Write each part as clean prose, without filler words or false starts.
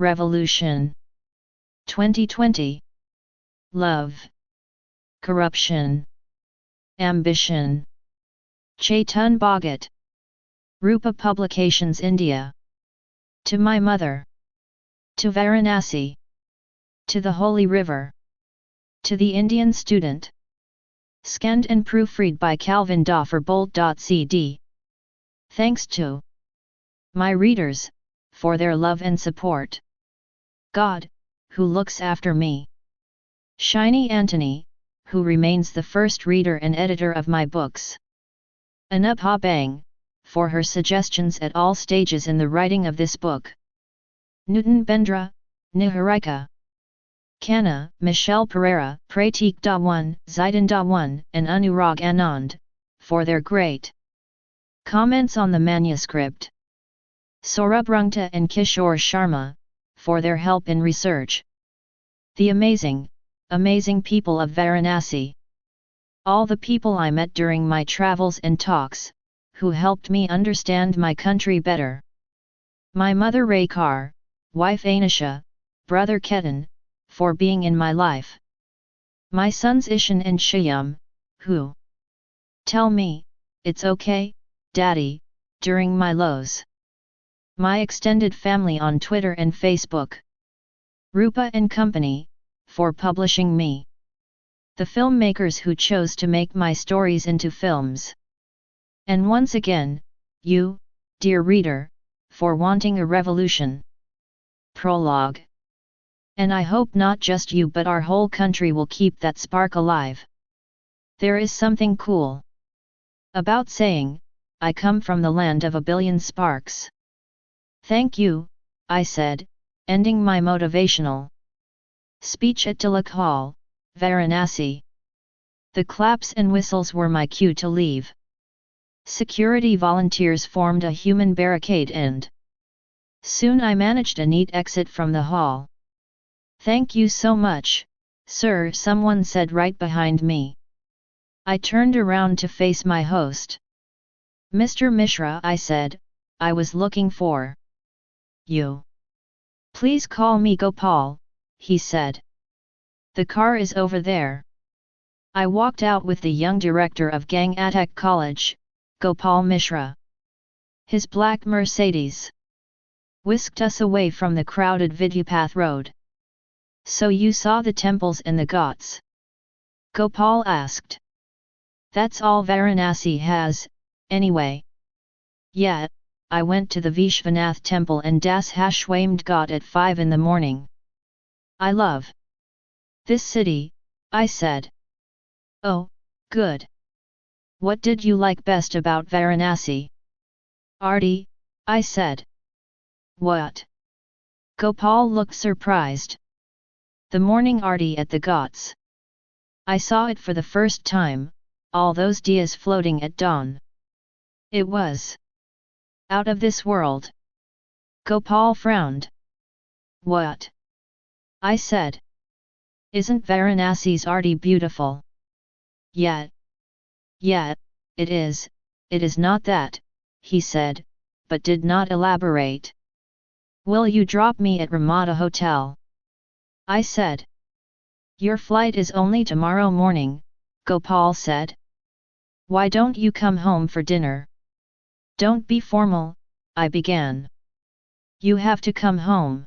Revolution. 2020. Love. Corruption. Ambition. Chetan Bhagat. Rupa Publications, India. To my mother. To Varanasi. To the Holy River. To the Indian student. Scanned and proofread by Calvin Doffer-Bolt.cd. Thanks to my readers, for their love and support. God, who looks after me. Shiny Anthony, who remains the first reader and editor of my books. Anubha Bang, for her suggestions at all stages in the writing of this book. Nutan Bendra, Niharika. Kanna, Michelle Pereira, Pratik Dawan, Zaidan Dawan, and Anurag Anand, for their great comments on the manuscript. Saurabh Rungta and Kishore Sharma, for their help in research. The amazing people of Varanasi. All the people I met during my travels and talks, who helped me understand my country better. My mother Raykar, wife Anisha, brother Ketan, for being in my life. My sons Ishan and Shyam, who tell me, it's okay, Daddy, during my lows. My extended family on Twitter and Facebook. Rupa and Company, for publishing me. The filmmakers who chose to make my stories into films. And once again, you, dear reader, for wanting a revolution. Prologue. And I hope not just you but our whole country will keep that spark alive. There is something cool about saying, I come from the land of a billion sparks. Thank you, I said, ending my motivational speech at Tilak Hall, Varanasi. The claps and whistles were my cue to leave. Security volunteers formed a human barricade and soon I managed a neat exit from the hall. Thank you so much, sir, someone said right behind me. I turned around to face my host. Mr. Mishra, I said, I was looking for you. Please call me Gopal, he said. The car is over there. I walked out with the young director of Gang Attack College, Gopal Mishra. His black Mercedes whisked us away from the crowded Vidyapath road. So you saw the temples and the ghats? Gopal asked. That's all Varanasi has, anyway. Yeah, I went to the Vishwanath temple and Das Hashwamed Ghat at 5 in the morning. I love this city, I said. Oh, good. What did you like best about Varanasi? Arti, I said. What? Gopal looked surprised. The morning Arti at the ghats. I saw it for the first time, all those diyas floating at dawn. It was out of this world. Gopal frowned. What? I said. Isn't Varanasi's Arti beautiful? Yet, it is not that, he said, but did not elaborate. Will you drop me at Ramada Hotel? I said. Your flight is only tomorrow morning, Gopal said. Why don't you come home for dinner? Don't be formal, I began. You have to come home.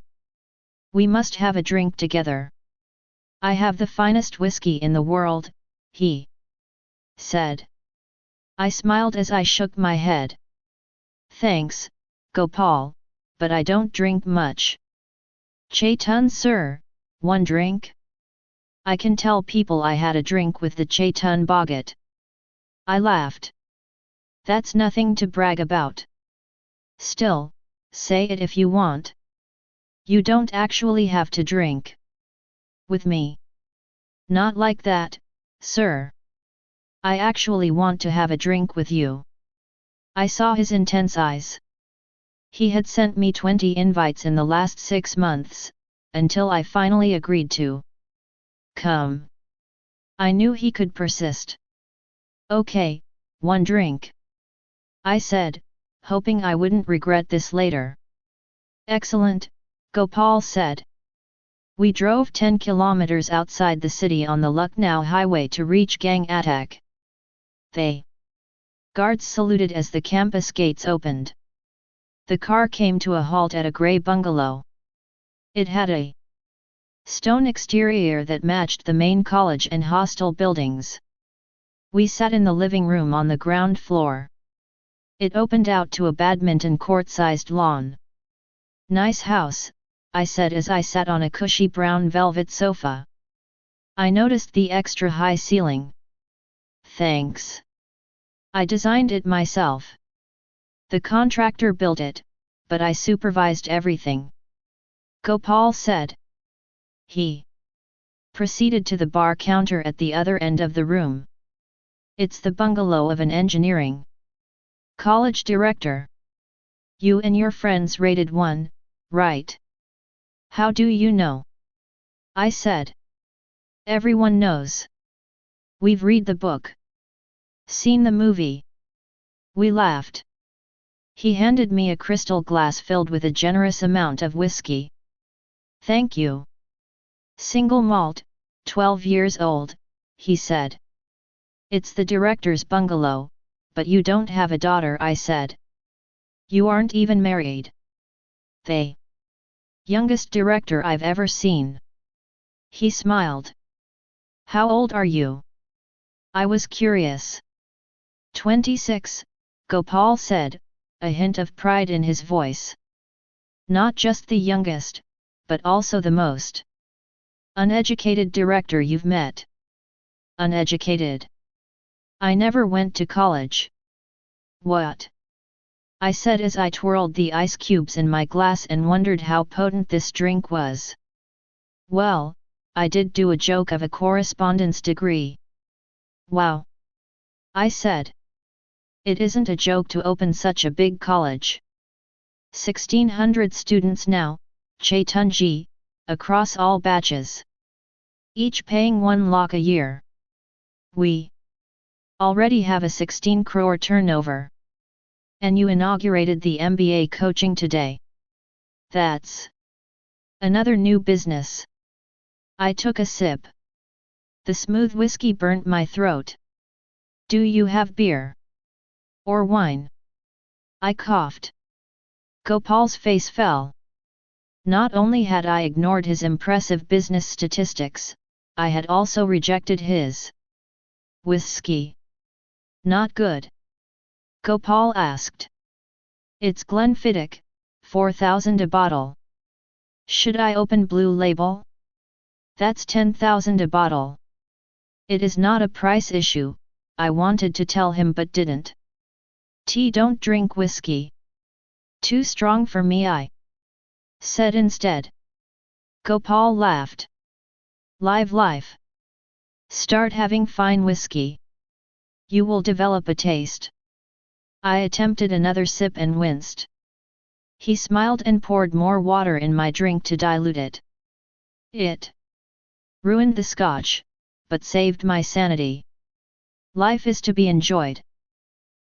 We must have a drink together. I have the finest whiskey in the world, he said. I smiled as I shook my head. Thanks, Gopal, but I don't drink much. Chetan sir, one drink? I can tell people I had a drink with the Chetan Bhagat. I laughed. That's nothing to brag about. Still, say it if you want. You don't actually have to drink with me. Not like that, sir. I actually want to have a drink with you. I saw his intense eyes. He had sent me 20 invites in the last 6 months, until I finally agreed to come. I knew he could persist. Okay, one drink, I said, hoping I wouldn't regret this later. Excellent, Gopal said. We drove 10 kilometers outside the city on the Lucknow highway to reach Gang Attack. The guards saluted as the campus gates opened. The car came to a halt at a grey bungalow. It had a stone exterior that matched the main college and hostel buildings. We sat in the living room on the ground floor. It opened out to a badminton court-sized lawn. Nice house, I said as I sat on a cushy brown velvet sofa. I noticed the extra high ceiling. Thanks. I designed it myself. The contractor built it, but I supervised everything. Gopal said. He proceeded to the bar counter at the other end of the room. It's the bungalow of an engineering college director. You and your friends rated one, right? How do you know? I said. Everyone knows. We've read the book. Seen the movie. We laughed. He handed me a crystal glass filled with a generous amount of whiskey. Thank you. Single malt, 12 years old, he said. It's the director's bungalow, but you don't have a daughter, I said. You aren't even married. The youngest director I've ever seen. He smiled. How old are you? I was curious. 26, Gopal said, a hint of pride in his voice. Not just the youngest, but also the most uneducated director you've met. Uneducated. I never went to college. What? I said as I twirled the ice cubes in my glass and wondered how potent this drink was. Well, I did do a joke of a correspondence degree. Wow. I said. It isn't a joke to open such a big college. 1,600 students now, Chetan ji, across all batches. Each paying 1 lakh a year. We already have a 16 crore turnover. And you inaugurated the MBA coaching today. That's another new business. I took a sip. The smooth whiskey burnt my throat. Do you have beer? Or wine? I coughed. Gopal's face fell. Not only had I ignored his impressive business statistics, I had also rejected his whiskey. Not good? Gopal asked. It's Glenfiddich, 4,000 a bottle. Should I open Blue Label? That's 10,000 a bottle. It is not a price issue, I wanted to tell him but didn't. Don't drink whiskey. Too strong for me, I said instead. Gopal laughed. Live life. Start having fine whiskey. You will develop a taste. I attempted another sip and winced. He smiled and poured more water in my drink to dilute it. It ruined the scotch, but saved my sanity. Life is to be enjoyed.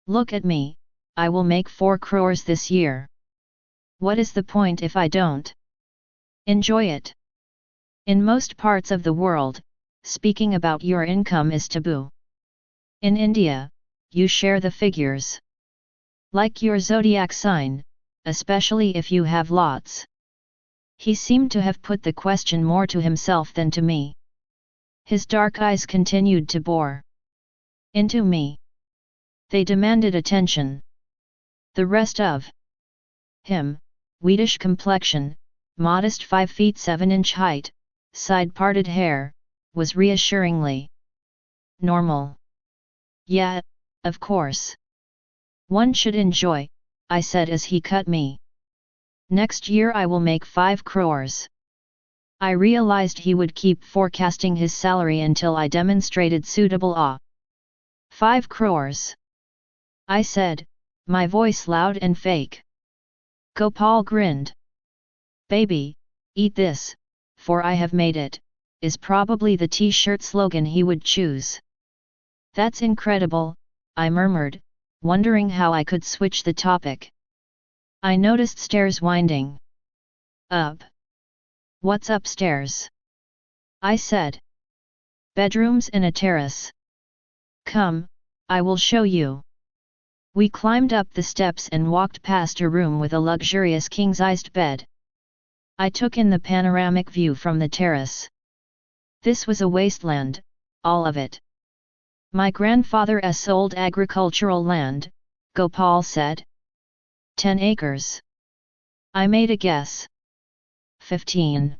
Look at me, I will make 4 crores this year. What is the point if I don't enjoy it? In most parts of the world, speaking about your income is taboo. In India, you share the figures. Like your zodiac sign, especially if you have lots. He seemed to have put the question more to himself than to me. His dark eyes continued to bore into me. They demanded attention. The rest of him, wheatish complexion, modest 5 feet 7 inch height, side-parted hair, was reassuringly normal. Yeah, of course. One should enjoy, I said as he cut me. Next year I will make 5 crores. I realized he would keep forecasting his salary until I demonstrated suitable awe. 5 crores. I said, my voice loud and fake. Gopal grinned. Baby, eat this, for I have made it, is probably the t-shirt slogan he would choose. That's incredible, I murmured, wondering how I could switch the topic. I noticed stairs winding up. What's upstairs? I said. Bedrooms and a terrace. Come, I will show you. We climbed up the steps and walked past a room with a luxurious king-sized bed. I took in the panoramic view from the terrace. This was a wasteland, all of it. My grandfather's old agricultural land, Gopal said. 10 acres. I made a guess. 15.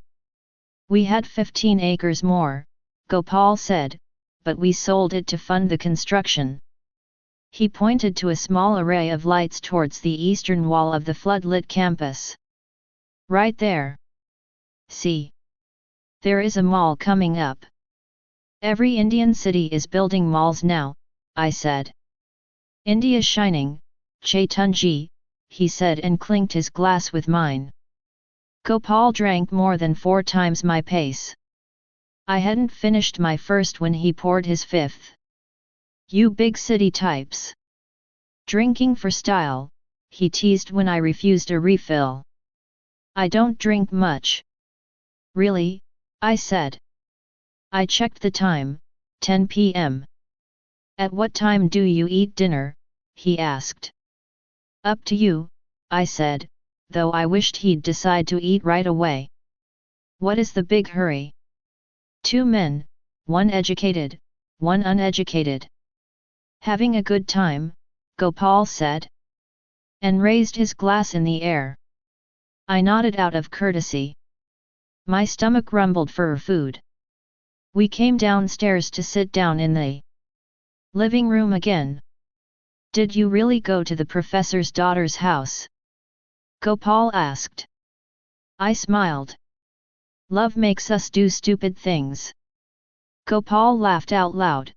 We had 15 acres more, Gopal said, but we sold it to fund the construction. He pointed to a small array of lights towards the eastern wall of the floodlit campus. Right there. See. There is a mall coming up. Every Indian city is building malls now, I said. India's shining, Chetanji, he said and clinked his glass with mine. Gopal drank more than 4 times my pace. I hadn't finished my first when he poured his 5th. You big city types. Drinking for style, he teased when I refused a refill. I don't drink much. Really? I said. I checked the time, 10 p.m. At what time do you eat dinner? He asked. Up to you, I said, though I wished he'd decide to eat right away. What is the big hurry? 2 men, 1 educated, 1 uneducated. Having a good time, Gopal said. And raised his glass in the air. I nodded out of courtesy. My stomach rumbled for food. We came downstairs to sit down in the living room again. Did you really go to the professor's daughter's house? Gopal asked. I smiled. Love makes us do stupid things. Gopal laughed out loud.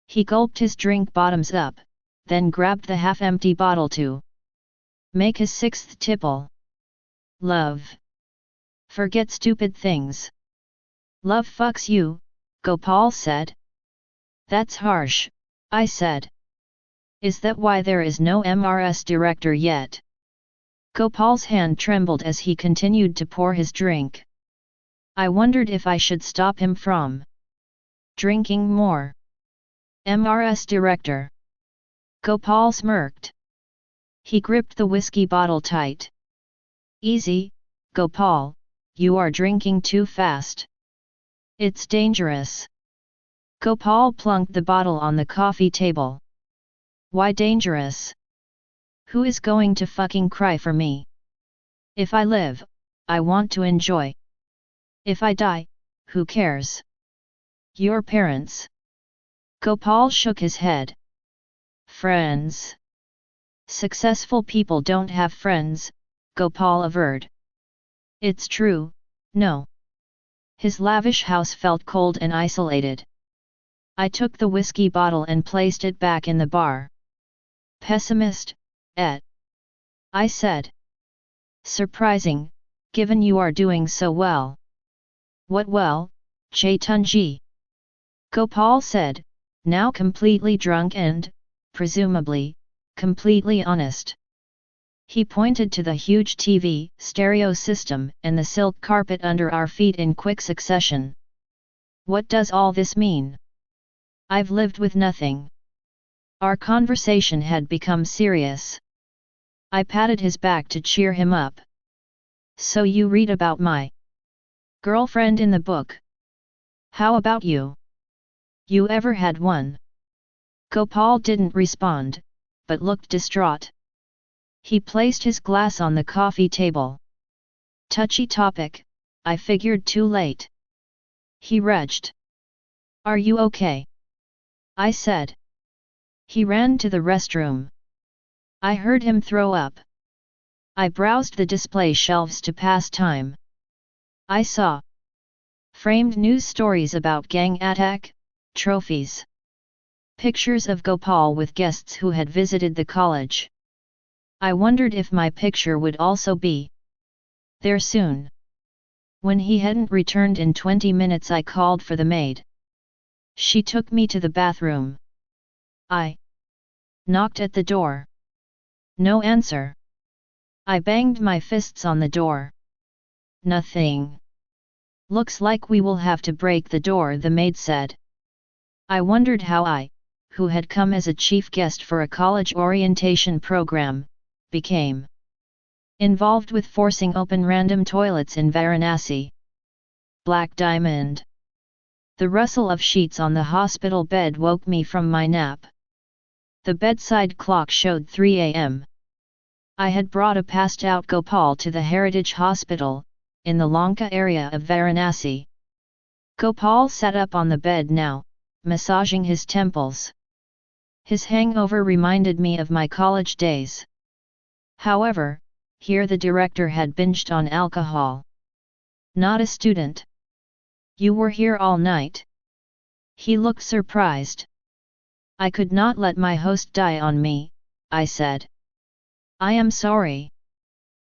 He gulped his drink bottoms up, then grabbed the half-empty bottle to make his 6th tipple. Love. Forget stupid things. Love fucks you, Gopal said. That's harsh, I said. Is that why there is no MRS director yet? Gopal's hand trembled as he continued to pour his drink. I wondered if I should stop him from drinking more. MRS director. Gopal smirked. He gripped the whiskey bottle tight. Easy, Gopal, you are drinking too fast. It's dangerous. Gopal plunked the bottle on the coffee table. Why dangerous? Who is going to fucking cry for me? If I live, I want to enjoy. If I die, who cares? Your parents. Gopal shook his head. Friends. Successful people don't have friends, Gopal averred. It's true, no. His lavish house felt cold and isolated. I took the whiskey bottle and placed it back in the bar. Pessimist, et. I said. Surprising, given you are doing so well. What well, Chetanji? Gopal said, now completely drunk and, presumably, completely honest. He pointed to the huge TV, stereo system and the silk carpet under our feet in quick succession. What does all this mean? I've lived with nothing. Our conversation had become serious. I patted his back to cheer him up. So you read about my girlfriend in the book. How about you? You ever had one? Gopal didn't respond, but looked distraught. He placed his glass on the coffee table. Touchy topic, I figured too late. He retched. Are you okay? I said. He ran to the restroom. I heard him throw up. I browsed the display shelves to pass time. I saw framed news stories about gang attack, trophies. Pictures of Gopal with guests who had visited the college. I wondered if my picture would also be there soon. When he hadn't returned in 20 minutes, I called for the maid. She took me to the bathroom. I knocked at the door. No answer. I banged my fists on the door. Nothing. Looks like we will have to break the door, the maid said. I wondered how I, who had come as a chief guest for a college orientation program, became involved with forcing open random toilets in Varanasi. Black Diamond. The rustle of sheets on the hospital bed woke me from my nap. The bedside clock showed 3 a.m. I had brought a passed-out Gopal to the Heritage Hospital, in the Lanka area of Varanasi. Gopal sat up on the bed now, massaging his temples. His hangover reminded me of my college days. However, here the director had binged on alcohol. Not a student. You were here all night? He looked surprised. I could not let my host die on me, I said. I am sorry.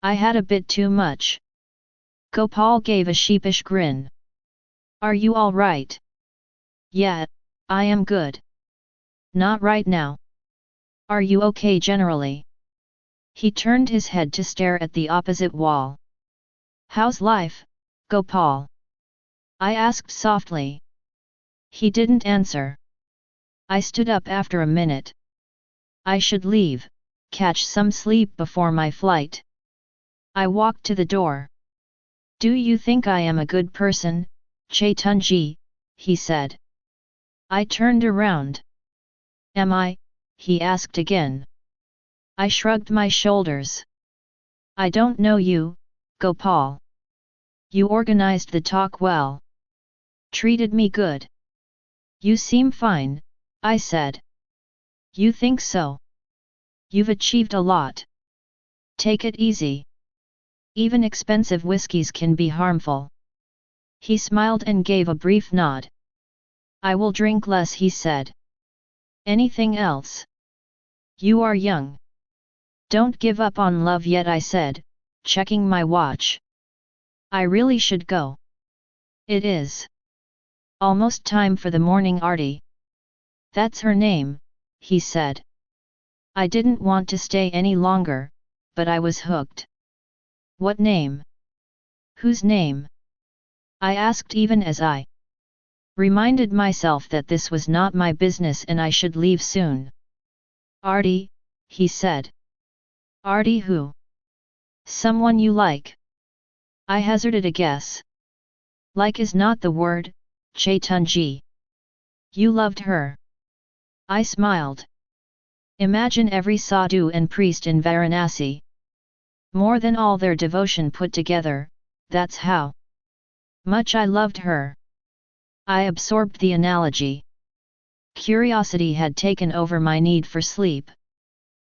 I had a bit too much. Gopal gave a sheepish grin. Are you all right? Yeah, I am good. Not right now. Are you okay generally? He turned his head to stare at the opposite wall. How's life, Gopal? I asked softly. He didn't answer. I stood up after a minute. I should leave, catch some sleep before my flight. I walked to the door. Do you think I am a good person, Chetanji? He said. I turned around. Am I? He asked again. I shrugged my shoulders. I don't know you, Gopal. You organized the talk well. Treated me good. You seem fine, I said. You think so? You've achieved a lot. Take it easy. Even expensive whiskies can be harmful. He smiled and gave a brief nod. I will drink less, he said. Anything else? You are young. Don't give up on love yet, I said, checking my watch. I really should go. It is almost time for the morning arti. That's her name, he said. I didn't want to stay any longer, but I was hooked. What name? Whose name? I asked even as I reminded myself that this was not my business and I should leave soon. Arti, he said. Arti who? Someone you like? I hazarded a guess. Like is not the word, Chetanji. You loved her. I smiled. Imagine every sadhu and priest in Varanasi. More than all their devotion put together, that's how much I loved her. I absorbed the analogy. Curiosity had taken over my need for sleep.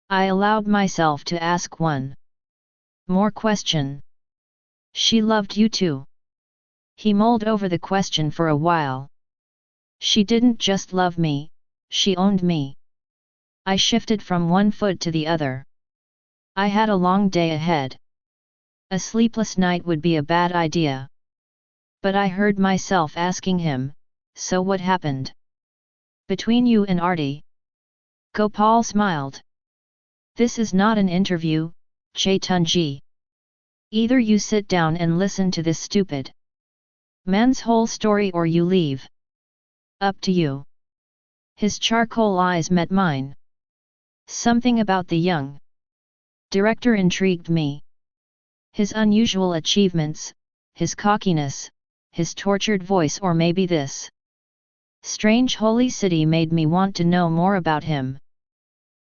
I allowed myself to ask one more question. She loved you too? He mulled over the question for a while. She didn't just love me, she owned me. I shifted from one foot to the other. I had a long day ahead. A sleepless night would be a bad idea. But I heard myself asking him, so what happened? Between you and Arti? Gopal smiled. This is not an interview, Chetanji. Either you sit down and listen to this stupid man's whole story or you leave. Up to you. His charcoal eyes met mine. Something about the young director intrigued me. His unusual achievements, his cockiness, his tortured voice, or maybe this strange holy city made me want to know more about him.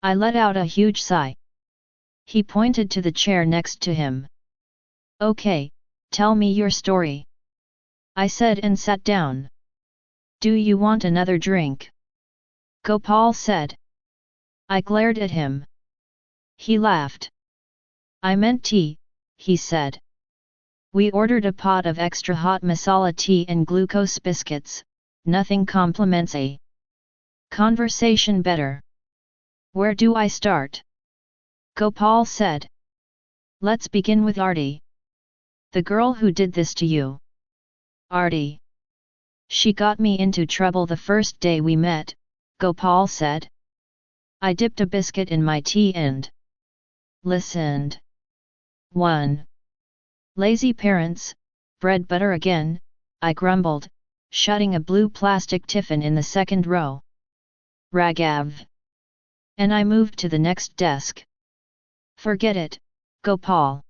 I let out a huge sigh. He pointed to the chair next to him. Okay, tell me your story. I said and sat down. Do you want another drink? Gopal said. I glared at him. He laughed. I meant tea, he said. We ordered a pot of extra hot masala tea and glucose biscuits, nothing complements a conversation better. Where do I start? Gopal said. Let's begin with Arti. The girl who did this to you. Arti. She got me into trouble the first day we met, Gopal said. I dipped a biscuit in my tea and listened. 1. Lazy parents, bread butter again, I grumbled, shutting a blue plastic tiffin in the second row. Raghav. And I moved to the next desk. Forget it, Gopal.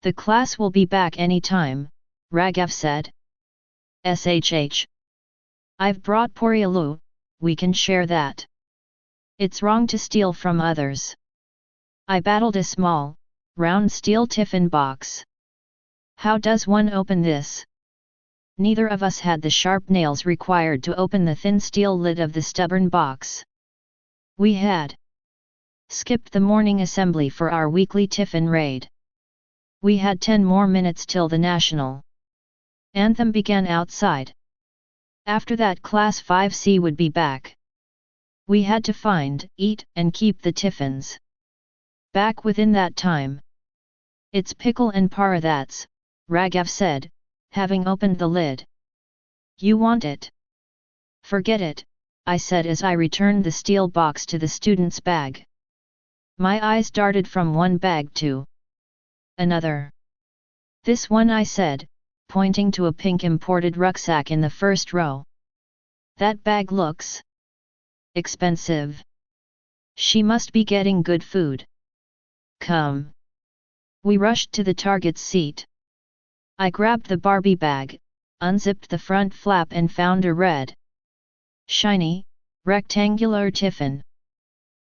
The class will be back any time, Raghav said. SHH. I've brought Porialu, we can share that. It's wrong to steal from others. I battled a small, round steel tiffin box. How does one open this? Neither of us had the sharp nails required to open the thin steel lid of the stubborn box. We had skipped the morning assembly for our weekly tiffin raid. We had 10 more minutes till the national anthem began outside. After that Class 5C would be back. We had to find, eat, and keep the tiffins back within that time. It's pickle and para that's, Raghav said, having opened the lid. You want it? Forget it, I said as I returned the steel box to the student's bag. My eyes darted from one bag to another. This one, I said, pointing to a pink imported rucksack in the first row. That bag looks expensive. She must be getting good food. Come. We rushed to the target's seat. I grabbed the Barbie bag, unzipped the front flap and found a red, shiny, rectangular tiffin.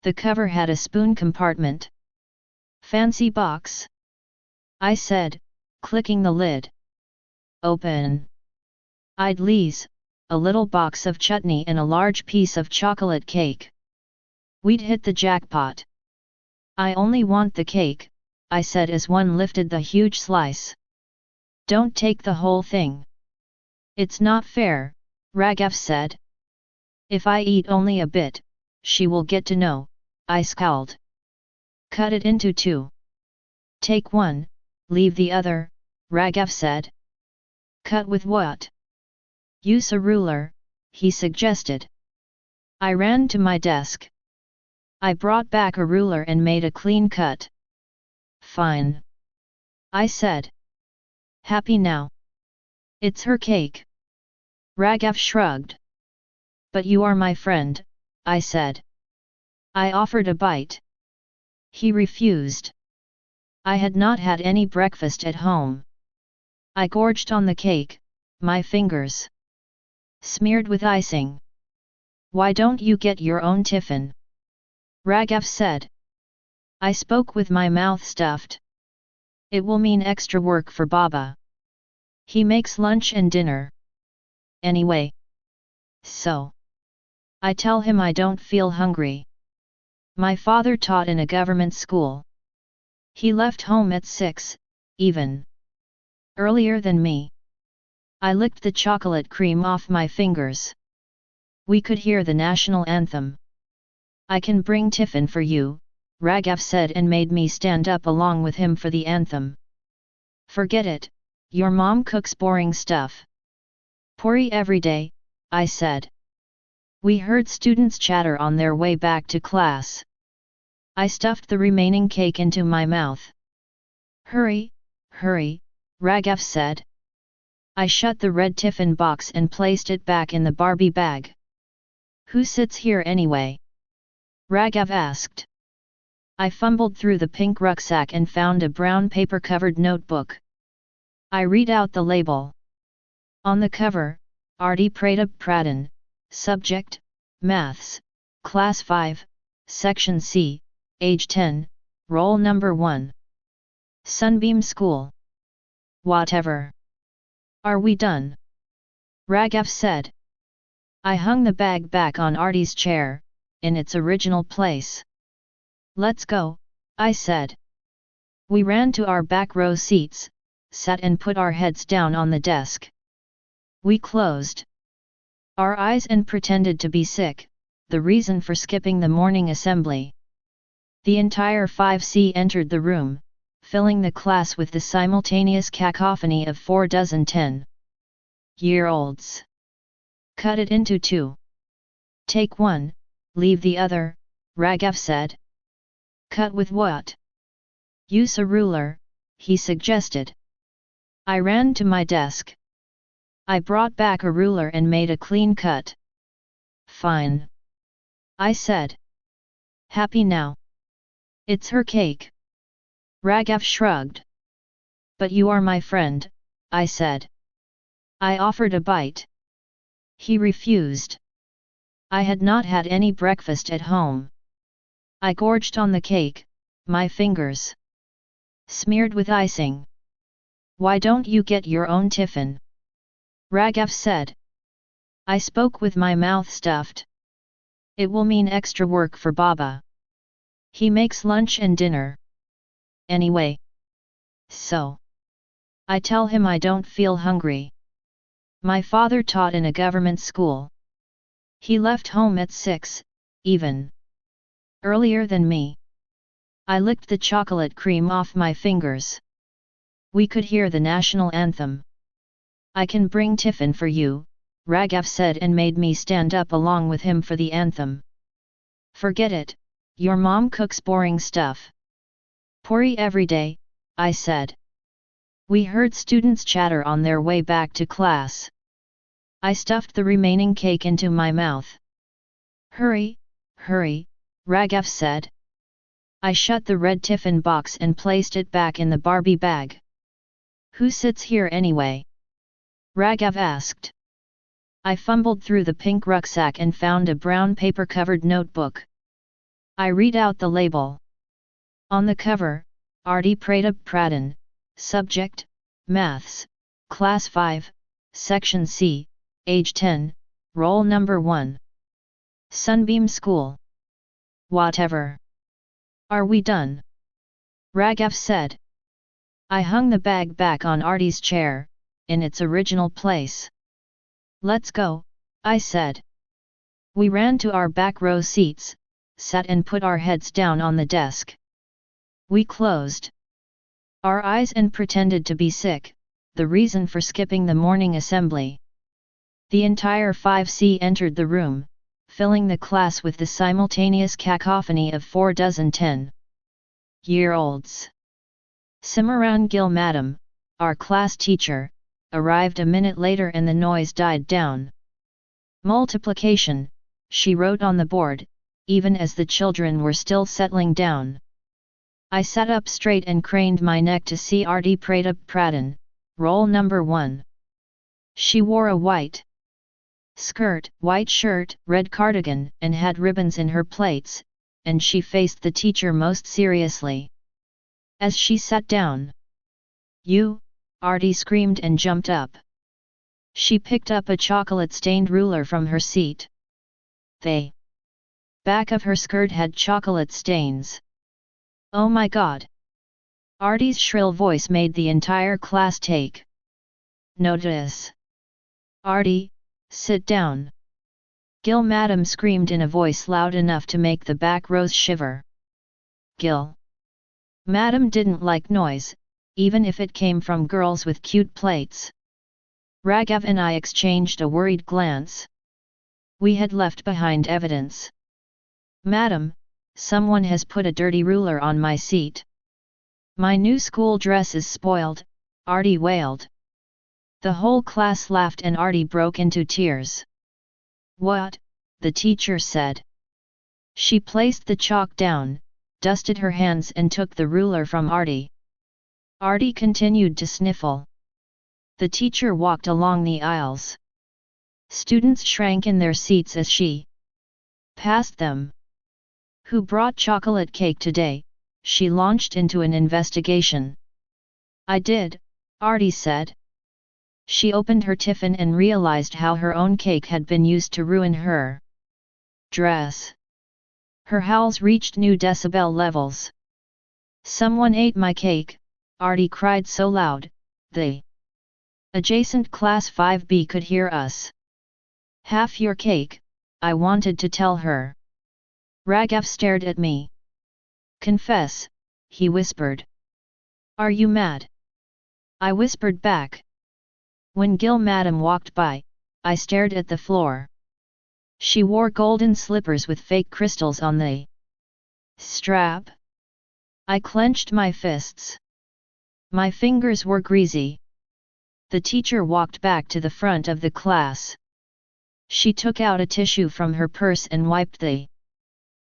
The cover had a spoon compartment. Fancy box? I said, clicking the lid. Open. Idlis, a little box of chutney and a large piece of chocolate cake. We'd hit the jackpot. I only want the cake, I said as one lifted the huge slice. Don't take the whole thing. It's not fair, Raghav said. If I eat only a bit, she will get to know, I scowled. Cut it into 2. Take one, leave the other, Raghav said. Cut with what? Use a ruler, he suggested. I ran to my desk. I brought back a ruler and made a clean cut. Fine. I said. Happy now? It's her cake. Raghav shrugged. But you are my friend, I said. I offered a bite. He refused. I had not had any breakfast at home. I gorged on the cake, my fingers smeared with icing. Why don't you get your own tiffin? Raghav said. I spoke with my mouth stuffed. It will mean extra work for Baba. He makes lunch and dinner. Anyway. So. I tell him I don't feel hungry. My father taught in a government school. He left home at 6, even earlier than me. I licked the chocolate cream off my fingers. We could hear the national anthem. I can bring tiffin for you, Raghav said and made me stand up along with him for the anthem. Forget it, your mom cooks boring stuff. Puri every day, I said. We heard students chatter on their way back to class. I stuffed the remaining cake into my mouth. Hurry, hurry, Raghav said. I shut the red tiffin box and placed it back in the Barbie bag. Who sits here anyway? Raghav asked. I fumbled through the pink rucksack and found a brown paper-covered notebook. I read out the label. On the cover, Arti Pratap Pradhan, subject, Maths, Class 5, Section C, Age 10, Roll Number 1. Sunbeam School. Whatever. Are we done? Raghav said. I hung the bag back on Artie's chair, in its original place. Let's go, I said. We ran to our back row seats, sat and put our heads down on the desk. We closed our eyes and pretended to be sick, the reason for skipping the morning assembly. The entire 5C entered the room, filling the class with the simultaneous cacophony of 4 dozen 10-year-olds. Cut it into 2. Take one, leave the other, Raghav said. Cut with what? Use a ruler, he suggested. I ran to my desk. I brought back a ruler and made a clean cut. Fine, I said. Happy now? It's her cake. Raghav shrugged. But you are my friend, I said. I offered a bite. He refused. I had not had any breakfast at home. I gorged on the cake, my fingers smeared with icing. Why don't you get your own tiffin? Raghav said. I spoke with my mouth stuffed. It will mean extra work for Baba. He makes lunch and dinner. Anyway. So. I tell him I don't feel hungry. My father taught in a government school. He left home at 6, even earlier than me. I licked the chocolate cream off my fingers. We could hear the national anthem. I can bring tiffin for you, Raghav said and made me stand up along with him for the anthem. Forget it, your mom cooks boring stuff. Puri every day, I said. We heard students chatter on their way back to class. I stuffed the remaining cake into my mouth. Hurry, hurry, Raghav said. I shut the red tiffin box and placed it back in the Barbie bag. Who sits here anyway? Raghav asked. I fumbled through the pink rucksack and found a brown paper-covered notebook. I read out the label. On the cover, Arti Pradhan, Subject, Maths, Class 5, Section C, Age 10, Roll Number 1. Sunbeam School. Whatever. Are we done? Raghav said. I hung the bag back on Arti's chair, in its original place. Let's go, I said. We ran to our back row seats, sat and put our heads down on the desk. We closed our eyes and pretended to be sick, the reason for skipping the morning assembly. The entire 5C entered the room, filling the class with the simultaneous cacophony of 4 dozen 10-year-olds. Simran Gill Madam, our class teacher, arrived a minute later and the noise died down. Multiplication, she wrote on the board, even as the children were still settling down. I sat up straight and craned my neck to see Arti Pradhan, roll number 1. She wore a white skirt, white shirt, red cardigan, and had ribbons in her plaits, and she faced the teacher most seriously. As she sat down, "You!" Arti screamed and jumped up. She picked up a chocolate-stained ruler from her seat. The back of her skirt had chocolate stains. Oh my God! Arti's shrill voice made the entire class take notice. Arti, sit down! Gill Madam screamed in a voice loud enough to make the back rows shiver. Gill Madam didn't like noise, even if it came from girls with cute plaits. Raghav and I exchanged a worried glance. We had left behind evidence. Madam, someone has put a dirty ruler on my seat. My new school dress is spoiled, Arti wailed. The whole class laughed and Arti broke into tears. What? The teacher said. She placed the chalk down, dusted her hands and took the ruler from Arti. Arti continued to sniffle. The teacher walked along the aisles. Students shrank in their seats as she passed them. Who brought chocolate cake today? She launched into an investigation. I did, Arti said. She opened her tiffin and realized how her own cake had been used to ruin her dress. Her howls reached new decibel levels. Someone ate my cake, Arti cried so loud, the adjacent class 5B could hear us. Half your cake, I wanted to tell her. Raghav stared at me. Confess, he whispered. Are you mad? I whispered back. When Gill Madam walked by, I stared at the floor. She wore golden slippers with fake crystals on the strap. I clenched my fists. My fingers were greasy. The teacher walked back to the front of the class. She took out a tissue from her purse and wiped the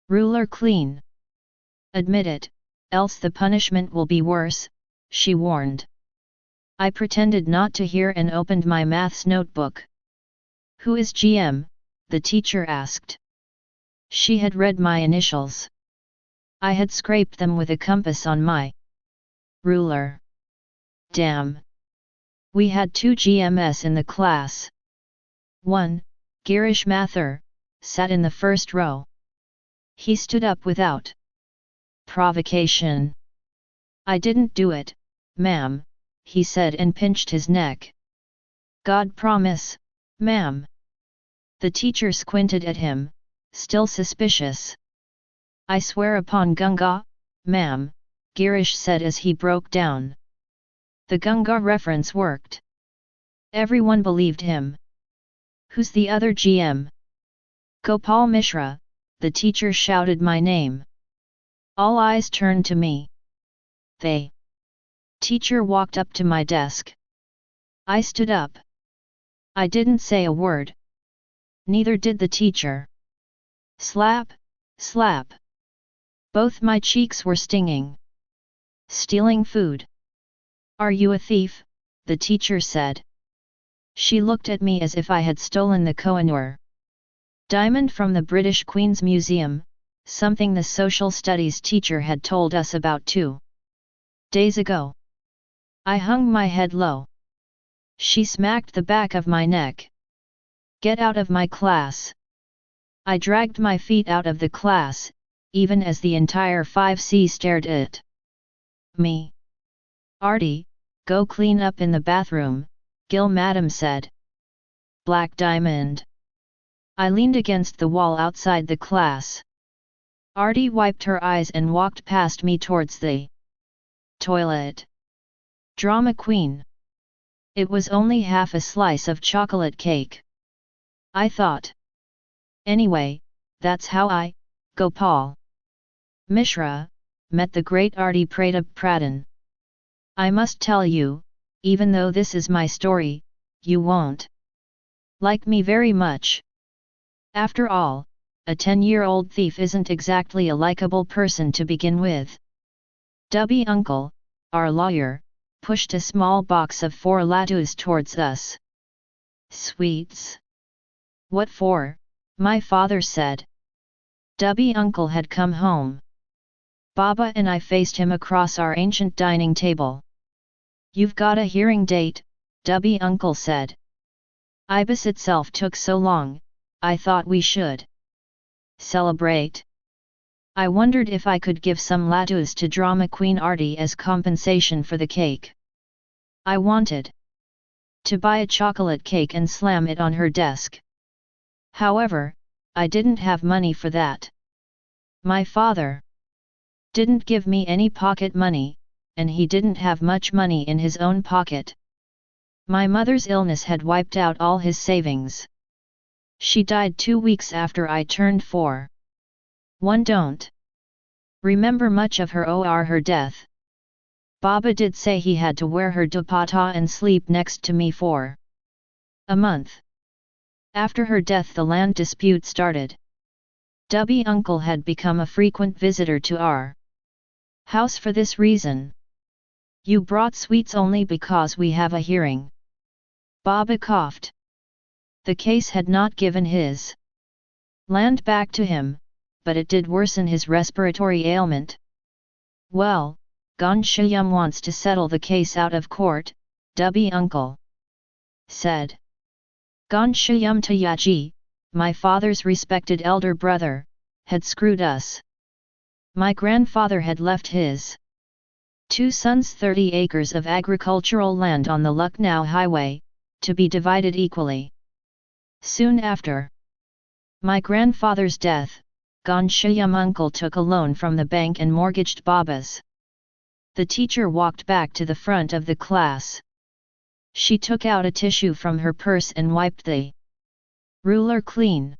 ruler clean. Admit it, else the punishment will be worse, she warned. I pretended not to hear and opened my maths notebook. Who is GM? The teacher asked. She had read my initials. I had scraped them with a compass on my ruler. Damn. We had 2 GMs in the class. One, Girish Mathur, sat in the first row. He stood up without provocation. I didn't do it, ma'am, he said and pinched his neck. God promise, ma'am. The teacher squinted at him, still suspicious. I swear upon Gunga, ma'am, Girish said as he broke down. The Gunga reference worked. Everyone believed him. Who's the other GM? Gopal Mishra, the teacher shouted my name. All eyes turned to me. The teacher walked up to my desk. I stood up. I didn't say a word. Neither did the teacher. Slap, slap. Both my cheeks were stinging. Stealing food. Are you a thief? The teacher said. She looked at me as if I had stolen the Kohinoor diamond from the British Queen's Museum, something the social studies teacher had told us about 2 days ago. I hung my head low. She smacked the back of my neck. Get out of my class. I dragged my feet out of the class, even as the entire 5C stared at me. Artie, go clean up in the bathroom, Gil Madam said. Black Diamond. I leaned against the wall outside the class. Artie wiped her eyes and walked past me towards the toilet. Drama queen. It was only half a slice of chocolate cake. I thought. Anyway, that's how I, Gopal Mishra, met the great Artie Pratap Pradhan. I must tell you, even though this is my story, you won't like me very much. After all, a 10-year-old thief isn't exactly a likable person to begin with. Dubby Uncle, our lawyer, pushed a small box of 4 laddus towards us. Sweets? What for? My father said. Dubby Uncle had come home. Baba and I faced him across our ancient dining table. You've got a hearing date, Dubby Uncle said. Ibis itself took so long, I thought we should celebrate. I wondered if I could give some laddus to drama queen Artie as compensation for the cake. I wanted to buy a chocolate cake and slam it on her desk. However, I didn't have money for that. My father didn't give me any pocket money, and he didn't have much money in his own pocket. My mother's illness had wiped out all his savings. She died 2 weeks after I turned 4. One don't remember much of her or her death. Baba did say he had to wear her dupatta and sleep next to me for a month. After her death the land dispute started. Dubby Uncle had become a frequent visitor to our house for this reason. You brought sweets only because we have a hearing. Baba coughed. The case had not given his land back to him, but it did worsen his respiratory ailment. Well, Ghanshyam wants to settle the case out of court, Dubby Uncle said. Ghanshyam Tayaji, my father's respected elder brother, had screwed us. My grandfather had left his 2 sons 30 acres of agricultural land on the Lucknow highway, to be divided equally. Soon after my grandfather's death, Ghanshyam Uncle took a loan from the bank and mortgaged Baba's. The teacher walked back to the front of the class. She took out a tissue from her purse and wiped the ruler clean.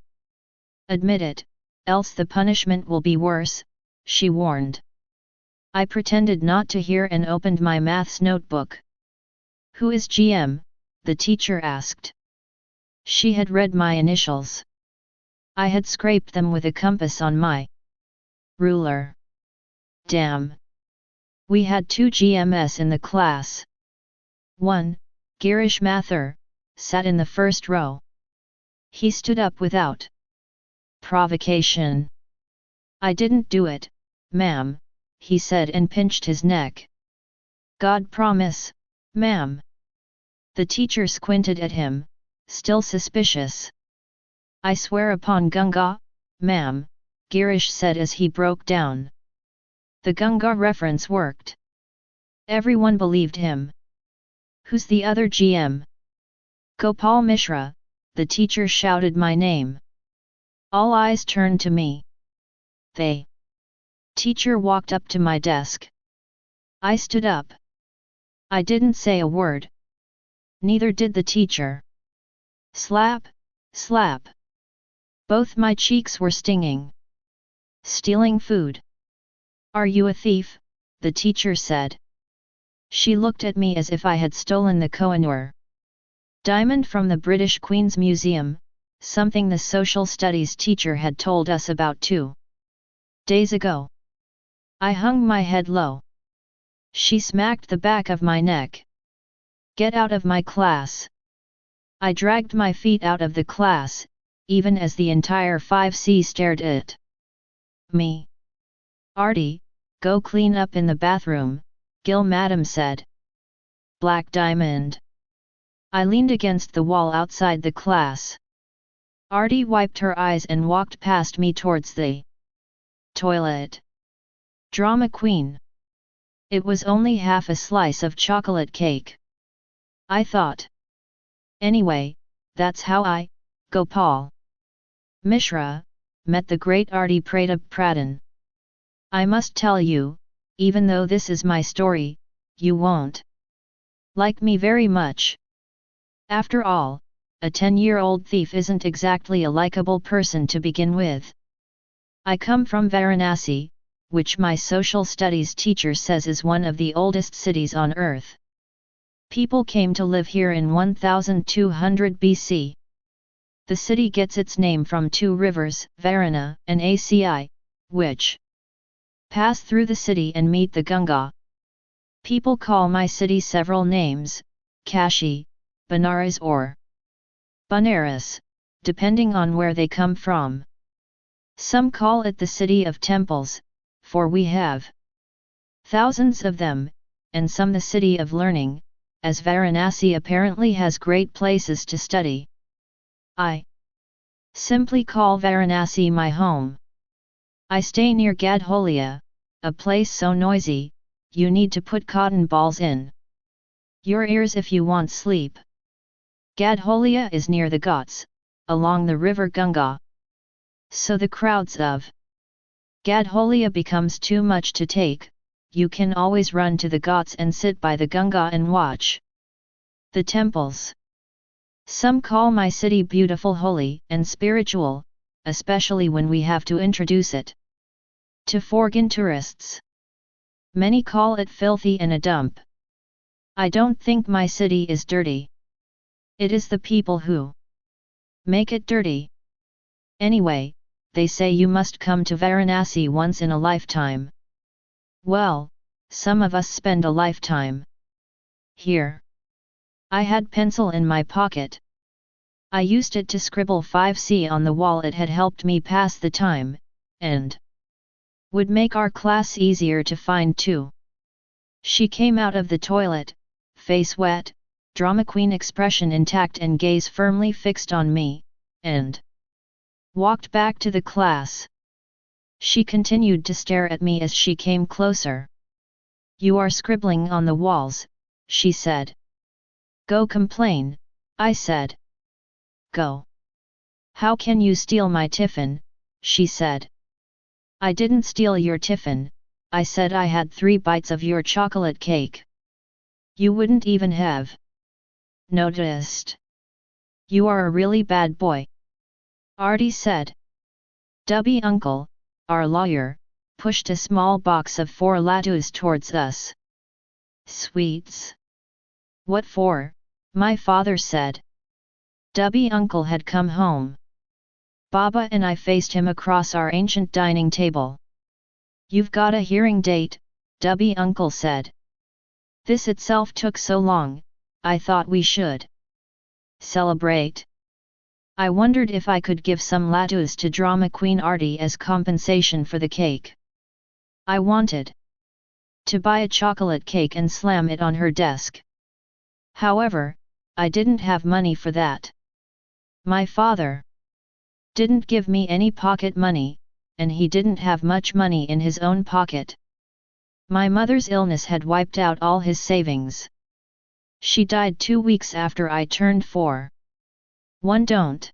Admit it, else the punishment will be worse, she warned. I pretended not to hear and opened my maths notebook. Who is GM? the teacher asked. She had read my initials. I had scraped them with a compass on my ruler. Damn. We had 2 GMS in the class. One, Girish Mathur, sat in the first row. He stood up without provocation. I didn't do it, ma'am, he said and pinched his neck. God promise, ma'am. The teacher squinted at him, still suspicious. I swear upon Ganga, ma'am, Girish said as he broke down. The Ganga reference worked. Everyone believed him. Who's the other GM? Gopal Mishra, the teacher shouted my name. All eyes turned to me. The teacher walked up to my desk. I stood up. I didn't say a word. Neither did the teacher. Slap, slap. Both my cheeks were stinging. Stealing food. Are you a thief? The teacher said. She looked at me as if I had stolen the Kohinoor diamond from the British Queen's Museum, something the social studies teacher had told us about 2 days ago. I hung my head low. She smacked the back of my neck. Get out of my class. I dragged my feet out of the class, even as the entire 5C stared at me. Artie, go clean up in the bathroom, Gil Madam said. Black Diamond. I leaned against the wall outside the class. Artie wiped her eyes and walked past me towards the toilet. Drama queen. It was only half a slice of chocolate cake. I thought. Anyway, that's how I, Gopal Mishra, met the great Artie Pratap Pradhan. I must tell you, even though this is my story, you won't like me very much. After all, a 10-year-old thief isn't exactly a likable person to begin with. I come from Varanasi, which my social studies teacher says is one of the oldest cities on earth. People came to live here in 1200 BC. The city gets its name from 2 rivers, Varana and Aci, which pass through the city and meet the Ganga. People call my city several names, Kashi, Banaras or Banaras, depending on where they come from. Some call it the city of temples, for we have thousands of them, and some the city of learning, as Varanasi apparently has great places to study. I simply call Varanasi my home. I stay near Gadholia, a place so noisy, you need to put cotton balls in your ears if you want sleep. Gadholia is near the Ghats, along the river Ganga. So the crowds of Gadholia becomes too much to take, you can always run to the Ghats and sit by the Ganga and watch the temples. Some call my city beautiful, holy and spiritual, especially when we have to introduce it to foreign tourists. Many call it filthy and a dump. I don't think my city is dirty. It is the people who make it dirty. Anyway, they say you must come to Varanasi once in a lifetime. Well, some of us spend a lifetime here. I had pencil in my pocket. I used it to scribble 5C on the wall. It had helped me pass the time, and would make our class easier to find too. She came out of the toilet, face wet, drama queen expression intact and gaze firmly fixed on me, and walked back to the class. She continued to stare at me as she came closer. You are scribbling on the walls, she said. Go complain, I said. Go. How can you steal my tiffin, she said. I didn't steal your tiffin, I said. I had 3 bites of your chocolate cake. You wouldn't even have noticed. You are a really bad boy, Artie said. Dubby uncle, our lawyer, pushed a small box of 4 laddus towards us. Sweets? What for? My father said. Dubby uncle had come home. Baba and I faced him across our ancient dining table. You've got a hearing date, Dubby uncle said. This itself took so long, I thought we should celebrate. I wondered if I could give some lattes to drama queen Artie as compensation for the cake. I wanted to buy a chocolate cake and slam it on her desk. However, I didn't have money for that. My father didn't give me any pocket money, and he didn't have much money in his own pocket. My mother's illness had wiped out all his savings. She died 2 weeks after I turned 4. One don't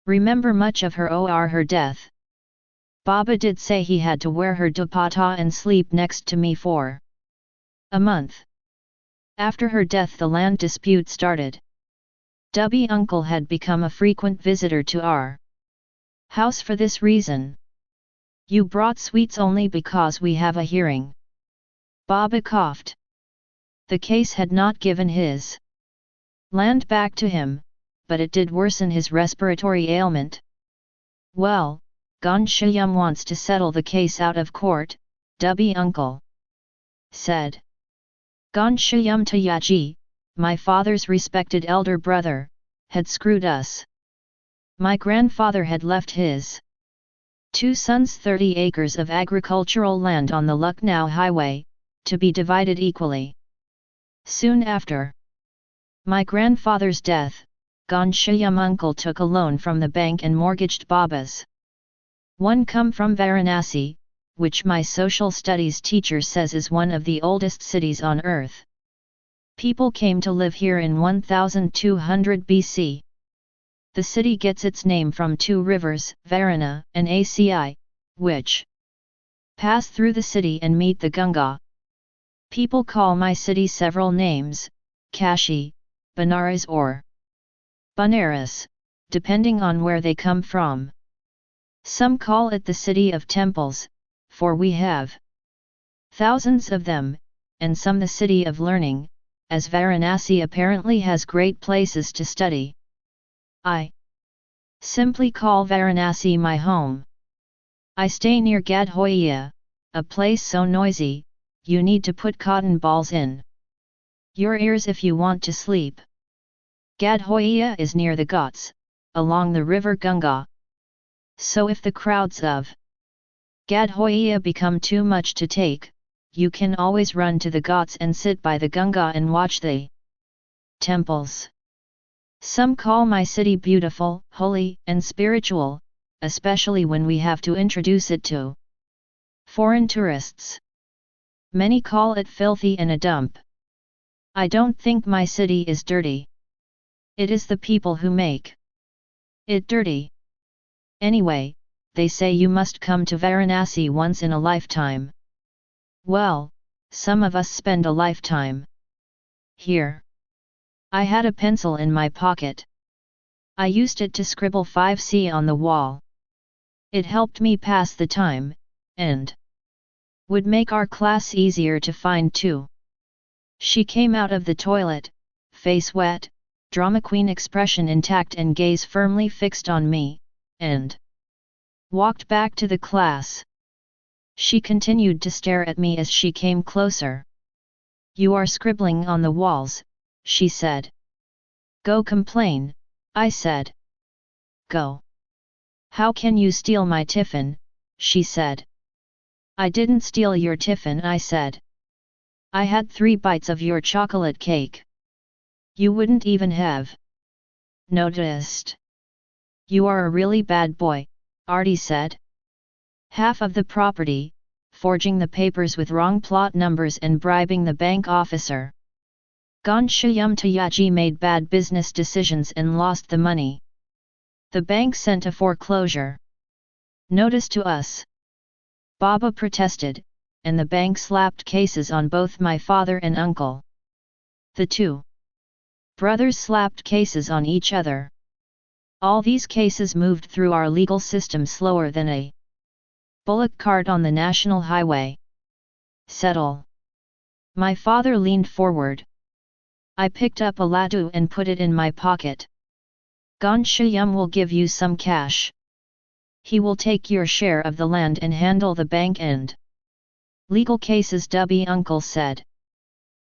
remember much of her or her death. Baba did say he had to wear her dupatta and sleep next to me for a month. After her death the land dispute started. Dubby uncle had become a frequent visitor to our house for this reason. You brought sweets only because we have a hearing. Baba coughed. The case had not given his land back to him, but it did worsen his respiratory ailment. Well, Ghanshyam wants to settle the case out of court, Dubby uncle said. Ghanshyam Tayaji, my father's respected elder brother, had screwed us. My grandfather had left his 2 sons 30 acres of agricultural land on the Lucknow highway, to be divided equally. Soon after my grandfather's death, Ghanshyam uncle took a loan from the bank and mortgaged Baba's one come from Varanasi, which my social studies teacher says is one of the oldest cities on earth. People came to live here in 1200 BC. The city gets its name from 2 rivers, Varana and Aci, which pass through the city and meet the Ganga. People call my city several names, Kashi, Banaras or Banaras, depending on where they come from. Some call it the city of temples, for we have thousands of them, and some the city of learning, as Varanasi apparently has great places to study. I simply call Varanasi my home. I stay near Gadhoia, a place so noisy, you need to put cotton balls in your ears if you want to sleep. Gadhoia is near the Ghats, along the river Ganga. So if the crowds of Gadhoia become too much to take, you can always run to the Ghats and sit by the Ganga and watch the temples. Some call my city beautiful, holy, and spiritual, especially when we have to introduce it to foreign tourists. Many call it filthy and a dump. I don't think my city is dirty. It is the people who make it dirty. Anyway, they say you must come to Varanasi once in a lifetime. Well, some of us spend a lifetime here. I had a pencil in my pocket. I used it to scribble 5C on the wall. It helped me pass the time, and would make our class easier to find too. She came out of the toilet, face wet, drama queen expression intact and gaze firmly fixed on me, and walked back to the class. She continued to stare at me as she came closer. You are scribbling on the walls, she said. Go complain, I said. Go. How can you steal my tiffin, she said. I didn't steal your tiffin, I said. I had 3 bites of your chocolate cake. You wouldn't even have noticed. You are a really bad boy, Artie said. Half of the property, forging the papers with wrong plot numbers and bribing the bank officer. Ghanshyam Tayaji made bad business decisions and lost the money. The bank sent a foreclosure notice to us. Baba protested, and the bank slapped cases on both my father and uncle. The 2 brothers slapped cases on each other. All these cases moved through our legal system slower than a bullock cart on the national highway. Settle. My father leaned forward. I picked up a laddu and put it in my pocket. Ghanshyam will give you some cash. He will take your share of the land and handle the bank end. Legal cases, Dubby uncle said.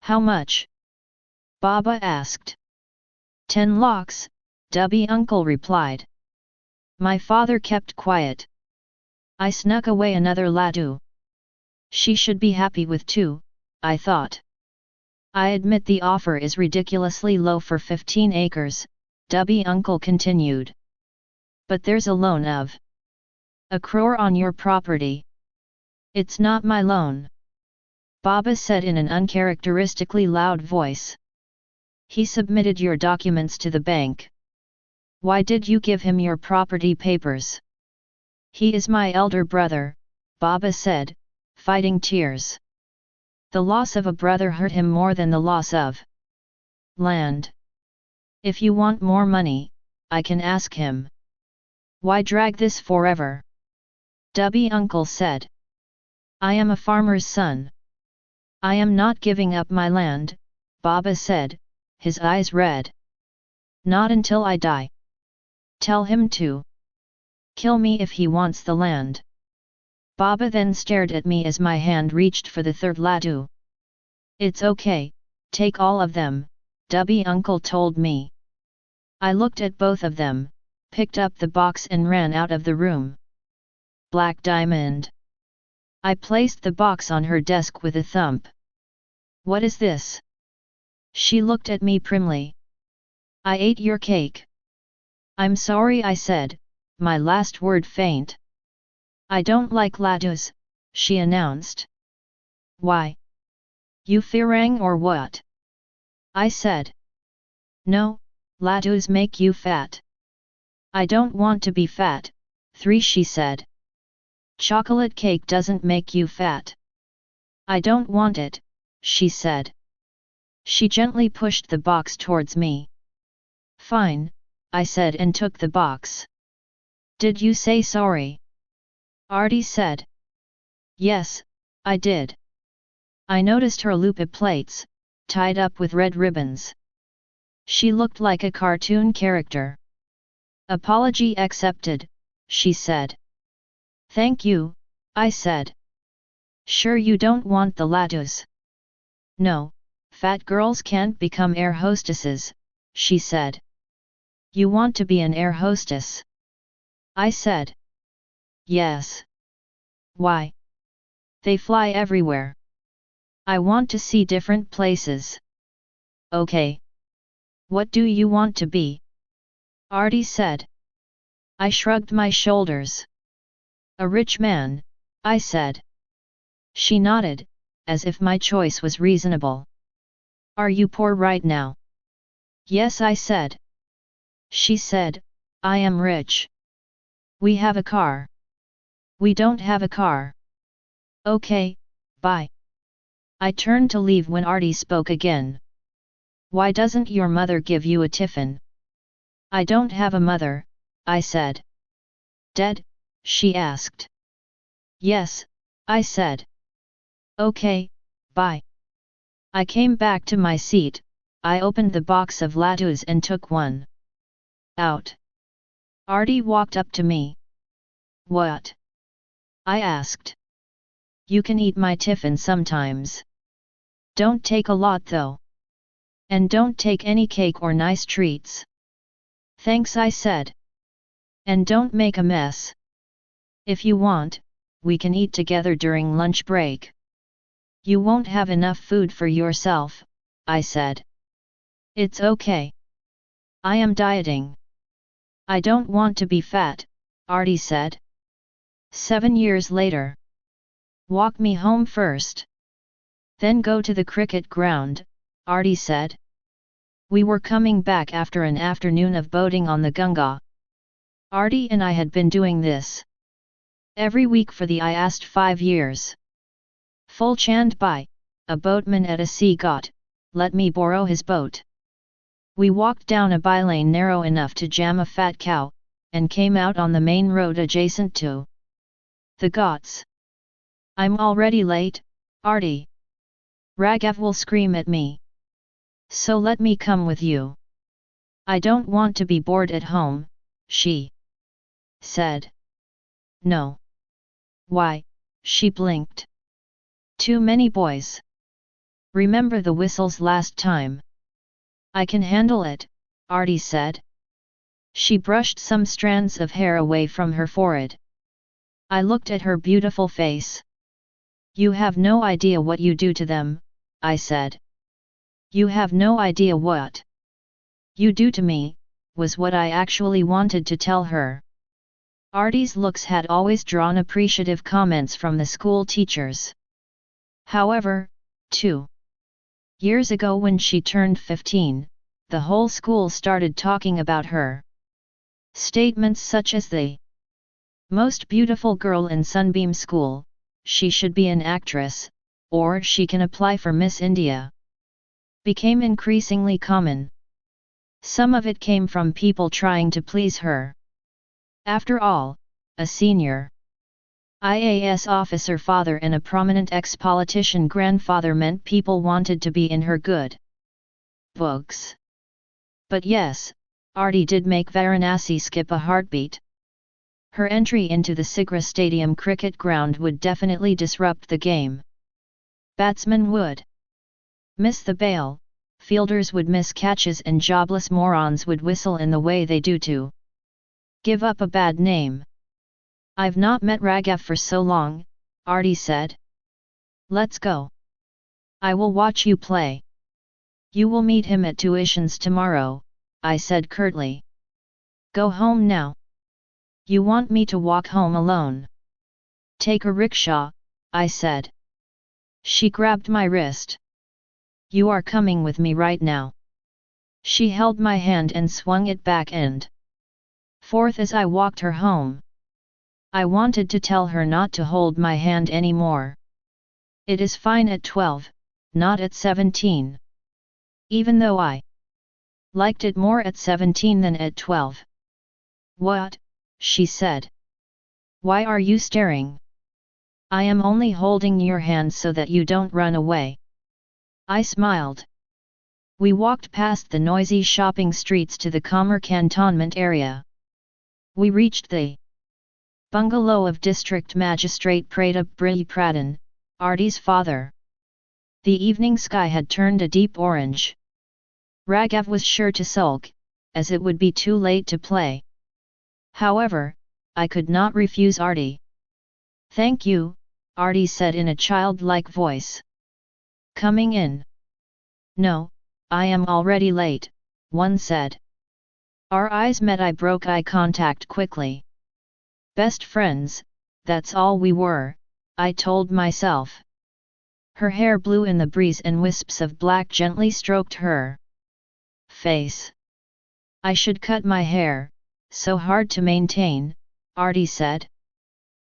How much? Baba asked. 10 lakhs, Dubby uncle replied. My father kept quiet. I snuck away another laddu. She should be happy with 2, I thought. I admit the offer is ridiculously low for 15 acres, Dubby uncle continued. But there's a loan of 1 crore on your property. It's not my loan, Baba said in an uncharacteristically loud voice. He submitted your documents to the bank. Why did you give him your property papers? He is my elder brother, Baba said, fighting tears. The loss of a brother hurt him more than the loss of land. If you want more money, I can ask him. Why drag this forever? Dubby uncle said. I am a farmer's son. I am not giving up my land, Baba said, his eyes red. Not until I die. Tell him to kill me if he wants the land. Baba then stared at me as my hand reached for the 3rd laddu. It's okay, take all of them, Dubby uncle told me. I looked at both of them, picked up the box and ran out of the room. Black diamond. I placed the box on her desk with a thump. What is this? She looked at me primly. I ate your cake. I'm sorry, I said, my last word faint. I don't like laddus, she announced. Why? You firang or what? I said. No, laddus make you fat. I don't want to be fat, 3 she said. Chocolate cake doesn't make you fat. I don't want it, she said. She gently pushed the box towards me. Fine, I said and took the box. Did you say sorry? Artie said. Yes, I did. I noticed her lupa plates, tied up with red ribbons. She looked like a cartoon character. Apology accepted, she said. Thank you, I said. Sure you don't want the laddus? No, fat girls can't become air hostesses, she said. You want to be an air hostess? I said. Yes. Why? They fly everywhere. I want to see different places. Okay. What do you want to be? Artie said. I shrugged my shoulders. A rich man, I said. She nodded, as if my choice was reasonable. Are you poor right now? Yes, I said. She said, I am rich. We have a car. We don't have a car. Okay, bye. I turned to leave when Artie spoke again. Why doesn't your mother give you a tiffin? I don't have a mother, I said. Dead? She asked. Yes, I said. Okay, bye. I came back to my seat, I opened the box of laddus and took one out. Artie walked up to me. What? I asked. You can eat my tiffin sometimes. Don't take a lot though. And don't take any cake or nice treats. Thanks, I said. And don't make a mess. If you want, we can eat together during lunch break. You won't have enough food for yourself, I said. It's okay. I am dieting. I don't want to be fat, Artie said. 7 years later. Walk me home first. Then go to the cricket ground, Artie said. We were coming back after an afternoon of boating on the Ganga. Artie and I had been doing this every week for the last 5 years. Full chand by, a boatman at a sea ghat, let me borrow his boat. We walked down a bylane narrow enough to jam a fat cow, and came out on the main road adjacent to the ghats. I'm already late, Artie. Raghav will scream at me. So let me come with you. I don't want to be bored at home, she said. No. Why? She blinked. Too many boys. Remember the whistles last time? I can handle it, Artie said. She brushed some strands of hair away from her forehead. I looked at her beautiful face. You have no idea what you do to them, I said. You have no idea what you do to me, was what I actually wanted to tell her. Artie's looks had always drawn appreciative comments from the school teachers. However, 2 years ago when she turned 15, the whole school started talking about her. Statements such as the most beautiful girl in Sunbeam School, she should be an actress, or she can apply for Miss India, became increasingly common. Some of it came from people trying to please her. After all, a senior IAS officer father and a prominent ex-politician grandfather meant people wanted to be in her good books. But yes, Artie did make Varanasi skip a heartbeat. Her entry into the Sigra Stadium cricket ground would definitely disrupt the game. Batsmen would miss the bail, fielders would miss catches and jobless morons would whistle in the way they do to give up a bad name. I've not met Raghav for so long, Artie said. Let's go. I will watch you play. You will meet him at tuitions tomorrow, I said curtly. Go home now. You want me to walk home alone? Take a rickshaw, I said. She grabbed my wrist. You are coming with me right now. She held my hand and swung it back and forth as I walked her home. I wanted to tell her not to hold my hand anymore. It is fine at 12, not at 17. Even though I liked it more at 17 than at 12. What? She said. Why are you staring? I am only holding your hand so that you don't run away. I smiled. We walked past the noisy shopping streets to the calmer cantonment area. We reached the bungalow of District Magistrate Pratap Pradhan, Artie's father. The evening sky had turned a deep orange. Raghav was sure to sulk, as it would be too late to play. However, I could not refuse Artie. Thank you, Artie said in a childlike voice. Coming in? No, I am already late, one said. Our eyes met. I broke eye contact quickly. Best friends, that's all we were, I told myself. Her hair blew in the breeze and wisps of black gently stroked her face. I should cut my hair, so hard to maintain, Artie said.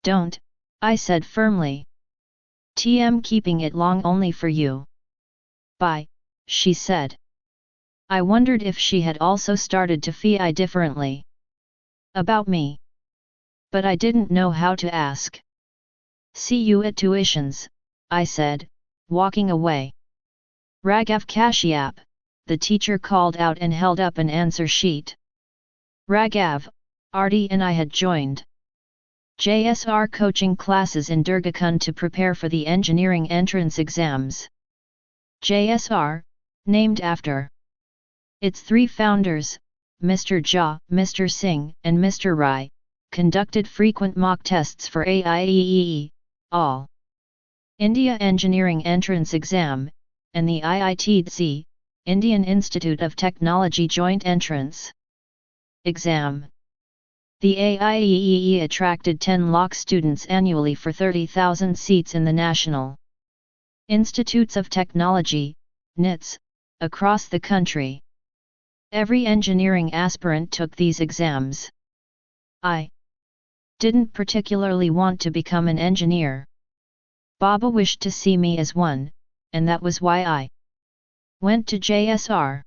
Don't, I said firmly. TM keeping it long only for you. Bye, she said. I wondered if she had also started to feel differently about me. But I didn't know how to ask. See you at tuitions, I said, walking away. Raghav Kashyap, the teacher called out and held up an answer sheet. Raghav, Artie and I had joined JSR coaching classes in Durgakund to prepare for the engineering entrance exams. JSR, named after its 3 founders, Mr. Jha, Mr. Singh, and Mr. Rai, conducted frequent mock tests for AIEEE, All India Engineering Entrance Exam, and the IITC, Indian Institute of Technology Joint Entrance Exam. The AIEEE attracted 10 lakh students annually for 30,000 seats in the National Institutes of Technology, NITS, across the country. Every engineering aspirant took these exams. I didn't particularly want to become an engineer. Baba wished to see me as one, and that was why I went to JSR.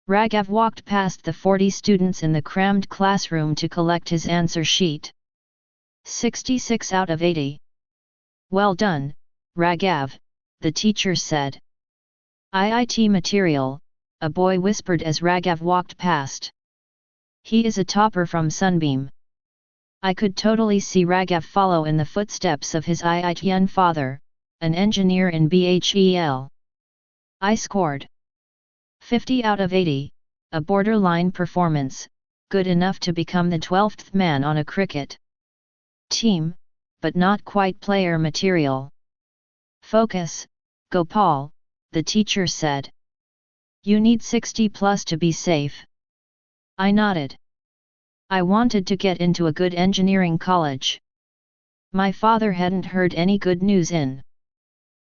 Raghav walked past the 40 students in the crammed classroom to collect his answer sheet. 66 out of 80. Well done, Raghav, the teacher said. IIT material, a boy whispered as Raghav walked past. He is a topper from Sunbeam. I could totally see Raghav follow in the footsteps of his IITian father, an engineer in BHEL. I scored 50 out of 80, a borderline performance, good enough to become the 12th man on a cricket team, but not quite player material. Focus, Gopal, the teacher said. You need 60 plus to be safe. I nodded. I wanted to get into a good engineering college. My father hadn't heard any good news in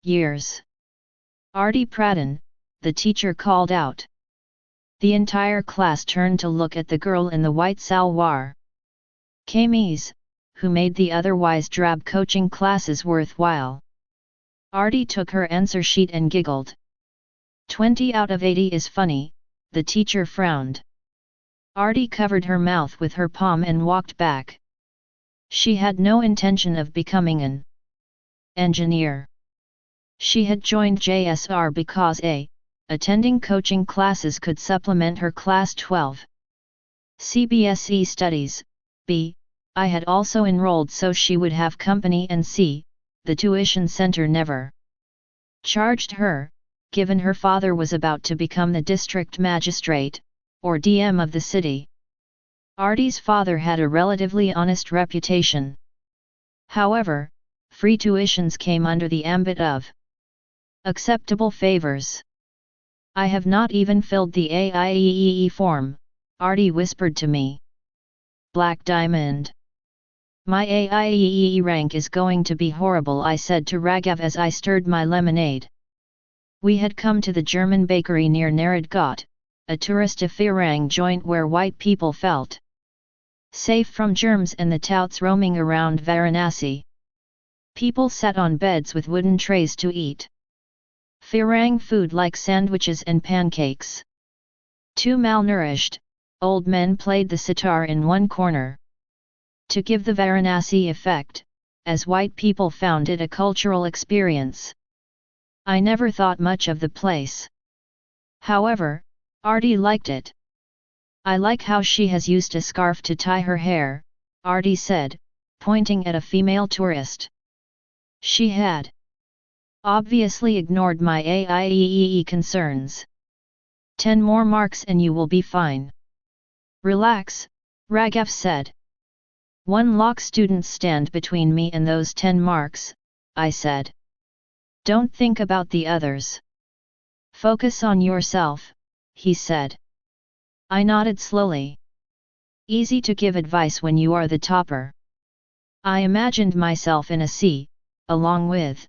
years. Arti Pradhan, the teacher called out. The entire class turned to look at the girl in the white salwar kameez, who made the otherwise drab coaching classes worthwhile. Arti took her answer sheet and giggled. 20 out of 80 is funny, the teacher frowned. Arti covered her mouth with her palm and walked back. She had no intention of becoming an engineer. She had joined JSR because attending coaching classes could supplement her class 12 CBSE studies, b. I had also enrolled so she would have company, and c. the tuition center never charged her, given her father was about to become the district magistrate, or DM of the city. Arti's father had a relatively honest reputation. However, free tuitions came under the ambit of acceptable favors. I have not even filled the AIEEE form, Arti whispered to me. Black Diamond. My AIEEE rank is going to be horrible, I said to Raghav as I stirred my lemonade. We had come to the German bakery near Narrated, a touristifying joint where white people felt safe from germs and the touts roaming around Varanasi. People sat on beds with wooden trays to eat Firang food like sandwiches and pancakes. Two malnourished, old men played the sitar in one corner. To give the Varanasi effect, as white people found it a cultural experience. I never thought much of the place. However, Arti liked it. I like how she has used a scarf to tie her hair, Arti said, pointing at a female tourist. She had obviously ignored my AIEEE concerns. 10 more marks and you will be fine. Relax, Raghav said. 1 lakh students stand between me and those 10 marks, I said. Don't think about the others. Focus on yourself, he said. I nodded slowly. Easy to give advice when you are the topper. I imagined myself in a sea, along with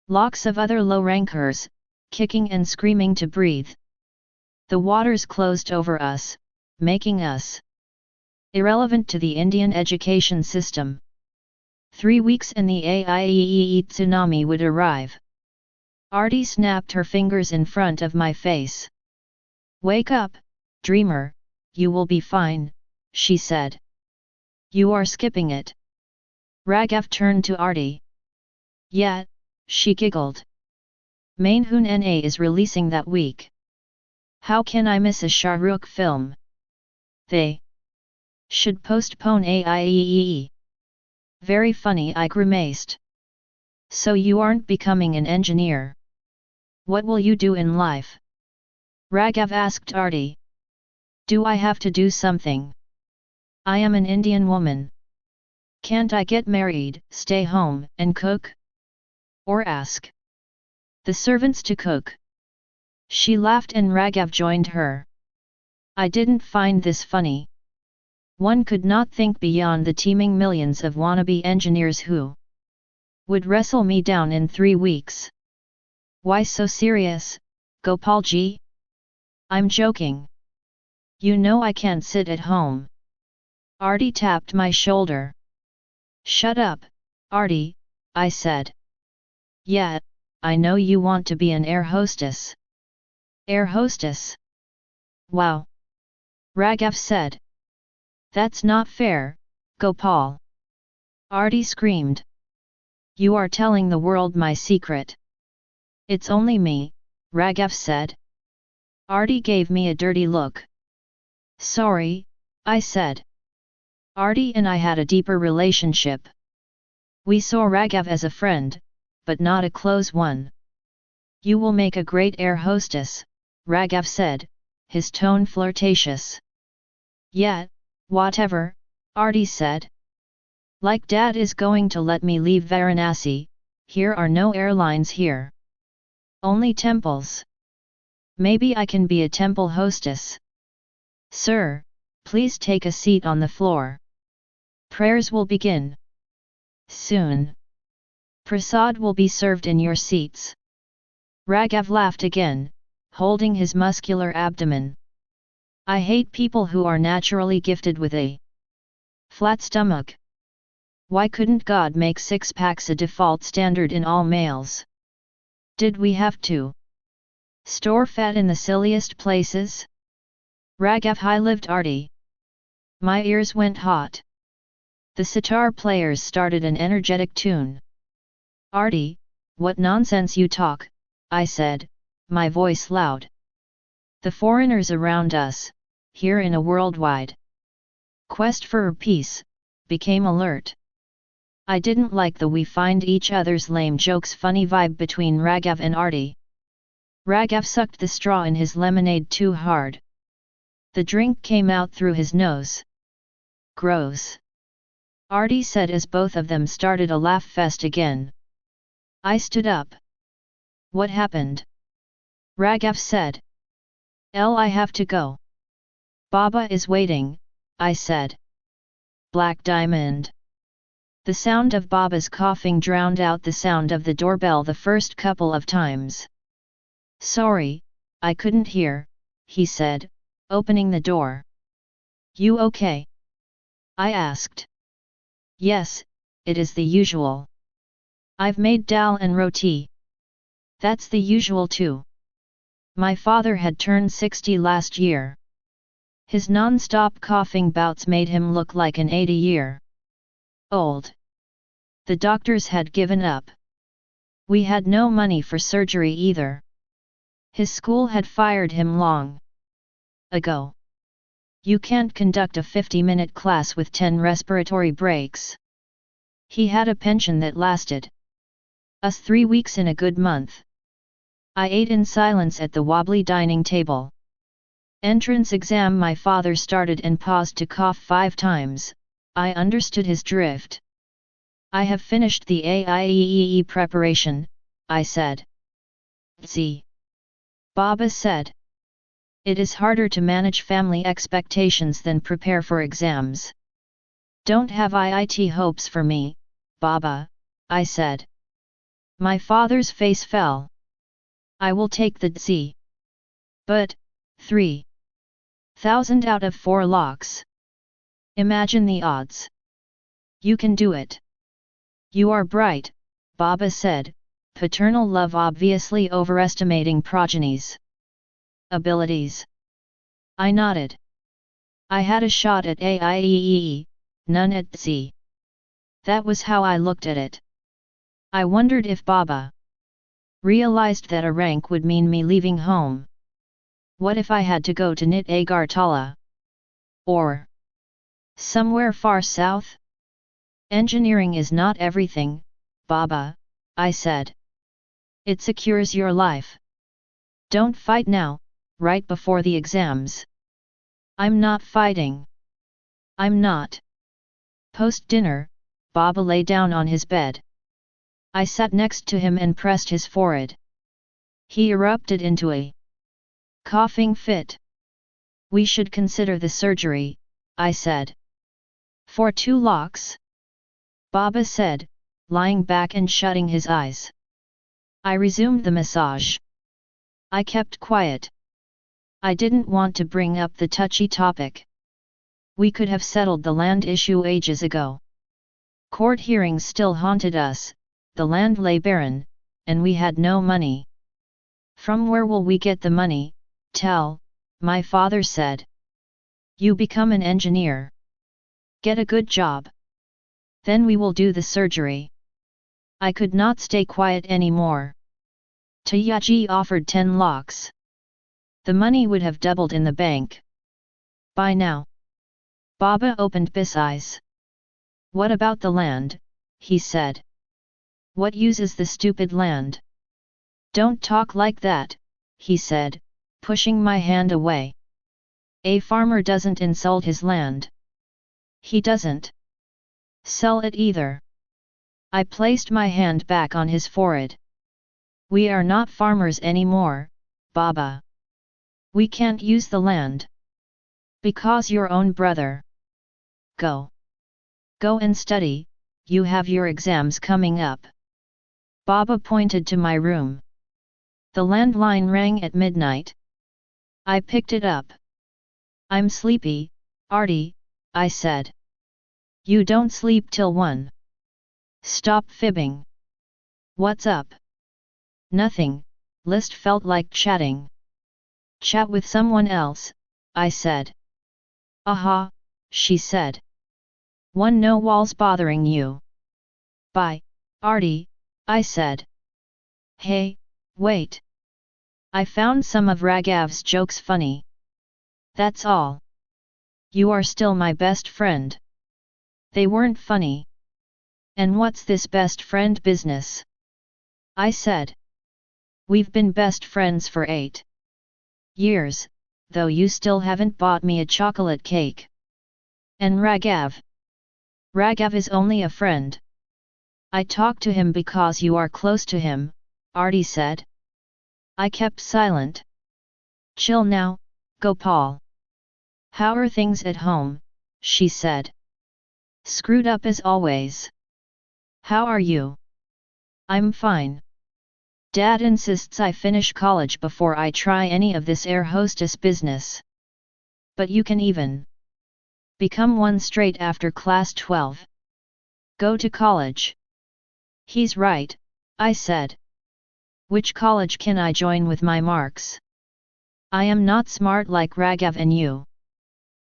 lakhs of other low rankers, kicking and screaming to breathe. The waters closed over us, making us irrelevant to the Indian education system. 3 weeks and the AIEEE tsunami would arrive. Arti snapped her fingers in front of my face. Wake up, dreamer, you will be fine, she said. You are skipping it. Raghav turned to Arti. Yeah, she giggled. Mainhoon NA is releasing that week. How can I miss a Shah Rukh film? They should postpone AIEEE. Very funny, I grimaced. So you aren't becoming an engineer. What will you do in life? Raghav asked Arti. Do I have to do something? I am an Indian woman. Can't I get married, stay home, and cook? Or ask the servants to cook? She laughed and Raghav joined her. I didn't find this funny. One could not think beyond the teeming millions of wannabe engineers who would wrestle me down in 3 weeks. Why so serious, Gopalji? I'm joking. You know I can't sit at home. Arti tapped my shoulder. Shut up, Arti, I said. Yeah, I know you want to be an air hostess. Air hostess? Wow. Raghav said. That's not fair, Gopal. Arti screamed. You are telling the world my secret. It's only me, Raghav said. Artie gave me a dirty look. Sorry, I said. Artie and I had a deeper relationship. We saw Raghav as a friend, but not a close one. You will make a great air hostess, Raghav said, his tone flirtatious. Yeah, whatever, Artie said. Like Dad is going to let me leave Varanasi, here are no airlines here. Only temples. Maybe I can be a temple hostess. Sir, please take a seat on the floor. Prayers will begin soon. Prasad will be served in your seats. Raghav laughed again, holding his muscular abdomen. I hate people who are naturally gifted with a flat stomach. Why couldn't God make six-packs a default standard in all males? Did we have to store fat in the silliest places? Raghav high-lived Artie. My ears went hot. The sitar players started an energetic tune. Artie, what nonsense you talk, I said, my voice loud. The foreigners around us, here in a worldwide quest for peace, became alert. I didn't like the we find each other's lame jokes funny vibe between Raghav and Artie. Raghav sucked the straw in his lemonade too hard. The drink came out through his nose. Gross. Artie said as both of them started a laugh fest again. I stood up. What happened? Raghav said. I have to go. Baba is waiting, I said. Black Diamond. The sound of Baba's coughing drowned out the sound of the doorbell the first couple of times. Sorry, I couldn't hear, he said, opening the door. You okay? I asked. Yes, it is the usual. I've made dal and roti. That's the usual too. My father had turned 60 last year. His non-stop coughing bouts made him look like an 80-year-old. The doctors had given up. We had no money for surgery either. His school had fired him long ago. You can't conduct a 50-minute class with 10 respiratory breaks. He had a pension that lasted us 3 weeks in a good month. I ate in silence at the wobbly dining table. Entrance exam. My father started and paused to cough 5 times. I understood his drift. I have finished the AIEEE preparation, I said. See. Baba said. It is harder to manage family expectations than prepare for exams. Don't have IIT hopes for me, Baba, I said. My father's face fell. I will take the DSI. But, 3,000 out of 4 locks. Imagine the odds. You can do it. You are bright, Baba said, paternal love obviously overestimating progeny's abilities. I nodded. I had a shot at AIEEE, none at DSI. That was how I looked at it. I wondered if Baba realized that a rank would mean me leaving home. What if I had to go to Nit Agartala? Or somewhere far south? Engineering is not everything, Baba, I said. It secures your life. Don't fight now, right before the exams. I'm not fighting. I'm not. Post-dinner, Baba lay down on his bed. I sat next to him and pressed his forehead. He erupted into a coughing fit. We should consider the surgery, I said. For 2 locks? Baba said, lying back and shutting his eyes. I resumed the massage. I kept quiet. I didn't want to bring up the touchy topic. We could have settled the land issue ages ago. Court hearings still haunted us, the land lay barren, and we had no money. From where will we get the money? Tell, my father said. You become an engineer. Get a good job. Then we will do the surgery. I could not stay quiet anymore. Tayaji offered 10 lakhs. The money would have doubled in the bank by now. Baba opened his eyes. What about the land? He said. What use is the stupid land? Don't talk like that, he said, pushing my hand away. A farmer doesn't insult his land. He doesn't sell it either. I placed my hand back on his forehead. We are not farmers anymore, Baba. We can't use the land. Because your own brother. Go. Go and study, you have your exams coming up. Baba pointed to my room. The landline rang at midnight. I picked it up. I'm sleepy, Artie, I said. You don't sleep till 1. Stop fibbing. What's up? Nothing, List felt like chatting. Chat with someone else, I said. Aha, she said. No walls bothering you. Bye, Artie, I said. Hey, wait. I found some of Raghav's jokes funny. That's all. You are still my best friend. They weren't funny. And what's this best friend business? I said. We've been best friends for 8 years, though you still haven't bought me a chocolate cake. And Raghav? Raghav is only a friend. I talk to him because you are close to him, Artie said. I kept silent. Chill now, Gopal. How are things at home? She said. Screwed up as always. How are you? I'm fine. Dad insists I finish college before I try any of this air hostess business. But you can even become one straight after class 12. Go to college. He's right, I said. Which college can I join with my marks? I am not smart like Raghav and you.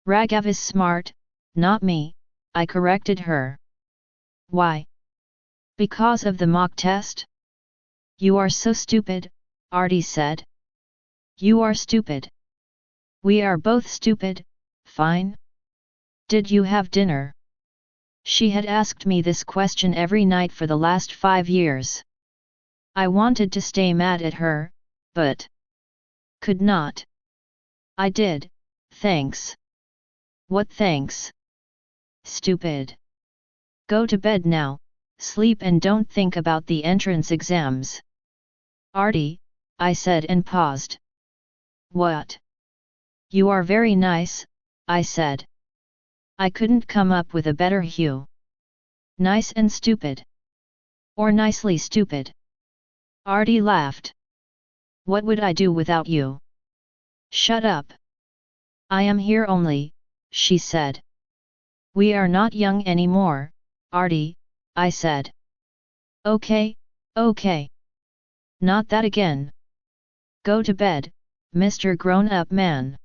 Raghav is smart, not me, I corrected her. Why? Because of the mock test? You are so stupid, Artie said. You are stupid. We are both stupid, fine. Did you have dinner? She had asked me this question every night for the last 5 years. I wanted to stay mad at her, but could not. I did, thanks. What thanks? Stupid. Go to bed now, sleep and don't think about the entrance exams. Artie, I said and paused. What? You are very nice, I said. I couldn't come up with a better hue. Nice and stupid. Or nicely stupid. Artie laughed. What would I do without you? Shut up. I am here only, she said. We are not young anymore, Artie, I said. Okay, okay. Not that again. Go to bed, Mr. Grown-up man.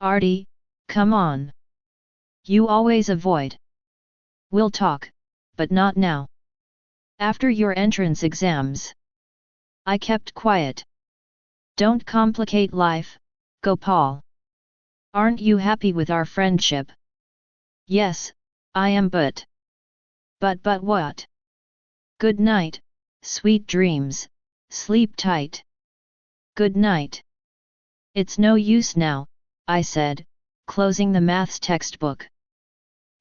Artie, come on. You always avoid. We'll talk, but not now. After your entrance exams. I kept quiet. Don't complicate life, Gopal. Aren't you happy with our friendship? Yes, I am but what? Good night, sweet dreams, sleep tight. Good night. It's no use now, I said, closing the maths textbook.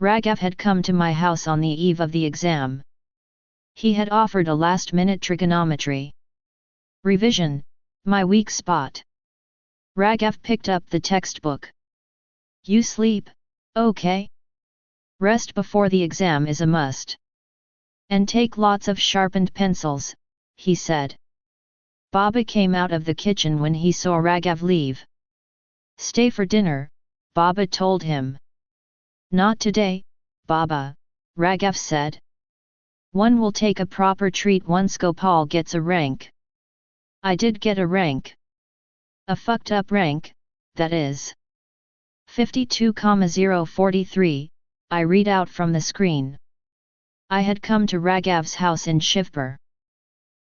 Raghav had come to my house on the eve of the exam. He had offered a last-minute trigonometry revision, my weak spot. Raghav picked up the textbook. You sleep, okay? Rest before the exam is a must. And take lots of sharpened pencils, he said. Baba came out of the kitchen when he saw Raghav leave. Stay for dinner, Baba told him. Not today, Baba, Raghav said. One will take a proper treat once Gopal gets a rank. I did get a rank. A fucked up rank, that is. 52,043, I read out from the screen. I had come to Raghav's house in Shivpur.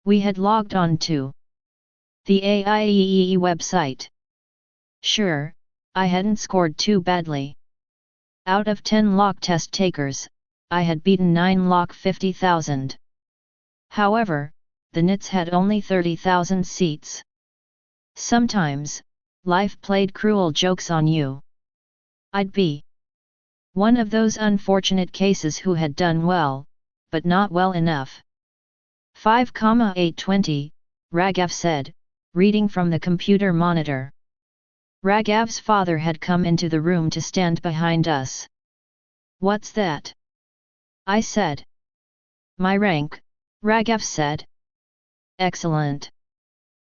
We had logged on to The AIEEE website. Sure, I hadn't scored too badly. Out of 10 lock test takers, I had beaten 9 lock 50,000. However, the NITs had only 30,000 seats. Sometimes, life played cruel jokes on you. I'd be one of those unfortunate cases who had done well, but not well enough. 5,820, Raghav said, reading from the computer monitor. Raghav's father had come into the room to stand behind us. What's that? I said. My rank, Raghav said. Excellent.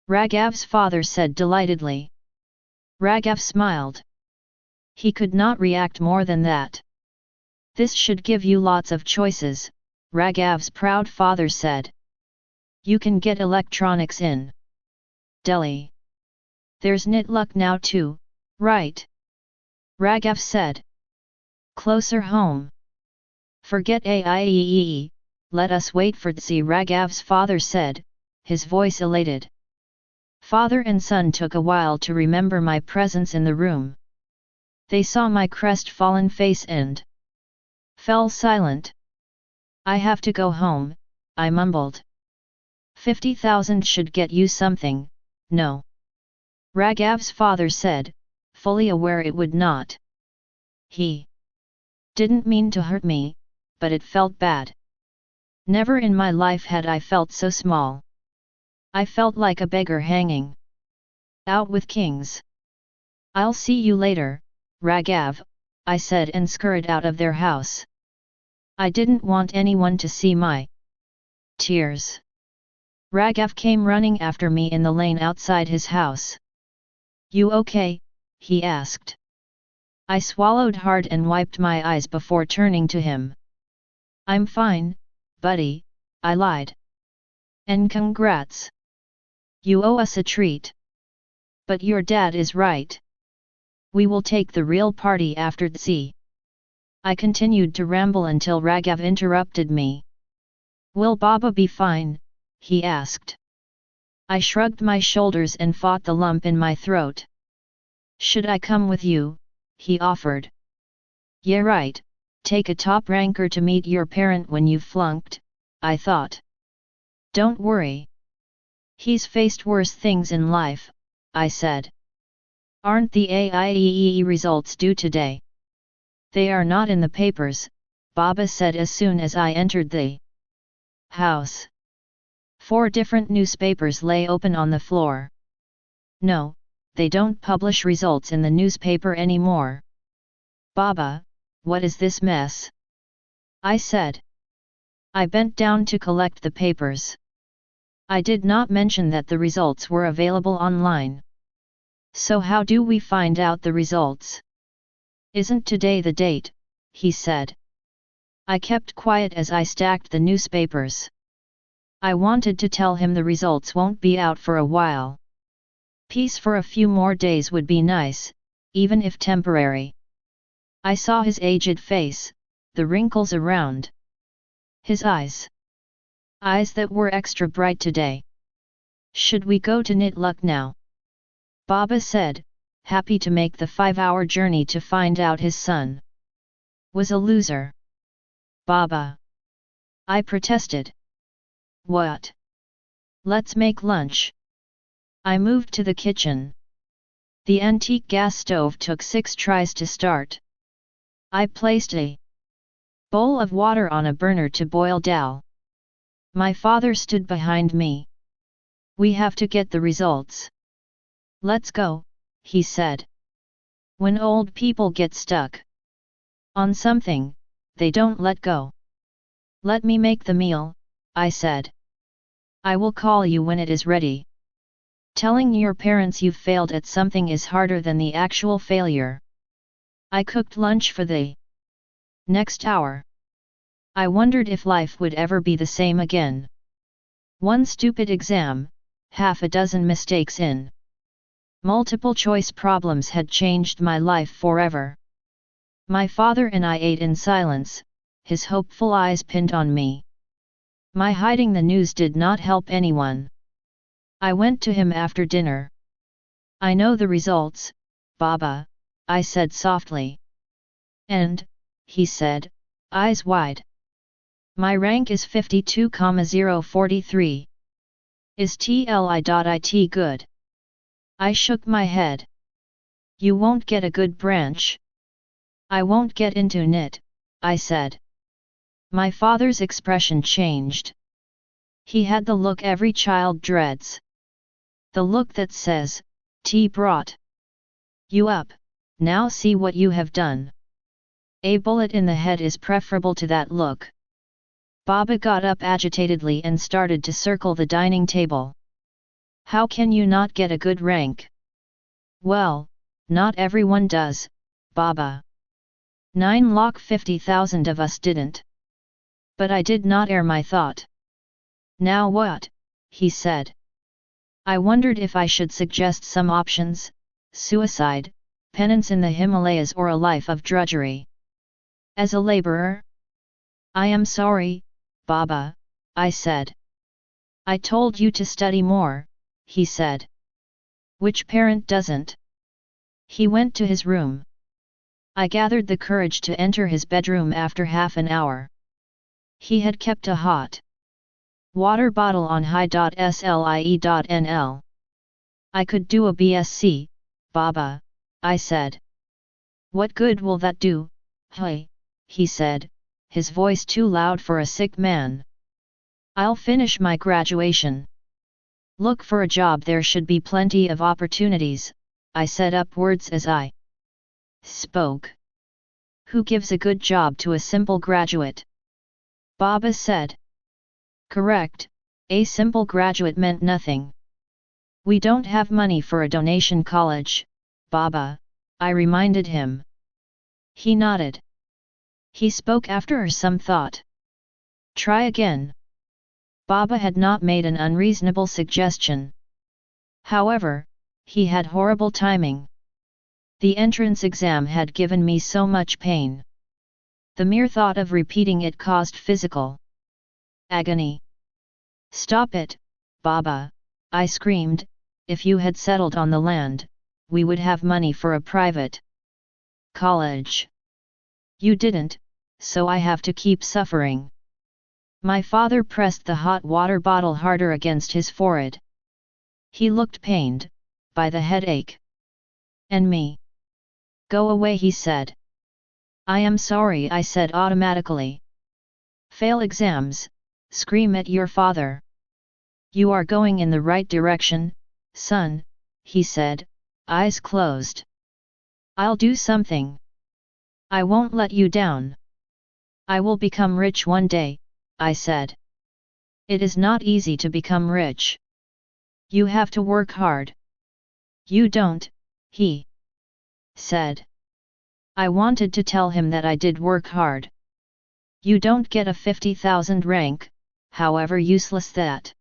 Raghav's father said delightedly. Raghav smiled. He could not react more than that. This should give you lots of choices, Raghav's proud father said. You can get electronics in Delhi. There's NIT luck now too, right? Raghav said. Closer home. Forget AIEEE, let us wait for DSI, Raghav's father said, his voice elated. Father and son took a while to remember my presence in the room. They saw my crestfallen face and fell silent. I have to go home, I mumbled. 50,000 should get you something, no? Raghav's father said, fully aware it would not. He didn't mean to hurt me, but it felt bad. Never in my life had I felt so small. I felt like a beggar hanging out with kings. I'll see you later, Raghav, I said and scurried out of their house. I didn't want anyone to see my tears. Raghav came running after me in the lane outside his house. You okay? He asked. I swallowed hard and wiped my eyes before turning to him. I'm fine, buddy, I lied. And congrats. You owe us a treat. But your dad is right. We will take the real party after DSI. I continued to ramble until Raghav interrupted me. Will Baba be fine? He asked. I shrugged my shoulders and fought the lump in my throat. Should I come with you? He offered. Yeah right, take a top ranker to meet your parent when you've flunked, I thought. Don't worry. He's faced worse things in life, I said. Aren't the AIEEE results due today? They are not in the papers, Baba said as soon as I entered the house. 4 different newspapers lay open on the floor. No, they don't publish results in the newspaper anymore. Baba, what is this mess? I said. I bent down to collect the papers. I did not mention that the results were available online. So how do we find out the results? Isn't today the date? He said. I kept quiet as I stacked the newspapers. I wanted to tell him the results won't be out for a while. Peace for a few more days would be nice, even if temporary. I saw his aged face, the wrinkles around his eyes. Eyes that were extra bright today. Should we go to NIT luck now? Baba said, happy to make the 5-hour journey to find out his son was a loser. Baba, I protested. What? Let's make lunch. I moved to the kitchen. The antique gas stove took 6 tries to start. I placed a bowl of water on a burner to boil dal. My father stood behind me. We have to get the results. Let's go, he said. When old people get stuck on something, they don't let go. Let me make the meal, I said. I will call you when it is ready. Telling your parents you've failed at something is harder than the actual failure. I cooked lunch for the next hour. I wondered if life would ever be the same again. One stupid exam, half a dozen mistakes in multiple choice problems had changed my life forever. My father and I ate in silence, his hopeful eyes pinned on me. My hiding the news did not help anyone. I went to him after dinner. I know the results, Baba, I said softly. And, he said, eyes wide. My rank is 52,043. Is TLI.IT good? I shook my head. You won't get a good branch. I won't get into NIT, I said. My father's expression changed. He had the look every child dreads. The look that says, T brought you up, now see what you have done. A bullet in the head is preferable to that look. Baba got up agitatedly and started to circle the dining table. How can you not get a good rank? Well, not everyone does, Baba. 9,50,000 of us didn't. But I did not air my thought. Now what? He said. I wondered if I should suggest some options: suicide, penance in the Himalayas, or a life of drudgery. As a laborer? I am sorry, Baba, I said. I told you to study more, he said. Which parent doesn't? He went to his room. I gathered the courage to enter his bedroom after half an hour. He had kept a hot water bottle on high.slie.nl. I could do a BSc, Baba, I said. What good will that do? Hey, he said, his voice too loud for a sick man. I'll finish my graduation. Look for a job, there should be plenty of opportunities, I said upwards as I spoke. Who gives a good job to a simple graduate? Baba said. Correct, a simple graduate meant nothing. We don't have money for a donation college, Baba, I reminded him. He nodded. He spoke after some thought. Try again. Baba had not made an unreasonable suggestion. However, he had horrible timing. The entrance exam had given me so much pain. The mere thought of repeating it caused physical agony. Stop it, Baba, I screamed. If you had settled on the land, we would have money for a private college. You didn't, so I have to keep suffering. My father pressed the hot water bottle harder against his forehead. He looked pained by the headache. And me. Go away, he said. I am sorry, I said automatically. Fail exams, scream at your father. You are going in the right direction, son, he said, eyes closed. I'll do something. I won't let you down. I will become rich one day, I said. It is not easy to become rich. You have to work hard. You don't, he said. I wanted to tell him that I did work hard. You don't get a 50,000 rank, however useless that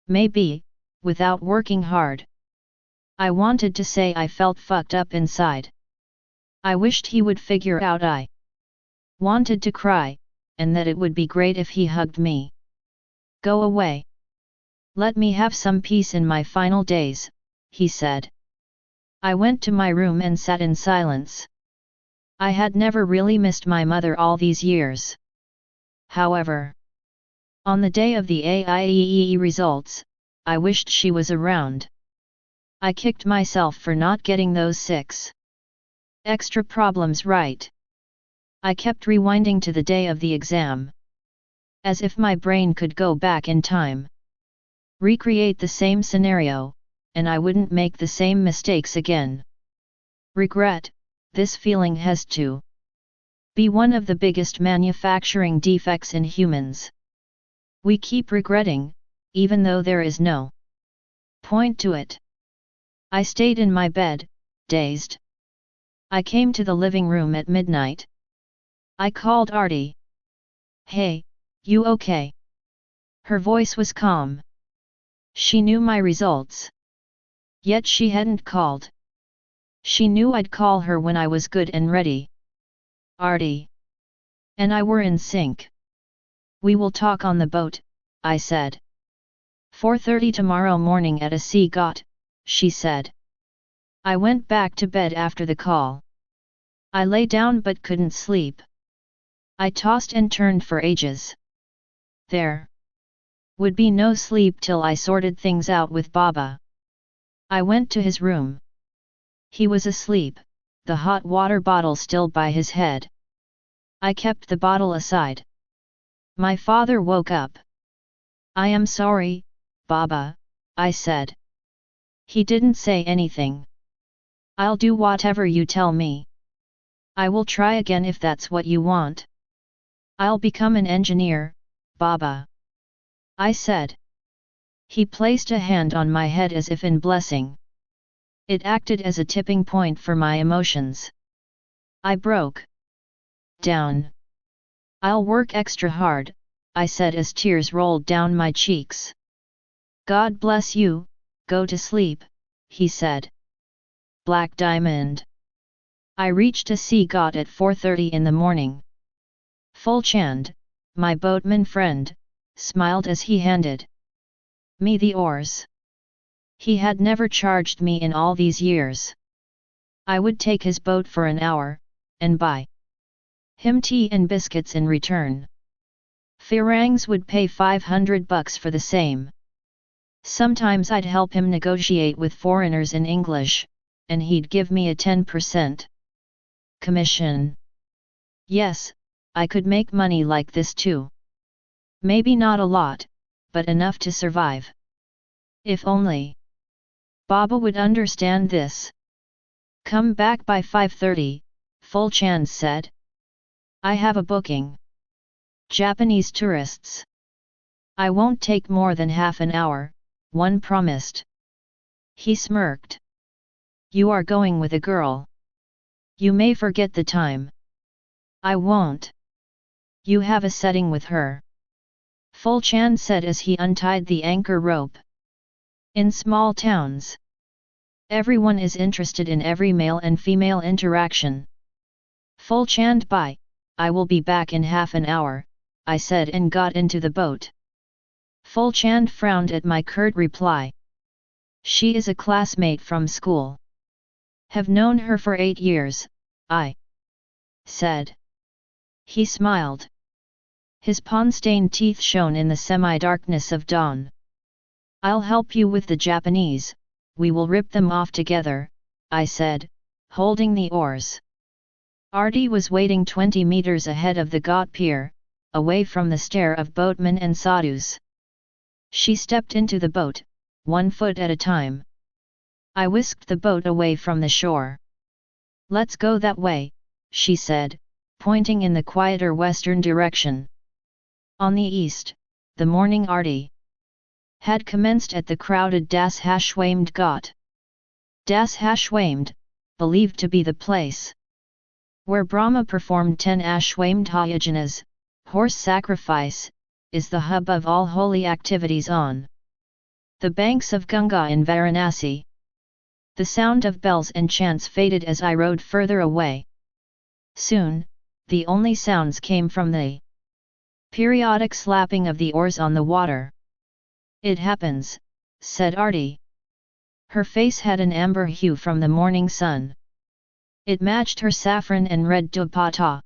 may be, without working hard. I wanted to say I felt fucked up inside. I wished he would figure out I wanted to cry, and that it would be great if he hugged me. Go away. Let me have some peace in my final days, he said. I went to my room and sat in silence. I had never really missed my mother all these years. However, on the day of the AIEEE results, I wished she was around. I kicked myself for not getting those 6 extra problems right. I kept rewinding to the day of the exam. As if my brain could go back in time. Recreate the same scenario, and I wouldn't make the same mistakes again. Regret, this feeling has to be one of the biggest manufacturing defects in humans. We keep regretting, even though there is no point to it. I stayed in my bed, dazed. I came to the living room at midnight. I called Artie. Hey, you okay? Her voice was calm. She knew my results. Yet she hadn't called. She knew I'd call her when I was good and ready. Artie and I were in sync. We will talk on the boat, I said. 4:30 tomorrow morning at a sea got, she said. I went back to bed after the call. I lay down but couldn't sleep. I tossed and turned for ages. There would be no sleep till I sorted things out with Baba. I went to his room. He was asleep, the hot water bottle still by his head. I kept the bottle aside. My father woke up. I am sorry, Baba, I said. He didn't say anything. I'll do whatever you tell me. I will try again if that's what you want. I'll become an engineer, Baba, I said. He placed a hand on my head as if in blessing. It acted as a tipping point for my emotions. I broke down. I'll work extra hard, I said as tears rolled down my cheeks. God bless you, go to sleep, he said. Black Diamond. I reached a sea got at 4:30 in the morning. Fulchand, my boatman friend, smiled as he handed me the oars. He had never charged me in all these years. I would take his boat for an hour, and buy him tea and biscuits in return. Firangs would pay $500 for the same. Sometimes I'd help him negotiate with foreigners in English, and he'd give me a 10% commission. Yes, I could make money like this too. Maybe not a lot, but enough to survive. If only Baba would understand this. Come back by 5:30, Fulchand said. I have a booking. Japanese tourists. I won't take more than half an hour, one promised. He smirked. You are going with a girl. You may forget the time. I won't. You have a setting with her. Fulchand said as he untied the anchor rope. In small towns, everyone is interested in every male and female interaction. Fulchand, bye, I will be back in half an hour, I said and got into the boat. Fulchand frowned at my curt reply. She is a classmate from school. Have known her for 8 years, I said. He smiled. His pawn-stained teeth shone in the semi-darkness of dawn. I'll help you with the Japanese, we will rip them off together, I said, holding the oars. Artie was waiting 20 meters ahead of the Ghat pier, away from the stare of boatmen and sadhus. She stepped into the boat, 1 foot at a time. I whisked the boat away from the shore. Let's go that way, she said, pointing in the quieter western direction. On the east, the morning Aarti had commenced at the crowded Das Hashwamed Ghat. Das Hashwamed, believed to be the place where Brahma performed 10 Ashwamed Yajanas, horse sacrifice, is the hub of all holy activities on the banks of Ganga in Varanasi. The sound of bells and chants faded as I rowed further away. Soon, the only sounds came from the periodic slapping of the oars on the water. It happens, said Aarti. Her face had an amber hue from the morning sun. It matched her saffron and red dupatta.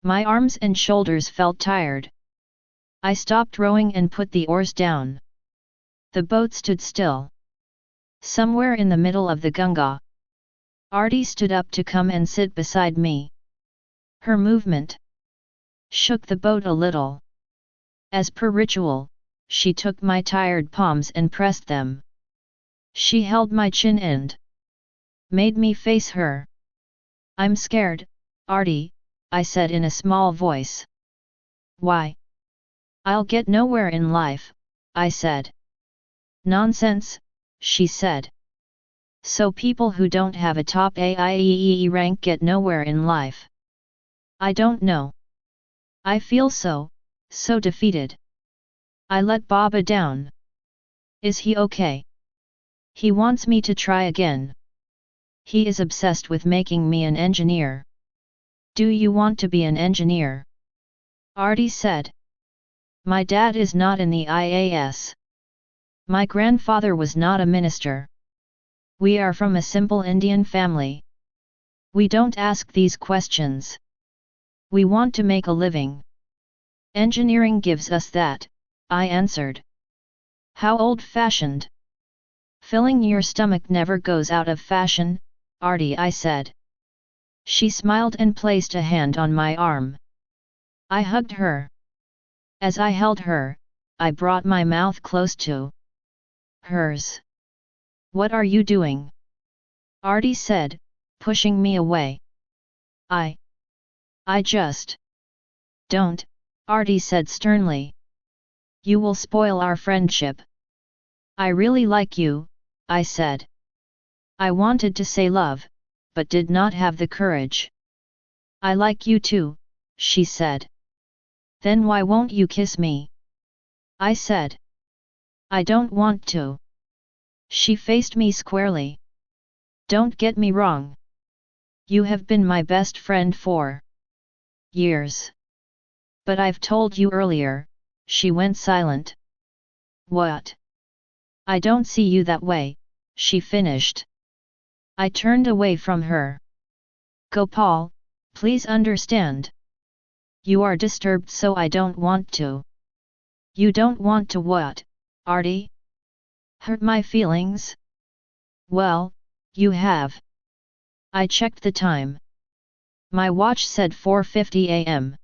My arms and shoulders felt tired. I stopped rowing and put the oars down. The boat stood still. Somewhere in the middle of the Ganga. Aarti stood up to come and sit beside me. Her movement shook the boat a little. As per ritual, she took my tired palms and pressed them. She held my chin and made me face her. I'm scared, Aarti, I said in a small voice. Why? I'll get nowhere in life, I said. Nonsense, she said. So people who don't have a top AIEE rank get nowhere in life. I don't know. I feel so defeated. I let Baba down. Is he okay? He wants me to try again. He is obsessed with making me an engineer. Do you want to be an engineer? Aarti said. My dad is not in the IAS. My grandfather was not a minister. We are from a simple Indian family. We don't ask these questions. We want to make a living. Engineering gives us that, I answered. How old-fashioned. Filling your stomach never goes out of fashion, Artie, I said. She smiled and placed a hand on my arm. I hugged her. As I held her, I brought my mouth close to hers. What are you doing? Artie said, pushing me away. I just. Don't, Artie said sternly. You will spoil our friendship. I really like you, I said. I wanted to say love, but did not have the courage. I like you too, she said. Then why won't you kiss me? I said. I don't want to. She faced me squarely. Don't get me wrong. You have been my best friend for years. But I've told you earlier, she went silent. What? I don't see you that way, she finished. I turned away from her. Gopal, please understand. You are disturbed, so I don't want to. You don't want to what, Artie? Hurt my feelings? Well, you have. I checked the time. My watch said 4:50 a.m.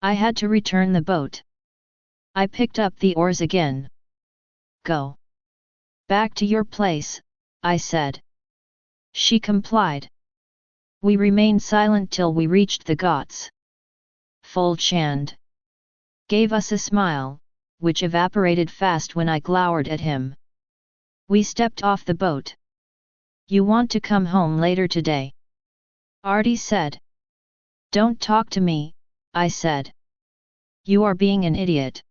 I had to return the boat. I picked up the oars again. Go back to your place, I said. She complied. We remained silent till we reached the ghats. Full Chand gave us a smile, which evaporated fast when I glowered at him. We stepped off the boat. You want to come home later today? Artie said. Don't talk to me, I said. You are being an idiot.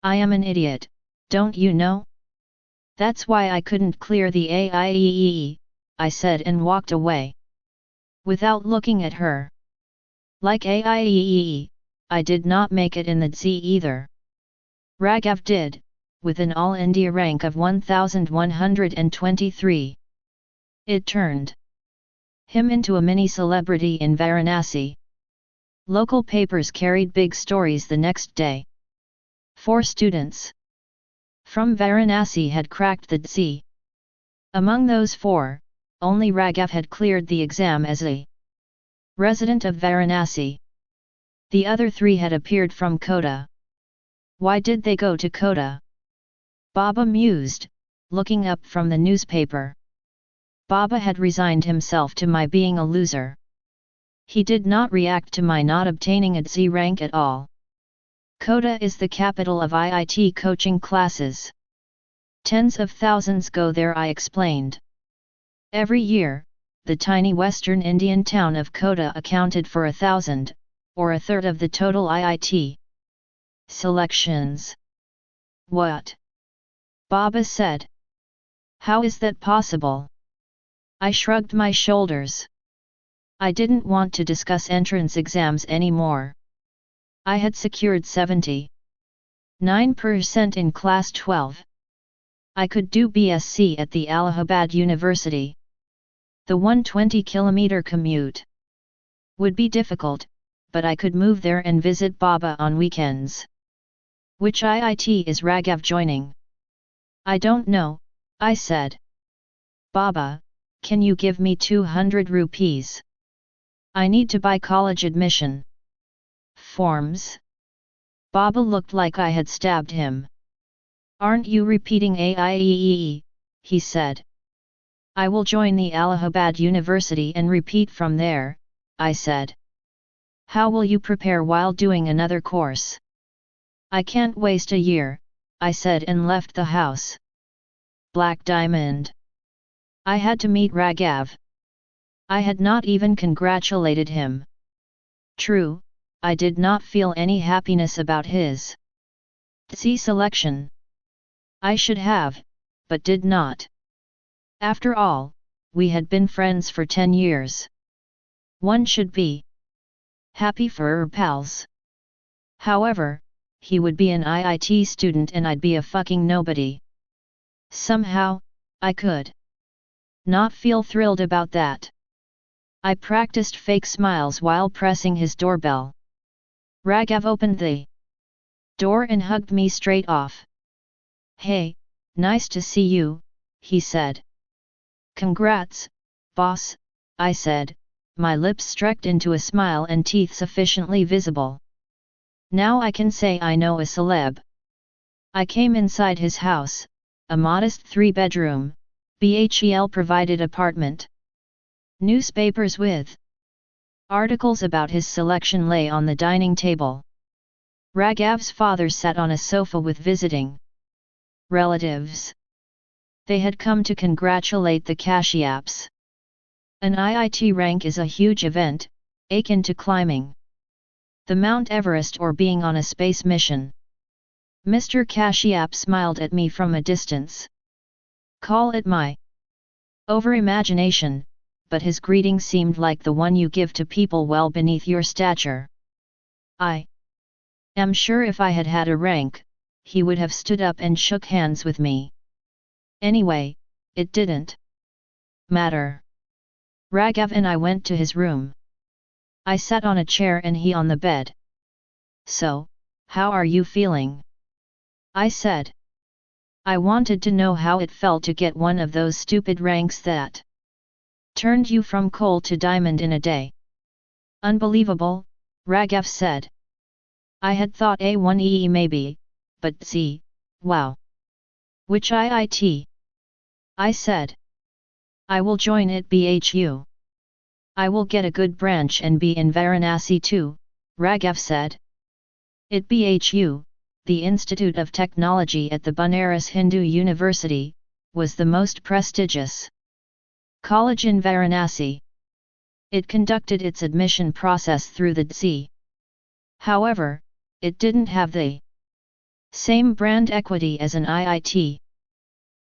I am an idiot, don't you know? That's why I couldn't clear the AIEE, I said and walked away. Without looking at her. Like AIEE, I did not make it in the Z either. Raghav did, with an All India rank of 1123. It turned him into a mini-celebrity in Varanasi. Local papers carried big stories the next day. 4 students from Varanasi had cracked the Z. Among those 4, only Raghav had cleared the exam as a resident of Varanasi. The other 3 had appeared from Kota. Why did they go to Kota? Baba mused, looking up from the newspaper. Baba had resigned himself to my being a loser. He did not react to my not obtaining a Z rank at all. Kota is the capital of IIT coaching classes. Tens of thousands go there, I explained. Every year, the tiny western Indian town of Kota accounted for 1,000, or a third of the total IIT selections. What? Baba said. How is that possible? I shrugged my shoulders. I didn't want to discuss entrance exams anymore. I had secured 79% in class 12. I could do BSc at the Allahabad University. The 120-kilometer commute would be difficult, but I could move there and visit Baba on weekends. Which IIT is Raghav joining? I don't know, I said. Baba, can you give me 200 rupees? I need to buy college admission forms. Baba looked like I had stabbed him. Aren't you repeating AIEE? He said. I will join the Allahabad University and repeat from there, I said. How will you prepare while doing another course? I can't waste a year, I said and left the house. Black Diamond. I had to meet Raghav. I had not even congratulated him. True, I did not feel any happiness about his Z selection. I should have, but did not. After all, we had been friends for 10 years. One should be happy for her pals. However, he would be an IIT student and I'd be a fucking nobody. Somehow, I could not feel thrilled about that. I practiced fake smiles while pressing his doorbell. Raghav opened the door and hugged me straight off. "Hey, nice to see you," he said. "Congrats, boss," I said, my lips stretched into a smile and teeth sufficiently visible. Now I can say I know a celeb. I came inside his house, a modest 3-bedroom, BHEL-provided apartment. Newspapers with articles about his selection lay on the dining table. Raghav's father sat on a sofa with visiting relatives. They had come to congratulate the Kashyaps. An IIT rank is a huge event, akin to climbing the Mount Everest or being on a space mission. Mr. Kashyap smiled at me from a distance. Call it my over-imagination, but his greeting seemed like the one you give to people well beneath your stature. I am sure if I had had a rank, he would have stood up and shook hands with me. Anyway, it didn't matter. Raghav and I went to his room. I sat on a chair and he on the bed. "So, how are you feeling?" I said. I wanted to know how it felt to get one of those stupid ranks that turned you from coal to diamond in a day. "Unbelievable," Raghav said. "I had thought A1EE maybe, but Z, wow." "Which IIT?" I said. "I will join at BHU. I will get a good branch and be in Varanasi too," Raghav said. At BHU, the Institute of Technology at the Banaras Hindu University, was the most prestigious college in Varanasi. It conducted its admission process through the DSI. However, it didn't have the same brand equity as an IIT.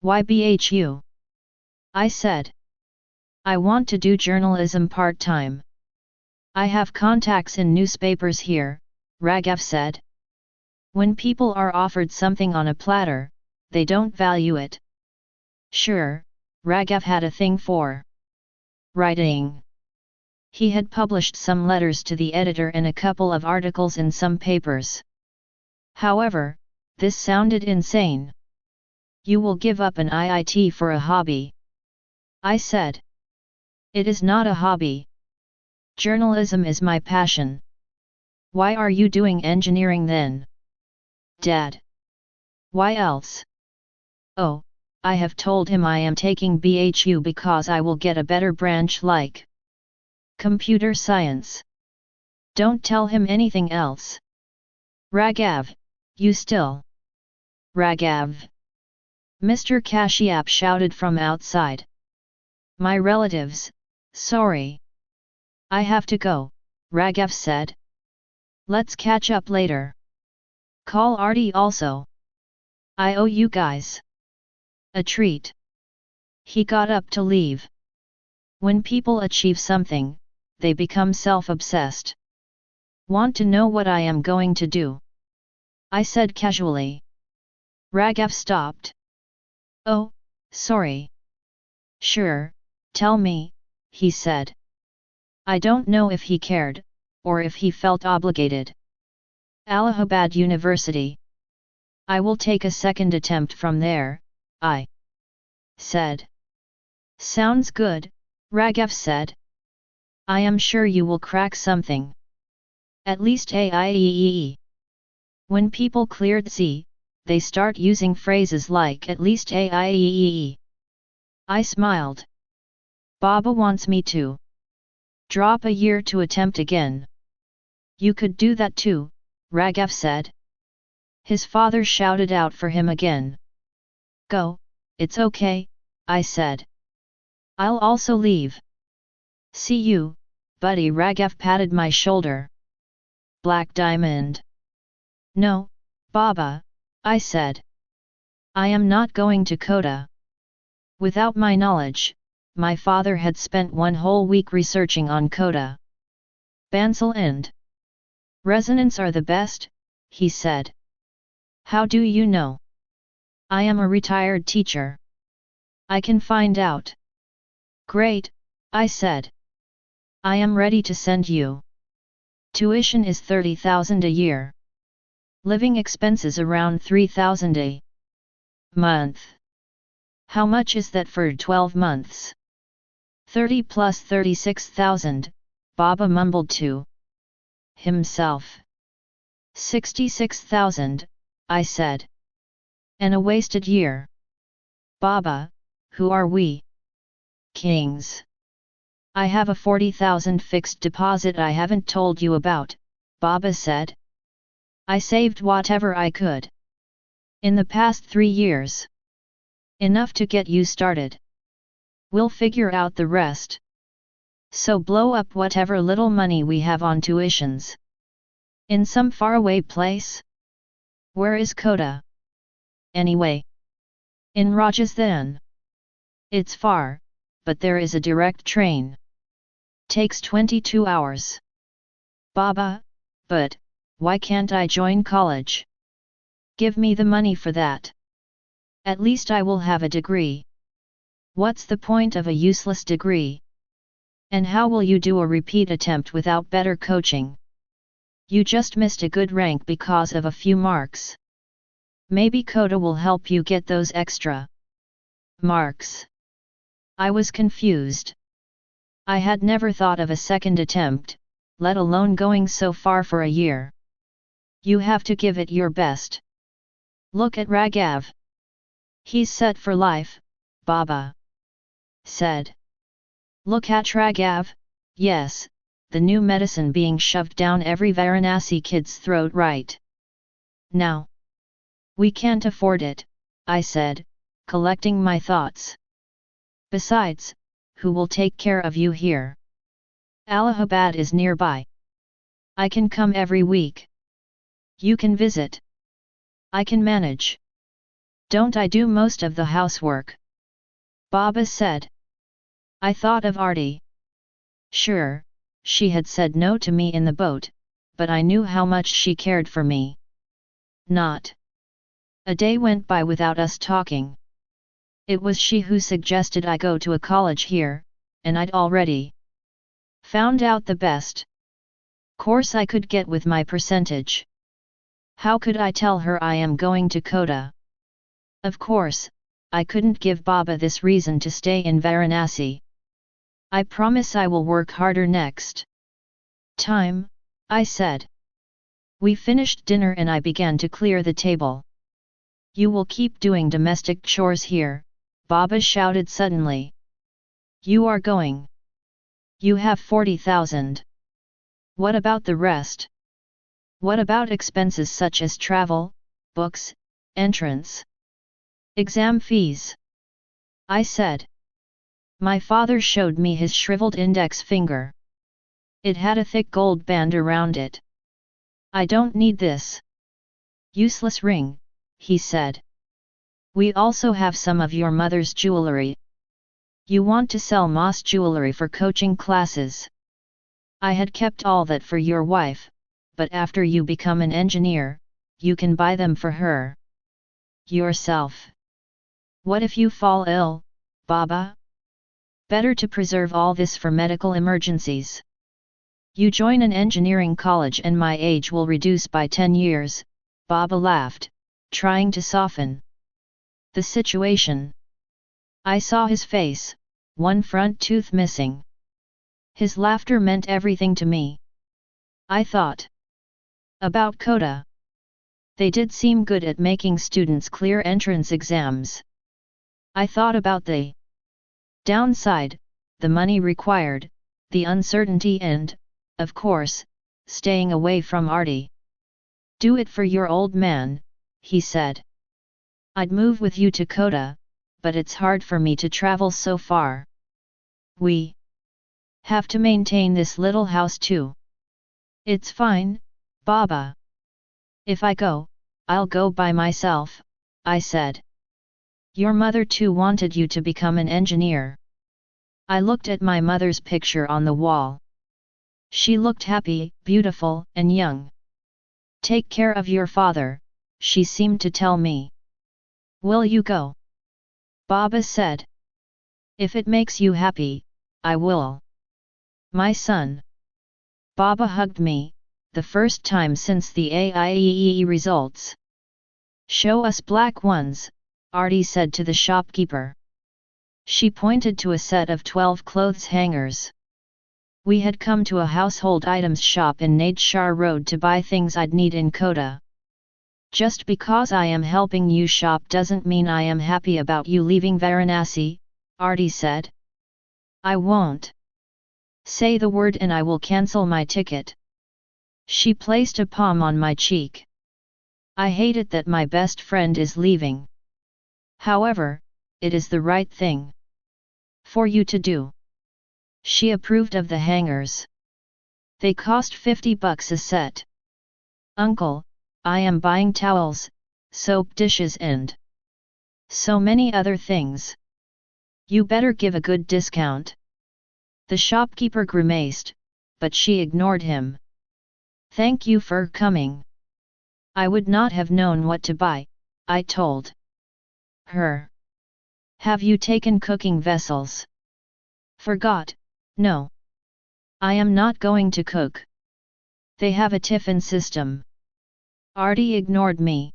"Why BHU?" I said. "I want to do journalism part-time. I have contacts in newspapers here," Raghav said. "When people are offered something on a platter, they don't value it." Sure, Raghav had a thing for writing. He had published some letters to the editor and a couple of articles in some papers. However, this sounded insane. "You will give up an IIT for a hobby?" I said. "It is not a hobby. Journalism is my passion." "Why are you doing engineering then?" "Dad." "Why else?" "Oh, I have told him I am taking BHU because I will get a better branch like computer science." "Don't tell him anything else." "Raghav, you still..." "Raghav!" Mr. Kashyap shouted from outside. "My relatives, sorry. I have to go," Raghav said. "Let's catch up later. Call Artie also. I owe you guys a treat." He got up to leave. When people achieve something, they become self-obsessed. "Want to know what I am going to do?" I said casually. Raghav stopped. "Oh, sorry." "Sure, tell me," he said. I don't know if he cared, or if he felt obligated. "Allahabad University. I will take a second attempt from there," I said. "Sounds good," Raghav said. "I am sure you will crack something. At least AIEEE. When people cleared Z, they start using phrases like "at least AIEEE." I smiled. "Baba wants me to drop a year to attempt again." "You could do that too," Raghav said. His father shouted out for him again. "Go, it's okay," I said. "I'll also leave." "See you, buddy." Raghav patted my shoulder. "Black Diamond." "No, Baba," I said. "I am not going to Kota." Without my knowledge, my father had spent one whole week researching on Kota. "Bansal and resonance are the best," he said. "How do you know?" I am a retired teacher. I can find out. Great, I said. I am ready to send you. Tuition is 30,000 a year. Living expenses around 3,000 a month. How much is that for 12 months? 30 plus 36,000, Baba mumbled to himself. 66,000, I said. And a wasted year. Baba, who are we? Kings. I have a 40,000 fixed deposit I haven't told you about, Baba said. I saved whatever I could. In the past 3 years. Enough to get you started. We'll figure out the rest. So blow up whatever little money we have on tuitions. In some faraway place? Where is Kota? Anyway. In Rajasthan. It's far, but there is a direct train. Takes 22 hours. Baba, but, why can't I join college? Give me the money for that. At least I will have a degree. What's the point of a useless degree? And how will you do a repeat attempt without better coaching? You just missed a good rank because of a few marks. Maybe Kota will help you get those extra marks. I was confused. I had never thought of a second attempt, let alone going so far for a year. You have to give it your best. Look at Raghav. He's set for life, Baba said. Look at Raghav, yes, the new medicine being shoved down every Varanasi kid's throat right now. We can't afford it, I said, collecting my thoughts. Besides, who will take care of you here? Allahabad is nearby. I can come every week. You can visit. I can manage. Don't I do most of the housework? Baba said. I thought of Arti. Sure, she had said no to me in the boat, but I knew how much she cared for me. Not a day went by without us talking. It was she who suggested I go to a college here, and I'd already found out the best course I could get with my percentage. How could I tell her I am going to Kota? Of course, I couldn't give Baba this reason to stay in Varanasi. I promise I will work harder next time, I said. We finished dinner and I began to clear the table. You will keep doing domestic chores here, Baba shouted suddenly. You are going. You have 40,000. What about the rest? What about expenses such as travel, books, entrance, exam fees? I said. My father showed me his shriveled index finger. It had a thick gold band around it. I don't need this useless ring, he said. We also have some of your mother's jewelry. You want to sell moss jewelry for coaching classes. I had kept all that for your wife, but after you become an engineer, you can buy them for her. Yourself. What if you fall ill, Baba? Better to preserve all this for medical emergencies. You join an engineering college and my age will reduce by 10 years, Baba laughed, trying to soften the situation. I saw his face, one front tooth missing. His laughter meant everything to me. I thought about Kota. They did seem good at making students clear entrance exams. I thought about the downside, the money required, the uncertainty and, of course, staying away from Arti. Do it for your old man, he said. I'd move with you to Kota, but it's hard for me to travel so far. We have to maintain this little house too. It's fine, Baba. If I go, I'll go by myself, I said. Your mother too wanted you to become an engineer. I looked at my mother's picture on the wall. She looked happy, beautiful, and young. Take care of your father, she seemed to tell me. Will you go? Baba said. If it makes you happy, I will. My son. Baba hugged me, the first time since the AIEE results. Show us black ones, Artie said to the shopkeeper. She pointed to a set of 12 clothes hangers. We had come to a household items shop in Nadeshar Road to buy things I'd need in Kota. Just because I am helping you shop doesn't mean I am happy about you leaving Varanasi, Artie said. I won't. Say the word and I will cancel my ticket. She placed a palm on my cheek. I hate it that my best friend is leaving. However, it is the right thing for you to do. She approved of the hangers. They cost $50 a set. Uncle, I am buying towels, soap dishes and so many other things. You better give a good discount. The shopkeeper grimaced, but she ignored him. Thank you for coming. I would not have known what to buy, I told her. Have you taken cooking vessels? Forgot, no. I am not going to cook. They have a tiffin system. Artie ignored me.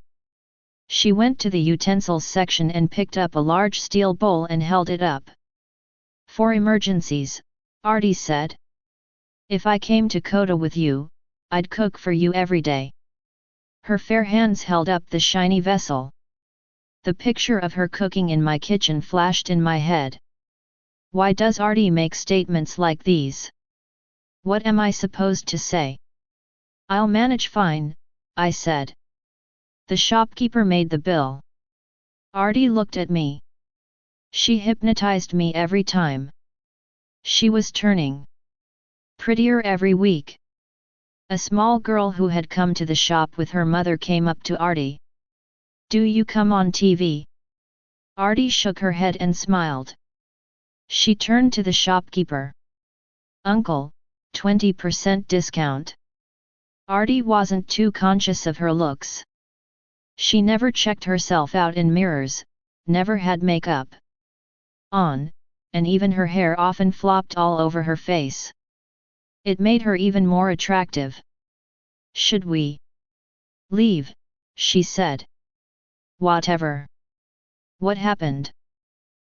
She went to the utensils section and picked up a large steel bowl and held it up. For emergencies, Artie said. If I came to Kota with you, I'd cook for you every day. Her fair hands held up the shiny vessel. The picture of her cooking in my kitchen flashed in my head. Why does Artie make statements like these? What am I supposed to say? I'll manage fine, I said. The shopkeeper made the bill. Artie looked at me. She hypnotized me every time. She was turning prettier every week. A small girl who had come to the shop with her mother came up to Artie. Do you come on TV? Artie shook her head and smiled. She turned to the shopkeeper. Uncle, 20% discount. Artie wasn't too conscious of her looks. She never checked herself out in mirrors, never had makeup on, and even her hair often flopped all over her face. It made her even more attractive. Should we leave? She said. Whatever. What happened?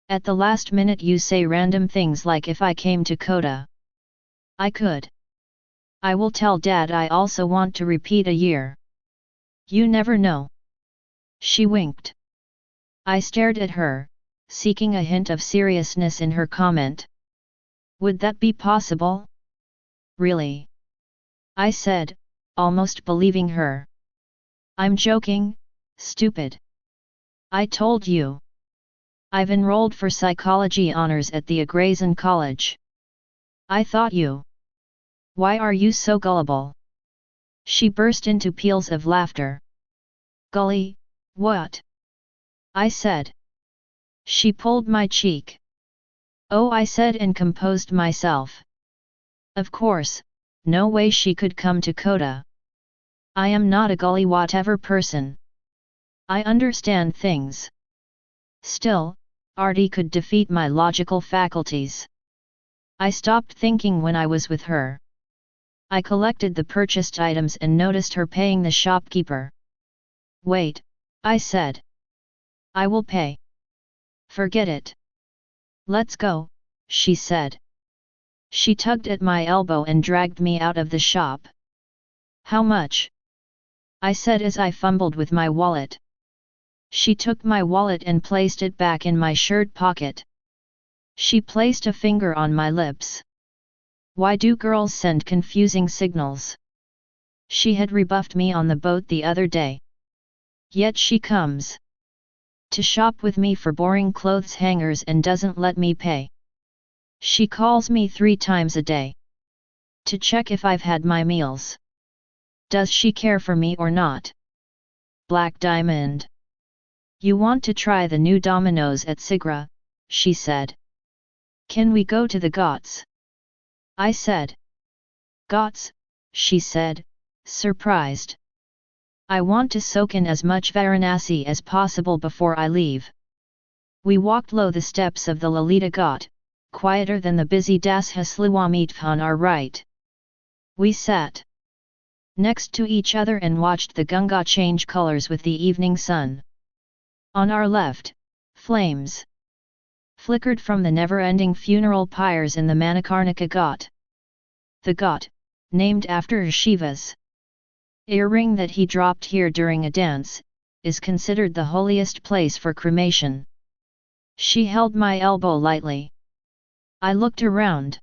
At the last minute you say random things like if I came to Kota. I could. I will tell Dad I also want to repeat a year. You never know. She winked. I stared at her, seeking a hint of seriousness in her comment. Would that be possible? Really? I said, almost believing her. I'm joking, stupid. I told you. I've enrolled for psychology honors at the Agrazen College. I thought you. Why are you so gullible? She burst into peals of laughter. Gully, what? I said. She pulled my cheek. Oh, I said and composed myself. Of course, no way she could come to Kota. I am not a gully whatever person. I understand things. Still, Artie could defeat my logical faculties. I stopped thinking when I was with her. I collected the purchased items and noticed her paying the shopkeeper. Wait, I said. I will pay. Forget it. Let's go, she said. She tugged at my elbow and dragged me out of the shop. How much? I said as I fumbled with my wallet. She took my wallet and placed it back in my shirt pocket. She placed a finger on my lips. Why do girls send confusing signals? She had rebuffed me on the boat the other day. Yet she comes to shop with me for boring clothes hangers and doesn't let me pay. She calls me 3 times a day to check if I've had my meals. Does she care for me or not? Black Diamond. You want to try the new Domino's at Sigra, she said. Can we go to the Ghats? I said. Ghats, she said, surprised. I want to soak in as much Varanasi as possible before I leave. We walked low the steps of the Lalita Ghat, quieter than the busy Dashaslawamit on our right. We sat next to each other and watched the Ganga change colors with the evening sun. On our left, flames flickered from the never-ending funeral pyres in the Manikarnika Ghat. The Ghat, named after Shiva's earring that he dropped here during a dance, is considered the holiest place for cremation. She held my elbow lightly. I looked around.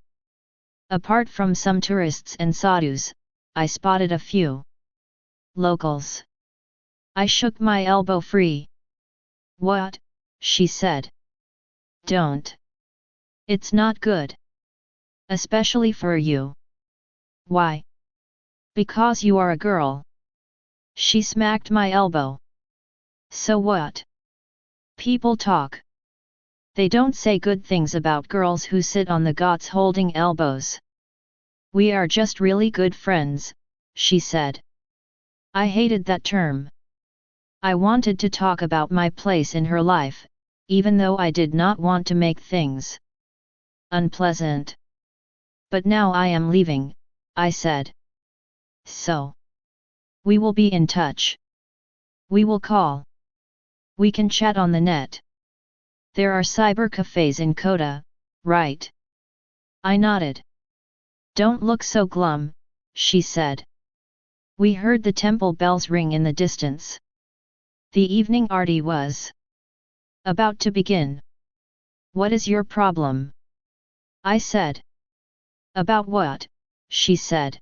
Apart from some tourists and sadhus, I spotted a few locals. I shook my elbow free. "What?" she said. "Don't. It's not good. Especially for you." "Why?" "Because you are a girl." She smacked my elbow. "So what? People talk. They don't say good things about girls who sit on the ghats holding elbows." "We are just really good friends," she said. I hated that term. I wanted to talk about my place in her life, even though I did not want to make things unpleasant. "But now I am leaving," I said. "So? We will be in touch. We will call. We can chat on the net. There are cyber cafes in Kota, right?" I nodded. "Don't look so glum," she said. We heard the temple bells ring in the distance. The evening arti was about to begin. "What is your problem?" I said. "About what?" she said.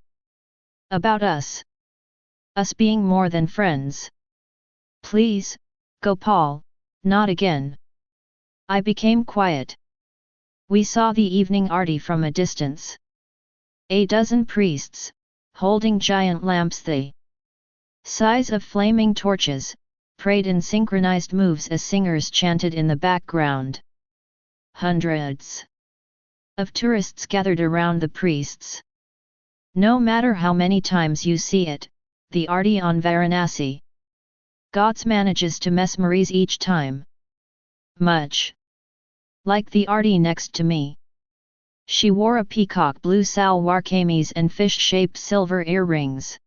"About us. Us being more than friends." "Please, Gopal, not again." I became quiet. We saw the evening arti from a distance. A dozen priests, holding giant lamps the size of flaming torches, prayed in synchronized moves as singers chanted in the background. Hundreds of tourists gathered around the priests. No matter how many times you see it, the arti on Varanasi Ghats manages to mesmerize each time. Much like the arti next to me. She wore a peacock blue salwar kameez and fish-shaped silver earrings.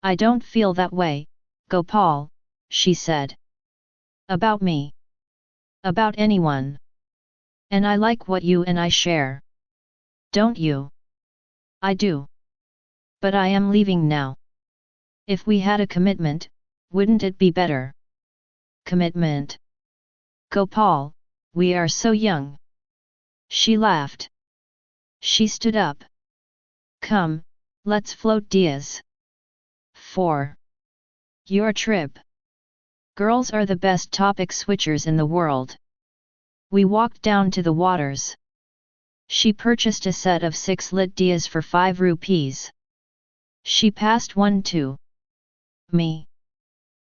"I don't feel that way, Gopal," she said. "About me. About anyone. And I like what you and I share. Don't you?" "I do. But I am leaving now. If we had a commitment, wouldn't it be better?" "Commitment? Gopal, we are so young." She laughed. She stood up. "Come, let's float dias. For your trip. Girls are the best topic switchers in the world." We walked down to the waters. She purchased a set of 6 lit dias for 5 rupees. She passed one to me.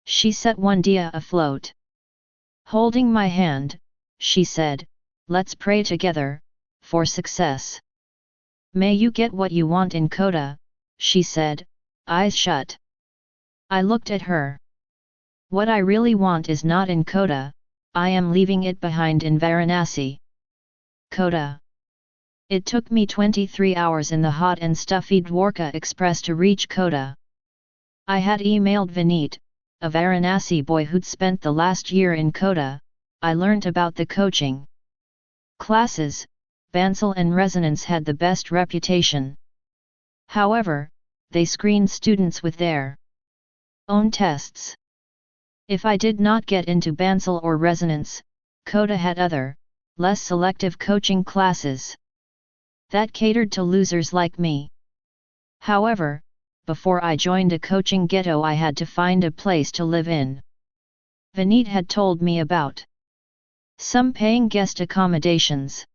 She set one diya afloat. Holding my hand, she said, "Let's pray together, for success. May you get what you want in Kota," she said, eyes shut. I looked at her. "What I really want is not in Kota, I am leaving it behind in Varanasi." Kota. It took me 23 hours in the hot and stuffy Dwarka Express to reach Kota. I had emailed Vineet, a Varanasi boy who'd spent the last year in Kota. I learnt about the coaching classes. Bansal and Resonance had the best reputation. However, they screened students with their own tests. If I did not get into Bansal or Resonance, Kota had other, less selective coaching classes that catered to losers like me. However, before I joined a coaching ghetto I had to find a place to live in. Vineet had told me about some paying guest accommodations.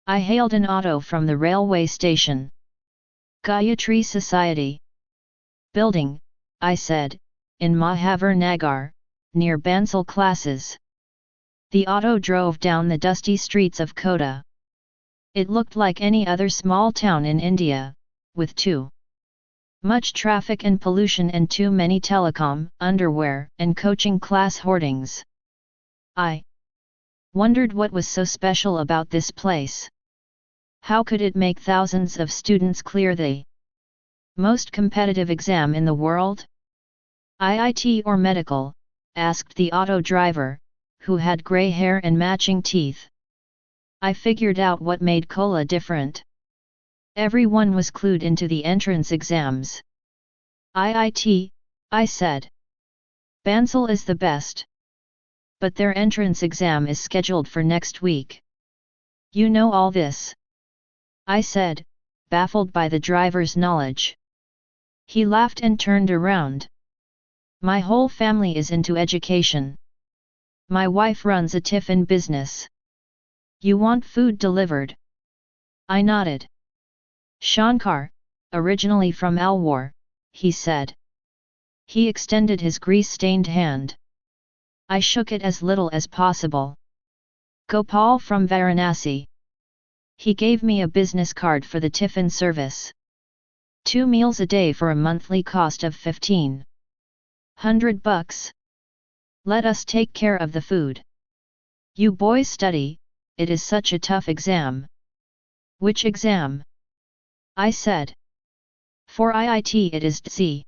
I hailed an auto from the railway station. "Gayatri Society building," I said, "in Mahavar Nagar, near Bansal classes." The auto drove down the dusty streets of Kota. It looked like any other small town in India, with 2 Much traffic and pollution and too many telecom, underwear, and coaching class hoardings. I wondered what was so special about this place. How could it make thousands of students clear the most competitive exam in the world? IIT or medical? Asked the auto driver, who had grey hair and matching teeth. I figured out what made Kola different. Everyone was clued into the entrance exams. IIT, I said. Bansal is the best. But their entrance exam is scheduled for next week. You know all this? I said, baffled by the driver's knowledge. He laughed and turned around. My whole family is into education. My wife runs a tiffin business. You want food delivered? I nodded. Shankar, originally from Alwar, he said. He extended his grease-stained hand. I shook it as little as possible. Gopal from Varanasi. He gave me a business card for the tiffin service. 2 meals a day for a monthly cost of $1,500. Let us take care of the food. You boys study, it is such a tough exam. Which exam? I said. For IIT it is DSE.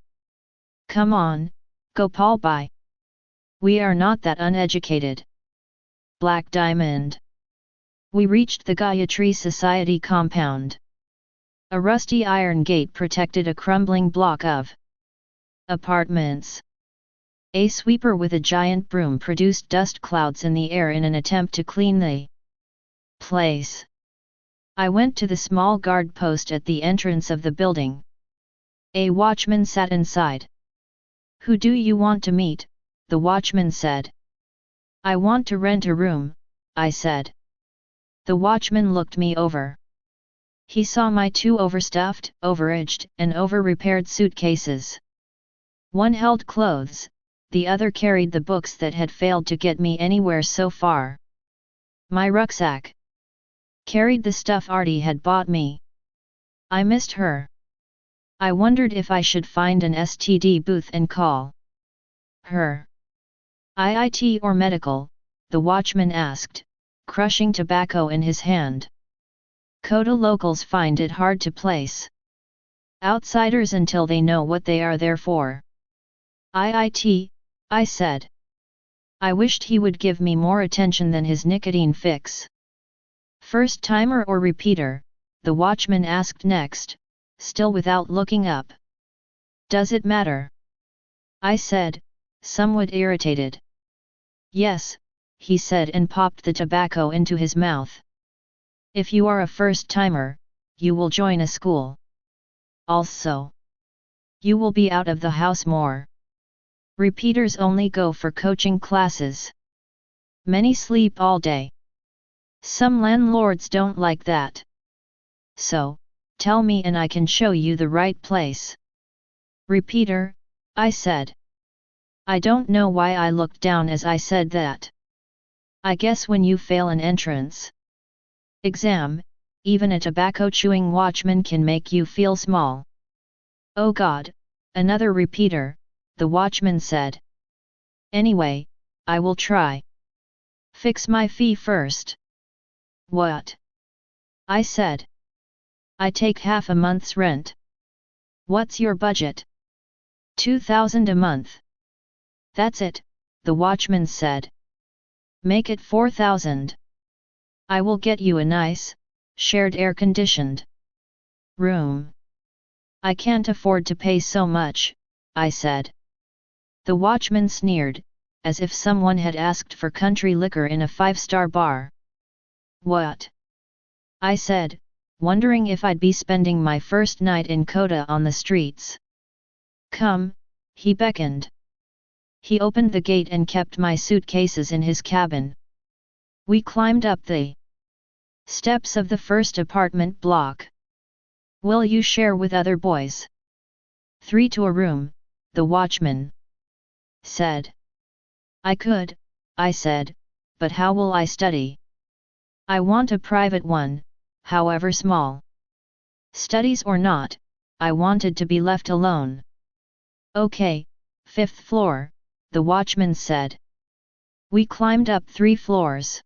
Come on, Gopal bhai. We are not that uneducated. Black Diamond. We reached the Gayatri Society compound. A rusty iron gate protected a crumbling block of apartments. A sweeper with a giant broom produced dust clouds in the air in an attempt to clean the place. I went to the small guard post at the entrance of the building. A watchman sat inside. Who do you want to meet? The watchman said. I want to rent a room, I said. The watchman looked me over. He saw my 2 overstuffed, overaged, and over-repaired suitcases. One held clothes, the other carried the books that had failed to get me anywhere so far. My rucksack carried the stuff Artie had bought me. I missed her. I wondered if I should find an STD booth and call her. IIT or medical? The watchman asked, crushing tobacco in his hand. Kota locals find it hard to place outsiders until they know what they are there for. IIT, I said. I wished he would give me more attention than his nicotine fix. First timer or repeater? The watchman asked next, still without looking up. Does it matter? I said, somewhat irritated. Yes, he said and popped the tobacco into his mouth. If you are a first timer, you will join a school. Also, you will be out of the house more. Repeaters only go for coaching classes. Many sleep all day. Some landlords don't like that. So, tell me and I can show you the right place. Repeater, I said. I don't know why I looked down as I said that. I guess when you fail an entrance exam, even a tobacco-chewing watchman can make you feel small. Oh God, another repeater, the watchman said. Anyway, I will try. Fix my fee first. What? I said. I take half a month's rent. What's your budget? 2,000 a month. That's it, the watchman said. Make it 4,000. I will get you a nice, shared air-conditioned room. I can't afford to pay so much, I said. The watchman sneered, as if someone had asked for country liquor in a 5-star bar. What? I said, wondering if I'd be spending my first night in Kota on the streets. Come, he beckoned. He opened the gate and kept my suitcases in his cabin. We climbed up the steps of the first apartment block. Will you share with other boys? 3 to a room, the watchman said. I could, I said, but how will I study? I want a private one, however small. Studies or not, I wanted to be left alone. Okay, 5th floor, the watchman said. We climbed up 3 floors.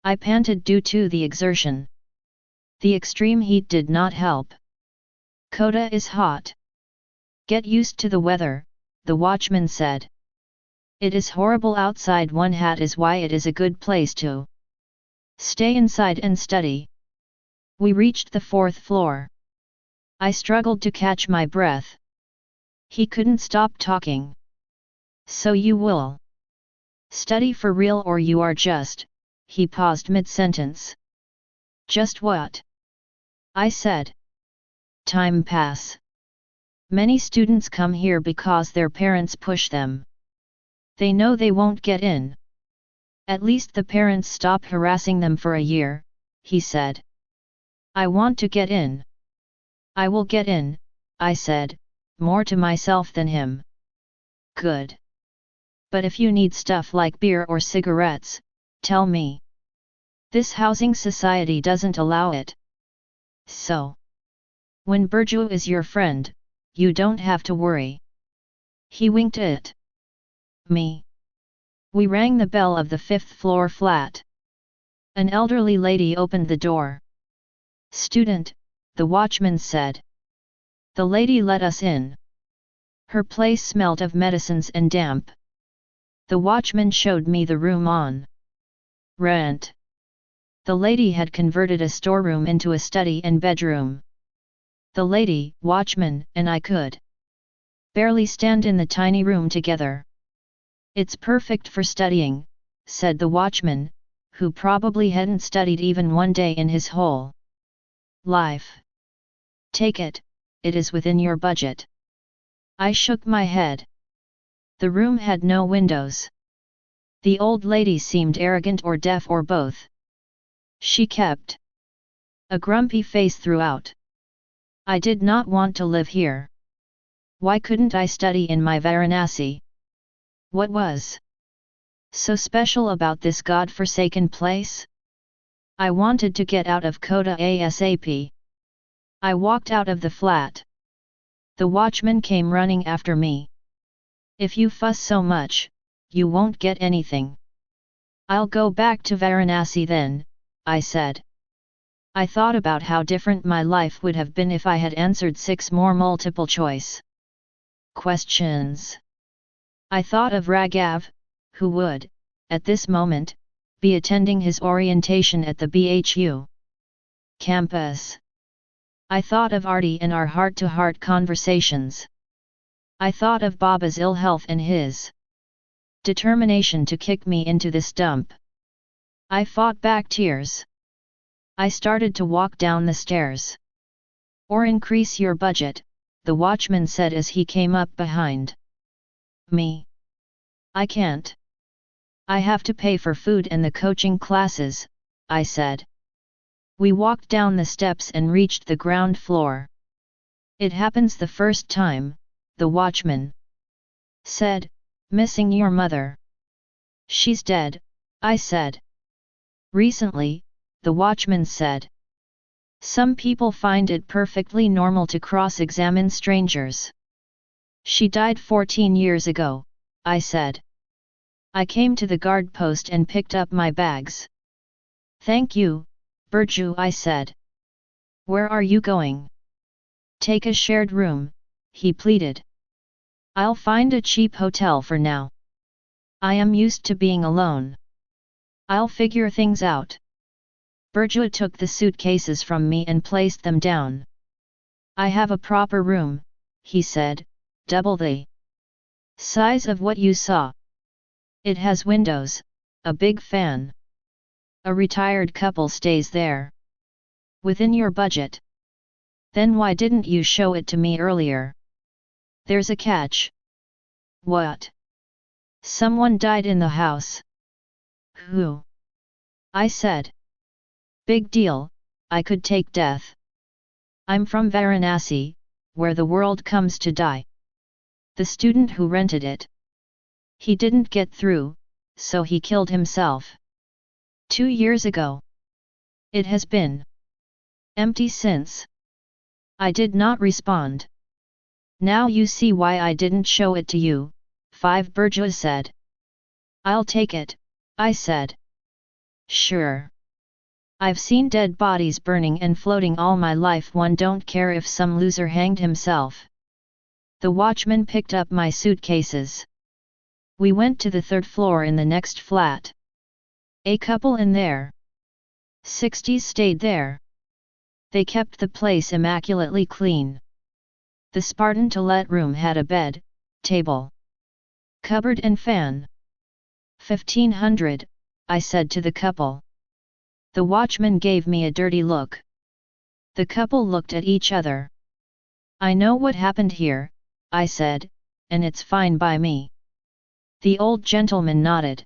I panted due to the exertion. The extreme heat did not help. Kota is hot. Get used to the weather, the watchman said. It is horrible outside. One hat is why it is a good place to stay inside and study. We reached the 4th floor. I struggled to catch my breath. He couldn't stop talking. So you will study for real or you are just, he paused mid-sentence. Just what? I said. Time pass. Many students come here because their parents push them. They know they won't get in. At least the parents stop harassing them for a year, he said. I want to get in. I will get in, I said, more to myself than him. Good. But if you need stuff like beer or cigarettes, tell me. This housing society doesn't allow it. So, when Burju is your friend, you don't have to worry. He winked at me. We rang the bell of the 5th floor flat. An elderly lady opened the door. Student, the watchman said. The lady let us in. Her place smelt of medicines and damp. The watchman showed me the room on rent. The lady had converted a storeroom into a study and bedroom. The lady, watchman, and I could barely stand in the tiny room together. It's perfect for studying, said the watchman, who probably hadn't studied even one day in his whole life. Take it, it is within your budget. I shook my head. The room had no windows. The old lady seemed arrogant or deaf or both. She kept a grumpy face throughout. I did not want to live here. Why couldn't I study in my Varanasi? What was so special about this god-forsaken place? I wanted to get out of Kota ASAP. I walked out of the flat. The watchman came running after me. If you fuss so much, you won't get anything. I'll go back to Varanasi then, I said. I thought about how different my life would have been if I had answered 6 more multiple choice questions. I thought of Raghav, who would, at this moment, be attending his orientation at the BHU campus. I thought of Arti and our heart-to-heart conversations. I thought of Baba's ill health and his determination to kick me into this dump. I fought back tears. I started to walk down the stairs. Or increase your budget, the watchman said as he came up behind me. I can't. I have to pay for food and the coaching classes, I said. We walked down the steps and reached the ground floor. It happens the first time, the watchman said, missing your mother. She's dead, I said. Recently, the watchman said. Some people find it perfectly normal to cross-examine strangers. She died 14 years ago, I said. I came to the guard post and picked up my bags. Thank you, Burju, I said. Where are you going? Take a shared room, he pleaded. I'll find a cheap hotel for now. I am used to being alone. I'll figure things out. Burju took the suitcases from me and placed them down. I have a proper room, he said, double the size of what you saw. It has windows, a big fan. A retired couple stays there. Within your budget. Then why didn't you show it to me earlier? There's a catch. What? Someone died in the house. Who? I said. Big deal, I could take death. I'm from Varanasi, where the world comes to die. The student who rented it. He didn't get through, so he killed himself. 2 years ago. It has been empty since. I did not respond. Now you see why I didn't show it to you, 5 bourgeois said. I'll take it, I said. Sure. I've seen dead bodies burning and floating all my life. One don't care if some loser hanged himself. The watchman picked up my suitcases. We went to the 3rd floor in the next flat. A couple in their 60s stayed there. They kept the place immaculately clean. The Spartan to-let room had a bed, table, cupboard and fan. 1,500, I said to the couple. The watchman gave me a dirty look. The couple looked at each other. I know what happened here, I said, and it's fine by me. The old gentleman nodded.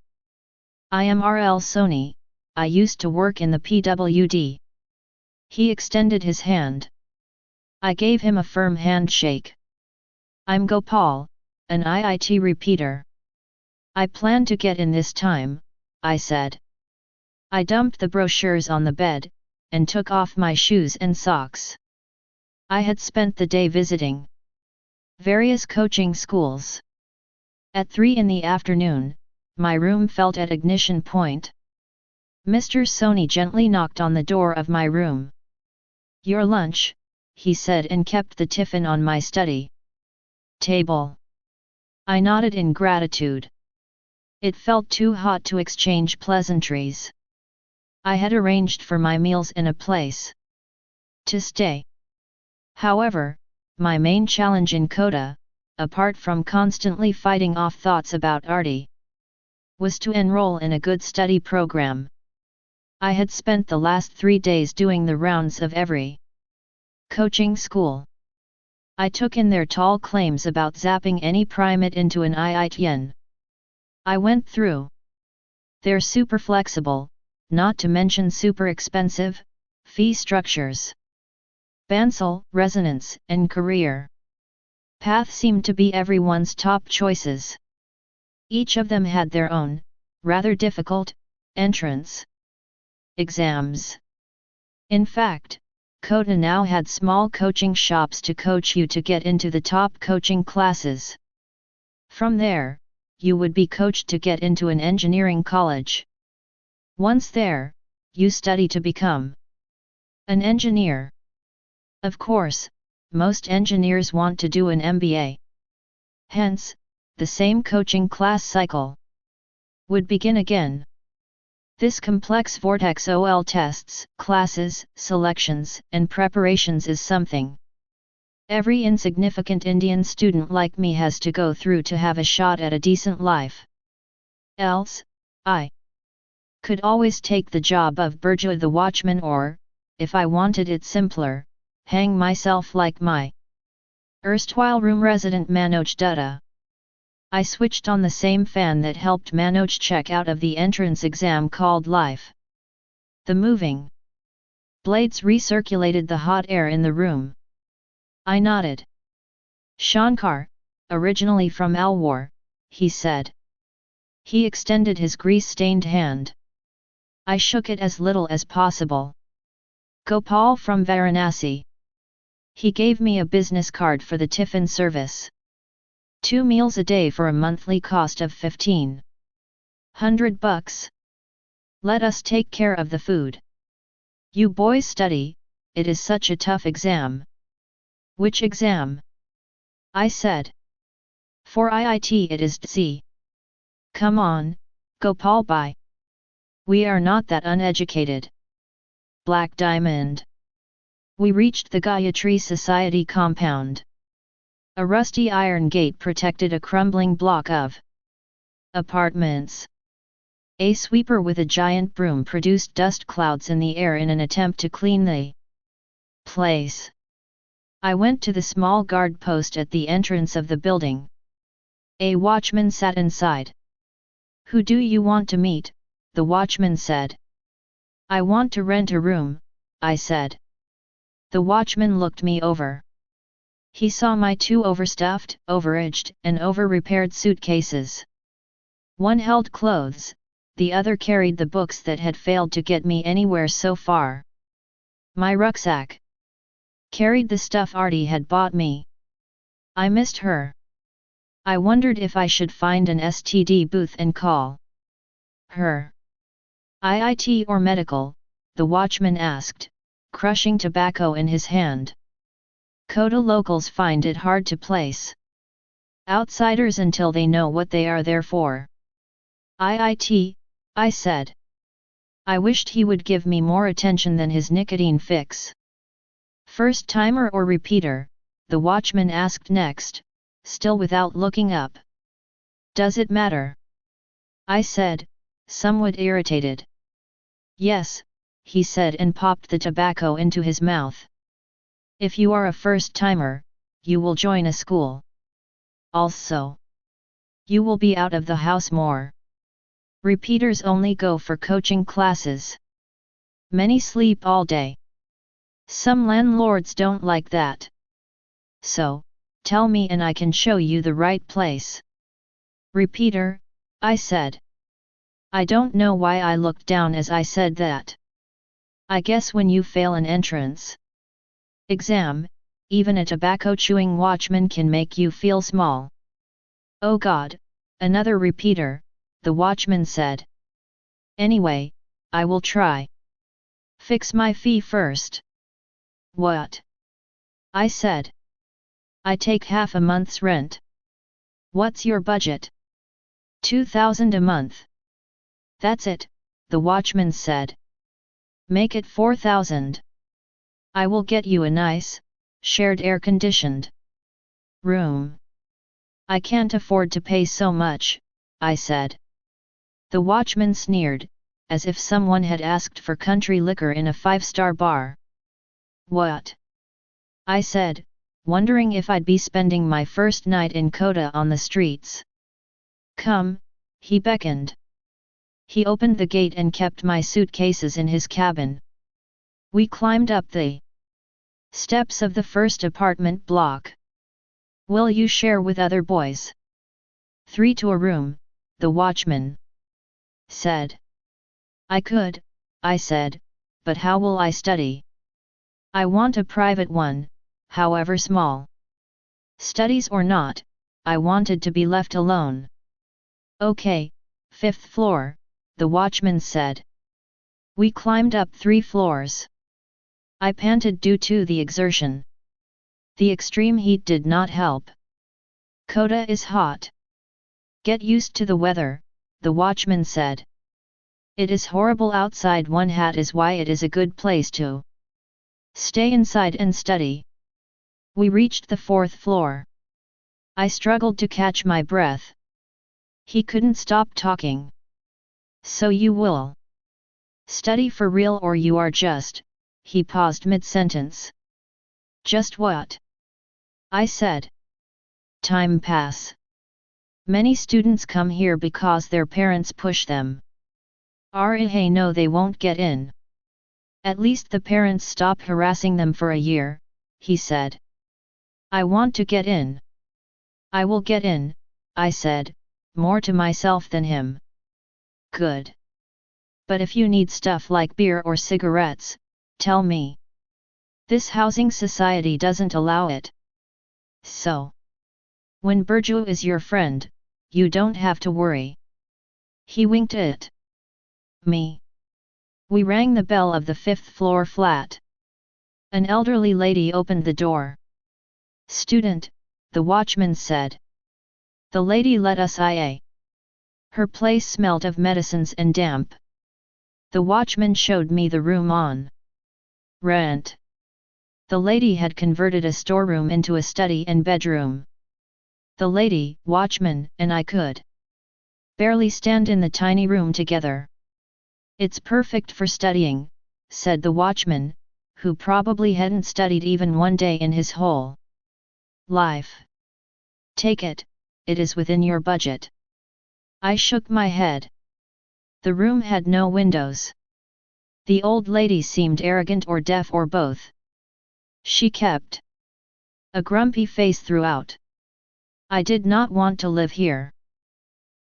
I am R.L. Sony, I used to work in the PWD. He extended his hand. I gave him a firm handshake. I'm Gopal, an IIT repeater. I plan to get in this time, I said. I dumped the brochures on the bed, and took off my shoes and socks. I had spent the day visiting various coaching schools. At 3 in the afternoon, my room felt at ignition point. Mr. Sony gently knocked on the door of my room. Your lunch, he said, and kept the tiffin on my study table. I nodded in gratitude. It felt too hot to exchange pleasantries. I had arranged for my meals in a place to stay. However, my main challenge in Kota, apart from constantly fighting off thoughts about Artie, was to enroll in a good study program. I had spent the last 3 days doing the rounds of every coaching school. I took in their tall claims about zapping any primate into an IITN. I went through their super flexible, not to mention super expensive, fee structures. Bansal, resonance, and career path seemed to be everyone's top choices. Each of them had their own, rather difficult, entrance exams. In fact, Kota now had small coaching shops to coach you to get into the top coaching classes. From there, you would be coached to get into an engineering college. Once there, you study to become an engineer. Of course, most engineers want to do an MBA. Hence, the same coaching class cycle would begin again. This complex vortex OL tests, classes, selections, and preparations is something every insignificant Indian student like me has to go through to have a shot at a decent life. Else, I could always take the job of bourgeois the watchman or, if I wanted it simpler, hang myself like my erstwhile room resident Manoj Dutta. I switched on the same fan that helped Manoj check out of the entrance exam called life. The moving blades recirculated the hot air in the room. I nodded. Shankar, originally from Alwar, he said. He extended his grease-stained hand. I shook it as little as possible. Gopal from Varanasi. He gave me a business card for the tiffin service. 2 meals a day for a monthly cost of $1,500. Let us take care of the food. You boys study, it is such a tough exam. Which exam? I said. For IIT it is DSE. Come on, Gopal bhai. We are not that uneducated. Black Diamond. We reached the Gayatri Society compound. A rusty iron gate protected a crumbling block of apartments. A sweeper with a giant broom produced dust clouds in the air in an attempt to clean the place. I went to the small guard post at the entrance of the building. A watchman sat inside. Who do you want to meet? The watchman said. I want to rent a room, I said. The watchman looked me over. He saw my 2 overstuffed, overaged, and over-repaired suitcases. One held clothes, the other carried the books that had failed to get me anywhere so far. My rucksack Carried the stuff Artie had bought me. I missed her. I wondered if I should find an STD booth and call her. IIT or medical, the watchman asked, crushing tobacco in his hand. Kota locals find it hard to place outsiders until they know what they are there for. IIT, I said. I wished he would give me more attention than his nicotine fix. First timer or repeater, the watchman asked next, still without looking up. Does it matter? I said, somewhat irritated. Yes, he said and popped the tobacco into his mouth. If you are a first timer, you will join a school. Also, you will be out of the house more. Repeaters only go for coaching classes. Many sleep all day. Some landlords don't like that. So, tell me and I can show you the right place. Repeater, I said. I don't know why I looked down as I said that. I guess when you fail an entrance exam, even a tobacco-chewing watchman can make you feel small. Oh God, another repeater, the watchman said. Anyway, I will try. Fix my fee first. What? I said. I take half a month's rent. What's your budget? 2,000 a month. That's it, the watchman said. Make it 4,000. I will get you a nice, shared air-conditioned room. I can't afford to pay so much, I said. The watchman sneered, as if someone had asked for country liquor in a 5-star bar. What? I said, wondering if I'd be spending my first night in Kota on the streets. Come, he beckoned. He opened the gate and kept my suitcases in his cabin. We climbed up the steps of the first apartment block. Will you share with other boys? 3 to a room, the watchman said. I could, I said, but how will I study? I want a private one, however small. Studies or not, I wanted to be left alone. Okay, 5th floor, the watchman said. We climbed up 3 floors. I panted due to the exertion. The extreme heat did not help. Kota is hot. Get used to the weather, the watchman said. It is horrible outside. One hat is why it is a good place to stay inside and study. We reached the 4th floor. I struggled to catch my breath. He couldn't stop talking. So you will study for real or you are just, he paused mid-sentence. Just what? I said. Time pass. Many students come here because their parents push them. No, they won't get in. At least the parents stop harassing them for a year, he said. I want to get in. I will get in, I said, more to myself than him. Good. But if you need stuff like beer or cigarettes, tell me. This housing society doesn't allow it. So, when Burju is your friend, you don't have to worry. He winked at me. We rang the bell of the 5th floor flat. An elderly lady opened the door. Student, the watchman said. The lady let us in. Her place smelt of medicines and damp. The watchman showed me the room on rent. The lady had converted a storeroom into a study and bedroom. The lady, watchman, and I could barely stand in the tiny room together. It's perfect for studying, said the watchman, who probably hadn't studied even one day in his whole life. Take it, it is within your budget. I shook my head. The room had no windows. The old lady seemed arrogant or deaf or both. She kept a grumpy face throughout. I did not want to live here.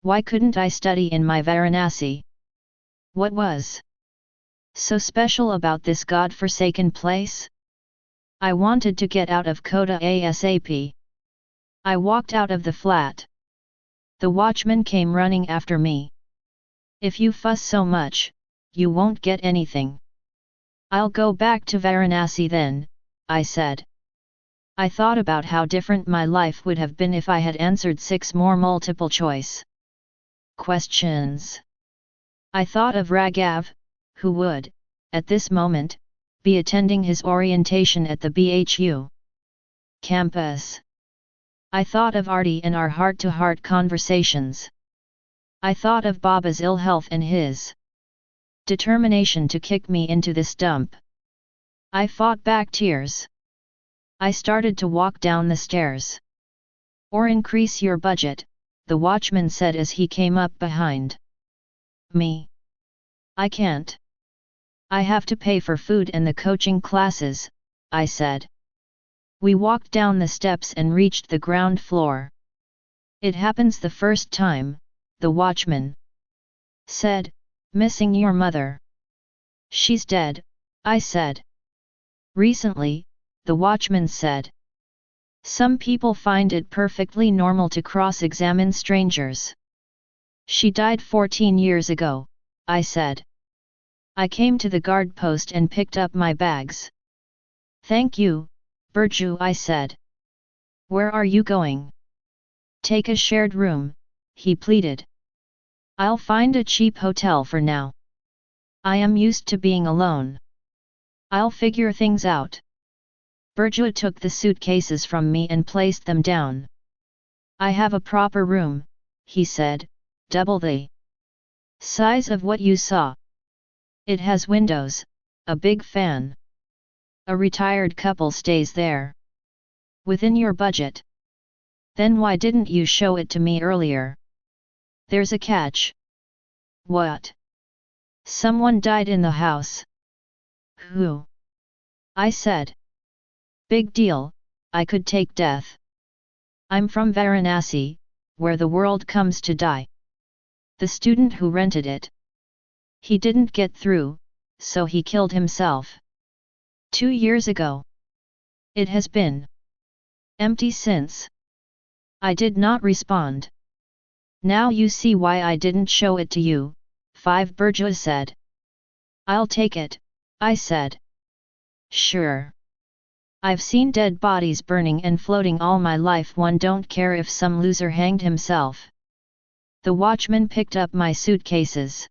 Why couldn't I study in my Varanasi? What was so special about this god-forsaken place? I wanted to get out of Kota ASAP. I walked out of the flat. The watchman came running after me. If you fuss so much, you won't get anything. I'll go back to Varanasi then, I said. I thought about how different my life would have been if I had answered 6 more multiple choice questions. I thought of Raghav, who would, at this moment, be attending his orientation at the BHU campus. I thought of Arti and our heart-to-heart conversations. I thought of Baba's ill health and his determination to kick me into this dump. I fought back tears. I started to walk down the stairs. Or increase your budget, the watchman said as he came up behind me. I can't. I have to pay for food and the coaching classes, I said. We walked down the steps and reached the ground floor. It happens the first time, the watchman said, missing your mother. She's dead, I said. Recently, the watchman said. Some people find it perfectly normal to cross-examine strangers. She died 14 years ago, I said. I came to the guard post and picked up my bags. Thank you, Burju, I said. Where are you going? Take a shared room, he pleaded. I'll find a cheap hotel for now. I am used to being alone. I'll figure things out. Burju took the suitcases from me and placed them down. I have a proper room, he said, double the size of what you saw. It has windows, a big fan. A retired couple stays there. Within your budget. Then why didn't you show it to me earlier? There's a catch. What? Someone died in the house. Who? I said. Big deal, I could take death. I'm from Varanasi, where the world comes to die. The student who rented it. He didn't get through, so he killed himself. 2 years ago. It has been empty since. I did not respond. Now you see why I didn't show it to you, 5 Burju said. I'll take it, I said. Sure. I've seen dead bodies burning and floating all my life. One don't care if some loser hanged himself. The watchman picked up my suitcases.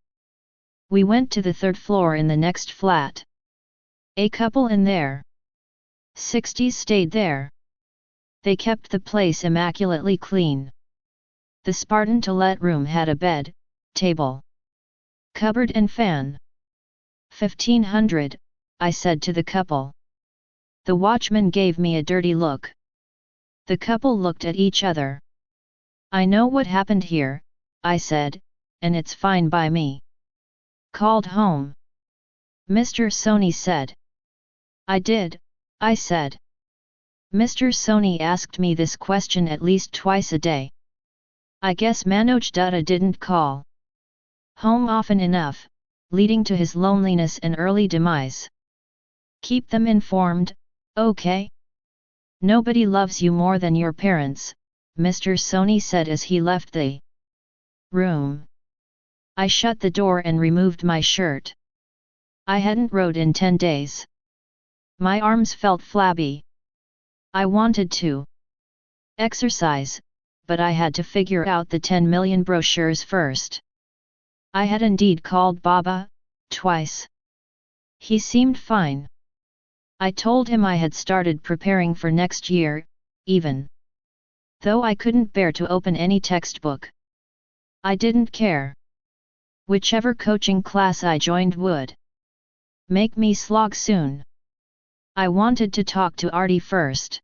We went to the 3rd floor in the next flat. A couple in their 60s stayed there. They kept the place immaculately clean. The Spartan to-let room had a bed, table, cupboard and fan. 1,500, I said to the couple. The watchman gave me a dirty look. The couple looked at each other. I know what happened here, I said, and it's fine by me. Called home. Mr. Soni said. I did, I said. Mr. Soni asked me this question at least twice a day. I guess Manoj Dutta didn't call home often enough, leading to his loneliness and early demise. Keep them informed, okay? Nobody loves you more than your parents, Mr. Soni said as he left the room. I shut the door and removed my shirt. I hadn't rode in 10 days. My arms felt flabby. I wanted to exercise, but I had to figure out the 10 million brochures first. I had indeed called Baba, twice. He seemed fine. I told him I had started preparing for next year, even though I couldn't bear to open any textbook. I didn't care. Whichever coaching class I joined would make me slog soon. I wanted to talk to Arti first.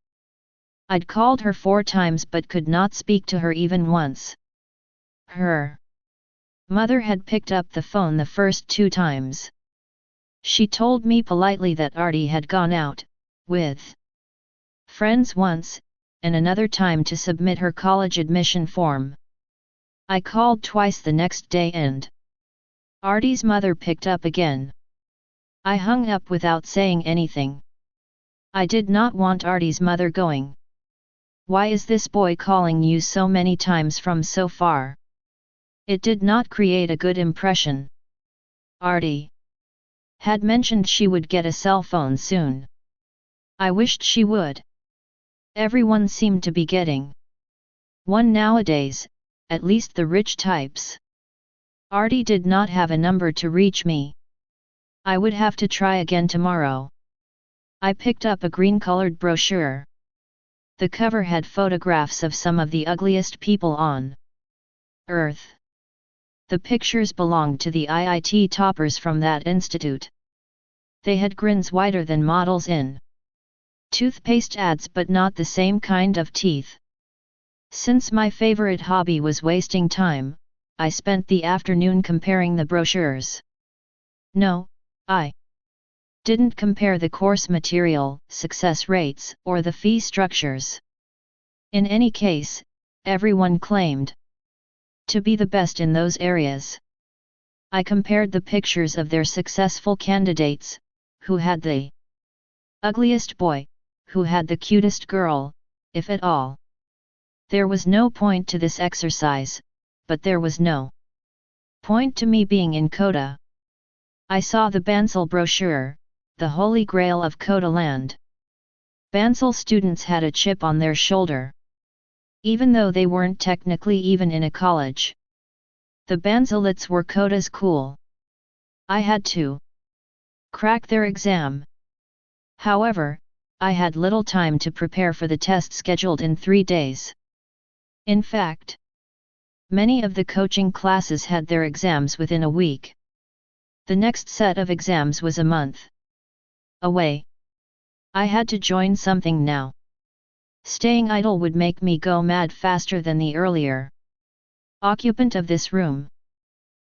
I'd called her 4 times but could not speak to her even once. Her mother had picked up the phone the first 2 times. She told me politely that Arti had gone out with friends once, and another time to submit her college admission form. I called twice the next day and Arti's mother picked up again. I hung up without saying anything. I did not want Artie's mother going. Why is this boy calling you so many times from so far? It did not create a good impression. Artie had mentioned she would get a cell phone soon. I wished she would. Everyone seemed to be getting one nowadays, at least the rich types. Artie did not have a number to reach me. I would have to try again tomorrow. I picked up a green-colored brochure. The cover had photographs of some of the ugliest people on Earth. The pictures belonged to the IIT toppers from that institute. They had grins wider than models in toothpaste ads, but not the same kind of teeth. Since my favorite hobby was wasting time, I spent the afternoon comparing the brochures. No, I didn't compare the course material, success rates, or the fee structures. In any case, everyone claimed to be the best in those areas. I compared the pictures of their successful candidates, who had the ugliest boy, who had the cutest girl, if at all. There was no point to this exercise, but there was no point to me being in Kota. I saw the Bansal brochure, the holy grail of Kota land. Bansal students had a chip on their shoulder. Even though they weren't technically even in a college. The Bansalites were Kota's cool. I had to crack their exam. However, I had little time to prepare for the test scheduled in 3 days. In fact, many of the coaching classes had their exams within a week. The next set of exams was a month away. I had to join something now. Staying idle would make me go mad faster than the earlier occupant of this room.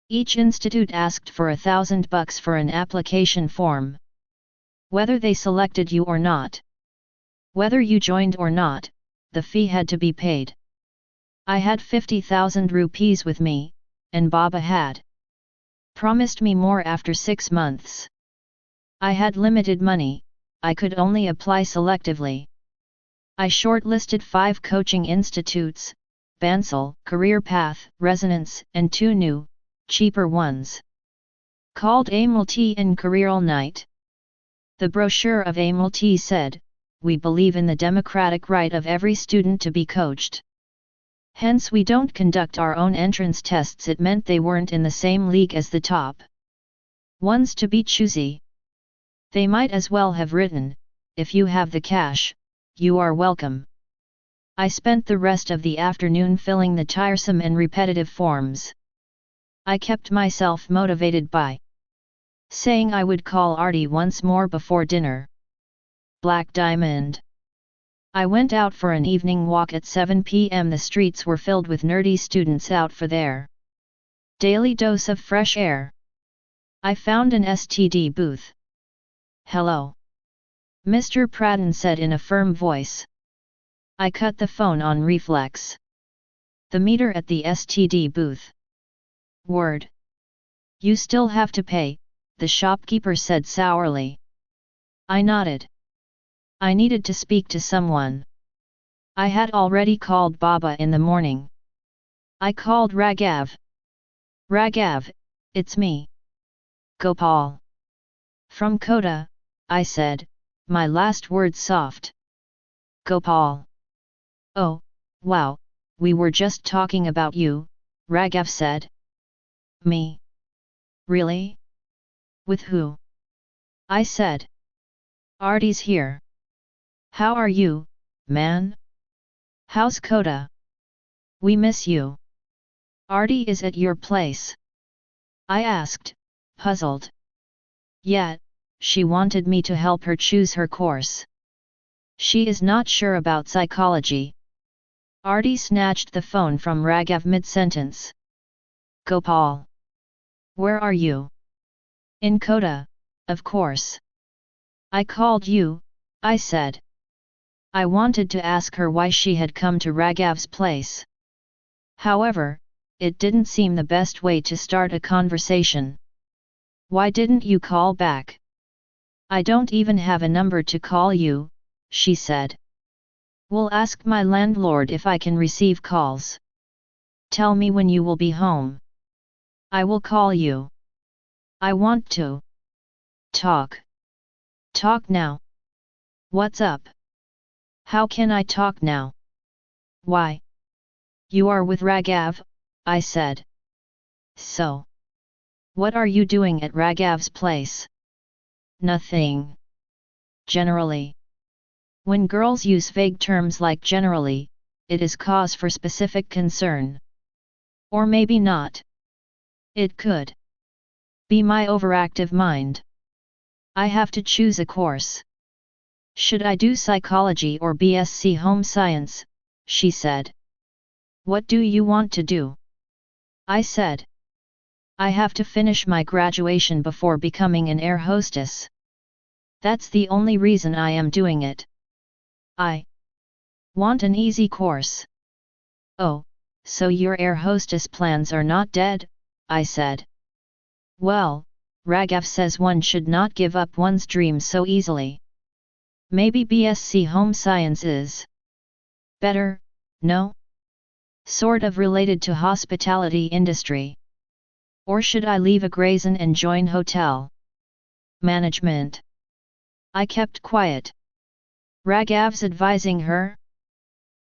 Each institute asked for $1,000 for an application form. Whether they selected you or not, whether you joined or not, the fee had to be paid. I had 50,000 rupees with me, and Baba had promised me more after 6 months. I had limited money, I could only apply selectively. I shortlisted 5 coaching institutes, Bansal, Career Path, Resonance, and 2 new, cheaper ones. Called Amulti and Career Night. The brochure of Amulti said, "We believe in the democratic right of every student to be coached. Hence we don't conduct our own entrance tests." It meant they weren't in the same league as the top ones to be choosy. They might as well have written, "If you have the cash, you are welcome." I spent the rest of the afternoon filling the tiresome and repetitive forms. I kept myself motivated by saying I would call Artie once more before dinner. Black Diamond. I went out for an evening walk at 7 p.m. The streets were filled with nerdy students out for their daily dose of fresh air. I found an STD booth. "Hello," Mr. Pradhan said in a firm voice. I cut the phone on reflex. "The meter at the STD booth." "Word. You still have to pay," the shopkeeper said sourly. I nodded. I needed to speak to someone. I had already called Baba in the morning. I called Raghav. "Raghav, it's me. Gopal. From Kota," I said, my last words soft. "Gopal. Oh, wow, we were just talking about you," Raghav said. "Me? Really? With who?" I said. "Artie's here. How are you, man? How's Kota? We miss you. Artie is at your place?" I asked, puzzled. "Yeah, she wanted me to help her choose her course. She is not sure about psychology." Artie snatched the phone from Raghav mid-sentence. "Gopal. Where are you?" "In Kota, of course." "I called you," I said. I wanted to ask her why she had come to Raghav's place. However, it didn't seem the best way to start a conversation. "Why didn't you call back?" "I don't even have a number to call you," she said. Will ask my landlord if I can receive calls. Tell me when you will be home. I will call you. I want to talk. Talk now. What's up? How can I talk now? Why? You are with Raghav, I said. So. What are you doing at Raghav's place? Nothing. Generally. When girls use vague terms like generally, it is cause for specific concern. Or maybe not. It could be my overactive mind. I have to choose a course. Should I do psychology or BSc home science? She said. What do you want to do? I said. I have to finish my graduation before becoming an air hostess. That's the only reason I am doing it. I want an easy course. Oh, so your air hostess plans are not dead? I said. Well, Raghav says one should not give up one's dreams so easily. Maybe BSc home science is better, no? Sort of related to hospitality industry. Or should I leave a grazing and join hotel management? I kept quiet. Raghav's advising her?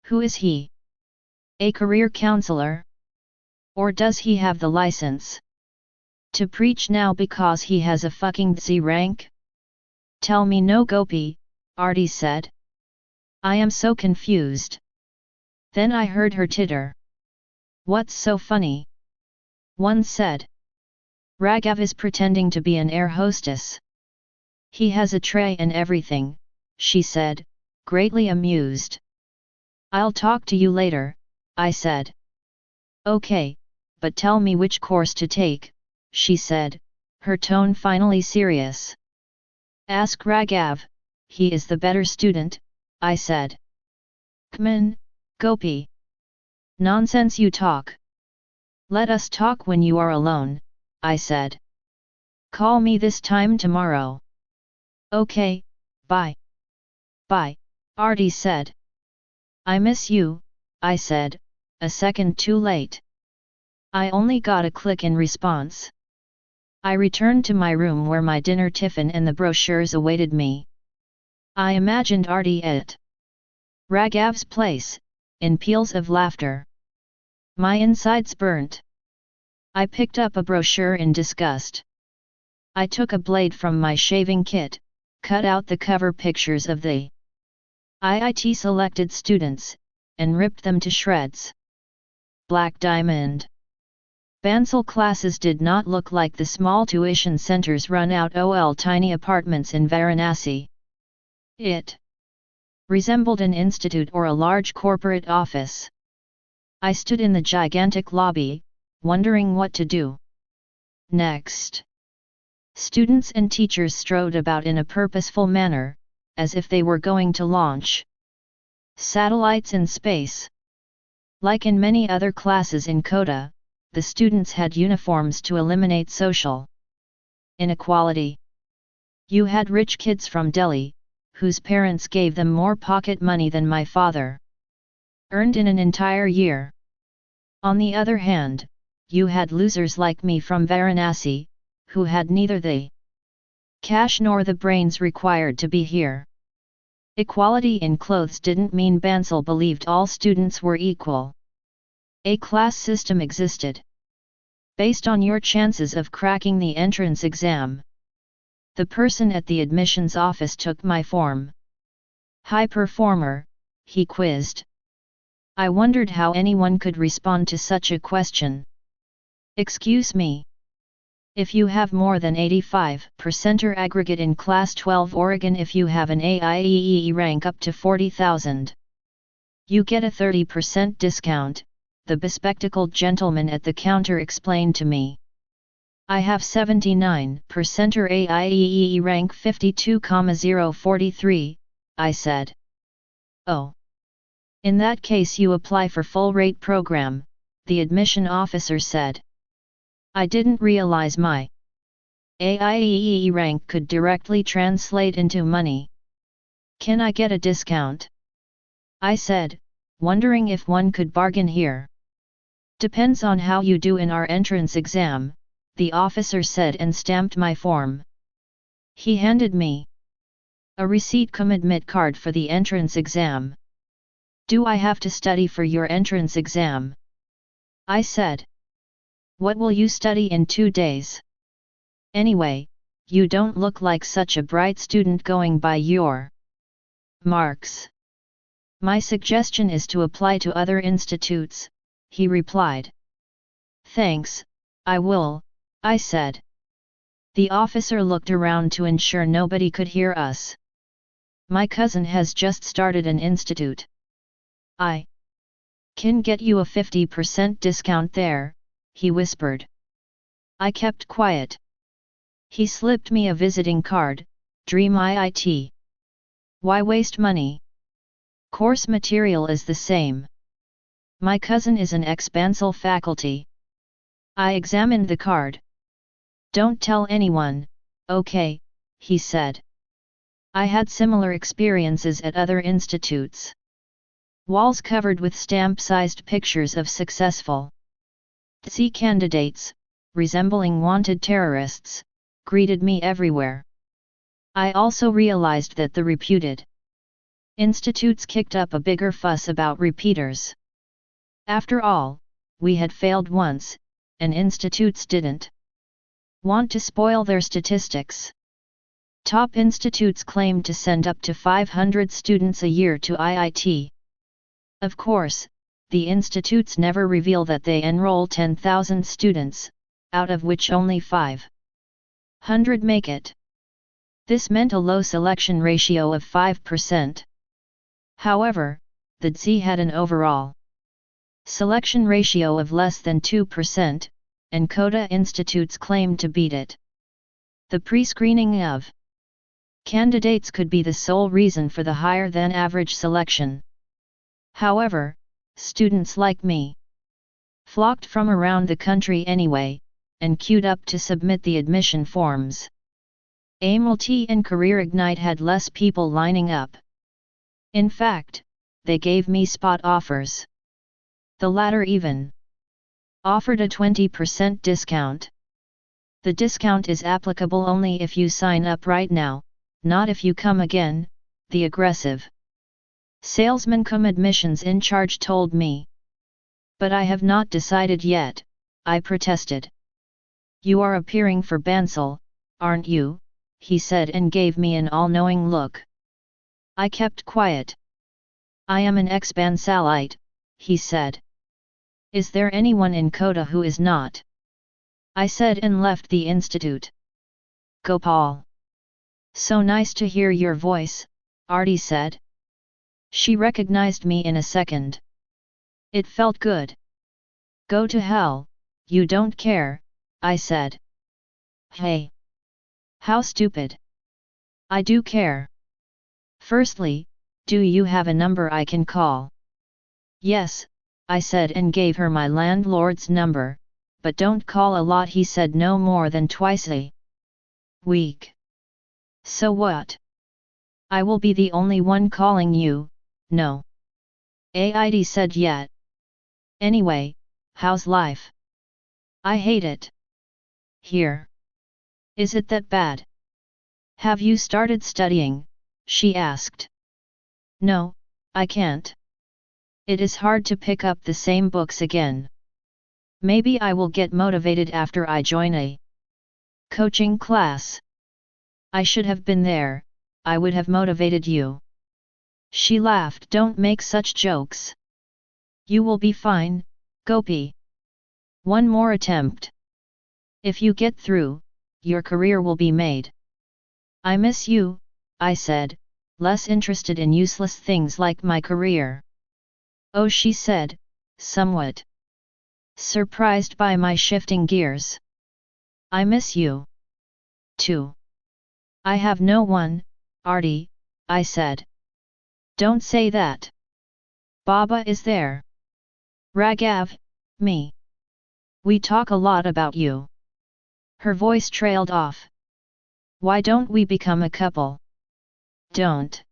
Who is he? A career counselor? Or does he have the license to preach now because he has a fucking Z rank? Tell me no Gopi, Artie said. I am so confused. Then I heard her titter. What's so funny? One said. Raghav is pretending to be an air hostess. He has a tray and everything, she said, greatly amused. I'll talk to you later, I said. Okay, but tell me which course to take, she said, her tone finally serious. Ask Raghav, he is the better student, I said. Come in, Gopi. Nonsense you talk. Let us talk when you are alone, I said. Call me this time tomorrow. Okay, bye. Bye, Artie said. I miss you, I said, a second too late. I only got a click in response. I returned to my room where my dinner tiffin and the brochures awaited me. I imagined Artie at Raghav's place, in peals of laughter. My insides burnt. I picked up a brochure in disgust. I took a blade from my shaving kit, cut out the cover pictures of the IIT selected students, and ripped them to shreds. Black Diamond. Bansal classes did not look like the small tuition centers run out tiny apartments in Varanasi. It resembled an institute or a large corporate office. I stood in the gigantic lobby, wondering what to do next. Students and teachers strode about in a purposeful manner, as if they were going to launch satellites in space. Like in many other classes in Kota, the students had uniforms to eliminate social inequality. You had rich kids from Delhi, whose parents gave them more pocket money than my father earned in an entire year. On the other hand, you had losers like me from Varanasi, who had neither the cash nor the brains required to be here. Equality in clothes didn't mean Bansal believed all students were equal. A class system existed based on your chances of cracking the entrance exam. The person at the admissions office took my form. High performer, he quizzed. I wondered how anyone could respond to such a question. Excuse me. If you have more than 85% or aggregate in Class 12 Oregon, if you have an AIEEE rank up to 40,000, you get a 30% discount, the bespectacled gentleman at the counter explained to me. I have 79% or AIEEE rank 52,043, I said. Oh. In that case you apply for full rate program, the admission officer said. I didn't realize my AIEEE rank could directly translate into money. Can I get a discount? I said, wondering if one could bargain here. Depends on how you do in our entrance exam, the officer said and stamped my form. He handed me a receipt cum admit card for the entrance exam. Do I have to study for your entrance exam? I said. What will you study in 2 days? Anyway, you don't look like such a bright student going by your marks. My suggestion is to apply to other institutes, he replied. Thanks, I will, I said. The officer looked around to ensure nobody could hear us. My cousin has just started an institute. I can get you a 50% discount there, he whispered. I kept quiet. He slipped me a visiting card, Dream IIT. Why waste money? Course material is the same. My cousin is an ex-Bansal faculty. I examined the card. Don't tell anyone, okay, he said. I had similar experiences at other institutes. Walls covered with stamp-sized pictures of successful TC candidates, resembling wanted terrorists, greeted me everywhere. I also realized that the reputed institutes kicked up a bigger fuss about repeaters. After all, we had failed once, and institutes didn't want to spoil their statistics. Top institutes claimed to send up to 500 students a year to IIT. Of course, the institutes never reveal that they enroll 10,000 students, out of which only 500 make it. This meant a low selection ratio of 5%. However, the TC had an overall selection ratio of less than 2%, and quota institutes claimed to beat it. The pre-screening of candidates could be the sole reason for the higher than average selection. However, students like me flocked from around the country anyway, and queued up to submit the admission forms. AIMLT and Career Ignite had less people lining up. In fact, they gave me spot offers. The latter even offered a 20% discount. The discount is applicable only if you sign up right now, not if you come again, the aggressive salesman cum admissions in charge told me. But I have not decided yet, I protested. You are appearing for Bansal, aren't you? He said and gave me an all-knowing look. I kept quiet. I am an ex-Bansalite, he said. Is there anyone in Kota who is not? I said and left the institute. Gopal. So nice to hear your voice, Arti said. She recognized me in a second. It felt good. Go to hell, you don't care, I said. Hey. How stupid. I do care. Firstly, do you have a number I can call? Yes, I said and gave her my landlord's number, but don't call a lot, he said, no more than twice a week. So what? I will be the only one calling you, no. AID said yet. Anyway, how's life? I hate it. Here. Is it that bad? Have you started studying? She asked. No, I can't. It is hard to pick up the same books again. Maybe I will get motivated after I join a coaching class. I should have been there, I would have motivated you. She laughed. Don't make such jokes. You will be fine, Gopi. One more attempt. If you get through, your career will be made. I miss you, I said, less interested in useless things like my career. Oh, she said, somewhat surprised by my shifting gears. I miss you too. I have no one, Arti, I said. Don't say that. Baba is there. Raghav, me. We talk a lot about you. Her voice trailed off. Why don't we become a couple? Don't.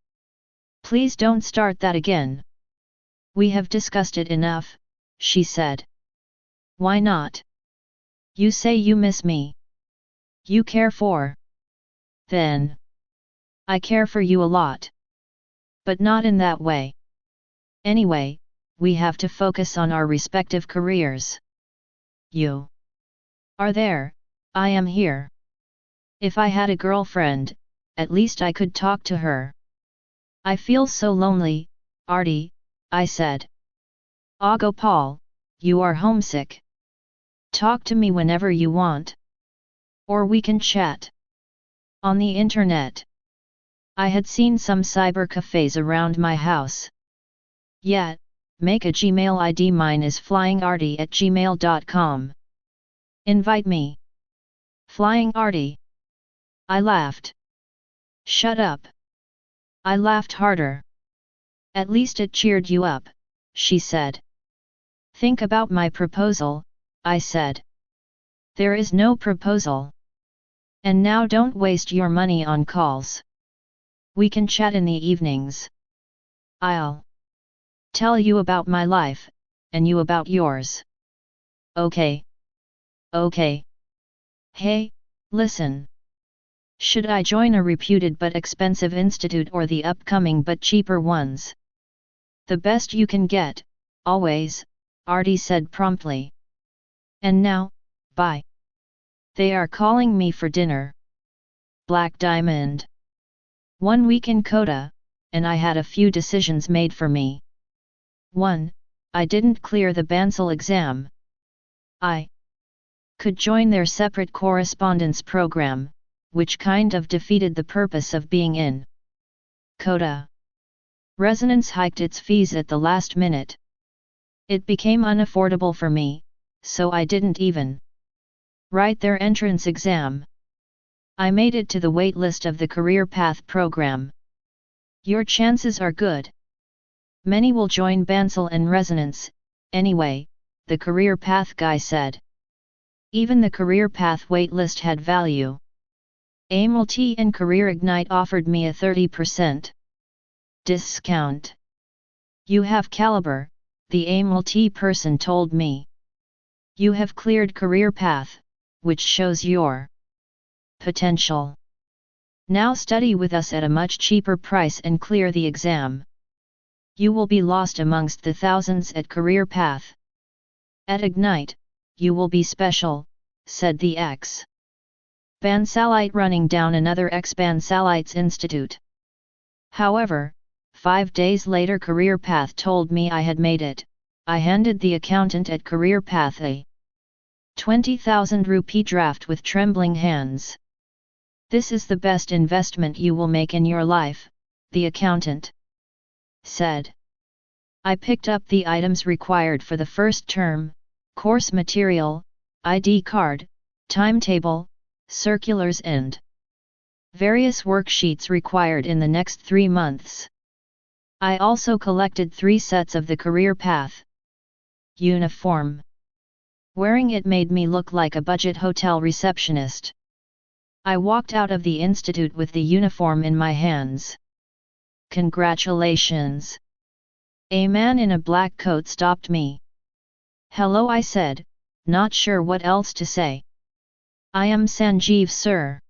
Please don't start that again. We have discussed it enough, she said. Why not? You say you miss me. You care for. Then. I care for you a lot. But not in that way. Anyway, we have to focus on our respective careers. You are there, I am here. If I had a girlfriend, at least I could talk to her. I feel so lonely, Artie, I said. Ah, Gopal, you are homesick. Talk to me whenever you want. Or we can chat. On the internet. I had seen some cyber cafes around my house. Yeah, make a Gmail ID. Mine is flyingarty@gmail.com. Invite me. Flying Artie. I laughed. Shut up. I laughed harder. At least it cheered you up, she said. Think about my proposal, I said. There is no proposal. And now don't waste your money on calls. We can chat in the evenings. I'll tell you about my life, and you about yours. Okay. Okay. Hey, listen. Should I join a reputed but expensive institute or the upcoming but cheaper ones? The best you can get, always, Artie said promptly. And now, bye. They are calling me for dinner. Black Diamond. 1 week in Kota, and I had a few decisions made for me. 1. I didn't clear the Bansal exam. I could join their separate correspondence program, which kind of defeated the purpose of being in Kota. Resonance hiked its fees at the last minute. It became unaffordable for me, so I didn't even write their entrance exam. I made it to the wait list of the Career Path program. Your chances are good. Many will join Bansal and Resonance, anyway, the Career Path guy said. Even the Career Path wait list had value. AIMLT and Career Ignite offered me a 30% discount. You have caliber, the AIMLT person told me. You have cleared Career Path, which shows your potential. Now study with us at a much cheaper price and clear the exam. You will be lost amongst the thousands at Career Path. At Ignite, you will be special, said the ex-Bansalite running down another ex-Bansalites institute. However, 5 days later Career Path told me I had made it. I handed the accountant at Career Path a 20,000 rupee draft with trembling hands. This is the best investment you will make in your life, the accountant said. I picked up the items required for the first term, course material, ID card, timetable, circulars and various worksheets required in the next 3 months. I also collected 3 sets of the Career Path uniform. Wearing it made me look like a budget hotel receptionist. I walked out of the institute with the uniform in my hands. Congratulations! A man in a black coat stopped me. Hello, I said, not sure what else to say. I am Sanjeev, sir.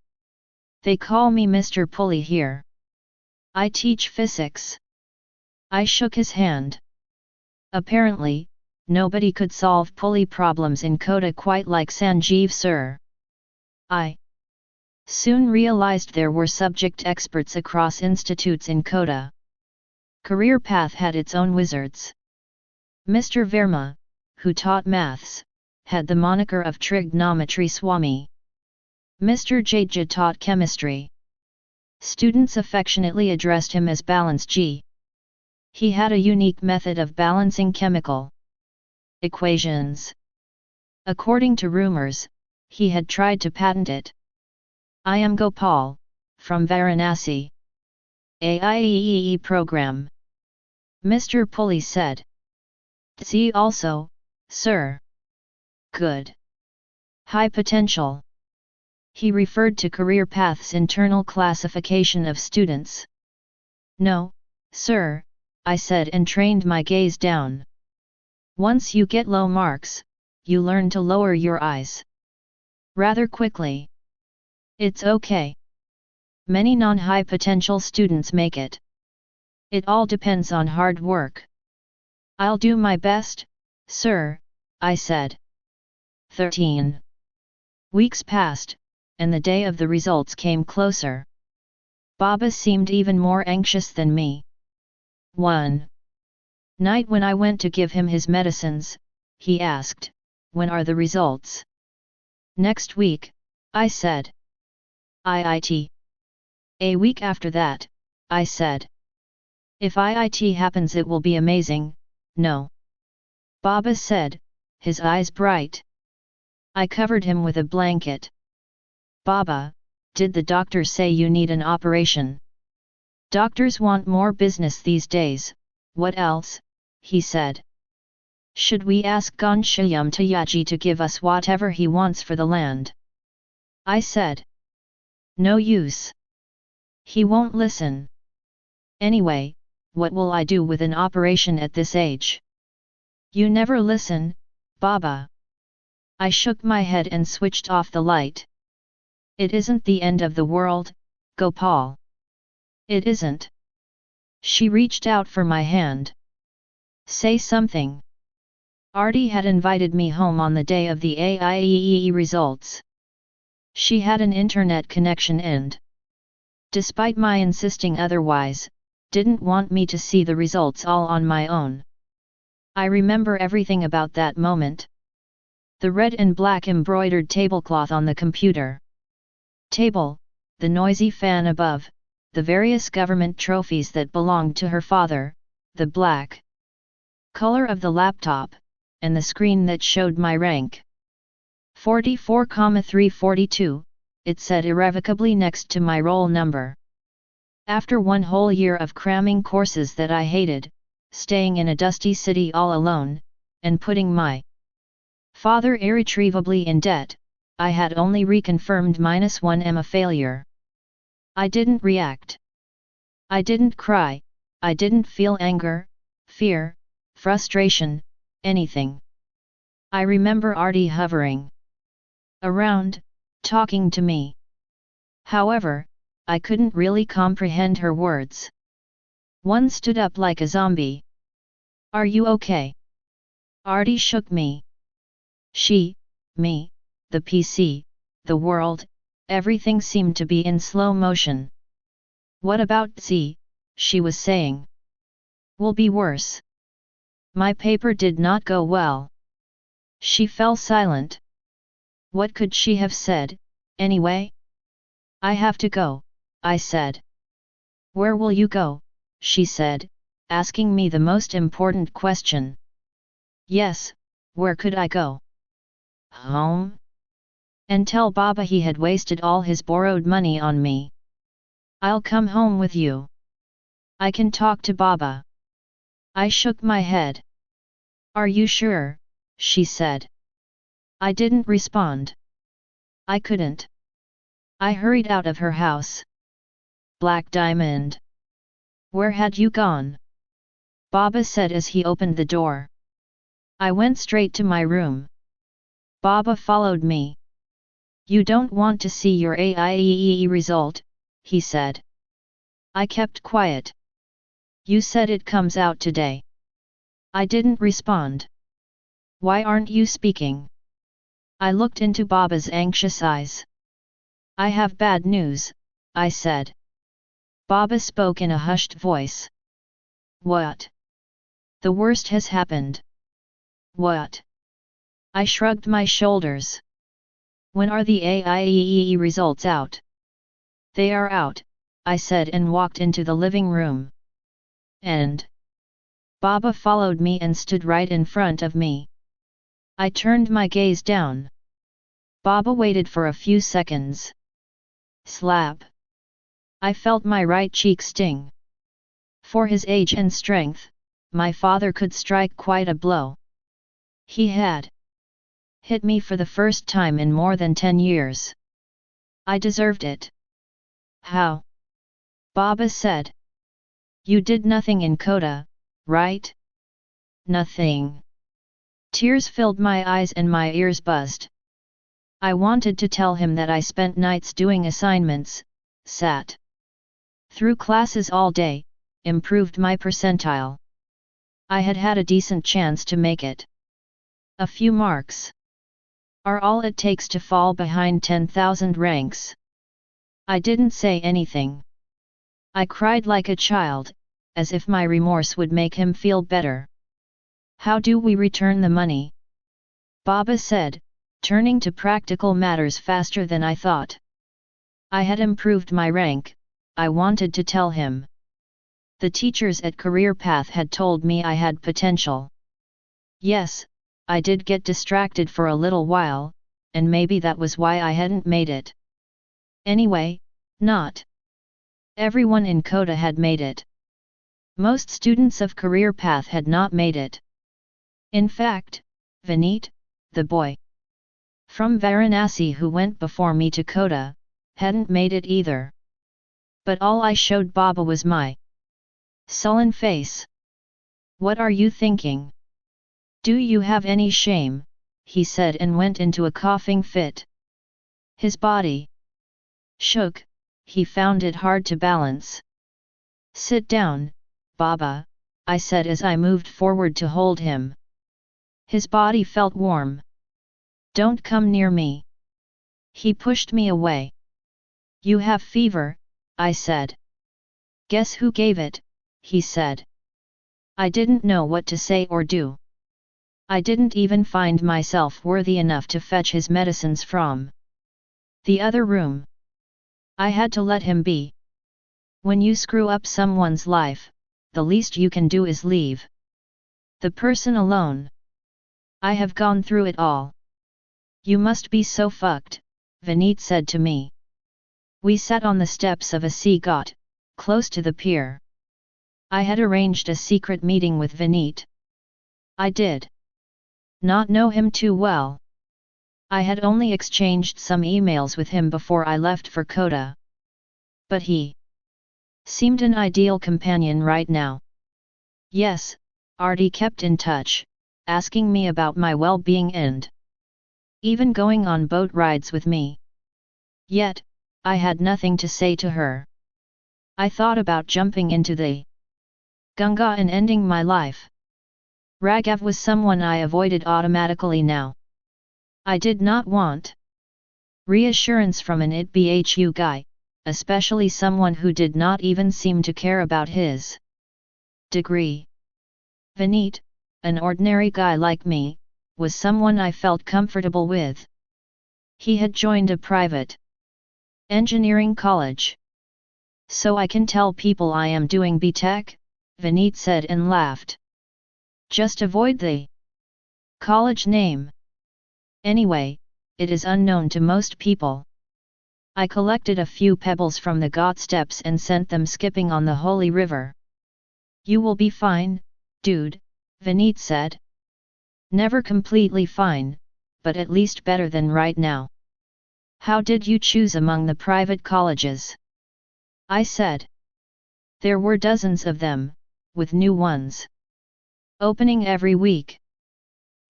They call me Mr. Pulley here. I teach physics. I shook his hand. Apparently, nobody could solve pulley problems in Kota quite like Sanjeev, sir. I soon realized there were subject experts across institutes in Kota. Career Path had its own wizards. Mr. Verma, who taught maths, had the moniker of Trigonometry Swami. Mr. Jaija taught chemistry. Students affectionately addressed him as Balance G. He had a unique method of balancing chemical equations. According to rumors, he had tried to patent it. I am Gopal, from Varanasi. AIEEE program. Mr. Pulley said. See also, sir. Good. High potential. He referred to Career Path's internal classification of students. No, Sir, I said and trained my gaze down. Once you get low marks, you learn to lower your eyes rather quickly. It's okay. Many non-high potential students make it. It all depends on hard work. I'll do my best, sir, I said. 13 weeks passed, and the day of the results came closer. Baba seemed even more anxious than me. One night when I went to give him his medicines, he asked, "When are the results?" "Next week," I said. "IIT. A week after that," I said. "If IIT happens it will be amazing, no?" Baba said, his eyes bright. I covered him with a blanket. "Baba, did the doctor say you need an operation?" "Doctors want more business these days, what else?" he said. "Should we ask Ghanshyam Tayaji to give us whatever he wants for the land?" I said. "No use. He won't listen. Anyway, what will I do with an operation at this age?" "You never listen, Baba." I shook my head and switched off the light. "It isn't the end of the world, Gopal." "It isn't." She reached out for my hand. "Say something." Artie had invited me home on the day of the AIEEE results. She had an internet connection and, despite my insisting otherwise, didn't want me to see the results all on my own. I remember everything about that moment. The red and black embroidered tablecloth on the computer table, the noisy fan above, the various government trophies that belonged to her father, the black color of the laptop, and the screen that showed my rank. 44,342, it said irrevocably next to my roll number. After one whole year of cramming courses that I hated, staying in a dusty city all alone, and putting my father irretrievably in debt, I had only reconfirmed -1 a failure. I didn't react. I didn't cry, I didn't feel anger, fear, frustration, anything. I remember Artie hovering around, talking to me. However, I couldn't really comprehend her words. One stood up like a zombie. "Are you okay?" Artie shook me. She, me, the PC, the world, everything seemed to be in slow motion. "What about Z?" she was saying. "Will be worse. My paper did not go well." She fell silent. What could she have said, anyway? "I have to go," I said. "Where will you go?" she said, asking me the most important question. Yes, where could I go? Home? And tell Baba he had wasted all his borrowed money on me. "I'll come home with you. I can talk to Baba." I shook my head. "Are you sure?" she said. I didn't respond. I couldn't. I hurried out of her house. "Black Diamond. Where had you gone?" Baba said as he opened the door. I went straight to my room. Baba followed me. "You don't want to see your AIEEE result," he said. I kept quiet. "You said it comes out today." I didn't respond. "Why aren't you speaking?" I looked into Baba's anxious eyes. "I have bad news," I said. Baba spoke in a hushed voice. "What?" "The worst has happened." "What?" I shrugged my shoulders. "When are the AIEEE results out?" "They are out," I said and walked into the living room. And Baba followed me and stood right in front of me. I turned my gaze down. Baba waited for a few seconds. Slap! I felt my right cheek sting. For his age and strength, my father could strike quite a blow. He had hit me for the first time in more than 10 years. I deserved it. "How?" Baba said. You did nothing in Kota, right? Nothing. Tears filled my eyes and my ears buzzed. I wanted to tell him that I spent nights doing assignments, sat through classes all day, improved my percentile. I had had a decent chance to make it. A few marks are all it takes to fall behind 10,000 ranks. I didn't say anything. I cried like a child, as if my remorse would make him feel better. How do we return the money? Baba said, turning to practical matters faster than I thought. I had improved my rank, I wanted to tell him. The teachers at Career Path had told me I had potential. Yes, I did get distracted for a little while, and maybe that was why I hadn't made it. Anyway, not everyone in Kota had made it. Most students of Career Path had not made it. In fact, Vineet, the boy from Varanasi who went before me to Kota, hadn't made it either. But all I showed Baba was my sullen face. What are you thinking? Do you have any shame? He said and went into a coughing fit. His body shook, he found it hard to balance. Sit down, Baba, I said as I moved forward to hold him. His body felt warm. Don't come near me. He pushed me away. You have fever, I said. Guess who gave it, he said. I didn't know what to say or do. I didn't even find myself worthy enough to fetch his medicines from the other room. I had to let him be. When you screw up someone's life, the least you can do is leave the person alone. I have gone through it all. You must be so fucked, Vineet said to me. We sat on the steps of a sea ghat, close to the pier. I had arranged a secret meeting with Vineet. I did not know him too well. I had only exchanged some emails with him before I left for Kota. But he seemed an ideal companion right now. Yes, Artie kept in touch, asking me about my well-being and even going on boat rides with me. Yet, I had nothing to say to her. I thought about jumping into the Ganga and ending my life. Raghav was someone I avoided automatically now. I did not want reassurance from an ITBHU guy, especially someone who did not even seem to care about his degree. Vineet, an ordinary guy like me, was someone I felt comfortable with. He had joined a private engineering college. So I can tell people I am doing B.Tech, Vineet said and laughed. Just avoid the college name. Anyway, it is unknown to most people. I collected a few pebbles from the Ghat steps and sent them skipping on the holy river. You will be fine, dude, Vineet said. Never completely fine, but at least better than right now. How did you choose among the private colleges? I said. There were dozens of them, with new ones opening every week.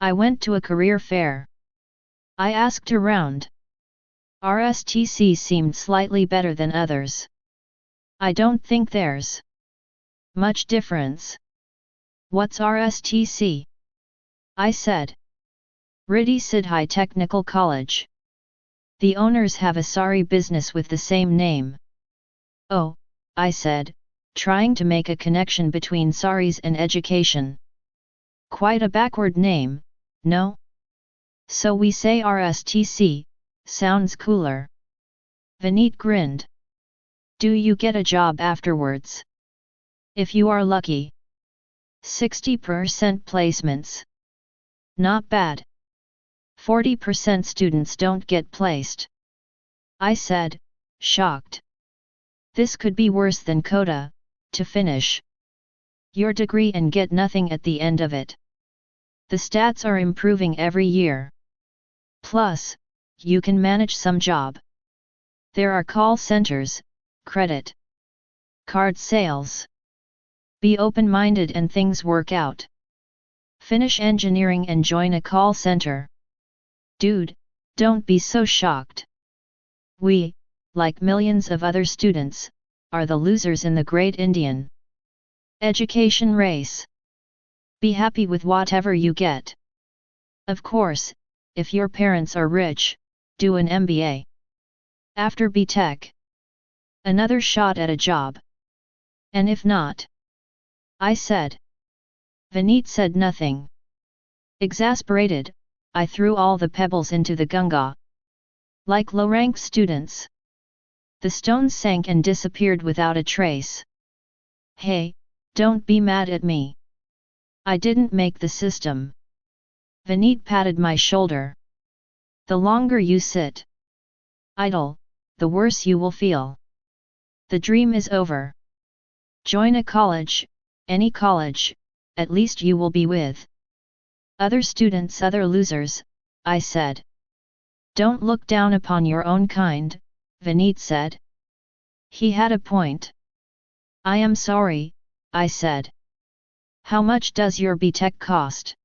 I went to a career fair. I asked around. RSTC seemed slightly better than others. I don't think there's much difference. What's RSTC? I said. Riddhi Sidhai Technical College. The owners have a sorry business with the same name. Oh, I said, trying to make a connection between saris and education. Quite a backward name, no? So we say RSTC, sounds cooler. Vineet grinned. Do you get a job afterwards? If you are lucky. 60% placements. Not bad. 40% students don't get placed. I said, shocked. This could be worse than Kota, to finish your degree and get nothing at the end of it. The stats are improving every year. Plus, you can manage some job. There are call centers, credit card sales. Be open-minded and things work out. Finish engineering and join a call center. Dude, don't be so shocked. We, like millions of other students, are the losers in the great Indian education race. Be happy with whatever you get. Of course, if your parents are rich, do an MBA. After B.Tech, another shot at a job. And if not? I said. Vineet said nothing. Exasperated, I threw all the pebbles into the Ganga. Like low-rank students. The stones sank and disappeared without a trace. Hey, don't be mad at me. I didn't make the system. Vineet patted my shoulder. The longer you sit idle, the worse you will feel. The dream is over. Join a college, any college, at least you will be with other students, other losers, I said. Don't look down upon your own kind, Vineet said. He had a point. I am sorry, I said. How much does your B.Tech cost?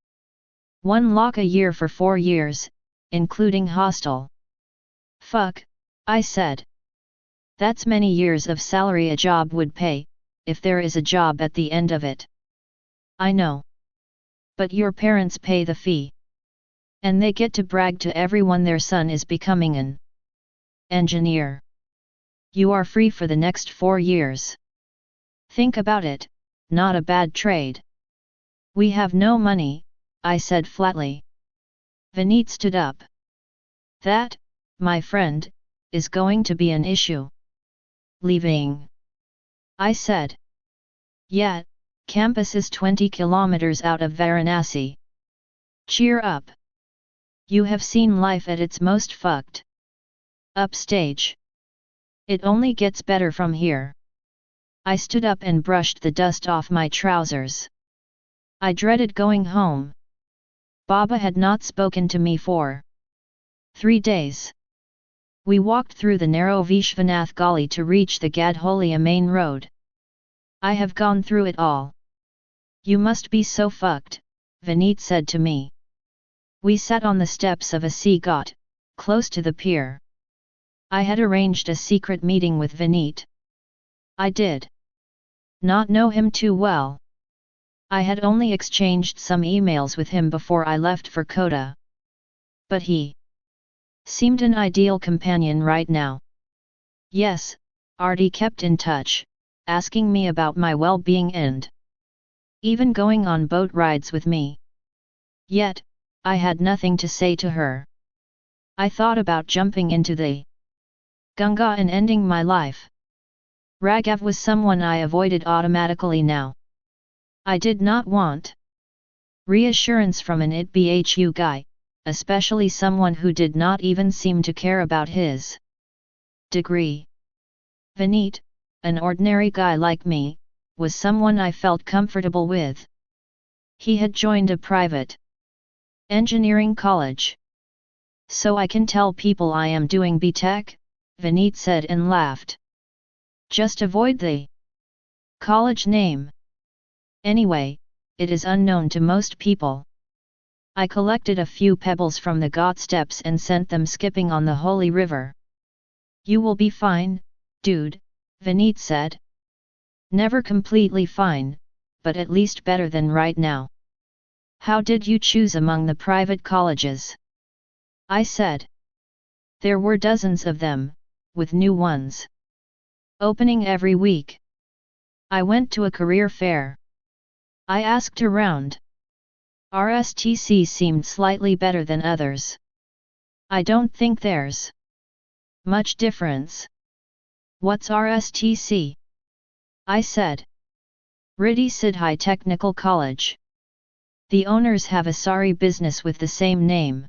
1 lakh a year for 4 years, including hostel. Fuck, I said. That's many years of salary a job would pay, if there is a job at the end of it. I know. But your parents pay the fee. And they get to brag to everyone their son is becoming an engineer. You are free for the next 4 years. Think about it, not a bad trade. We have no money, I said flatly. Vineet stood up. That, my friend, is going to be an issue. Leaving? I said. Yeah, campus is 20 kilometers out of Varanasi. Cheer up. You have seen life at its most fucked up stage. It only gets better from here. I stood up and brushed the dust off my trousers. I dreaded going home. Baba had not spoken to me for 3 days. We walked through the narrow Vishwanath Gully to reach the Gadholia main road. I have gone through it all. You must be so fucked, Vineet said to me. We sat on the steps of a sea ghat, close to the pier. I had arranged a secret meeting with Vineet. I did not know him too well. I had only exchanged some emails with him before I left for Kota. But he seemed an ideal companion right now. Yes, Artie kept in touch, asking me about my well-being and even going on boat rides with me. Yet, I had nothing to say to her. I thought about jumping into the Ganga and ending my life. Raghav was someone I avoided automatically now. I did not want reassurance from an ITBHU guy, especially someone who did not even seem to care about his degree. Vineet, an ordinary guy like me, was someone I felt comfortable with. He had joined a private engineering college. So I can tell people I am doing B.Tech, Vineet said and laughed. Just avoid the college name. Anyway, it is unknown to most people. I collected a few pebbles from the ghat steps and sent them skipping on the holy river. You will be fine, dude, Vineet said. Never completely fine, but at least better than right now. How did you choose among the private colleges? I said. There were dozens of them, with new ones opening every week. I went to a career fair. I asked around. RSTC seemed slightly better than others. I don't think there's much difference. What's RSTC? I said. Riddhi Sidhai Technical College. The owners have a sari business with the same name.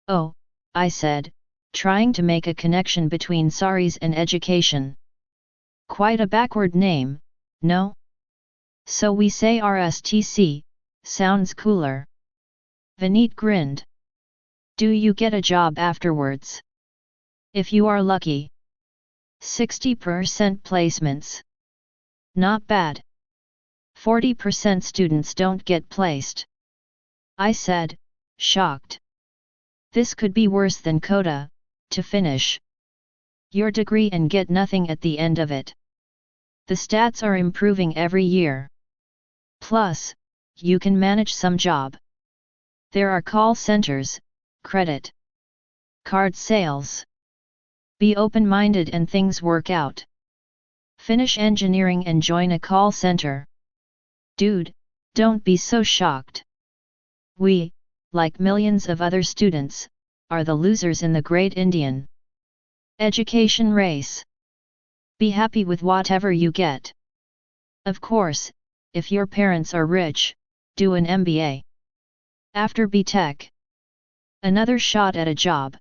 Oh, I said, trying to make a connection between saris and education. Quite a backward name, no? So we say RSTC, sounds cooler. Vineet grinned. Do you get a job afterwards? If you are lucky. 60% placements. Not bad. 40% students don't get placed. I said, shocked. This could be worse than quota, to finish your degree and get nothing at the end of it. The stats are improving every year. Plus, you can manage some job. There are call centers, credit card sales. Be open-minded and things work out. Finish engineering and join a call center. Dude, don't be so shocked. We, like millions of other students, are the losers in the great Indian education race. Be happy with whatever you get. Of course, if your parents are rich, do an MBA. After B.Tech, another shot at a job.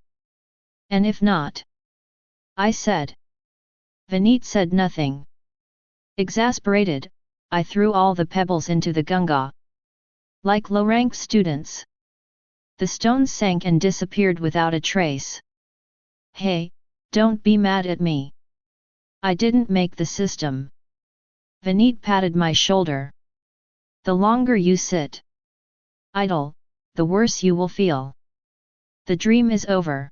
And if not, I said. Vineet said nothing. Exasperated, I threw all the pebbles into the Ganga. Like low-rank students, the stones sank and disappeared without a trace. Hey, don't be mad at me. I didn't make the system. Vineet patted my shoulder. The longer you sit idle, the worse you will feel. The dream is over.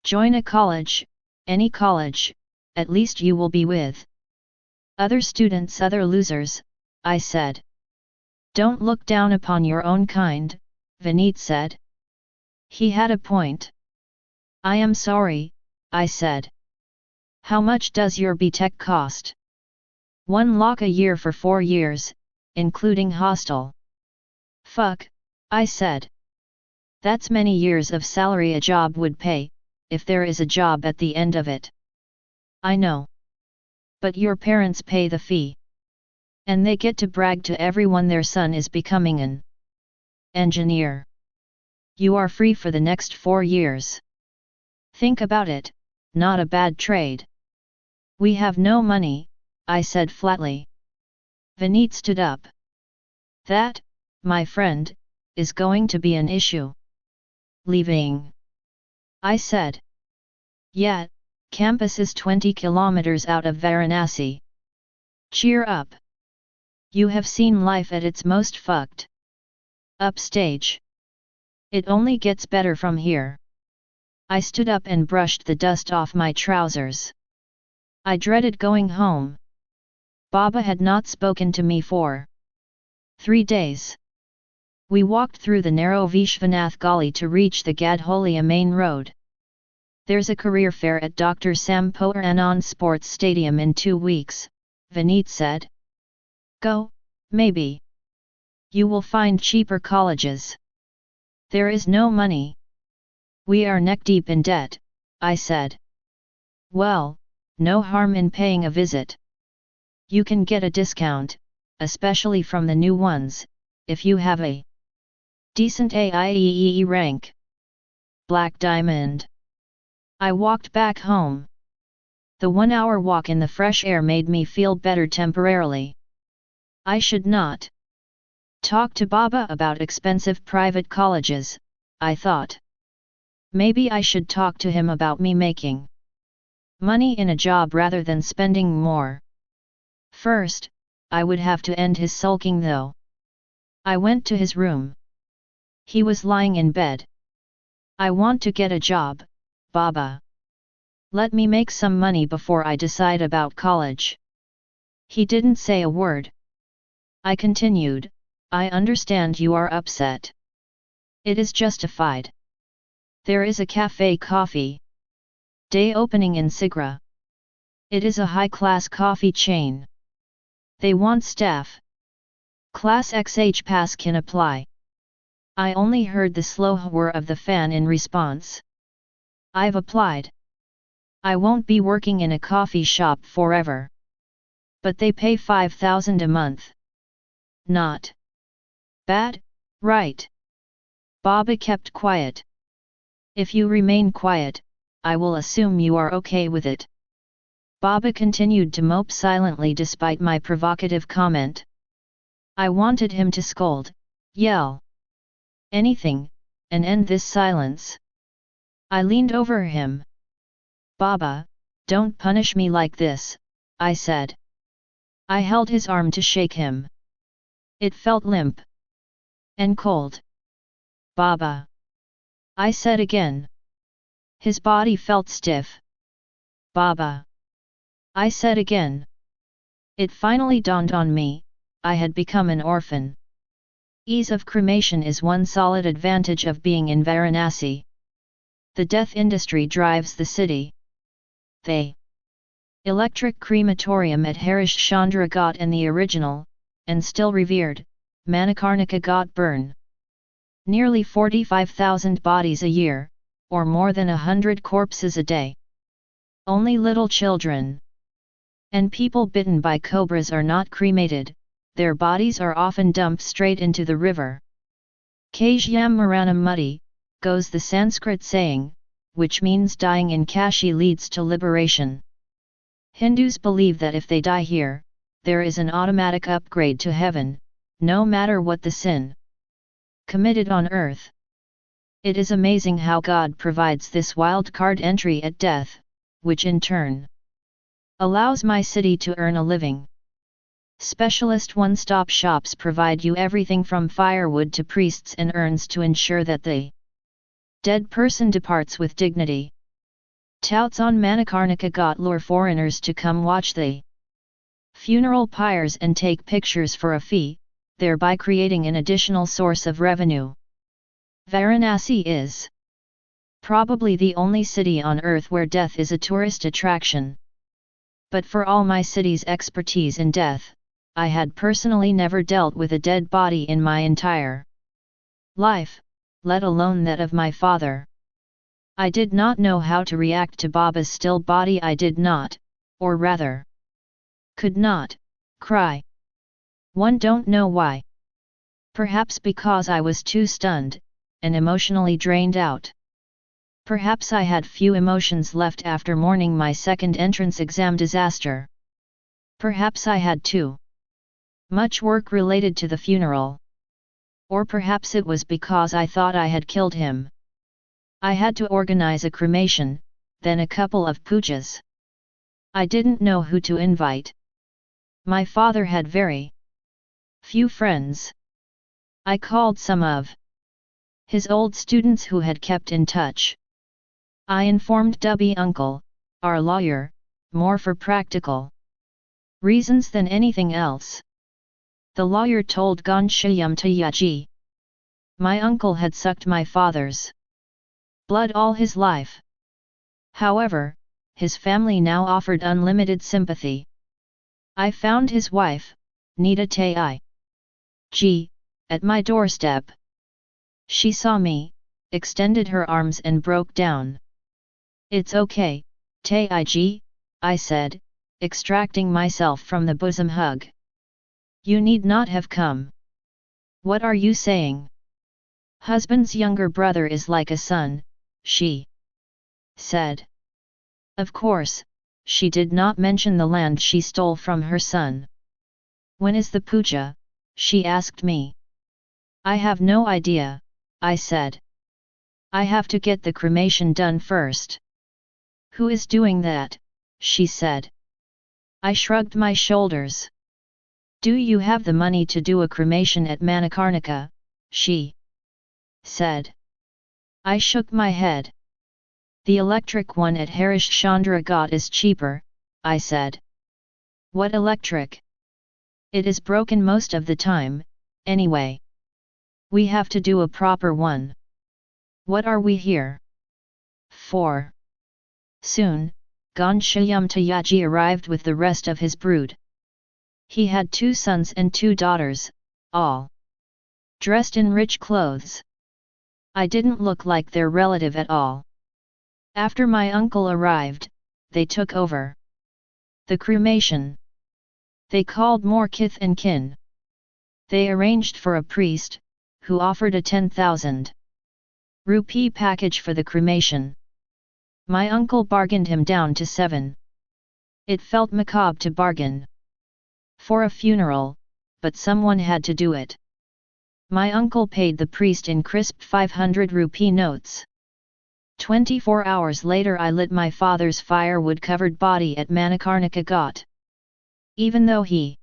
Join a college, any college, at least you will be with other students, other losers, I said. Don't look down upon your own kind, Vineet said. He had a point. I am sorry, I said. How much does your B.Tech cost? 1 lakh a year for 4 years, including hostel. Fuck, I said. That's many years of salary a job would pay, if there is a job at the end of it. I know. But your parents pay the fee. And they get to brag to everyone their son is becoming an engineer. You are free for the next 4 years. Think about it, not a bad trade. We have no money, I said flatly. Vineet stood up. That, my friend, is going to be an issue. Leaving, I said. Yeah, campus is 20 kilometers out of Varanasi. Cheer up. You have seen life at its most fucked up stage. It only gets better from here. I stood up and brushed the dust off my trousers. I dreaded going home. Baba had not spoken to me for 3 days. We walked through the narrow Vishwanath Gully to reach the Gadholia main road. There's a career fair at Dr. Sampoor Anand Sports Stadium in 2 weeks, Vineet said. Go, maybe. You will find cheaper colleges. There is no money. We are neck deep in debt, I said. Well, no harm in paying a visit. You can get a discount, especially from the new ones, if you have a decent AIEEE rank. Black Diamond. I walked back home. The 1-hour walk in the fresh air made me feel better temporarily. I should not talk to Baba about expensive private colleges, I thought. Maybe I should talk to him about me making money in a job rather than spending more. First, I would have to end his sulking though. I went to his room. He was lying in bed. I want to get a job, Baba. Let me make some money before I decide about college. He didn't say a word. I continued, I understand you are upset. It is justified. There is a cafe coffee day opening in Sigra. It is a high-class coffee chain. They want staff. Class XH pass can apply. I only heard the slow whir of the fan in response. I've applied. I won't be working in a coffee shop forever. But they pay 5,000 a month. Not bad, right? Baba kept quiet. If you remain quiet, I will assume you are okay with it. Baba continued to mope silently despite my provocative comment. I wanted him to scold, yell, anything, and end this silence. I leaned over him. Baba, don't punish me like this, I said. I held his arm to shake him. It felt limp and cold. Baba, I said again. His body felt stiff. Baba, I said again. It finally dawned on me, I had become an orphan. Ease of cremation is one solid advantage of being in Varanasi. The death industry drives the city. The electric crematorium at Harish Chandra Ghat and the original, and still revered, Manikarnika Ghat burn nearly 45,000 bodies a year, or more than 100 corpses a day. Only little children and people bitten by cobras are not cremated, their bodies are often dumped straight into the river. Kajyam Maranam Muddy, goes the Sanskrit saying, which means dying in Kashi leads to liberation. Hindus believe that if they die here, there is an automatic upgrade to heaven, no matter what the sin committed on earth. It is amazing how God provides this wild card entry at death, which in turn allows my city to earn a living. Specialist one-stop shops provide you everything from firewood to priests and urns to ensure that the dead person departs with dignity. Touts on Manikarnika Ghat lure foreigners to come watch the funeral pyres and take pictures for a fee, thereby creating an additional source of revenue. Varanasi is probably the only city on earth where death is a tourist attraction. But for all my city's expertise in death, I had personally never dealt with a dead body in my entire life, let alone that of my father. I did not know how to react to Baba's still body. I did not, or rather, could not, cry. One don't know why. Perhaps because I was too stunned, and emotionally drained out. Perhaps I had few emotions left after mourning my second entrance exam disaster. Perhaps I had too much work related to the funeral. Or perhaps it was because I thought I had killed him. I had to organize a cremation, then a couple of pujas. I didn't know who to invite. My father had very few friends. I called some of his old students who had kept in touch. I informed Dubby Uncle, our lawyer, more for practical reasons than anything else. The lawyer told Ghanshyam Tayaji. My uncle had sucked my father's blood all his life. However, his family now offered unlimited sympathy. I found his wife, Nita Tayaji, at my doorstep. She saw me, extended her arms and broke down. It's okay, Tayaji, I said, extracting myself from the bosom hug. You need not have come. What are you saying? Husband's younger brother is like a son, she said. Of course, she did not mention the land she stole from her son. When is the puja? She asked me. I have no idea, I said. I have to get the cremation done first. Who is doing that? She said. I shrugged my shoulders. Do you have the money to do a cremation at Manikarnika? She said. I shook my head. The electric one at Harish Chandra Ghat is cheaper, I said. What electric? It is broken most of the time, anyway. We have to do a proper one. What are we here for? Soon, Ghanshyam Tayaji arrived with the rest of his brood. He had 2 sons and 2 daughters, all dressed in rich clothes. I didn't look like their relative at all. After my uncle arrived, they took over the cremation. They called more kith and kin. They arranged for a priest, who offered a 10,000 rupee package for the cremation. My uncle bargained him down to 7. It felt macabre to bargain for a funeral, but someone had to do it. My uncle paid the priest in crisp 500 rupee notes. 24 hours later I lit my father's firewood-covered body at Manikarnika Ghat. Even though he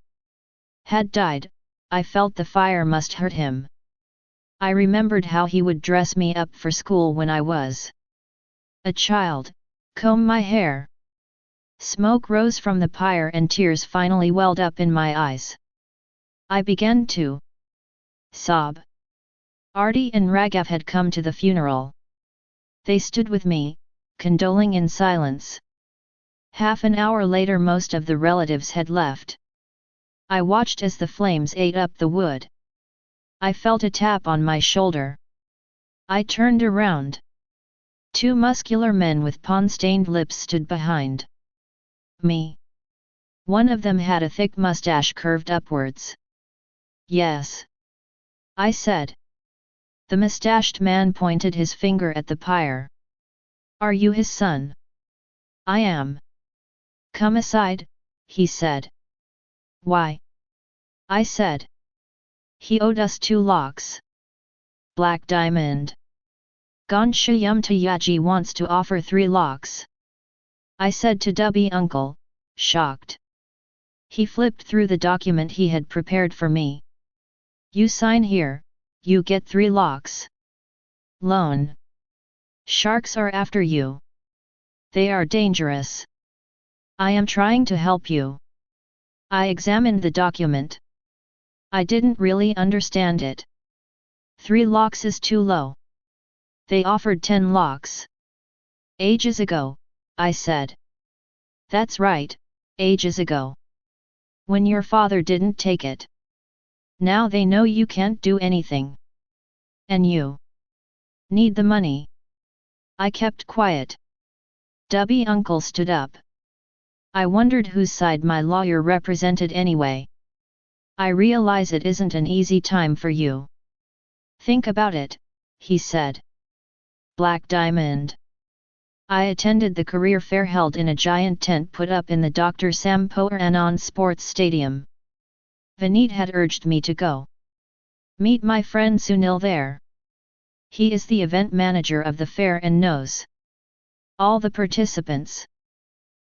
had died, I felt the fire must hurt him. I remembered how he would dress me up for school when I was a child, comb my hair. Smoke rose from the pyre and tears finally welled up in my eyes. I began to sob. Arti and Raghav had come to the funeral. They stood with me, condoling in silence. Half an hour later most of the relatives had left. I watched as the flames ate up the wood. I felt a tap on my shoulder. I turned around. Two muscular men with pond-stained lips stood behind me. One of them had a thick mustache curved upwards. Yes, I said. The mustached man pointed his finger at the pyre. Are you his son? I am. Come aside, he said. Why? I said. He owed us 2 lakhs. Black Diamond. Ghanshyam wants to offer 3 lakhs. I said to Dubby uncle, shocked. He flipped through the document he had prepared for me. You sign here, you get 3 lakhs. Loan. Sharks are after you. They are dangerous. I am trying to help you. I examined the document. I didn't really understand it. 3 lakhs is too low. They offered 10 lakhs. Ages ago, I said. That's right, ages ago. When your father didn't take it. Now they know you can't do anything. And you need the money. I kept quiet. Dubby uncle stood up. I wondered whose side my lawyer represented anyway. I realize it isn't an easy time for you. Think about it, he said. Black Diamond. I attended the career fair held in a giant tent put up in the Dr. Sampoor Anand Sports Stadium. Vineet had urged me to go meet my friend Sunil there. He is the event manager of the fair and knows all the participants.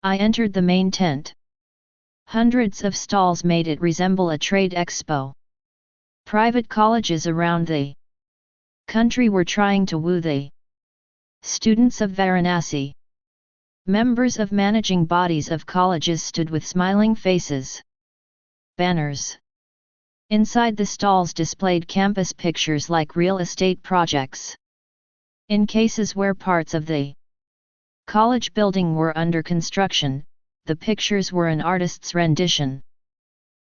I entered the main tent. Hundreds of stalls made it resemble a trade expo. Private colleges around the country were trying to woo the students of Varanasi. Members of managing bodies of colleges stood with smiling faces. Banners inside the stalls displayed campus pictures like real estate projects. In cases where parts of the college building were under construction, the pictures were an artist's rendition.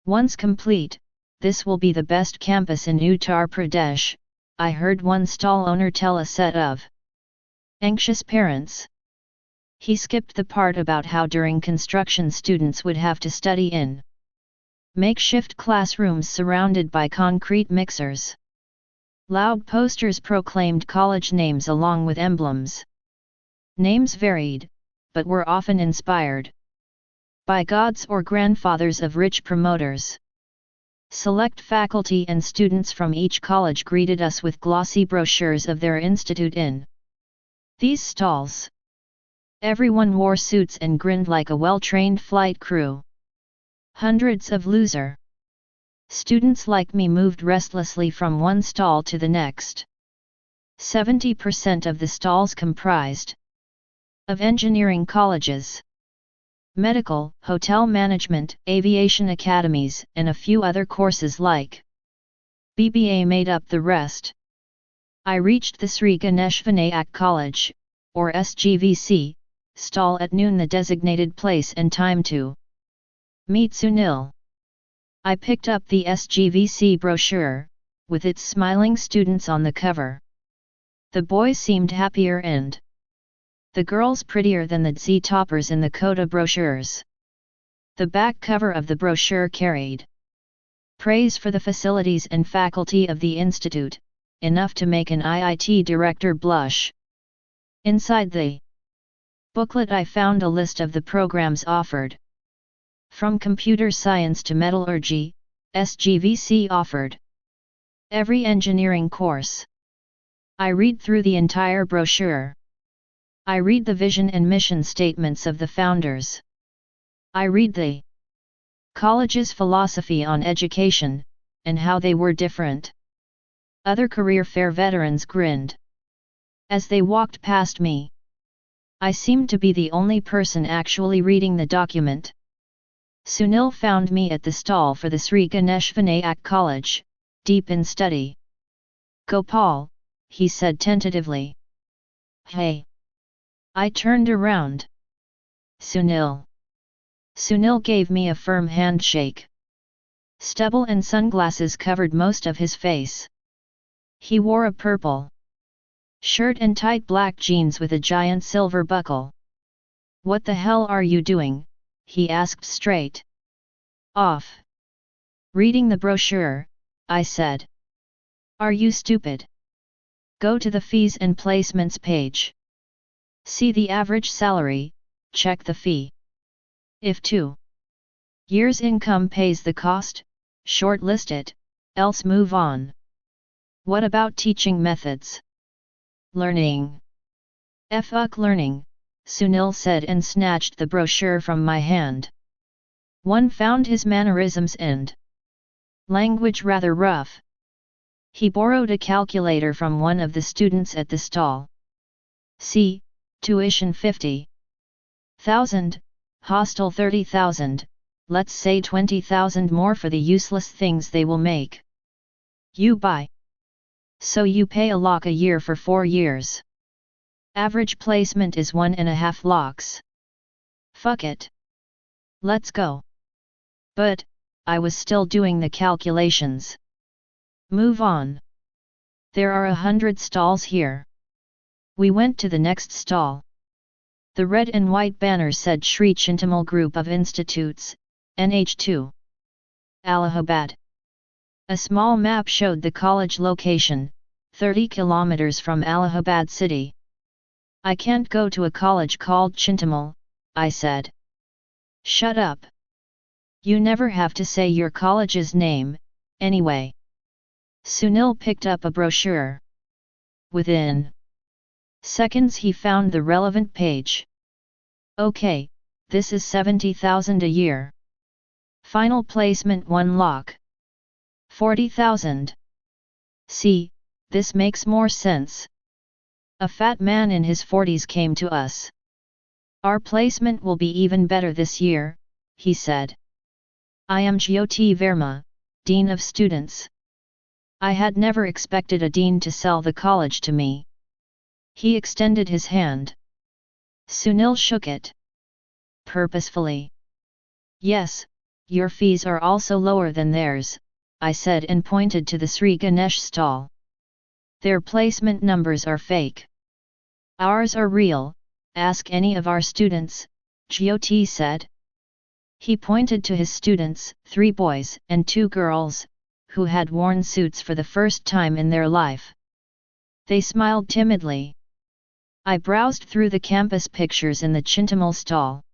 Once complete, this will be the best campus in Uttar Pradesh, I heard one stall owner tell a set of anxious parents. He skipped the part about how during construction students would have to study in makeshift classrooms surrounded by concrete mixers. Loud posters proclaimed college names along with emblems. Names varied, but were often inspired by gods or grandfathers of rich promoters. Select faculty and students from each college greeted us with glossy brochures of their institute in these stalls. Everyone wore suits and grinned like a well-trained flight crew. Hundreds of loser students like me moved restlessly from one stall to the next. 70% of the stalls comprised of engineering colleges, medical, hotel management, aviation academies, and a few other courses like BBA made up the rest. I reached the Sri Ganesh Vinayak College, or SGVC, stall at noon, the designated place and time to meet Sunil. I picked up the SGVC brochure, with its smiling students on the cover. The boys seemed happier and the girls prettier than the Z-toppers in the Kota brochures. The back cover of the brochure carried praise for the facilities and faculty of the institute, enough to make an IIT director blush. Inside the booklet I found a list of the programs offered. From computer science to metallurgy, SGVC offered every engineering course. I read through the entire brochure. I read the vision and mission statements of the founders. I read the college's philosophy on education, and how they were different. Other career fair veterans grinned as they walked past me. I seemed to be the only person actually reading the document. Sunil found me at the stall for the Sri Ganesh Vinayak College, deep in study. Gopal, he said tentatively. Hey! I turned around. Sunil. Sunil gave me a firm handshake. Stubble and sunglasses covered most of his face. He wore a purple shirt and tight black jeans with a giant silver buckle. What the hell are you doing? He asked straight. Off. Reading the brochure, I said. Are you stupid? Go to the fees and placements page. See the average salary, check the fee. If 2 years' income pays the cost, shortlist it, else move on. What about teaching methods? Learning. Fuck learning, Sunil said and snatched the brochure from my hand. One found his mannerisms and language rather rough. He borrowed a calculator from one of the students at the stall. See, tuition 50,000, hostel 30,000, let's say 20,000 more for the useless things they will make you buy. So you pay a lakh a year for 4 years. Average placement is 1.5 lakhs. Fuck it. Let's go. But, I was still doing the calculations. Move on. There are 100 stalls here. We went to the next stall. The red and white banner said Sri Chintamal Group of Institutes, NH2. Allahabad. A small map showed the college location, 30 kilometers from Allahabad city. I can't go to a college called Chintamal, I said. Shut up. You never have to say your college's name, anyway. Sunil picked up a brochure. Within seconds he found the relevant page. Okay, this is 70,000 a year. Final placement 1 lakh. 40,000. See, this makes more sense. A fat man in his 40s came to us. Our placement will be even better this year, he said. I am Jyoti Verma, Dean of Students. I had never expected a dean to sell the college to me. He extended his hand. Sunil shook it. Purposefully. Yes, your fees are also lower than theirs, I said and pointed to the Sri Ganesh stall. Their placement numbers are fake. Ours are real, ask any of our students, Jyoti said. He pointed to his students, 3 boys and 2 girls, who had worn suits for the first time in their life. They smiled timidly. I browsed through the campus pictures in the Chintamal stall.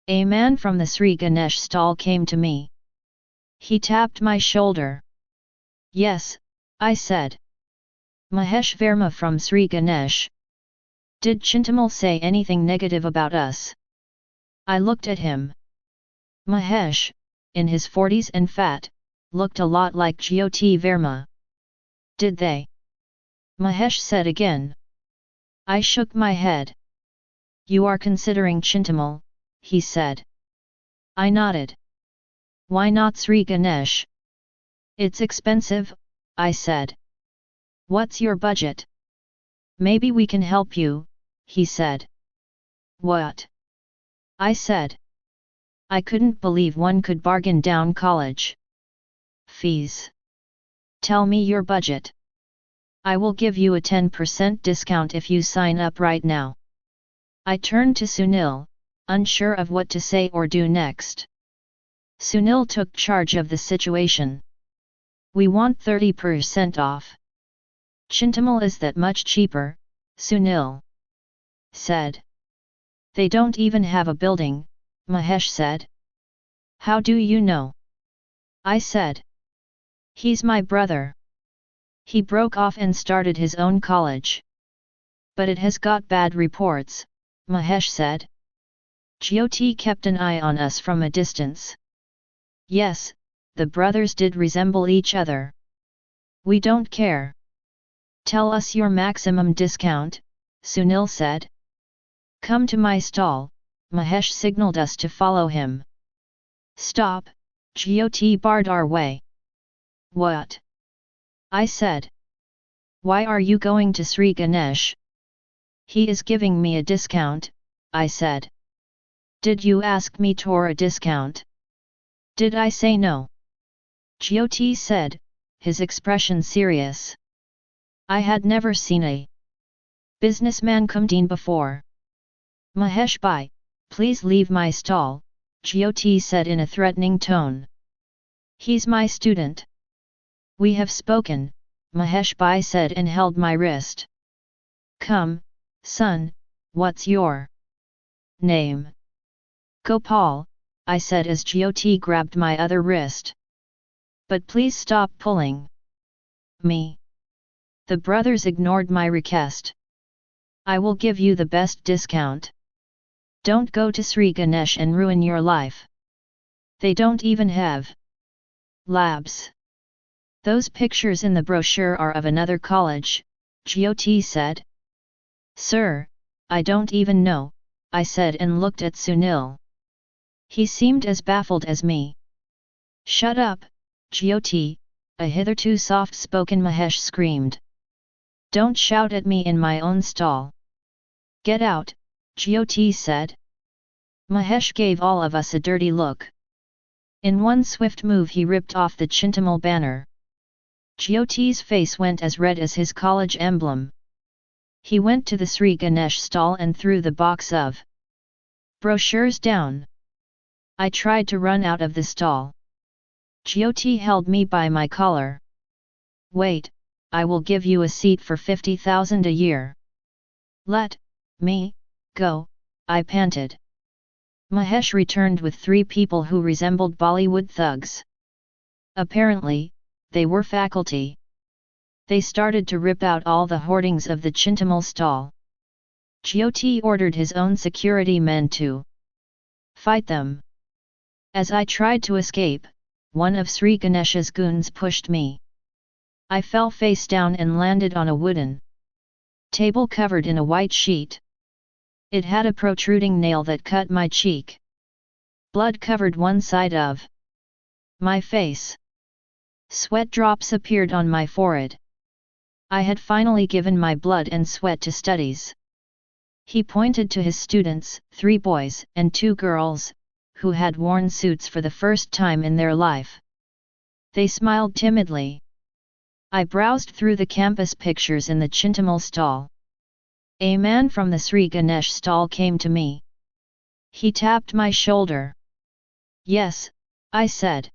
A man from the Sri Ganesh stall came to me. He tapped my shoulder. Yes, I said. Mahesh Verma from Sri Ganesh. Did Chintamal say anything negative about us? I looked at him. Mahesh, in his 40s and fat, looked a lot like Jyoti Verma. Did they? Mahesh said again. I shook my head. You are considering Chintamal, he said. I nodded. Why not Sri Ganesh? It's expensive, I said. What's your budget? Maybe we can help you, he said. What? I said. I couldn't believe one could bargain down college fees. Tell me your budget. I will give you a 10% discount if you sign up right now. I turned to Sunil, unsure of what to say or do next. Sunil took charge of the situation. We want 30% off. Chintamal is that much cheaper, Sunil said. They don't even have a building, Mahesh said. How do you know? I said. He's my brother. He broke off and started his own college. But it has got bad reports, Mahesh said. Jyoti kept an eye on us from a distance. Yes, the brothers did resemble each other. We don't care. Tell us your maximum discount, Sunil said. Come to my stall, Mahesh signaled us to follow him. Stop, Jyoti barred our way. What? I said. Why are you going to Sri Ganesh? He is giving me a discount, I said. Did you ask me for a discount? Did I say no? Jyoti said, his expression serious. I had never seen a businessman come down before. Mahesh bhai, please leave my stall, Jyoti said in a threatening tone. He's my student. We have spoken, Mahesh bhai said and held my wrist. Come, son, what's your name? Gopal, I said as Jyoti grabbed my other wrist. But please stop pulling me. The brothers ignored my request. I will give you the best discount. Don't go to Sri Ganesh and ruin your life. They don't even have labs. Those pictures in the brochure are of another college, Jyoti said. Sir, I don't even know, I said and looked at Sunil. He seemed as baffled as me. Shut up, Jyoti, a hitherto soft-spoken Mahesh screamed. Don't shout at me in my own stall. Get out, Jyoti said. Mahesh gave all of us a dirty look. In one swift move he ripped off the Chintamal banner. Jyoti's face went as red as his college emblem. He went to the Sri Ganesh stall and threw the box of brochures down. I tried to run out of the stall. Jyoti held me by my collar. Wait, I will give you a seat for 50,000 a year. Let me go, I panted. Mahesh returned with 3 people who resembled Bollywood thugs. Apparently, they were faculty. They started to rip out all the hoardings of the Chintamal stall. Jyoti ordered his own security men to fight them. As I tried to escape, one of Sri Ganesh's goons pushed me. I fell face down and landed on a wooden table covered in a white sheet. It had a protruding nail that cut my cheek. Blood covered one side of my face. Sweat drops appeared on my forehead. I had finally given my blood and sweat to studies. He pointed to his students, 3 boys and 2 girls, who had worn suits for the first time in their life. They smiled timidly. I browsed through the campus pictures in the Chintamal stall. A man from the Sri Ganesh stall came to me. He tapped my shoulder. Yes, I said.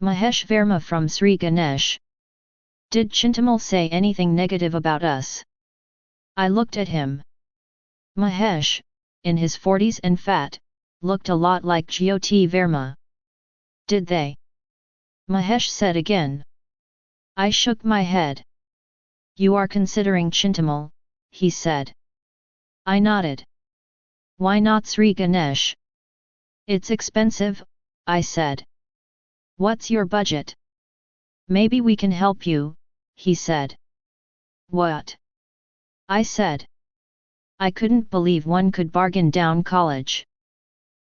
Mahesh Verma from Sri Ganesh. Did Chintamal say anything negative about us? I looked at him. Mahesh, in his 40s and fat, looked a lot like Jyoti Verma. Did they? Mahesh said again. I shook my head. You are considering Chintamal, he said. I nodded. Why not Sri Ganesh? It's expensive, I said. What's your budget? Maybe we can help you, he said. What? I said. I couldn't believe one could bargain down college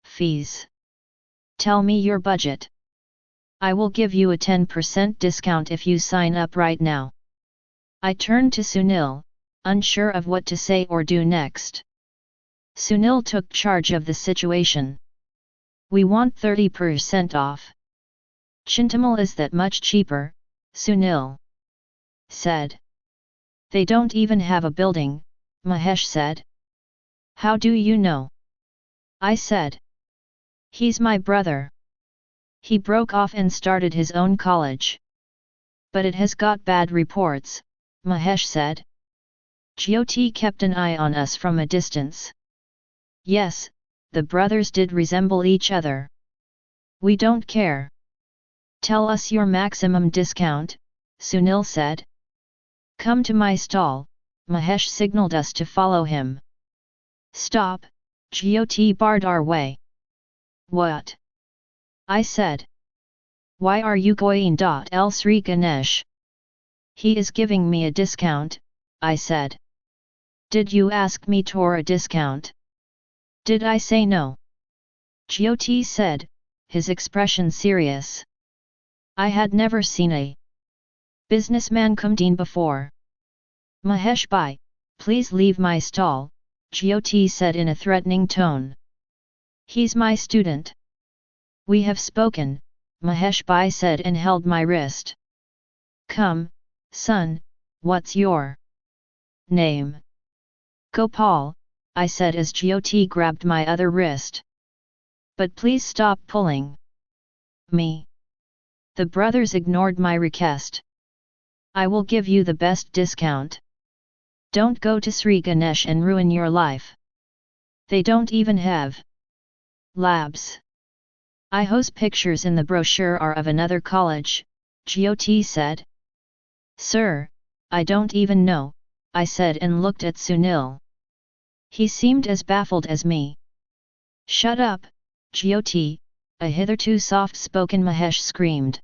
fees. Tell me your budget. I will give you a 10% discount if you sign up right now. I turned to Sunil, unsure of what to say or do next. Sunil took charge of the situation. We want 30% off. Chintamal is that much cheaper, Sunil said. They don't even have a building, Mahesh said. How do you know? I said. He's my brother. He broke off and started his own college. But it has got bad reports, Mahesh said. Jyoti kept an eye on us from a distance. Yes, the brothers did resemble each other. We don't care. Tell us your maximum discount, Sunil said. Come to my stall, Mahesh signaled us to follow him. Stop, Jyoti barred our way. What? I said. Why are you going? L Sri Ganesh. He is giving me a discount, I said. Did you ask me for a discount? Did I say no? Jyoti said, his expression serious. I had never seen a businessman come down before. Mahesh Bhai, please leave my stall, Jyoti said in a threatening tone. He's my student. We have spoken, Mahesh Bhai said and held my wrist. Come, son, what's your name? Gopal, I said as Jyoti grabbed my other wrist. But please stop pulling me. The brothers ignored my request. I will give you the best discount. Don't go to Sri Ganesh and ruin your life. They don't even have labs. I hope pictures in the brochure are of another college, Jyoti said. Sir, I don't even know, I said and looked at Sunil. He seemed as baffled as me. Shut up, Jyoti, a hitherto soft-spoken Mahesh screamed.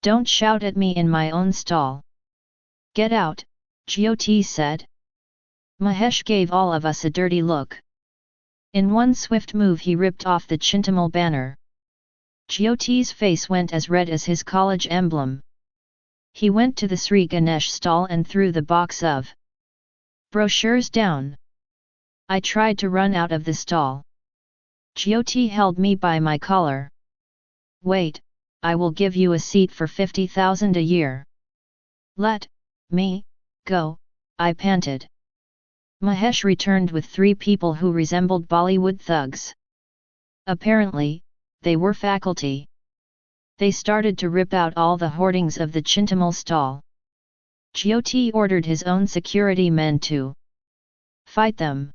Don't shout at me in my own stall. Get out, Jyoti said. Mahesh gave all of us a dirty look. In one swift move he ripped off the Chintamal banner. Jyoti's face went as red as his college emblem. He went to the Sri Ganesh stall and threw the box of brochures down. I tried to run out of the stall. Jyoti held me by my collar. Wait, I will give you a seat for 50,000 a year. Let me go, I panted. Mahesh returned with 3 people who resembled Bollywood thugs. Apparently, they were faculty. They started to rip out all the hoardings of the Chintamal stall. Jyoti ordered his own security men to fight them.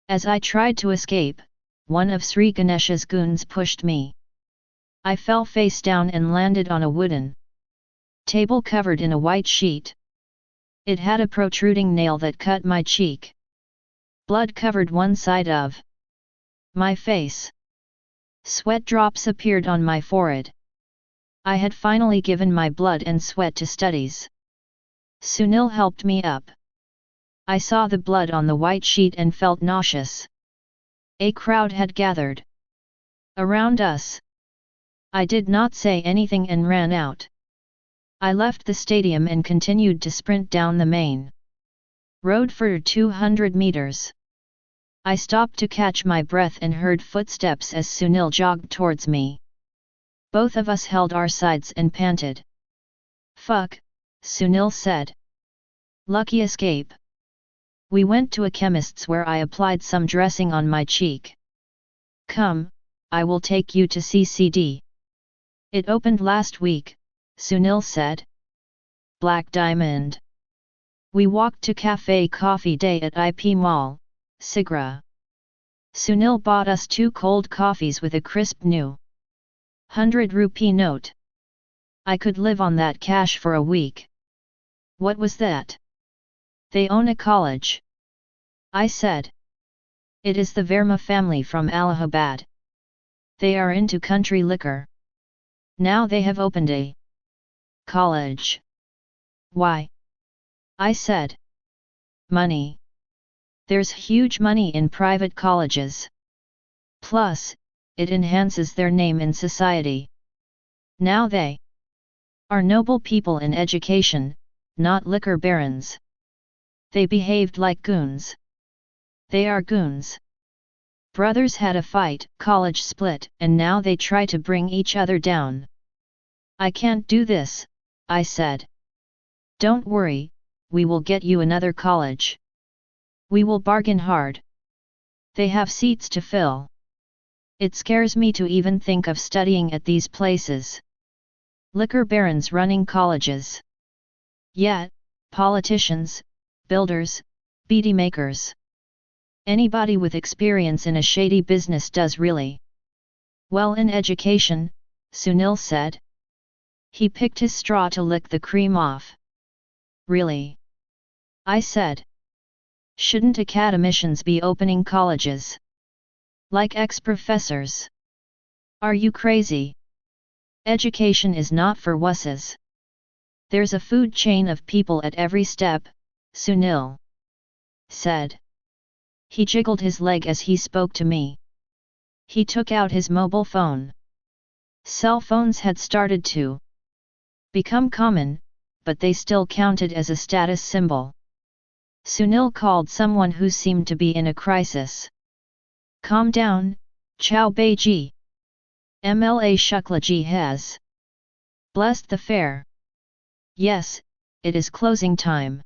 As I tried to escape, one of Sri Ganesh's goons pushed me. I fell face down and landed on a wooden table covered in a white sheet. It had a protruding nail that cut my cheek. Blood covered one side of my face. Sweat drops appeared on my forehead. I had finally given my blood and sweat to studies. Sunil helped me up. I saw the blood on the white sheet and felt nauseous. A crowd had gathered around us. I did not say anything and ran out. I left the stadium and continued to sprint down the main road for 200 meters. I stopped to catch my breath and heard footsteps as Sunil jogged towards me. Both of us held our sides and panted. Fuck, Sunil said. Lucky escape. We went to a chemist's where I applied some dressing on my cheek. Come, I will take you to CCD. It opened last week, Sunil said. Black Diamond. We walked to Cafe Coffee Day at IP Mall, Sigra. Sunil bought us 2 cold coffees with a crisp new 100 rupee note. I could live on that cash for a week. What was that? They own a college. I said. It is the Verma family from Allahabad. They are into country liquor. Now they have opened a college. Why? I said. Money. There's huge money in private colleges. Plus, it enhances their name in society. Now they are noble people in education, not liquor barons. They behaved like goons. They are goons. Brothers had a fight, college split, and now they try to bring each other down. I can't do this, I said. Don't worry, we will get you another college. We will bargain hard. They have seats to fill. It scares me to even think of studying at these places. Liquor barons running colleges. Yet, politicians, builders, beedi makers. Anybody with experience in a shady business does really well in education, Sunil said. He picked his straw to lick the cream off. Really? I said. Shouldn't academicians be opening colleges? Like ex-professors? Are you crazy? Education is not for wusses. There's a food chain of people at every step, Sunil said. He jiggled his leg as he spoke to me. He took out his mobile phone. Cell phones had started to become common, but they still counted as a status symbol. Sunil called someone who seemed to be in a crisis. Calm down, Chow Beiji. MLA Shuklaji has blessed the fair. Yes, it is closing time.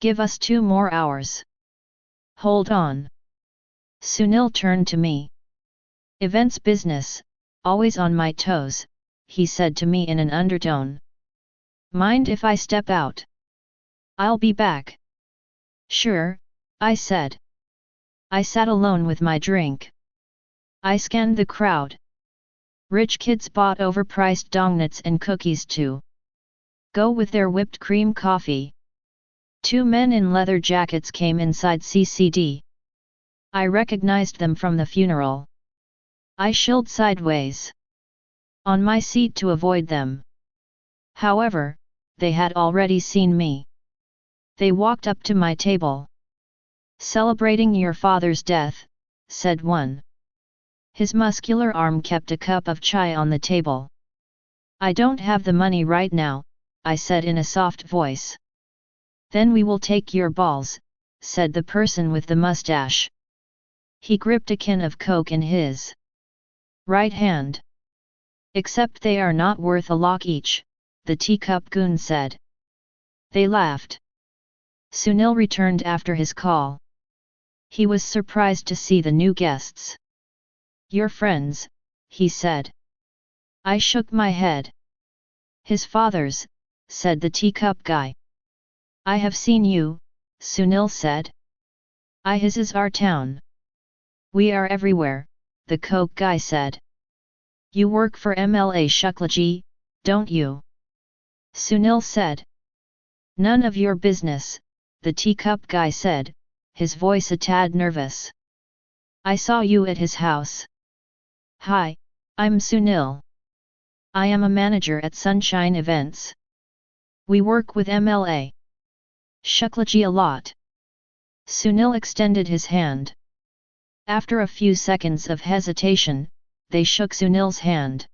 Give us 2 more hours. Hold on. Sunil turned to me. Events business, always on my toes, he said to me in an undertone. Mind if I step out? I'll be back. Sure, I said. I sat alone with my drink. I scanned the crowd. Rich kids bought overpriced dongnuts and cookies to go with their whipped cream coffee. 2 men in leather jackets came inside CCD. I recognized them from the funeral. I shilled sideways on my seat to avoid them. However, they had already seen me. They walked up to my table. Celebrating your father's death, said one. His muscular arm kept a cup of chai on the table. I don't have the money right now, I said in a soft voice. Then we will take your balls, said the person with the mustache. He gripped a can of Coke in his right hand. Except they are not worth a lakh each, the teacup goon said. They laughed. Sunil returned after his call. He was surprised to see the new guests. Your friends, he said. I shook my head. His father's, said the teacup guy. I have seen you, Sunil said. His is our town. We are everywhere, the Coke guy said. You work for MLA Shuklaji, don't you? Sunil said. None of your business, the teacup guy said, his voice a tad nervous. I saw you at his house. Hi, I'm Sunil. I am a manager at Sunshine Events. We work with MLA Shuklaji a lot. Sunil extended his hand. After a few seconds of hesitation, they shook Sunil's hand.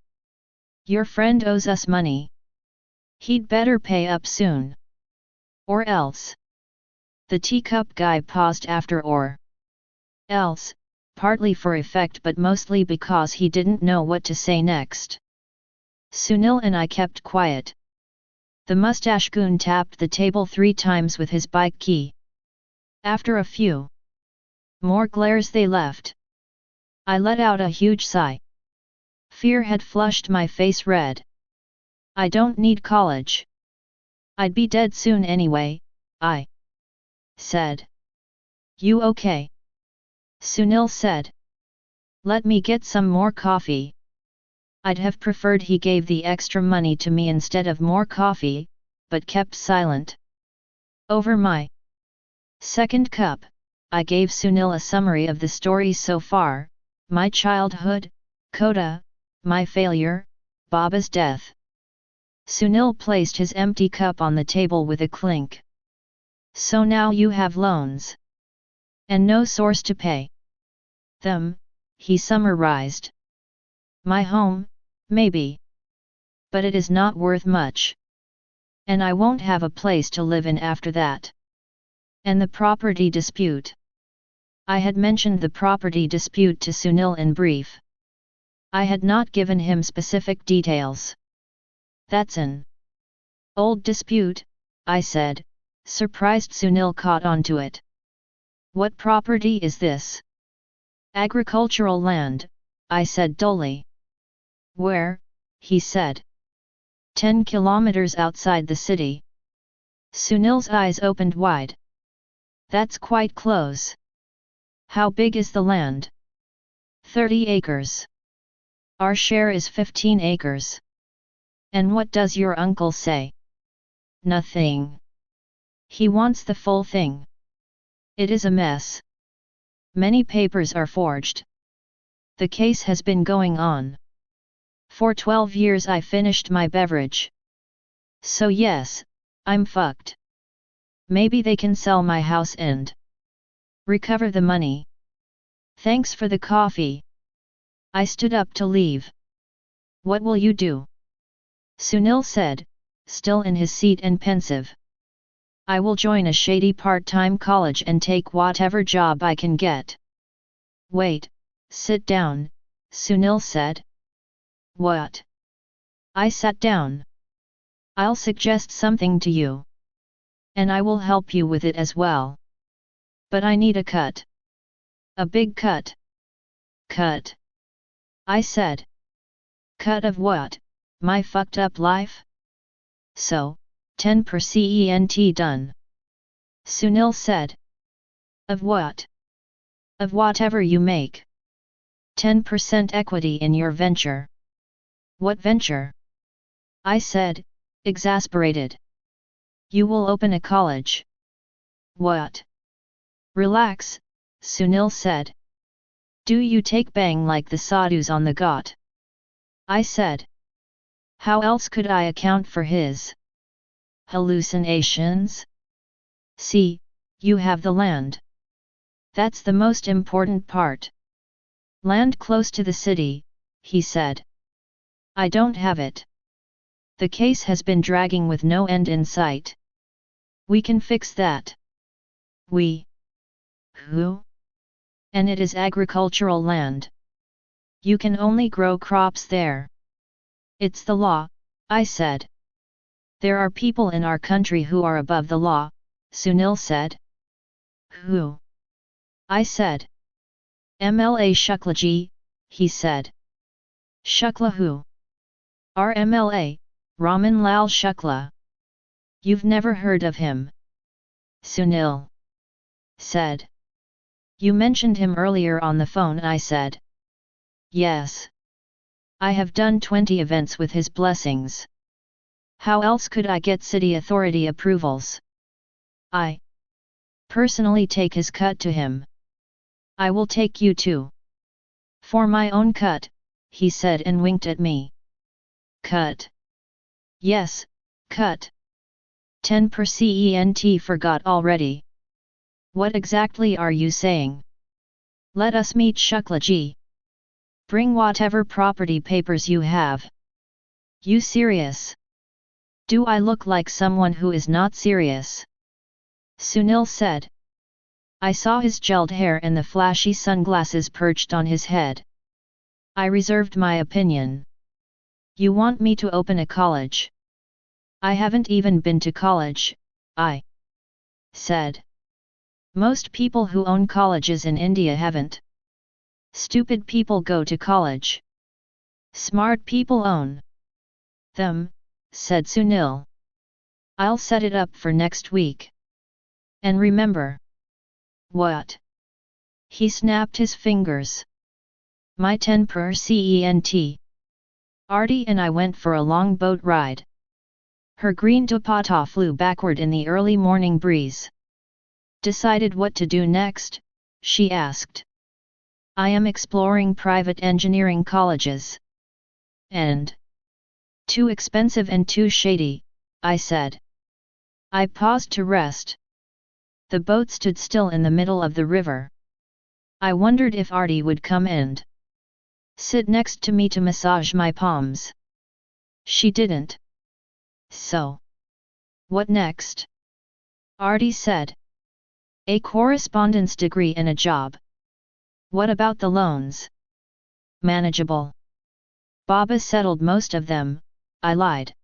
Your friend owes us money. He'd better pay up soon. Or else. The teacup guy paused after or else, partly for effect but mostly because he didn't know what to say next. Sunil and I kept quiet. The mustache goon tapped the table 3 times with his bike key. After a few more glares they left. I let out a huge sigh. Fear had flushed my face red. I don't need college. I'd be dead soon anyway, I said. You okay? Sunil said. Let me get some more coffee. I'd have preferred he gave the extra money to me instead of more coffee, but kept silent. Over my second cup, I gave Sunil a summary of the story so far, my childhood, Coda, my failure, Baba's death. Sunil placed his empty cup on the table with a clink. So now you have loans. And no source to pay them, he summarized. My home, maybe. But it is not worth much. And I won't have a place to live in after that. And the property dispute. I had mentioned the property dispute to Sunil in brief. I had not given him specific details. That's an old dispute, I said, surprised Sunil caught on to it. What property is this? Agricultural land, I said dully. Where? He said. 10 kilometers outside the city. Sunil's eyes opened wide. That's quite close. How big is the land? 30 acres. Our share is 15 acres. And what does your uncle say? Nothing. He wants the full thing. It is a mess. Many papers are forged. The case has been going on For 12 years I finished my beverage. So yes, I'm fucked. Maybe they can sell my house and recover the money. Thanks for the coffee. I stood up to leave. What will you do? Sunil said, still in his seat and pensive. I will join a shady part-time college and take whatever job I can get. Wait, sit down, Sunil said. What? I sat down. I'll suggest something to you. And I will help you with it as well. But I need a cut. A big cut. Cut. I said. Cut of what? My fucked up life? So, 10% done. Sunil said. Of what? Of whatever you make. 10% equity in your venture. What venture? I said, exasperated. You will open a college. What? Relax, Sunil said. Do you take bang like the sadhus on the ghat? I said. How else could I account for his hallucinations? See, you have the land. That's the most important part. Land close to the city, he said. I don't have it. The case has been dragging with no end in sight. We can fix that. We? Who? And it is agricultural land. You can only grow crops there. It's the law, I said. There are people in our country who are above the law, Sunil said. Who? I said. MLA Shuklaji, he said. Shukla who? Our MLA, Raman Lal Shukla. You've never heard of him? Sunil said. You mentioned him earlier on the phone, I said. Yes. I have done 20 events with his blessings. How else could I get city authority approvals? I personally take his cut to him. I will take you too. For my own cut, he said and winked at me. Cut. Yes, cut. 10% forgot already. What exactly are you saying? Let us meet Shuklaji. Bring whatever property papers you have. You serious? Do I look like someone who is not serious? Sunil said. I saw his gelled hair and the flashy sunglasses perched on his head. I reserved my opinion. You want me to open a college? I haven't even been to college, I said. Most people who own colleges in India haven't. Stupid people go to college. Smart people own them, said Sunil. I'll set it up for next week. And remember. What? He snapped his fingers. My 10%. Artie and I went for a long boat ride. Her green dupatta flew backward in the early morning breeze. Decided what to do next? She asked. I am exploring private engineering colleges. And? Too expensive and too shady, I said. I paused to rest. The boat stood still in the middle of the river. I wondered if Artie would come and sit next to me to massage my palms. She didn't. So, what next? Artie said. A correspondence degree and a job. What about the loans? Manageable. Baba settled most of them, I lied.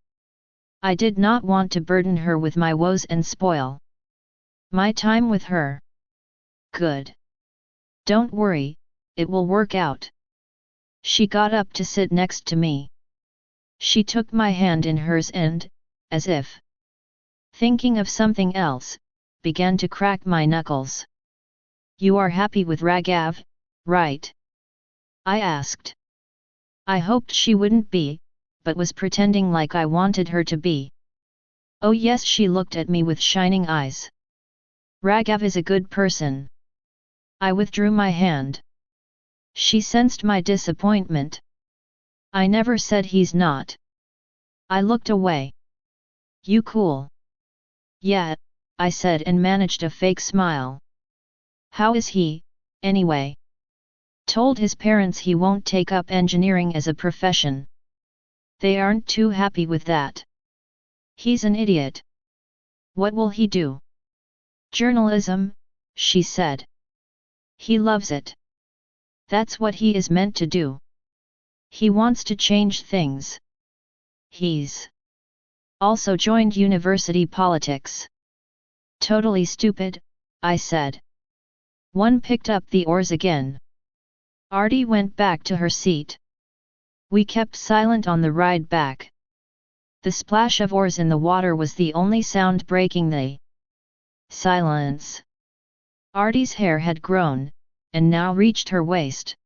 I did not want to burden her with my woes and spoil my time with her. Good. Don't worry, it will work out. She got up to sit next to me. She took my hand in hers and, as if thinking of something else, began to crack my knuckles. You are happy with Raghav, right? I asked. I hoped she wouldn't be, but was pretending like I wanted her to be. Oh yes, she looked at me with shining eyes. Raghav is a good person. I withdrew my hand. She sensed my disappointment. I never said he's not. I looked away. You cool? Yeah, I said and managed a fake smile. How is he, anyway? Told his parents he won't take up engineering as a profession. They aren't too happy with that. He's an idiot. What will he do? Journalism, she said. He loves it. That's what he is meant to do. He wants to change things. He's also joined university politics. Totally stupid, I said. One picked up the oars again. Artie went back to her seat. We kept silent on the ride back. The splash of oars in the water was the only sound breaking the silence. Artie's hair had grown, and now reached her waist.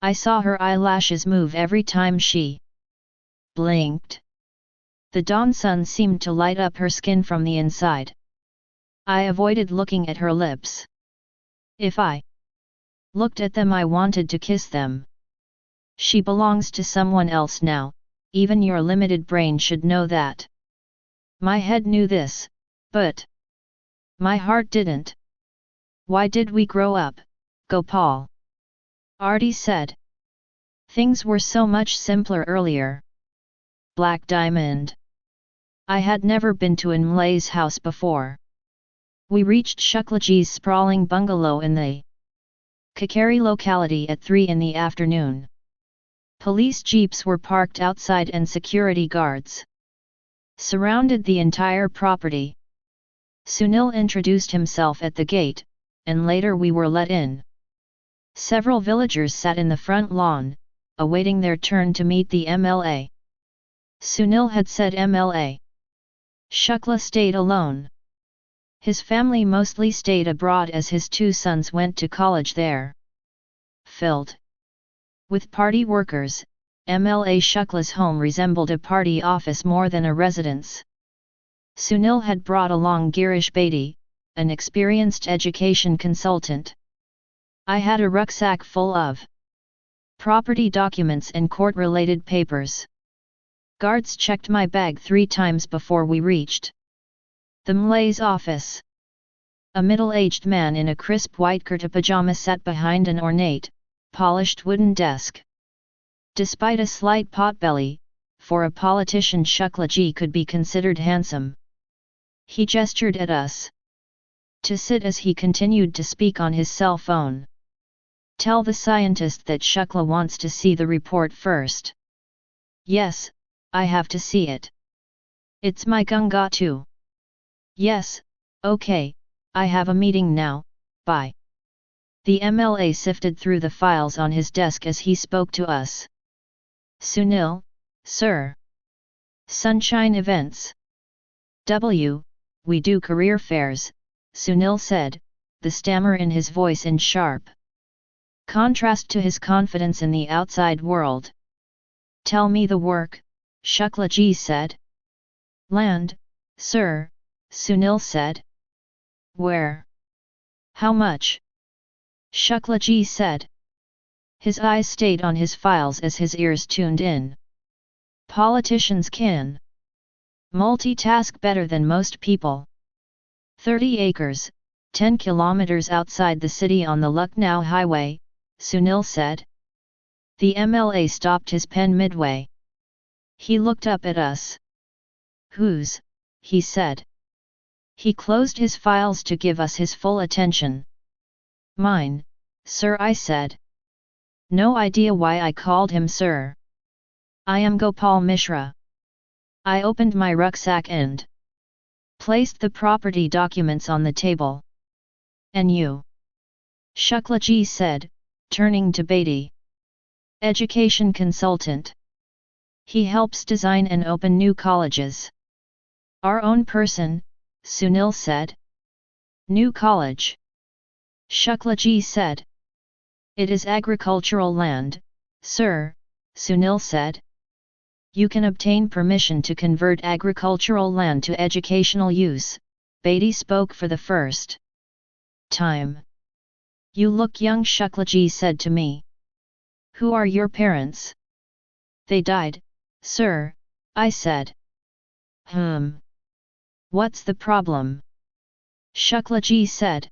I saw her eyelashes move every time she blinked. The dawn sun seemed to light up her skin from the inside. I avoided looking at her lips. If I looked at them, I wanted to kiss them. She belongs to someone else now, even your limited brain should know that. My head knew this, but my heart didn't. Why did we grow up, Gopal? Artie said. Things were so much simpler earlier. Black Diamond. I had never been to Imlay's house before. We reached Shuklaji's sprawling bungalow in the Kakari locality at 3 in the afternoon. Police jeeps were parked outside and security guards surrounded the entire property. Sunil introduced himself at the gate, and later we were let in. Several villagers sat in the front lawn, awaiting their turn to meet the MLA. Sunil had said MLA. Shukla stayed alone. His family mostly stayed abroad as his 2 sons went to college there. Filled with party workers, MLA Shukla's home resembled a party office more than a residence. Sunil had brought along Girish Bedi, an experienced education consultant. I had a rucksack full of property documents and court-related papers. Guards checked my bag 3 times before we reached the Malay's office. A middle-aged man in a crisp white kurta pajama sat behind an ornate, polished wooden desk. Despite a slight potbelly, for a politician Shuklaji could be considered handsome. He gestured at us to sit as he continued to speak on his cell phone. Tell the scientist that Shukla wants to see the report first. Yes, I have to see it. It's my Gunga too. Yes, okay, I have a meeting now, bye. The MLA sifted through the files on his desk as he spoke to us. Sunil, sir. Sunshine Events. We do career fairs, Sunil said, the stammer in his voice in sharp contrast to his confidence in the outside world. Tell me the work, Shuklaji said. Land, sir, Sunil said. Where? How much? Shuklaji said. His eyes stayed on his files as his ears tuned in. Politicians can multitask better than most people. 30 acres, 10 kilometers outside the city on the Lucknow highway, Sunil said. The MLA stopped his pen midway. He looked up at us. Whose? He said. He closed his files to give us his full attention. Mine, sir, I said. No idea why I called him sir. I am Gopal Mishra. I opened my rucksack and placed the property documents on the table. And you? Shuklaji said, turning to Bedi. Education consultant. He helps design and open new colleges. Our own person, Sunil said. New college. Shuklaji said. It is agricultural land, sir, Sunil said. You can obtain permission to convert agricultural land to educational use, Bedi spoke for the first time. You look young, Shuklaji said to me. Who are your parents? They died, sir, I said. What's the problem? Shuklaji said.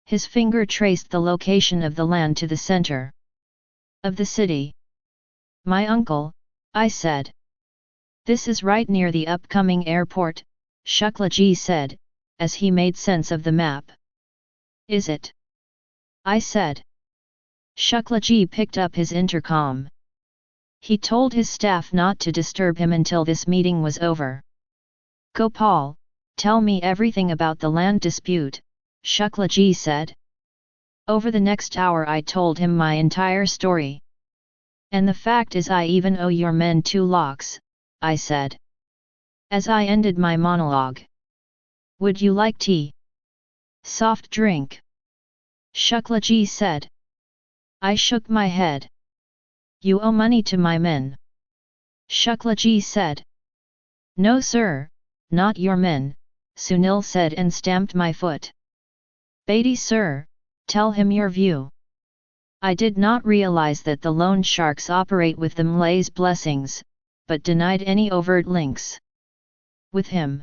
His finger traced the location of the land to the center of the city. My uncle, I said. This is right near the upcoming airport, Shuklaji said, as he made sense of the map. Is it? I said. Shuklaji picked up his intercom. He told his staff not to disturb him until this meeting was over. Gopal, tell me everything about the land dispute, Shuklaji said. Over the next hour I told him my entire story. And the fact is I even owe your men 2 lakhs, I said. As I ended my monologue. Would you like tea? Soft drink? Shuklaji said. I shook my head. You owe money to my men. Shuklaji said. No sir, not your men, Sunil said and stamped my foot. Bedi sir, tell him your view. I did not realize that the loan sharks operate with the Malay's blessings, but denied any overt links with him.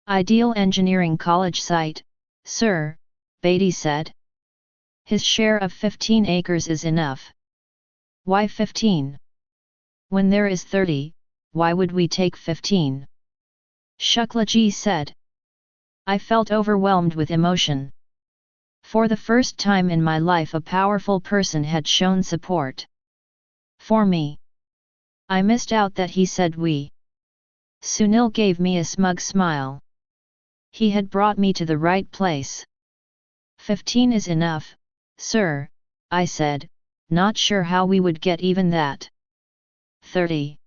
Ideal engineering college site, sir, Bedi said. His share of 15 acres is enough. Why 15? When there is 30, why would we take 15? Shuklaji said. I felt overwhelmed with emotion. For the first time in my life a powerful person had shown support for me. I missed out that he said we. Sunil gave me a smug smile. He had brought me to the right place. 15 is enough, sir, I said, not sure how we would get even that. 30.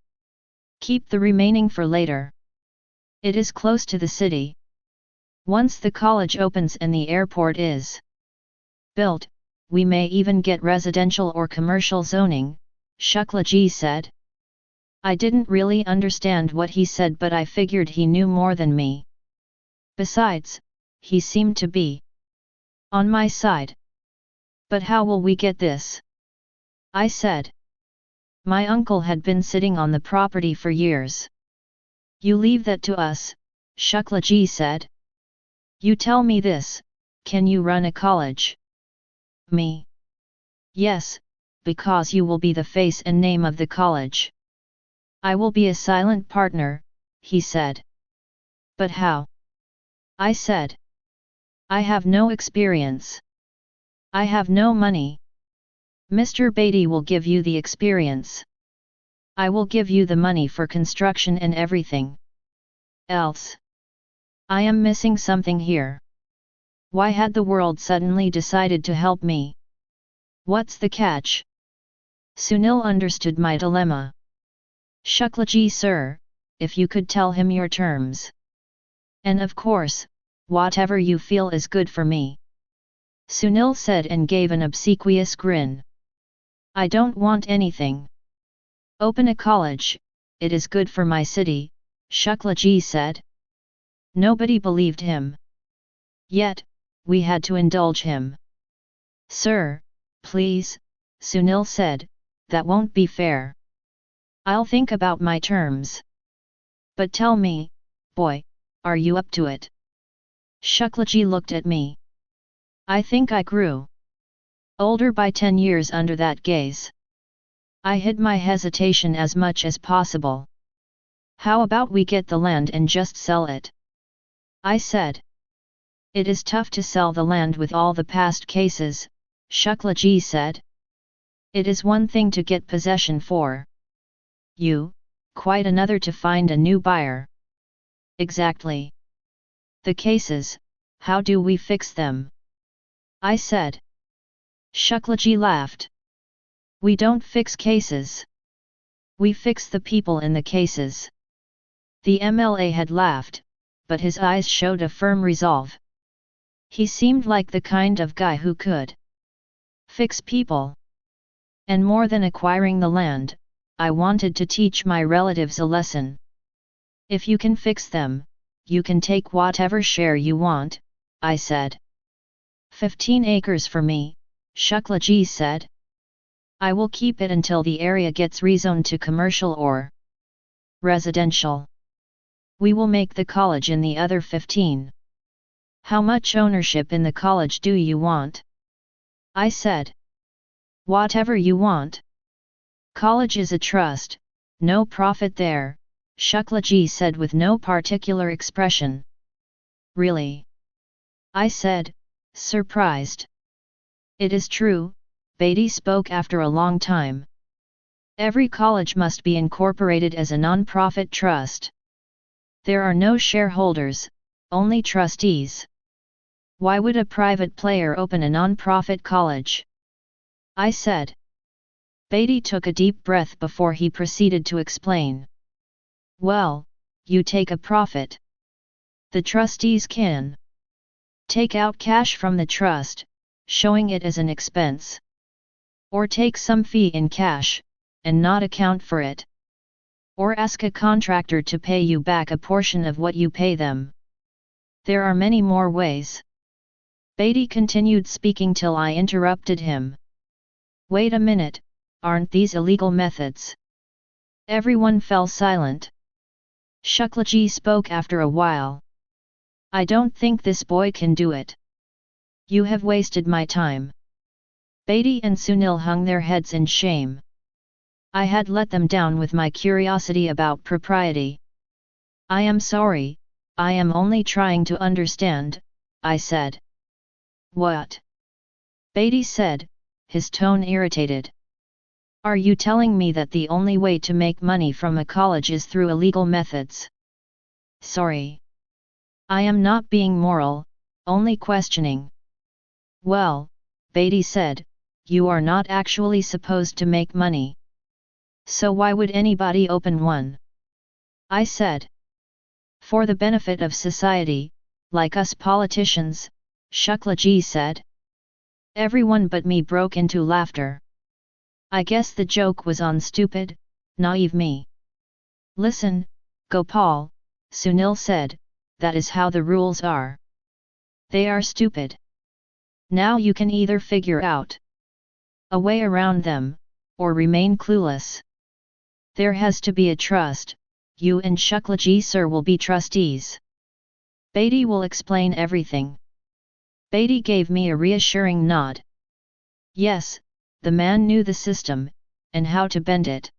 Keep the remaining for later. It is close to the city. Once the college opens and the airport is built, we may even get residential or commercial zoning, Shuklaji said. I didn't really understand what he said but I figured he knew more than me. Besides, he seemed to be on my side. But how will we get this? I said. My uncle had been sitting on the property for years. You leave that to us, Shuklaji said. You tell me this, can you run a college? Me? Yes, because you will be the face and name of the college. I will be a silent partner, he said. But how? I said. I have no experience. I have no money. Mr. Bedi will give you the experience. I will give you the money for construction and everything else. I am missing something here. Why had the world suddenly decided to help me? What's the catch? Sunil understood my dilemma. Shuklaji sir, if you could tell him your terms. And of course, whatever you feel is good for me. Sunil said and gave an obsequious grin. I don't want anything. Open a college, it is good for my city, Shuklaji said. Nobody believed him. Yet, we had to indulge him. Sir, please, Sunil said, that won't be fair. I'll think about my terms. But tell me, boy, are you up to it? Shuklaji looked at me. I think I grew older by 10 years under that gaze. I hid my hesitation as much as possible. How about we get the land and just sell it? I said. It is tough to sell the land with all the past cases, Shuklaji said. It is one thing to get possession for you, quite another to find a new buyer. Exactly. The cases, how do we fix them? I said. Shuklaji laughed. We don't fix cases. We fix the people in the cases. The MLA had laughed, but his eyes showed a firm resolve. He seemed like the kind of guy who could fix people. And more than acquiring the land, I wanted to teach my relatives a lesson. If you can fix them, you can take whatever share you want, I said. 15 acres for me, Shuklaji said. I will keep it until the area gets rezoned to commercial or residential. We will make the college in the other 15. How much ownership in the college do you want? I said. Whatever you want. College is a trust, no profit there, Shuklaji said with no particular expression. Really? I said, surprised. It is true, Beatty spoke after a long time. Every college must be incorporated as a non-profit trust. There are no shareholders, only trustees. Why would a private player open a non-profit college? I said. Beatty took a deep breath before he proceeded to explain. Well, you take a profit. The trustees can take out cash from the trust, showing it as an expense. Or take some fee in cash, and not account for it. Or ask a contractor to pay you back a portion of what you pay them. There are many more ways. Beatty continued speaking till I interrupted him. Wait a minute, aren't these illegal methods? Everyone fell silent. Shuklaji spoke after a while. I don't think this boy can do it. You have wasted my time. Beatty and Sunil hung their heads in shame. I had let them down with my curiosity about propriety. I am sorry, I am only trying to understand, I said. What? Beatty said, his tone irritated. Are you telling me that the only way to make money from a college is through illegal methods? Sorry. I am not being moral, only questioning. Well, Beatty said, you are not actually supposed to make money. So why would anybody open one? I said. For the benefit of society, like us politicians, Shuklaji said. Everyone but me broke into laughter. I guess the joke was on stupid, naive me. Listen, Gopal, Sunil said, that is how the rules are. They are stupid. Now you can either figure out a way around them, or remain clueless. There has to be a trust, you and Shuklaji sir will be trustees. Beatty will explain everything. Beatty gave me a reassuring nod. Yes, the man knew the system, and how to bend it.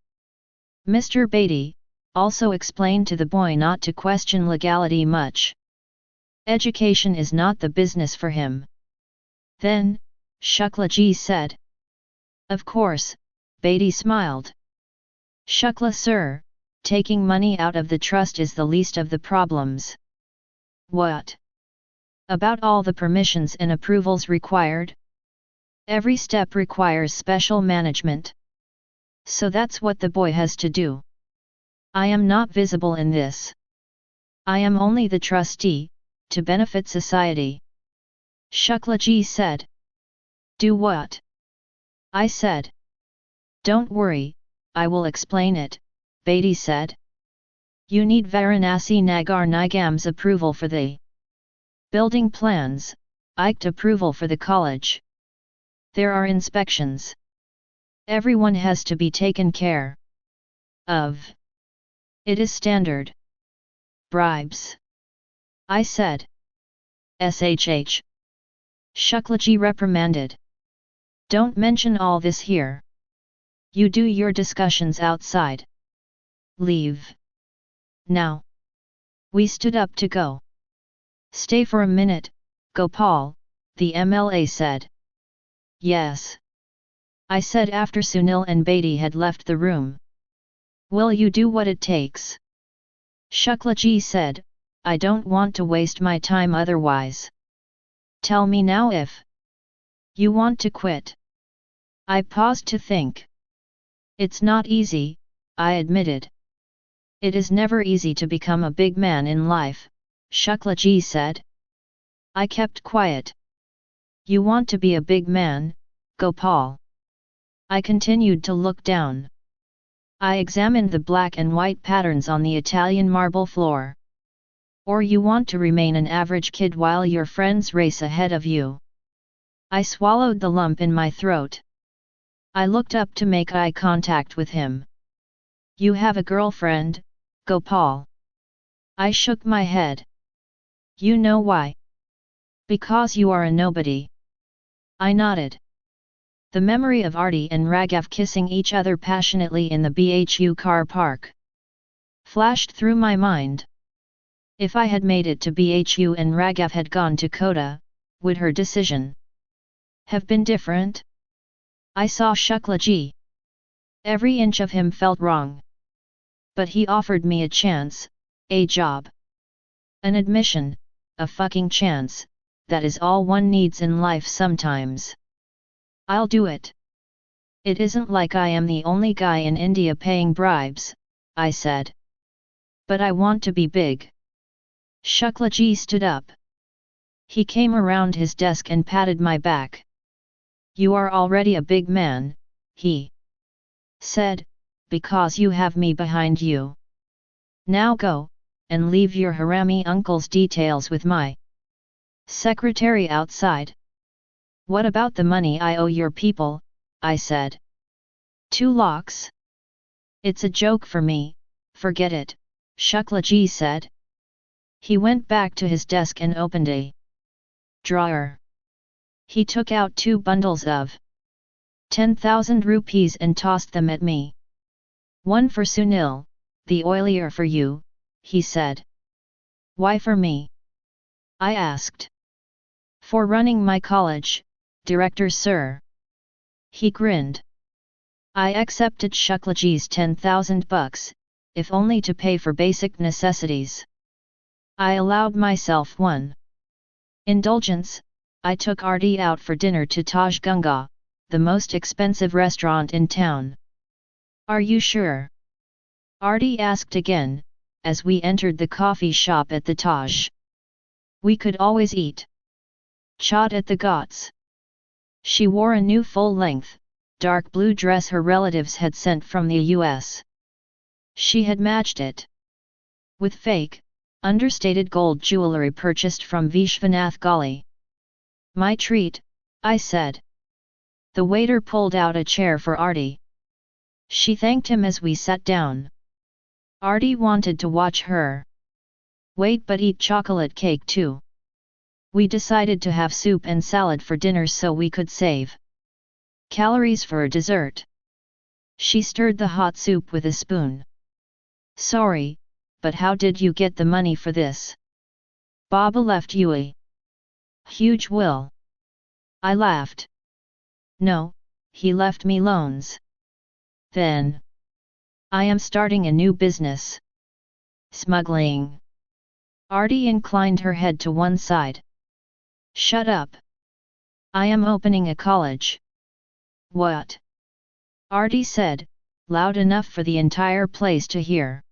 Mr. Beatty also explained to the boy not to question legality much. Education is not the business for him. Then, Shuklaji said. Of course, Beatty smiled. Shukla sir, taking money out of the trust is the least of the problems. What about all the permissions and approvals required? Every step requires special management. So that's what the boy has to do. I am not visible in this. I am only the trustee, to benefit society. Shuklaji said. Do what? I said. Don't worry, I will explain it, Beatty said. You need Varanasi Nagar Nigam's approval for the building plans, ICT approval for the college. There are inspections. Everyone has to be taken care of. It is standard. Bribes. I said. SHH. Shuklaji reprimanded. Don't mention all this here. You do your discussions outside. Leave. Now. We stood up to go. Stay for a minute, Gopal, the MLA said. Yes. I said after Sunil and Beatty had left the room. Will you do what it takes? Shuklaji said, I don't want to waste my time otherwise. Tell me now if you want to quit. I paused to think. It's not easy, I admitted. It is never easy to become a big man in life, Shuklaji said. I kept quiet. You want to be a big man, Gopal? I continued to look down. I examined the black and white patterns on the Italian marble floor. Or you want to remain an average kid while your friends race ahead of you? I swallowed the lump in my throat. I looked up to make eye contact with him. You have a girlfriend, Gopal? I shook my head. You know why? Because you are a nobody. I nodded. The memory of Arti and Raghav kissing each other passionately in the BHU car park flashed through my mind. If I had made it to BHU and Raghav had gone to Kota, would her decision have been different? I saw Shuklaji. Every inch of him felt wrong. But he offered me a chance, a job. An admission, a fucking chance, that is all one needs in life sometimes. I'll do it. It isn't like I am the only guy in India paying bribes, I said. But I want to be big. Shuklaji stood up. He came around his desk and patted my back. You are already a big man, he said, because you have me behind you. Now go, and leave your harami uncle's details with my secretary outside. What about the money I owe your people? I said. 2 lakhs? It's a joke for me, forget it, Shuklaji said. He went back to his desk and opened a drawer. He took out 2 bundles of 10,000 rupees and tossed them at me. One for Sunil, the oilier for you, he said. Why for me? I asked. For running my college, director sir. He grinned. I accepted Shuklaji's 10,000 bucks, if only to pay for basic necessities. I allowed myself one indulgence. I took Arti out for dinner to Taj Ganga, the most expensive restaurant in town. Are you sure? Arti asked again, as we entered the coffee shop at the Taj. We could always eat chaat at the Ghats. She wore a new full-length, dark blue dress her relatives had sent from the US. She had matched it with fake, understated gold jewelry purchased from Vishwanath Gali. My treat, I said. The waiter pulled out a chair for Arti. She thanked him as we sat down. Arti wanted to watch her wait but eat chocolate cake too. We decided to have soup and salad for dinner so we could save calories for dessert. She stirred the hot soup with a spoon. Sorry, but how did you get the money for this? Baba left you a huge will. I laughed. No, he left me loans. Then I am starting a new business. Smuggling. Arti inclined her head to one side. Shut up. I am opening a college. What? Arti said, loud enough for the entire place to hear.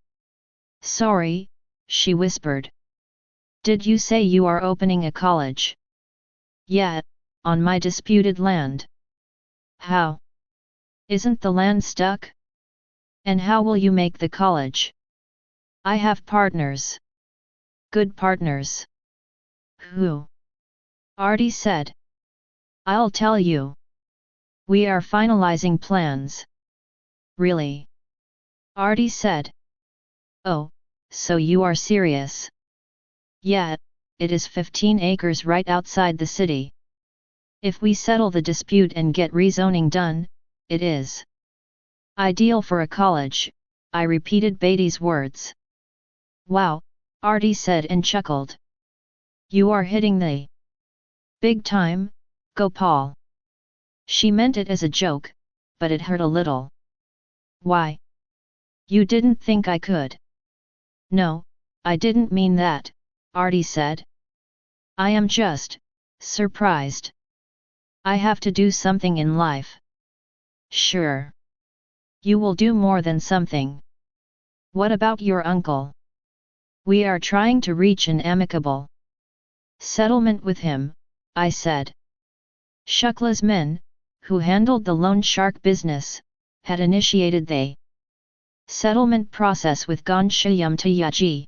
Sorry, she whispered. Did you say you are opening a college? Yeah, on my disputed land. How? Isn't the land stuck? And how will you make the college? I have partners. Good partners. Who? Arti said. I'll tell you. We are finalizing plans. Really? Arti said. Oh, so you are serious? Yeah, it is 15 acres right outside the city. If we settle the dispute and get rezoning done, it is ideal for a college, I repeated Bedi's words. Wow, Arti said and chuckled. You are hitting the big time, Gopal. She meant it as a joke, but it hurt a little. Why? You didn't think I could? No, I didn't mean that, Arti said. I am just surprised. I have to do something in life. Sure. You will do more than something. What about your uncle? We are trying to reach an amicable settlement with him, I said. Shukla's men, who handled the loan shark business, had initiated the settlement process with Ghanshyam Tayaji.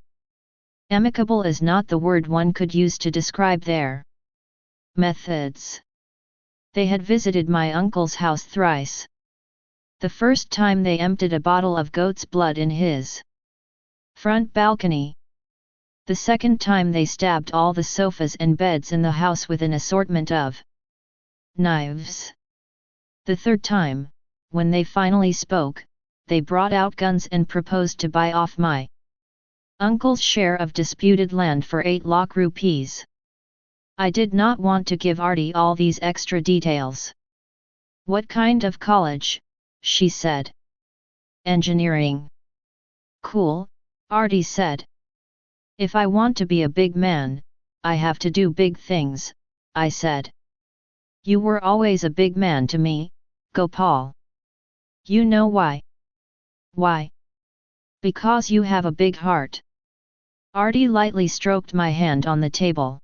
Amicable is not the word one could use to describe their methods. They had visited my uncle's house thrice. The first time they emptied a bottle of goat's blood in his front balcony. The second time they stabbed all the sofas and beds in the house with an assortment of knives. The third time, when they finally spoke, they brought out guns and proposed to buy off my uncle's share of disputed land for 8 lakh rupees. I did not want to give Artie all these extra details. What kind of college? She said. Engineering. Cool, Artie said. If I want to be a big man, I have to do big things, I said. You were always a big man to me, Gopal. You know why? Why? Because you have a big heart. Artie lightly stroked my hand on the table.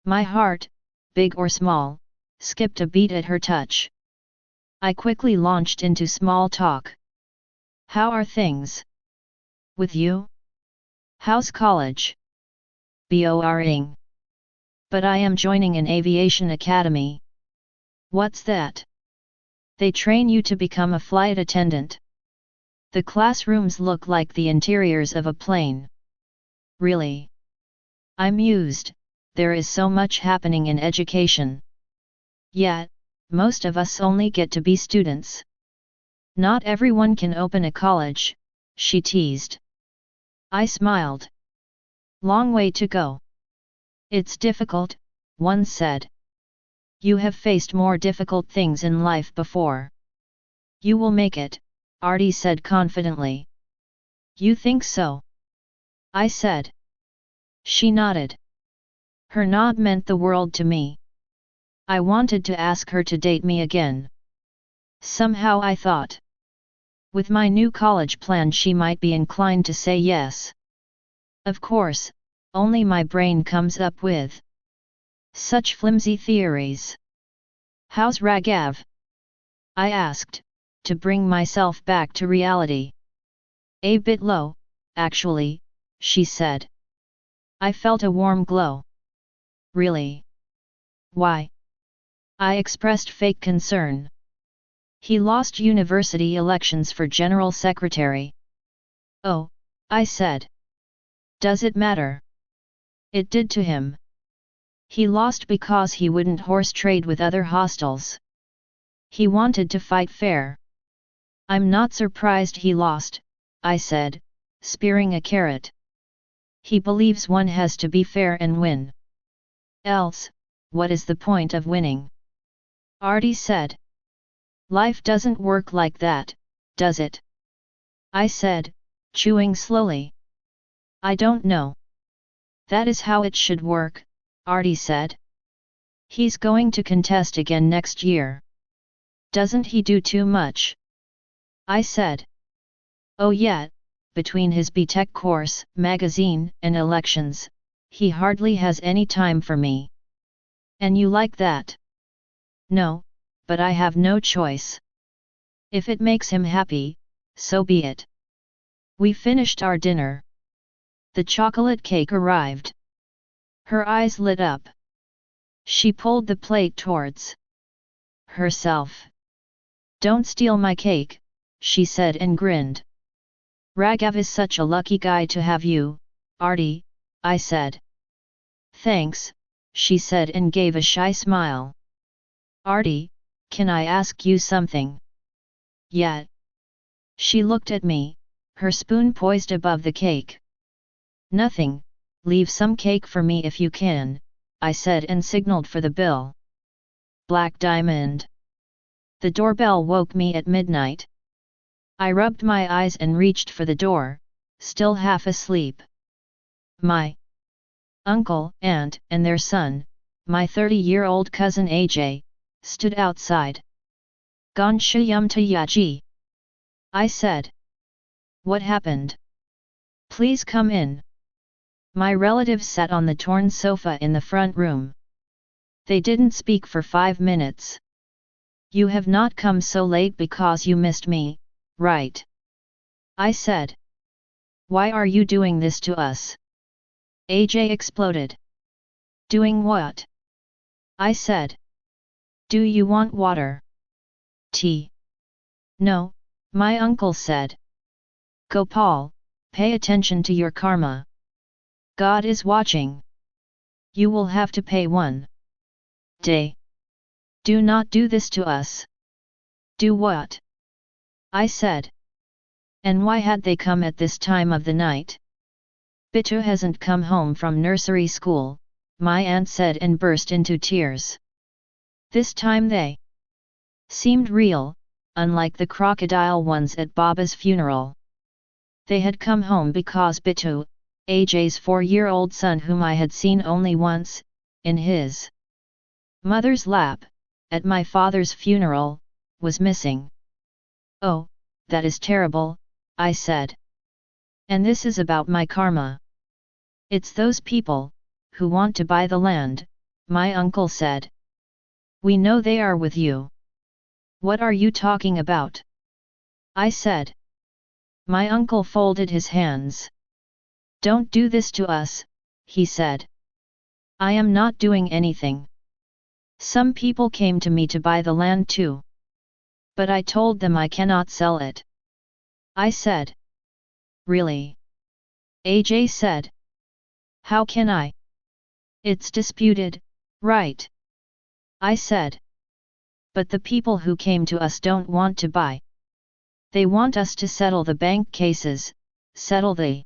My heart, big or small, skipped a beat at her touch. I quickly launched into small talk. How are things? With you? How's college? Boring. But I am joining an aviation academy. What's that? They train you to become a flight attendant. The classrooms look like the interiors of a plane. Really? I'm mused, there is so much happening in education. Yet, most of us only get to be students. Not everyone can open a college, she teased. I smiled. Long way to go. It's difficult, one said. You have faced more difficult things in life before. You will make it, Artie said confidently. You think so? I said. She nodded. Her nod meant the world to me. I wanted to ask her to date me again. Somehow I thought, with my new college plan, she might be inclined to say yes. Of course, only my brain comes up with such flimsy theories. How's Raghav? I asked, to bring myself back to reality. A bit low, actually, she said. I felt a warm glow. Really? Why? I expressed fake concern. He lost university elections for general secretary. Oh, I said. Does it matter? It did to him. He lost because he wouldn't horse trade with other hostels. He wanted to fight fair. I'm not surprised he lost, I said, spearing a carrot. He believes one has to be fair and win. Else, what is the point of winning? Artie said. Life doesn't work like that, does it? I said, chewing slowly. I don't know. That is how it should work, Artie said. He's going to contest again next year. Doesn't he do too much? I said. Oh yeah, between his B.Tech course, magazine, and elections, he hardly has any time for me. And you like that? No, but I have no choice. If it makes him happy, so be it. We finished our dinner. The chocolate cake arrived. Her eyes lit up. She pulled the plate towards herself. Don't steal my cake, she said and grinned. Raghav is such a lucky guy to have you, Artie, I said. Thanks, she said and gave a shy smile. Artie, can I ask you something? Yeah. She looked at me, her spoon poised above the cake. Nothing, leave some cake for me if you can, I said and signaled for the bill. Black Diamond. The doorbell woke me at midnight. I rubbed my eyes and reached for the door, still half asleep. My uncle, aunt, and their son, my 30-year-old cousin AJ, stood outside. Ganshayam Tayaji. I said. What happened? Please come in. My relatives sat on the torn sofa in the front room. They didn't speak for 5 minutes. You have not come so late because you missed me, right? I said. Why are you doing this to us? AJ exploded. Doing what? I said. Do you want water? Tea? No, my uncle said. Gopal, pay attention to your karma. God is watching. You will have to pay one day. Do not do this to us. Do what? I said. And why had they come at this time of the night? Bittu hasn't come home from nursery school, my aunt said and burst into tears. This time they seemed real, unlike the crocodile ones at Baba's funeral. They had come home because Bittu, Ajay's 4-year-old son whom I had seen only once, in his mother's lap, at my father's funeral, was missing. Oh, that is terrible, I said. And this is about my karma. It's those people, who want to buy the land, my uncle said. We know they are with you. What are you talking about? I said. My uncle folded his hands. Don't do this to us, he said. I am not doing anything. Some people came to me to buy the land too. But I told them I cannot sell it. I said. Really? Ajay said. How can I? It's disputed, right? I said. But the people who came to us don't want to buy. They want us to settle the bank cases, settle the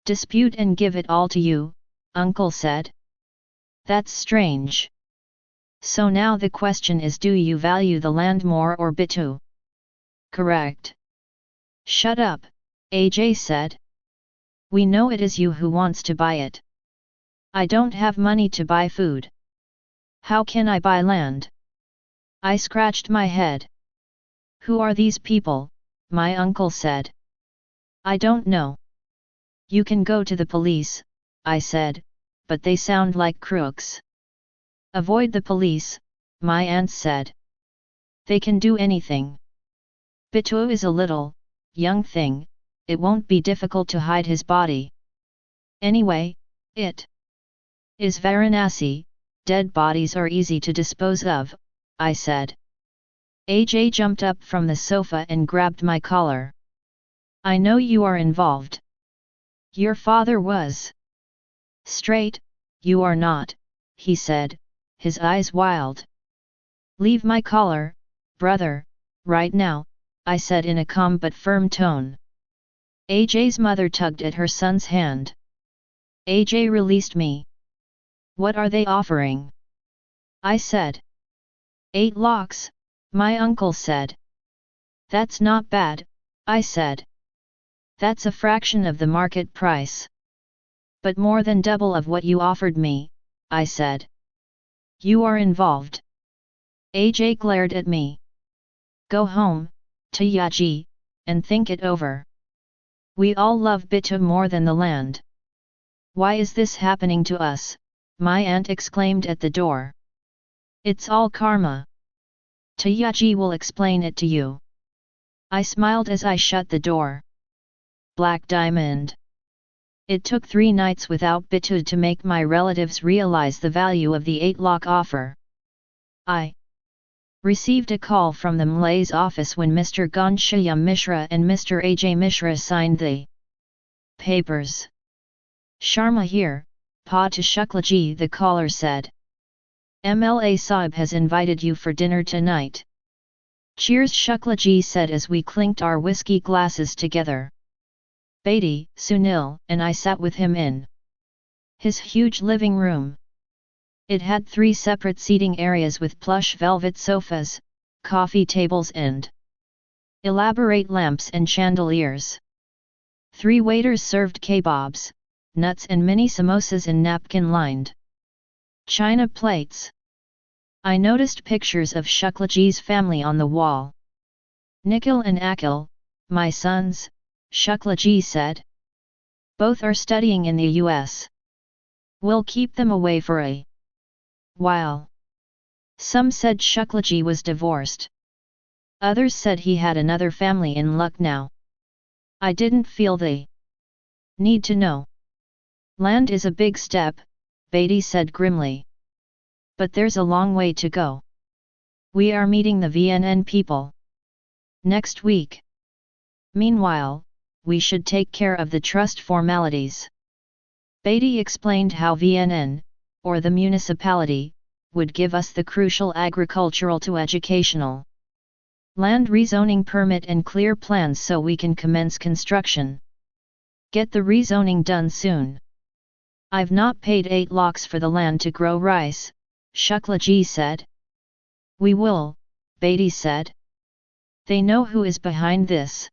dispute and give it all to you, uncle said. That's strange. So now the question is, do you value the land more or Bittu? Correct. Shut up, Ajay said. We know it is you who wants to buy it. I don't have money to buy food. How can I buy land? I scratched my head. Who are these people? My uncle said. I don't know. You can go to the police, I said, but they sound like crooks. Avoid the police, my aunt said. They can do anything. Bittu is a little, young thing, it won't be difficult to hide his body. Anyway, it is Varanasi, dead bodies are easy to dispose of, I said. Ajay jumped up from the sofa and grabbed my collar. I know you are involved. Your father was straight, you are not, he said, his eyes wild. Leave my collar, brother, right now, I said in a calm but firm tone. Ajay's mother tugged at her son's hand. Ajay released me. What are they offering? I said. 8 lakhs, my uncle said. That's not bad, I said. That's a fraction of the market price. But more than double of what you offered me, I said. You are involved. Ajay glared at me. Go home, Tayaji, and think it over. We all love Bittu more than the land. Why is this happening to us? My aunt exclaimed at the door. It's all karma. Tayaji will explain it to you. I smiled as I shut the door. Black Diamond. It took 3 nights without Bittu to make my relatives realize the value of the 8 lakh offer. I received a call from the Malay's office when Mr. Ghanshyam Mishra and Mr. Ajay Mishra signed the papers. Sharma here, Pa to Shuklaji, the caller said. MLA Saab has invited you for dinner tonight. Cheers, Shuklaji said as we clinked our whiskey glasses together. Bedi, Sunil, and I sat with him in his huge living room. It had 3 separate seating areas with plush velvet sofas, coffee tables and elaborate lamps and chandeliers. 3 waiters served kebabs, nuts and mini samosas in napkin-lined china plates. I noticed pictures of Shuklaji's family on the wall. Nikhil and Akhil, my sons, Shuklaji said. Both are studying in the US. We'll keep them away for a while. Some said Shuklaji was divorced. Others said he had another family in Lucknow. I didn't feel the need to know. Land is a big step, Bedi said grimly. But there's a long way to go. We are meeting the VNN people. next week. Meanwhile, we should take care of the trust formalities. Beatty explained how VNN, or the municipality, would give us the crucial agricultural to educational land rezoning permit and clear plans so we can commence construction. Get the rezoning done soon. I've not paid 8 lakhs for the land to grow rice, Shuklaji said. We will, Beatty said. They know who is behind this.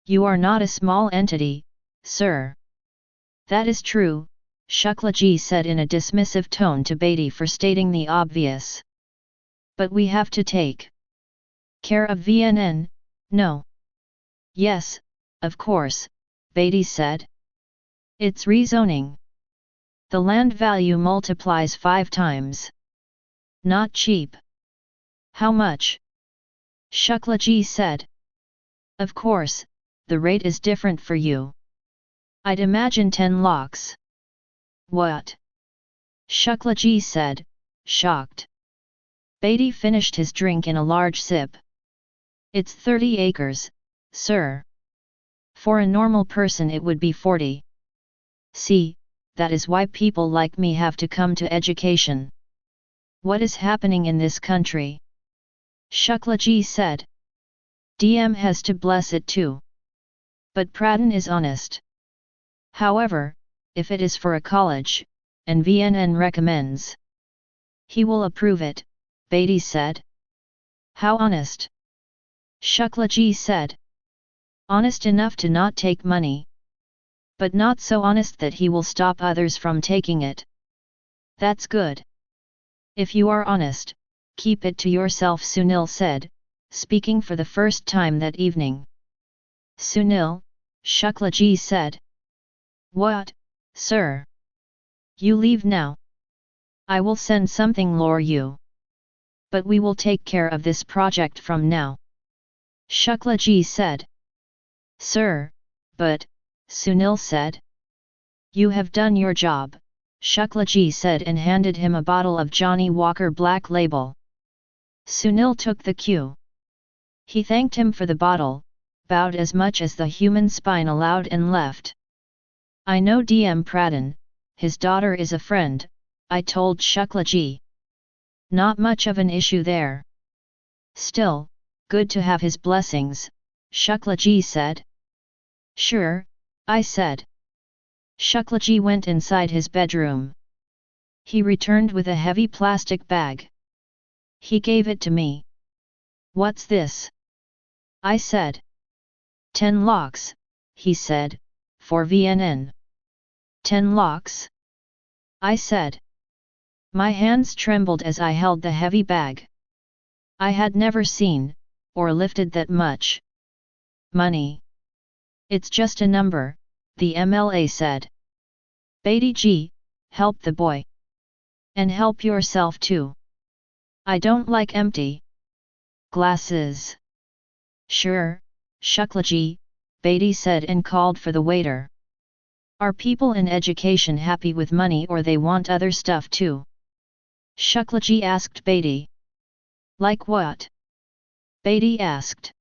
You are not a small entity, sir. That is true, Shuklaji said in a dismissive tone to Beatty for stating the obvious. But we have to take care of VNN, no? Yes, of course, Beatty said. It's rezoning. The land value multiplies 5 times. Not cheap. How much? Shuklaji said. Of course, the rate is different for you. I'd imagine 10 lakhs. What? Shuklaji said, shocked. Beatty finished his drink in a large sip. It's 30 acres, sir. For a normal person it would be 40. See, that is why people like me have to come to education. What is happening in this country? Shuklaji said. DM has to bless it too. But Pradhan is honest. However, if it is for a college, and VNN recommends, he will approve it, Beatty said. How honest? Shuklaji said. Honest enough to not take money. But not so honest that he will stop others from taking it. That's good. If you are honest, keep it to yourself, Sunil said, speaking for the first time that evening. Sunil, Shuklaji said. What, sir? You leave now. I will send something lure you. But we will take care of this project from now. Shuklaji said. Sir, but, Sunil said. You have done your job, Shuklaji said and handed him a bottle of Johnny Walker Black Label. Sunil took the cue. He thanked him for the bottle, bowed as much as the human spine allowed and left. I know DM Pradhan, his daughter is a friend, I told Shuklaji. Not much of an issue there. Still, good to have his blessings, Shuklaji said. Sure, I said. Shuklaji went inside his bedroom. He returned with a heavy plastic bag. He gave it to me. What's this? I said. 10 lakhs, he said, for VNN. 10 lakhs? I said. My hands trembled as I held the heavy bag. I had never seen, or lifted that much money. It's just a number, the MLA said. Beatty ji, help the boy. And help yourself too. I don't like empty glasses. Sure, Shuklaji, Beatty said and called for the waiter. Are people in education happy with money or they want other stuff too? Shuklaji asked Beatty. Like what? Beatty asked.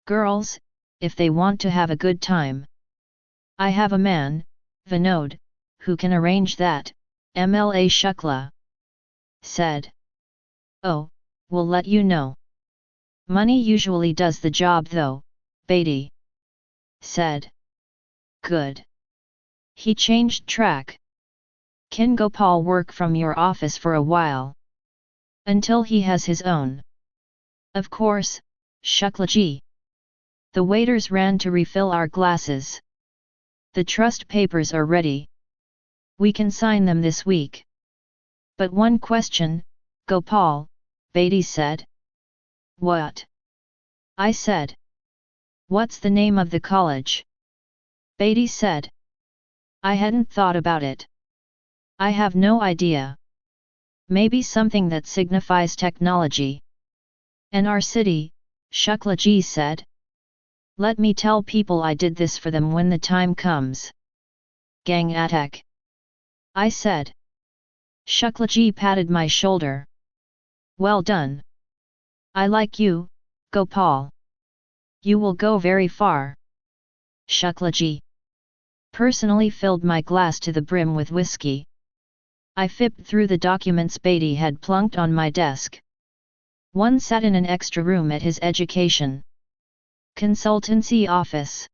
Girls, if they want to have a good time. I have a man, Vinod, who can arrange that, MLA Shukla said. Oh, we'll let you know. Money usually does the job though, Beatty said. Good. He changed track. Can Gopal work from your office for a while? Until he has his own. Of course, Shuklaji. The waiters ran to refill our glasses. The trust papers are ready. We can sign them this week. But one question, Gopal, Beatty said. What? I said. What's the name of the college? Beatty said. I hadn't thought about it. I have no idea. Maybe something that signifies technology. And our city, Shuklaji said. Let me tell people I did this for them when the time comes. Gang attack. I said. Shuklaji patted my shoulder. Well done. I like you, Gopal. You will go very far. Shuklaji personally filled my glass to the brim with whiskey. I flipped through the documents Beatty had plunked on my desk. One sat in an extra room at his education consultancy office.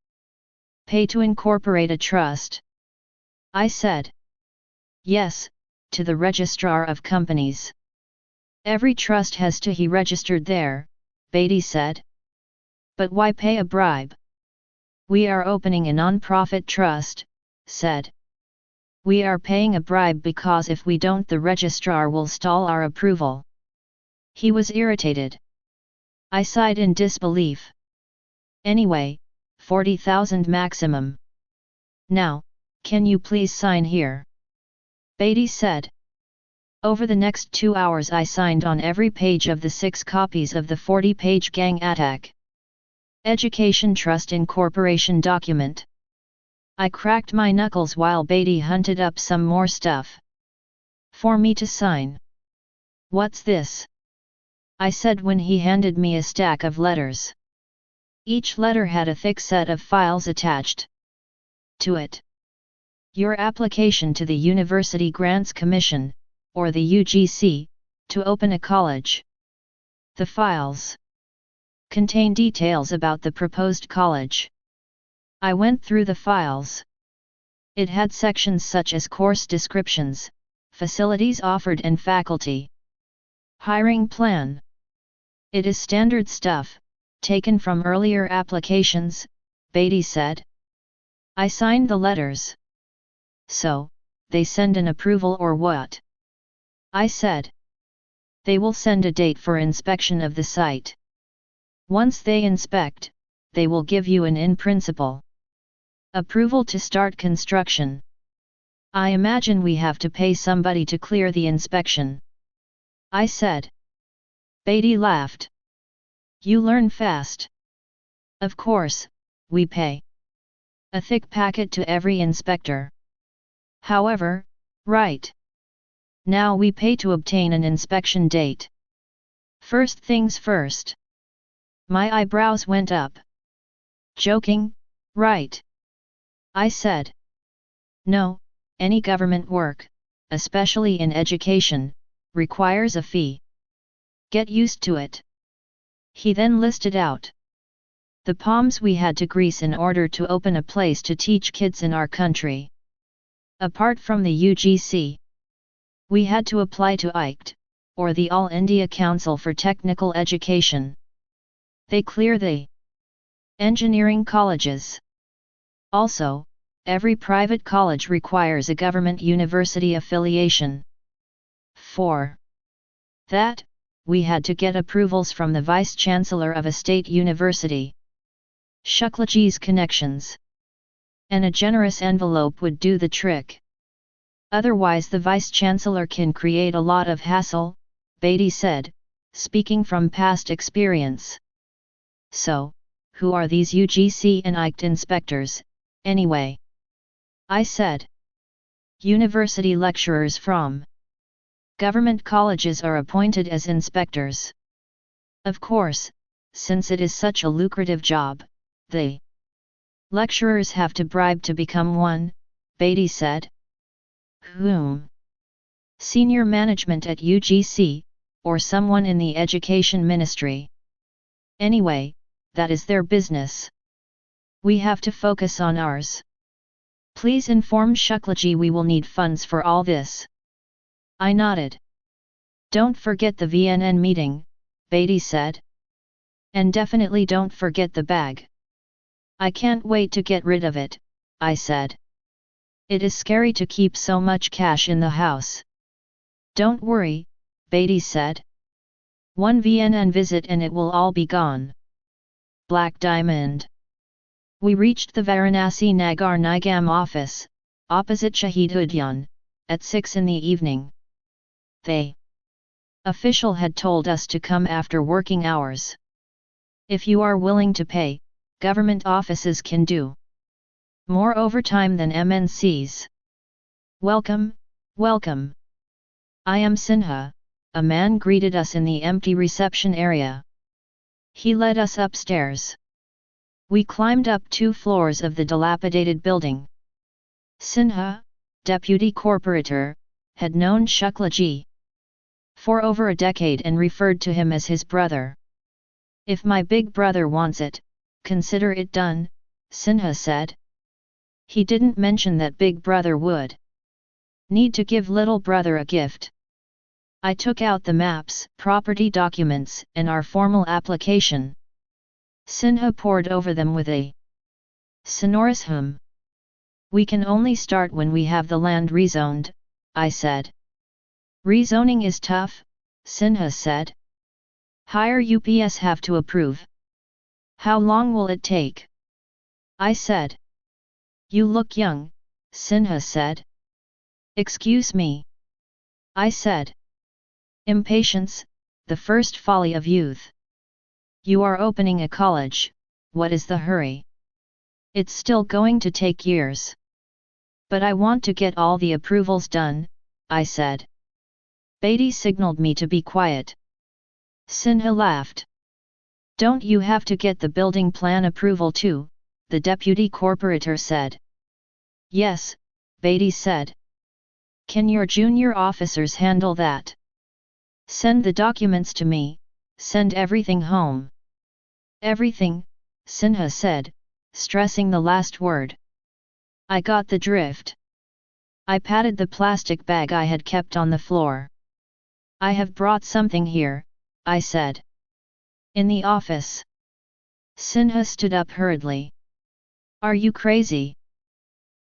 Pay to incorporate a trust. I said. Yes, to the registrar of companies. Every trust has to be registered there, Beatty said. But why pay a bribe? We are opening a non-profit trust, said. We are paying a bribe because if we don't the registrar will stall our approval. He was irritated. I sighed in disbelief. Anyway, 40,000 maximum. Now, can you please sign here? Beatty said. Over the next 2 hours I signed on every page of the 6 copies of the 40-page gang attack Education Trust Incorporation document. I cracked my knuckles while Beatty hunted up some more stuff for me to sign. What's this? I said when he handed me a stack of letters. Each letter had a thick set of files attached to it. Your application to the University Grants Commission, or the UGC, to open a college. The files contain details about the proposed college. I went through the files. It had sections such as course descriptions, facilities offered and faculty. Hiring plan. It is standard stuff, taken from earlier applications, Beatty said. I signed the letters. So, they send an approval or what? I said. They will send a date for inspection of the site. Once they inspect, they will give you an in-principle approval to start construction. I imagine we have to pay somebody to clear the inspection. I said. Beatty laughed. You learn fast. Of course, we pay a thick packet to every inspector. However, right now we pay to obtain an inspection date. First things first. My eyebrows went up. Joking, right? I said. No, any government work, especially in education, requires a fee. Get used to it. He then listed out the palms we had to grease in order to open a place to teach kids in our country. Apart from the UGC, we had to apply to ICT, or the All India Council for Technical Education. They clear the engineering colleges. Also, every private college requires a government university affiliation. For that, we had to get approvals from the vice-chancellor of a state university. Shuklaji's connections. And a generous envelope would do the trick. Otherwise the vice-chancellor can create a lot of hassle, Beatty said, speaking from past experience. So, who are these UGC and ICT inspectors, anyway? I said. University lecturers from government colleges are appointed as inspectors. Of course, since it is such a lucrative job, the lecturers have to bribe to become one, Beatty said. Whom? Senior management at UGC, or someone in the education ministry. Anyway, that is their business. We have to focus on ours. Please inform Shuklaji we will need funds for all this. I nodded. Don't forget the VNN meeting, Beatty said. And definitely don't forget the bag. I can't wait to get rid of it, I said. It is scary to keep so much cash in the house. Don't worry, Beatty said. One VNN visit and it will all be gone. Black Diamond. We reached the Varanasi Nagar Nigam office, opposite Shahid Udyan, at 6 in the evening. The official had told us to come after working hours. If you are willing to pay, government offices can do more overtime than MNCs. Welcome, welcome. I am Sinha, a man greeted us in the empty reception area. He led us upstairs. We climbed up 2 floors of the dilapidated building. Sinha, deputy corporator, had known Shuklaji for over a decade and referred to him as his brother. If my big brother wants it, consider it done, Sinha said. He didn't mention that big brother would need to give little brother a gift. I took out the maps, property documents, and our formal application. Sinha pored over them with a sonorous hum. We can only start when we have the land rezoned, I said. Rezoning is tough, Sinha said. Higher UPS have to approve. How long will it take? I said. You look young, Sinha said. Excuse me. I said. Impatience, the first folly of youth. You are opening a college, what is the hurry? It's still going to take years. But I want to get all the approvals done, I said. Beatty signaled me to be quiet. Sinha laughed. Don't you have to get the building plan approval too? The deputy corporator said. Yes, Beatty said. Can your junior officers handle that? Send the documents to me, send everything home. Everything, Sinha said, stressing the last word. I got the drift. I patted the plastic bag I had kept on the floor. I have brought something here, I said. In the office. Sinha stood up hurriedly. Are you crazy?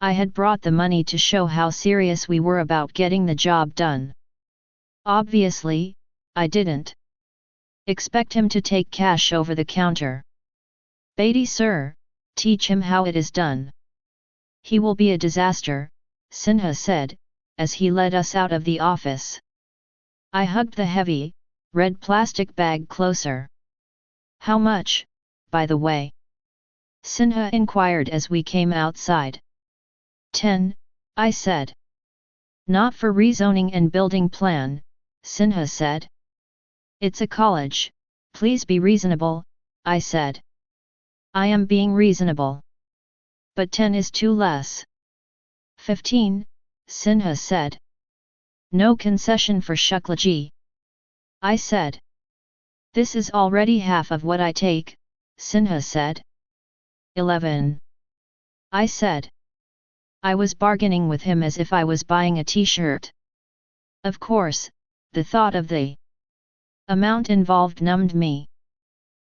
I had brought the money to show how serious we were about getting the job done. Obviously, I didn't expect him to take cash over the counter. Beatty sir, teach him how it is done. He will be a disaster, Sinha said, as he led us out of the office. I hugged the heavy, red plastic bag closer. How much, by the way? Sinha inquired as we came outside. 10, I said. Not for rezoning and building plan, Sinha said. It's a college, please be reasonable, I said. I am being reasonable. But 10 is too less. 15, Sinha said. No concession for Shuklaji. I said. This is already half of what I take, Sinha said. 11. I said. I was bargaining with him as if I was buying a t-shirt. Of course, the thought of the amount involved numbed me.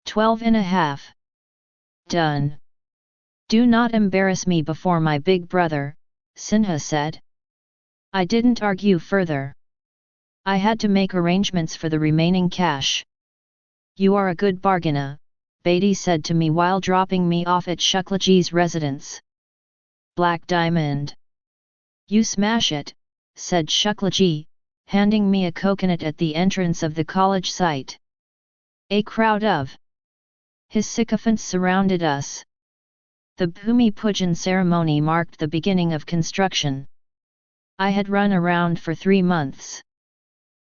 12.5. Done. Do not embarrass me before my big brother, Sinha said. I didn't argue further. I had to make arrangements for the remaining cash. You are a good bargainer, Beatty said to me while dropping me off at Shuklaji's residence. Black Diamond. You smash it, said Shuklaji, handing me a coconut at the entrance of the college site. A crowd of his sycophants surrounded us. The Bhumi Pujan ceremony marked the beginning of construction. I had run around for 3 months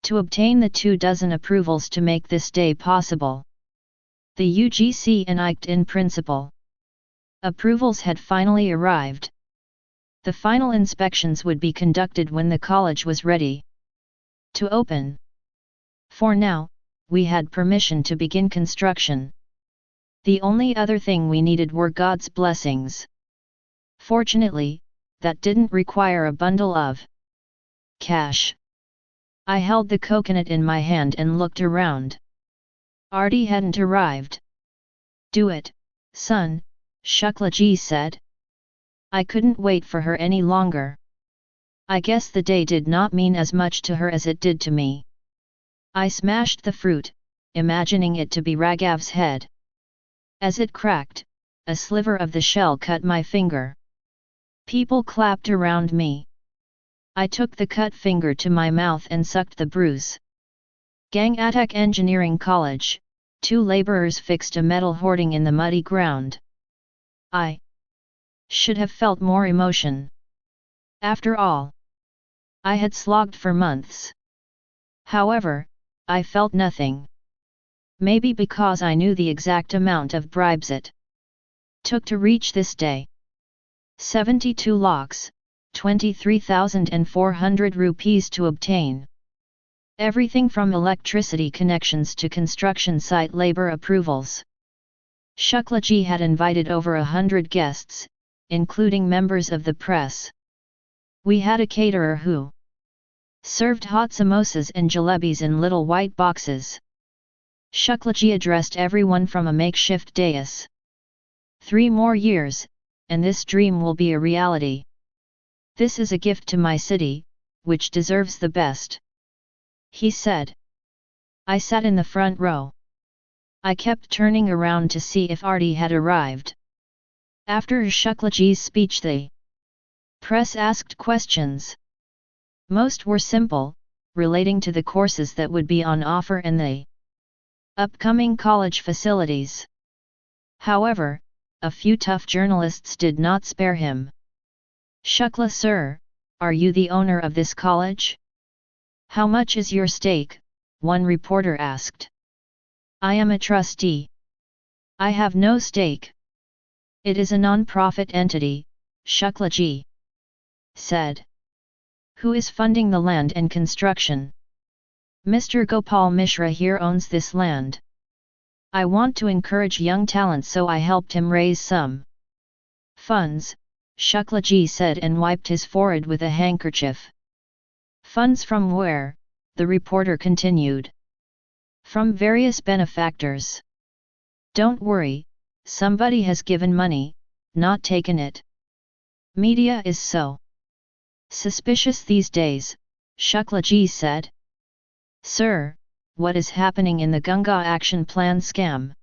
to obtain the 24 approvals to make this day possible. The UGC enacted in principle. Approvals had finally arrived. The final inspections would be conducted when the college was ready to open. For now, we had permission to begin construction. The only other thing we needed were God's blessings. Fortunately, that didn't require a bundle of cash. I held the coconut in my hand and looked around. Arti hadn't arrived. Do it, son, Shuklaji said. I couldn't wait for her any longer. I guess the day did not mean as much to her as it did to me. I smashed the fruit, imagining it to be Raghav's head. As it cracked, a sliver of the shell cut my finger. People clapped around me. I took the cut finger to my mouth and sucked the bruise. Gang Attack Engineering College, 2 laborers fixed a metal hoarding in the muddy ground. I should have felt more emotion. After all, I had slogged for months. However, I felt nothing. Maybe because I knew the exact amount of bribes it took to reach this day. 72 lakhs, 23,400 rupees to obtain. Everything from electricity connections to construction site labor approvals. Shuklaji had invited over 100 guests, including members of the press. We had a caterer who served hot samosas and jalebis in little white boxes. Shuklaji addressed everyone from a makeshift dais. 3 more years, and this dream will be a reality. This is a gift to my city, which deserves the best, he said. I sat in the front row. I kept turning around to see if Arti had arrived. After Shuklaji's speech, the press asked questions. Most were simple, relating to the courses that would be on offer and the upcoming college facilities. However, a few tough journalists did not spare him. Shukla sir, are you the owner of this college? How much is your stake? One reporter asked. I am a trustee. I have no stake. It is a non-profit entity, Shuklaji said. Who is funding the land and construction? Mr. Gopal Mishra here owns this land. I want to encourage young talents, so I helped him raise some funds, Shuklaji said and wiped his forehead with a handkerchief. Funds from where? The reporter continued. From various benefactors. Don't worry, somebody has given money, not taken it. Media is so suspicious these days, Shuklaji said. Sir, what is happening in the Ganga Action Plan scam?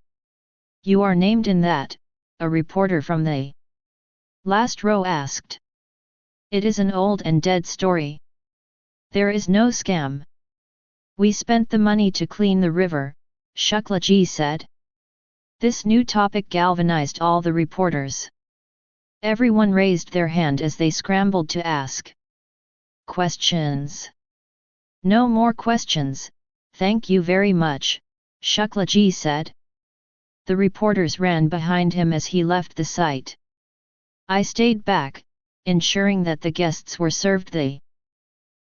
You are named in that, a reporter from the last row asked. It is an old and dead story. There is no scam. We spent the money to clean the river, Shuklaji said. This new topic galvanized all the reporters. Everyone raised their hand as they scrambled to ask questions. No more questions, thank you very much, Shuklaji said. The reporters ran behind him as he left the site. I stayed back, ensuring that the guests were served the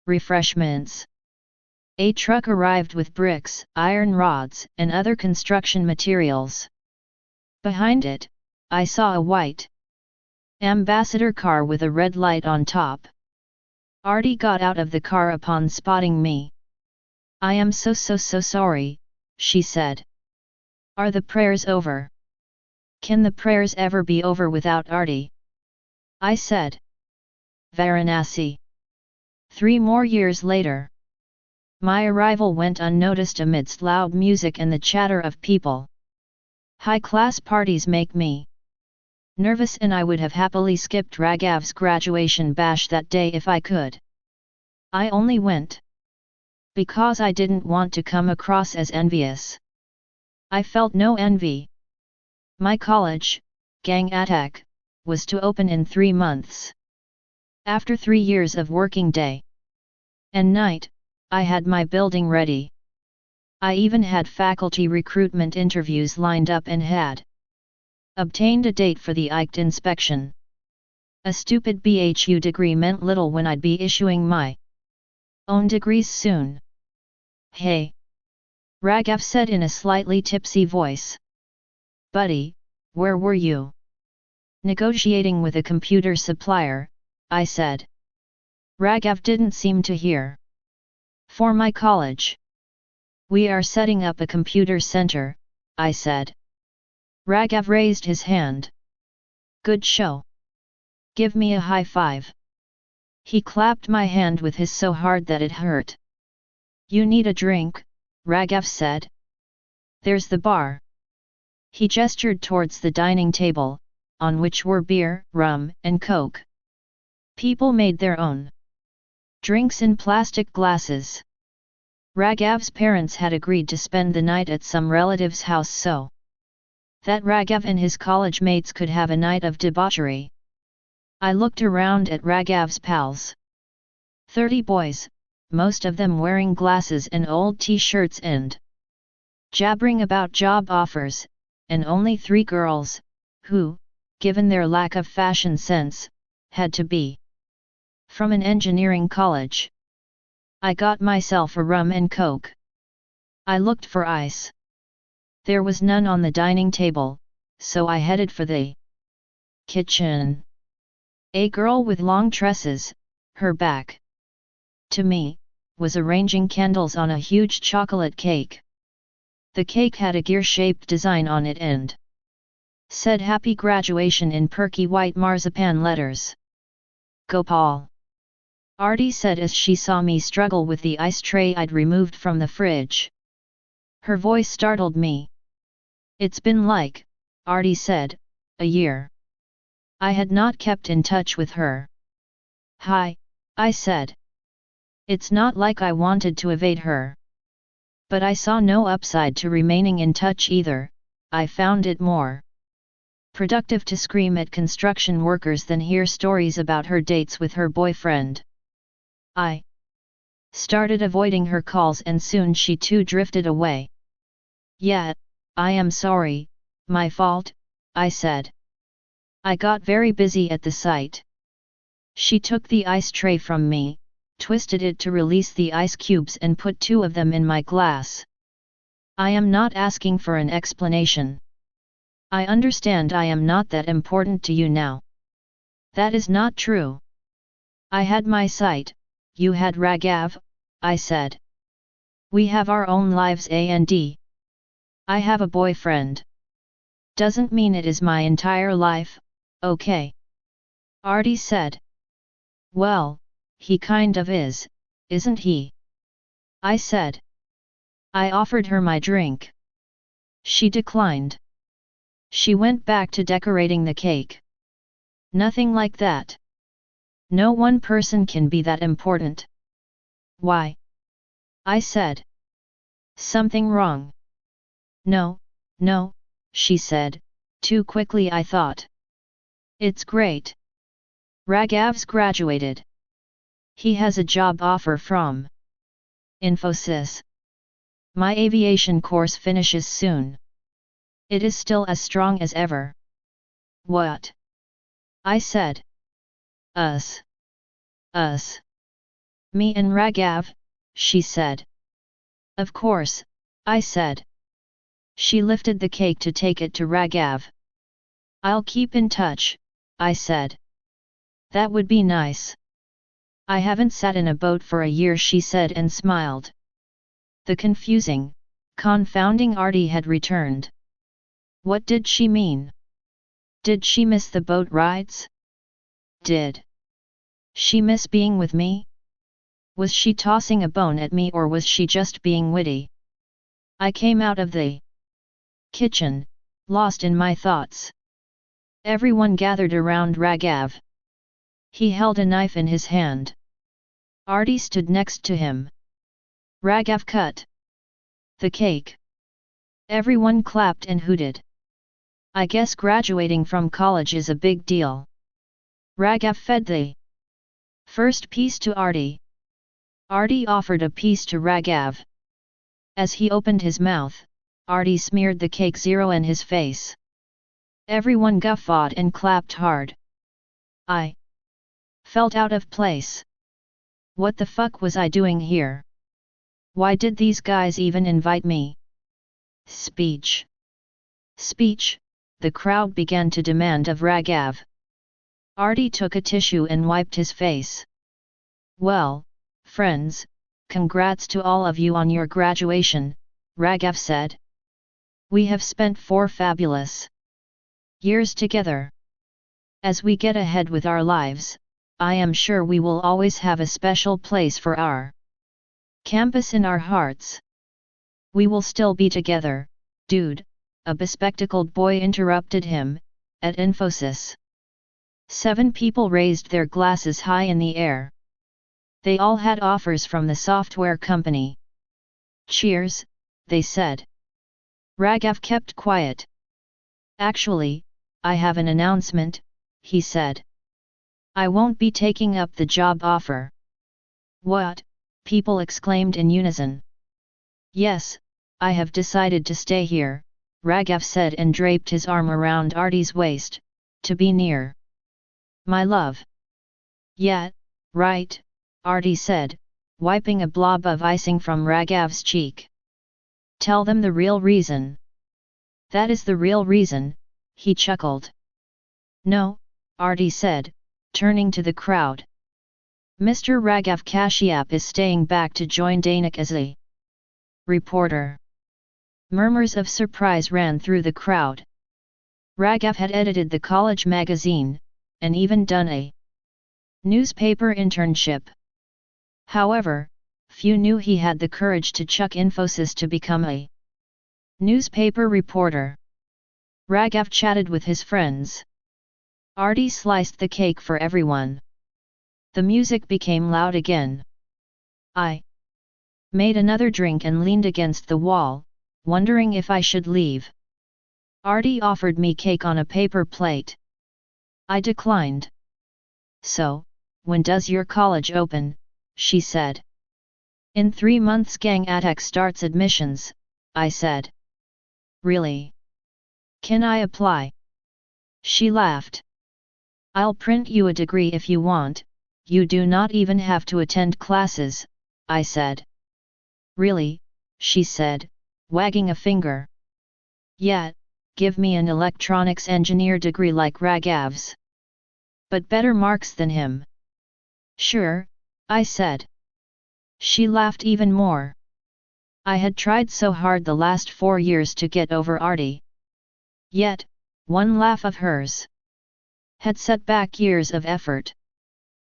refreshments. A truck arrived with bricks, iron rods, and other construction materials. Behind it, I saw a white ambassador car with a red light on top. Arti got out of the car upon spotting me. I am so sorry, she said. Are the prayers over? Can the prayers ever be over without Arti? I said. Varanasi. 3 more years later. My arrival went unnoticed amidst loud music and the chatter of people. High-class parties make me nervous, and I would have happily skipped Raghav's graduation bash that day if I could. I only went because I didn't want to come across as envious. I felt no envy. My college, Gang Attack, was to open in 3 months. After 3 years of working day and night, I had my building ready. I even had faculty recruitment interviews lined up and had obtained a date for the ICT inspection. A stupid BHU degree meant little when I'd be issuing my own degrees soon. Hey! Raghav said in a slightly tipsy voice. Buddy, where were you? Negotiating with a computer supplier, I said. Raghav didn't seem to hear. For my college. We are setting up a computer center, I said. Raghav raised his hand. Good show. Give me a high five. He clapped my hand with his so hard that it hurt. You need a drink, Raghav said. There's the bar. He gestured towards the dining table, on which were beer, rum, and coke. People made their own drinks in plastic glasses. Raghav's parents had agreed to spend the night at some relative's house so that Raghav and his college mates could have a night of debauchery. I looked around at Raghav's pals. 30 boys, most of them wearing glasses and old t-shirts and jabbering about job offers, and only 3 girls, who, given their lack of fashion sense, had to be from an engineering college. I got myself a rum and coke. I looked for ice. There was none on the dining table, so I headed for the kitchen. A girl with long tresses, her back to me, was arranging candles on a huge chocolate cake. The cake had a gear-shaped design on it and said Happy Graduation in perky white marzipan letters. Gopal, Arti said as she saw me struggle with the ice tray I'd removed from the fridge. Her voice startled me. It's been like, Arti said, a year. I had not kept in touch with her. Hi, I said. It's not like I wanted to evade her. But I saw no upside to remaining in touch either. I found it more productive to scream at construction workers than hear stories about her dates with her boyfriend. I started avoiding her calls and soon she too drifted away. Yeah, I am sorry, my fault, I said. I got very busy at the site. She took the ice tray from me, twisted it to release the ice cubes and put 2 of them in my glass. I am not asking for an explanation. I understand I am not that important to you now. That is not true. I had my sight, you had Raghav, I said. We have our own lives and I have a boyfriend. Doesn't mean it is my entire life, okay? Arti said. Well, he kind of is, isn't he? I said. I offered her my drink. She declined. She went back to decorating the cake. Nothing like that. No one person can be that important. Why? I said. Something wrong? No, no, she said, too quickly I thought. It's great. Raghav's graduated. He has a job offer from Infosys. My aviation course finishes soon. It is still as strong as ever. What? I said. Us. Us. Me and Raghav, she said. Of course, I said. She lifted the cake to take it to Raghav. I'll keep in touch, I said. That would be nice. I haven't sat in a boat for a year, she said and smiled. The confusing, confounding Arti had returned. What did she mean? Did she miss the boat rides? Did she miss being with me? Was she tossing a bone at me or was she just being witty? I came out of the kitchen, lost in my thoughts. Everyone gathered around Raghav. He held a knife in his hand. Arti stood next to him. Raghav cut the cake. Everyone clapped and hooted. I guess graduating from college is a big deal. Raghav fed the first piece to Arti. Arti offered a piece to Raghav. As he opened his mouth, Arti smeared the cake zero in his face. Everyone guffawed and clapped hard. I felt out of place. What the fuck was I doing here? Why did these guys even invite me? Speech. Speech, the crowd began to demand of Raghav. Arti took a tissue and wiped his face. Well, friends, congrats to all of you on your graduation, Raghav said. We have spent 4 fabulous years together. As we get ahead with our lives, I am sure we will always have a special place for our campus in our hearts. We will still be together, dude, a bespectacled boy interrupted him, at Infosys. 7 people raised their glasses high in the air. They all had offers from the software company. Cheers, they said. Raghav kept quiet. Actually, I have an announcement, he said. I won't be taking up the job offer. What? People exclaimed in unison. Yes, I have decided to stay here, Raghav said and draped his arm around Arti's waist. to be near my love. Yeah, right, Artie said, wiping a blob of icing from Raghav's cheek. Tell them the real reason. That is the real reason, he chuckled. No, Artie said, turning to the crowd. Mr. Raghav Kashyap is staying back to join Dainik as a reporter. Murmurs of surprise ran through the crowd. Raghav had edited the college magazine, and even done a newspaper internship. However, few knew he had the courage to chuck Infosys to become a newspaper reporter. Raghav chatted with his friends. Artie sliced the cake for everyone. The music became loud again. I made another drink and leaned against the wall, wondering if I should leave. Artie offered me cake on a paper plate. I declined. So, when does your college open? She said. In 3 months Gang Attack starts admissions, I said. Really? Can I apply? She laughed. I'll print you a degree if you want, you do not even have to attend classes, I said. Really? She said, wagging a finger. Yeah, give me an electronics engineer degree like Raghav's. But better marks than him. Sure, I said. She laughed even more. I had tried so hard the last 4 years to get over Artie. Yet, one laugh of hers had set back years of effort.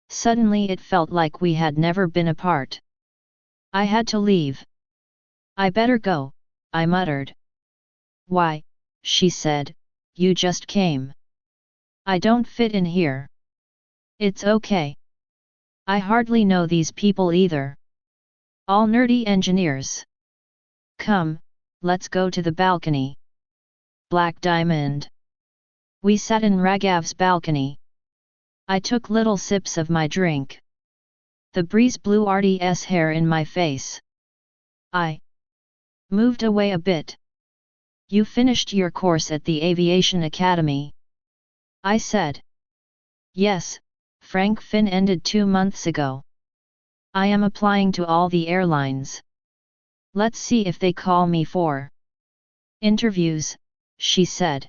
Suddenly it felt like we had never been apart. I had to leave. I better go, I muttered. Why, she said, you just came. I don't fit in here. It's okay. I hardly know these people either. All nerdy engineers. Come, let's go to the balcony. Black Diamond. We sat in Raghav's balcony. I took little sips of my drink. The breeze blew Artie's hair in my face. I moved away a bit. You finished your course at the Aviation Academy? I said. Yes, Frank Finn ended 2 months ago. I am applying to all the airlines. Let's see if they call me for interviews, she said.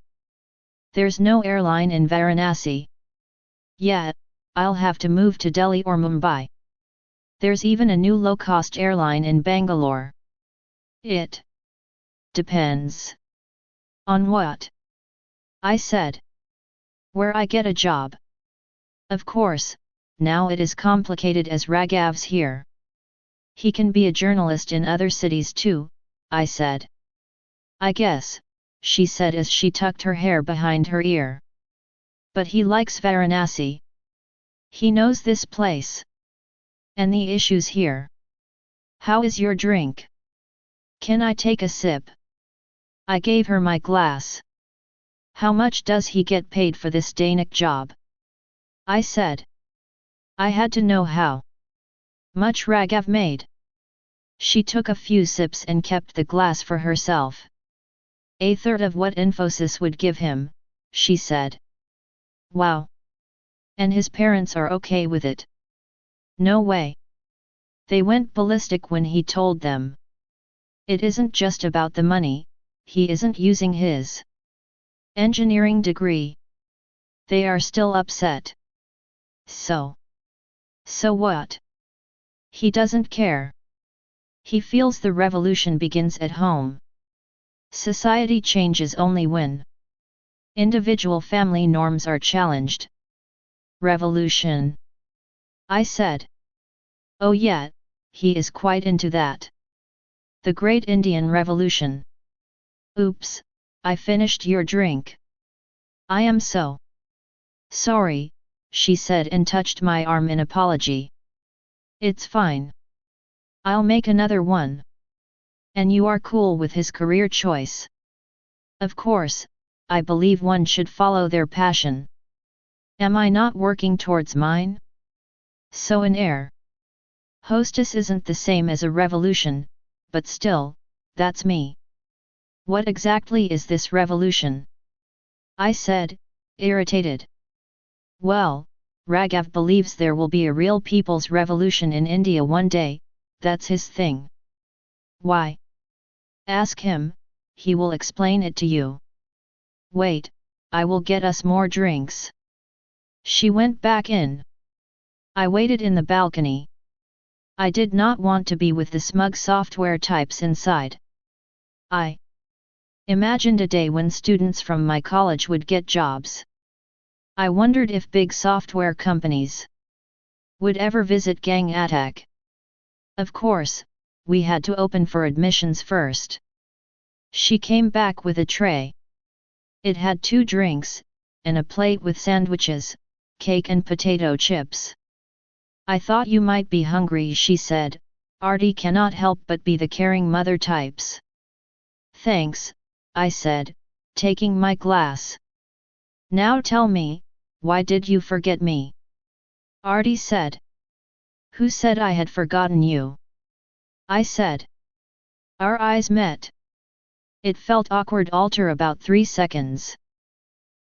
There's no airline in Varanasi. Yeah, I'll have to move to Delhi or Mumbai. There's even a new low-cost airline in Bangalore. It depends. On what? I said. Where I get a job. Of course, now it is complicated as Raghav's here. He can be a journalist in other cities too, I said. I guess, she said as she tucked her hair behind her ear. But he likes Varanasi. He knows this place. And the issues here. How is your drink? Can I take a sip? I gave her my glass. How much does he get paid for this Dainik job? I said. I had to know how much Raghav made. She took a few sips and kept the glass for herself. A third of what Infosys would give him, she said. Wow. And his parents are okay with it? No way. They went ballistic when he told them. It isn't just about the money, he isn't using his engineering degree. They are still upset. So what? He doesn't care. He feels the revolution begins at home. Society changes only when individual family norms are challenged. Revolution. I said. Oh yeah, he is quite into that. The Great Indian Revolution. Oops, I finished your drink. I am so sorry, she said and touched my arm in apology. It's fine. I'll make another one. And you are cool with his career choice? Of course, I believe one should follow their passion. Am I not working towards mine? So an air hostess isn't the same as a revolution, but still, that's me. What exactly is this revolution? I said, irritated. Well, Raghav believes there will be a real people's revolution in India one day, that's his thing. Why? Ask him, he will explain it to you. Wait, I will get us more drinks. She went back in. I waited in the balcony. I did not want to be with the smug software types inside. I imagined a day when students from my college would get jobs. I wondered if big software companies would ever visit Gang Attack. Of course, we had to open for admissions first. She came back with a tray. It had 2 drinks, and a plate with sandwiches, cake and potato chips. I thought you might be hungry, she said. Artie cannot help but be the caring mother types. Thanks, I said, taking my glass. Now tell me, why did you forget me? Artie said. Who said I had forgotten you? I said. Our eyes met. It felt awkward after about 3 seconds.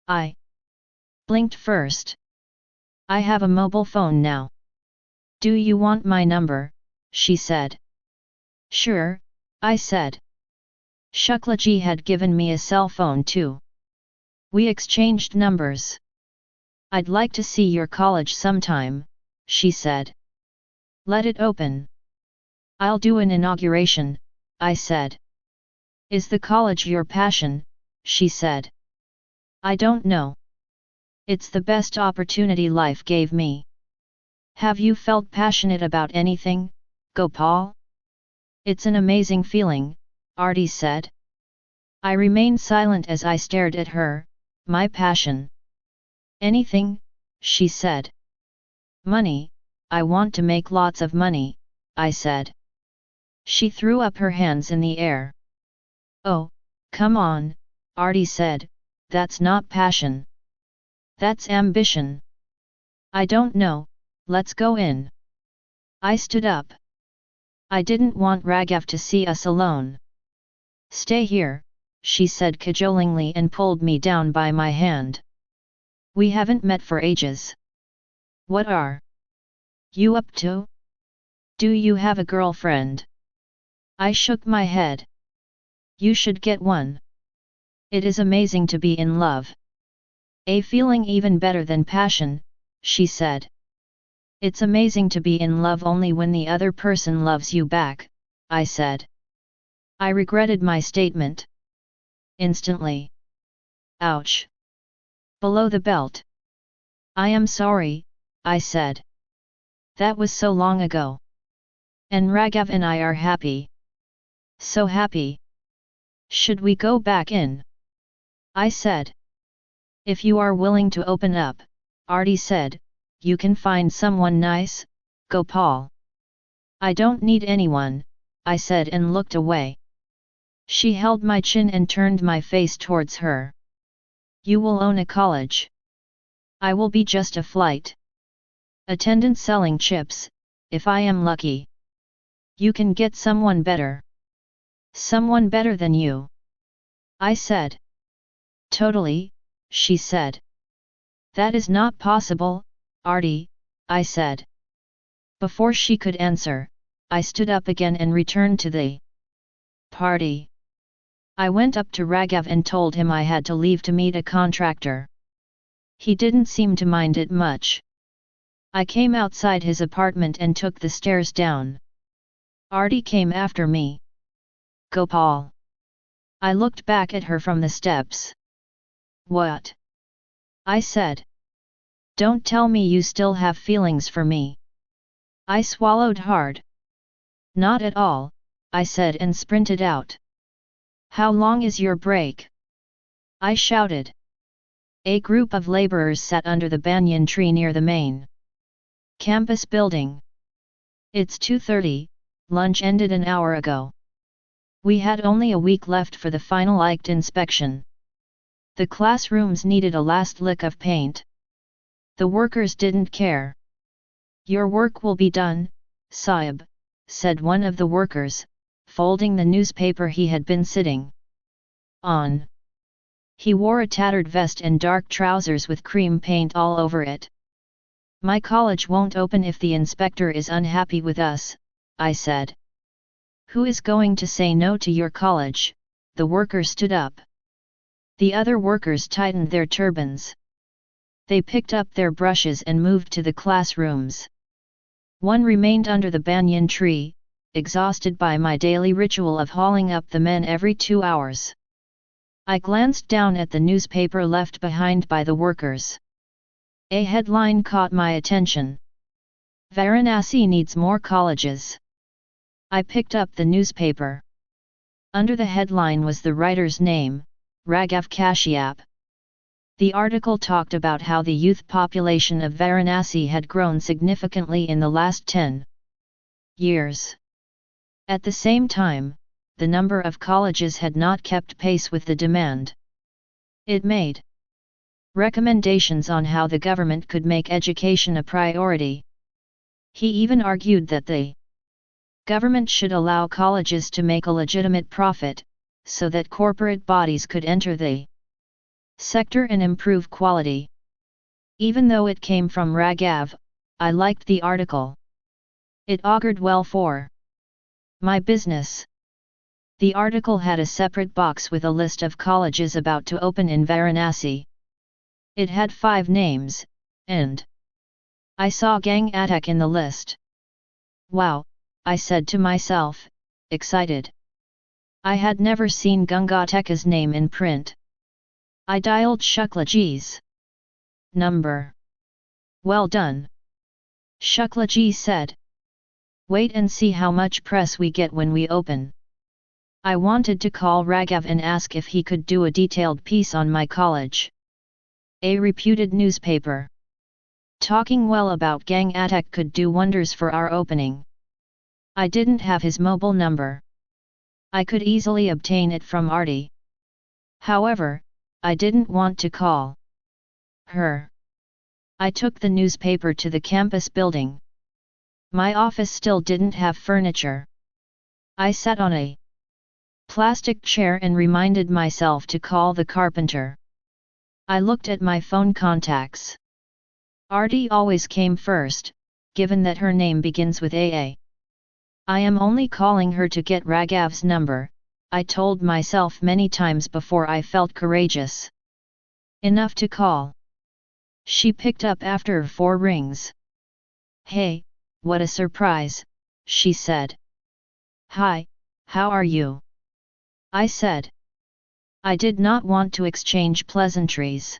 I blinked first. I have a mobile phone now. Do you want my number? She said. Sure, I said. Shuklaji had given me a cell phone too. We exchanged numbers. I'd like to see your college sometime, she said. Let it open. I'll do an inauguration, I said. Is the college your passion? She said. I don't know. It's the best opportunity life gave me. Have you felt passionate about anything, Gopal? It's an amazing feeling, Artie said. I remained silent as I stared at her. My passion. Anything, she said. Money, I want to make lots of money, I said. She threw up her hands in the air. Oh, come on, Artie said, that's not passion. That's ambition. I don't know, let's go in. I stood up. I didn't want Raghav to see us alone. Stay here, she said cajolingly and pulled me down by my hand. We haven't met for ages. What are you up to? Do you have a girlfriend? I shook my head. You should get one. It is amazing to be in love. A feeling even better than passion, she said. It's amazing to be in love only when the other person loves you back, I said. I regretted my statement. Instantly. Ouch. Below the belt. I am sorry, I said. That was so long ago. And Raghav and I are happy. So happy. Should we go back in? I said. If you are willing to open up, Artie said, you can find someone nice, Gopal. I don't need anyone, I said and looked away. She held my chin and turned my face towards her. You will own a college. I will be just a flight attendant selling chips, if I am lucky. You can get someone better. Someone better than you. I said. Totally, she said. That is not possible, Artie, I said. Before she could answer, I stood up again and returned to the party. I went up to Raghav and told him I had to leave to meet a contractor. He didn't seem to mind it much. I came outside his apartment and took the stairs down. Artie came after me. Gopal. I looked back at her from the steps. What? I said. Don't tell me you still have feelings for me. I swallowed hard. Not at all, I said and sprinted out. How long is your break? I shouted. A group of laborers sat under the banyan tree near the main campus building. It's 2:30, lunch ended an hour ago. We had only a week left for the final ICT inspection. The classrooms needed a last lick of paint. The workers didn't care. Your work will be done, Sahib, said one of the workers, folding the newspaper he had been sitting on. He wore a tattered vest and dark trousers with cream paint all over it. My college won't open if the inspector is unhappy with us, I said. Who is going to say no to your college? The worker stood up. The other workers tightened their turbans. They picked up their brushes and moved to the classrooms. One remained under the banyan tree, exhausted by my daily ritual of hauling up the men every 2 hours. I glanced down at the newspaper left behind by the workers. A headline caught my attention. Varanasi needs more colleges. I picked up the newspaper. Under the headline was the writer's name, Raghav Kashyap. The article talked about how the youth population of Varanasi had grown significantly in the last 10 years. At the same time, the number of colleges had not kept pace with the demand. It made recommendations on how the government could make education a priority. He even argued that the government should allow colleges to make a legitimate profit, so that corporate bodies could enter the sector and improve quality. Even though it came from Raghav, I liked the article. It augured well for my business. The article had a separate box with a list of colleges about to open in Varanasi. It had 5 names, and I saw Gang Attack in the list. Wow, I said to myself, excited. I had never seen Gangateka's name in print. I dialed Shuklaji's number. Well done, Shuklaji said. Wait and see how much press we get when we open. I wanted to call Raghav and ask if he could do a detailed piece on my college. A reputed newspaper talking well about Gang Attack could do wonders for our opening. I didn't have his mobile number. I could easily obtain it from Arti. However, I didn't want to call her. I took the newspaper to the campus building. My office still didn't have furniture. I sat on a plastic chair and reminded myself to call the carpenter. I looked at my phone contacts. Arti always came first, given that her name begins with AA. I am only calling her to get Raghav's number, I told myself many times before I felt courageous enough to call. She picked up after 4 rings. Hey, what a surprise, she said. Hi, how are you? I said. I did not want to exchange pleasantries.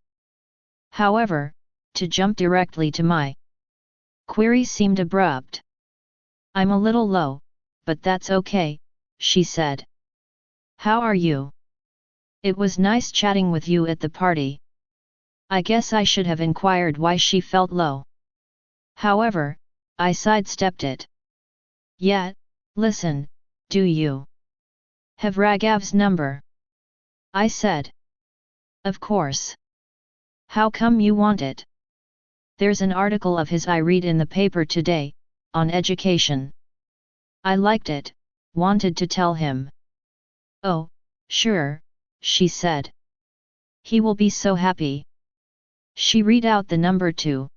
However, to jump directly to my query seemed abrupt. I'm a little low, but that's okay, she said. How are you? It was nice chatting with you at the party. I guess I should have inquired why she felt low. However, I sidestepped it. Yeah, listen, do you have Raghav's number? I said. Of course. How come you want it? There's an article of his I read in the paper today, on education. I liked it, wanted to tell him. Oh, sure, she said. He will be so happy. She read out the number to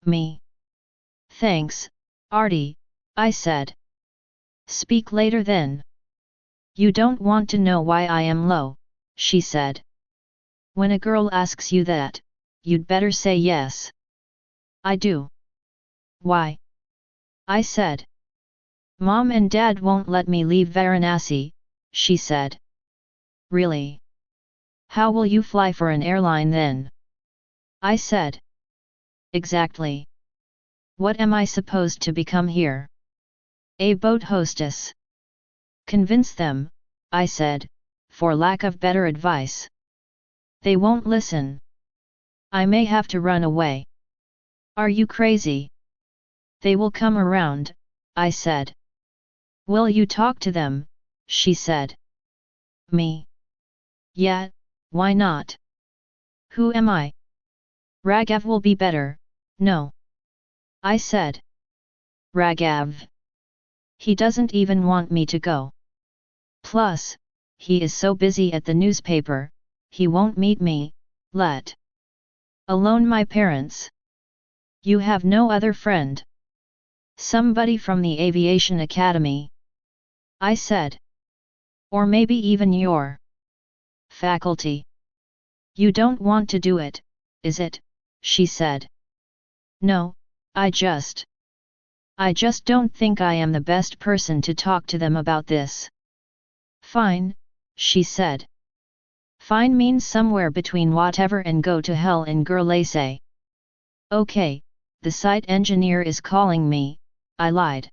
me. Thanks, Arti, I said. Speak later then. You don't want to know why I am low, she said. When a girl asks you that, you'd better say yes. I do. Why? I said. Mom and Dad won't let me leave Varanasi, she said. Really? How will you fly for an airline then? I said. Exactly. What am I supposed to become here? A boat hostess. Convince them, I said, for lack of better advice. They won't listen. I may have to run away. Are you crazy? They will come around, I said. Will you talk to them? She said. Me? Yeah, why not? Who am I? Raghav will be better, no. I said. Raghav. He doesn't even want me to go. Plus, he is so busy at the newspaper, he won't meet me, let alone my parents. You have no other friend? Somebody from the aviation academy? I said. Or maybe even your faculty? You don't want to do it, is it? She said. No, I just don't think I am the best person to talk to them about this. Fine, she said. Fine means somewhere between whatever and go to hell in Gurlase. Okay, the site engineer is calling me, I lied.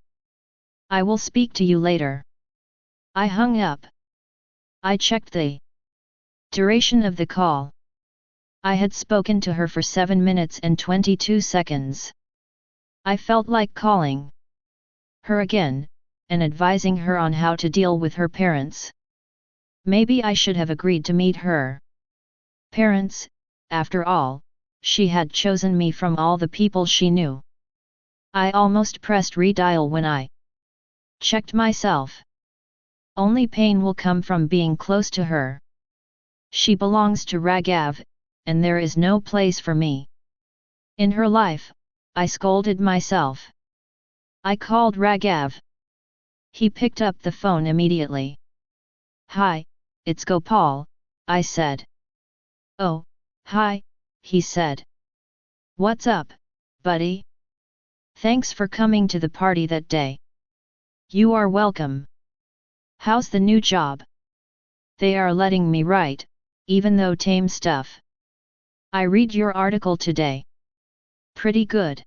I will speak to you later. I hung up. I checked the duration of the call. I had spoken to her for 7 minutes and 22 seconds. I felt like calling her again, and advising her on how to deal with her parents. Maybe I should have agreed to meet her parents. After all, she had chosen me from all the people she knew. I almost pressed redial when I checked myself. Only pain will come from being close to her. She belongs to Raghav, and there is no place for me in her life, I scolded myself. I called Raghav. He picked up the phone immediately. Hi, it's Gopal, I said. Oh, hi, he said. What's up, buddy? Thanks for coming to the party that day. You are welcome. How's the new job? They are letting me write, even though tame stuff. I read your article today. Pretty good.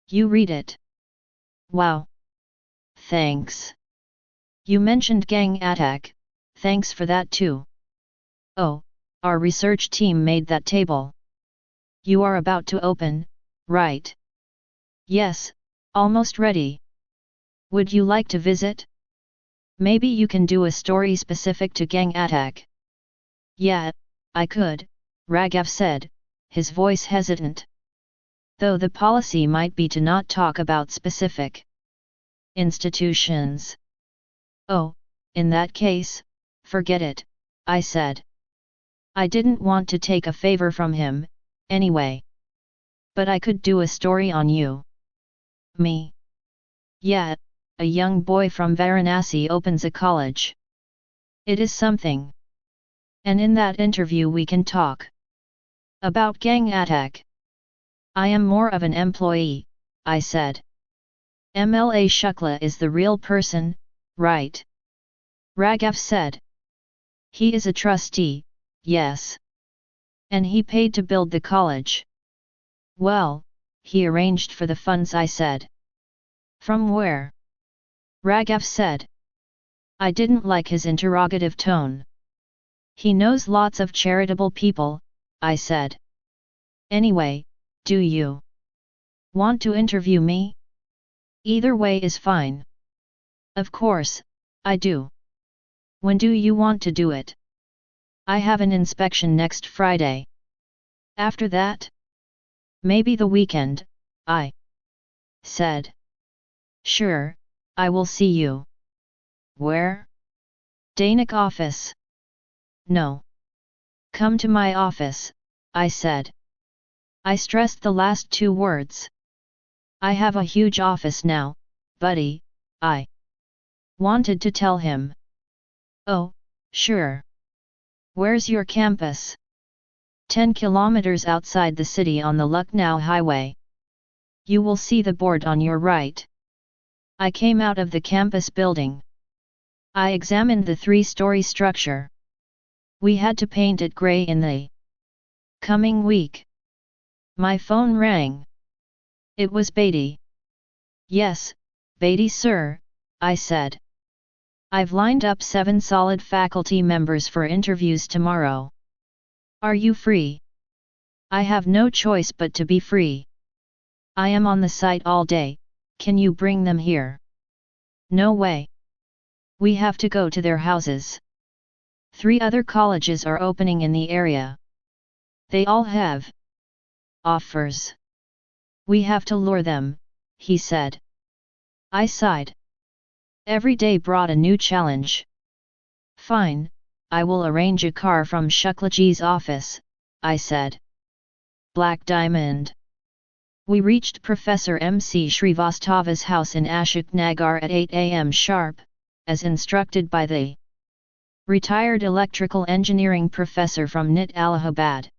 You read it? Wow. Thanks. You mentioned gang attack, thanks for that too. Oh, our research team made that table. You are about to open, right? Yes, almost ready. Would you like to visit? Maybe you can do a story specific to gang attack. Yeah, I could, Raghav said, his voice hesitant. Though the policy might be to not talk about specific institutions. Oh, in that case, forget it, I said. I didn't want to take a favor from him, anyway. But I could do a story on you. Me? Yeah, a young boy from Varanasi opens a college. It is something. And in that interview we can talk about gang attack. I am more of an employee, I said. MLA Shukla is the real person, right? Raghav said. He is a trustee, yes. And he paid to build the college. Well, he arranged for the funds, I said. From where? Raghav said. I didn't like his interrogative tone. He knows lots of charitable people, I said. Anyway, do you want to interview me? Either way is fine. Of course, I do. When do you want to do it? I have an inspection next Friday. After that? Maybe the weekend, I said. Sure, I will see you. Where? Danic office. No. Come to my office, I said. I stressed the last 2 words. I have a huge office now, buddy, I wanted to tell him. Oh, sure. Where's your campus? 10 kilometers outside the city on the Lucknow highway. You will see the board on your right. I came out of the campus building. I examined the 3-story structure. We had to paint it grey in the coming week. My phone rang. It was Beatty. Yes, Beatty sir, I said. I've lined up 7 solid faculty members for interviews tomorrow. Are you free? I have no choice but to be free. I am on the site all day, can you bring them here? No way. We have to go to their houses. 3 other colleges are opening in the area. They all have offers. We have to lure them, he said. I sighed. Every day brought a new challenge. Fine, I will arrange a car from Shuklaji's office, I said. Black Diamond. We reached Professor M.C. Srivastava's house in Ashok Nagar at 8 am sharp, as instructed by the retired electrical engineering professor from NIT Allahabad.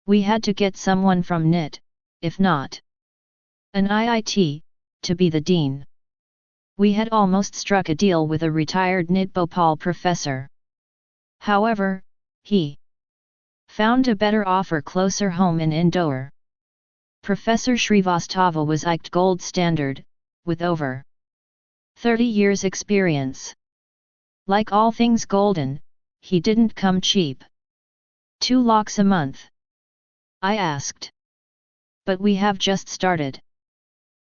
We had to get someone from NIT, if not an IIT, to be the dean. We had almost struck a deal with a retired NIT Bhopal professor. However, he found a better offer closer home in Indore. Professor Srivastava was IIT Gold Standard, with over 30 years experience. Like all things golden, he didn't come cheap. 2 lakhs a month? I asked. But we have just started.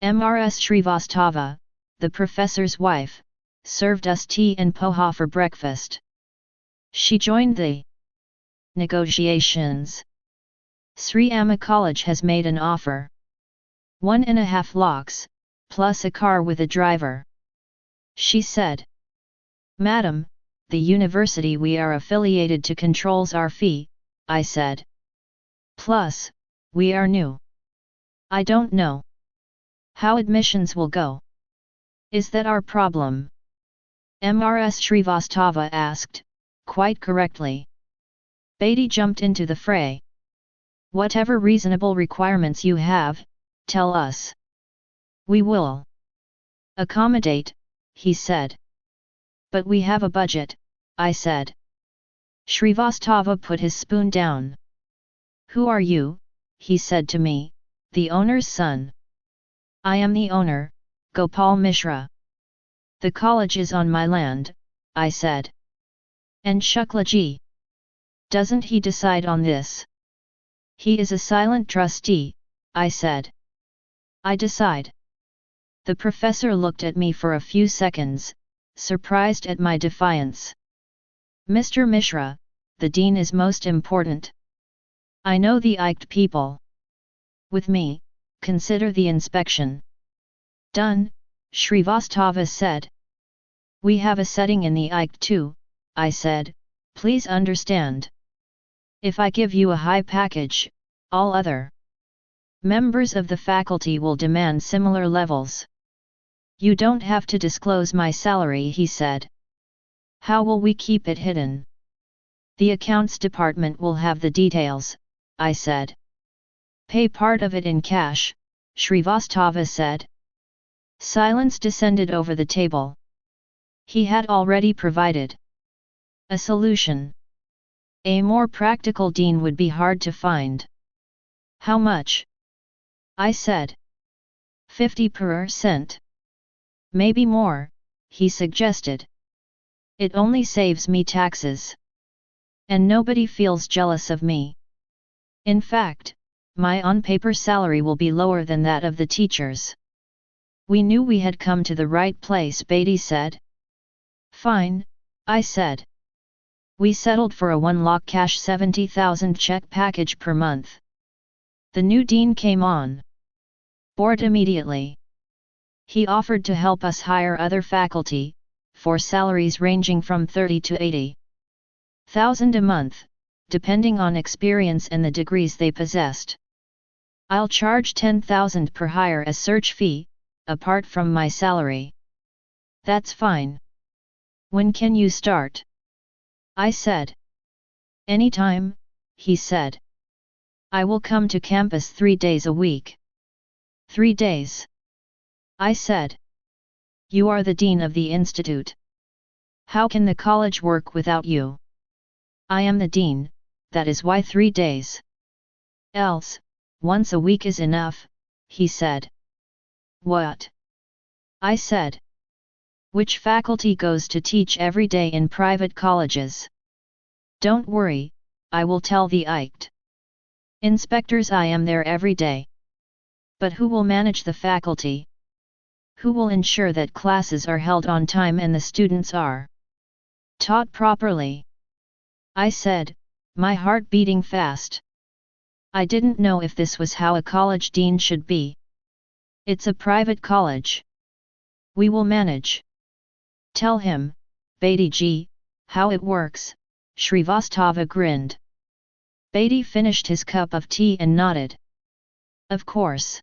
Mrs. Srivastava, the professor's wife, served us tea and poha for breakfast. She joined the negotiations. Sri Amma College has made an offer. 1.5 lakhs, plus a car with a driver. She said. Madam, the university we are affiliated to controls our fee, I said. Plus, we are new. I don't know how admissions will go. Is that our problem? Mrs. Srivastava asked, quite correctly. Bedi jumped into the fray. Whatever reasonable requirements you have, tell us. We will accommodate, he said. But we have a budget, I said. Srivastava put his spoon down. Who are you? He said to me, the owner's son. I am the owner, Gopal Mishra. The college is on my land, I said. And Shuklaji? Doesn't he decide on this? He is a silent trustee, I said. I decide. The professor looked at me for a few seconds, surprised at my defiance. Mr. Mishra, the dean is most important. I know the IIT people. With me, consider the inspection. Done, Srivastava said. We have a setting in the IIT too, I said, please understand. If I give you a high package, all other members of the faculty will demand similar levels. You don't have to disclose my salary, he said. How will we keep it hidden? The accounts department will have the details, I said. Pay part of it in cash, Srivastava said. Silence descended over the table. He had already provided a solution. A more practical dean would be hard to find. How much? I said. 50%. Maybe more, he suggested. It only saves me taxes. And nobody feels jealous of me. In fact, my on-paper salary will be lower than that of the teachers. We knew we had come to the right place, Bedi said. Fine, I said. We settled for a 1 lakh cash 70,000 check package per month. The new dean came on board immediately. He offered to help us hire other faculty, for salaries ranging from 30 to 80,000 a month, depending on experience and the degrees they possessed. I'll charge 10,000 per hire as search fee, apart from my salary. That's fine. When can you start? I said. Anytime, he said. I will come to campus 3 days a week. 3 days? I said. You are the dean of the institute. How can the college work without you? I am the dean, that is why 3 days. Else, once a week is enough, he said. What? I said. Which faculty goes to teach every day in private colleges? Don't worry, I will tell the IIT inspectors I am there every day. But who will manage the faculty? Who will ensure that classes are held on time and the students are taught properly? I said, my heart beating fast. I didn't know if this was how a college dean should be. It's a private college. We will manage. Tell him, Bedi ji, how it works, Srivastava grinned. Beatty finished his cup of tea and nodded. Of course.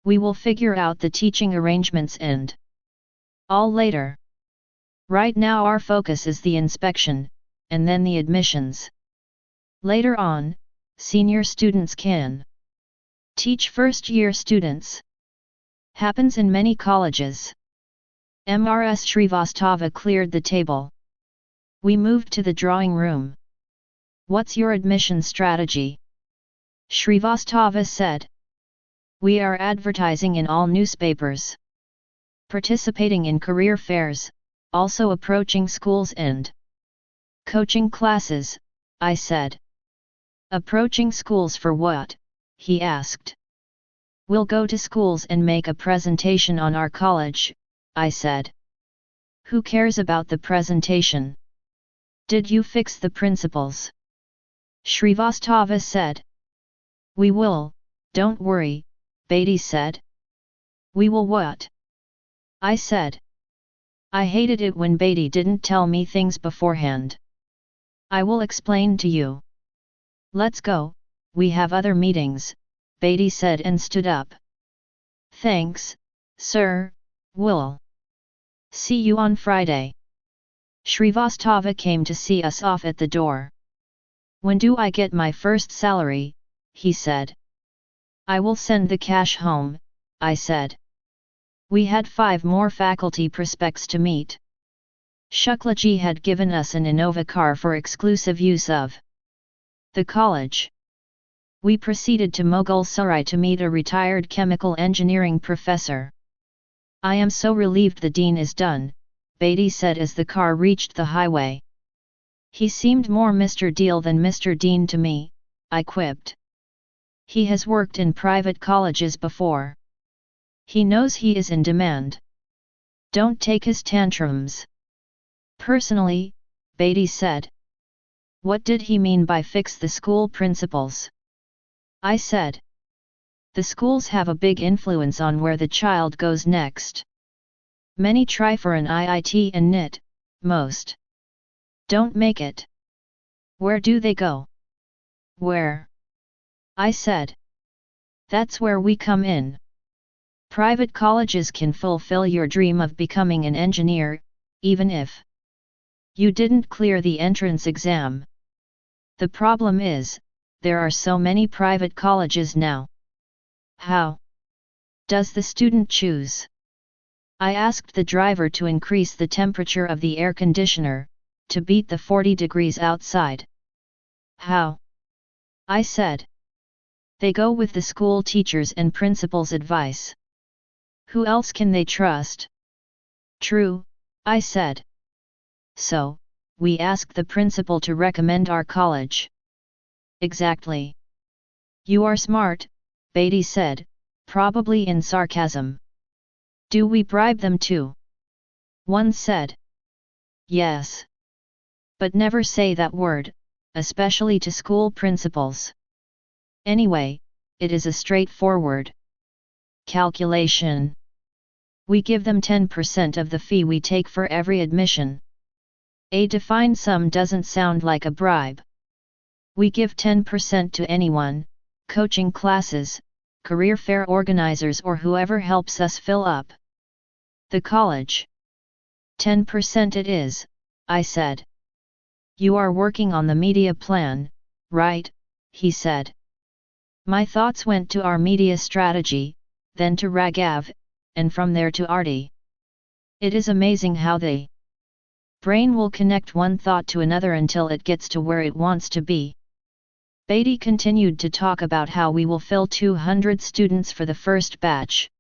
We will figure out the teaching arrangements and all later. Right now our focus is the inspection, and then the admissions. Later on, senior students can teach first-year students. Happens in many colleges. Mrs. Srivastava cleared the table. We moved to the drawing room. What's your admission strategy? Srivastava said. We are advertising in all newspapers. Participating in career fairs, also approaching schools and coaching classes, I said. Approaching schools for what? He asked. We'll go to schools and make a presentation on our college, I said. Who cares about the presentation? Did you fix the principles? Srivastava said. We will, don't worry, Beatty said. We will what? I said. I hated it when Beatty didn't tell me things beforehand. I will explain to you. Let's go, we have other meetings, Beatty said and stood up. Thanks, sir, we'll see you on Friday. Srivastava came to see us off at the door. When do I get my first salary? He said. I will send the cash home, I said. We had 5 more faculty prospects to meet. Shuklaji had given us an Innova car for exclusive use of the college. We proceeded to Mughal Sarai to meet a retired chemical engineering professor. I am so relieved the dean is done, Beatty said as the car reached the highway. He seemed more Mr. Deal than Mr. Dean to me, I quipped. He has worked in private colleges before. He knows he is in demand. Don't take his tantrums. Personally, Beatty said. What did he mean by fix the school principals? I said. The schools have a big influence on where the child goes next. Many try for an IIT and NIT, most don't make it. Where do they go? Where? I said. That's where we come in. Private colleges can fulfill your dream of becoming an engineer, even if you didn't clear the entrance exam. The problem is, there are so many private colleges now. How does the student choose? I asked the driver to increase the temperature of the air conditioner, to beat the 40 degrees outside. How? I said. They go with the school teachers and principals' advice. Who else can they trust? True, I said. So, we asked the principal to recommend our college. Exactly. You are smart, Beatty said, probably in sarcasm. Do we bribe them too? One said. Yes. But never say that word, especially to school principals. Anyway, it is a straightforward calculation. We give them 10% of the fee we take for every admission. A defined sum doesn't sound like a bribe. We give 10% to anyone, coaching classes, career fair organizers or whoever helps us fill up the college. 10% it is, I said. You are working on the media plan, right? He said. My thoughts went to our media strategy, then to Raghav, and from there to Arti. It is amazing how the brain will connect one thought to another until it gets to where it wants to be. Beatty continued to talk about how we will fill 200 students for the first batch.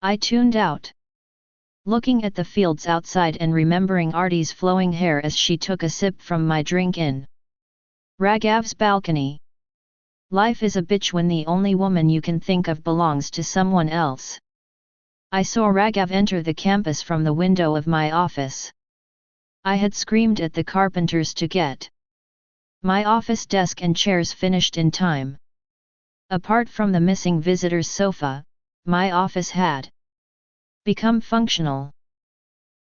I tuned out. Looking at the fields outside and remembering Arti's flowing hair as she took a sip from my drink in Raghav's balcony. Life is a bitch when the only woman you can think of belongs to someone else. I saw Raghav enter the campus from the window of my office. I had screamed at the carpenters to get my office desk and chairs finished in time. Apart from the missing visitor's sofa, my office had become functional.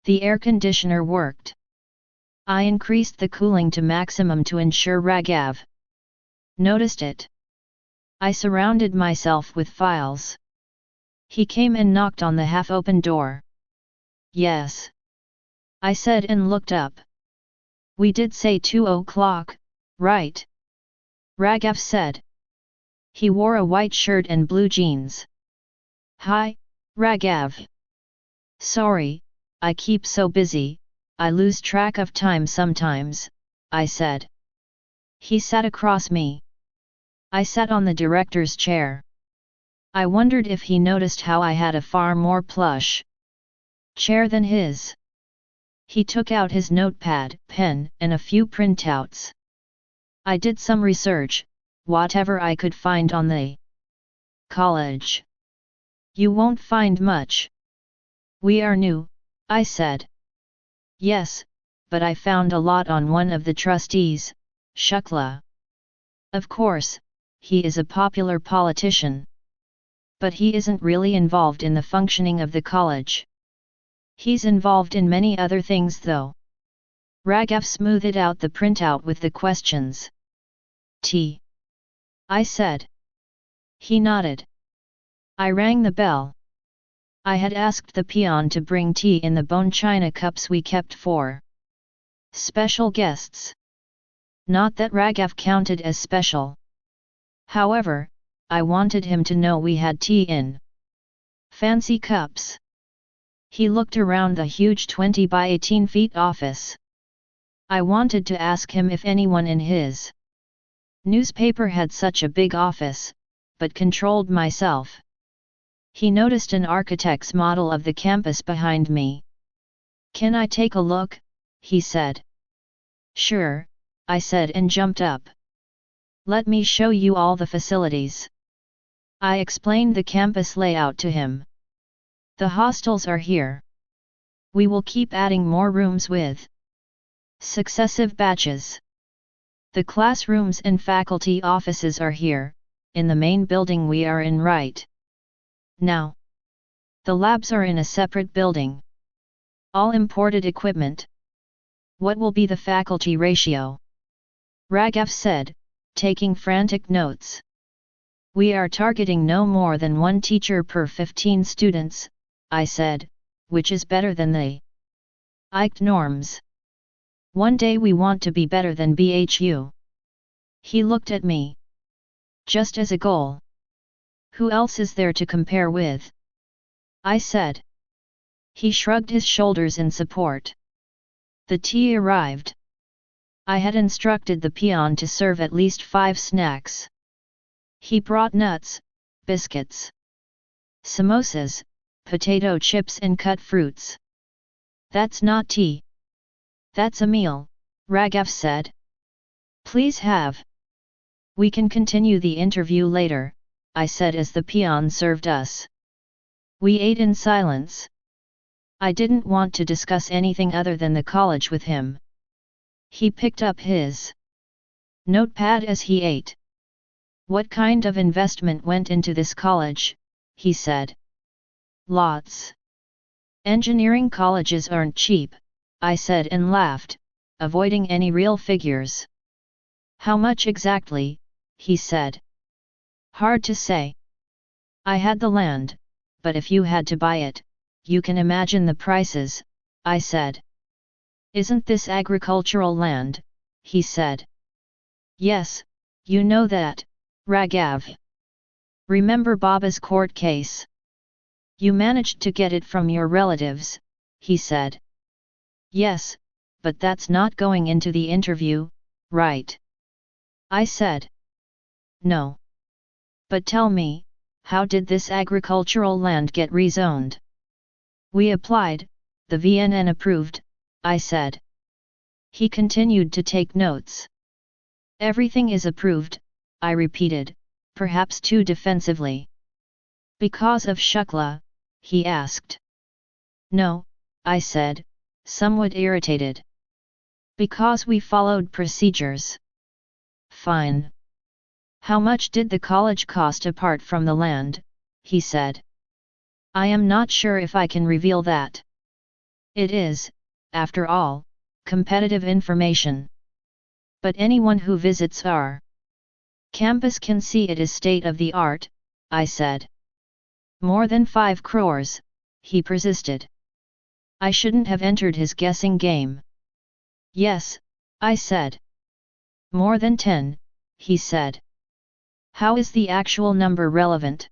The air conditioner worked. I increased the cooling to maximum to ensure Raghav noticed it. I surrounded myself with files. He came and knocked on the half-open door. Yes, I said and looked up. We did say 2 o'clock, right? Raghav said. He wore a white shirt and blue jeans. Hi, Raghav. Sorry, I keep so busy, I lose track of time sometimes, I said. He sat across me. I sat on the director's chair. I wondered if he noticed how I had a far more plush chair than his. He took out his notepad, pen, and a few printouts. I did some research, whatever I could find on the college. You won't find much. We are new, I said. Yes, but I found a lot on one of the trustees, Shukla. Of course, he is a popular politician. But he isn't really involved in the functioning of the college. He's involved in many other things though. Raghav smoothed out the printout with the questions. Tea? I said. He nodded. I rang the bell. I had asked the peon to bring tea in the bone china cups we kept for special guests. Not that Raghav counted as special. However, I wanted him to know we had tea in fancy cups. He looked around the huge 20 by 18 feet office. I wanted to ask him if anyone in his newspaper had such a big office, but controlled myself. He noticed an architect's model of the campus behind me. Can I take a look? He said. Sure, I said and jumped up. Let me show you all the facilities. I explained the campus layout to him. The hostels are here. We will keep adding more rooms with successive batches. The classrooms and faculty offices are here, in the main building we are in right now. The labs are in a separate building. All imported equipment. What will be the faculty ratio? Raghav said, taking frantic notes. We are targeting no more than 1 teacher per 15 students, I said, which is better than the ICT norms. One day we want to be better than BHU. He looked at me. Just as a goal. Who else is there to compare with? I said. He shrugged his shoulders in support. The tea arrived. I had instructed the peon to serve at least 5 snacks. He brought nuts, biscuits, samosas, potato chips and cut fruits. That's not tea. That's a meal, Raghav said. Please have. We can continue the interview later, I said as the peon served us. We ate in silence. I didn't want to discuss anything other than the college with him. He picked up his notepad as he ate. What kind of investment went into this college? He said. Lots. Engineering colleges aren't cheap, I said and laughed, avoiding any real figures. How much exactly? He said. Hard to say. I had the land, but if you had to buy it, you can imagine the prices, I said. Isn't this agricultural land? He said. Yes, you know that, Raghav. Remember Baba's court case? You managed to get it from your relatives, he said. Yes, but that's not going into the interview, right? I said. No. But tell me, how did this agricultural land get rezoned? We applied, the VNN approved, I said. He continued to take notes. Everything is approved, I repeated, perhaps too defensively. Because of Shukla? He asked. No, I said, somewhat irritated. Because we followed procedures. Fine. How much did the college cost apart from the land? He said. I am not sure if I can reveal that. It is, after all, competitive information. But anyone who visits our campus can see it is state-of-the-art, I said. More than 5 crores, he persisted. I shouldn't have entered his guessing game. Yes, I said. More than 10, he said. How is the actual number relevant?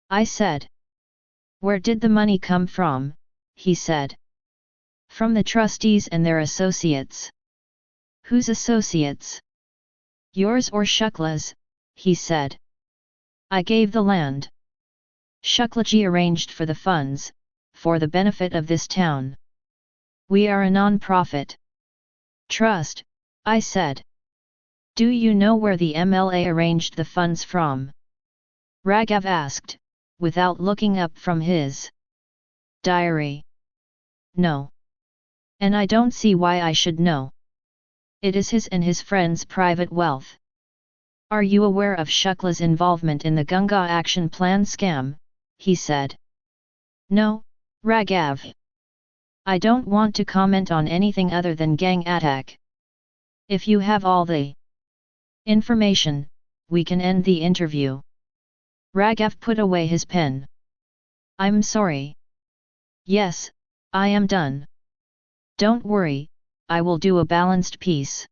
I said. Where did the money come from? He said. From the trustees and their associates. Whose associates? Yours or Shukla's, he said. I gave the land. Shuklaji arranged for the funds, for the benefit of this town. We are a non-profit trust, I said. Do you know where the MLA arranged the funds from? Raghav asked, without looking up from his diary. No. And I don't see why I should know. It is his and his friends' private wealth. Are you aware of Shukla's involvement in the Ganga Action Plan scam? He said. No, Raghav. I don't want to comment on anything other than gang attack. If you have all the information, we can end the interview. Raghav put away his pen. I'm sorry. Yes, I am done. Don't worry, I will do a balanced piece.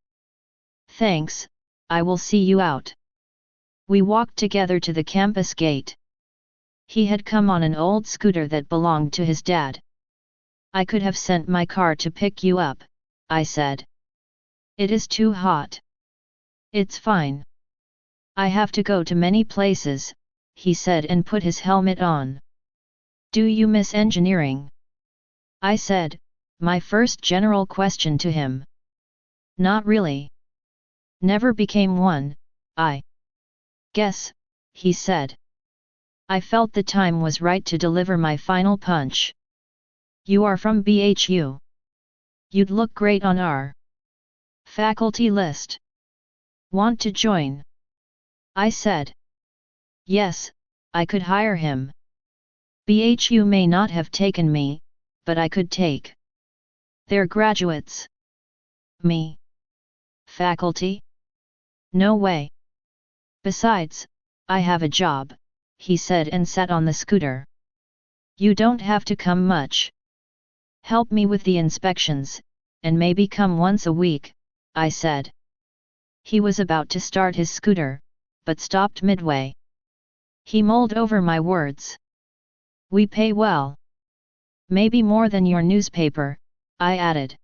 Thanks, I will see you out. We walked together to the campus gate. He had come on an old scooter that belonged to his dad. I could have sent my car to pick you up, I said. It is too hot. It's fine. I have to go to many places, he said and put his helmet on. Do you miss engineering? I said, my first general question to him. Not really. Never became one, I guess, he said. I felt the time was right to deliver my final punch. You are from BHU. You'd look great on our faculty list. Want to join? I said. Yes, I could hire him. BHU may not have taken me, but I could take their graduates. Me? Faculty? No way. Besides, I have a job, he said and sat on the scooter. You don't have to come much. Help me with the inspections, and maybe come once a week, I said. He was about to start his scooter, but stopped midway. He mulled over my words. We pay well. Maybe more than your newspaper, I added.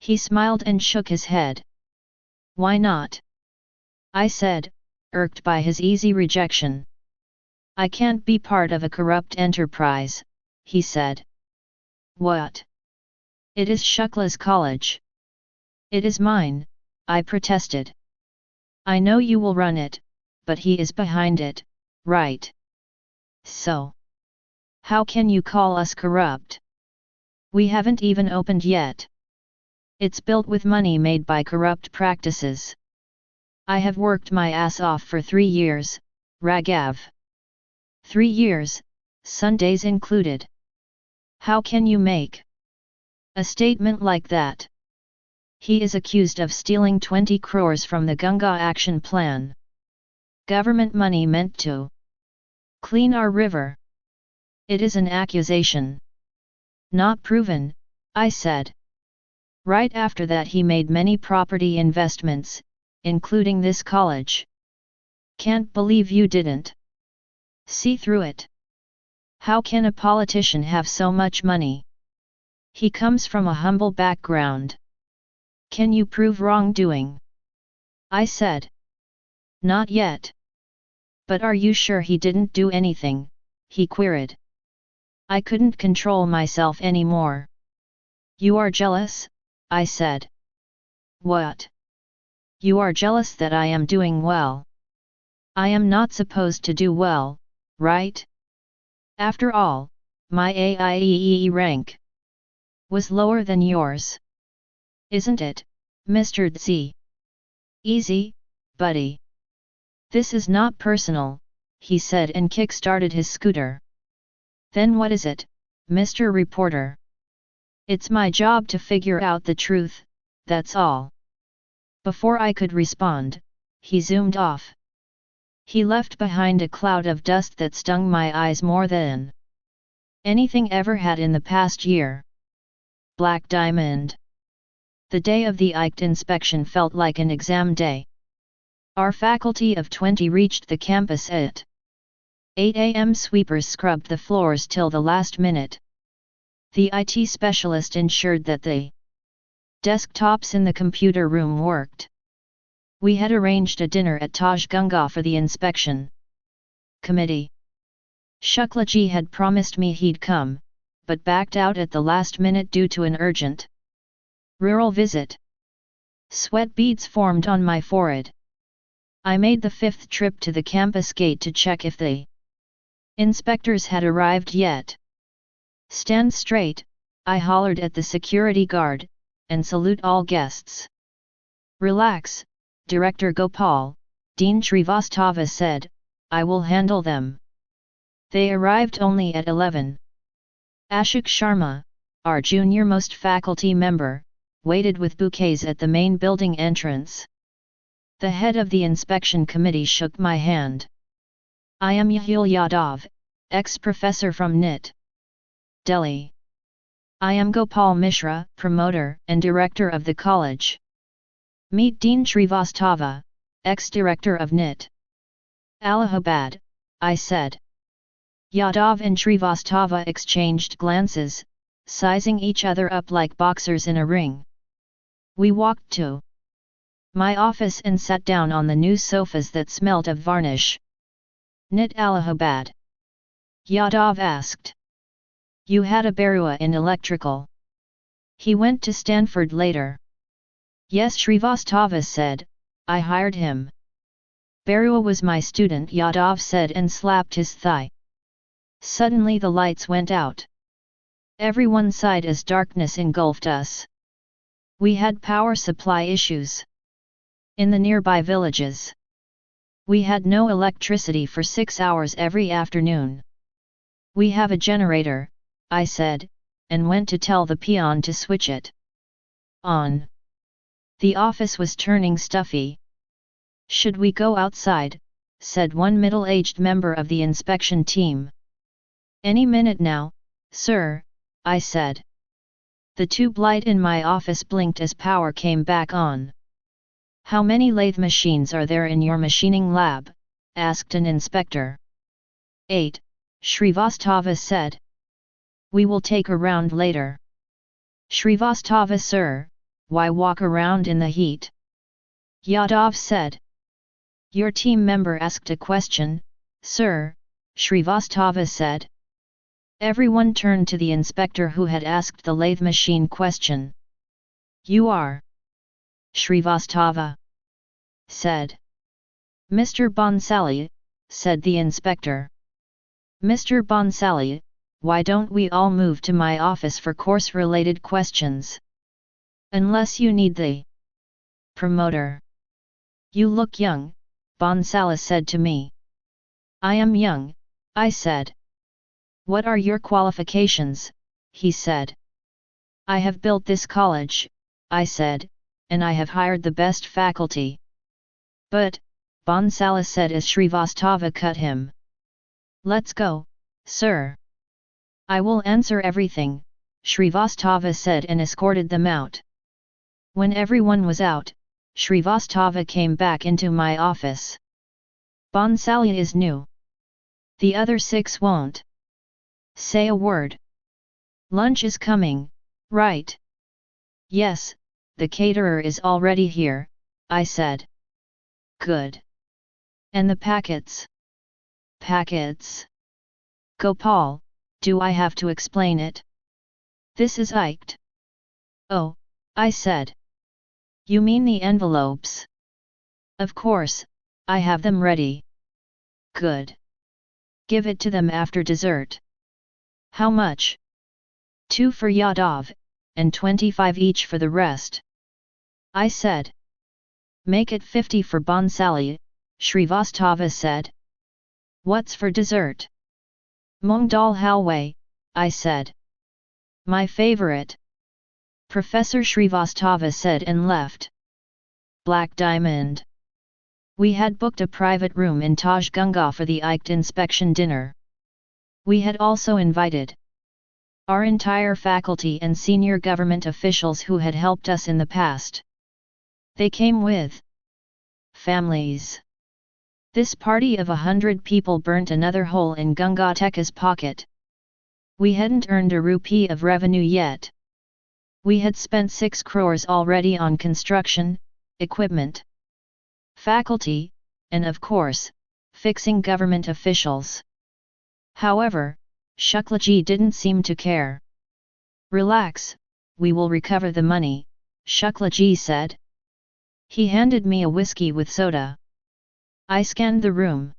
He smiled and shook his head. Why not? I said, irked by his easy rejection. I can't be part of a corrupt enterprise, he said. What? It is Shukla's college. It is mine, I protested. I know you will run it, but he is behind it, right? So, how can you call us corrupt? We haven't even opened yet. It's built with money made by corrupt practices. I have worked my ass off for 3 years, Raghav. 3 years, Sundays included. How can you make a statement like that? He is accused of stealing 20 crores from the Ganga Action Plan. Government money meant to clean our river. It is an accusation. Not proven, I said. Right after that he made many property investments, including this college. Can't believe you didn't see through it. How can a politician have so much money? He comes from a humble background. Can you prove wrongdoing? I said. Not yet. But are you sure he didn't do anything? He queried. I couldn't control myself anymore. You are jealous? I said. What? You are jealous that I am doing well. I am not supposed to do well, right? After all, my AIEE rank was lower than yours. Isn't it, Mr. Z? Easy, buddy. This is not personal, he said and kick-started his scooter. Then what is it, Mr. Reporter? It's my job to figure out the truth, that's all. Before I could respond, he zoomed off. He left behind a cloud of dust that stung my eyes more than anything ever had in the past year. Black Diamond. The day of the ICT inspection felt like an exam day. Our faculty of 20 reached the campus at 8 a.m. Sweepers scrubbed the floors till the last minute. The IT specialist ensured that the desktops in the computer room worked. We had arranged a dinner at Taj Ganga for the inspection committee. Shuklaji had promised me he'd come, but backed out at the last minute due to an urgent rural visit. Sweat beads formed on my forehead. I made the 5th trip to the campus gate to check if the inspectors had arrived yet. Stand straight, I hollered at the security guard, and salute all guests. Relax, Director Gopal, Dean Srivastava said, I will handle them. They arrived only at 11. Ashok Sharma, our junior-most faculty member, waited with bouquets at the main building entrance. The head of the inspection committee shook my hand. I am Yahil Yadav, ex-professor from NIT. Delhi. I am Gopal Mishra, promoter and director of the college. Meet Dean Srivastava, ex-director of NIT. Allahabad, I said. Yadav and Srivastava exchanged glances, sizing each other up like boxers in a ring. We walked to my office and sat down on the new sofas that smelt of varnish. NIT Allahabad. Yadav asked. You had a Barua in electrical. He went to Stanford later. Yes, Srivastava said, I hired him. Barua was my student, Yadav said and slapped his thigh. Suddenly the lights went out. Everyone sighed as darkness engulfed us. We had power supply issues in the nearby villages. We had no electricity for 6 hours every afternoon. We have a generator, I said, and went to tell the peon to switch it on. The office was turning stuffy. Should we go outside? Said one middle-aged member of the inspection team. Any minute now, sir, I said. The tube light in my office blinked as power came back on. How many lathe machines are there in your machining lab? Asked an inspector. 8, Srivastava said. We will take a round later. Srivastava sir, why walk around in the heat? Yadav said. Your team member asked a question, sir, Srivastava said. Everyone turned to the inspector who had asked the lathe machine question. You are Srivastava, said. Mr. Bhansali, said the inspector. Mr. Bhansali, why don't we all move to my office for course-related questions? Unless you need the promoter. You look young, Bhansali said to me. I am young, I said. What are your qualifications? He said. I have built this college, I said, and I have hired the best faculty. But, Bhansali said as Srivastava cut him. Let's go, sir. I will answer everything, Srivastava said and escorted them out. When everyone was out, Srivastava came back into my office. Bhansali is new. The other 6 won't say a word. Lunch is coming, right? Yes, the caterer is already here, I said. Good. And the packets? Packets? Gopal, do I have to explain it? This is ICT. Oh, I said. You mean the envelopes? Of course, I have them ready. Good. Give it to them after dessert. How much? 2 for Yadav, and 25 each for the rest. I said. Make it 50 for Bhansali, Srivastava said. What's for dessert? Moong dal halwa, I said. My favorite. Professor Srivastava said and left. Black Diamond. We had booked a private room in Taj Ganga for the ICT inspection dinner. We had also invited our entire faculty and senior government officials who had helped us in the past. They came with families. This party of 100 people burnt another hole in Gangateka's pocket. We hadn't earned a rupee of revenue yet. We had spent 6 crores already on construction, equipment, faculty, and of course, fixing government officials. However, Shuklaji didn't seem to care. Relax, we will recover the money, Shuklaji said. He handed me a whiskey with soda. I scanned the room.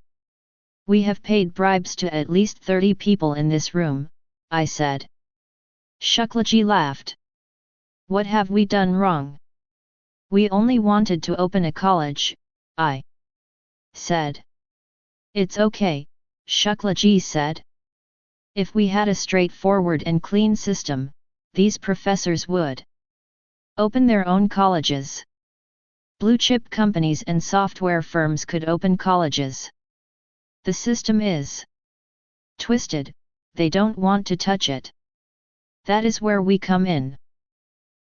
We have paid bribes to at least 30 people in this room, I said. Shuklaji laughed. What have we done wrong? We only wanted to open a college, I said. It's okay, Shuklaji said. If we had a straightforward and clean system, these professors would open their own colleges. Blue-chip companies and software firms could open colleges. The system is twisted, they don't want to touch it. That is where we come in.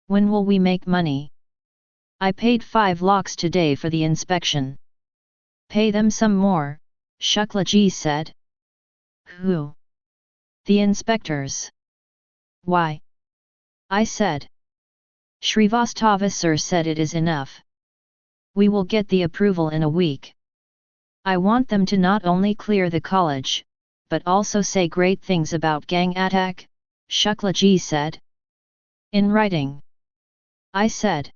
When will we make money? I paid 5 lakhs today for the inspection. Pay them some more, Shuklaji said. Who? The inspectors. Why? I said. Srivastava sir said it is enough. We will get the approval in a week. I want them to not only clear the college, but also say great things about gang attack, Shuklaji said. In writing. I said.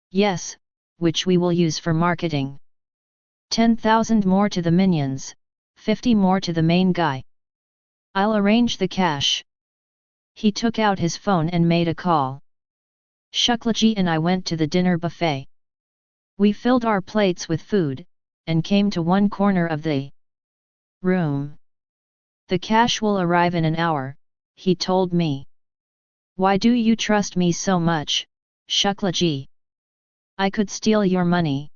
Yes, which we will use for marketing. 10,000 more to the minions, 50 more to the main guy. I'll arrange the cash. He took out his phone and made a call. Shuklaji and I went to the dinner buffet. We filled our plates with food, and came to one corner of the room. The cash will arrive in an hour, he told me. Why do you trust me so much, Shuklaji? I could steal your money.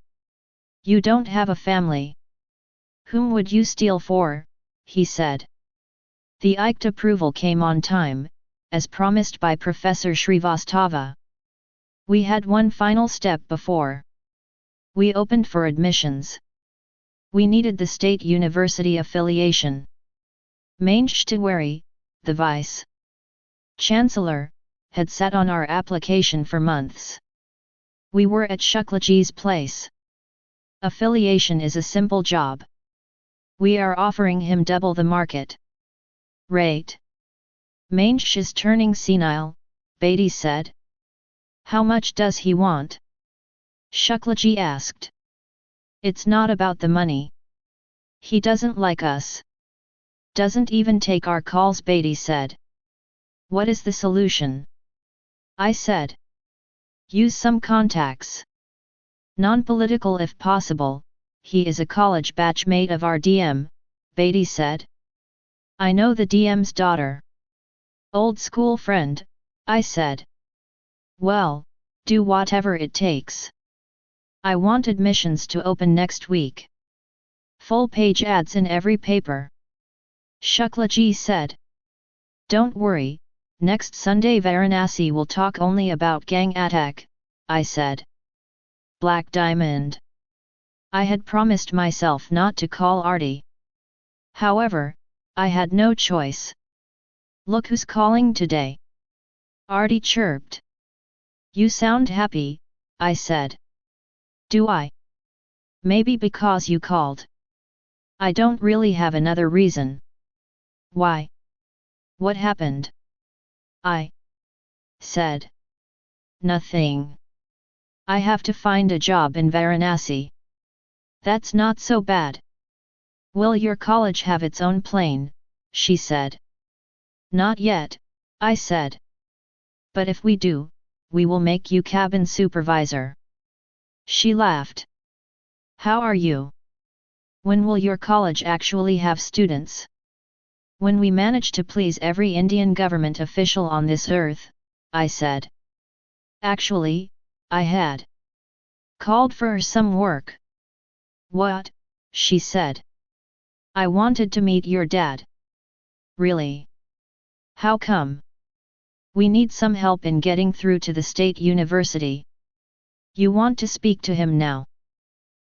You don't have a family. Whom would you steal for? He said. The ICT approval came on time, as promised by Professor Srivastava. We had one final step before we opened for admissions. We needed the state university affiliation. Mange Tiwari, the vice chancellor, had sat on our application for months. We were at Shuklaji's place. Affiliation is a simple job. We are offering him double the market rate. Mange is turning senile, Beatty said. How much does he want? Shuklaji asked. It's not about the money. He doesn't like us. Doesn't even take our calls, Beatty said. What is the solution? I said. Use some contacts. Non-political if possible, he is a college batchmate of our DM, Beatty said. I know the DM's daughter. Old school friend, I said. Well, do whatever it takes. I want admissions to open next week. Full page ads in every paper. Shuklaji said. Don't worry, next Sunday Varanasi will talk only about gang attack, I said. Black Diamond. I had promised myself not to call Artie. However, I had no choice. Look who's calling today. Artie chirped. You sound happy, I said. Do I? Maybe because you called. I don't really have another reason. Why? What happened? I said. Nothing. I have to find a job in Varanasi. That's not so bad. Will your college have its own plane? She said. Not yet, I said. But if we do, we will make you cabin supervisor. She laughed. How are you? When will your college actually have students? When we manage to please every Indian government official on this earth, I said. Actually, I had called for some work. What? She said. I wanted to meet your dad. Really? How come? We need some help in getting through to the state university. You want to speak to him now?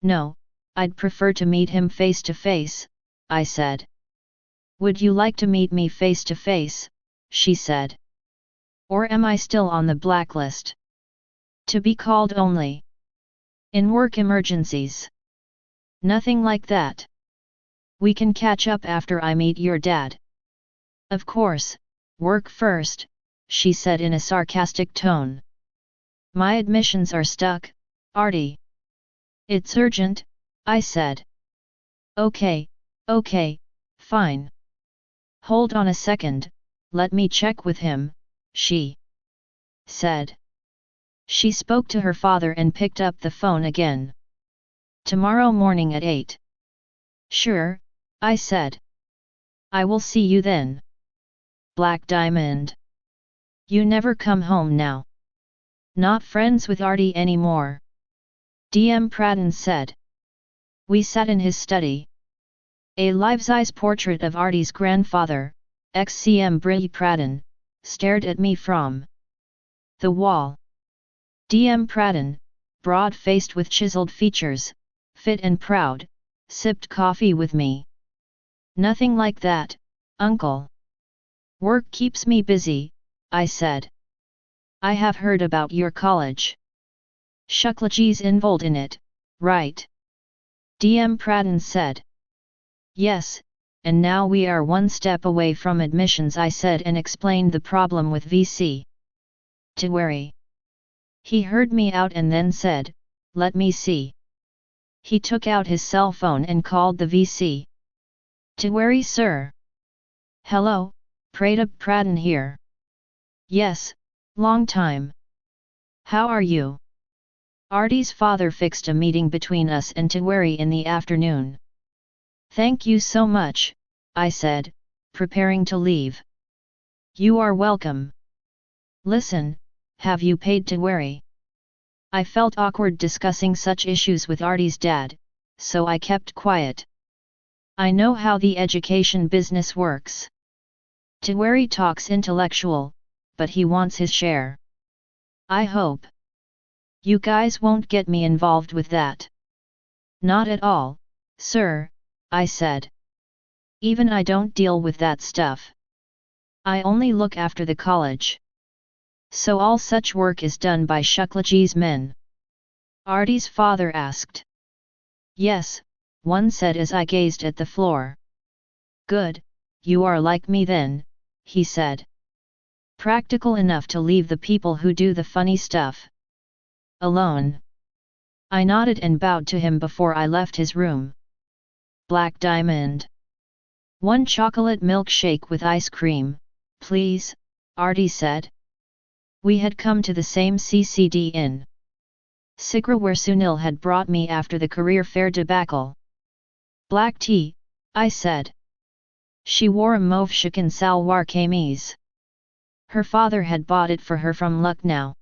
No, I'd prefer to meet him face to face, I said. Would you like to meet me face to face? She said. Or am I still on the blacklist? To be called only in work emergencies. Nothing like that. We can catch up after I meet your dad. Of course, work first, she said in a sarcastic tone. My admissions are stuck, Artie. It's urgent, I said. Okay, fine. Hold on a second, let me check with him, she said. She spoke to her father and picked up the phone again. Tomorrow morning at 8. Sure, I said. I will see you then. Black Diamond. You never come home now. Not friends with Artie anymore. DM Pradhan said. We sat in his study. A life-size portrait of Artie's grandfather, ex-CM Brij Pradhan, stared at me from the wall. DM Pradhan, broad-faced with chiseled features, fit and proud, sipped coffee with me. Nothing like that, uncle. Work keeps me busy, I said. I have heard about your college. Shuklaji's involved in it, right? DM Pradhan said. Yes, and now we are one step away from admissions, I said and explained the problem with VC. Tiwari. He heard me out and then said, let me see. He took out his cell phone and called the VC. Tiwari sir. Hello, Pratap Pradhan here. Yes, long time. How are you? Artie's father fixed a meeting between us and Tiwari in the afternoon. Thank you so much, I said, preparing to leave. You are welcome. Listen, have you paid Tiwari? I felt awkward discussing such issues with Artie's dad, so I kept quiet. I know how the education business works. Tiwari talks intellectual, but he wants his share. I hope you guys won't get me involved with that. Not at all, sir, I said. Even I don't deal with that stuff. I only look after the college. So all such work is done by Shuklaji's men? Artie's father asked. Yes, one said as I gazed at the floor. Good, you are like me then, he said. Practical enough to leave the people who do the funny stuff alone. I nodded and bowed to him before I left his room. Black Diamond. One chocolate milkshake with ice cream, please, Artie said. We had come to the same CCD in Sigra where Sunil had brought me after the career fair debacle. Black tea, I said. She wore a mauve chikan salwar kameez. Her father had bought it for her from Lucknow.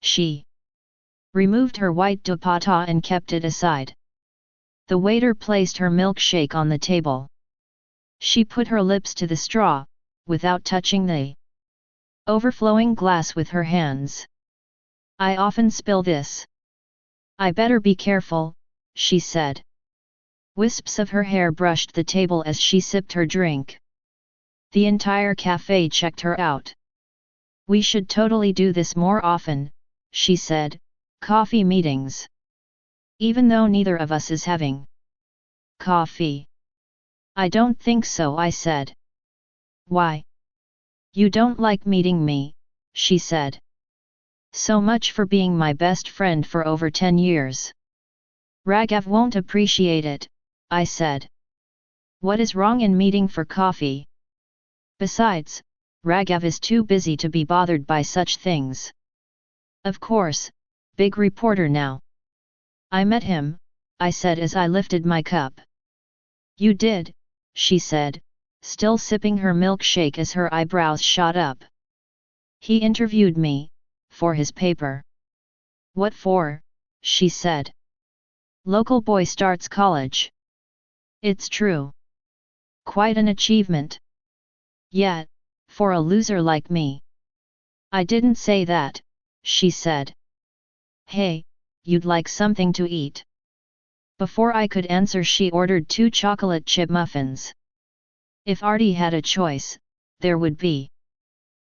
She removed her white dupatta and kept it aside. The waiter placed her milkshake on the table. She put her lips to the straw, without touching the overflowing glass with her hands. I often spill this. I better be careful, she said. Wisps of her hair brushed the table as she sipped her drink. The entire cafe checked her out. We should totally do this more often, she said, coffee meetings. Even though neither of us is having coffee. I don't think so, I said. Why? You don't like meeting me, she said. So much for being my best friend for over 10 years. Raghav won't appreciate it, I said. What is wrong in meeting for coffee? Besides, Raghav is too busy to be bothered by such things. Of course, big reporter now. I met him, I said as I lifted my cup. You did, she said, still sipping her milkshake as her eyebrows shot up. He interviewed me, for his paper. What for? She said. Local boy starts college. It's true. Quite an achievement. Yet, for a loser like me. I didn't say that, she said. Hey, you'd like something to eat? Before I could answer, she ordered 2 chocolate chip muffins. If Artie had a choice, there would be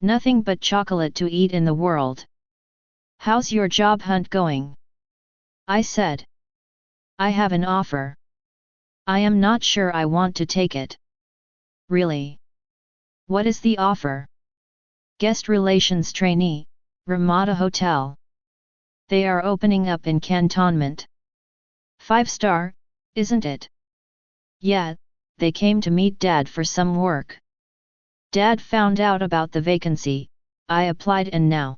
nothing but chocolate to eat in the world. How's your job hunt going? I said. I have an offer. I am not sure I want to take it. Really? What is the offer? Guest relations trainee, Ramada Hotel. They are opening up in Cantonment. 5-star, isn't it? Yeah, they came to meet Dad for some work. Dad found out about the vacancy, I applied and now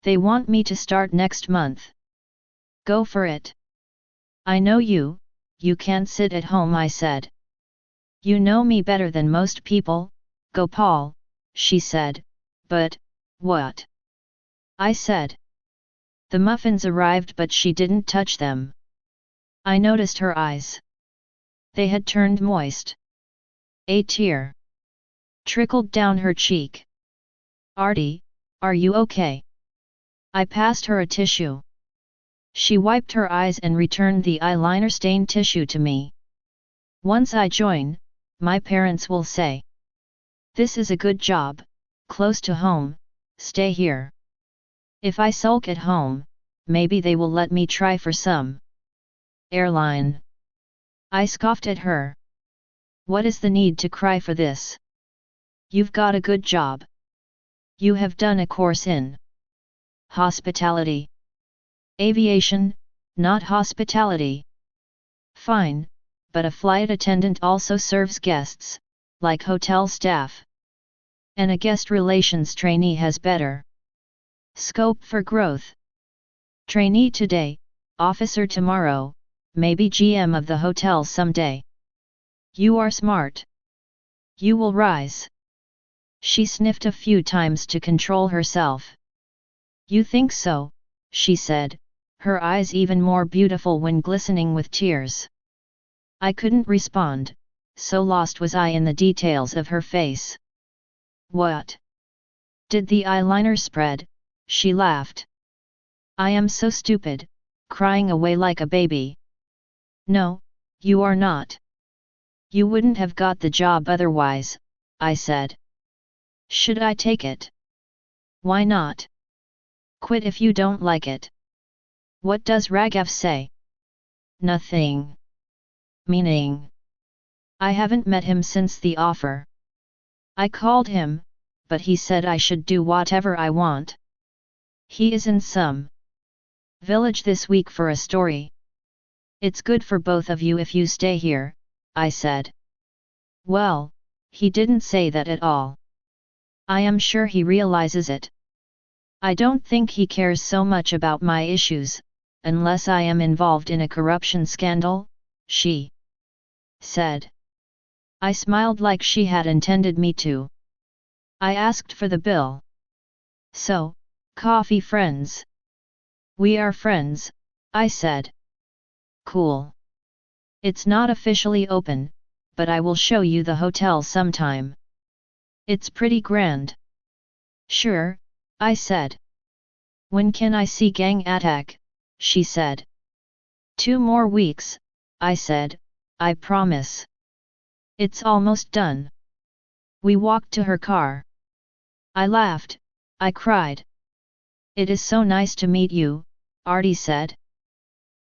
they want me to start next month. Go for it. I know you can't sit at home, I said. You know me better than most people, Gopal, she said, but, what? I said. The muffins arrived but she didn't touch them. I noticed her eyes. They had turned moist. A tear trickled down her cheek. Artie, are you okay? I passed her a tissue. She wiped her eyes and returned the eyeliner-stained tissue to me. Once I join, my parents will say, this is a good job, close to home, stay here. If I sulk at home, maybe they will let me try for some airline. I scoffed at her. What is the need to cry for this? You've got a good job. You have done a course in hospitality. Aviation, not hospitality. Fine, but a flight attendant also serves guests, like hotel staff. And a guest relations trainee has better scope for growth. Trainee today, officer tomorrow, maybe GM of the hotel someday. You are smart. You will rise. She sniffed a few times to control herself. You think so, she said, her eyes even more beautiful when glistening with tears. I couldn't respond, so lost was I in the details of her face. What? Did the eyeliner spread? She laughed. I am so stupid, crying away like a baby. No, you are not. You wouldn't have got the job otherwise, I said. Should I take it? Why not? Quit if you don't like it. What does Raghav say? Nothing. Meaning? I haven't met him since the offer. I called him, but he said I should do whatever I want. He is in some village this week for a story. It's good for both of you if you stay here, I said. Well, he didn't say that at all. I am sure he realizes it. I don't think he cares so much about my issues, unless I am involved in a corruption scandal, she said. I smiled like she had intended me to. I asked for the bill. So, coffee friends? We are friends, I said. Cool. It's not officially open, but I will show you the hotel sometime. It's pretty grand. Sure, I said. When can I see gang attack? She said. 2 more weeks, I said, I promise. It's almost done. We walked to her car. I laughed, I cried. It is so nice to meet you, Artie said.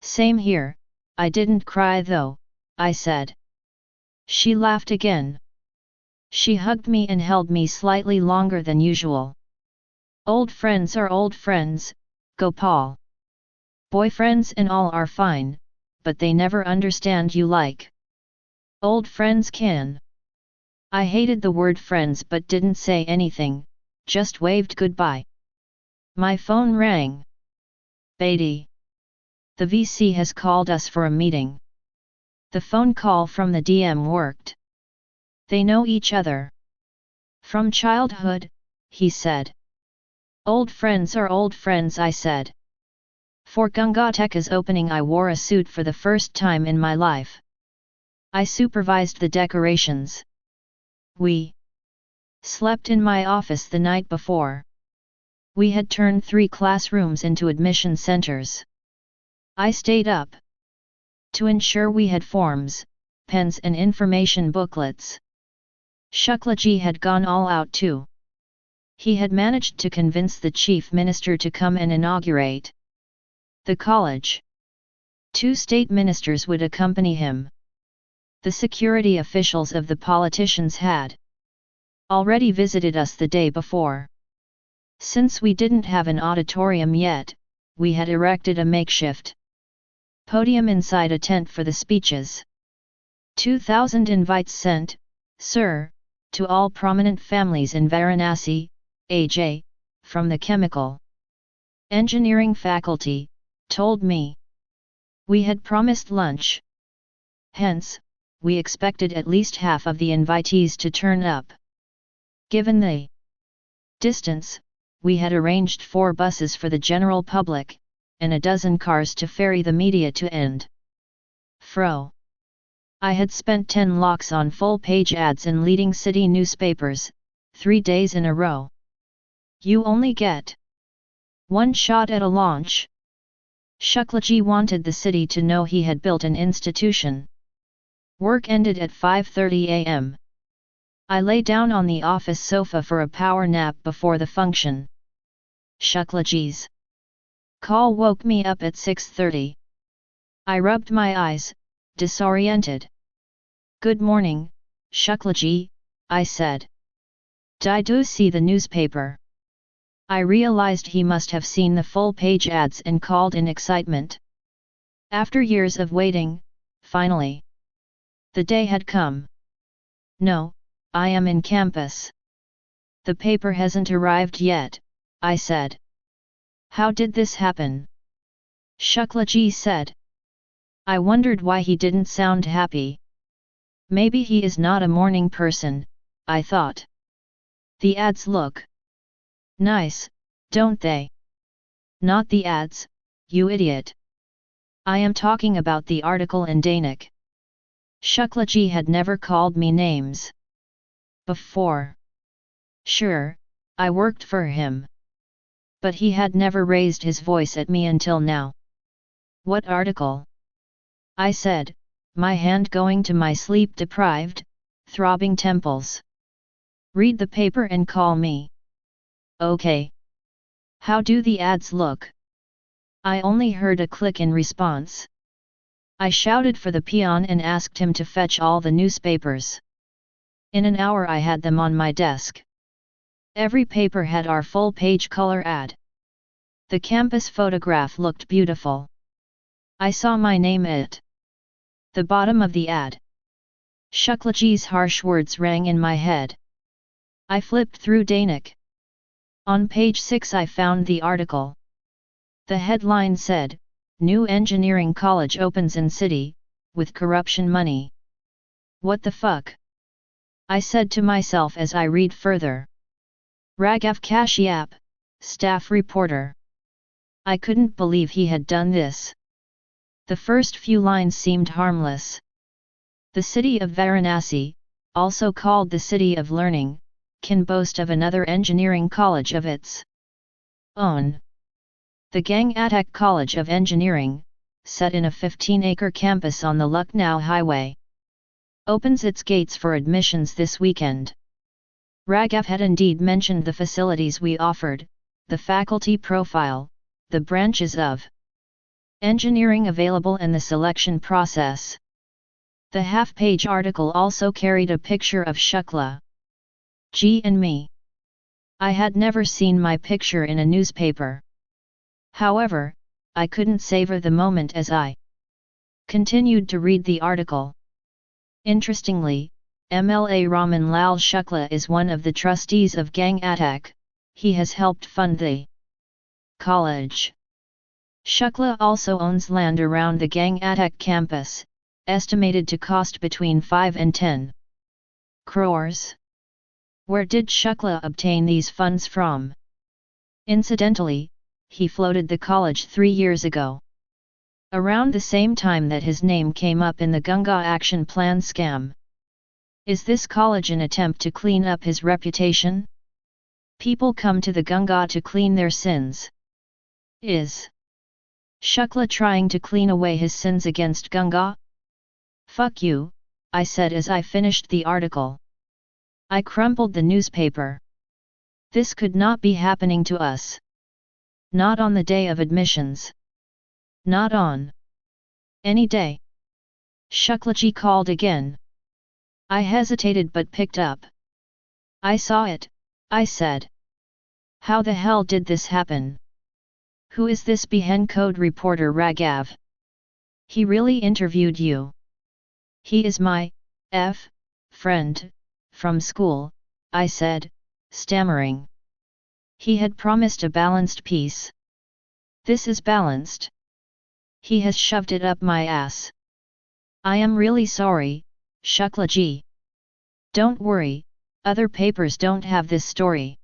Same here, I didn't cry though, I said. She laughed again. She hugged me and held me slightly longer than usual. Old friends are old friends, Gopal. Boyfriends and all are fine, but they never understand you like old friends can. I hated the word friends but didn't say anything, just waved goodbye. My phone rang. Beatty. The VC has called us for a meeting. The phone call from the DM worked. They know each other from childhood, he said. Old friends are old friends, I said. For Gangateka's opening I wore a suit for the first time in my life. I supervised the decorations. We slept in my office the night before. We had turned 3 classrooms into admission centers. I stayed up to ensure we had forms, pens and information booklets. Shuklaji had gone all out too. He had managed to convince the chief minister to come and inaugurate the college. 2 state ministers would accompany him. The security officials of the politicians had already visited us the day before. Since we didn't have an auditorium yet, we had erected a makeshift podium inside a tent for the speeches. 2,000 invites sent, sir, to all prominent families in Varanasi, AJ, from the chemical engineering faculty, told me. We had promised lunch. Hence, we expected at least half of the invitees to turn up. Given the distance, we had arranged 4 buses for the general public, and a dozen cars to ferry the media to and fro. I had spent 10 lakhs on full-page ads in leading city newspapers, 3 days in a row. You only get 1 shot at a launch. Shuklaji wanted the city to know he had built an institution. Work ended at 5:30 am. I lay down on the office sofa for a power nap before the function. Shuklaji's call woke me up at 6:30. I rubbed my eyes, disoriented. Good morning, Shuklaji, I said. Did you see the newspaper? I realized he must have seen the full-page ads and called in excitement. After years of waiting, finally, the day had come. No, I am in campus. The paper hasn't arrived yet, I said. How did this happen? Shuklaji said. I wondered why he didn't sound happy. Maybe he is not a morning person, I thought. The ads look nice, don't they? Not the ads, you idiot. I am talking about the article in Dainik. Shuklaji had never called me names before. Sure, I worked for him. But he had never raised his voice at me until now. What article? I said, my hand going to my sleep-deprived, throbbing temples. Read the paper and call me. Okay. How do the ads look? I only heard a click in response. I shouted for the peon and asked him to fetch all the newspapers. In an hour I had them on my desk. Every paper had our full-page color ad. The campus photograph looked beautiful. I saw my name at the bottom of the ad. Shuklaji's harsh words rang in my head. I flipped through Dainik. On page 6 I found the article. The headline said, New engineering college opens in city, with corruption money. What the fuck? I said to myself as I read further. Raghav Kashyap, staff reporter. I couldn't believe he had done this. The first few lines seemed harmless. The city of Varanasi, also called the city of learning, can boast of another engineering college of its own. The Gangatek College of Engineering, set in a 15-acre campus on the Lucknow Highway, opens its gates for admissions this weekend. Raghav had indeed mentioned the facilities we offered, the faculty profile, the branches of engineering available and the selection process. The half-page article also carried a picture of Shukla G and me. I had never seen my picture in a newspaper. However, I couldn't savor the moment as I continued to read the article. Interestingly, MLA Raman Lal Shukla is one of the trustees of Gangatek. He has helped fund the college. Shukla also owns land around the Gangatek campus, estimated to cost between 5 and 10 crores. Where did Shukla obtain these funds from? Incidentally, he floated the college 3 years ago. Around the same time that his name came up in the Ganga Action Plan scam. Is this college an attempt to clean up his reputation? People come to the Ganga to clean their sins. Is Shukla trying to clean away his sins against Ganga? Fuck you, I said as I finished the article. I crumpled the newspaper. This could not be happening to us. Not on the day of admissions. Not on any day. Shuklaji called again. I hesitated but picked up. I saw it, I said. How the hell did this happen? Who is this Behen Code reporter Raghav? He really interviewed you? He is my friend from school, I said, stammering. He had promised a balanced piece. This is balanced. He has shoved it up my ass. I am really sorry, Shuklaji. Don't worry, other papers don't have this story.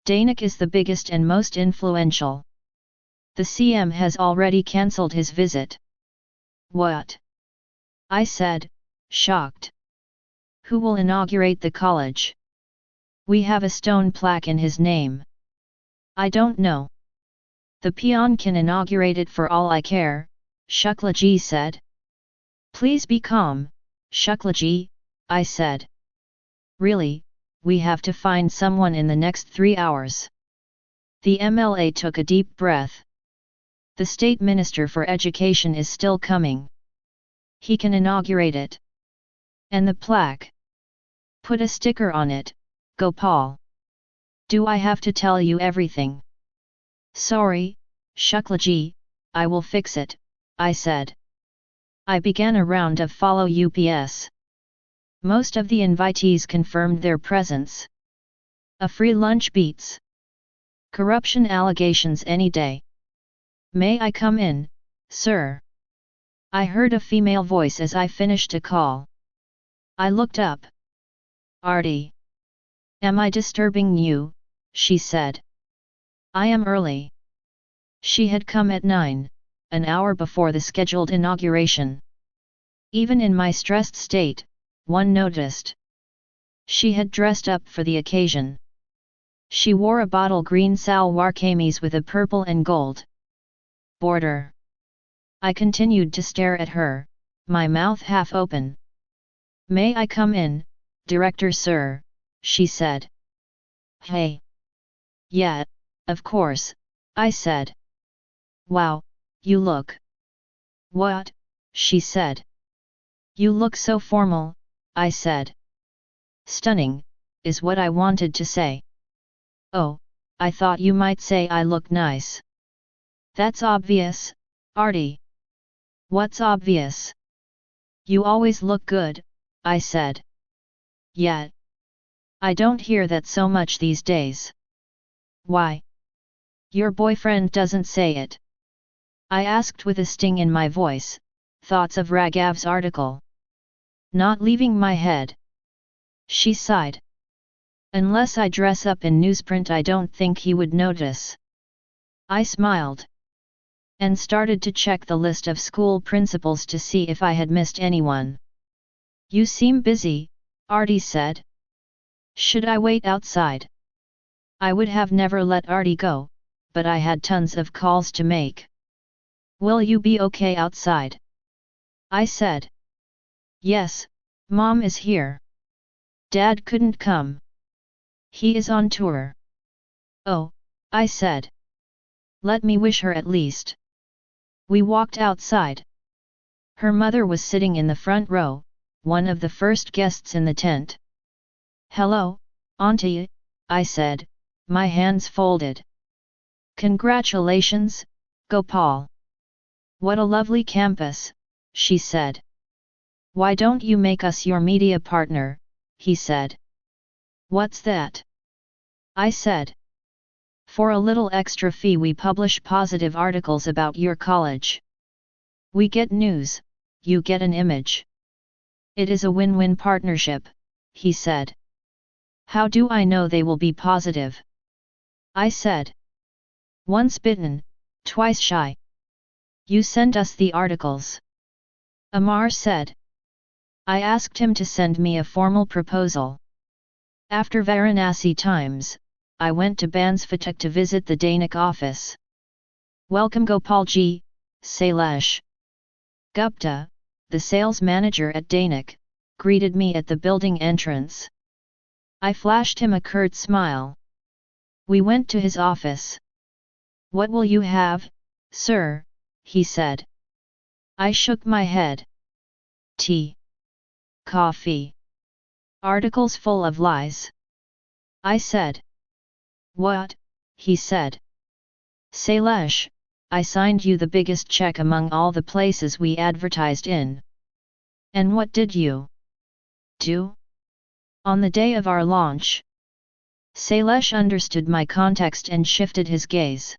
Dainik is the biggest and most influential. The CM has already cancelled his visit. What? I said, shocked. Who will inaugurate the college? We have a stone plaque in his name. I don't know. The peon can inaugurate it for all I care, Shuklaji said. Please be calm, Shuklaji, I said. Really, we have to find someone in the next 3 hours. The MLA took a deep breath. The State Minister for Education is still coming. He can inaugurate it. And the plaque? Put a sticker on it, Gopal. Do I have to tell you everything? Sorry, Shuklaji, I will fix it, I said. I began a round of follow UPS. Most of the invitees confirmed their presence. A free lunch beats corruption allegations any day. May I come in, sir? I heard a female voice as I finished a call. I looked up. Artie. Am I disturbing you? She said. I am early. She had come at 9, an hour before the scheduled inauguration. Even in my stressed state, one noticed. She had dressed up for the occasion. She wore a bottle green salwar kameez with a purple and gold border. I continued to stare at her, my mouth half open. May I come in, Director sir? She said. Hey. Yeah, of course, I said. Wow, you look. What? She said. You look so formal, I said. Stunning, is what I wanted to say. Oh, I thought you might say I look nice. That's obvious, Artie. What's obvious? You always look good, I said. Yeah. I don't hear that so much these days. Why? Your boyfriend doesn't say it. I asked with a sting in my voice, thoughts of Raghav's article not leaving my head. She sighed. Unless I dress up in newsprint I don't think he would notice. I smiled. And started to check the list of school principals to see if I had missed anyone. You seem busy, Artie said. Should I wait outside? I would have never let Artie go, but I had tons of calls to make. Will you be okay outside? I said. Yes, Mom is here. Dad couldn't come. He is on tour. Oh, I said. Let me wish her at least. We walked outside. Her mother was sitting in the front row, one of the first guests in the tent. Hello, Auntie, I said, my hands folded. Congratulations, Gopal. What a lovely campus, she said. Why don't you make us your media partner, he said. What's that? I said. For a little extra fee we publish positive articles about your college. We get news, you get an image. It is a win-win partnership, he said. How do I know they will be positive? I said. Once bitten, twice shy. You sent us the articles. Amar said. I asked him to send me a formal proposal. After Varanasi Times, I went to Bansvatak to visit the Dainik office. Welcome Gopalji, Sailesh. Gupta, the sales manager at Dainik, greeted me at the building entrance. I flashed him a curt smile. We went to his office. What will you have, sir? He said. I shook my head. Tea. Coffee. Articles full of lies. I said. What? He said. Sailesh, I signed you the biggest check among all the places we advertised in. And what did you do? On the day of our launch. Sailesh understood my context and shifted his gaze.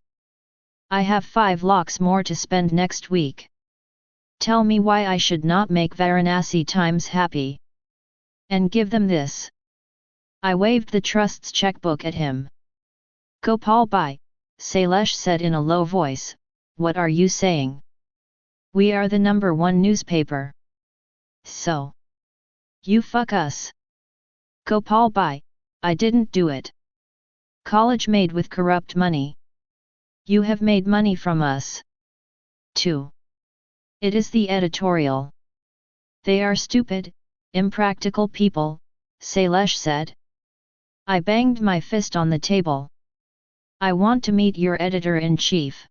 I have 5 lakhs more to spend next week. Tell me why I should not make Varanasi Times happy. And give them this. I waved the trust's checkbook at him. Gopal Bhai, Sailesh said in a low voice, what are you saying? We are the #1 newspaper. So? You fuck us. Gopal Bhai, I didn't do it. College made with corrupt money. You have made money from us. 2. It is the editorial. They are stupid, impractical people, Sailesh said. I banged my fist on the table. I want to meet your editor-in-chief.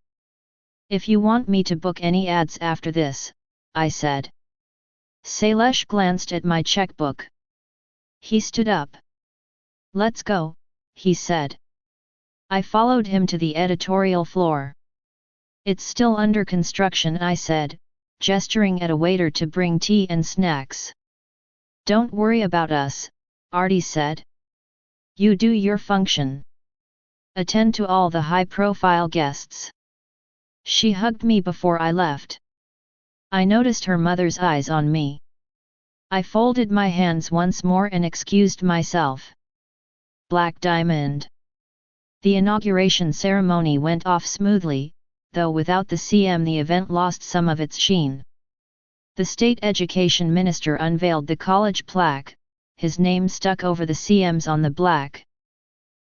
If you want me to book any ads after this, I said. Sailesh glanced at my checkbook. He stood up. Let's go, he said. I followed him to the editorial floor. It's still under construction, I said, gesturing at a waiter to bring tea and snacks. Don't worry about us, Artie said. You do your function. Attend to all the high-profile guests. She hugged me before I left. I noticed her mother's eyes on me. I folded my hands once more and excused myself. Black Diamond. The inauguration ceremony went off smoothly, though without the CM the event lost some of its sheen. The state education minister unveiled the college plaque, his name stuck over the CM's on the black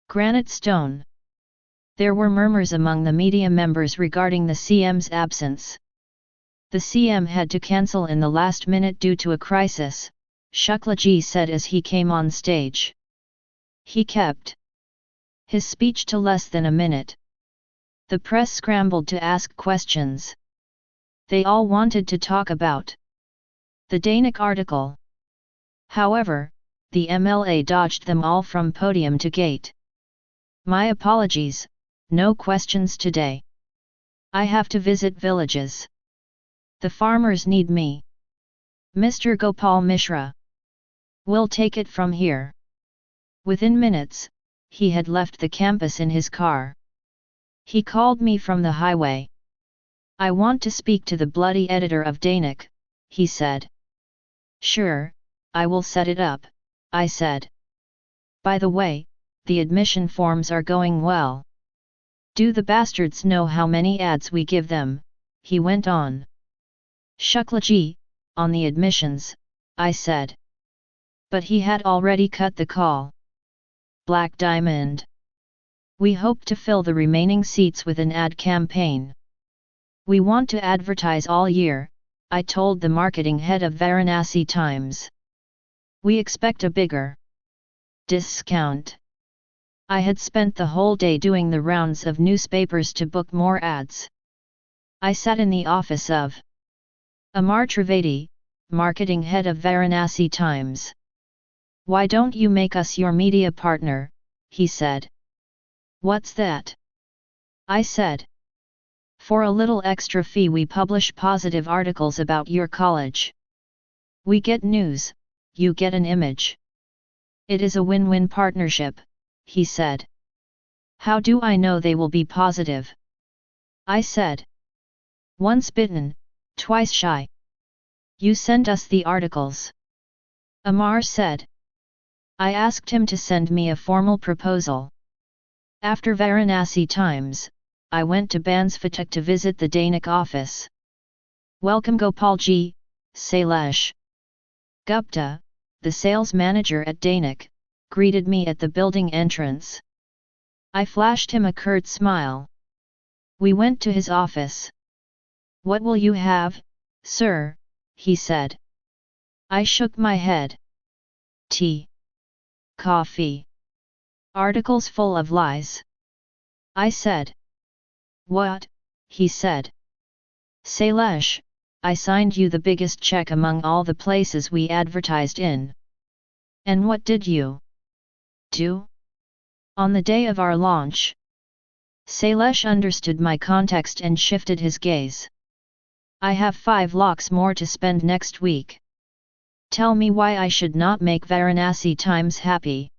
granite stone. There were murmurs among the media members regarding the CM's absence. The CM had to cancel in the last minute due to a crisis, Shuklaji said as he came on stage. He kept his speech to less than a minute. The press scrambled to ask questions. They all wanted to talk about the Dainik article. However, the MLA dodged them all from podium to gate. My apologies, no questions today. I have to visit villages. The farmers need me. Mr. Gopal Mishra. We'll take it from here. Within minutes, he had left the campus in his car. He called me from the highway. I want to speak to the bloody editor of Dainik, he said. Sure, I will set it up, I said. By the way, the admission forms are going well. Do the bastards know how many ads we give them? He went on. Shuklaji, on the admissions, I said. But he had already cut the call. Black Diamond. We hope to fill the remaining seats with an ad campaign. We want to advertise all year, I told the marketing head of Varanasi Times. We expect a bigger discount. I had spent the whole day doing the rounds of newspapers to book more ads. I sat in the office of Amar Trivedi, marketing head of Varanasi Times. Why don't you make us your media partner? He said. What's that? I said. For a little extra fee we publish positive articles about your college. We get news, you get an image. It is a win-win partnership, he said. How do I know they will be positive? I said. Once bitten, twice shy. You send us the articles. Amar said. I asked him to send me a formal proposal. After Varanasi Times, I went to Bansvatak to visit the Dainik office. Welcome Gopalji, Sailesh. Gupta, the sales manager at Dainik, greeted me at the building entrance. I flashed him a curt smile. We went to his office. What will you have, sir? He said. I shook my head. Tea. Coffee. Articles full of lies. I said. What? He said. Sailesh, I signed you the biggest check among all the places we advertised in. And what did you do? On the day of our launch. Sailesh understood my context and shifted his gaze. I have 5 lakhs more to spend next week. Tell me why I should not make Varanasi Times happy.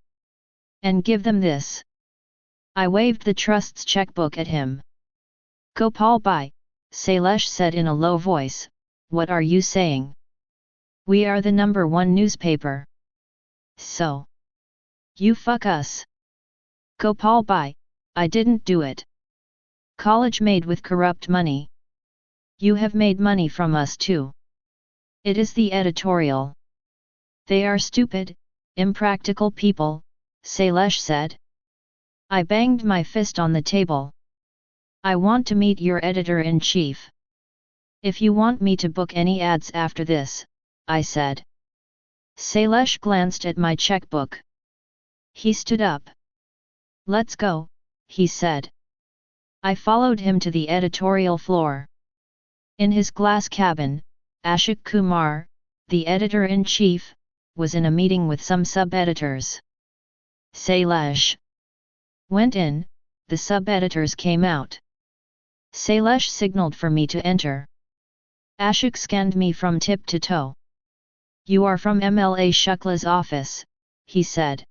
And give them this. I waved the trust's checkbook at him. Gopal Bhai, Sailesh said in a low voice, what are you saying? We are the #1 newspaper. So? You fuck us. Gopal Bhai, I didn't do it. College made with corrupt money. You have made money from us too. It is the editorial. They are stupid, impractical people, Sailesh said. I banged my fist on the table. I want to meet your editor-in-chief. If you want me to book any ads after this, I said. Sailesh glanced at my checkbook. He stood up. Let's go, he said. I followed him to the editorial floor. In his glass cabin, Ashok Kumar, the editor-in-chief, was in a meeting with some sub-editors. Sailesh went in, the sub-editors came out. Sailesh signaled for me to enter. Ashok scanned me from tip to toe. You are from MLA Shukla's office, he said.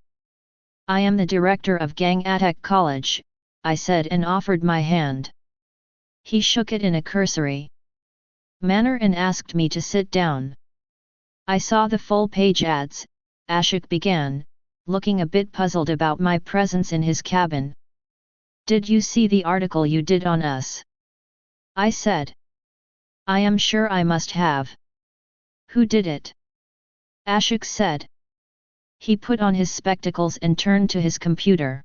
I am the director of Gang Attack College, I said and offered my hand. He shook it in a cursory manner and asked me to sit down. I saw the full-page ads, Ashok began, looking a bit puzzled about my presence in his cabin. Did you see the article you did on us? I said. I am sure I must have. Who did it? Ashok said. He put on his spectacles and turned to his computer.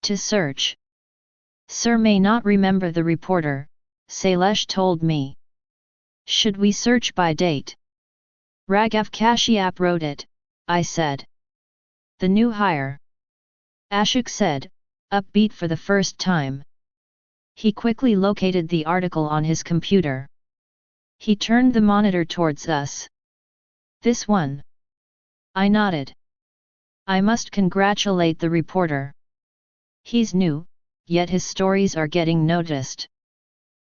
To search. Sir may not remember the reporter, Sailesh told me. Should we search by date? Raghav Kashyap wrote it, I said. The new hire. Ashok said, upbeat for the first time. He quickly located the article on his computer. He turned the monitor towards us. This one. I nodded. I must congratulate the reporter. He's new, yet his stories are getting noticed.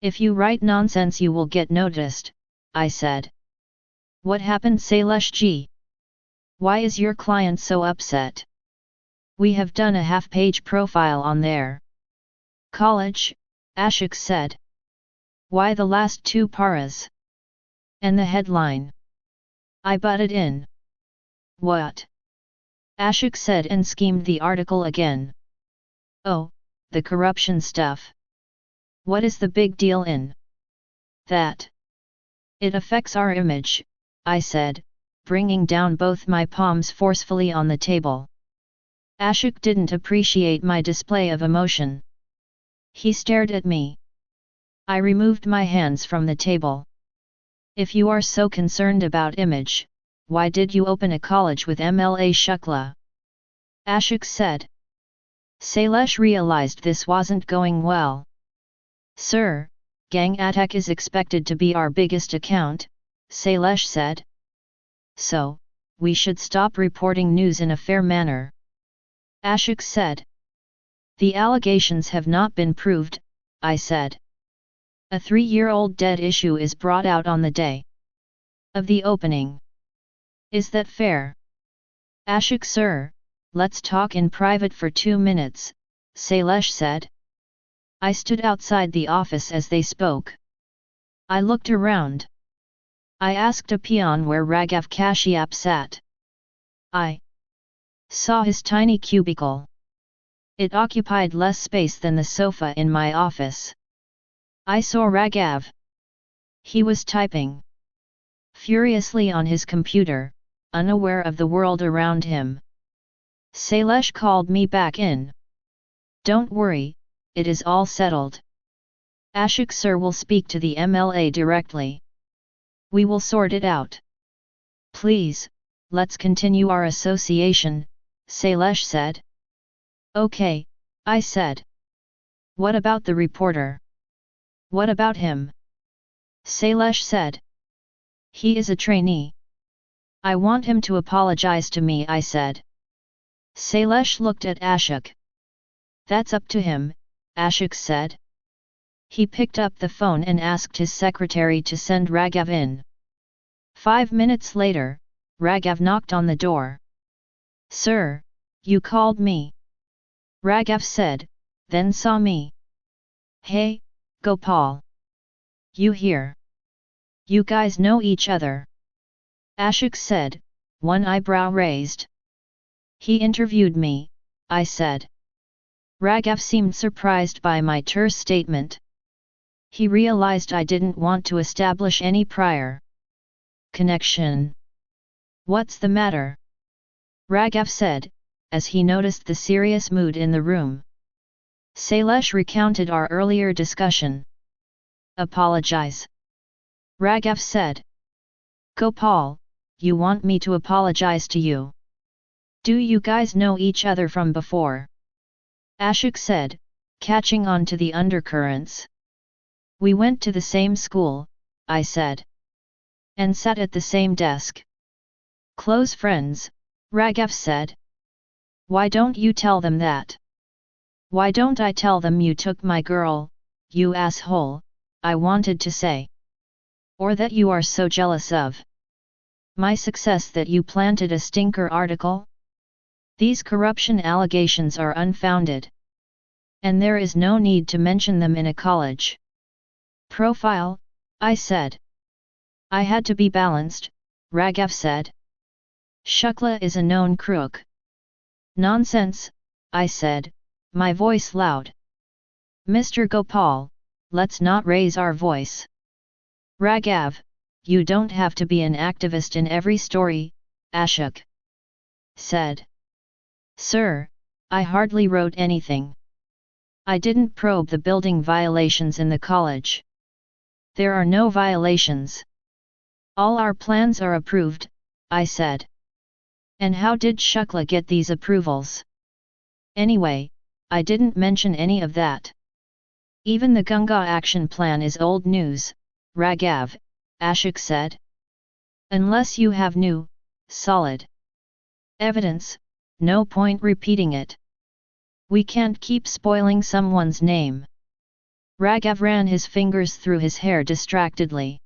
If you write nonsense you will get noticed, I said. What happened Sailesh ji? Why is your client so upset? We have done a half-page profile on their college, Ashok said. Why the last 2 paras? And the headline? I butted in. What? Ashok said and schemed the article again. Oh, the corruption stuff. What is the big deal in that? It affects our image, I said, bringing down both my palms forcefully on the table. Ashok didn't appreciate my display of emotion. He stared at me. I removed my hands from the table. If you are so concerned about image, why did you open a college with MLA Shukla? Ashok said. Sailesh realized this wasn't going well. Sir, Gang Attack is expected to be our biggest account, Sailesh said. So, we should stop reporting news in a fair manner. Ashok said. The allegations have not been proved, I said. A 3-year-old dead issue is brought out on the day of the opening. Is that fair? Ashok sir, let's talk in private for 2 minutes, Sailesh said. I stood outside the office as they spoke. I looked around. I asked a peon where Raghav Kashyap sat. I saw his tiny cubicle. It occupied less space than the sofa in my office. I saw Raghav. He was typing furiously on his computer, unaware of the world around him. Sailesh called me back in. Don't worry, it is all settled. Ashok sir will speak to the MLA directly. We will sort it out. Please, let's continue our association, Sailesh said. Okay, I said. What about the reporter? What about him? Sailesh said. He is a trainee. I want him to apologize to me, I said. Sailesh looked at Ashok. That's up to him, Ashok said. He picked up the phone and asked his secretary to send Raghav in. 5 minutes later, Raghav knocked on the door. Sir, you called me. Raghav said, then saw me. Hey, Gopal. You here? You guys know each other? Ashok said, one eyebrow raised. He interviewed me, I said. Raghav seemed surprised by my terse statement. He realized I didn't want to establish any prior connection. What's the matter? Raghav said, as he noticed the serious mood in the room. Sailesh recounted our earlier discussion. Apologize. Raghav said. Gopal, you want me to apologize to you? Do you guys know each other from before? Ashok said, catching on to the undercurrents. We went to the same school, I said. And sat at the same desk. Close friends, Raghav said. Why don't you tell them that? Why don't I tell them you took my girl, you asshole, I wanted to say. Or that you are so jealous of my success that you planted a stinker article? These corruption allegations are unfounded. And there is no need to mention them in a college profile, I said. I had to be balanced, Raghav said. Shukla is a known crook. Nonsense, I said, my voice loud. Mr. Gopal, let's not raise our voice. Raghav, you don't have to be an activist in every story, Ashok said. Sir, I hardly wrote anything. I didn't probe the building violations in the college. There are no violations. All our plans are approved, I said. And how did Shukla get these approvals? Anyway, I didn't mention any of that. Even the Ganga action plan is old news, Raghav, Ashok said. Unless you have new, solid evidence, no point repeating it. We can't keep spoiling someone's name. Raghav ran his fingers through his hair distractedly.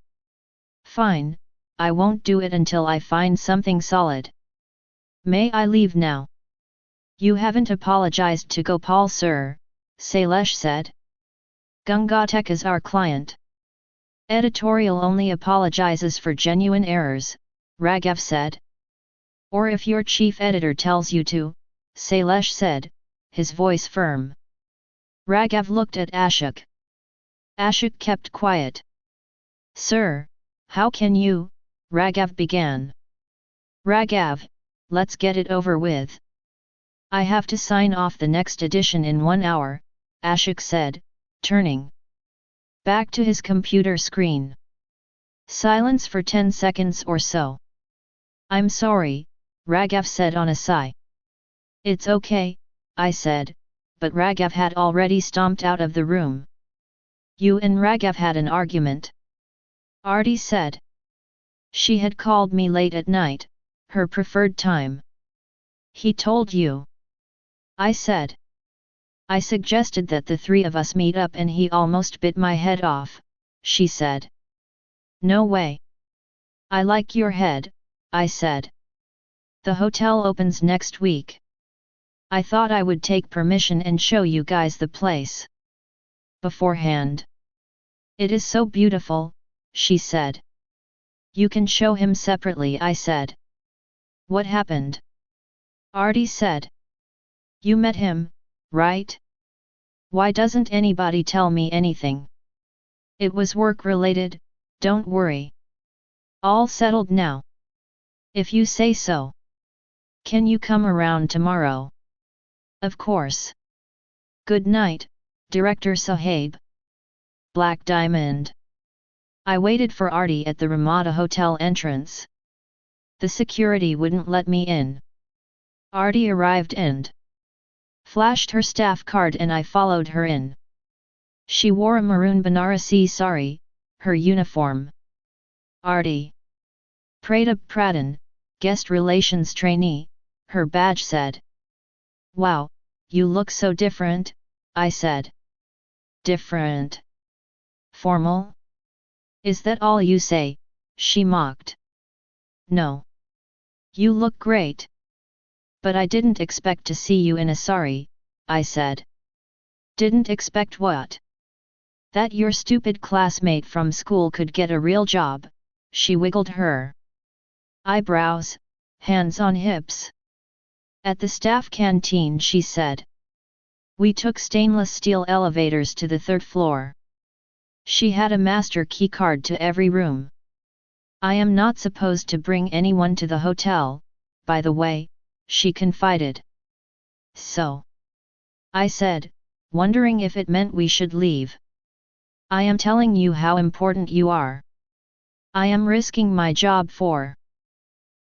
Fine, I won't do it until I find something solid. May I leave now? You haven't apologized to Gopal sir, Sailesh said. Gangatek is our client. Editorial only apologizes for genuine errors, Raghav said. Or if your chief editor tells you to, Sailesh said, his voice firm. Raghav looked at Ashok. Ashok kept quiet. Sir, how can you? Raghav began. Raghav, let's get it over with. I have to sign off the next edition in 1 hour, Ashok said, turning back to his computer screen. Silence for 10 seconds or so. I'm sorry, Raghav said on a sigh. It's okay, I said, but Raghav had already stomped out of the room. You and Raghav had an argument. Arti said. She had called me late at night, her preferred time. He told you? I said. I suggested that the three of us meet up and he almost bit my head off, she said. No way. I like your head, I said. The hotel opens next week. I thought I would take permission and show you guys the place beforehand. It is so beautiful, she said. You can show him separately, I said. What happened? Arti said. You met him, right? Why doesn't anybody tell me anything? It was work-related, don't worry. All settled now. If you say so. Can you come around tomorrow? Of course. Good night, Director Sahib. Black Diamond. I waited for Arti at the Ramada Hotel entrance. The security wouldn't let me in. Arti arrived and flashed her staff card and I followed her in. She wore a maroon Banarasi sari, her uniform. Arti. Pratap Pradhan, guest relations trainee, her badge said. Wow, you look so different, I said. Different? Formal? Is that all you say? She mocked. No. You look great. But I didn't expect to see you in a sari, I said. Didn't expect what? That your stupid classmate from school could get a real job, she wiggled her eyebrows, hands on hips. At the staff canteen she said. We took stainless steel elevators to the third floor. She had a master key card to every room. I am not supposed to bring anyone to the hotel, by the way, she confided. So? I said, wondering if it meant we should leave. I am telling you how important you are. I am risking my job for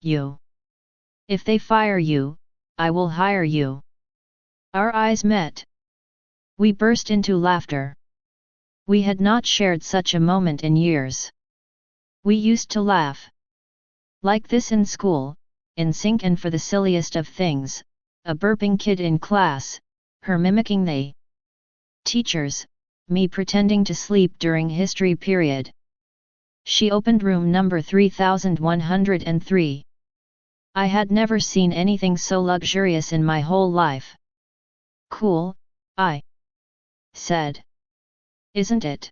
you. If they fire you, I will hire you. Our eyes met. We burst into laughter. We had not shared such a moment in years. We used to laugh like this in school, in sync and for the silliest of things, a burping kid in class, her mimicking the teachers, me pretending to sleep during history period. She opened room number 3103. I had never seen anything so luxurious in my whole life. Cool, I said. Isn't it?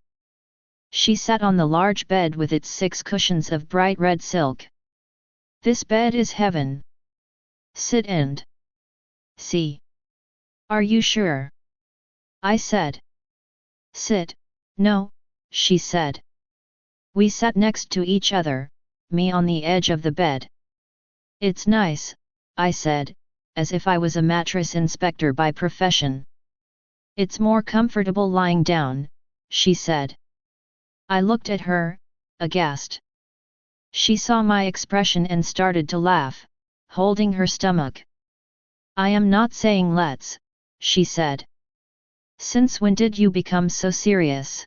She sat on the large bed with its 6 cushions of bright red silk. This bed is heaven. Sit and see. Are you sure? I said. Sit, no, she said. We sat next to each other, me on the edge of the bed. It's nice, I said, as if I was a mattress inspector by profession. It's more comfortable lying down, she said. I looked at her, aghast. She saw my expression and started to laugh, holding her stomach. I am not saying let's, she said. Since when did you become so serious?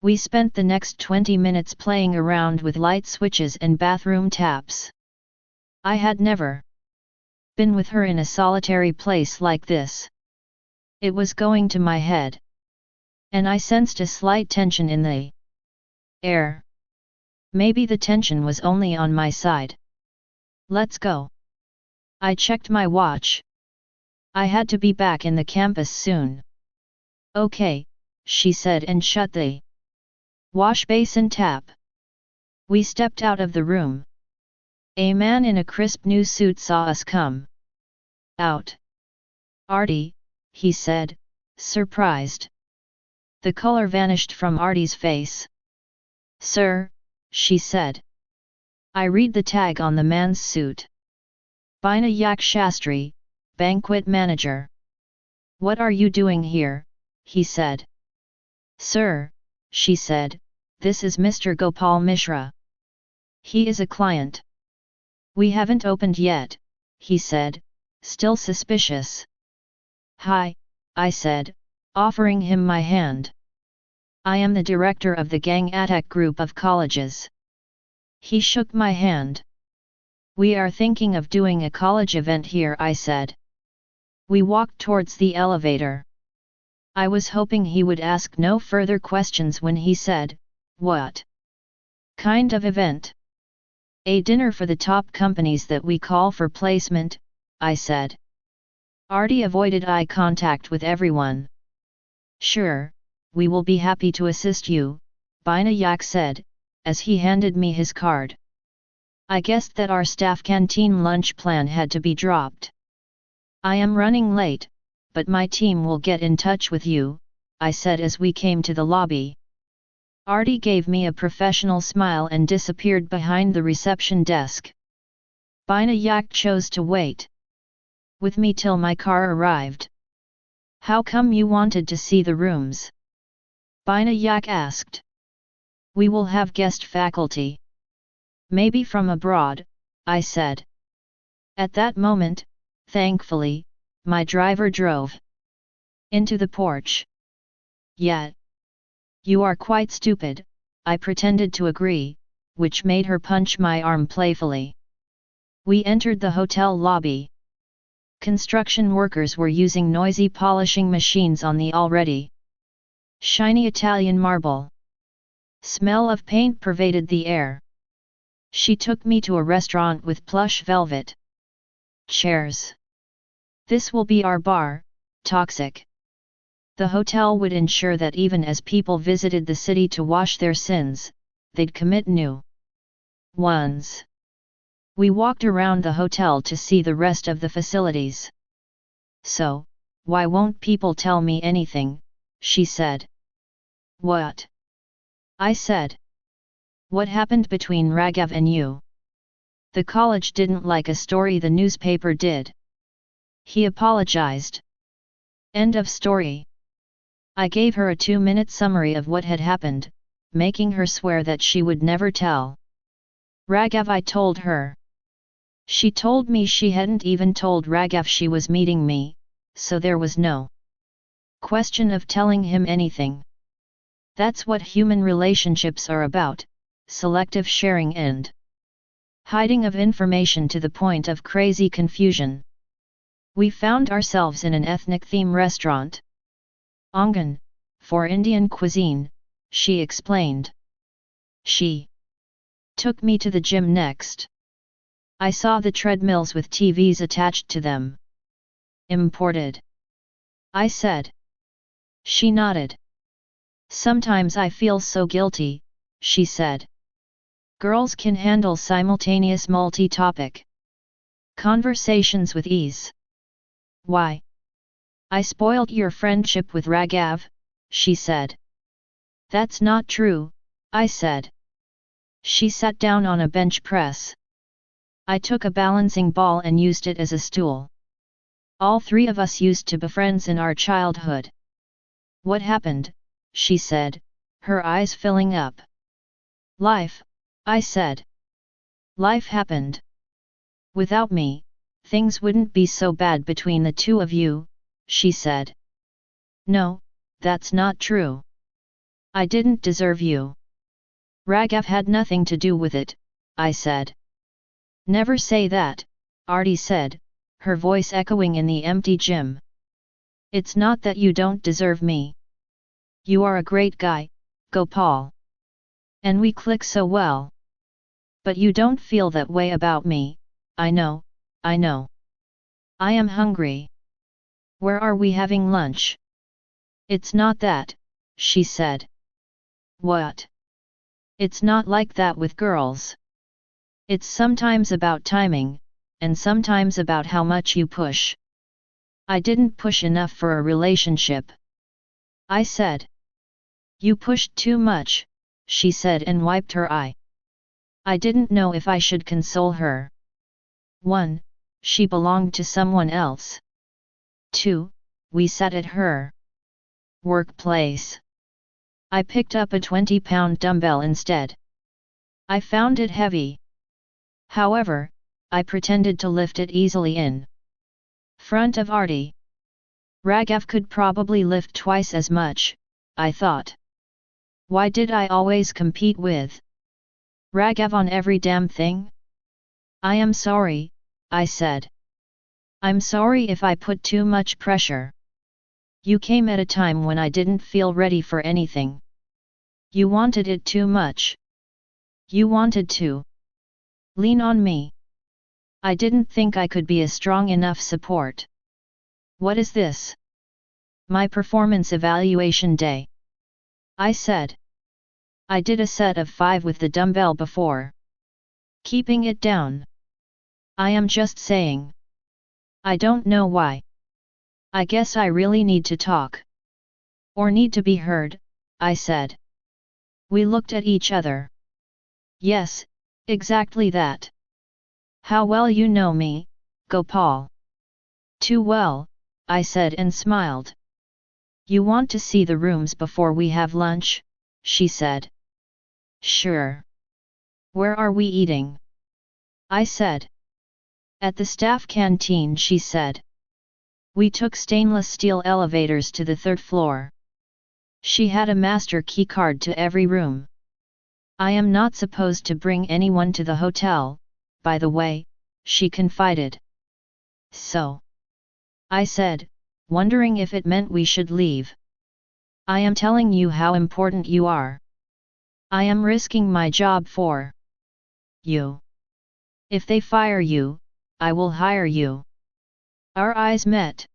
We spent the next 20 minutes playing around with light switches and bathroom taps. I had never been with her in a solitary place like this. It was going to my head. And I sensed a slight tension in the air. Maybe the tension was only on my side. Let's go. I checked my watch. I had to be back in the campus soon. Okay, she said and shut the wash basin tap. We stepped out of the room. A man in a crisp new suit saw us come out. Arti, he said, surprised. The color vanished from Arti's face. Sir, she said. I read the tag on the man's suit. Binayak Shastri, banquet manager. What are you doing here? He said. Sir, she said, this is Mr. Gopal Mishra. He is a client. We haven't opened yet, he said, still suspicious. Hi, I said, offering him my hand. I am the director of the Gang Attack group of colleges. He shook my hand. We are thinking of doing a college event here, I said. We walked towards the elevator. I was hoping he would ask no further questions when he said, what kind of event? A dinner for the top companies that we call for placement, I said. Arti avoided eye contact with everyone. Sure, we will be happy to assist you, Binayak said, as he handed me his card. I guessed that our staff canteen lunch plan had to be dropped. I am running late, but my team will get in touch with you, I said as we came to the lobby. Artie gave me a professional smile and disappeared behind the reception desk. Binayak chose to wait with me till my car arrived. How come you wanted to see the rooms? Binayak asked. We will have guest faculty. Maybe from abroad, I said. At that moment, thankfully, my driver drove into the porch. Yet. You are quite stupid, I pretended to agree, which made her punch my arm playfully. We entered the hotel lobby. Construction workers were using noisy polishing machines on the already shiny Italian marble. Smell of paint pervaded the air. She took me to a restaurant with plush velvet chairs. This will be our bar, toxic. The hotel would ensure that even as people visited the city to wash their sins, they'd commit new ones. We walked around the hotel to see the rest of the facilities. So, why won't people tell me anything? She said. What? I said. What happened between Raghav and you? The college didn't like a story the newspaper did. He apologized. End of story. I gave her a 2-minute summary of what had happened, making her swear that she would never tell Raghav. I told her. She told me she hadn't even told Raghav she was meeting me, so there was no question of telling him anything. That's what human relationships are about, selective sharing and hiding of information to the point of crazy confusion. We found ourselves in an ethnic theme restaurant. Angan, for Indian cuisine, she explained. She took me to the gym next. I saw the treadmills with TVs attached to them. Imported, I said. She nodded. Sometimes I feel so guilty, she said. Girls can handle simultaneous multi-topic conversations with ease. Why? I spoiled your friendship with Raghav, she said. That's not true, I said. She sat down on a bench press. I took a balancing ball and used it as a stool. All three of us used to be friends in our childhood. What happened? She said, her eyes filling up. Life, I said. Life happened. Without me, things wouldn't be so bad between the two of you, she said. No, that's not true. I didn't deserve you. Raghav had nothing to do with it, I said. Never say that, Artie said, her voice echoing in the empty gym. It's not that you don't deserve me. You are a great guy, Gopal. And we click so well. But you don't feel that way about me, I know, I know. I am hungry. Where are we having lunch? It's not that, she said. What? It's not like that with girls. It's sometimes about timing, and sometimes about how much you push. I didn't push enough for a relationship, I said. You pushed too much, she said and wiped her eye. I didn't know if I should console her. 1. She belonged to someone else. 2. We sat at her workplace. I picked up a 20-pound dumbbell instead. I found it heavy. However, I pretended to lift it easily in front of Artie. Raghav could probably lift twice as much, I thought. Why did I always compete with Raghav on every damn thing? I am sorry, I said. I'm sorry if I put too much pressure. You came at a time when I didn't feel ready for anything. You wanted it too much. You wanted to lean on me. I didn't think I could be a strong enough support. What is this? My performance evaluation day, I said. I did a set of 5 with the dumbbell before keeping it down. I am just saying. I don't know why. I guess I really need to talk. Or need to be heard, I said. We looked at each other. Yes, exactly that. How well you know me, Gopal. Too well, I said and smiled. You want to see the rooms before we have lunch? She said. Sure. Where are we eating? I said. At the staff canteen, she said. We took stainless steel elevators to the third floor. She had a master key card to every room. I am not supposed to bring anyone to the hotel, by the way, she confided. So? I said, wondering if it meant we should leave. I am telling you how important you are. I am risking my job for you. If they fire you, I will hire you. Our eyes met.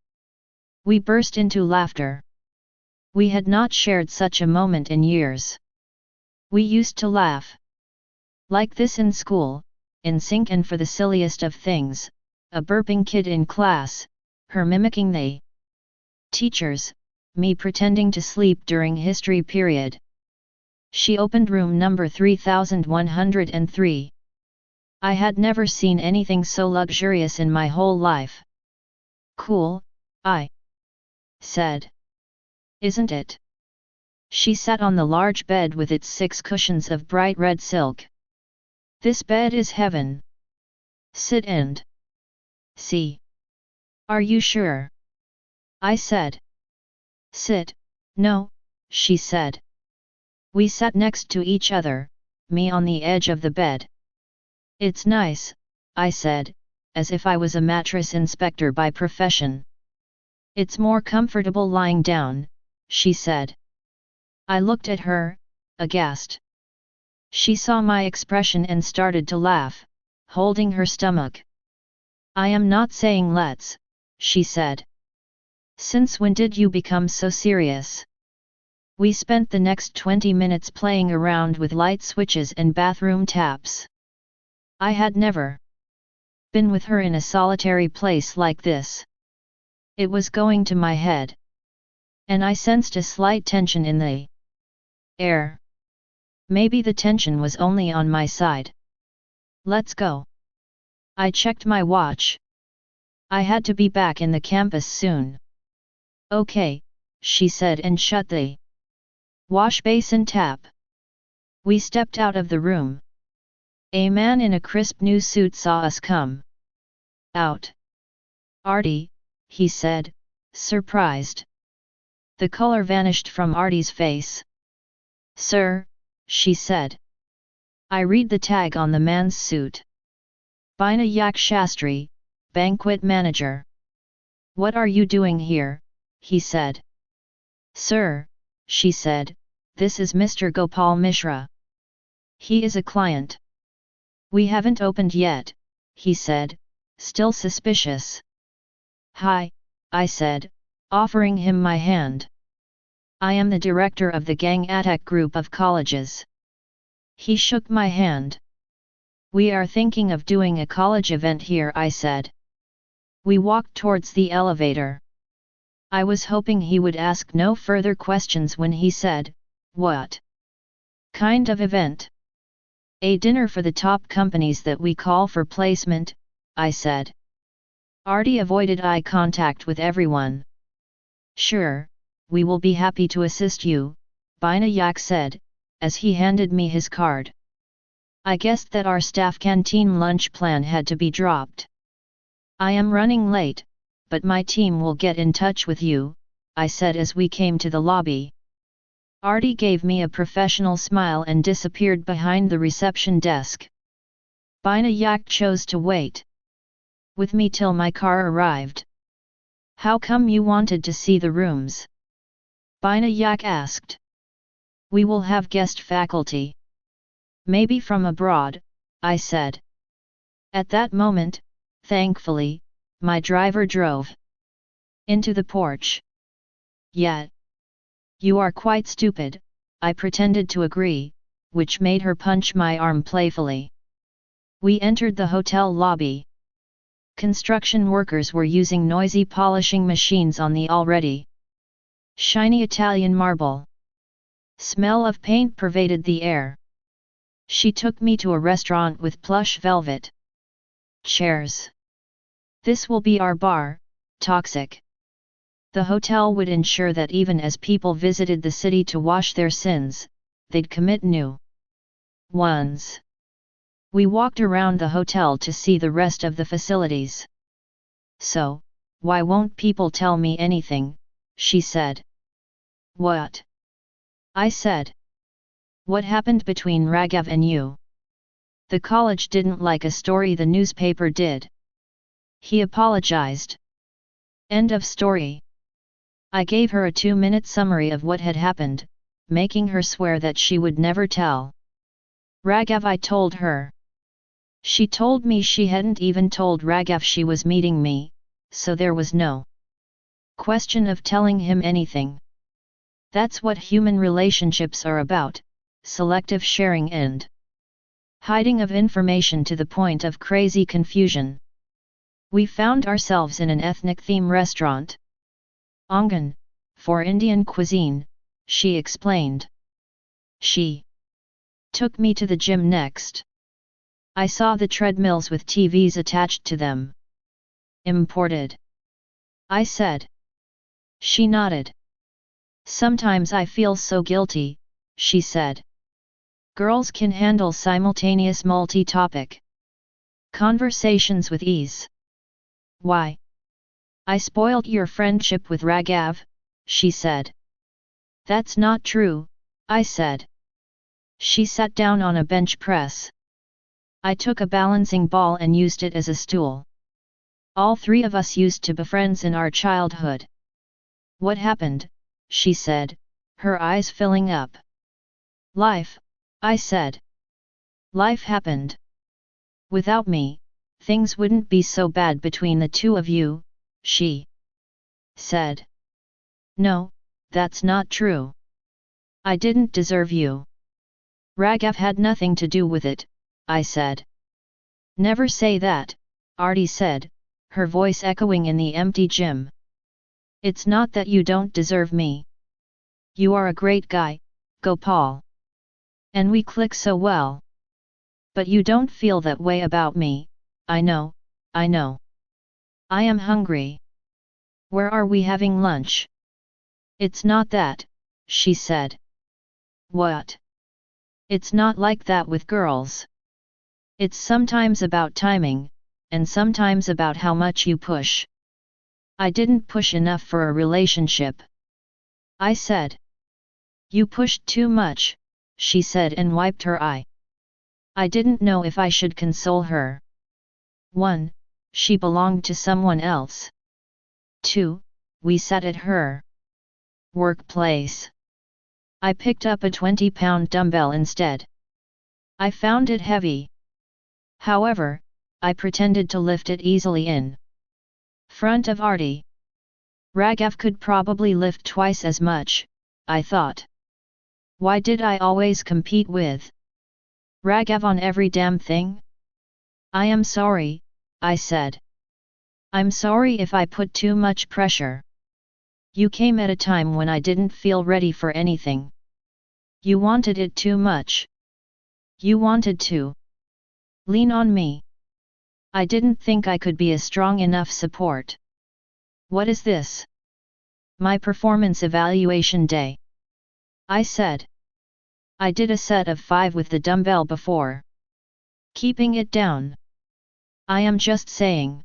We burst into laughter. We had not shared such a moment in years. We used to laugh like this in school, in sync and for the silliest of things, a burping kid in class, her mimicking the teachers, me pretending to sleep during history period. She opened room number 3103. I had never seen anything so luxurious in my whole life. Cool, I said. Isn't it? She sat on the large bed with its 6 cushions of bright red silk. This bed is heaven. Sit and see. Are you sure? I said. Sit, no, she said. We sat next to each other, me on the edge of the bed. It's nice, I said, as if I was a mattress inspector by profession. It's more comfortable lying down, she said. I looked at her, aghast. She saw my expression and started to laugh, holding her stomach. I am not saying let's, she said. Since when did you become so serious? We spent the next 20 minutes playing around with light switches and bathroom taps. I had never been with her in a solitary place like this. It was going to my head. And I sensed a slight tension in the air. Maybe the tension was only on my side. Let's go. I checked my watch. I had to be back in the campus soon. Okay, she said and shut the wash basin tap. We stepped out of the room. A man in a crisp new suit saw us come out. Artie, he said, surprised. The color vanished from Artie's face. Sir, she said. I read the tag on the man's suit. Binayak Shastri, banquet manager. What are you doing here? He said. Sir, she said, this is Mr. Gopal Mishra. He is a client. We haven't opened yet, he said, still suspicious. Hi, I said, offering him my hand. I am the director of the Gang Attack group of colleges. He shook my hand. We are thinking of doing a college event here, I said. We walked towards the elevator. I was hoping he would ask no further questions when he said, what kind of event? A dinner for the top companies that we call for placement, I said. Artie avoided eye contact with everyone. Sure, we will be happy to assist you, Binayak said, as he handed me his card. I guessed that our staff canteen lunch plan had to be dropped. I am running late, but my team will get in touch with you, I said as we came to the lobby. Artie gave me a professional smile and disappeared behind the reception desk. Binayak chose to wait with me till my car arrived. How come you wanted to see the rooms? Binayak asked. We will have guest faculty. Maybe from abroad, I said. At that moment, thankfully, my driver drove into the porch. Yeah. You are quite stupid, I pretended to agree, which made her punch my arm playfully. We entered the hotel lobby. Construction workers were using noisy polishing machines on the already shiny Italian marble. Smell of paint pervaded the air. She took me to a restaurant with plush velvet chairs. This will be our bar, toxic. The hotel would ensure that even as people visited the city to wash their sins, they'd commit new ones. We walked around the hotel to see the rest of the facilities. So, why won't people tell me anything? She said. What? I said. What happened between Raghav and you? The college didn't like a story the newspaper did. He apologized. End of story. I gave her a 2-minute summary of what had happened, making her swear that she would never tell Raghav. I told her. She told me she hadn't even told Raghav she was meeting me, so there was no question of telling him anything. That's what human relationships are about, selective sharing and hiding of information to the point of crazy confusion. We found ourselves in an ethnic theme restaurant. Angan, for Indian cuisine, she explained. She took me to the gym next. I saw the treadmills with TVs attached to them. Imported, I said. She nodded. Sometimes I feel so guilty, she said. Girls can handle simultaneous multi-topic conversations with ease. Why? I spoiled your friendship with Raghav, she said. That's not true, I said. She sat down on a bench press. I took a balancing ball and used it as a stool. All three of us used to be friends in our childhood. What happened? She said, her eyes filling up. Life, I said. Life happened. Without me, things wouldn't be so bad between the two of you, she said. No, that's not true. I didn't deserve you. Raghav had nothing to do with it, I said. Never say that, Arti said, her voice echoing in the empty gym. It's not that you don't deserve me. You are a great guy, Gopal. And we click so well. But you don't feel that way about me, I know, I know. I am hungry. Where are we having lunch? It's not that, she said. What? It's not like that with girls. It's sometimes about timing, and sometimes about how much you push. I didn't push enough for a relationship, I said. You pushed too much, she said and wiped her eye. I didn't know if I should console her. 1. She belonged to someone else. 2. We sat at her workplace. I picked up a 20-pound dumbbell instead. I found it heavy. However, I pretended to lift it easily in front of Arti. Raghav could probably lift twice as much, I thought. Why did I always compete with Raghav on every damn thing? I am sorry, I said. I'm sorry if I put too much pressure. You came at a time when I didn't feel ready for anything. You wanted it too much. You wanted to lean on me. I didn't think I could be a strong enough support. What is this? My performance evaluation day, I said. I did a set of 5 with the dumbbell before keeping it down. I am just saying.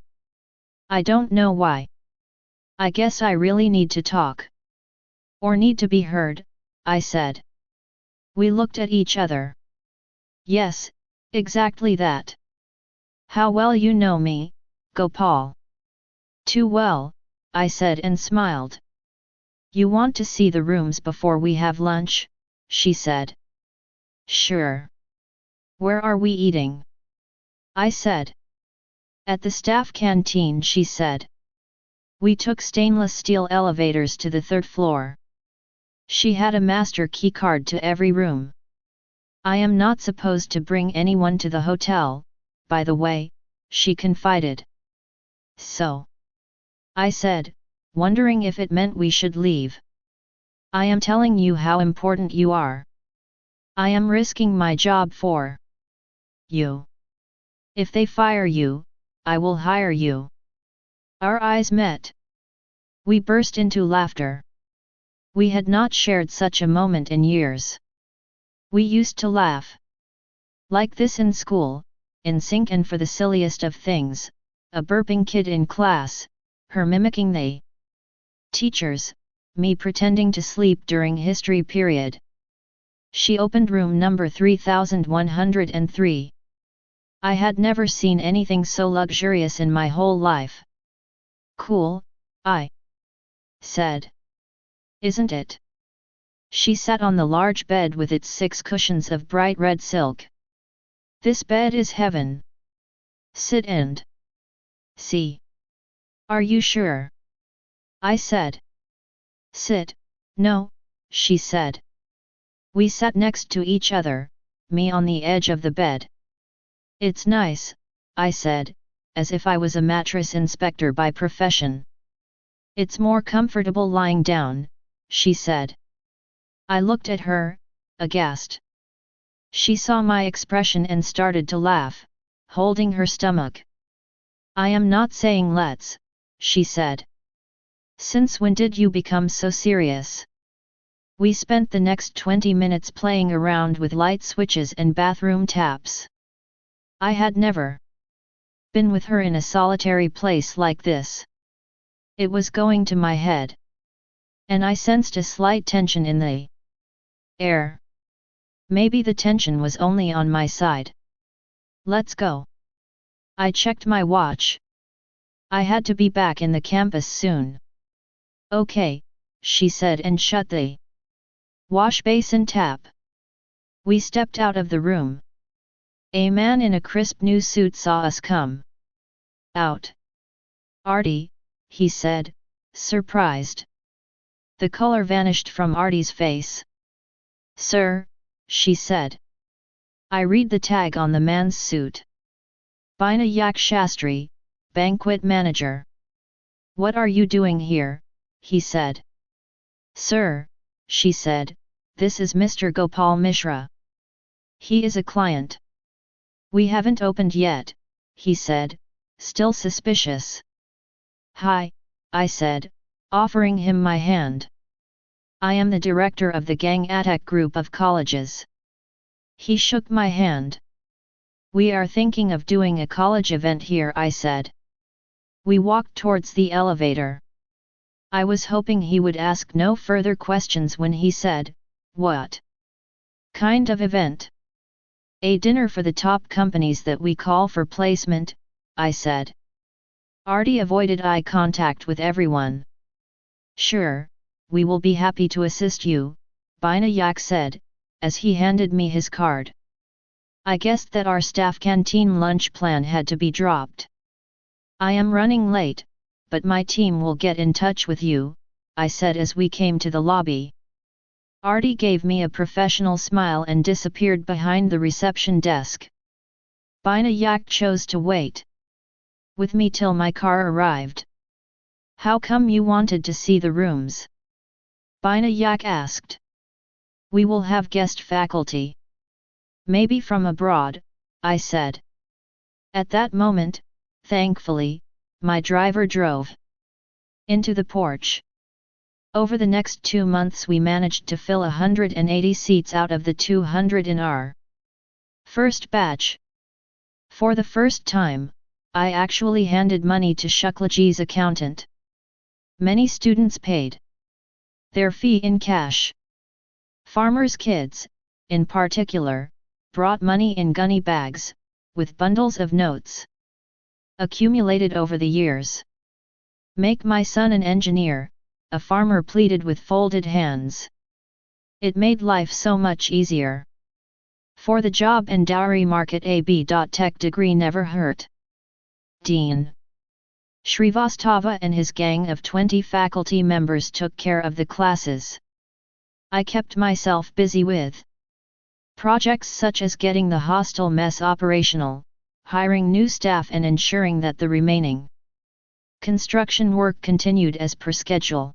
I don't know why. I guess I really need to talk. Or need to be heard, I said. We looked at each other. Yes, exactly that. How well you know me, Gopal. Too well, I said and smiled. You want to see the rooms before we have lunch? She said. Sure. Where are we eating? I said. At the staff canteen, she said. We took stainless steel elevators to the 3rd floor. She had a master key card to every room. I am not supposed to bring anyone to the hotel, by the way, she confided. So? I said, wondering if it meant we should leave. I am telling you how important you are. I am risking my job for you. If they fire you, I will hire you. Our eyes met. We burst into laughter. We had not shared such a moment in years. We used to laugh like this in school, in sync and for the silliest of things, a burping kid in class, her mimicking the teachers, me pretending to sleep during history period. She opened room number 3103. I had never seen anything so luxurious in my whole life. Cool, I said. Isn't it? She sat on the large bed with its 6 cushions of bright red silk. This bed is heaven. Sit and see. Are you sure? I said. Sit, no, she said. We sat next to each other, me on the edge of the bed. It's nice, I said, as if I was a mattress inspector by profession. It's more comfortable lying down, she said. I looked at her, aghast. She saw my expression and started to laugh, holding her stomach. I am not saying let's, she said. Since when did you become so serious? We spent the next 20 minutes playing around with light switches and bathroom taps. I had never been with her in a solitary place like this. It was going to my head. And I sensed a slight tension in the air. Maybe the tension was only on my side. Let's go. I checked my watch. I had to be back in the campus soon. Okay, she said and shut the wash basin tap. We stepped out of the room. A man in a crisp new suit saw us come out. Artie, he said, surprised. The color vanished from Artie's face. Sir, she said. I read the tag on the man's suit. Binayak Shastri, banquet manager. What are you doing here? He said. Sir, she said, this is Mr. Gopal Mishra. He is a client. We haven't opened yet, he said, still suspicious. Hi, I said, offering him my hand. I am the director of the Gang Attack group of colleges. He shook my hand. We are thinking of doing a college event here, I said. We walked towards the elevator. I was hoping he would ask no further questions when he said, what kind of event? A dinner for the top companies that we call for placement, I said. Artie avoided eye contact with everyone. Sure, we will be happy to assist you, Binayak said, as he handed me his card. I guessed that our staff canteen lunch plan had to be dropped. I am running late, but my team will get in touch with you, I said as we came to the lobby. Artie gave me a professional smile and disappeared behind the reception desk. Binayak chose to wait with me till my car arrived. How come you wanted to see the rooms? Binayak asked. We will have guest faculty. Maybe from abroad, I said. At that moment, thankfully, my driver drove into the porch. Over the next 2 months we managed to fill 180 seats out of the 200 in our first batch. For the first time, I actually handed money to Shuklaji's accountant. Many students paid their fee in cash. Farmers' kids, in particular, brought money in gunny bags, with bundles of notes accumulated over the years. Make my son an engineer, a farmer pleaded with folded hands. It made life so much easier. For the job and dowry market, a B.Tech degree never hurt. Dean Shrivastava and his gang of 20 faculty members took care of the classes. I kept myself busy with projects such as getting the hostel mess operational, hiring new staff and ensuring that the remaining Construction work continued as per schedule.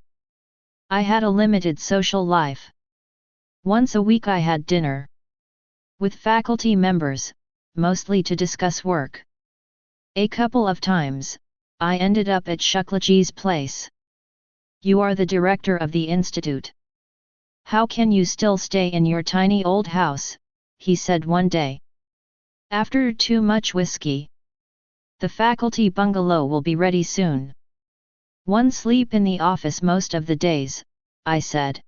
I had a limited social life. Once a week I had dinner with faculty members, mostly to discuss work. A couple of times, I ended up at Shuklaji's place. "You are the director of the institute. How can you still stay in your tiny old house?" he said one day. "After too much whiskey. The faculty bungalow will be ready soon." "One sleep in the office most of the days," I said.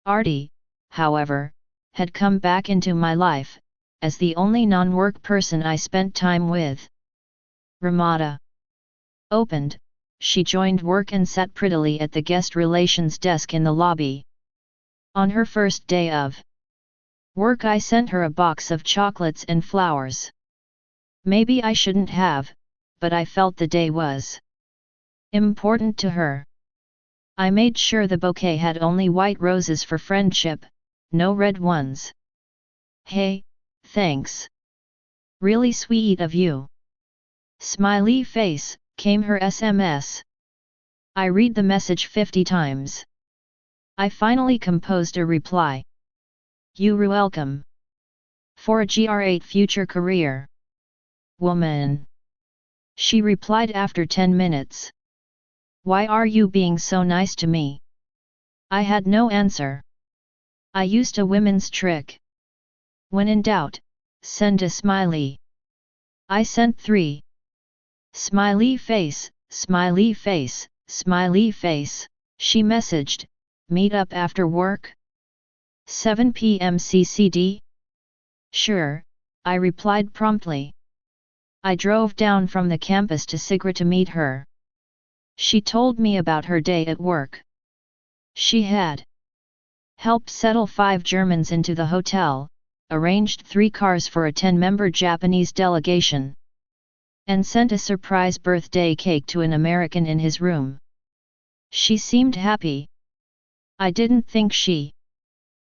Artie, however, had come back into my life, as the only non-work person I spent time with. Ramada opened, she joined work and sat prettily at the guest relations desk in the lobby. On her first day of work I sent her a box of chocolates and flowers. Maybe I shouldn't have, but I felt the day was important to her. I made sure the bouquet had only white roses for friendship, no red ones. "Hey, thanks. Really sweet of you." Smiley face, came her SMS. I read the message 50 times. I finally composed a reply. "You're welcome. For a great future career, woman." She replied after 10 minutes. "Why are you being so nice to me?" I had no answer. I used a women's trick. When in doubt, send a smiley. I sent 3. Smiley face, smiley face, smiley face. She messaged, "Meet up after work? 7 p.m. CCD?" "Sure," I replied promptly. I drove down from the campus to Sigra to meet her. She told me about her day at work. She had helped settle 5 Germans into the hotel, arranged 3 cars for a 10-member Japanese delegation, and sent a surprise birthday cake to an American in his room. She seemed happy. I didn't think she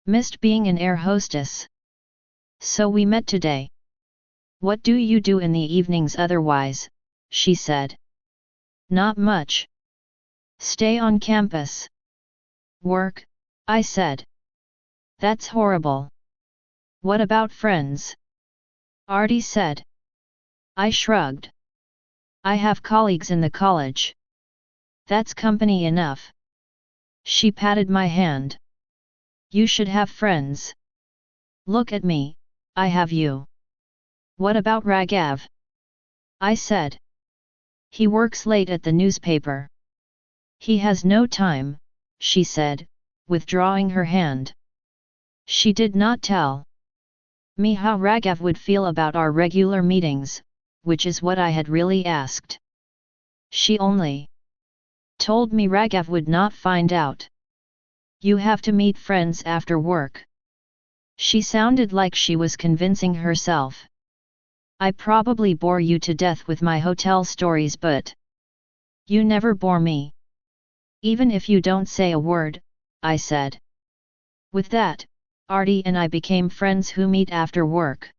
missed being an air hostess. So we met today. "What do you do in the evenings otherwise?" she said. "Not much. Stay on campus. Work," I said. "That's horrible. What about friends?" Artie said. I shrugged. "I have colleagues in the college. That's company enough." She patted my hand. "You should have friends. Look at me, I have you." "What about Raghav?" I said. "He works late at the newspaper. He has no time," she said, withdrawing her hand. She did not tell me how Raghav would feel about our regular meetings, which is what I had really asked. She only told me Raghav would not find out. "You have to meet friends after work." She sounded like she was convincing herself. "I probably bore you to death with my hotel stories, but you never bore me. Even if you don't say a word," I said. With that, Artie and I became friends who meet after work.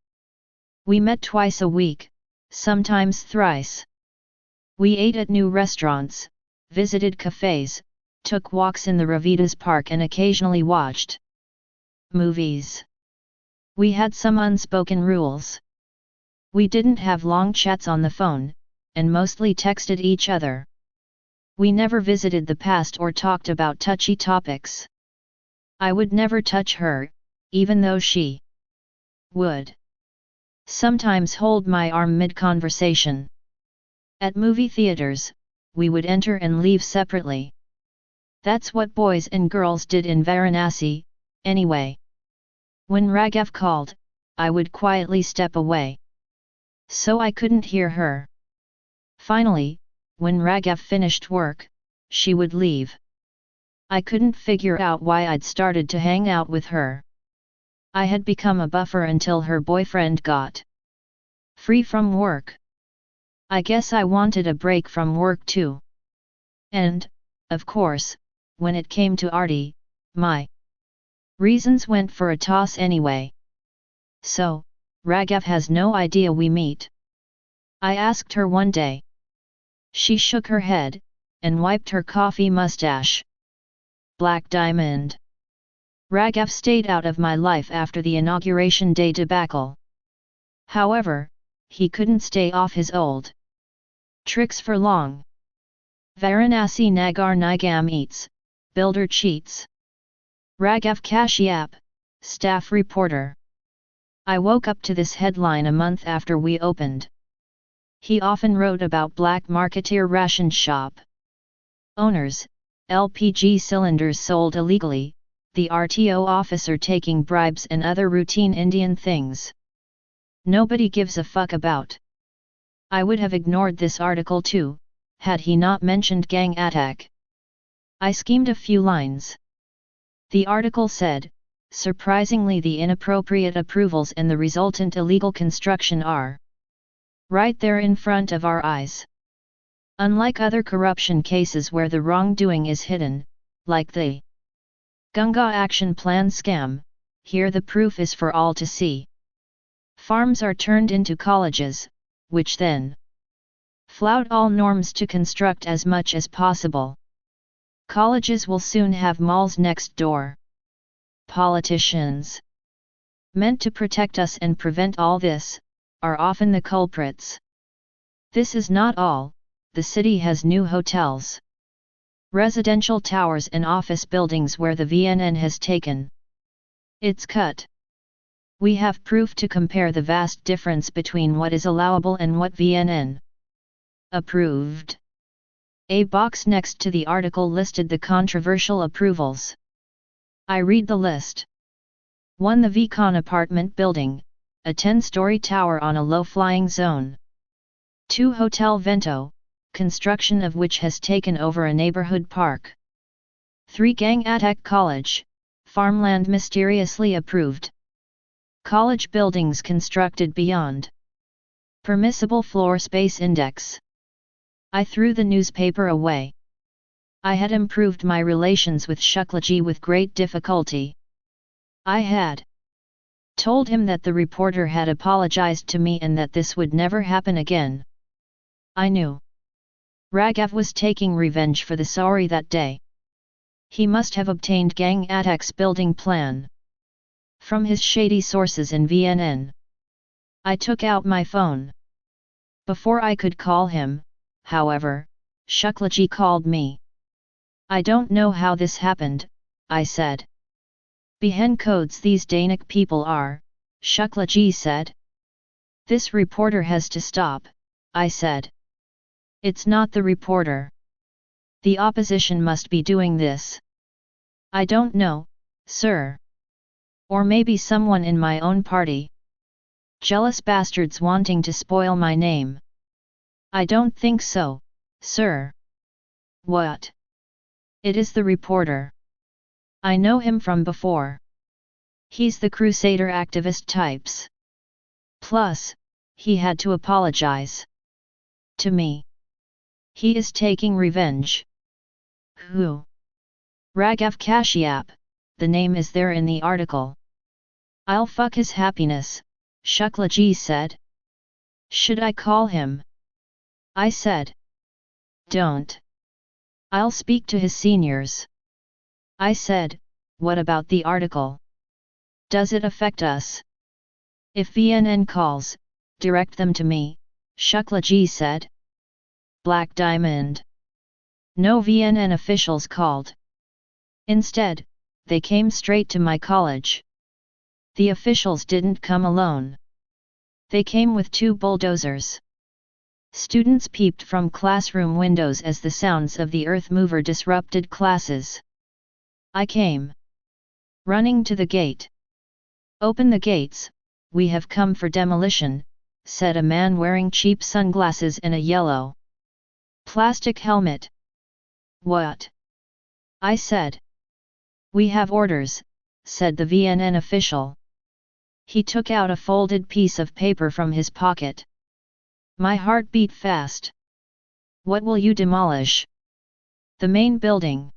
We met twice a week, sometimes thrice. We ate at new restaurants, visited cafes, took walks in the Ravidas Park and occasionally watched movies. We had some unspoken rules. We didn't have long chats on the phone, and mostly texted each other. We never visited the past or talked about touchy topics. I would never touch her, even though she would sometimes hold my arm mid-conversation. At movie theaters, we would enter and leave separately. That's what boys and girls did in Varanasi, anyway. When Raghav called, I would quietly step away, so I couldn't hear her. Finally, when Raghav finished work, she would leave. I couldn't figure out why I'd started to hang out with her. I had become a buffer until her boyfriend got free from work. I guess I wanted a break from work too. And, of course, when it came to Artie, my reasons went for a toss anyway. "So, Raghav has no idea we meet?" I asked her one day. She shook her head, and wiped her coffee mustache. Black diamond. Raghav stayed out of my life after the inauguration day debacle. However, he couldn't stay off his old tricks for long. Varanasi Nagar Nigam eats, builder cheats. Raghav Kashyap, staff reporter. I woke up to this headline a month after we opened. He often wrote about black marketeer ration shop owners, LPG cylinders sold illegally, the RTO officer taking bribes and other routine Indian things nobody gives a fuck about. I would have ignored this article too, had he not mentioned gang attack. I skimmed a few lines. The article said, surprisingly the inappropriate approvals and the resultant illegal construction are right there in front of our eyes. Unlike other corruption cases where the wrongdoing is hidden, like the Ganga Action Plan scam, here the proof is for all to see. Farms are turned into colleges, which then flout all norms to construct as much as possible. Colleges will soon have malls next door. Politicians, meant to protect us and prevent all this, are often the culprits. This is not all, the city has new hotels, residential towers and office buildings where the VNN has taken its cut. We have proof to compare the vast difference between what is allowable and what VNN approved. A box next to the article listed the controversial approvals. I read the list. 1. The Vicon apartment building, a 10-story tower on a low-flying zone. 2. Hotel Vento, construction of which has taken over a neighborhood park. 3. Gang Attack College, farmland mysteriously approved. College buildings constructed beyond permissible floor space index. I threw the newspaper away. I had improved my relations with Shuklaji with great difficulty. I had told him that the reporter had apologized to me and that this would never happen again. I knew Raghav was taking revenge for the sorry that day. He must have obtained Gang Attack's building plan from his shady sources in VNN. I took out my phone. Before I could call him, however, Shuklaji called me. I don't know how this happened, I said. Behen codes these Danic people are, Shuklaji said. This reporter has to stop, I said. It's not the reporter. The opposition must be doing this. I don't know, sir. Or maybe someone in my own party. Jealous bastards wanting to spoil my name. I don't think so, sir. What? It is the reporter. I know him from before. He's the crusader activist types. Plus, he had to apologize to me. He is taking revenge. Who? Raghav Kashyap, the name is there in the article. I'll fuck his happiness, Shuklaji said. Should I call him? I said. Don't. I'll speak to his seniors. I said, what about the article? Does it affect us? If VNN calls, direct them to me, Shuklaji said. Black Diamond. No VNN officials called. Instead, they came straight to my college. The officials didn't come alone. They came with 2 bulldozers. Students peeped from classroom windows as the sounds of the earth mover disrupted classes. I came running to the gate. Open the gates, we have come for demolition, said a man wearing cheap sunglasses and a yellow plastic helmet. What? I said. We have orders, said the VNN official. He took out a folded piece of paper from his pocket. My heart beat fast. What will you demolish? The main building.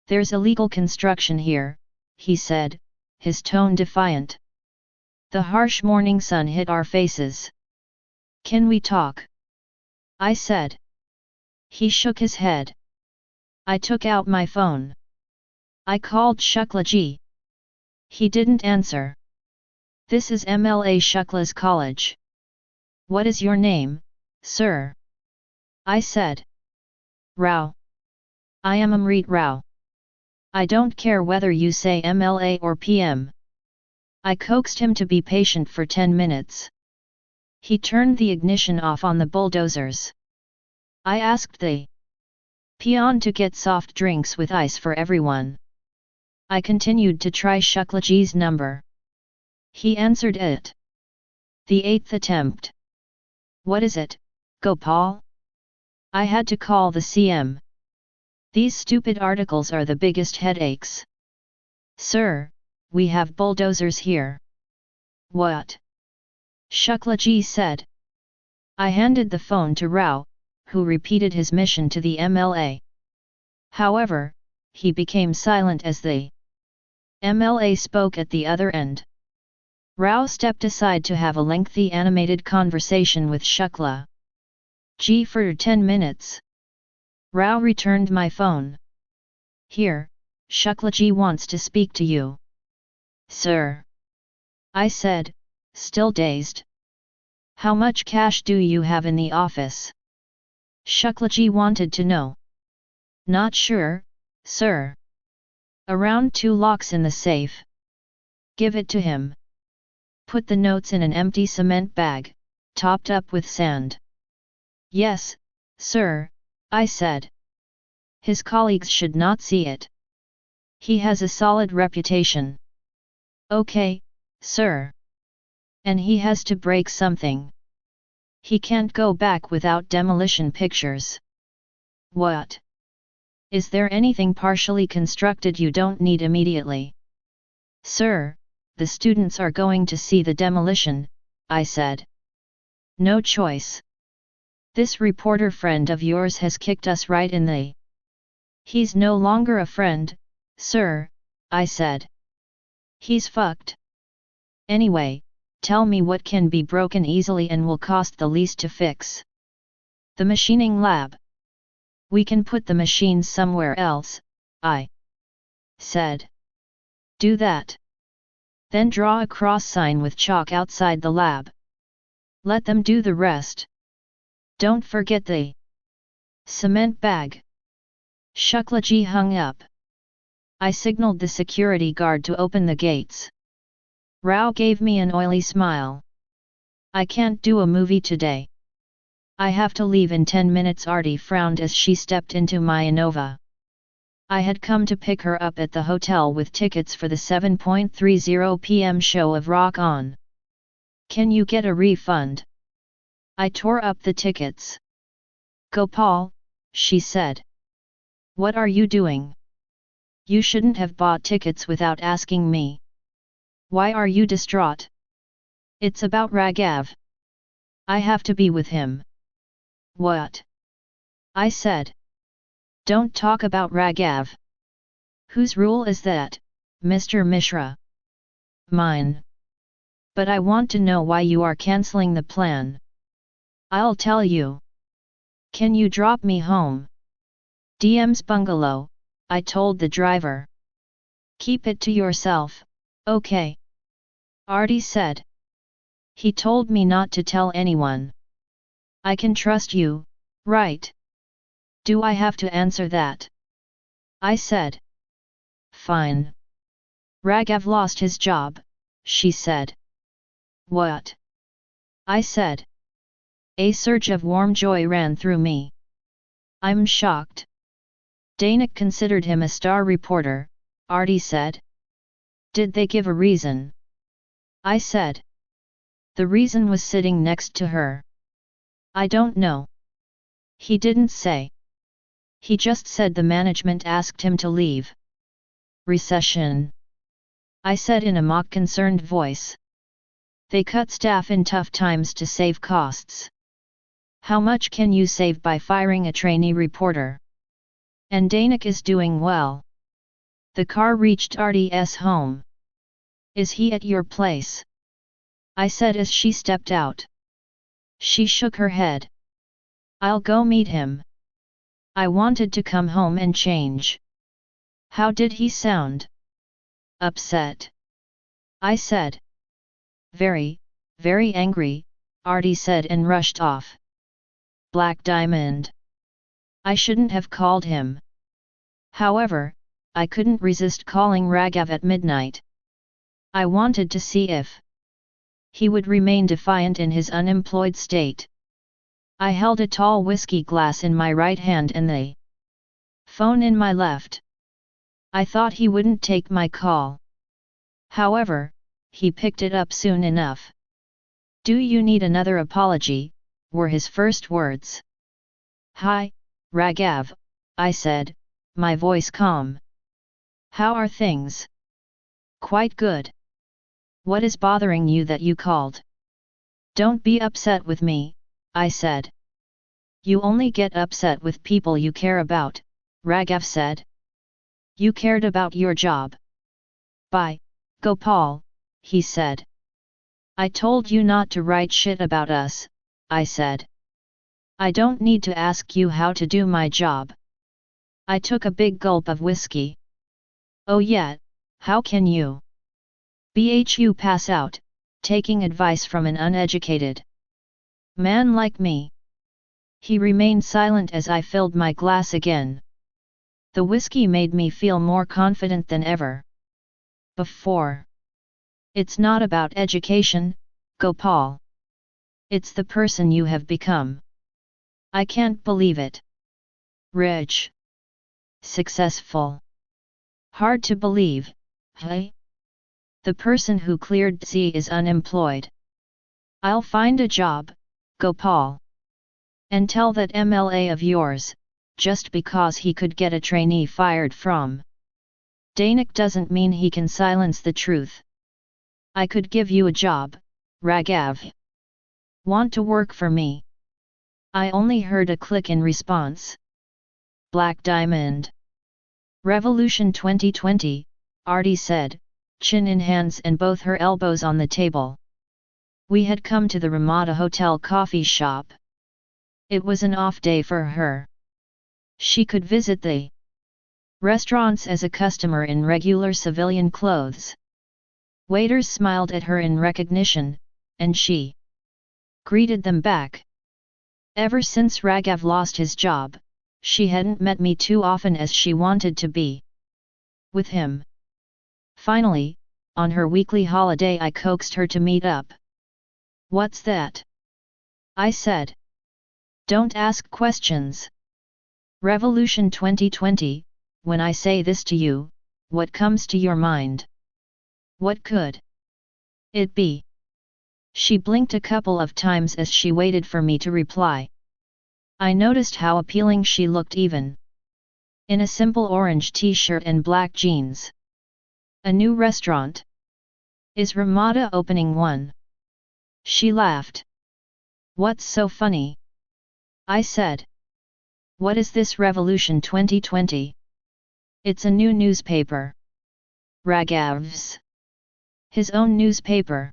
There's illegal construction here, he said, his tone defiant. The harsh morning sun hit our faces. Can we talk? I said. He shook his head. I took out my phone. I called Shuklaji. He didn't answer. This is MLA Shukla's college. What is your name, sir? I said. Rao. I am Amrit Rao. I don't care whether you say MLA or PM. I coaxed him to be patient for 10 minutes. He turned the ignition off on the bulldozers. I asked the peon to get soft drinks with ice for everyone. I continued to try Shuklaji's number. He answered it. The 8th attempt. What is it, Gopal? I had to call the CM. These stupid articles are the biggest headaches. Sir, we have bulldozers here. What? Shuklaji said. I handed the phone to Rao, who repeated his mission to the MLA. However, he became silent as the MLA spoke at the other end. Rao stepped aside to have a lengthy animated conversation with Shukla. For 10 minutes. Rao returned my phone. Here, Shuklaji wants to speak to you. Sir. I said, still dazed. How much cash do you have in the office? Shuklaji wanted to know. Not sure, sir. Around 2 lakhs in the safe. Give it to him. Put the notes in an empty cement bag, topped up with sand. Yes, sir, I said. His colleagues should not see it. He has a solid reputation. Okay, sir. And he has to break something. He can't go back without demolition pictures. What? Is there anything partially constructed you don't need immediately? Sir, the students are going to see the demolition, I said. No choice. This reporter friend of yours has kicked us right in the... He's no longer a friend, sir, I said. He's fucked. Anyway, tell me what can be broken easily and will cost the least to fix. The machining lab. We can put the machines somewhere else, I said. Do that. Then draw a cross sign with chalk outside the lab. Let them do the rest. Don't forget the cement bag. Shuklaji hung up. I signaled the security guard to open the gates. Rao gave me an oily smile. I can't do a movie today. I have to leave in 10 minutes. Arti frowned as she stepped into my Innova. I had come to pick her up at the hotel with tickets for the 7:30 p.m. show of Rock On. Can you get a refund? I tore up the tickets. Gopal, she said. What are you doing? You shouldn't have bought tickets without asking me. Why are you distraught? It's about Raghav. I have to be with him. What? I said. Don't talk about Raghav. Whose rule is that, Mr. Mishra? Mine. But I want to know why you are cancelling the plan. I'll tell you. Can you drop me home? DM's bungalow, I told the driver. Keep it to yourself, okay? Arti said. He told me not to tell anyone. I can trust you, right? Do I have to answer that? I said. Fine. Raghav lost his job, she said. What? I said. A surge of warm joy ran through me. I'm shocked. Dainik considered him a star reporter, Arti said. Did they give a reason? I said. The reason was sitting next to her. I don't know. He didn't say. He just said the management asked him to leave. Recession. I said in a mock concerned voice. They cut staff in tough times to save costs. How much can you save by firing a trainee reporter? And Dainik is doing well. The car reached Arti's home. Is he at your place? I said as she stepped out. She shook her head. I'll go meet him. I wanted to come home and change. How did he sound? Upset, I said. Very, very angry, Artie said and rushed off. Black Diamond. I shouldn't have called him. However, I couldn't resist calling Raghav at midnight. I wanted to see if he would remain defiant in his unemployed state. I held a tall whiskey glass in my right hand and the phone in my left. I thought he wouldn't take my call. However, he picked it up soon enough. Do you need another apology? Were his first words. Hi, Raghav, I said, my voice calm. How are things? Quite good. What is bothering you that you called? Don't be upset with me, I said. You only get upset with people you care about, Raghav said. You cared about your job. Bye, Gopal, he said. I told you not to write shit about us, I said. I don't need to ask you how to do my job. I took a big gulp of whiskey. Oh yeah, how can you? Bhu pass out, taking advice from an uneducated man like me. He remained silent as I filled my glass again. The whiskey made me feel more confident than ever before. It's not about education, Gopal. It's the person you have become. I can't believe it. Rich. Successful. Hard to believe, hey? The person who cleared C is unemployed. I'll find a job, Gopal. And tell that MLA of yours, just because he could get a trainee fired from Danik doesn't mean he can silence the truth. I could give you a job, Raghav. Want to work for me? I only heard a click in response. Black Diamond. Revolution 2020, Artie said, chin in hands and both her elbows on the table. We had come to the Ramada Hotel coffee shop. It was an off day for her. She could visit the restaurants as a customer in regular civilian clothes. Waiters smiled at her in recognition, and she greeted them back. Ever since Raghav lost his job, she hadn't met me too often as she wanted to be with him. Finally, on her weekly holiday I coaxed her to meet up. What's that? I said. Don't ask questions. Revolution 2020, when I say this to you, what comes to your mind? What could it be? She blinked a couple of times as she waited for me to reply. I noticed how appealing she looked even in a simple orange t-shirt and black jeans. A new restaurant? Is Ramada opening one? She laughed. What's so funny? I said. What is this Revolution 2020? It's a new newspaper. Raghav's. His own newspaper.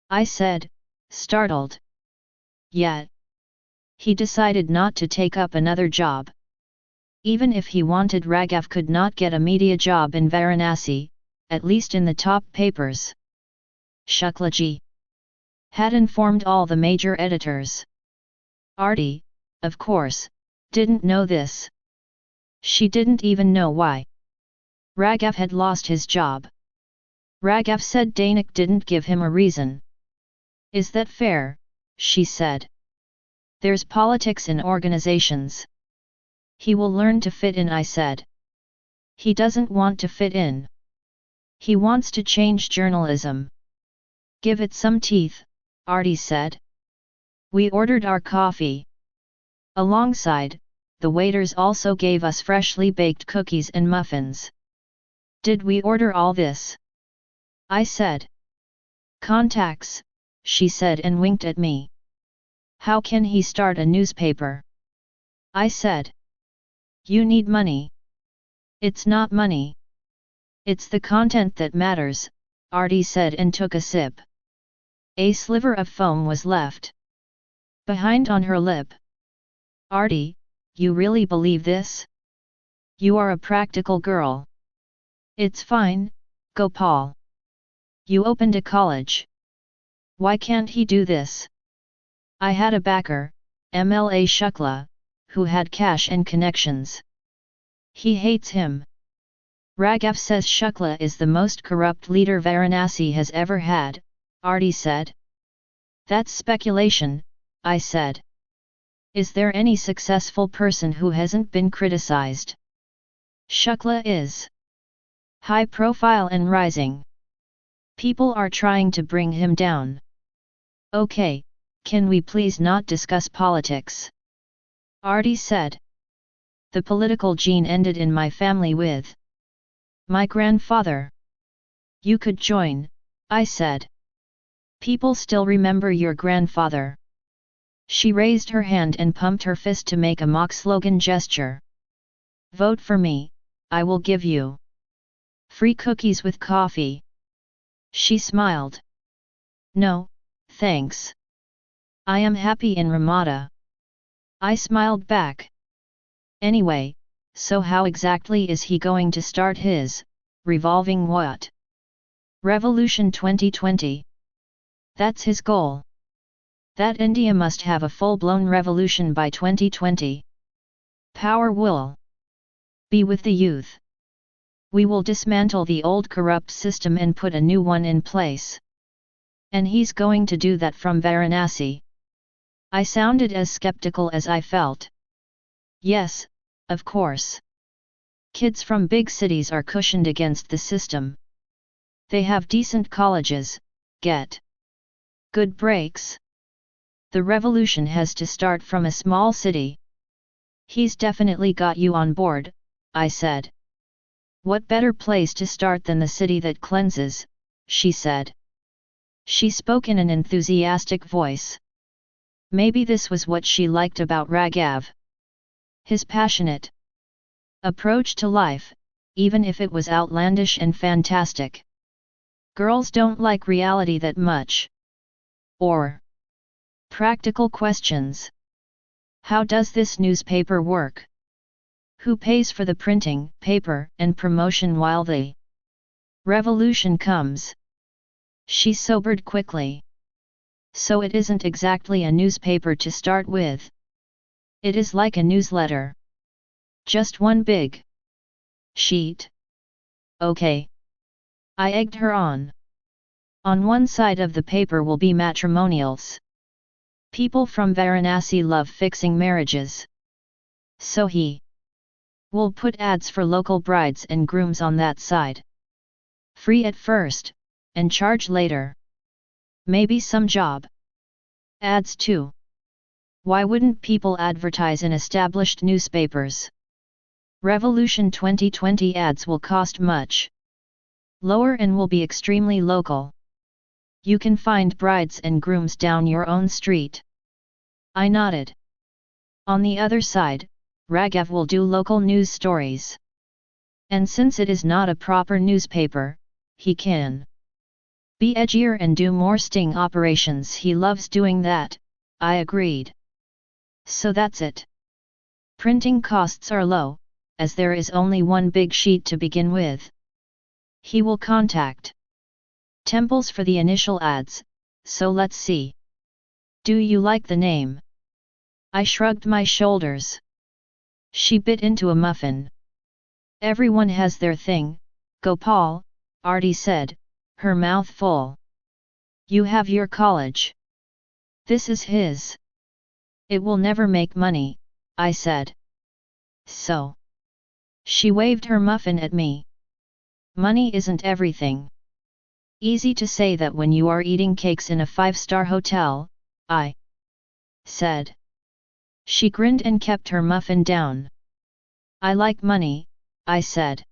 I said, startled. Yet. He decided not to take up another job. Even if he wanted, Raghav could not get a media job in Varanasi, at least in the top papers. Shuklaji had informed all the major editors. Artie, of course, didn't know this. She didn't even know why Raghav had lost his job. Raghav said Danik didn't give him a reason. Is that fair? She said. There's politics in organizations. He will learn to fit in, I said. He doesn't want to fit in. He wants to change journalism. Give it some teeth, Artie said. We ordered our coffee. Alongside, the waiters also gave us freshly baked cookies and muffins. Did we order all this? I said. Contacts, she said and winked at me. How can he start a newspaper? I said. You need money. It's not money. It's the content that matters, Artie said and took a sip. A sliver of foam was left behind on her lip. Artie, you really believe this? You are a practical girl. It's fine, Gopal. You opened a college. Why can't he do this? I had a backer, MLA Shukla, who had cash and connections. He hates him. Raghav says Shukla is the most corrupt leader Varanasi has ever had, Arti said. That's speculation, I said. Is there any successful person who hasn't been criticized? Shukla is high profile and rising. People are trying to bring him down. Okay, can we please not discuss politics? Arti said. The political gene ended in my family with my grandfather. You could join, I said. People still remember your grandfather. She raised her hand and pumped her fist to make a mock slogan gesture. Vote for me, I will give you free cookies with coffee. She smiled. No, thanks. I am happy in Ramada. I smiled back. Anyway, so how exactly is he going to start his revolving what? Revolution 2020. That's his goal. That India must have a full-blown revolution by 2020. Power will be with the youth. We will dismantle the old corrupt system and put a new one in place. And he's going to do that from Varanasi. I sounded as skeptical as I felt. Yes, of course. Kids from big cities are cushioned against the system. They have decent colleges, get good breaks. The revolution has to start from a small city. He's definitely got you on board, I said. What better place to start than the city that cleanses, she said. She spoke in an enthusiastic voice. Maybe this was what she liked about Raghav. His passionate approach to life, even if it was outlandish and fantastic. Girls don't like reality that much. Or practical questions. How does this newspaper work? Who pays for the printing, paper, and promotion while the revolution comes? She sobered quickly. So it isn't exactly a newspaper to start with. It is like a newsletter. Just one big sheet. Okay. I egged her on. On one side of the paper will be matrimonials. People from Varanasi love fixing marriages. So he will put ads for local brides and grooms on that side. Free at first, and charge later. Maybe some job ads too. Why wouldn't people advertise in established newspapers? Revolution 2020 ads will cost much lower and will be extremely local. You can find brides and grooms down your own street. I nodded. On the other side, Raghav will do local news stories. And since it is not a proper newspaper, he can be edgier and do more sting operations. He loves doing that, I agreed. So that's it. Printing costs are low, as there is only one big sheet to begin with. He will contact temples for the initial ads, so let's see. Do you like the name? I shrugged my shoulders. She bit into a muffin. Everyone has their thing, Gopal, Arti said, her mouth full. You have your college. This is his. It will never make money, I said. So. She waved her muffin at me. Money isn't everything. Easy to say that when you are eating cakes in a 5-star hotel, I said. She grinned and kept her muffin down. I like money, I said.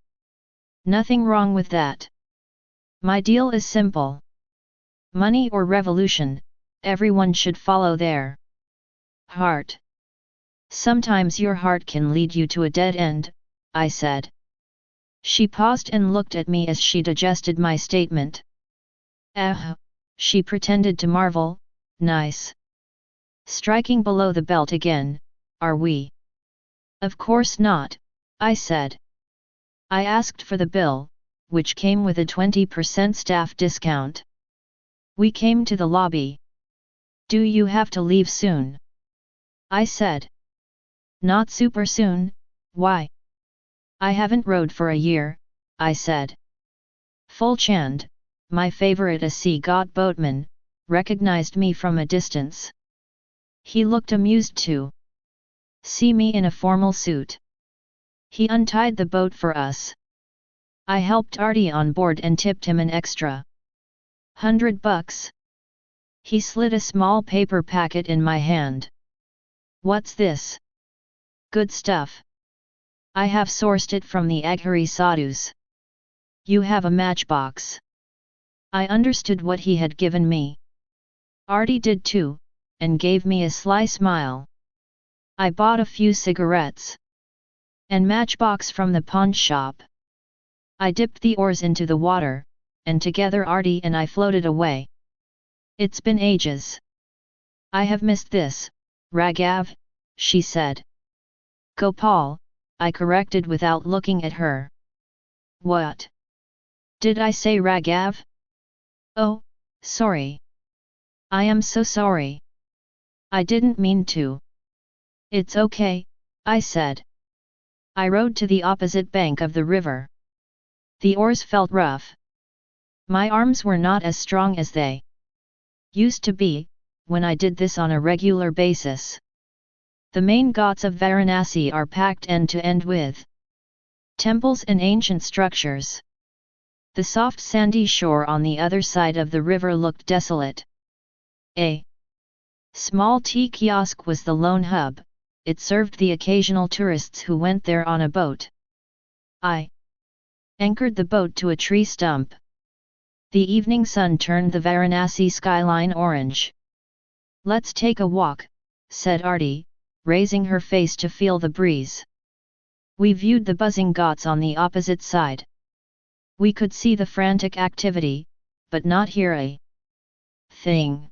Nothing wrong with that. My deal is simple. Money or revolution, everyone should follow their heart. Sometimes your heart can lead you to a dead end, I said. She paused and looked at me as she digested my statement. She pretended to marvel, nice. Striking below the belt again, are we? Of course not, I said. I asked for the bill, which came with a 20% staff discount. We came to the lobby. Do you have to leave soon? I said. Not super soon, why? I haven't rode for a year, I said. Fulchand, my favorite Sea-God boatman, recognized me from a distance. He looked amused too. See me in a formal suit. He untied the boat for us. I helped Artie on board and tipped him an extra $100. He slid a small paper packet in my hand. What's this? Good stuff. I have sourced it from the Aghari sadhus. You have a matchbox. I understood what he had given me. Artie did too, and gave me a sly smile. I bought a few cigarettes and matchbox from the pawn shop. I dipped the oars into the water, and together Artie and I floated away. It's been ages. I have missed this, Raghav, she said. Gopal, I corrected without looking at her. What? Did I say Raghav? Oh, sorry. I am so sorry. I didn't mean to. It's okay, I said. I rowed to the opposite bank of the river. The oars felt rough. My arms were not as strong as they used to be, when I did this on a regular basis. The main ghats of Varanasi are packed end to end with temples and ancient structures. The soft sandy shore on the other side of the river looked desolate. A small tea kiosk was the lone hub. It served the occasional tourists who went there on a boat. I anchored the boat to a tree stump. The evening sun turned the Varanasi skyline orange. Let's take a walk, said Artie, raising her face to feel the breeze. We viewed the buzzing ghats on the opposite side. We could see the frantic activity, but not hear a thing.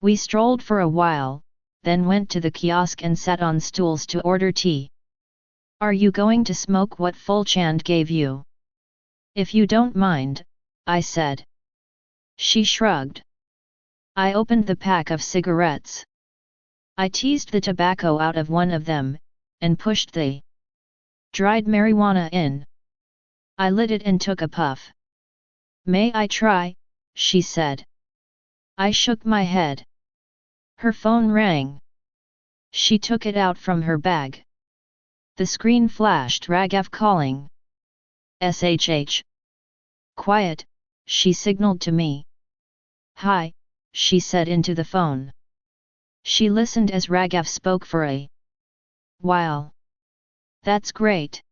We strolled for a while, then went to the kiosk and sat on stools to order tea. Are you going to smoke what Fulchand gave you? If you don't mind, I said. She shrugged. I opened the pack of cigarettes. I teased the tobacco out of one of them, and pushed the dried marijuana in. I lit it and took a puff. May I try? She said. I shook my head. Her phone rang. She took it out from her bag. The screen flashed Raghav calling. SHH. Quiet, she signaled to me. Hi, she said into the phone. She listened as Raghav spoke for a while. That's great.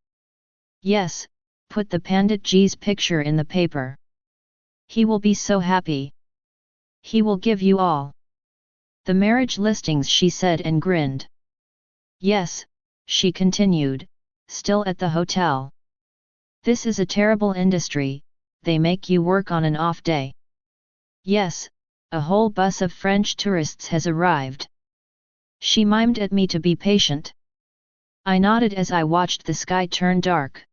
Yes, put the Panditji's picture in the paper. He will be so happy. He will give you all the marriage listings, she said and grinned. Yes, she continued, still at the hotel. This is a terrible industry, they make you work on an off day. Yes, a whole bus of French tourists has arrived. She mimed at me to be patient. I nodded as I watched the sky turn dark.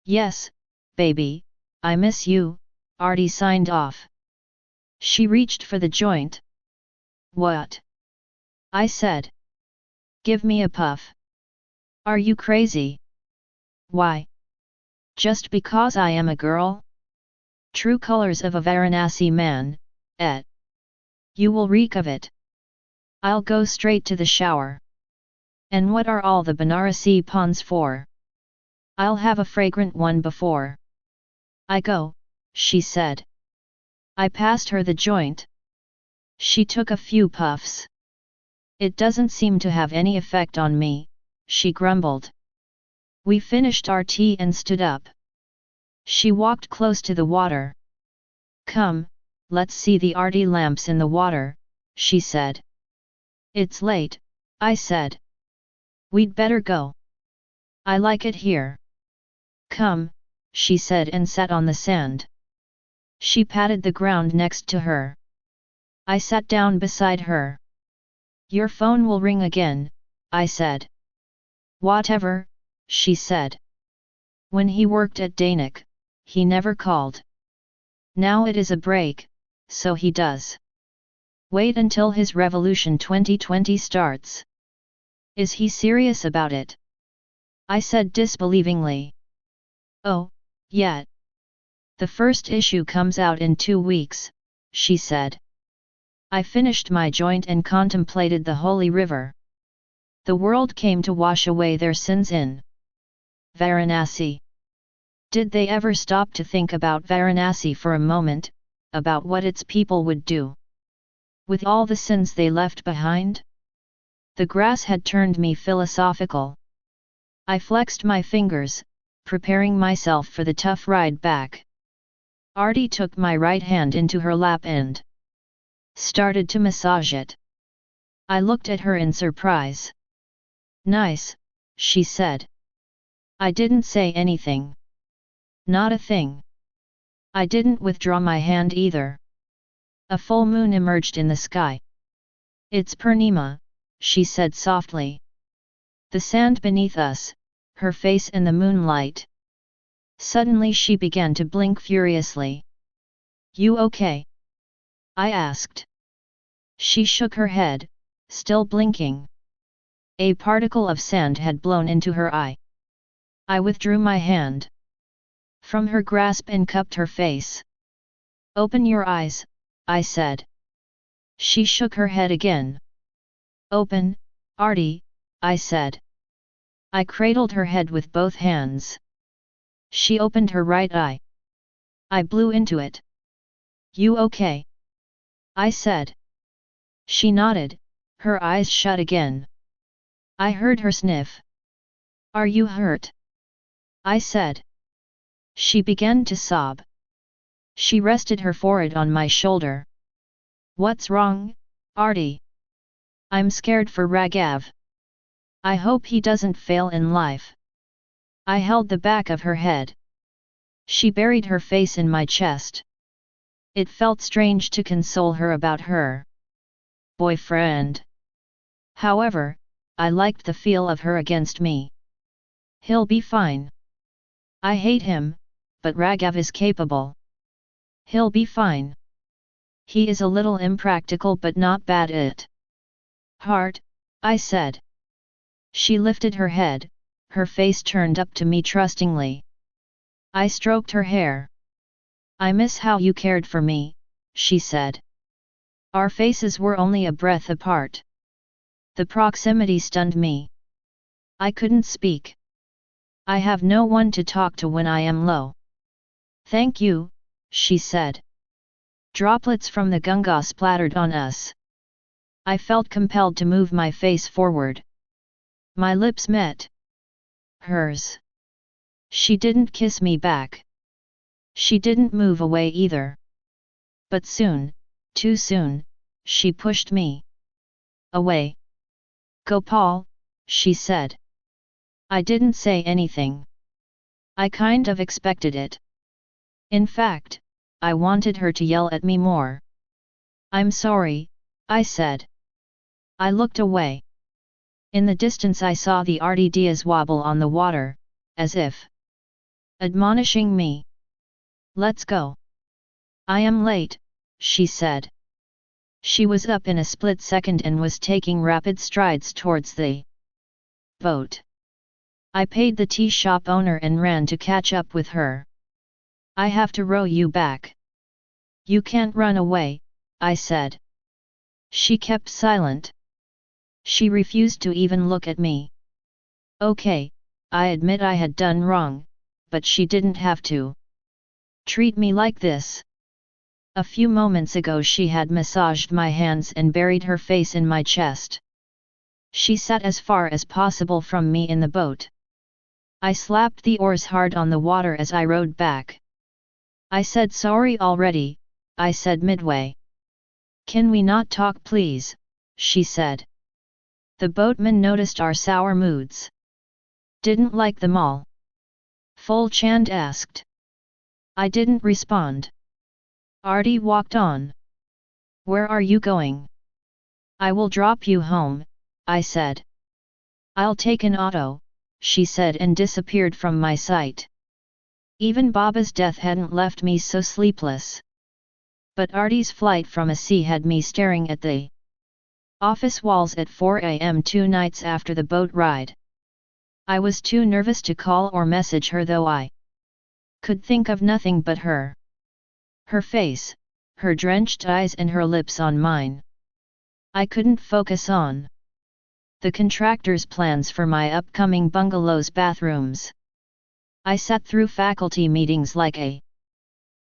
Yes, baby, I miss you, Artie signed off. She reached for the joint. What? I said. Give me a puff. Are you crazy? Why? Just because I am a girl? True colors of a Varanasi man, et. You will reek of it. I'll go straight to the shower. And what are all the Banarasi ponds for? I'll have a fragrant one before I go, she said. I passed her the joint. She took a few puffs. It doesn't seem to have any effect on me, she grumbled. We finished our tea and stood up. She walked close to the water. Come, let's see the arty lamps in the water, she said. It's late, I said. We'd better go. I like it here. Come, she said and sat on the sand. She patted the ground next to her. I sat down beside her. Your phone will ring again, I said. Whatever, she said. When he worked at Danik, he never called. Now it is a break, so he does. Wait until his Revolution 2020 starts. Is he serious about it? I said disbelievingly. Oh, yeah. The first issue comes out in 2 weeks, she said. I finished my joint and contemplated the holy river. The world came to wash away their sins in Varanasi. Did they ever stop to think about Varanasi for a moment, about what its people would do with all the sins they left behind? The grass had turned me philosophical. I flexed my fingers, preparing myself for the tough ride back. Artie took my right hand into her lap and started to massage it. I looked at her in surprise. Nice, she said. I didn't say anything. Not a thing. I didn't withdraw my hand either. A full moon emerged in the sky. It's Purnima, she said softly. The sand beneath us, her face in the moonlight. Suddenly she began to blink furiously. You okay? I asked. She shook her head, still blinking. A particle of sand had blown into her eye. I withdrew my hand from her grasp and cupped her face. Open your eyes, I said. She shook her head again. Open, Artie, I said. I cradled her head with both hands. She opened her right eye. I blew into it. You okay? I said. She nodded, her eyes shut again. I heard her sniff. Are you hurt? I said. She began to sob. She rested her forehead on my shoulder. What's wrong, Artie? I'm scared for Raghav. I hope he doesn't fail in life. I held the back of her head. She buried her face in my chest. It felt strange to console her about her boyfriend. However, I liked the feel of her against me. He'll be fine. I hate him, but Raghav is capable. He'll be fine. He is a little impractical but not bad at it. Heart, I said. She lifted her head, her face turned up to me trustingly. I stroked her hair. I miss how you cared for me, she said. Our faces were only a breath apart. The proximity stunned me. I couldn't speak. I have no one to talk to when I am low. Thank you, she said. Droplets from the Ganga splattered on us. I felt compelled to move my face forward. My lips met hers. She didn't kiss me back. She didn't move away either. But soon, too soon, she pushed me away. Gopal, she said. I didn't say anything. I kind of expected it. In fact, I wanted her to yell at me more. I'm sorry, I said. I looked away. In the distance I saw the Artie Diaz wobble on the water, as if admonishing me. Let's go. I am late, she said. She was up in a split second and was taking rapid strides towards the boat. I paid the tea shop owner and ran to catch up with her. I have to row you back. You can't run away, I said. She kept silent. She refused to even look at me. Okay, I admit I had done wrong, but she didn't have to treat me like this. A few moments ago she had massaged my hands and buried her face in my chest. She sat as far as possible from me in the boat. I slapped the oars hard on the water as I rowed back. I said sorry already, I said midway. Can we not talk please, she said. The boatman noticed our sour moods. Didn't like them all? Full Chand asked. I didn't respond. Artie walked on. Where are you going? I will drop you home, I said. I'll take an auto, she said, and disappeared from my sight. Even Baba's death hadn't left me so sleepless. But Artie's flight from a sea had me staring at the office walls at 4 a.m. 2 nights after the boat ride. I was too nervous to call or message her, though I could think of nothing but her. Her face, her drenched eyes, and her lips on mine. I couldn't focus on the contractor's plans for my upcoming bungalow's bathrooms. I sat through faculty meetings like a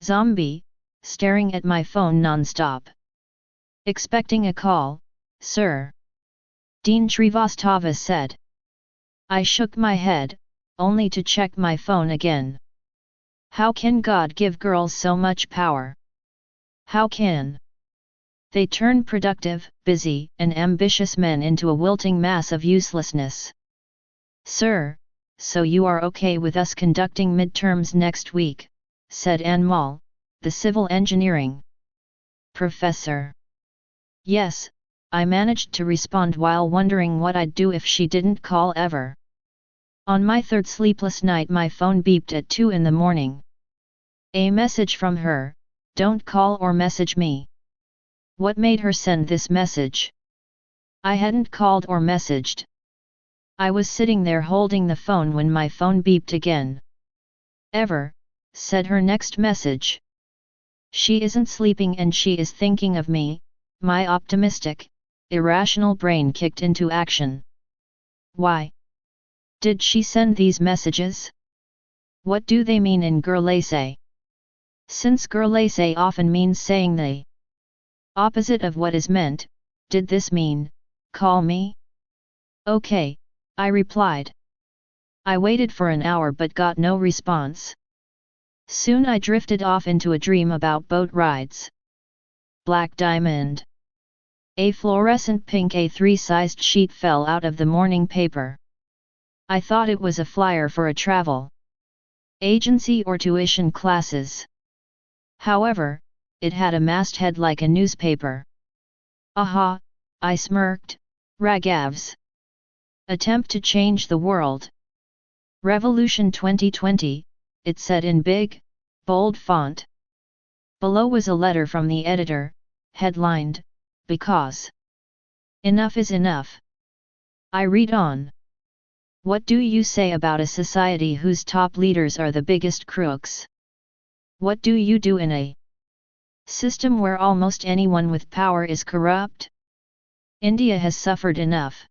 zombie, staring at my phone non-stop. Expecting a call, sir, Dean Srivastava said. I shook my head, only to check my phone again. How can God give girls so much power? How can they turn productive, busy, and ambitious men into a wilting mass of uselessness? Sir, so you are okay with us conducting midterms next week, said Anmal, the civil engineering professor. Yes, I managed to respond while wondering what I'd do if she didn't call ever. On my third sleepless night, my phone beeped at 2 in the morning. A message from her, don't call or message me. What made her send this message? I hadn't called or messaged. I was sitting there holding the phone when my phone beeped again. Ever, said her next message. She isn't sleeping and she is thinking of me. My optimistic, irrational brain kicked into action. Why did she send these messages? What do they mean in Gurlese? Since Gurlese often means saying the opposite of what is meant, did this mean, call me? Okay, I replied. I waited for an hour but got no response. Soon I drifted off into a dream about boat rides. Black diamond. A fluorescent pink A3-sized sheet fell out of the morning paper. I thought it was a flyer for a travel agency or tuition classes. However, it had a masthead like a newspaper. Aha, I smirked, Raghav's attempt to change the world. Revolution 2020, it said in big, bold font. Below was a letter from the editor, headlined, Because enough is enough. I read on. What do you say about a society whose top leaders are the biggest crooks? What do you do in a system where almost anyone with power is corrupt? India has suffered enough.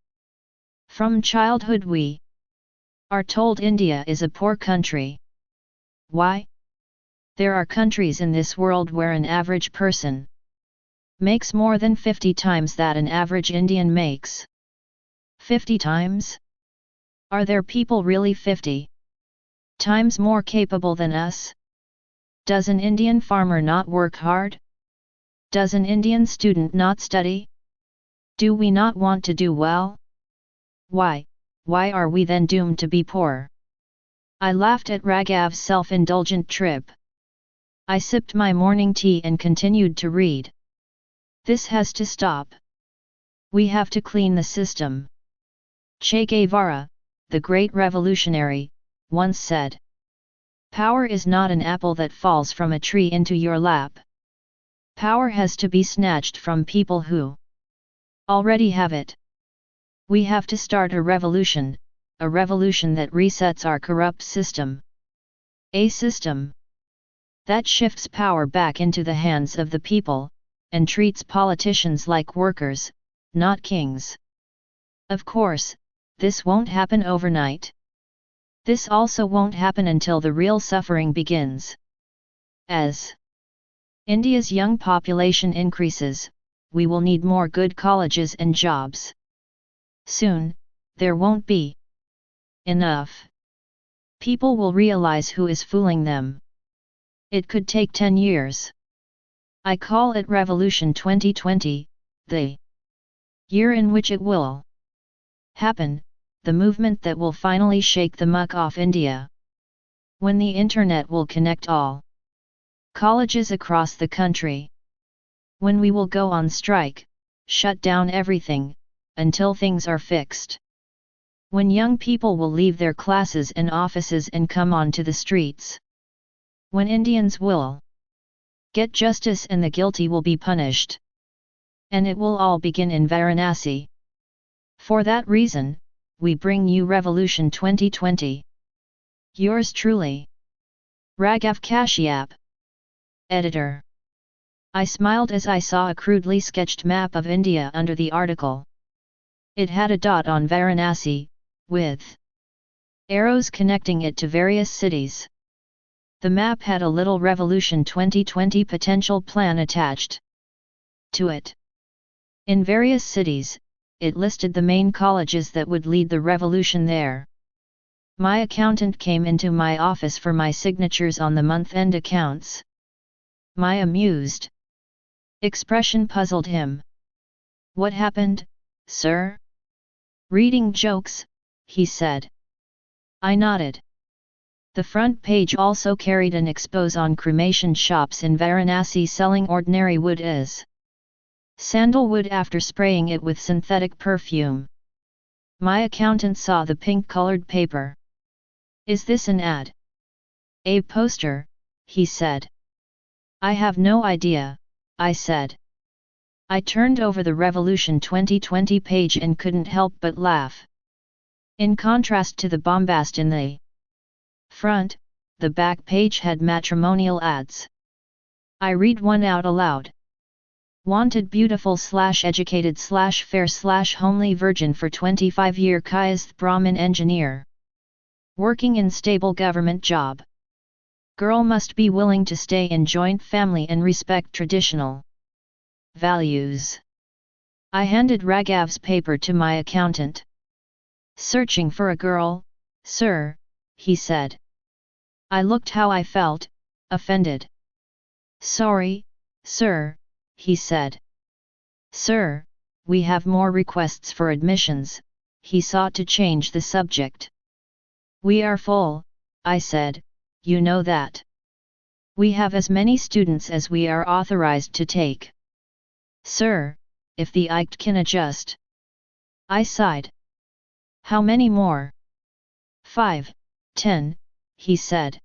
From childhood we are told India is a poor country. Why? There are countries in this world where an average person makes more than 50 times that an average Indian makes. 50 times? Are there people really 50 times more capable than us? Does an Indian farmer not work hard? Does an Indian student not study? Do we not want to do well? Why are we then doomed to be poor? I laughed at Raghav's self-indulgent trip. I sipped my morning tea and continued to read. This has to stop. We have to clean the system. Che Guevara, the great revolutionary, once said. Power is not an apple that falls from a tree into your lap. Power has to be snatched from people who already have it. We have to start a revolution that resets our corrupt system. A system that shifts power back into the hands of the people, and treats politicians like workers, not kings. Of course, this won't happen overnight. This also won't happen until the real suffering begins. As India's young population increases, we will need more good colleges and jobs. Soon, there won't be enough. People will realize who is fooling them. It could take 10 years. I call it Revolution 2020, the year in which it will happen, the movement that will finally shake the muck off India. When the internet will connect all colleges across the country. When we will go on strike, shut down everything, until things are fixed. When young people will leave their classes and offices and come onto the streets. When Indians will get justice and the guilty will be punished. And it will all begin in Varanasi. For that reason, we bring you Revolution 2020. Yours truly, Raghav Kashyap. Editor. I smiled as I saw a crudely sketched map of India under the article. It had a dot on Varanasi, with arrows connecting it to various cities. The map had a little Revolution 2020 potential plan attached to it. In various cities, it listed the main colleges that would lead the revolution there. My accountant came into my office for my signatures on the month-end accounts. My amused expression puzzled him. "What happened, sir?" "Reading jokes," he said. I nodded. The front page also carried an expose on cremation shops in Varanasi selling ordinary wood as sandalwood after spraying it with synthetic perfume. My accountant saw the pink-colored paper. "Is this an ad?" "A poster," he said. "I have no idea," I said. I turned over the Revolution 2020 page and couldn't help but laugh. In contrast to the bombast in the front, the back page had matrimonial ads. I read one out aloud. "Wanted beautiful/educated/fair/homely virgin for 25-year Kayasth Brahmin engineer. Working in stable government job. Girl must be willing to stay in joint family and respect traditional values." I handed Raghav's paper to my accountant. "Searching for a girl, sir," he said. I looked how I felt, offended. "Sorry, sir," he said. "Sir, we have more requests for admissions," he sought to change the subject. "We are full," I said, "you know that. We have as many students as we are authorized to take." "Sir, if the ICT can adjust." I sighed. "How many more?" 5, 10, he said.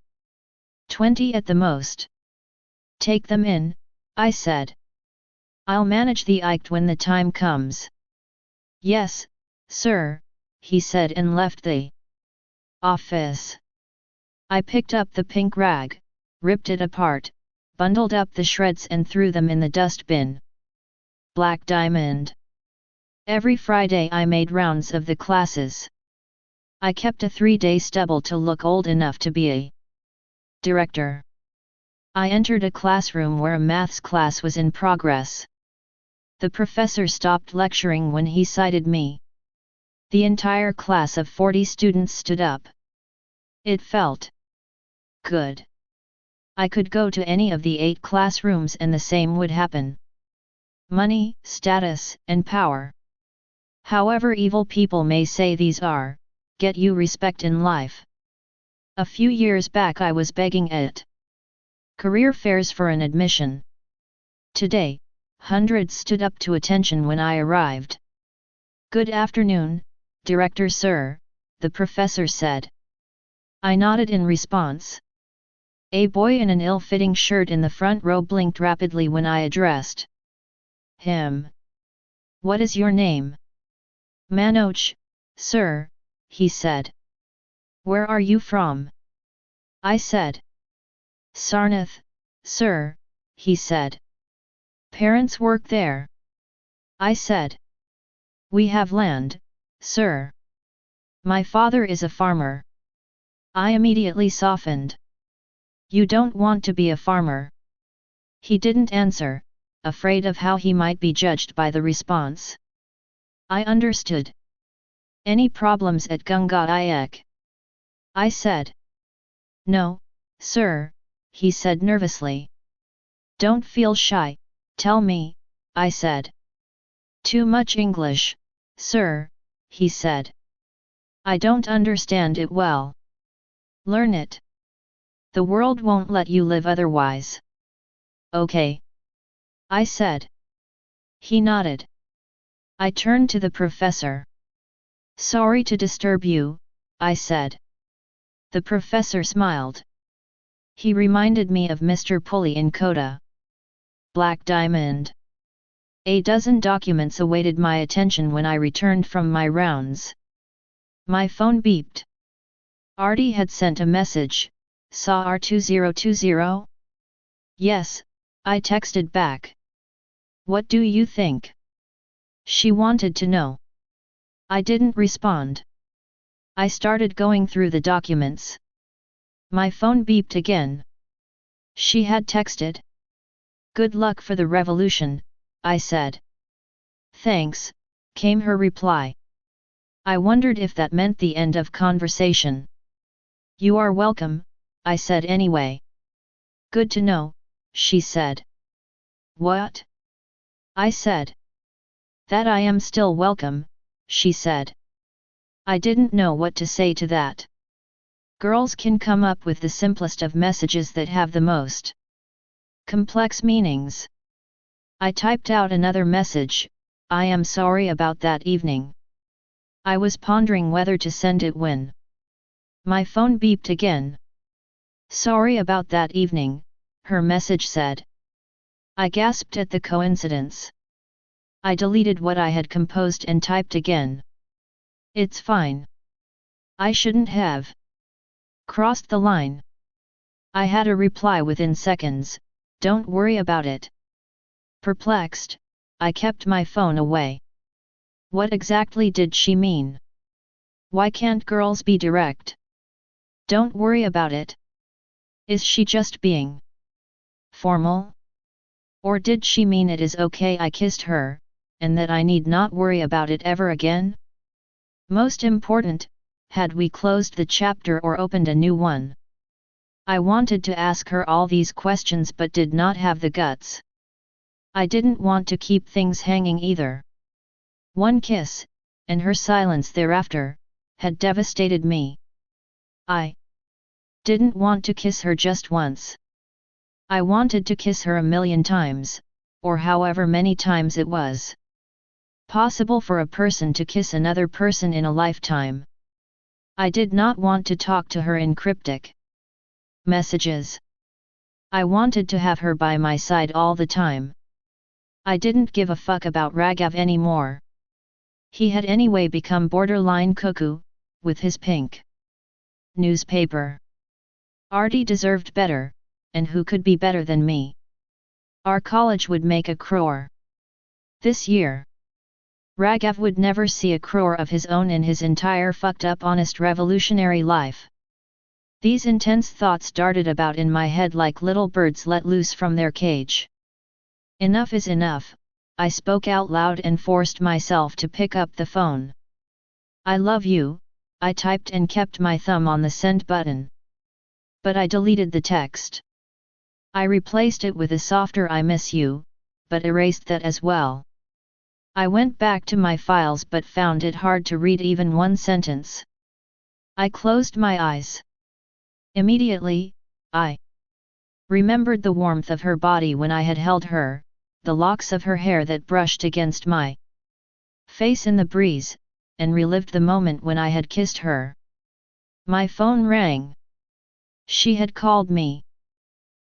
20 at the most." "Take them in," I said. "I'll manage the ICT when the time comes." "Yes, sir," he said and left the office. I picked up the pink rag, ripped it apart, bundled up the shreds and threw them in the dustbin. Black Diamond. Every Friday I made rounds of the classes. I kept a 3-day stubble to look old enough to be a director. I entered a classroom where a maths class was in progress. The professor stopped lecturing when he sighted me. The entire class of 40 students stood up. It felt good. I could go to any of the 8 classrooms and the same would happen. Money, status, and power. However evil people may say these are, get you respect in life. A few years back I was begging at career fairs for an admission. Today, hundreds stood up to attention when I arrived. "Good afternoon, Director sir," the professor said. I nodded in response. A boy in an ill-fitting shirt in the front row blinked rapidly when I addressed him. "What is your name?" "Manoj, sir," he said. "Where are you from?" I said. "Sarnath, sir," he said. "Parents work there?" I said. "We have land, sir. My father is a farmer." I immediately softened. "You don't want to be a farmer?" He didn't answer, afraid of how he might be judged by the response. I understood. "Any problems at Ganga Iek?" I said. "No, sir," he said nervously. "Don't feel shy, tell me," I said. "Too much English, sir," he said. "I don't understand it well." "Learn it. The world won't let you live otherwise." "Okay," I said. He nodded. I turned to the professor. Sorry to disturb you, I said. The professor smiled. He reminded me of Mr. Pulley in Coda. Black Diamond. A dozen documents awaited my attention when I returned from my rounds. My phone beeped. Artie had sent a message. Saw R2020? Yes, I texted back. What do you think? She wanted to know. I didn't respond. I started going through the documents. My phone beeped again. She had texted. Good luck for the revolution, I said. Thanks, came her reply. I wondered if that meant the end of conversation. You are welcome, I said anyway. Good to know, she said. What? I said. That I am still welcome, she said. I didn't know what to say to that. Girls can come up with the simplest of messages that have the most complex meanings. I typed out another message. I am sorry about that evening. I was pondering whether to send it when my phone beeped again. Sorry about that evening, her message said. I gasped at the coincidence. I deleted what I had composed and typed again. It's fine. I shouldn't have crossed the line. I had a reply within seconds. Don't worry about it. Perplexed, I kept my phone away. What exactly did she mean? Why can't girls be direct? Don't worry about it. Is she just being formal? Or did she mean it is okay I kissed her, and that I need not worry about it ever again? Most important, had we closed the chapter or opened a new one? I wanted to ask her all these questions but did not have the guts. I didn't want to keep things hanging either. One kiss, and her silence thereafter, had devastated me. I didn't want to kiss her just once. I wanted to kiss her 1,000,000 times, or however many times it was possible for a person to kiss another person in a lifetime. I did not want to talk to her in cryptic messages. I wanted to have her by my side all the time. I didn't give a fuck about Raghav anymore. He had anyway become borderline cuckoo, with his pink newspaper. Artie deserved better, and who could be better than me? Our college would make a crore this year. Raghav would never see a crore of his own in his entire fucked up honest revolutionary life. These intense thoughts darted about in my head like little birds let loose from their cage. Enough is enough, I spoke out loud and forced myself to pick up the phone. I love you, I typed and kept my thumb on the send button. But I deleted the text. I replaced it with a softer I miss you, but erased that as well. I went back to my files but found it hard to read even one sentence. I closed my eyes. Immediately, I remembered the warmth of her body when I had held her, the locks of her hair that brushed against my face in the breeze, and relived the moment when I had kissed her. My phone rang. She had called me.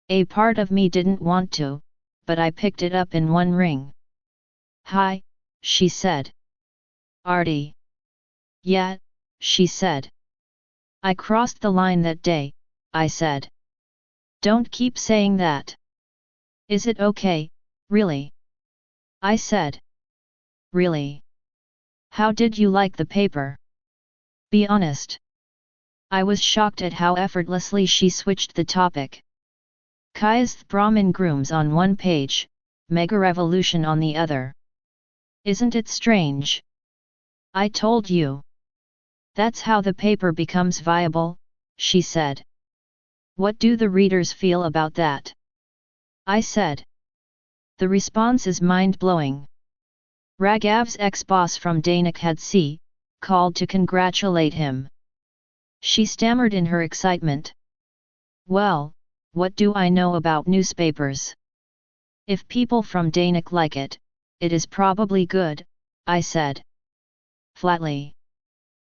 A part of me didn't want to, but I picked it up in one ring. Hi, she said. Artie. Yeah, she said. I crossed the line that day, I said. Don't keep saying that. Is it okay, really? I said. Really? How did you like the paper? Be honest. I was shocked at how effortlessly she switched the topic. Kayasth Brahmin grooms on one page, Mega Revolution on the other. Isn't it strange? I told you. That's how the paper becomes viable, she said. What do the readers feel about that? I said. The response is mind-blowing. Raghav's ex-boss from Dainik had called to congratulate him. She stammered in her excitement. Well, what do I know about newspapers? If people from Dainik like it, it is probably good, I said. Flatly.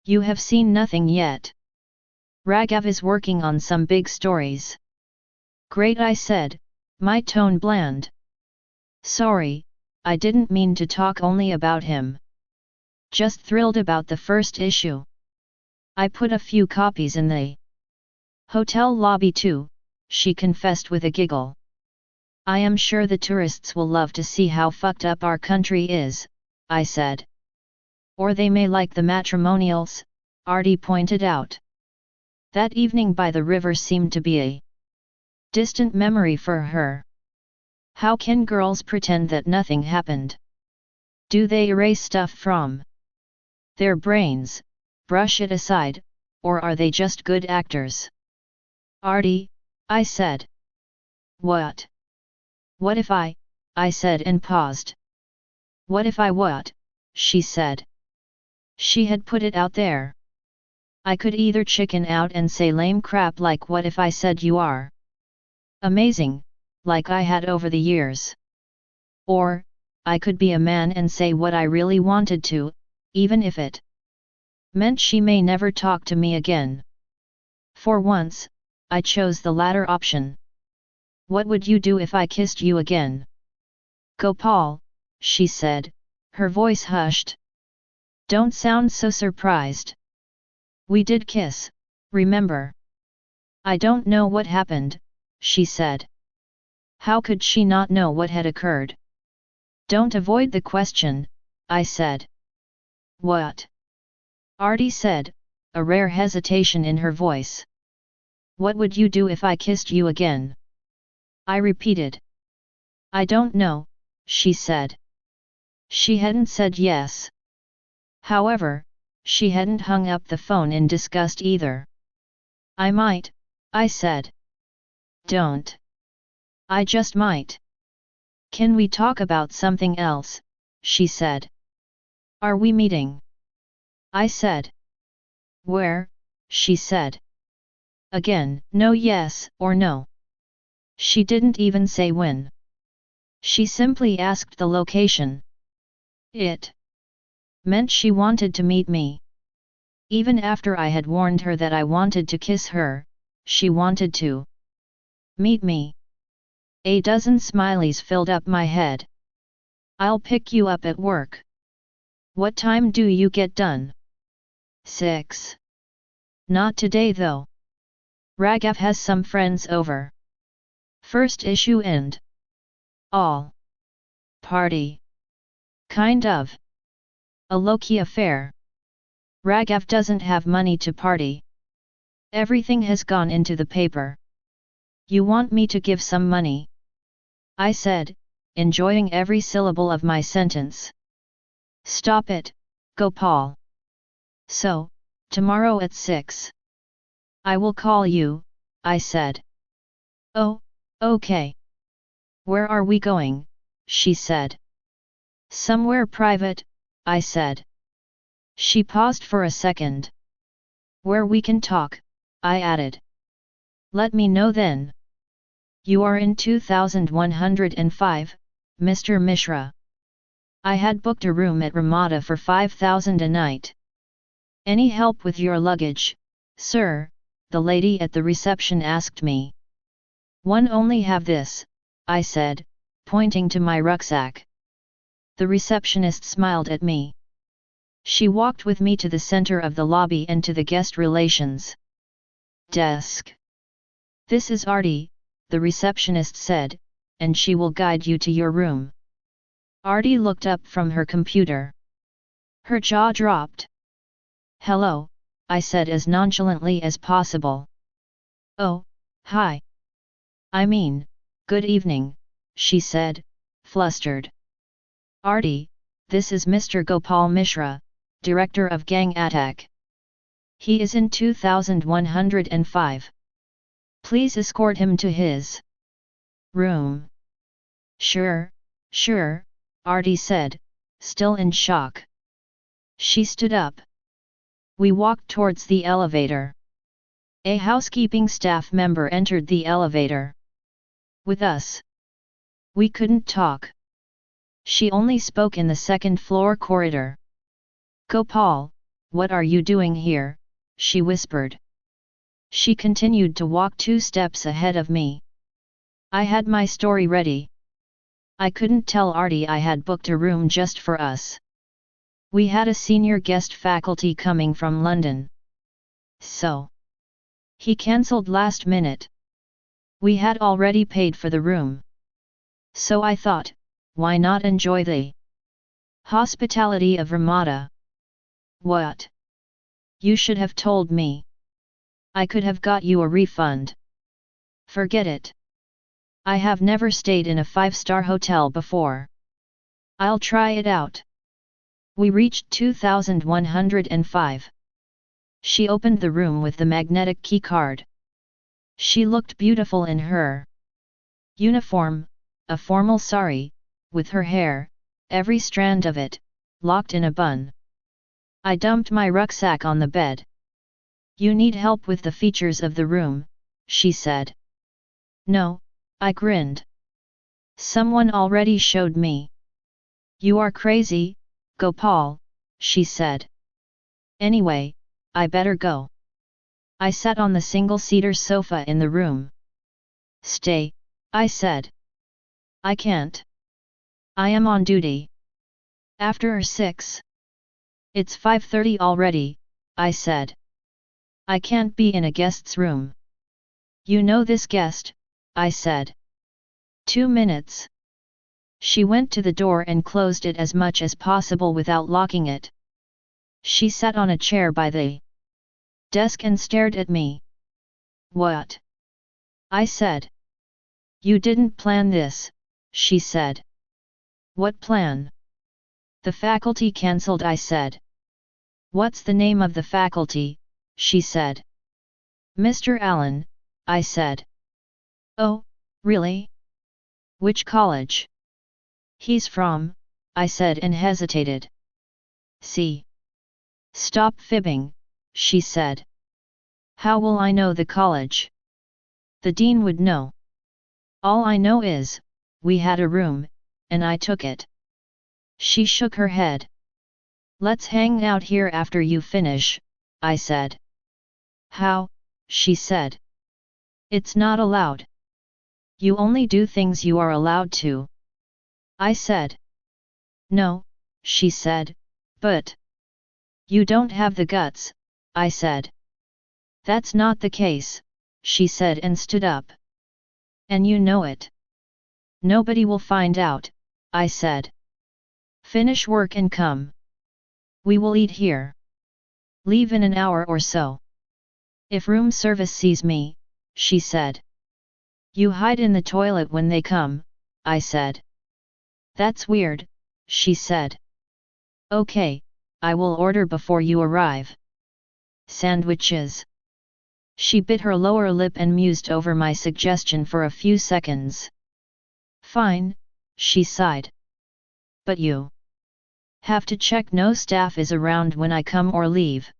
You have seen nothing yet. Raghav is working on some big stories. Great, I said, my tone bland. Sorry, I didn't mean to talk only about him. Just thrilled about the first issue. I put a few copies in the hotel lobby too, she confessed with a giggle. I am sure the tourists will love to see how fucked up our country is, I said. Or they may like the matrimonials, Artie pointed out. That evening by the river seemed to be a distant memory for her. How can girls pretend that nothing happened? Do they erase stuff from their brains, brush it aside, or are they just good actors? Artie, I said. What? What if I said and paused. What if I what? She said. She had put it out there. I could either chicken out and say lame crap like what if I said you are amazing, like I had over the years. Or, I could be a man and say what I really wanted to, even if it meant she may never talk to me again. For once, I chose the latter option. What would you do if I kissed you again? Gopal, she said, her voice hushed. Don't sound so surprised. We did kiss, remember? I don't know what happened, she said. How could she not know what had occurred? Don't avoid the question, I said. What? Artie said, a rare hesitation in her voice. What would you do if I kissed you again? I repeated. I don't know, she said. She hadn't said yes. However, she hadn't hung up the phone in disgust either. I might, I said. Don't. I just might. Can we talk about something else, she said. Are we meeting? I said. Where, she said. Again, no yes or no. She didn't even say when. She simply asked the location. It meant she wanted to meet me. Even after I had warned her that I wanted to kiss her, she wanted to meet me. A dozen smileys filled up my head. I'll pick you up at work. What time do you get done? 6. Not today though. Raghav has some friends over. First issue and all. Party. Kind of. A low-key affair. Raghav doesn't have money to party. Everything has gone into the paper. You want me to give some money? I said, enjoying every syllable of my sentence. Stop it, Gopal. So, tomorrow at 6. I will call you, I said. Oh, okay. Where are we going? She said. Somewhere private, I said. She paused for a second. Where we can talk, I added. Let me know then. You are in 2105, Mr. Mishra. I had booked a room at Ramada for 5,000 a night. Any help with your luggage, sir? The lady at the reception asked me. One only have this, I said, pointing to my rucksack. The receptionist smiled at me. She walked with me to the center of the lobby and to the guest relations desk. This is Artie, the receptionist said, and she will guide you to your room. Artie looked up from her computer. Her jaw dropped. Hello, I said as nonchalantly as possible. Oh, hi. I mean, good evening, she said, flustered. Artie, this is Mr. Gopal Mishra, director of Gang Attack. He is in 2105. Please escort him to his room. Sure, Artie said, still in shock. She stood up. We walked towards the elevator. A housekeeping staff member entered the elevator with us. We couldn't talk. She only spoke in the second-floor corridor. Gopal, "What are you doing here?" she whispered. She continued to walk 2 steps ahead of me. I had my story ready. I couldn't tell Artie I had booked a room just for us. We had a senior guest faculty coming from London. So he cancelled last minute. We had already paid for the room. So I thought, why not enjoy the hospitality of Ramada? What? You should have told me. I could have got you a refund. Forget it. I have never stayed in a 5-star hotel before. I'll try it out. We reached 2105. She opened the room with the magnetic key card. She looked beautiful in her uniform, a formal sari, with her hair, every strand of it, locked in a bun. I dumped my rucksack on the bed. "You need help with the features of the room," she said. "No," I grinned. "Someone already showed me." "You are crazy, Gopal," she said. "Anyway, I better go." I sat on the single-seater sofa in the room. "Stay," I said. "I can't. I am on duty. After 6. It's 5:30 already," I said. "I can't be in a guest's room." "You know this guest," I said. 2 minutes. She went to the door and closed it as much as possible without locking it. She sat on a chair by the desk and stared at me. "What?" I said. "You didn't plan this," she said. "What plan?" "The faculty cancelled," I said. "What's the name of the faculty?" she said. "Mr. Allen," I said. "Oh, really? Which college?" "He's from," I said and hesitated. "See? Stop fibbing," she said. "How will I know the college?" "The dean would know. All I know is, we had a room, and I took it." She shook her head. "Let's hang out here after you finish," I said. "How?" she said. "It's not allowed. You only do things you are allowed to," I said. "No," she said, "but you don't have the guts," I said. "That's not the case," she said and stood up. "And you know it." "Nobody will find out," I said. "Finish work and come. We will eat here. Leave in an hour or so." "If room service sees me," she said. "You hide in the toilet when they come," I said. "That's weird," she said. "Okay, I will order before you arrive." "Sandwiches." She bit her lower lip and mused over my suggestion for a few seconds. "Fine," she sighed. "But you have to check no staff is around when I come or leave."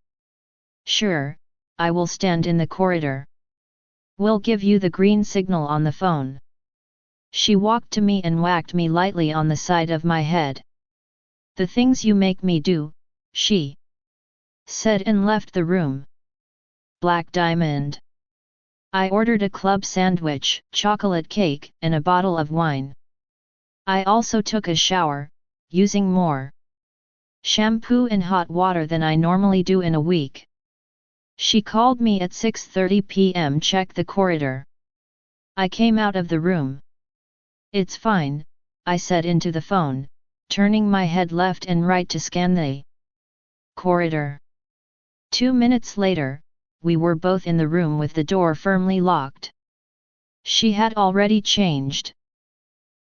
"Sure, I will stand in the corridor. We'll give you the green signal on the phone." She walked to me and whacked me lightly on the side of my head. "The things you make me do," she said and left the room. Black Diamond. I ordered a club sandwich, chocolate cake, and a bottle of wine. I also took a shower, using more shampoo and hot water than I normally do in a week. She called me at 6:30 p.m. Check the corridor. I came out of the room. "It's fine," I said into the phone, turning my head left and right to scan the corridor. 2 minutes later, we were both in the room with the door firmly locked. She had already changed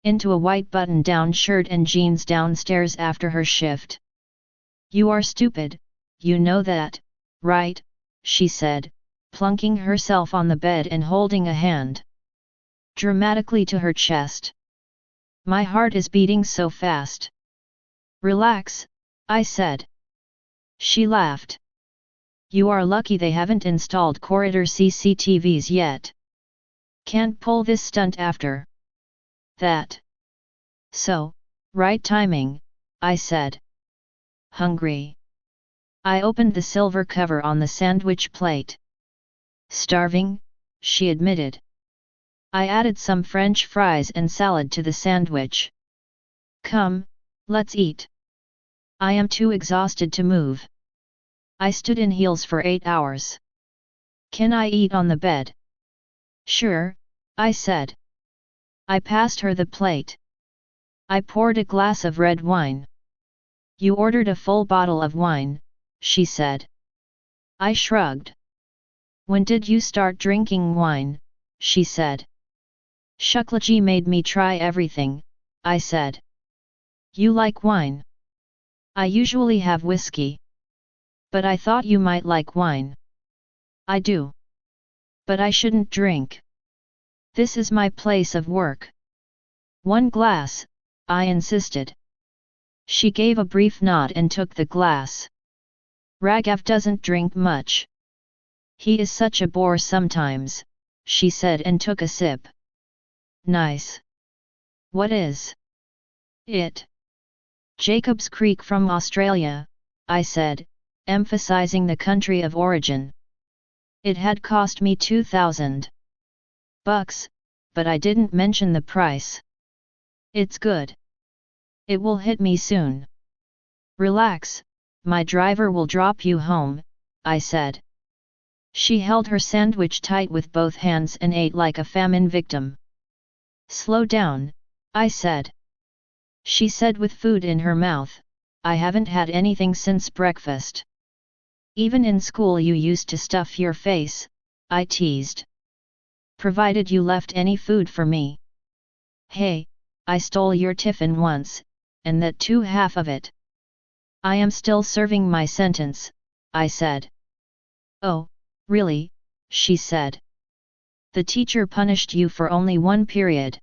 into a white button-down shirt and jeans downstairs after her shift. "You are stupid, you know that, right?" she said, plunking herself on the bed and holding a hand dramatically to her chest. "My heart is beating so fast." "Relax," I said. She laughed. "You are lucky they haven't installed corridor CCTVs yet. Can't pull this stunt after that. So, right timing," I said. "Hungry?" I opened the silver cover on the sandwich plate. Starving, she admitted. I added some French fries and salad to the sandwich. Come, let's eat. I am too exhausted to move. I stood in heels for 8 hours. Can I eat on the bed? Sure, I said. I passed her the plate. I poured a glass of red wine. You ordered a full bottle of wine, she said. I shrugged. When did you start drinking wine? She said. Shuklaji made me try everything, I said. You like wine? I usually have whiskey. But I thought you might like wine. I do. But I shouldn't drink. This is my place of work. 1 glass, I insisted. She gave a brief nod and took the glass. Raghav doesn't drink much. He is such a bore sometimes, she said and took a sip. Nice. What is it? Jacob's Creek from Australia, I said, emphasizing the country of origin. It had cost me $2,000, but I didn't mention the price. It's good. It will hit me soon. Relax, my driver will drop you home, I said. She held her sandwich tight with both hands and ate like a famine victim. Slow down, I said. She said with food in her mouth, I haven't had anything since breakfast. Even in school you used to stuff your face, I teased. Provided you left any food for me. Hey, I stole your tiffin once, and that too half of it. I am still serving my sentence, I said. Oh, really, she said. The teacher punished you for only 1 period.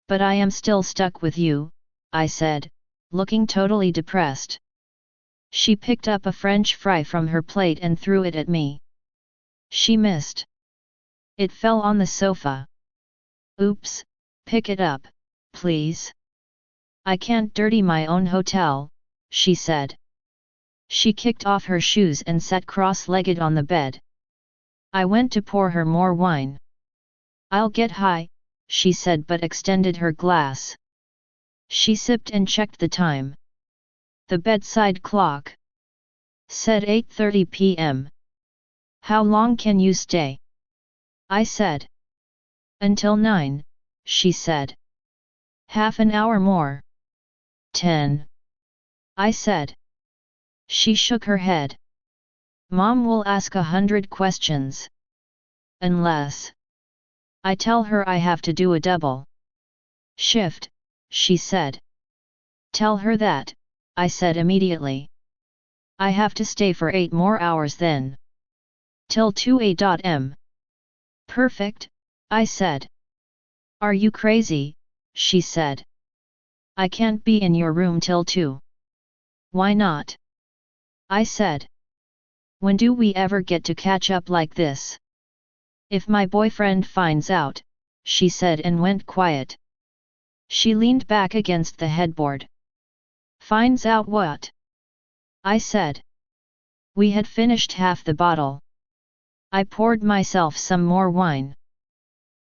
But I am still stuck with you, I said, looking totally depressed. She picked up a French fry from her plate and threw it at me. She missed. It fell on the sofa. Oops, pick it up, please. I can't dirty my own hotel, she said. She kicked off her shoes and sat cross-legged on the bed. I went to pour her more wine. I'll get high, she said but extended her glass. She sipped and checked the time. The bedside clock said 8:30 p.m. How long can you stay? I said. Until 9, she said. Half an hour more. 10. I said. She shook her head. Mom will ask 100 questions. Unless I tell her I have to do a double shift, she said. Tell her that, I said immediately. I have to stay for 8 more hours then. Till 2 a.m. Perfect, I said. Are you crazy? She said. I can't be in your room till 2. Why not? I said. When do we ever get to catch up like this? If my boyfriend finds out, she said and went quiet. She leaned back against the headboard. Finds out what? I said. We had finished half the bottle. I poured myself some more wine.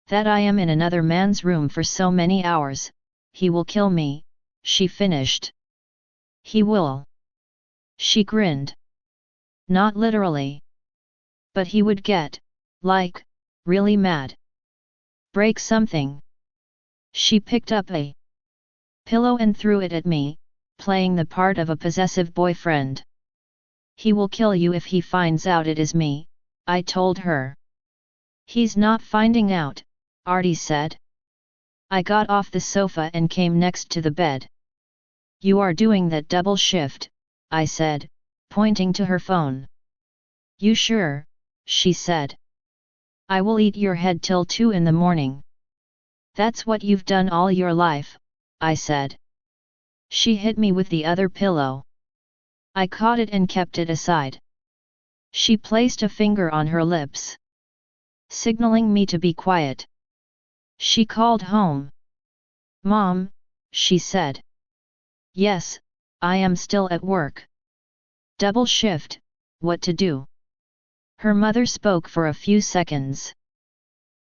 That I am in another man's room for so many hours, he will kill me, she finished. He will. She grinned. Not literally. But he would get, like, really mad. Break something. She picked up a pillow and threw it at me, playing the part of a possessive boyfriend. He will kill you if he finds out it is me, I told her. He's not finding out, Artie said. I got off the sofa and came next to the bed. You are doing that double shift, I said, pointing to her phone. You sure? She said. I will eat your head till 2 in the morning. That's what you've done all your life, I said. She hit me with the other pillow. I caught it and kept it aside. She placed a finger on her lips, signaling me to be quiet. She called home. Mom, she said. Yes, I am still at work. Double shift, what to do? Her mother spoke for a few seconds.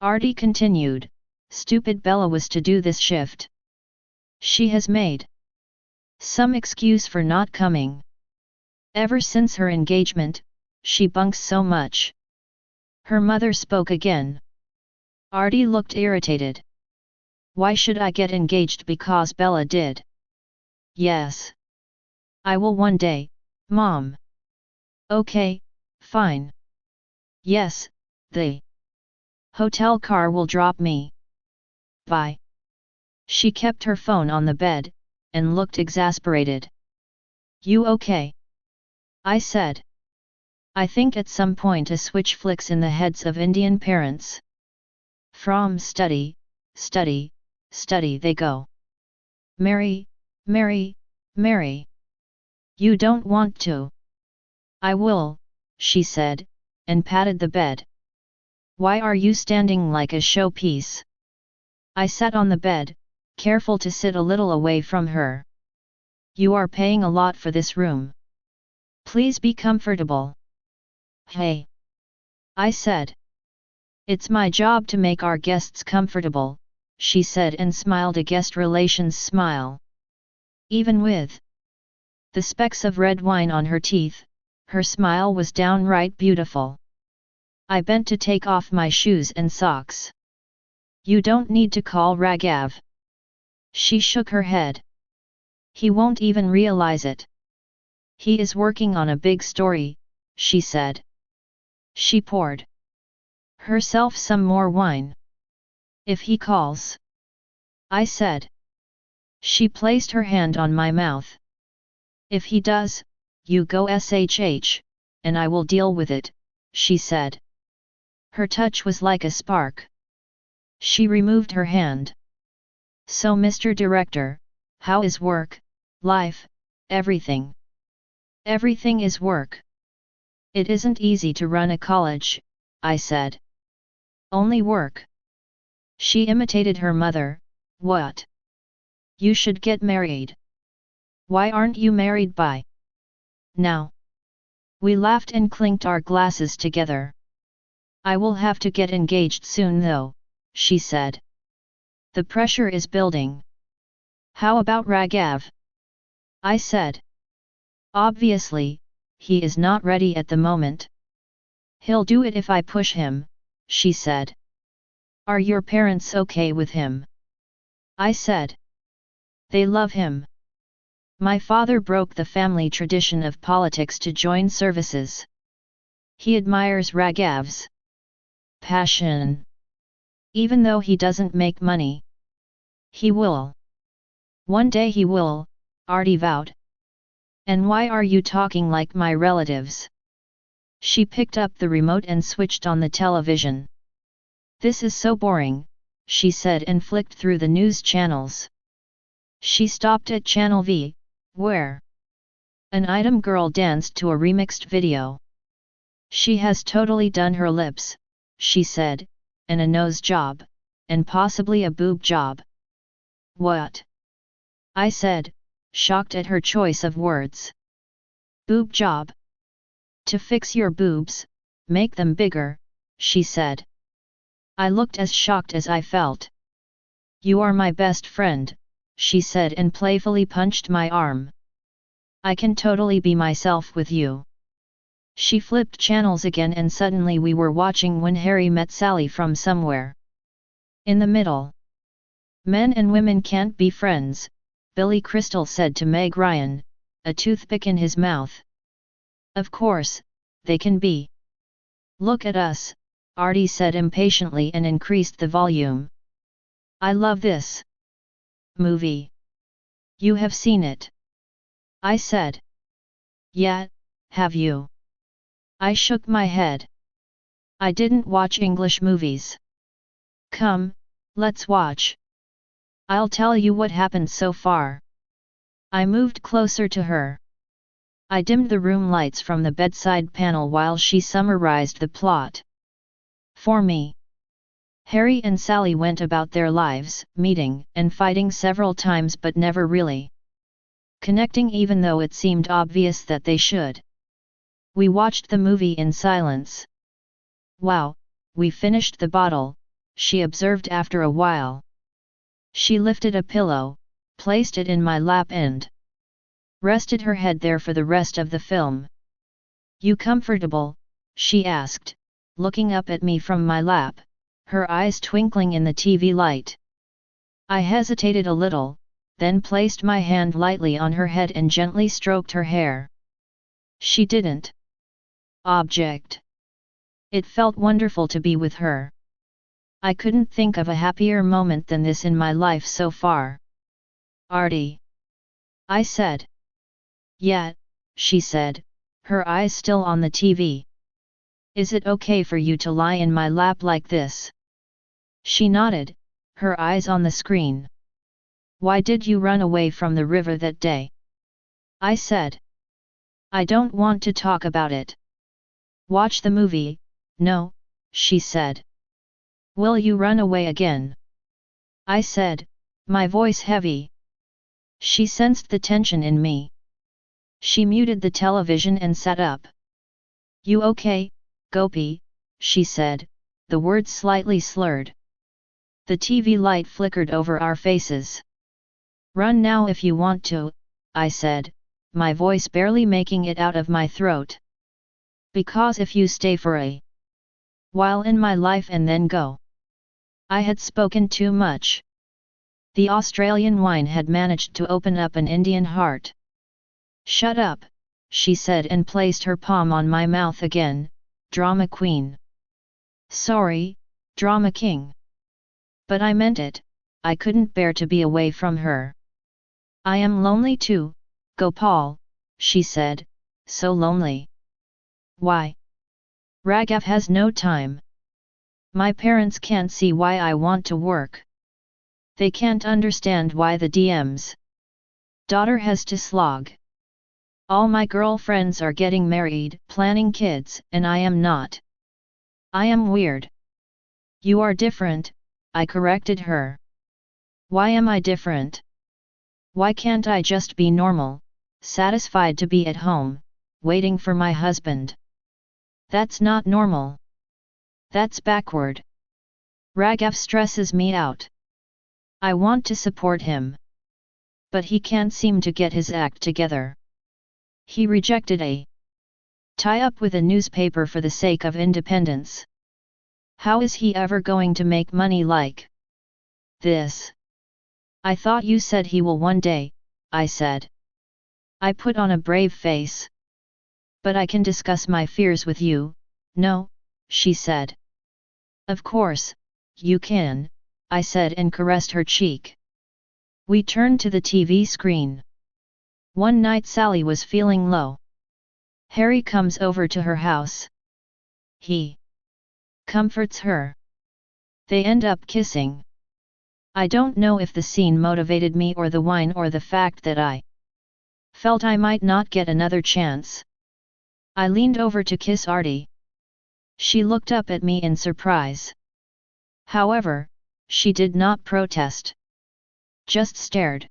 Artie continued, stupid Bella was to do this shift. She has made some excuse for not coming. Ever since her engagement, she bunks so much. Her mother spoke again. Artie looked irritated. Why should I get engaged because Bella did? Yes. I will one day, Mom. Okay, fine. Yes, the hotel car will drop me. Bye. She kept her phone on the bed, and looked exasperated. You okay? I said. I think at some point a switch flicks in the heads of Indian parents. From study, study, study they go. Marry, marry, marry. You don't want to. I will, she said, and patted the bed. Why are you standing like a showpiece? I sat on the bed, careful to sit a little away from her. You are paying a lot for this room. Please be comfortable. Hey. I said. It's my job to make our guests comfortable, she said and smiled a guest relations smile. Even with the specks of red wine on her teeth, her smile was downright beautiful. I bent to take off my shoes and socks. You don't need to call Raghav. She shook her head. He won't even realize it. He is working on a big story, she said. She poured herself some more wine. If he calls, I said. She placed her hand on my mouth. If he does, you go shh, and I will deal with it, she said. Her touch was like a spark. She removed her hand. So Mr. Director, how is work, life, everything? Everything is work. It isn't easy to run a college, I said. Only work. She imitated her mother. What? You should get married. Why aren't you married by now? We laughed and clinked our glasses together. I will have to get engaged soon though, she said. The pressure is building. How about Raghav? I said. Obviously, he is not ready at the moment. He'll do it if I push him, she said. Are your parents okay with him? I said. They love him. My father broke the family tradition of politics to join services. He admires Raghav's passion. Even though he doesn't make money. He will. One day he will, Artie vowed. And why are you talking like my relatives? She picked up the remote and switched on the television. This is so boring, she said and flicked through the news channels. She stopped at Channel V, where an item girl danced to a remixed video. She has totally done her lips, she said, and a nose job, and possibly a boob job. What? I said, shocked at her choice of words. Boob job. To fix your boobs, make them bigger, she said. I looked as shocked as I felt. You are my best friend, she said and playfully punched my arm. I can totally be myself with you. She flipped channels again and suddenly we were watching When Harry Met Sally from somewhere. In the middle. Men and women can't be friends, Billy Crystal said to Meg Ryan, a toothpick in his mouth. Of course, they can be. Look at us, Artie said impatiently and increased the volume. I love this movie. You have seen it? I said. Yeah, have you? I shook my head. I didn't watch English movies. Come, let's watch. I'll tell you what happened so far. I moved closer to her. I dimmed the room lights from the bedside panel while she summarized the plot. For me, Harry and Sally went about their lives, meeting and fighting several times but never really connecting even though it seemed obvious that they should. We watched the movie in silence. Wow, we finished the bottle, she observed after a while. She lifted a pillow, placed it in my lap and rested her head there for the rest of the film. You comfortable? She asked, looking up at me from my lap, her eyes twinkling in the TV light. I hesitated a little, then placed my hand lightly on her head and gently stroked her hair. She didn't object. It felt wonderful to be with her. I couldn't think of a happier moment than this in my life so far. Artie, I said. Yeah, she said, her eyes still on the TV. Is it okay for you to lie in my lap like this? She nodded, her eyes on the screen. Why did you run away from the river that day? I said. I don't want to talk about it. Watch the movie. No, she said. Will you run away again? I said, my voice heavy. She sensed the tension in me. She muted the television and sat up. You okay, Gopi? She said, the words slightly slurred. The TV light flickered over our faces. Run now if you want to, I said, my voice barely making it out of my throat. Because if you stay for a while in my life and then go. I had spoken too much. The Australian wine had managed to open up an Indian heart. Shut up, she said and placed her palm on my mouth again, drama queen. Sorry, drama king. But I meant it, I couldn't bear to be away from her. I am lonely too, Gopal, she said, so lonely. Why? Raghav has no time. My parents can't see why I want to work. They can't understand why the DM's daughter has to slog. All my girlfriends are getting married, planning kids, and I am not. I am weird. You are different, I corrected her. Why am I different? Why can't I just be normal, satisfied to be at home, waiting for my husband? That's not normal. That's backward. Raghav stresses me out. I want to support him. But he can't seem to get his act together. He rejected a tie-up with a newspaper for the sake of independence. How is he ever going to make money like this? I thought you said he will one day, I said. I put on a brave face. But I can discuss my fears with you, no, she said. Of course, you can, I said and caressed her cheek. We turned to the TV screen. One night Sally was feeling low. Harry comes over to her house. He comforts her. They end up kissing. I don't know if the scene motivated me or the wine or the fact that I felt I might not get another chance. I leaned over to kiss Artie. She looked up at me in surprise. However, she did not protest. Just stared.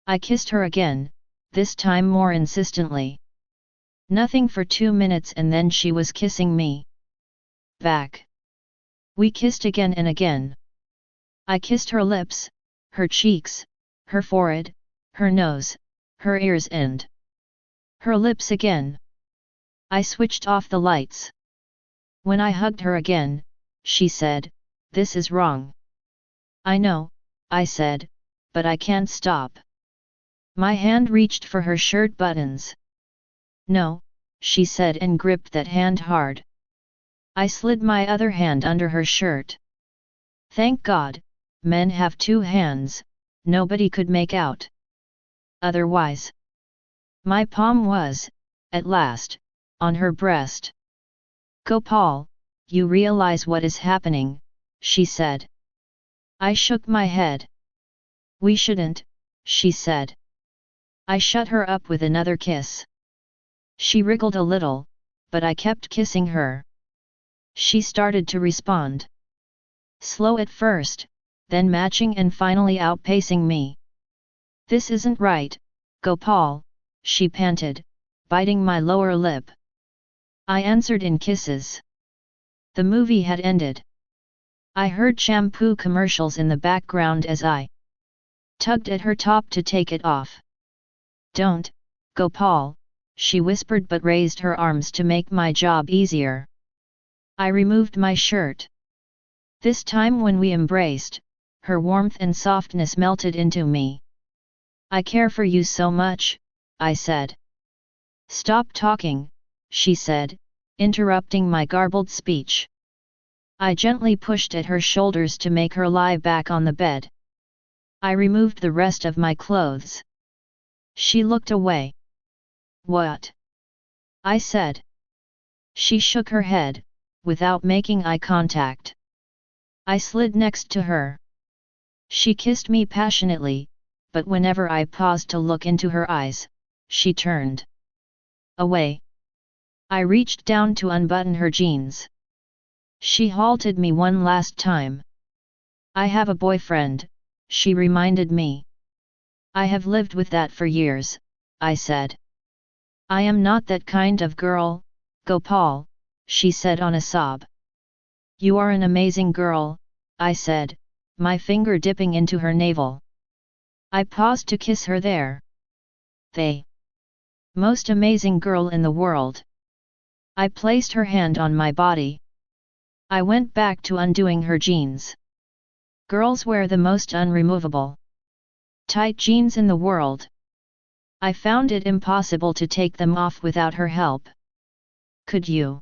I kissed her again, this time more insistently. Nothing for 2 minutes and then she was kissing me back. We kissed again and again. I kissed her lips, her cheeks, her forehead, her nose, her ears and her lips again. I switched off the lights. When I hugged her again, she said, "This is wrong." "I know," I said, "but I can't stop." My hand reached for her shirt buttons. "No," she said and gripped that hand hard. I slid my other hand under her shirt. Thank God, men have 2 hands, nobody could make out otherwise. My palm was, at last, on her breast. "Gopal, you realize what is happening," she said. I shook my head. "We shouldn't," she said. I shut her up with another kiss. She wriggled a little, but I kept kissing her. She started to respond. Slow at first, then matching and finally outpacing me. "This isn't right, Gopal," she panted, biting my lower lip. I answered in kisses. The movie had ended. I heard shampoo commercials in the background as I tugged at her top to take it off. Don't, Gopal, she whispered but raised her arms to make my job easier. I removed my shirt. This time when we embraced, her warmth and softness melted into me. I care for you so much, I said. Stop talking, she said, interrupting my garbled speech. I gently pushed at her shoulders to make her lie back on the bed. I removed the rest of my clothes. She looked away. What? I said. She shook her head, without making eye contact. I slid next to her. She kissed me passionately, but whenever I paused to look into her eyes, she turned away. I reached down to unbutton her jeans. She halted me one last time. I have a boyfriend, she reminded me. I have lived with that for years, I said. I am not that kind of girl, Gopal, she said on a sob. You are an amazing girl, I said, my finger dipping into her navel. I paused to kiss her there. The most amazing girl in the world. I placed her hand on my body. I went back to undoing her jeans. Girls wear the most unremovable tight jeans in the world. I found it impossible to take them off without her help. Could you?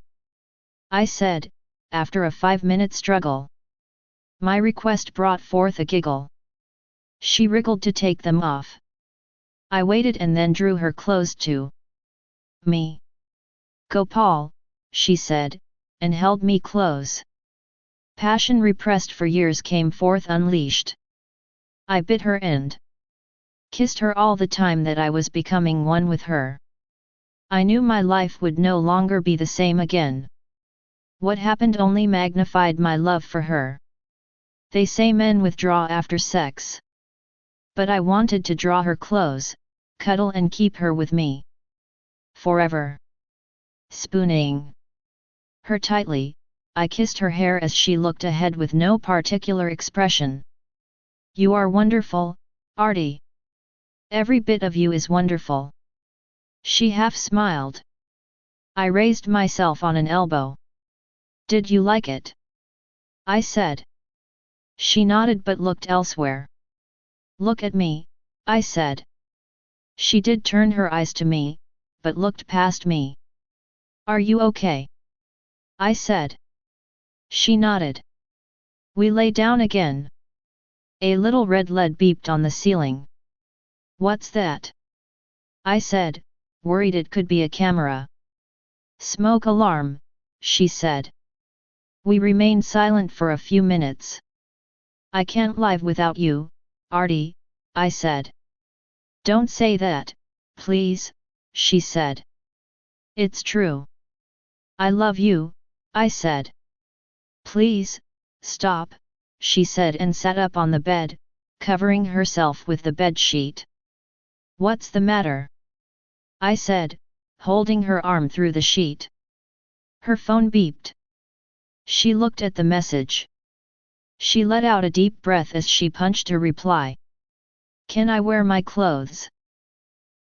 I said, after a 5-minute struggle. My request brought forth a giggle. She wriggled to take them off. I waited and then drew her close to me. Gopal, she said, and held me close. Passion repressed for years came forth unleashed. I bit her and kissed her all the time that I was becoming one with her. I knew my life would no longer be the same again. What happened only magnified my love for her. They say men withdraw after sex. But I wanted to draw her close, cuddle and keep her with me. Forever. Spooning her tightly, I kissed her hair as she looked ahead with no particular expression. You are wonderful, Artie. Every bit of you is wonderful. She half smiled. I raised myself on an elbow. Did you like it? I said. She nodded but looked elsewhere. Look at me, I said. She did turn her eyes to me, but looked past me. Are you okay? I said. She nodded. We lay down again. A little red LED beeped on the ceiling. What's that? I said, worried it could be a camera. Smoke alarm, she said. We remained silent for a few minutes. I can't live without you, Artie, I said. Don't say that, please, she said. It's true. I love you, I said. Please, stop, she said and sat up on the bed, covering herself with the bedsheet. What's the matter? I said, holding her arm through the sheet. Her phone beeped. She looked at the message. She let out a deep breath as she punched a reply. Can I wear my clothes?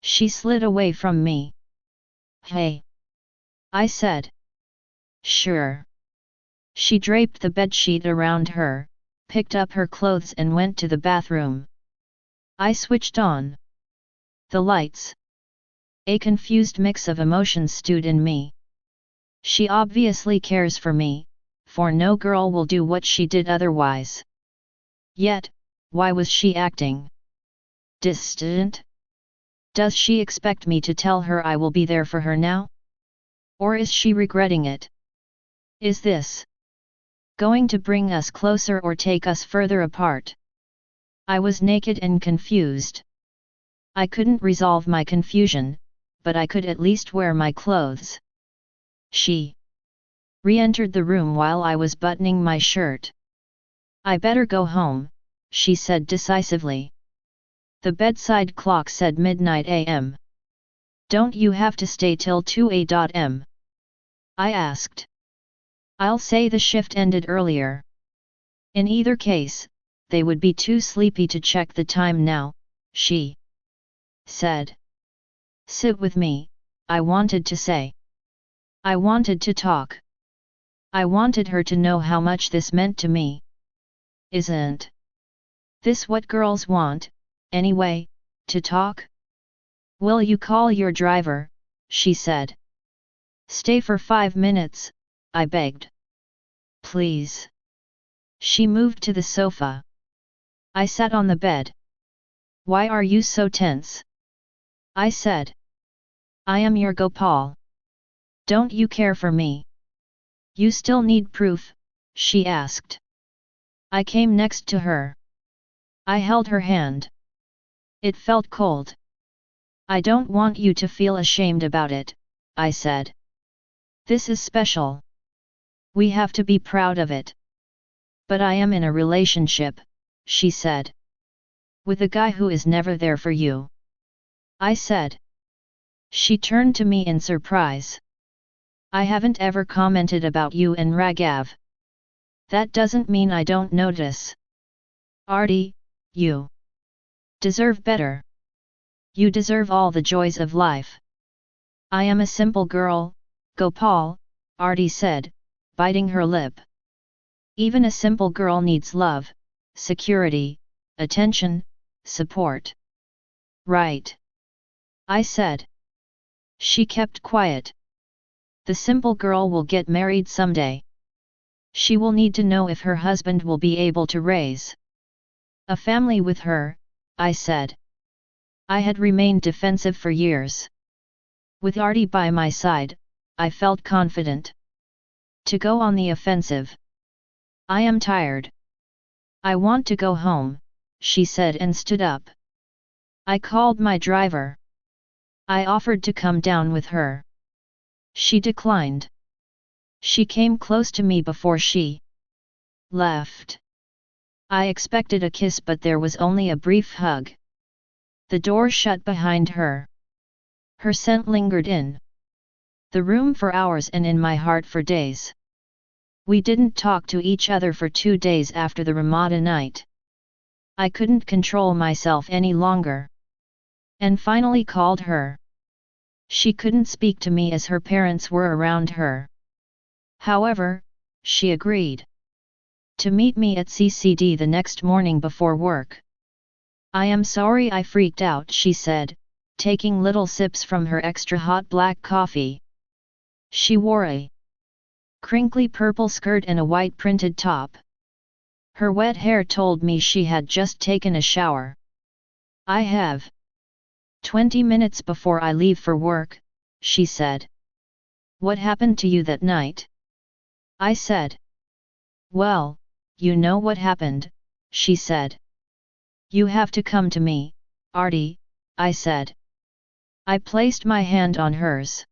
She slid away from me. Hey! I said. Sure. She draped the bedsheet around her, picked up her clothes and went to the bathroom. I switched on the lights. A confused mix of emotions stewed in me. She obviously cares for me, for no girl will do what she did otherwise. Yet, why was she acting distant? Does she expect me to tell her I will be there for her now? Or is she regretting it? Is this going to bring us closer or take us further apart? I was naked and confused. I couldn't resolve my confusion, but I could at least wear my clothes. She re-entered the room while I was buttoning my shirt. I better go home, she said decisively. The bedside clock said midnight AM. Don't you have to stay till 2 a.m? I asked. I'll say the shift ended earlier. In either case, they would be too sleepy to check the time now, she said. Sit with me, I wanted to say. I wanted to talk. I wanted her to know how much this meant to me. Isn't this what girls want, anyway, to talk? Will you call your driver? She said. Stay for 5 minutes, I begged. Please. She moved to the sofa. I sat on the bed. Why are you so tense? I said. I am your Gopal. Don't you care for me? You still need proof, she asked. I came next to her. I held her hand. It felt cold. I don't want you to feel ashamed about it, I said. This is special. We have to be proud of it. But I am in a relationship, she said. With a guy who is never there for you. I said. She turned to me in surprise. I haven't ever commented about you and Raghav. That doesn't mean I don't notice. Artie, you deserve better. You deserve all the joys of life. I am a simple girl, Gopal, Artie said, biting her lip. Even a simple girl needs love, security, attention, support. Right. I said. She kept quiet. The simple girl will get married someday. She will need to know if her husband will be able to raise a family with her, I said. I had remained defensive for years. With Artie by my side, I felt confident to go on the offensive. I am tired. I want to go home, she said and stood up. I called my driver. I offered to come down with her. She declined. She came close to me before she left. I expected a kiss, but there was only a brief hug. The door shut behind her. Her scent lingered in the room for hours and in my heart for days. We didn't talk to each other for 2 days after the Ramada night. I couldn't control myself any longer. And finally called her. She couldn't speak to me as her parents were around her. However, she agreed to meet me at CCD the next morning before work. I am sorry I freaked out, she said, taking little sips from her extra hot black coffee. She wore a crinkly purple skirt and a white printed top. Her wet hair told me she had just taken a shower. I have 20 minutes before I leave for work, she said. What happened to you that night? I said. Well, you know what happened, she said. You have to come to me, Artie, I said. I placed my hand on hers.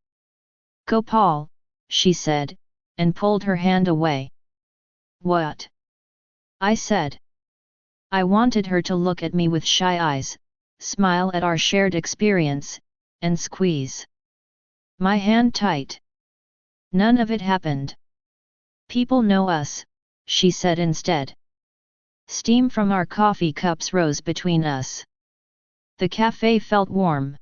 Gopal, she said, and pulled her hand away. What? I said. I wanted her to look at me with shy eyes, smile at our shared experience, and squeeze my hand tight. None of it happened. People know us, she said instead. Steam from our coffee cups rose between us. The cafe felt warm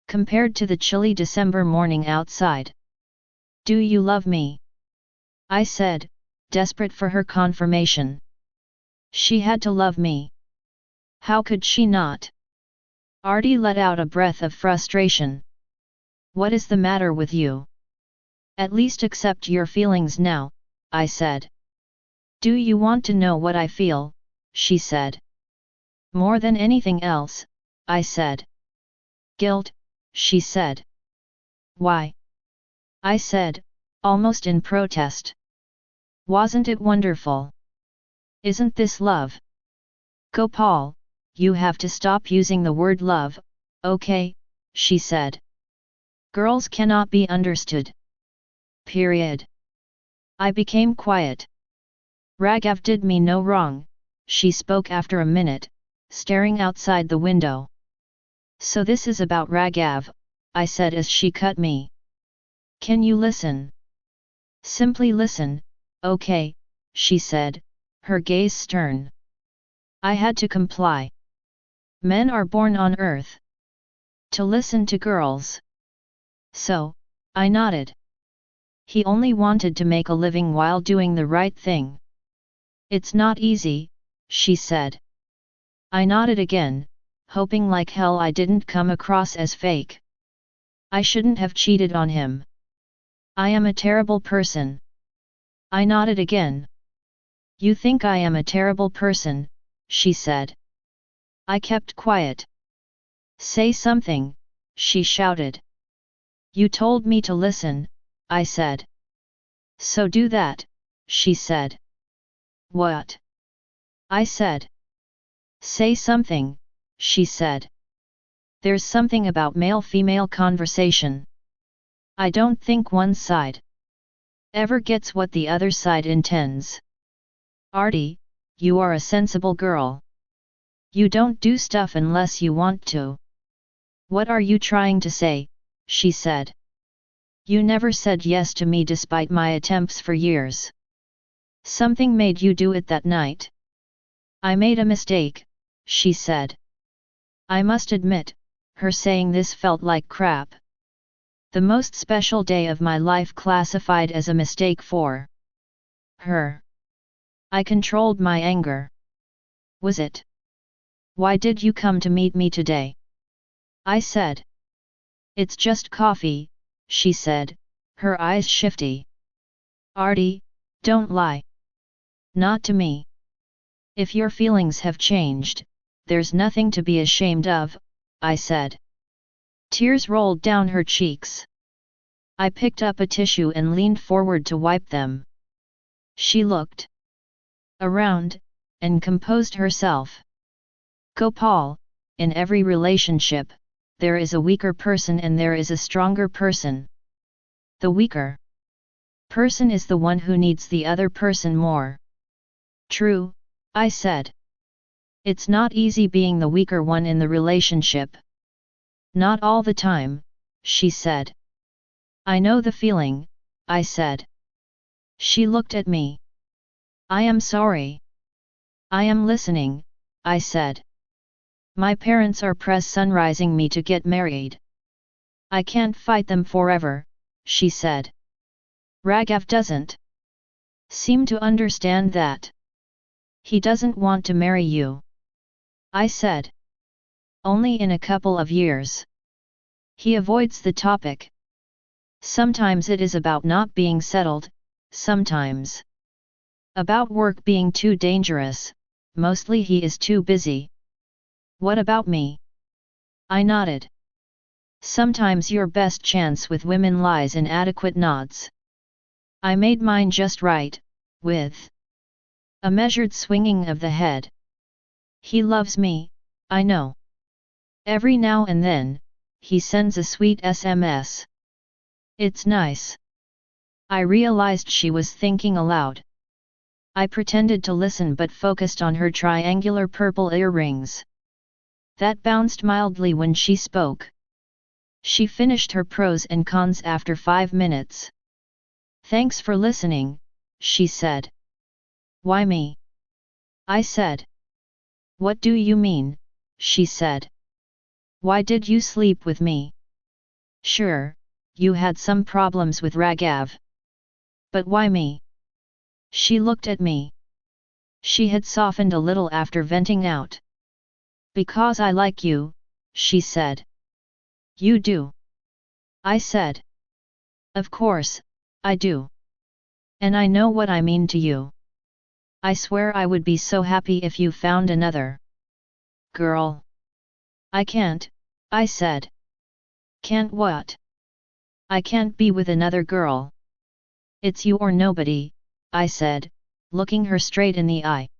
compared to the chilly December morning outside. Do you love me? I said, desperate for her confirmation. She had to love me. How could she not? Artie let out a breath of frustration. What is the matter with you? At least accept your feelings now, I said. Do you want to know what I feel? She said. More than anything else, I said. Guilt, she said. Why? I said, almost in protest. Wasn't it wonderful? Isn't this love? Gopal, you have to stop using the word love, okay, she said. Girls cannot be understood. Period. I became quiet. Raghav did me no wrong, she spoke after a minute, staring outside the window. So this is about Raghav, I said as she cut me. Can you listen? Simply listen, okay, she said, her gaze stern. I had to comply. Men are born on earth to listen to girls. So, I nodded. He only wanted to make a living while doing the right thing. It's not easy, she said. I nodded again, hoping like hell I didn't come across as fake. I shouldn't have cheated on him. I am a terrible person. I nodded again. You think I am a terrible person, she said. I kept quiet. Say something, she shouted. You told me to listen, I said. So do that, she said. What? I said. Say something, she said. There's something about male-female conversation. I don't think one side ever gets what the other side intends. Artie, you are a sensible girl. You don't do stuff unless you want to. What are you trying to say? She said. You never said yes to me despite my attempts for years. Something made you do it that night. I made a mistake, she said. I must admit, her saying this felt like crap. The most special day of my life classified as a mistake for her. I controlled my anger. Was it? Why did you come to meet me today? I said. It's just coffee, she said, her eyes shifty. Artie, don't lie. Not to me. If your feelings have changed, there's nothing to be ashamed of, I said. Tears rolled down her cheeks. I picked up a tissue and leaned forward to wipe them. She looked around, and composed herself. Gopal, in every relationship, there is a weaker person and there is a stronger person. The weaker person is the one who needs the other person more. True, I said. It's not easy being the weaker one in the relationship. Not all the time, she said. I know the feeling, I said. She looked at me. I am sorry. I am listening, I said. My parents are pressurizing me to get married. I can't fight them forever, she said. Raghav doesn't seem to understand that. He doesn't want to marry you. I said. Only in a couple of years. He avoids the topic. Sometimes it is about not being settled, sometimes about work being too dangerous, mostly he is too busy. What about me? I nodded. Sometimes your best chance with women lies in adequate nods. I made mine just right, with a measured swinging of the head. He loves me, I know. Every now and then, he sends a sweet SMS. It's nice. I realized she was thinking aloud. I pretended to listen but focused on her triangular purple earrings. That bounced mildly when she spoke. She finished her pros and cons after 5 minutes. Thanks for listening, she said. Why me? I said. What do you mean, she said. Why did you sleep with me? Sure, you had some problems with Raghav. But why me? She looked at me. She had softened a little after venting out. Because I like you, she said. You do? I said. Of course, I do. And I know what I mean to you. I swear I would be so happy if you found another girl. I can't, I said. Can't what? I can't be with another girl. It's you or nobody, I said, looking her straight in the eye.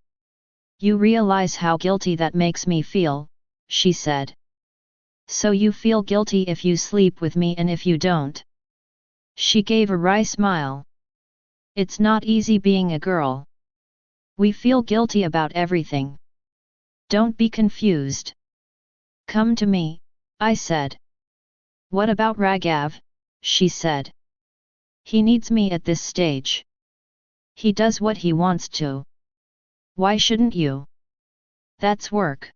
You realize how guilty that makes me feel, she said. So you feel guilty if you sleep with me and if you don't? She gave a wry smile. It's not easy being a girl. We feel guilty about everything. Don't be confused. Come to me, I said. What about Raghav? She said. He needs me at this stage. He does what he wants to. Why shouldn't you? That's work.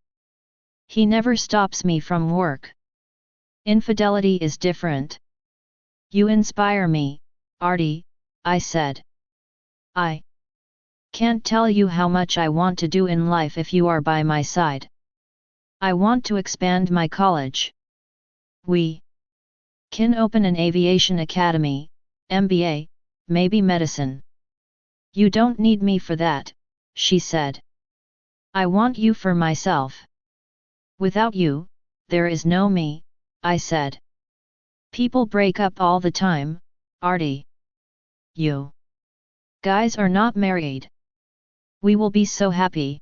He never stops me from work. Infidelity is different. You inspire me, Artie, I said. I can't tell you how much I want to do in life if you are by my side. I want to expand my college. We can open an aviation academy, MBA, maybe medicine. You don't need me for that, she said. I want you for myself. Without you, there is no me, I said. People break up all the time, Artie. You guys are not married. We will be so happy.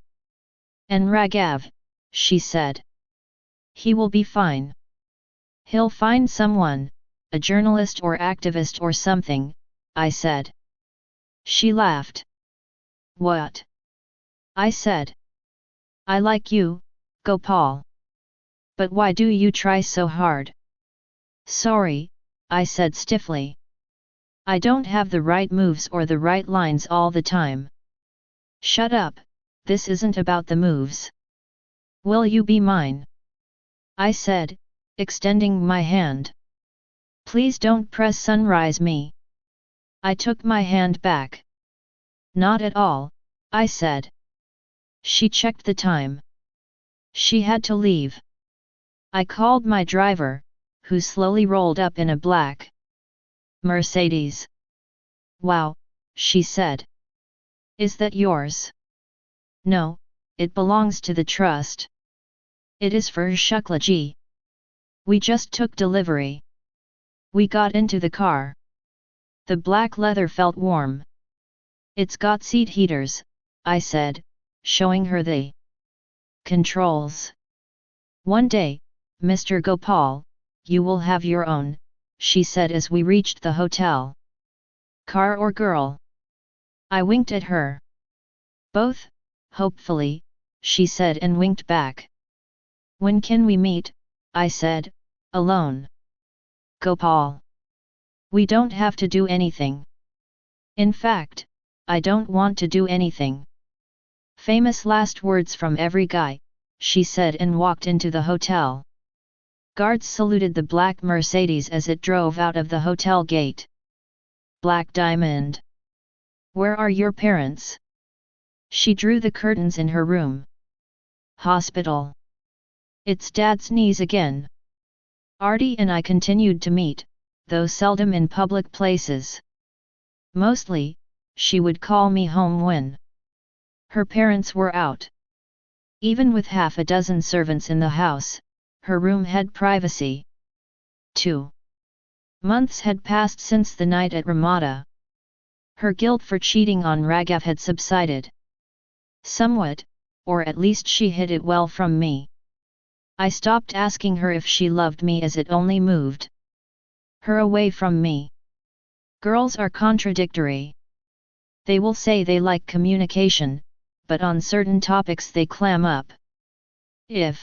And Raghav, she said. He will be fine. He'll find someone, a journalist or activist or something, I said. She laughed. What? I said. I like you, Gopal. But why do you try so hard? Sorry, I said stiffly. I don't have the right moves or the right lines all the time. Shut up, this isn't about the moves. Will you be mine? I said, extending my hand. Please don't press sunrise me. I took my hand back. Not at all, I said. She checked the time. She had to leave. I called my driver, who slowly rolled up in a black Mercedes. Wow, she said. Is that yours? No, it belongs to the trust. It is for Shuklaji. We just took delivery. We got into the car. The black leather felt warm. It's got seat heaters, I said, showing her the controls. One day, Mr. Gopal, you will have your own, she said as we reached the hotel. Car or girl? I winked at her. Both, hopefully, she said and winked back. When can we meet? I said, alone. Gopal. We don't have to do anything. In fact, I don't want to do anything. Famous last words from every guy, she said and walked into the hotel. Guards saluted the black Mercedes as it drove out of the hotel gate. Black Diamond. Where are your parents? She drew the curtains in her room. Hospital. It's Dad's knees again. Artie and I continued to meet, though seldom in public places. Mostly, she would call me home when her parents were out. Even with half a dozen servants in the house, her room had privacy. 2 months had passed since the night at Ramada. Her guilt for cheating on Raghav had subsided. Somewhat, or at least she hid it well from me. I stopped asking her if she loved me as it only moved her away from me. Girls are contradictory. They will say they like communication, but on certain topics they clam up. If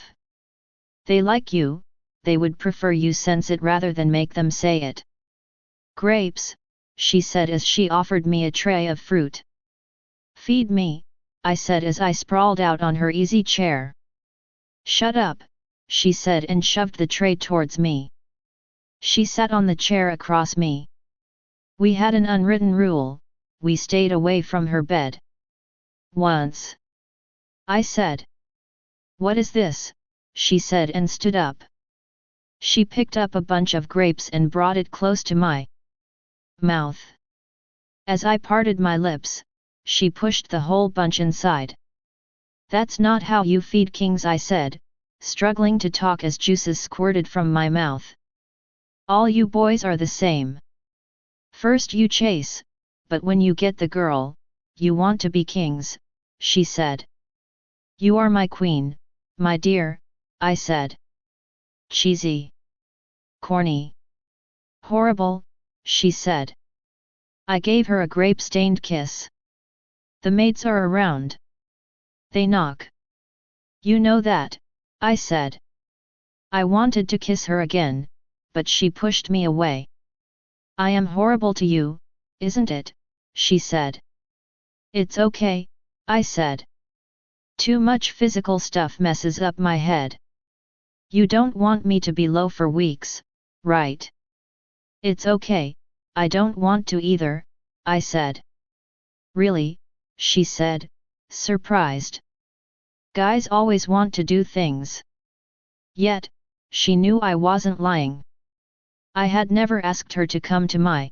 they like you, they would prefer you sense it rather than make them say it. Grapes, she said as she offered me a tray of fruit. Feed me, I said as I sprawled out on her easy chair. Shut up, she said and shoved the tray towards me. She sat on the chair across me. We had an unwritten rule, we stayed away from her bed. Once. I said. What is this? She said and stood up. She picked up a bunch of grapes and brought it close to my mouth. As I parted my lips, she pushed the whole bunch inside. That's not how you feed kings, I said, struggling to talk as juices squirted from my mouth. All you boys are the same. First you chase, but when you get the girl, you want to be kings, she said. You are my queen, my dear, I said. Cheesy. Corny. Horrible, she said. I gave her a grape-stained kiss. The maids are around. They knock. You know that, I said. I wanted to kiss her again, but she pushed me away. I am horrible to you, isn't it? She said. It's okay, I said. Too much physical stuff messes up my head. You don't want me to be low for weeks, right? It's okay, I don't want to either, I said. Really? She said, surprised. Guys always want to do things. Yet, she knew I wasn't lying. I had never asked her to come to my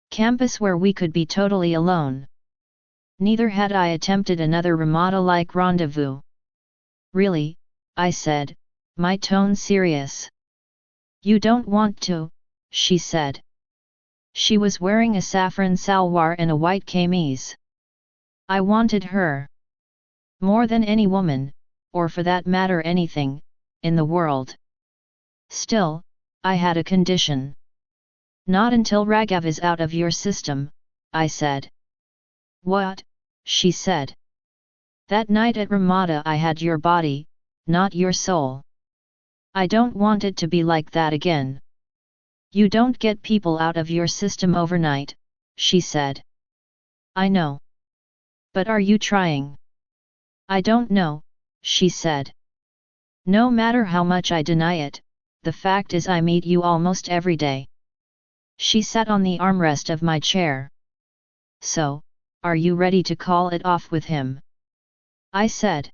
campus where we could be totally alone. Neither had I attempted another Ramada-like rendezvous. Really? I said, my tone serious. You don't want to, she said. She was wearing a saffron salwar and a white kameez. I wanted her. More than any woman, or for that matter anything, in the world. Still, I had a condition. Not until Raghav is out of your system, I said. What? She said. That night at Ramada I had your body, not your soul. I don't want it to be like that again. You don't get people out of your system overnight, she said. I know. But are you trying? I don't know, she said. No matter how much I deny it, the fact is I meet you almost every day. She sat on the armrest of my chair. So, are you ready to call it off with him? I said.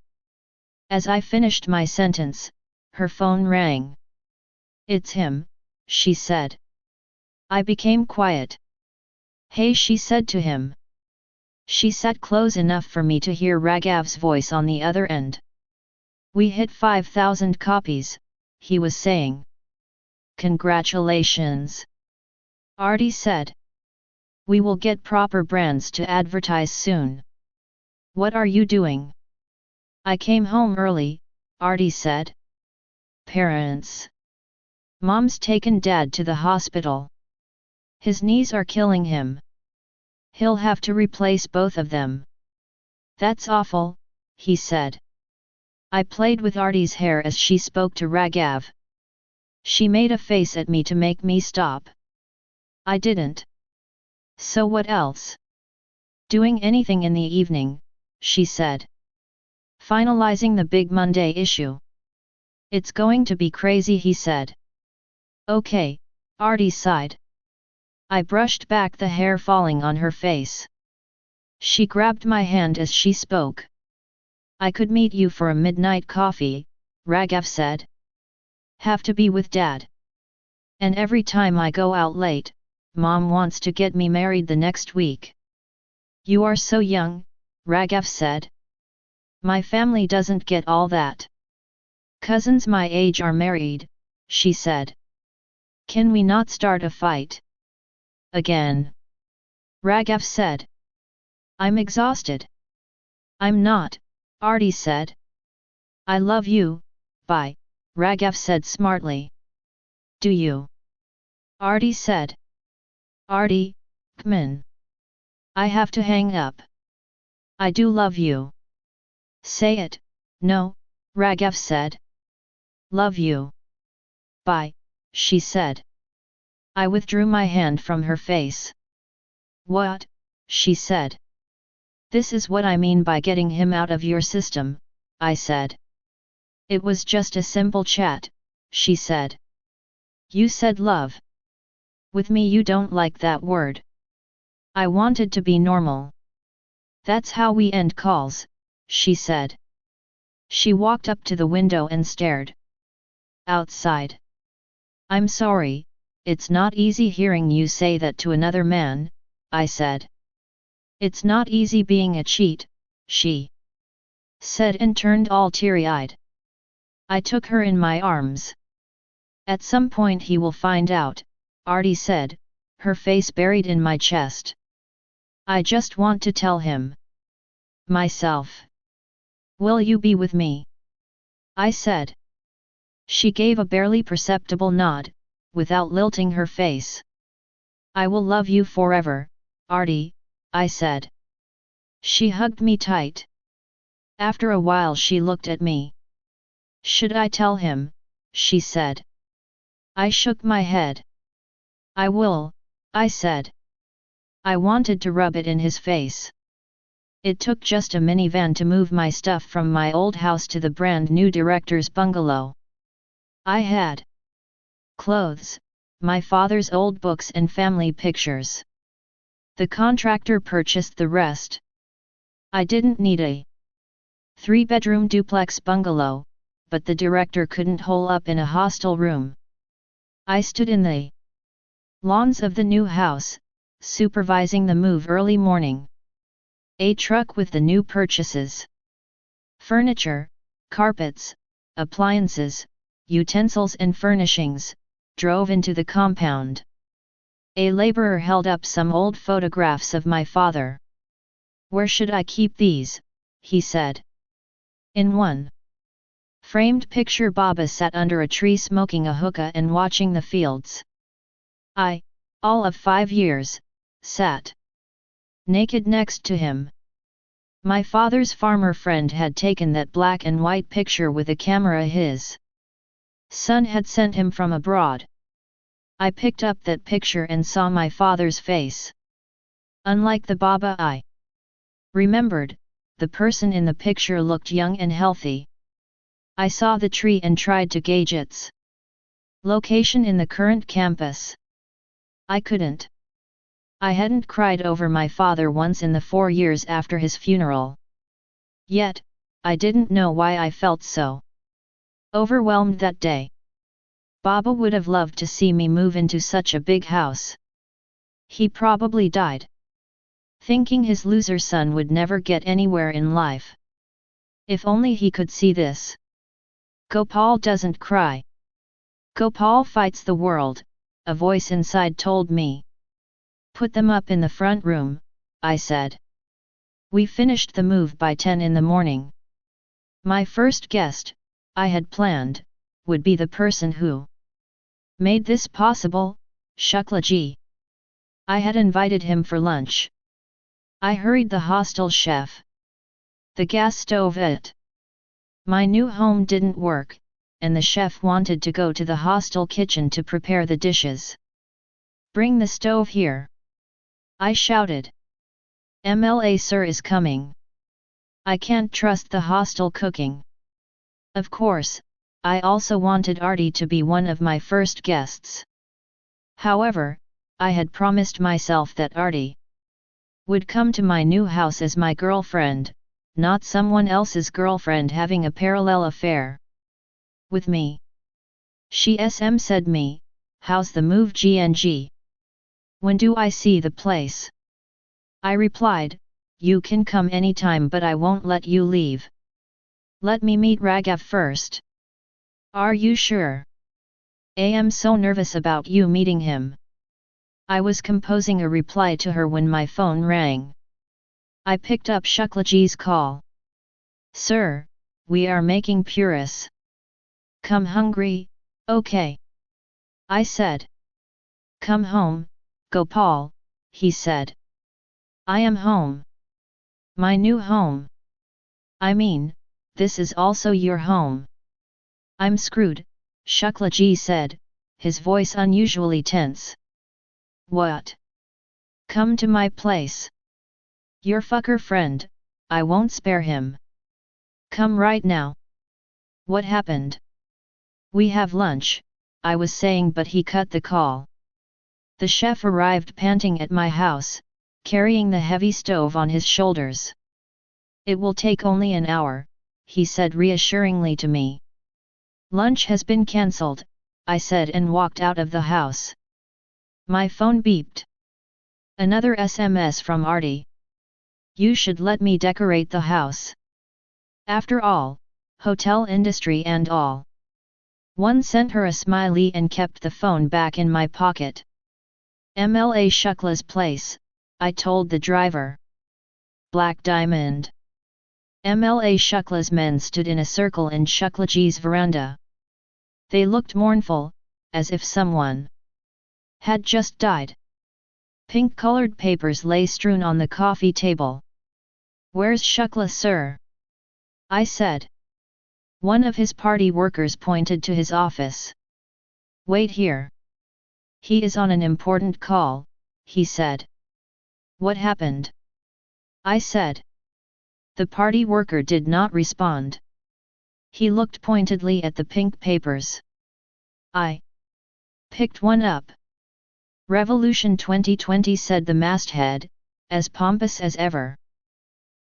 As I finished my sentence, her phone rang. It's him, she said. I became quiet. Hey, she said to him. She sat close enough for me to hear Raghav's voice on the other end. We hit 5,000 copies, he was saying. Congratulations. Artie said. We will get proper brands to advertise soon. What are you doing? I came home early, Artie said. Parents. Mom's taken Dad to the hospital. His knees are killing him. He'll have to replace both of them. That's awful, he said. I played with Artie's hair as she spoke to Raghav. She made a face at me to make me stop. I didn't. So what else? Doing anything in the evening, she said. Finalizing the big Monday issue. It's going to be crazy, he said. Okay, Artie sighed. I brushed back the hair falling on her face. She grabbed my hand as she spoke. I could meet you for a midnight coffee, Raghav said. Have to be with Dad. And every time I go out late, Mom wants to get me married the next week. You are so young, Raghav said. My family doesn't get all that. Cousins my age are married, she said. Can we not start a fight? Again. Raghav said. I'm exhausted. I'm not, Artie said. I love you, bye, Raghav said smartly. Do you? Artie said. Artie, come in. I have to hang up. I do love you. Say it, no, Raghav said. Love you. Bye, she said. I withdrew my hand from her face. What? She said. This is what I mean by getting him out of your system, I said. It was just a simple chat, she said. You said love. With me you don't like that word. I wanted to be normal. That's how we end calls, she said. She walked up to the window and stared outside. I'm sorry, it's not easy hearing you say that to another man, I said. It's not easy being a cheat, she said and turned all teary-eyed. I took her in my arms. At some point he will find out, Artie said, her face buried in my chest. I just want to tell him. Myself. Will you be with me? I said. She gave a barely perceptible nod, without lilting her face. I will love you forever, Artie, I said. She hugged me tight. After a while she looked at me. Should I tell him? She said. I shook my head. I will, I said. I wanted to rub it in his face. It took just a minivan to move my stuff from my old house to the brand new director's bungalow. I had clothes, my father's old books and family pictures. The contractor purchased the rest. I didn't need a 3-bedroom duplex bungalow, but the director couldn't hole up in a hostel room. I stood in the lawns of the new house, supervising the move early morning. A truck with the new purchases. Furniture, carpets, appliances, utensils and furnishings, drove into the compound. A laborer held up some old photographs of my father. "Where should I keep these?" he said. In one framed picture, Baba sat under a tree smoking a hookah and watching the fields. I, all of 5 years, sat naked next to him. My father's farmer friend had taken that black and white picture with a camera his son had sent him from abroad. I picked up that picture and saw my father's face. Unlike the Baba I remembered, the person in the picture looked young and healthy. I saw the tree and tried to gauge its location in the current campus. I couldn't. I hadn't cried over my father once in the 4 years after his funeral. Yet, I didn't know why I felt so overwhelmed that day. Baba would have loved to see me move into such a big house. He probably died thinking his loser son would never get anywhere in life. If only he could see this. Gopal doesn't cry. Gopal fights the world, a voice inside told me. Put them up in the front room, I said. We finished the move by 10 in the morning. My first guest, I had planned, would be the person who made this possible, Shuklaji. I had invited him for lunch. I hurried the hostel chef. The gas stove at my new home didn't work, and the chef wanted to go to the hostel kitchen to prepare the dishes. Bring the stove here, I shouted. MLA sir is coming. I can't trust the hostel cooking. Of course, I also wanted Artie to be one of my first guests. However, I had promised myself that Artie would come to my new house as my girlfriend, not someone else's girlfriend having a parallel affair with me. She said me, "How's the move GNG? When do I see the place?" I replied, "You can come anytime, but I won't let you leave. Let me meet Raghav first." "Are you sure? I am so nervous about you meeting him." I was composing a reply to her when my phone rang. I picked up Shuklaji's call. "Sir, we are making puris. Come hungry, okay?" I said. "Come home, Gopal," he said. "I am home. My new home. I mean, this is also your home." "I'm screwed," Shuklaji said, his voice unusually tense. "What? Come to my place. Your fucker friend, I won't spare him. Come right now." "What happened?" "We have lunch," I was saying, but he cut the call. The chef arrived panting at my house, carrying the heavy stove on his shoulders. "It will take only an hour," he said reassuringly to me. "Lunch has been cancelled," I said and walked out of the house. My phone beeped. Another SMS from Artie. "You should let me decorate the house. After all, hotel industry and all." One sent her a smiley and kept the phone back in my pocket. "MLA Shukla's place," I told the driver. "Black Diamond." MLA Shukla's men stood in a circle in Shuklaji's veranda. They looked mournful, as if someone had just died. Pink-colored papers lay strewn on the coffee table. "Where's Shukla, sir?" I said. One of his party workers pointed to his office. "Wait here. He is on an important call," he said. What happened? I said. The party worker did not respond. He looked pointedly at the pink papers. I picked one up. Revolution 2020, said the masthead, as pompous as ever.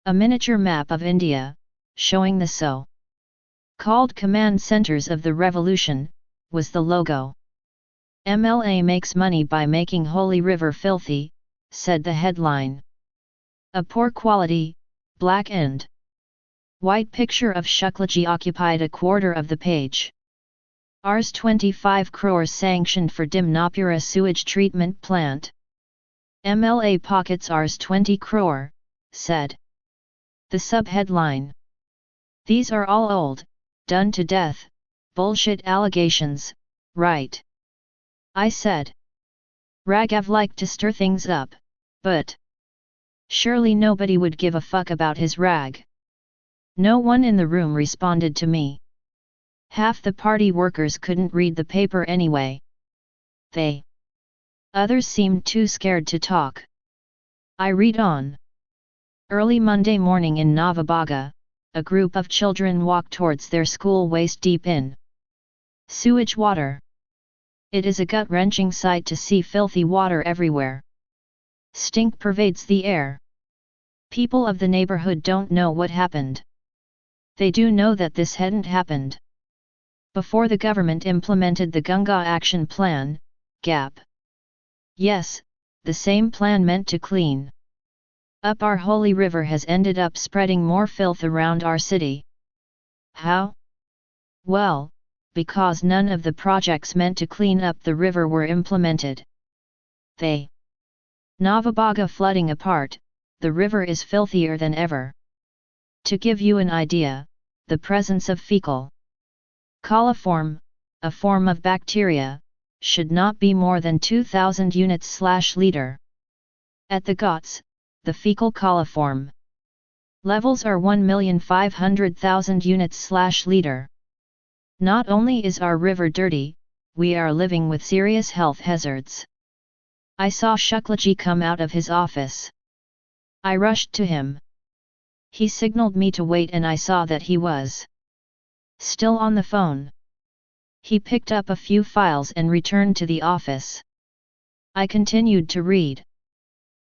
A miniature map of India, showing the so-called command centers of the revolution, was the logo. MLA makes money by making Holy River filthy, said the headline. A poor quality, black and white picture of Shuklaji occupied a quarter of the page. Rs 25 crores sanctioned for Dimnapura sewage treatment plant. MLA pockets Rs 20 crore, said the sub-headline. These are all old, done to death, bullshit allegations, right? I said. Raghav liked to stir things up, but surely nobody would give a fuck about his rag. No one in the room responded to me. Half the party workers couldn't read the paper anyway. Others seemed too scared to talk. I read on. Early Monday morning in Navabhaga, a group of children walked towards their school waist deep in sewage water. It is a gut-wrenching sight to see filthy water everywhere. Stink pervades the air. People of the neighborhood don't know what happened. They do know that this hadn't happened before the government implemented the Ganga Action Plan, GAP. Yes, the same plan meant to clean up our holy river has ended up spreading more filth around our city. How? Well, because none of the projects meant to clean up the river were implemented. Navabhaga flooding apart, the river is filthier than ever. To give you an idea, the presence of fecal coliform, a form of bacteria, should not be more than 2000 units/liter. At the Ghats, the fecal coliform levels are 1,500,000 units/liter. Not only is our river dirty, we are living with serious health hazards. I saw Shuklaji come out of his office. I rushed to him. He signaled me to wait and I saw that he was still on the phone. He picked up a few files and returned to the office. I continued to read.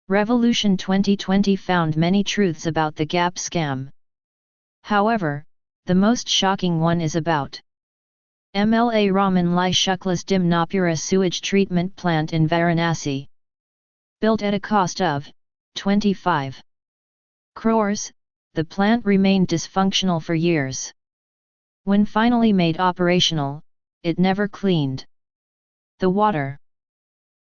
Revolution 2020 found many truths about the GAP scam. However, the most shocking one is about MLA Raman Lai Shukla's Dimnapura sewage treatment plant in Varanasi. Built at a cost of 25 crores, the plant remained dysfunctional for years. When finally made operational, it never cleaned the water.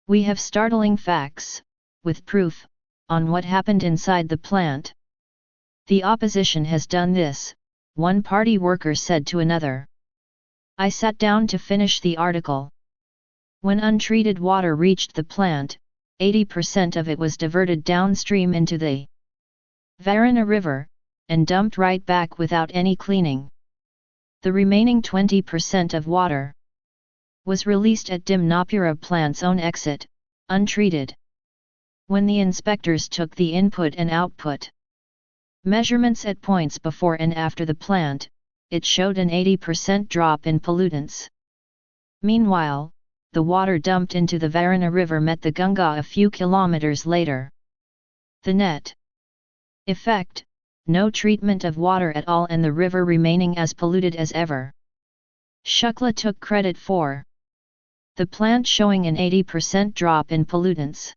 We have startling facts, with proof, on what happened inside the plant. The opposition has done this, one party worker said to another. I sat down to finish the article. When untreated water reached the plant, 80% of it was diverted downstream into the Varana River, and dumped right back without any cleaning. The remaining 20% of water was released at Dimnapura plant's own exit, untreated. When the inspectors took the input and output measurements at points before and after the plant, it showed an 80% drop in pollutants. Meanwhile, the water dumped into the Varana River met the Ganga a few kilometers later. The net effect: no treatment of water at all and the river remaining as polluted as ever. Shukla took credit for the plant showing an 80% drop in pollutants.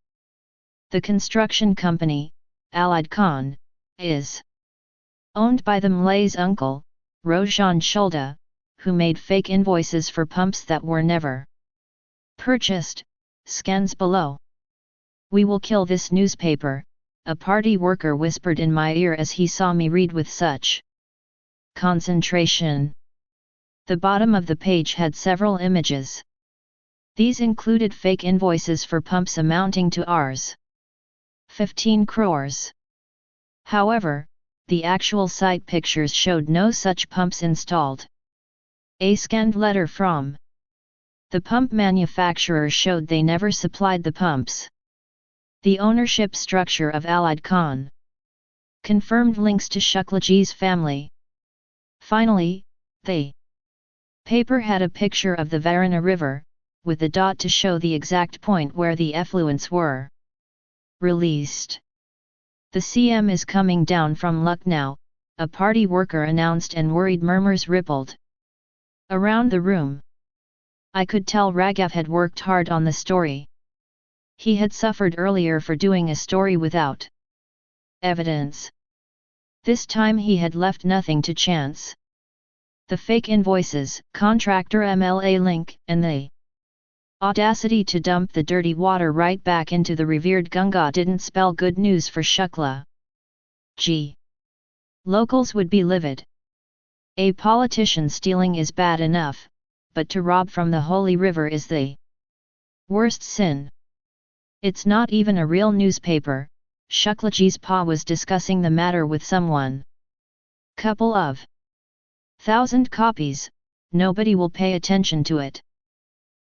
The construction company, Allied Khan, is owned by the Malay's uncle, Roshan Shulda, who made fake invoices for pumps that were never purchased. Scans below. We will kill this newspaper, a party worker whispered in my ear as he saw me read with such concentration. The bottom of the page had several images. These included fake invoices for pumps amounting to Rs 15 crores. However, the actual site pictures showed no such pumps installed. A scanned letter from the pump manufacturer showed they never supplied the pumps. The ownership structure of Allied Khan. Confirmed links to Shuklaji's family. Finally, the paper had a picture of the Varana river, with the dot to show the exact point where the effluents were. Released. The CM is coming down from Lucknow, a party worker announced, and worried murmurs rippled around the room. I could tell Raghav had worked hard on the story. He had suffered earlier for doing a story without evidence. This time he had left nothing to chance. The fake invoices, contractor MLA link, and the audacity to dump the dirty water right back into the revered Ganga didn't spell good news for Shukla. Locals would be livid. A politician stealing is bad enough, but to rob from the holy river is the worst sin. It's not even a real newspaper. Shuklaji's pa was discussing the matter with someone. Couple of 1,000 copies, nobody will pay attention to it.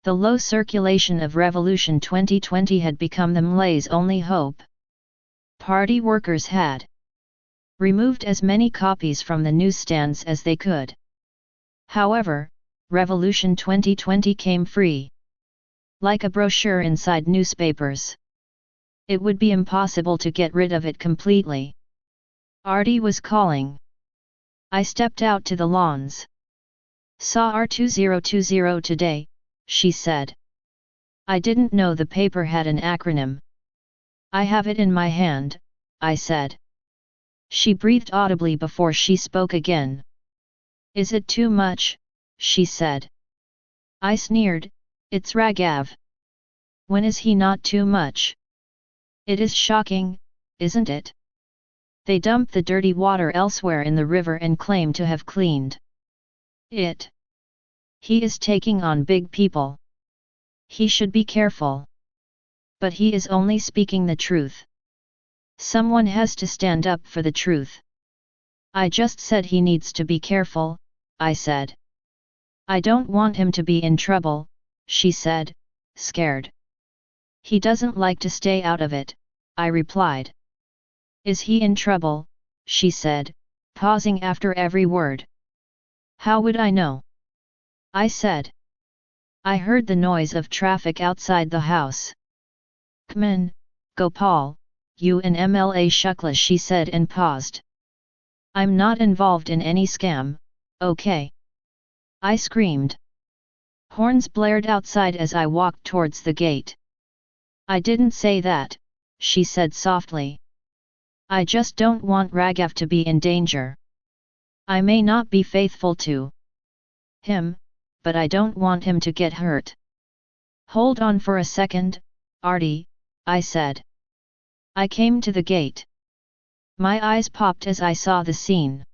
The low circulation of Revolution 2020 had become the Malays' only hope. Party workers had removed as many copies from the newsstands as they could. However, Revolution 2020 came free. Like a brochure inside newspapers. It would be impossible to get rid of it completely. Artie was calling. I stepped out to the lawns. Saw R2020 today, she said. I didn't know the paper had an acronym. I have it in my hand, I said. She breathed audibly before she spoke again. Is it too much? She said. I sneered, it's Raghav. When is he not too much? It is shocking, isn't it? They dump the dirty water elsewhere in the river and claim to have cleaned it. He is taking on big people. He should be careful. But he is only speaking the truth. Someone has to stand up for the truth. I just said he needs to be careful, I said. I don't want him to be in trouble, she said, scared. He doesn't like to stay out of it, I replied. Is he in trouble? She said, pausing after every word. How would I know? I said. I heard the noise of traffic outside the house. Come in, Gopal, you and MLA Shukla, she said and paused. I'm not involved in any scam, okay? I screamed. Horns blared outside as I walked towards the gate. I didn't say that, she said softly. I just don't want Raghav to be in danger. I may not be faithful to him, but I don't want him to get hurt. Hold on for a second, Artie, I said. I came to the gate. My eyes popped as I saw the scene.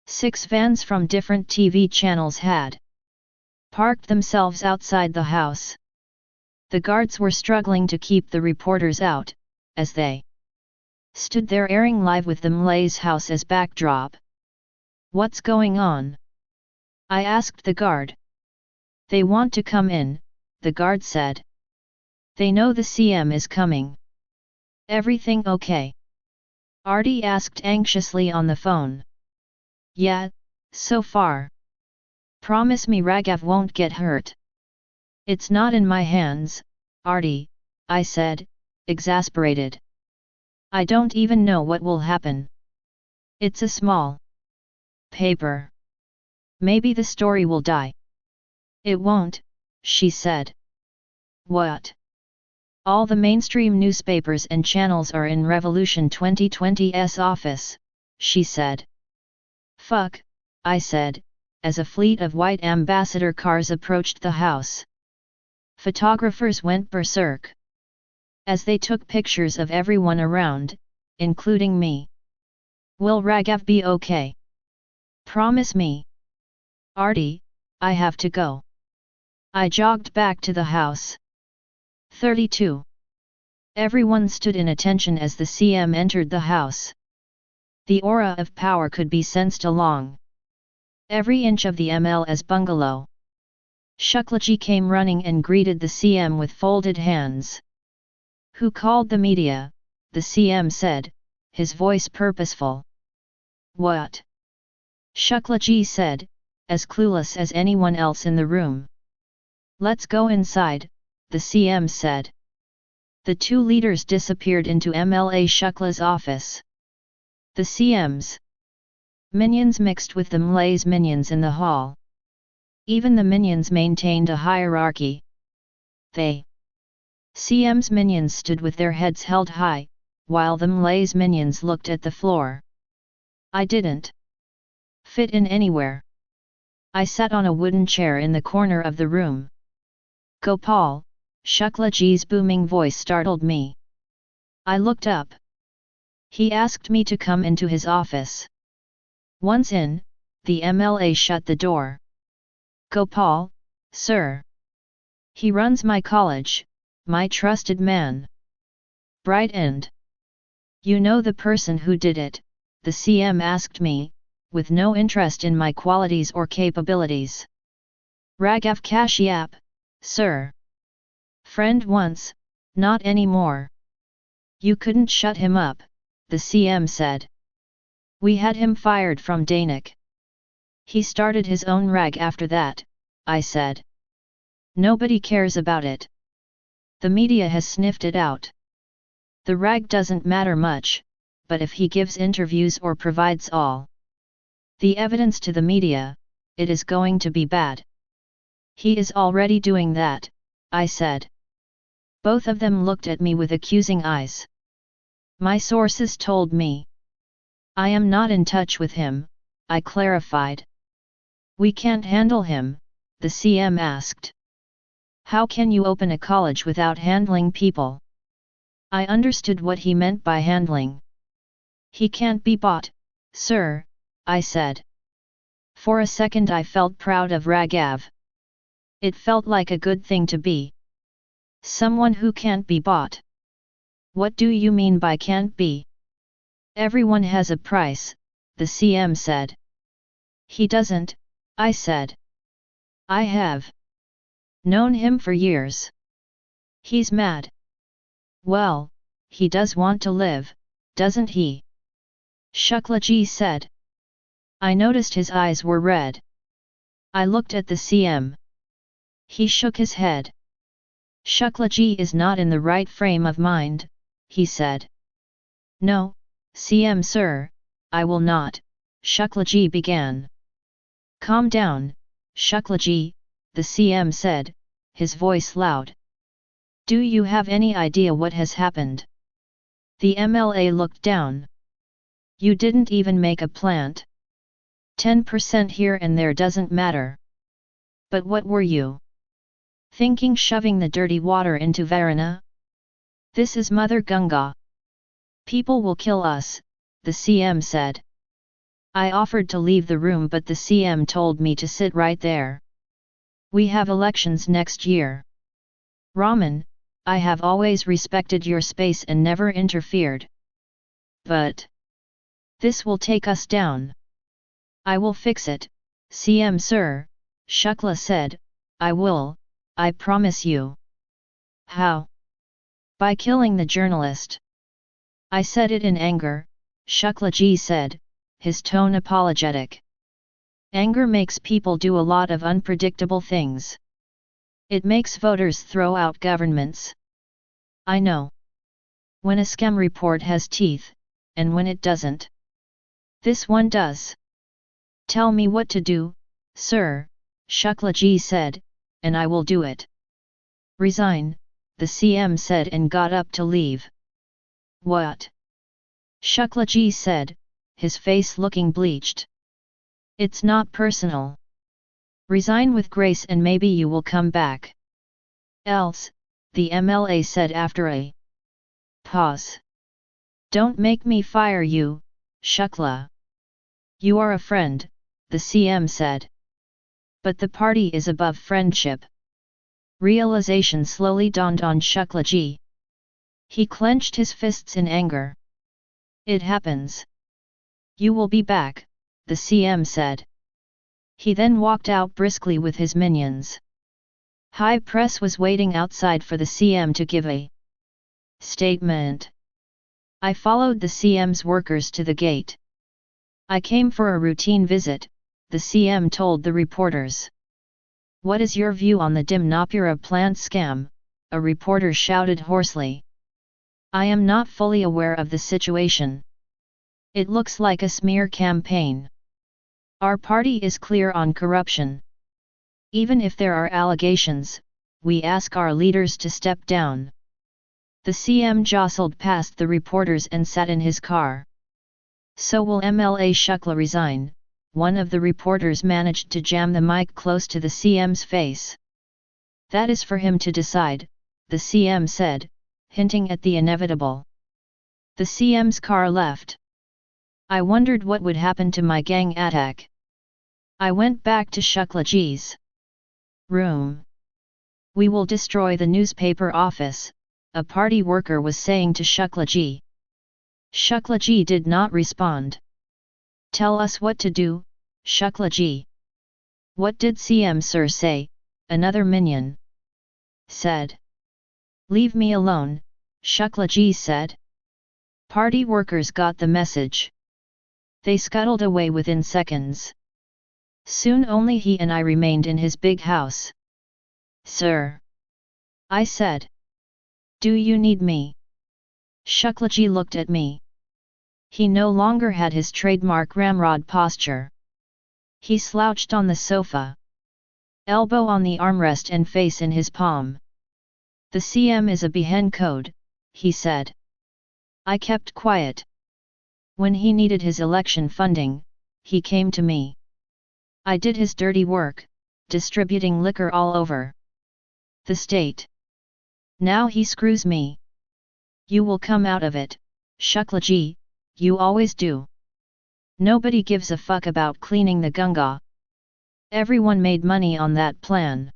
6 vans from different TV channels had parked themselves outside the house. The guards were struggling to keep the reporters out, as they stood there airing live with the Malay's house as backdrop. What's going on? I asked the guard. They want to come in, the guard said. They know the CM is coming. Everything okay? Artie asked anxiously on the phone. Yeah, so far. Promise me Raghav won't get hurt. It's not in my hands, Artie, I said, exasperated. I don't even know what will happen. It's a small paper. Maybe the story will die. It won't, she said. What? All the mainstream newspapers and channels are in Revolution 2020's office, she said. Fuck, I said, as a fleet of white ambassador cars approached the house. Photographers went berserk as they took pictures of everyone around, including me. Will Raghav be okay? Promise me. Artie, I have to go. I jogged back to the house. 32. Everyone stood in attention as the CM entered the house. The aura of power could be sensed along every inch of the ML's bungalow. Shuklaji came running and greeted the CM with folded hands. Who called the media? The CM said, his voice purposeful. What? Shuklaji said, as clueless as anyone else in the room. Let's go inside, the CM said. The two leaders disappeared into MLA Shukla's office. The CM's minions mixed with the Malay's minions in the hall. Even the minions maintained a hierarchy. They CM's minions stood with their heads held high, while the Malay's minions looked at the floor. I didn't fit in anywhere. I sat on a wooden chair in the corner of the room. Gopal, Shuklaji's booming voice startled me. I looked up. He asked me to come into his office. Once in, the MLA shut the door. Gopal, sir. He runs my college, my trusted man. Bright and. You know the person who did it, the CM asked me, with no interest in my qualities or capabilities. Raghav Kashyap, sir. Friend once, not anymore. You couldn't shut him up, the CM said. We had him fired from Dainik. He started his own rag after that, I said. Nobody cares about it. The media has sniffed it out. The rag doesn't matter much, but if he gives interviews or provides all the evidence to the media, it is going to be bad. He is already doing that, I said. Both of them looked at me with accusing eyes. My sources told me. I am not in touch with him, I clarified. We can't handle him, the CM asked. How can you open a college without handling people? I understood what he meant by handling. He can't be bought, sir, I said. For a second I felt proud of Raghav. It felt like a good thing to be someone who can't be bought. What do you mean by can't be? Everyone has a price, the CM said. He doesn't, I said. I have known him for years. He's mad. Well, he does want to live, doesn't he? Shuklaji said. I noticed his eyes were red. I looked at the CM. He shook his head. Shuklaji is not in the right frame of mind, he said. No, CM sir, I will not, Shuklaji began. Calm down, Shuklaji, the CM said, his voice loud. Do you have any idea what has happened? The MLA looked down. You didn't even make a plant. 10% here and there doesn't matter. But what were you thinking, shoving the dirty water into Varanasi? This is Mother Ganga. People will kill us, the CM said. I offered to leave the room but the CM told me to sit right there. We have elections next year. Raman, I have always respected your space and never interfered. But this will take us down. I will fix it, CM sir, Shukla said, I will, I promise you. How? By killing the journalist. I said it in anger, Shuklaji said, his tone apologetic. Anger makes people do a lot of unpredictable things. It makes voters throw out governments. I know when a scam report has teeth, and when it doesn't. This one does. Tell me what to do, sir, Shuklaji said, and I will do it. Resign, the CM said and got up to leave. What? Shuklaji said, his face looking bleached. It's not personal. Resign with grace and maybe you will come back. Else, the MLA said after a pause. Don't make me fire you, Shukla. You are a friend, the CM said. But the party is above friendship. Realization slowly dawned on Shuklaji. He clenched his fists in anger. It happens. You will be back, the CM said. He then walked out briskly with his minions. High press was waiting outside for the CM to give a Statement. I followed the CM's workers to the gate. I came for a routine visit, the CM told the reporters. What is your view on the Dimnapura plant scam? A reporter shouted hoarsely. I am not fully aware of the situation. It looks like a smear campaign. Our party is clear on corruption. Even if there are allegations, we ask our leaders to step down. The CM jostled past the reporters and sat in his car. So will MLA Shukla resign? One of the reporters managed to jam the mic close to the CM's face. That is for him to decide, the CM said, hinting at the inevitable. The CM's car left. I wondered what would happen to my gang attack. I went back to Shuklaji's room. We will destroy the newspaper office, a party worker was saying to Shuklaji. Shuklaji did not respond. Tell us what to do, Shuklaji. What did CM Sir say? Another minion said. Leave me alone, Shuklaji said. Party workers got the message. They scuttled away within seconds. Soon only he and I remained in his big house. Sir, I said. Do you need me? Shuklaji looked at me. He no longer had his trademark ramrod posture. He slouched on the sofa, elbow on the armrest and face in his palm. The CM is a Behen code, he said. I kept quiet. When he needed his election funding, he came to me. I did his dirty work, distributing liquor all over the state. Now he screws me. You will come out of it, Shuklaji, you always do. Nobody gives a fuck about cleaning the Ganga. Everyone made money on that plan.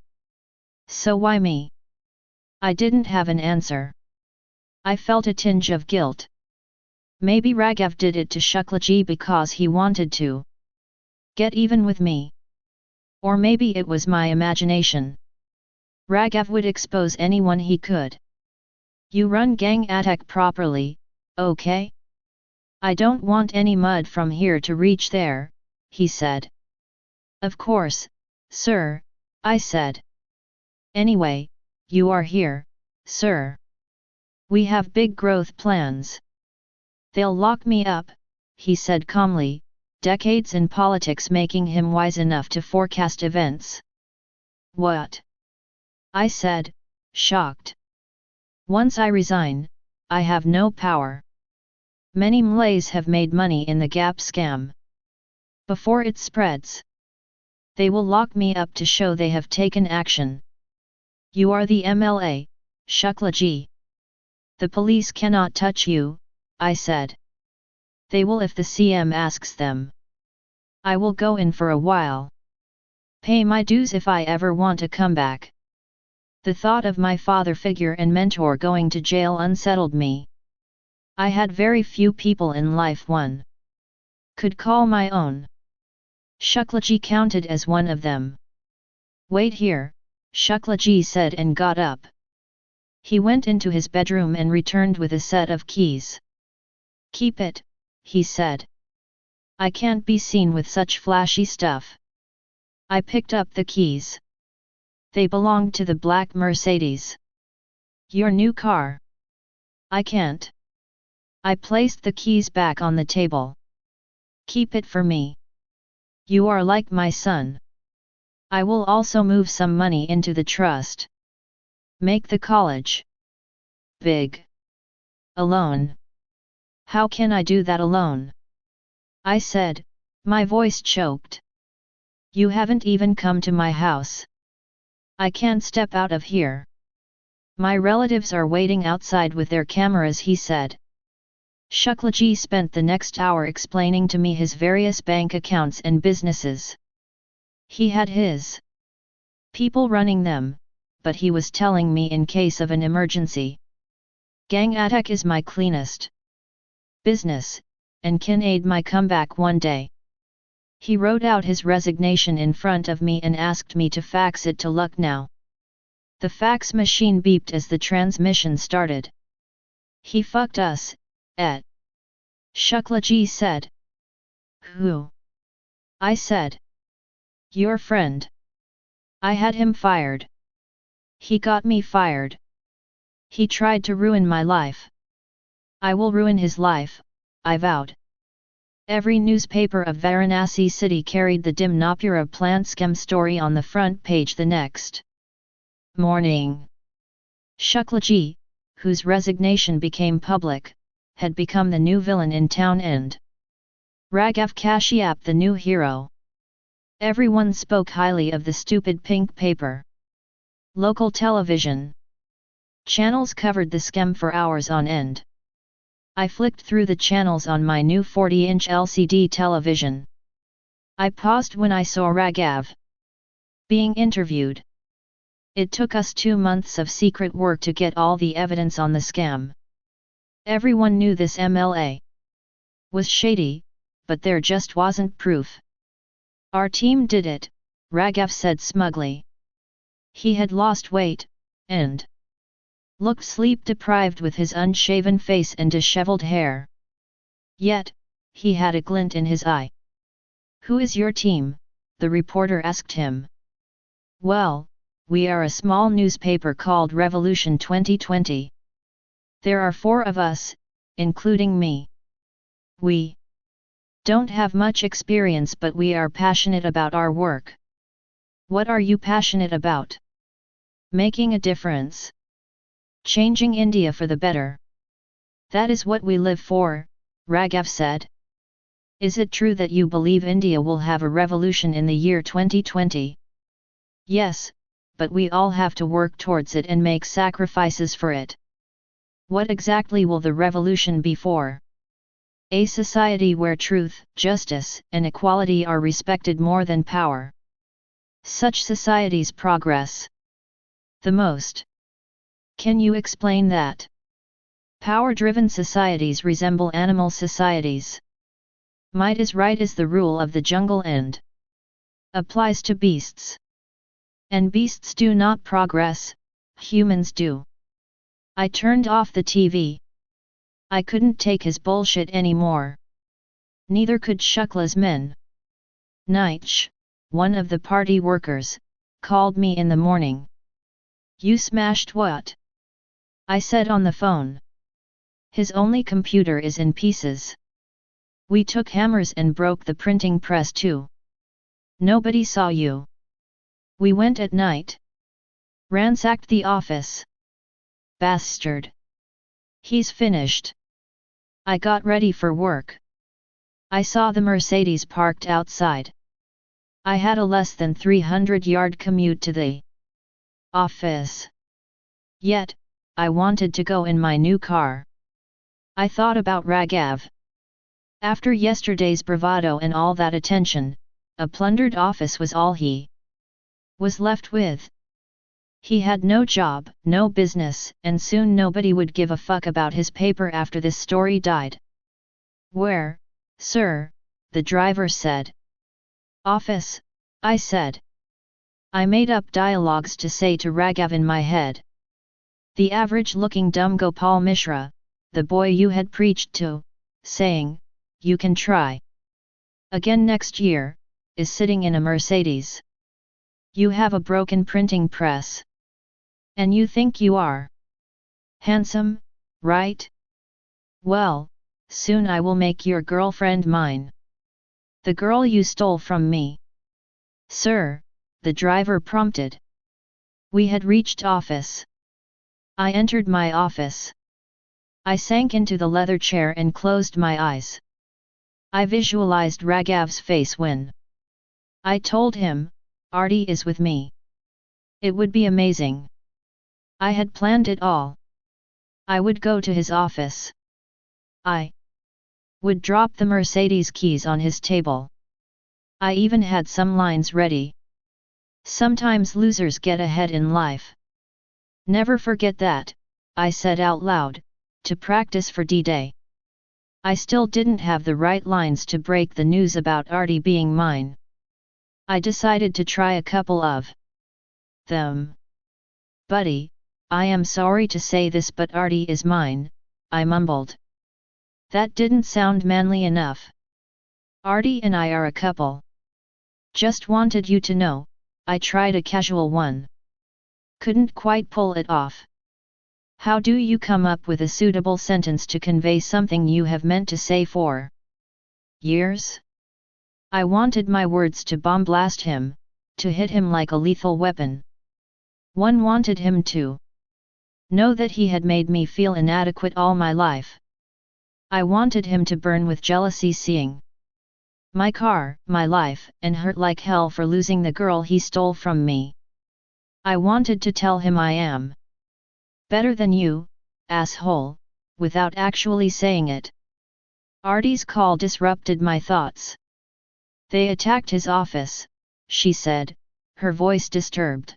So why me? I didn't have an answer. I felt a tinge of guilt. Maybe Raghav did it to Shuklaji because he wanted to get even with me. Or maybe it was my imagination. Raghav would expose anyone he could. You run gang attack properly, okay? I don't want any mud from here to reach there, he said. Of course, sir, I said. Anyway, you are here, sir. We have big growth plans. They'll lock me up, he said calmly, decades in politics making him wise enough to forecast events. What? I said, shocked. Once I resign, I have no power. Many Malays have made money in the Gap scam. Before it spreads, they will lock me up to show they have taken action. You are the MLA, Shuklaji. The police cannot touch you, I said. They will if the CM asks them. I will go in for a while. Pay my dues if I ever want to come back. The thought of my father figure and mentor going to jail unsettled me. I had very few people in life one could call my own. Shuklaji counted as one of them. Wait here, Shuklaji said and got up. He went into his bedroom and returned with a set of keys. Keep it, he said. I can't be seen with such flashy stuff. I picked up the keys. They belonged to the black Mercedes. Your new car. I can't. I placed the keys back on the table. Keep it for me. You are like my son. I will also move some money into the trust. Make the college big. Alone. How can I do that alone? I said, my voice choked. You haven't even come to my house. I can't step out of here. My relatives are waiting outside with their cameras, he said. Shuklaji spent the next hour explaining to me his various bank accounts and businesses. He had his people running them, but he was telling me in case of an emergency. Gang attack is my cleanest business, and can aid my comeback one day. He wrote out his resignation in front of me and asked me to fax it to Lucknow. The fax machine beeped as the transmission started. He fucked us, et. Shuklaji said. Who? I said. Your friend. I had him fired. He got me fired. He tried to ruin my life. I will ruin his life, I vowed. Every newspaper of Varanasi city carried the Dimnapura plant scam story on the front page the next morning. Shuklaji, whose resignation became public, had become the new villain in town and Raghav Kashyap the new hero. Everyone spoke highly of the stupid pink paper. Local television channels covered the scam for hours on end. I flicked through the channels on my new 40-inch LCD television. I paused when I saw Raghav being interviewed. It took us 2 months of secret work to get all the evidence on the scam. Everyone knew this MLA was shady, but there just wasn't proof. Our team did it, Raghav said smugly. He had lost weight, and looked sleep-deprived with his unshaven face and disheveled hair. Yet, he had a glint in his eye. Who is your team? The reporter asked him. Well, we are a small newspaper called Revolution 2020. There are 4 of us, including me. We don't have much experience, but we are passionate about our work. What are you passionate about? Making a difference. Changing India for the better. That is what we live for, Raghav said. Is it true that you believe India will have a revolution in the year 2020? Yes, but we all have to work towards it and make sacrifices for it. What exactly will the revolution be for? A society where truth, justice, and equality are respected more than power. Such societies progress the most. Can you explain that? Power-driven societies resemble animal societies. Might is right is the rule of the jungle and applies to beasts. And beasts do not progress, humans do. I turned off the TV. I couldn't take his bullshit anymore. Neither could Shukla's men. Nitsh, one of the party workers, called me in the morning. You smashed what? I said on the phone. His only computer is in pieces. We took hammers and broke the printing press too. Nobody saw you. We went at night. Ransacked the office. Bastard. He's finished. I got ready for work. I saw the Mercedes parked outside. I had a less than 300-yard commute to the office. Yet, I wanted to go in my new car. I thought about Raghav. After yesterday's bravado and all that attention, a plundered office was all he was left with. He had no job, no business, and soon nobody would give a fuck about his paper after this story died. Where, sir? The driver said. Office, I said. I made up dialogues to say to Raghav in my head. The average-looking dumb Gopal Mishra, the boy you had preached to, saying, you can try again next year, is sitting in a Mercedes. You have a broken printing press. And you think you are handsome, right? Well, soon I will make your girlfriend mine. The girl you stole from me. Sir, the driver prompted. We had reached office. I entered my office. I sank into the leather chair and closed my eyes. I visualized Raghav's face when I told him, Artie is with me. It would be amazing. I had planned it all. I would go to his office. I would drop the Mercedes keys on his table. I even had some lines ready. Sometimes losers get ahead in life. Never forget that, I said out loud, to practice for D-Day. I still didn't have the right lines to break the news about Artie being mine. I decided to try a couple of them. Buddy, I am sorry to say this, but Artie is mine, I mumbled. That didn't sound manly enough. Artie and I are a couple. Just wanted you to know, I tried a casual one. Couldn't quite pull it off. How do you come up with a suitable sentence to convey something you have meant to say for years? I wanted my words to bomb blast him, to hit him like a lethal weapon. One wanted him to know that he had made me feel inadequate all my life. I wanted him to burn with jealousy seeing my car, my life, and hurt like hell for losing the girl he stole from me. I wanted to tell him I am better than you, asshole, without actually saying it. Artie's call disrupted my thoughts. They attacked his office, she said, her voice disturbed.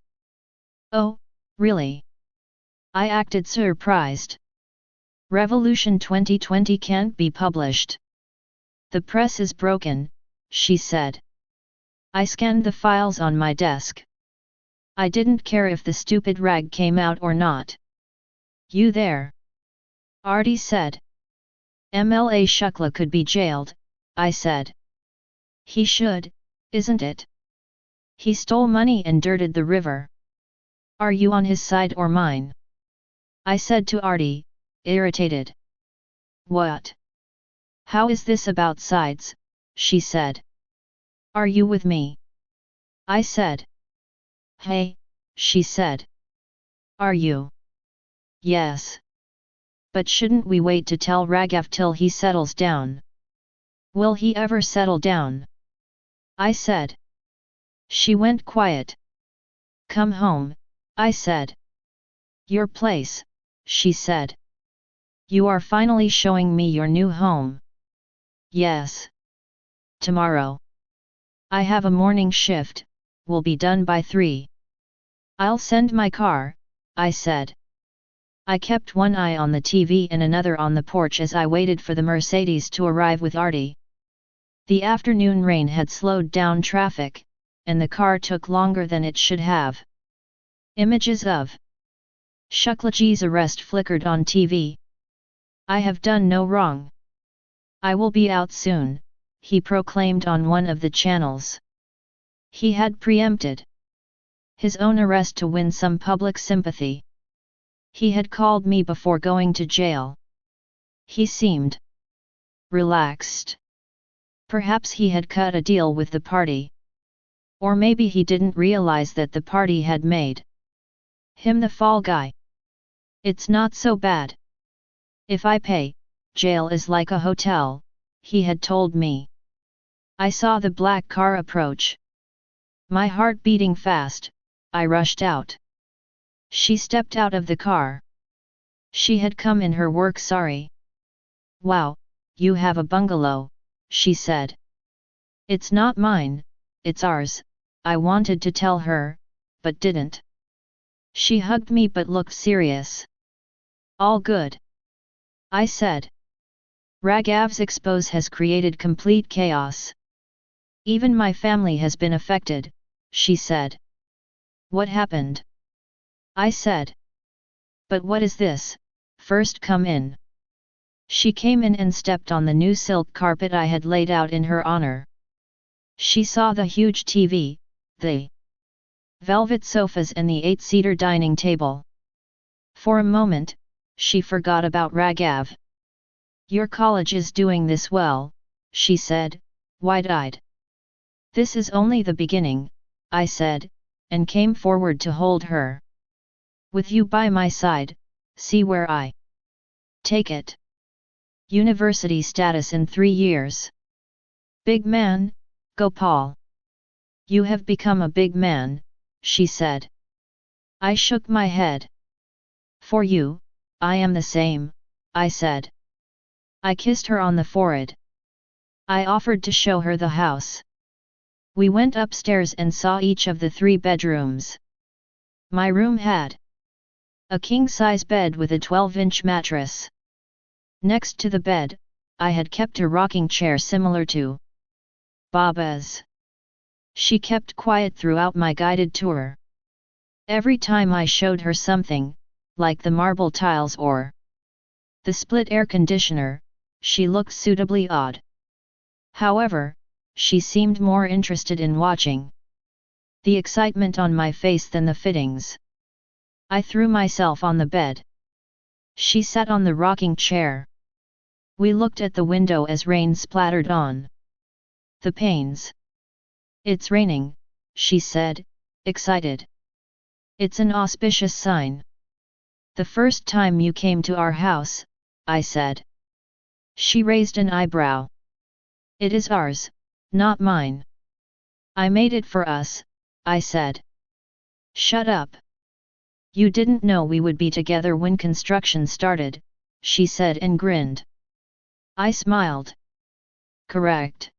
Oh, really? I acted surprised. Revolution 2020 can't be published. The press is broken, she said. I scanned the files on my desk. I didn't care if the stupid rag came out or not. You there? Artie said. MLA Shukla could be jailed, I said. He should, isn't it? He stole money and dirted the river. Are you on his side or mine? I said to Artie, irritated. What? How is this about sides? She said. Are you with me? I said. Hey, she said. Are you? Yes. But shouldn't we wait to tell Raghav till he settles down? Will he ever settle down? I said. She went quiet. Come home, I said. Your place, she said. You are finally showing me your new home. Yes. Tomorrow. I have a morning shift, will be done by 3. I'll send my car, I said. I kept one eye on the TV and another on the porch as I waited for the Mercedes to arrive with Artie. The afternoon rain had slowed down traffic, and the car took longer than it should have. Images of Shuklaji's arrest flickered on TV. I have done no wrong. I will be out soon, he proclaimed on one of the channels. He had preempted his own arrest to win some public sympathy. He had called me before going to jail. He seemed relaxed. Perhaps he had cut a deal with the party. Or maybe he didn't realize that the party had made him the fall guy. It's not so bad. If I pay, jail is like a hotel, he had told me. I saw the black car approach. My heart beating fast, I rushed out. She stepped out of the car. She had come in her work sari. Wow, you have a bungalow, she said. It's not mine, it's ours, I wanted to tell her, but didn't. She hugged me but looked serious. All good, I said. Raghav's expose has created complete chaos. Even my family has been affected, she said. What happened? I said. But what is this? First come in. She came in and stepped on the new silk carpet I had laid out in her honor. She saw the huge TV, the velvet sofas and the 8-seater dining table. For a moment, she forgot about Raghav. Your college is doing this well, she said, wide-eyed. This is only the beginning, I said, and came forward to hold her. With you by my side, see where I take it. University status in 3 years. Big man, Gopal. You have become a big man, she said. I shook my head. For you, I am the same, I said. I kissed her on the forehead. I offered to show her the house. We went upstairs and saw each of the 3 bedrooms. My room had a king-size bed with a 12-inch mattress. Next to the bed, I had kept a rocking chair similar to Baba's. She kept quiet throughout my guided tour. Every time I showed her something, like the marble tiles or the split air conditioner, she looked suitably odd. However, she seemed more interested in watching the excitement on my face than the fittings. I threw myself on the bed. She sat on the rocking chair. We looked at the window as rain splattered on the panes. "It's raining," she said, excited. "It's an auspicious sign." "The first time you came to our house," I said. She raised an eyebrow. "It is ours, not mine." "I made it for us," I said. "Shut up. You didn't know we would be together when construction started," she said and grinned. I smiled. "Correct.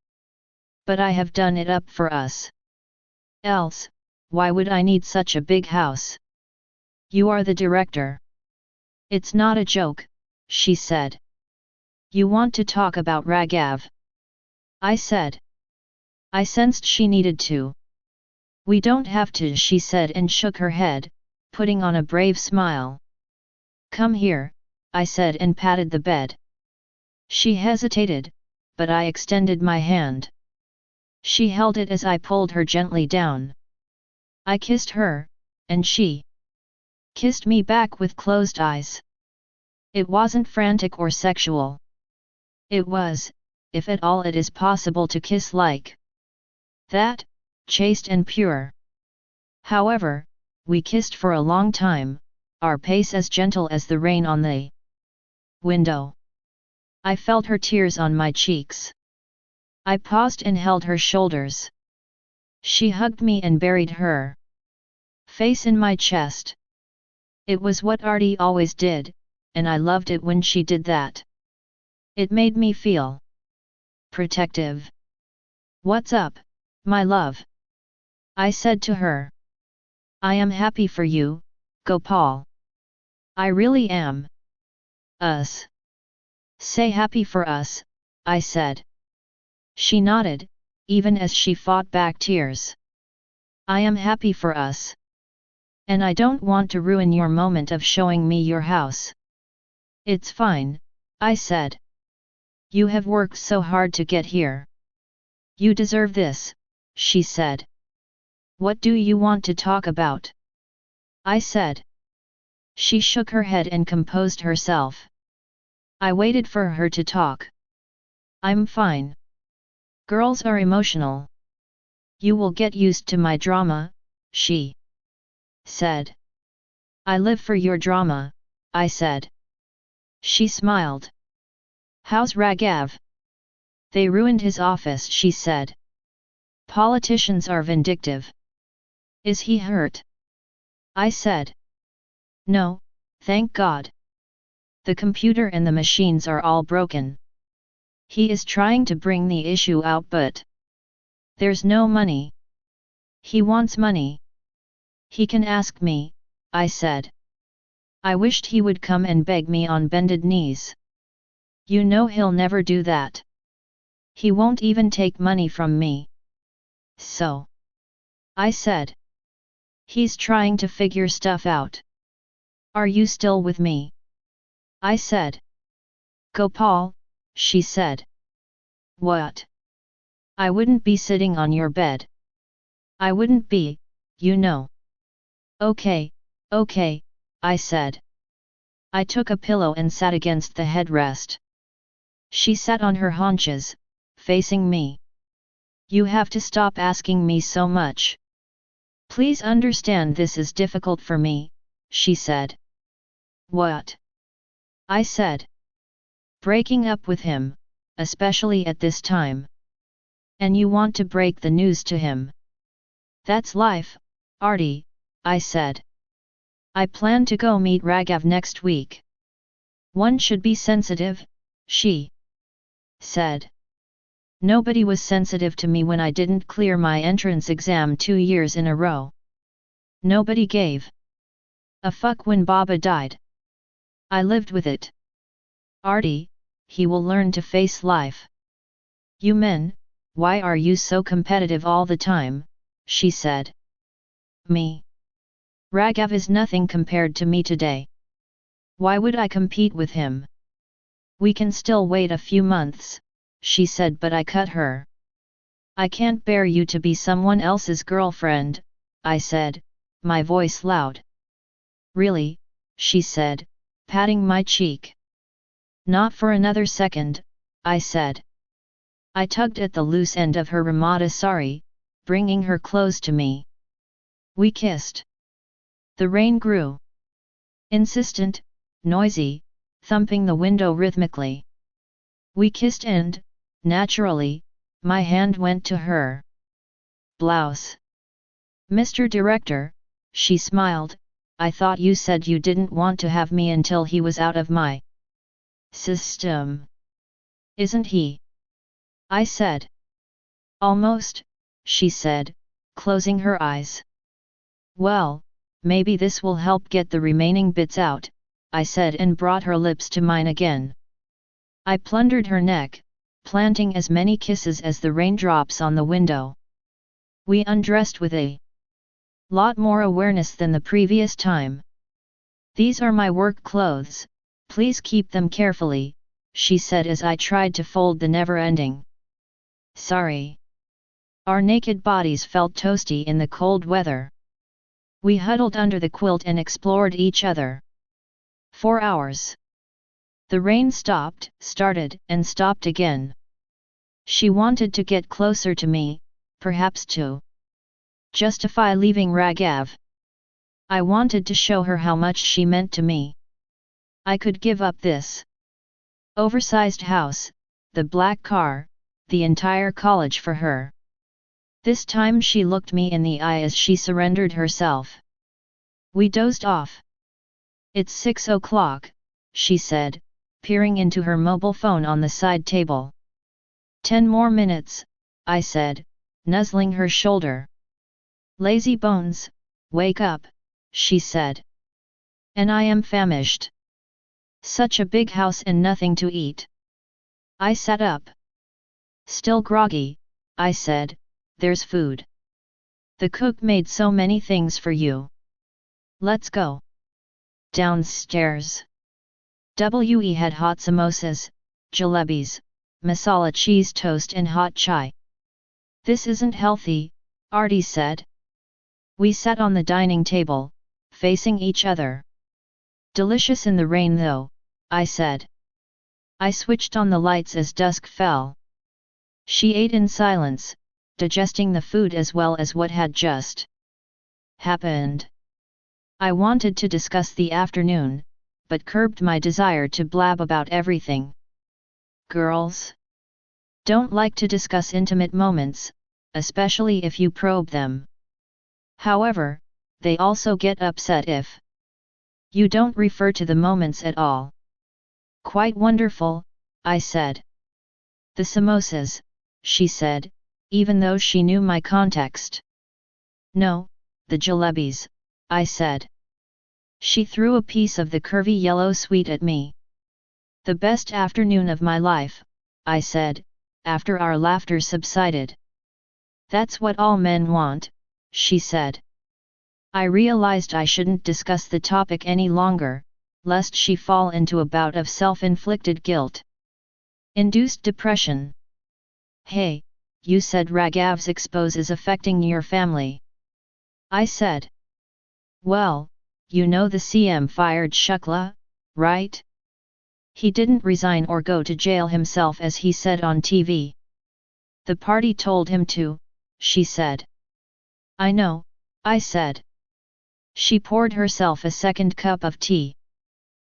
But I have done it up for us. Else, why would I need such a big house? You are the director." "It's not a joke," she said. "You want to talk about Raghav?" I said. I sensed she needed to. "We don't have to," she said and shook her head, putting on a brave smile. "Come here," I said and patted the bed. She hesitated, but I extended my hand. She held it as I pulled her gently down. I kissed her, and she kissed me back with closed eyes. It wasn't frantic or sexual. It was, if at all it is possible to kiss like that, chaste and pure. However, we kissed for a long time, our pace as gentle as the rain on the window. I felt her tears on my cheeks. I paused and held her shoulders. She hugged me and buried her face in my chest. It was what Artie always did, and I loved it when she did that. It made me feel protective. "What's up, my love?" I said to her. "I am happy for you, Gopal. I really am." "Us. Say happy for us," I said. She nodded, even as she fought back tears. "I am happy for us. And I don't want to ruin your moment of showing me your house." "It's fine," I said. "You have worked so hard to get here. You deserve this," she said. "What do you want to talk about?" I said. She shook her head and composed herself. I waited for her to talk. "I'm fine. Girls are emotional. You will get used to my drama," she said. "I live for your drama," I said. She smiled. "How's Raghav?" "They ruined his office," she said. "Politicians are vindictive." "Is he hurt?" I said. "No, thank God. The computer and the machines are all broken. He is trying to bring the issue out, but there's no money. He wants money. He can ask me," I said. I wished he would come and beg me on bended knees. "You know he'll never do that. He won't even take money from me." "So?" I said. "He's trying to figure stuff out." "Are you still with me?" I said. "Gopal," she said. "What?" "I wouldn't be sitting on your bed. I wouldn't be, you know." Okay, I said. I took a pillow and sat against the headrest. She sat on her haunches, facing me. "You have to stop asking me so much. Please understand this is difficult for me," she said. "What?" I said. "Breaking up with him, especially at this time. And you want to break the news to him. That's life, Artie," I said. "I plan to go meet Raghav next week." "One should be sensitive," she said. "Nobody was sensitive to me when I didn't clear my entrance exam 2 years in a row. Nobody gave a fuck when Baba died. I lived with it. Artie, he will learn to face life." "You men, why are you so competitive all the time?" she said. "Me? Raghav is nothing compared to me today. Why would I compete with him?" We can still wait a few months, she said, but I cut her. I can't bear you to be someone else's girlfriend, I said, my voice loud. Really, she said, patting my cheek. Not for another second, I said. I tugged at the loose end of her ramada sari, bringing her close to me. We kissed. The rain grew. Insistent, noisy, thumping the window rhythmically. We kissed and, naturally, my hand went to her blouse. Mr. Director, she smiled, I thought you said you didn't want to have me until he was out of my system. Isn't he? I said. Almost, she said, closing her eyes. Well, maybe this will help get the remaining bits out, I said, and brought her lips to mine again. I plundered her neck, planting as many kisses as the raindrops on the window. We undressed with a lot more awareness than the previous time. These are my work clothes, please keep them carefully, she said as I tried to fold the never-ending sari. Our naked bodies felt toasty in the cold weather. We huddled under the quilt and explored each other. 4 hours. The rain stopped, started, and stopped again. She wanted to get closer to me, perhaps to justify leaving Raghav. I wanted to show her how much she meant to me. I could give up this oversized house, the black car, the entire college for her. This time she looked me in the eye as she surrendered herself. We dozed off. It's 6 o'clock, she said, peering into her mobile phone on the side table. 10 more minutes, I said, nuzzling her shoulder. Lazy bones, wake up, she said. And I am famished. Such a big house and nothing to eat. I sat up. Still groggy, I said, there's food. The cook made so many things for you. Let's go. Downstairs. We had hot samosas, jalebis, masala cheese toast and hot chai. This isn't healthy, Artie said. We sat on the dining table, facing each other. Delicious in the rain though, I said. I switched on the lights as dusk fell. She ate in silence, digesting the food as well as what had just happened. I wanted to discuss the afternoon, but curbed my desire to blab about everything. Girls don't like to discuss intimate moments, especially if you probe them. However, they also get upset if you don't refer to the moments at all. Quite wonderful, I said. The samosas, she said, even though she knew my context. No, the jalebis, I said. She threw a piece of the curvy yellow sweet at me. The best afternoon of my life, I said, after our laughter subsided. That's what all men want, she said. I realized I shouldn't discuss the topic any longer, lest she fall into a bout of self-inflicted guilt-induced depression. Hey, you said Raghav's expose is affecting your family. I said. Well, you know the CM fired Shukla, right? He didn't resign or go to jail himself as he said on TV. The party told him to, she said. I know, I said. She poured herself a second cup of tea.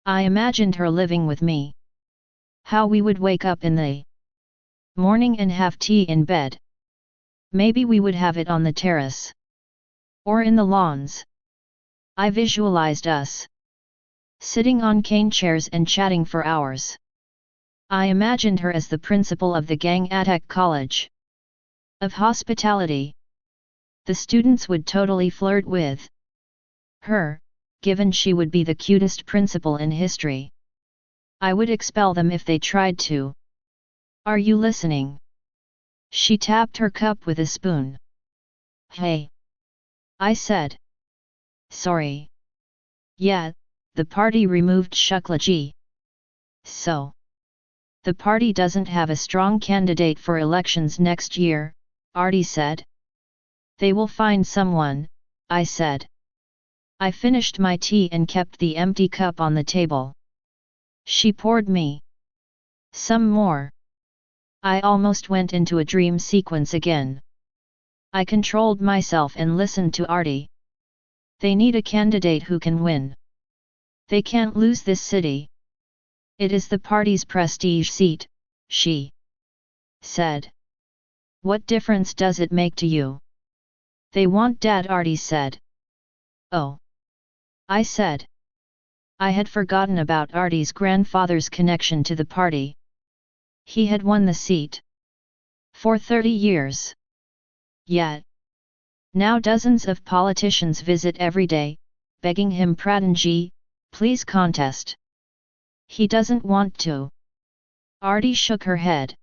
I imagined her living with me. How we would wake up in the morning and have tea in bed. Maybe we would have it on the terrace. Or in the lawns. I visualized us sitting on cane chairs and chatting for hours. I imagined her as the principal of the gang at Tech College of Hospitality. The students would totally flirt with her, given she would be the cutest principal in history. I would expel them if they tried to. Are you listening? She tapped her cup with a spoon. Hey! I said. Sorry. Yeah, the party removed Shuklaji. So. The party doesn't have a strong candidate for elections next year, Artie said. They will find someone, I said. I finished my tea and kept the empty cup on the table. She poured me some more. I almost went into a dream sequence again. I controlled myself and listened to Artie. They need a candidate who can win. They can't lose this city. It is the party's prestige seat, she said. What difference does it make to you? They want Dad, Artie said. Oh. I said. I had forgotten about Artie's grandfather's connection to the party. He had won the seat for 30 years. Yet, now dozens of politicians visit every day, begging him, Pradhanji, please contest. He doesn't want to. Artie shook her head.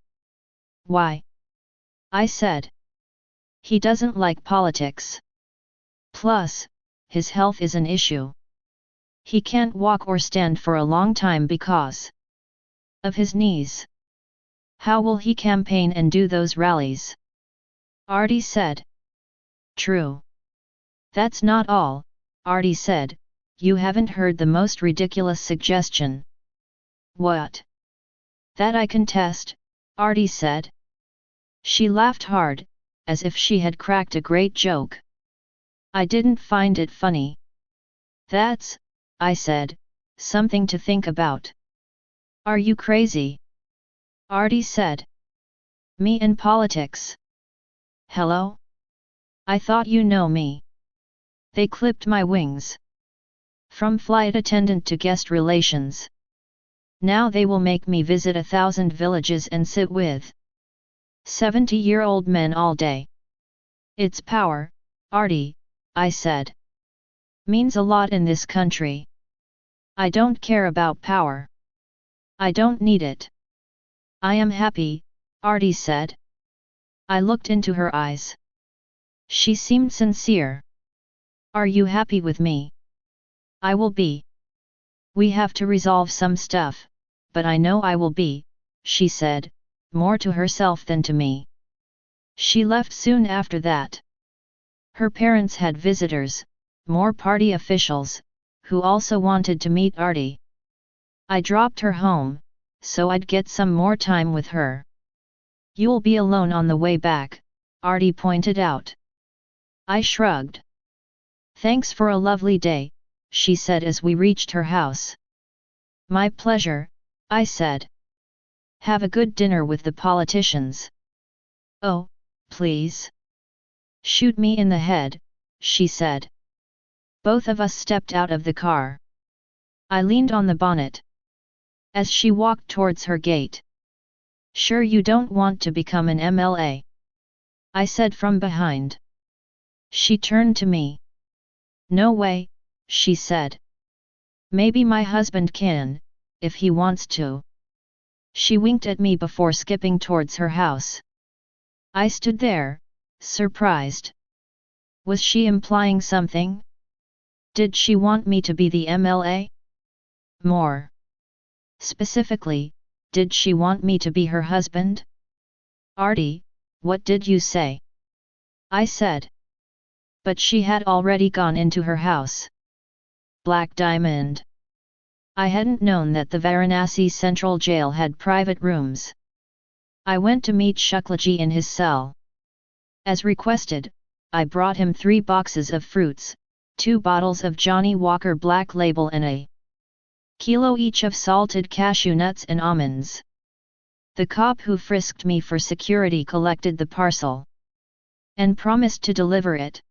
Why? I said. He doesn't like politics. Plus, his health is an issue. He can't walk or stand for a long time because of his knees. How will he campaign and do those rallies? Artie said. True. That's not all, Artie said, you haven't heard the most ridiculous suggestion. What? That I contest, Artie said. She laughed hard, as if she had cracked a great joke. I didn't find it funny. That's, I said, something to think about. Are you crazy? Artie said. Me and politics. Hello? I thought you know me. They clipped my wings. From flight attendant to guest relations. Now they will make me visit 1,000 villages and sit with 70-year-old men all day. It's power, Artie, I said. Means a lot in this country. I don't care about power. I don't need it. I am happy, Artie said. I looked into her eyes. She seemed sincere. Are you happy with me? I will be. We have to resolve some stuff, but I know I will be, she said, more to herself than to me. She left soon after that. Her parents had visitors, more party officials, who also wanted to meet Artie. I dropped her home, so I'd get some more time with her. You'll be alone on the way back, Artie pointed out. I shrugged. Thanks for a lovely day, she said as we reached her house. My pleasure, I said. Have a good dinner with the politicians. Oh, please. Shoot me in the head, she said. Both of us stepped out of the car. I leaned on the bonnet as she walked towards her gate. Sure you don't want to become an MLA? I said from behind. She turned to me. No way, she said. Maybe my husband can, if he wants to. She winked at me before skipping towards her house. I stood there, surprised. Was she implying something? Did she want me to be the MLA? More specifically, did she want me to be her husband? Artie, what did you say? I said. But she had already gone into her house. Black Diamond. I hadn't known that the Varanasi Central Jail had private rooms. I went to meet Shuklaji in his cell. As requested, I brought him 3 boxes of fruits, 2 bottles of Johnny Walker Black Label and a kilo each of salted cashew nuts and almonds. The cop who frisked me for security collected the parcel and promised to deliver it.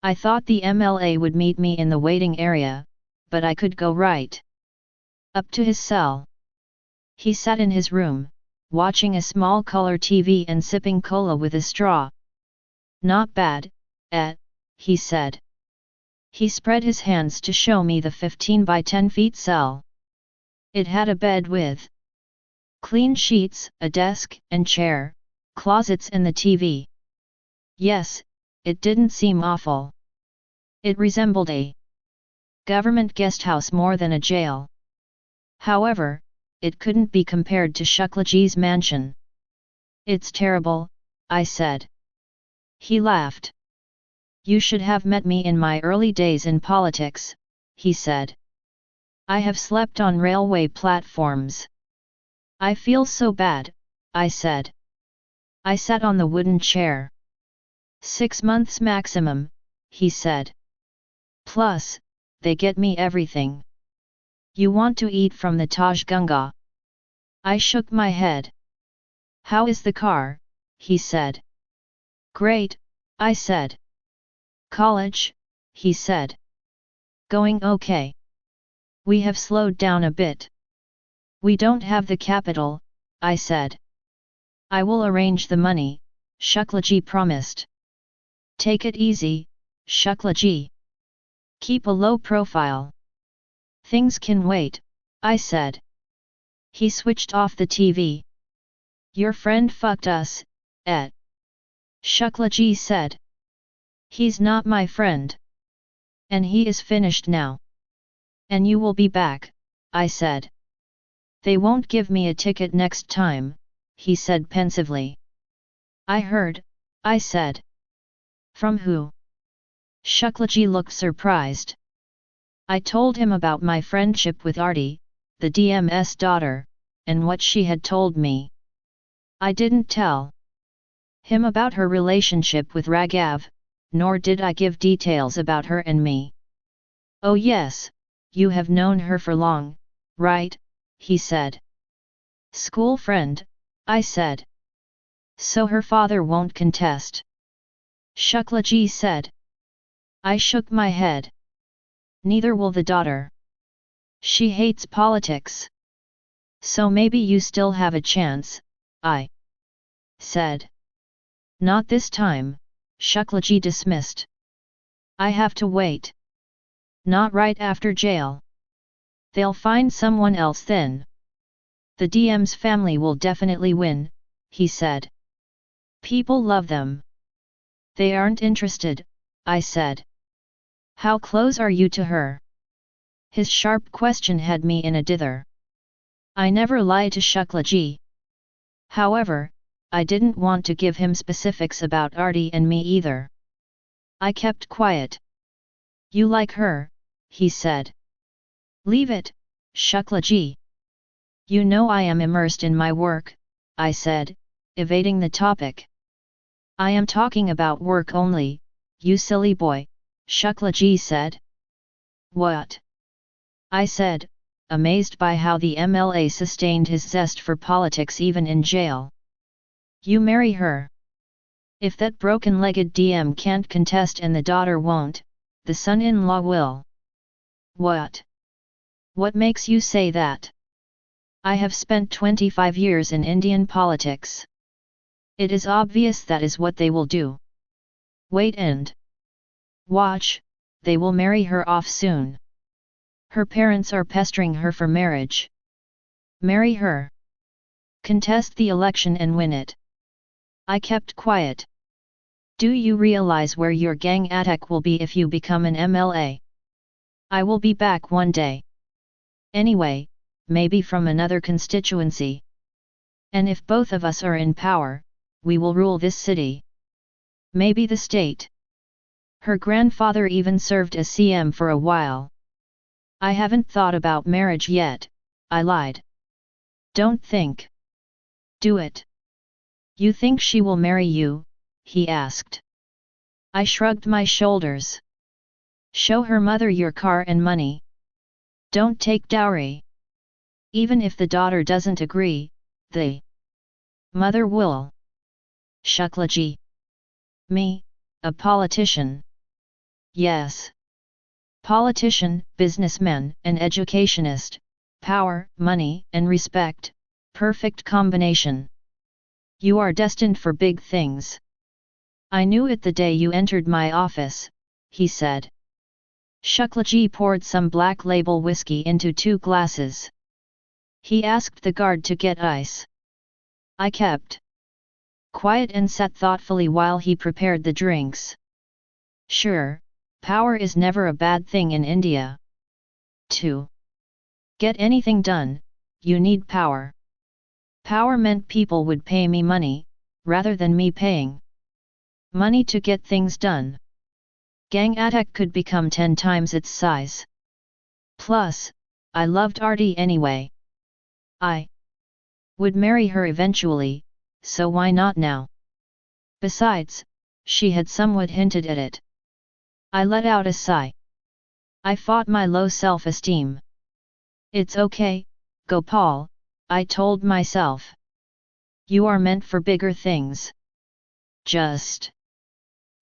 I thought the MLA would meet me in the waiting area, but I could go right up to his cell. He sat in his room, watching a small color TV and sipping cola with a straw. Not bad, he said. He spread his hands to show me the 15 by 10 feet cell. It had a bed with clean sheets, a desk and chair, closets and the TV. Yes, it didn't seem awful. It resembled a government guesthouse more than a jail. However, it couldn't be compared to Shuklaji's mansion. It's terrible, I said. He laughed. You should have met me in my early days in politics, he said. I have slept on railway platforms. I feel so bad, I said. I sat on the wooden chair. 6 months maximum, he said. Plus, they get me everything. You want to eat from the Taj Ganga? I shook my head. How is the car? He said. Great, I said. College? He said. Going okay. We have slowed down a bit. We don't have the capital, I said. I will arrange the money, Shuklaji promised. Take it easy, Shuklaji. Keep a low profile. Things can wait, I said. He switched off the TV. Your friend fucked us, Shuklaji said. He's not my friend. And he is finished now. And you will be back, I said. They won't give me a ticket next time, he said pensively. I heard, I said. From who? Shuklaji looked surprised. I told him about my friendship with Arti, the DM's daughter, and what she had told me. I didn't tell him about her relationship with Raghav, nor did I give details about her and me. Oh yes, you have known her for long, right? He said. School friend, I said. So her father won't contest? Shuklaji said. I shook my head. Neither will the daughter. She hates politics. So maybe you still have a chance, I said. Not this time, Shuklaji dismissed. I have to wait. Not right after jail. They'll find someone else then. The DM's family will definitely win, he said. People love them. They aren't interested, I said. How close are you to her? His sharp question had me in a dither. I never lie to Shuklaji. However, I didn't want to give him specifics about Arti and me either. I kept quiet. You like her, he said. Leave it, Shuklaji. You know I am immersed in my work, I said, evading the topic. I am talking about work only, you silly boy, Shuklaji said. What? I said, amazed by how the MLA sustained his zest for politics even in jail. You marry her. If that broken-legged DM can't contest and the daughter won't, the son-in-law will. What? What makes you say that? I have spent 25 years in Indian politics. It is obvious that is what they will do. Wait and watch, they will marry her off soon. Her parents are pestering her for marriage. Marry her. Contest the election and win it. I kept quiet. Do you realize where your gang attack will be if you become an MLA? I will be back one day. Anyway, maybe from another constituency. And if both of us are in power, we will rule this city. Maybe the state. Her grandfather even served as CM for a while. I haven't thought about marriage yet, I lied. Don't think. Do it. You think she will marry you? He asked. I shrugged my shoulders. Show her mother your car and money. Don't take dowry. Even if the daughter doesn't agree, the mother will. Shuklaji. Me, a politician. Yes. Politician, businessman, an educationist, power, money, and respect, perfect combination. You are destined for big things. I knew it the day you entered my office, he said. Shuklaji poured some black label whiskey into 2 glasses. He asked the guard to get ice. I kept quiet and sat thoughtfully while he prepared the drinks. Sure, power is never a bad thing in India. To get anything done, you need power. Power meant people would pay me money, rather than me paying money to get things done. Gang attack could become 10 times its size. Plus, I loved Artie anyway. I would marry her eventually, so why not now? Besides, she had somewhat hinted at it. I let out a sigh. I fought my low self-esteem. It's okay, Gopal, I told myself. You are meant for bigger things. Just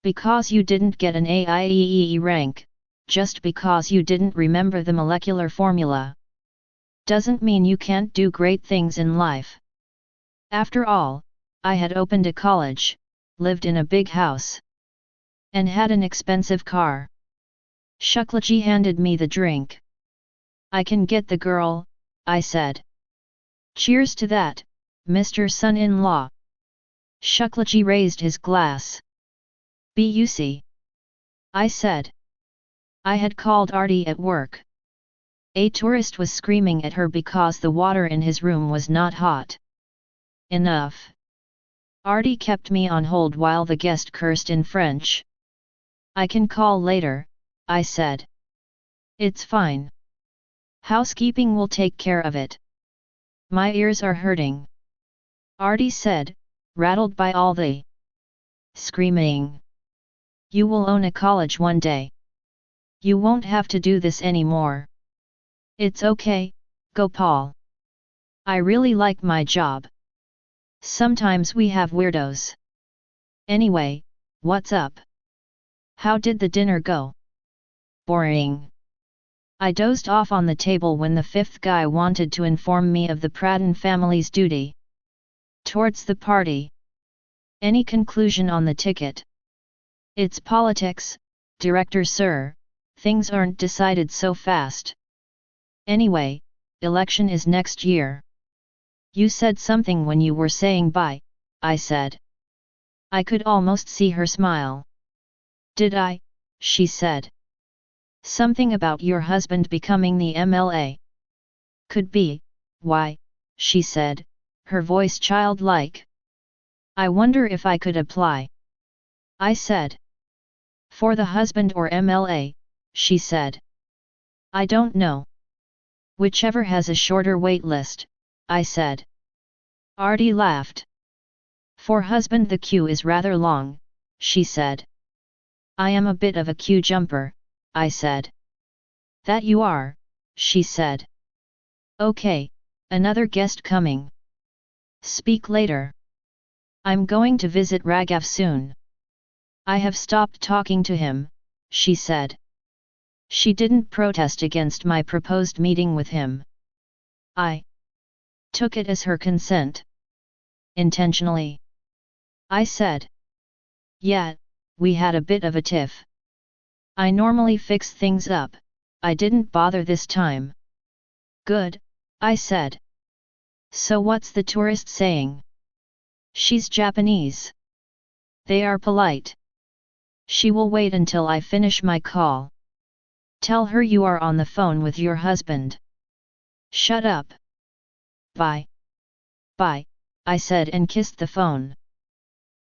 because you didn't get an AIEEE rank, just because you didn't remember the molecular formula, doesn't mean you can't do great things in life. After all, I had opened a college, lived in a big house, and had an expensive car. Shuklaji handed me the drink. I can get the girl, I said. Cheers to that, Mr. Son-in-law. Shuklaji raised his glass. Buc. I said. I had called Artie at work. A tourist was screaming at her because the water in his room was not hot enough. Artie kept me on hold while the guest cursed in French. I can call later, I said. It's fine. Housekeeping will take care of it. My ears are hurting. Artie said, rattled by all the screaming. You will own a college one day. You won't have to do this anymore. It's okay, Gopal. I really like my job. Sometimes we have weirdos. Anyway, what's up? How did the dinner go? Boring. I dozed off on the table when the fifth guy wanted to inform me of the Pradhan family's duty towards the party. Any conclusion on the ticket? It's politics, Director Sir, things aren't decided so fast. Anyway, election is next year. You said something when you were saying bye, I said. I could almost see her smile. Did I? She said. Something about your husband becoming the MLA. Could be, why, she said, her voice childlike. I wonder if I could apply. I said. For the husband or MLA, she said. I don't know. Whichever has a shorter wait list, I said. Artie laughed. For husband the queue is rather long, she said. I am a bit of a queue jumper, I said. That you are, she said. Okay, another guest coming. Speak later. I'm going to visit Raghav soon. I have stopped talking to him, she said. She didn't protest against my proposed meeting with him. I took it as her consent. Intentionally. I said. Yeah, we had a bit of a tiff. I normally fix things up, I didn't bother this time. Good, I said. So what's the tourist saying? She's Japanese. They are polite. She will wait until I finish my call. Tell her you are on the phone with your husband. Shut up. Bye. Bye, I said and kissed the phone.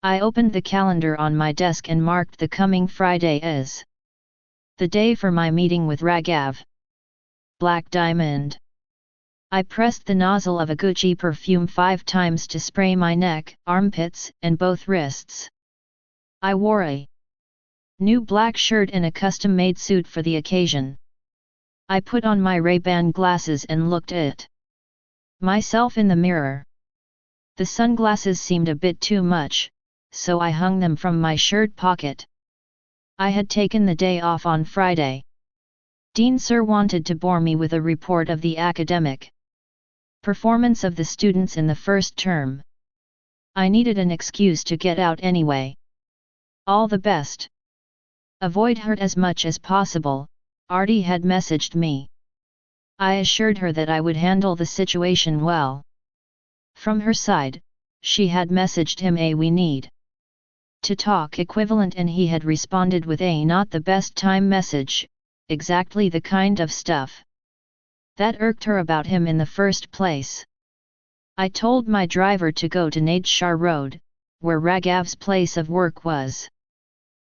I opened the calendar on my desk and marked the coming Friday as the day for my meeting with Raghav. Black Diamond. I pressed the nozzle of a Gucci perfume 5 times to spray my neck, armpits, and both wrists. I wore a new black shirt and a custom-made suit for the occasion. I put on my Ray-Ban glasses and looked at myself in the mirror. The sunglasses seemed a bit too much, so I hung them from my shirt pocket. I had taken the day off on Friday. Dean Sir wanted to bore me with a report of the academic performance of the students in the first term. I needed an excuse to get out anyway. All the best. Avoid hurt as much as possible, Artie had messaged me. I assured her that I would handle the situation well. From her side, she had messaged him a we need to talk equivalent and he had responded with a not the best time message, exactly the kind of stuff that irked her about him in the first place. I told my driver to go to Nadeshar Road, where Raghav's place of work was.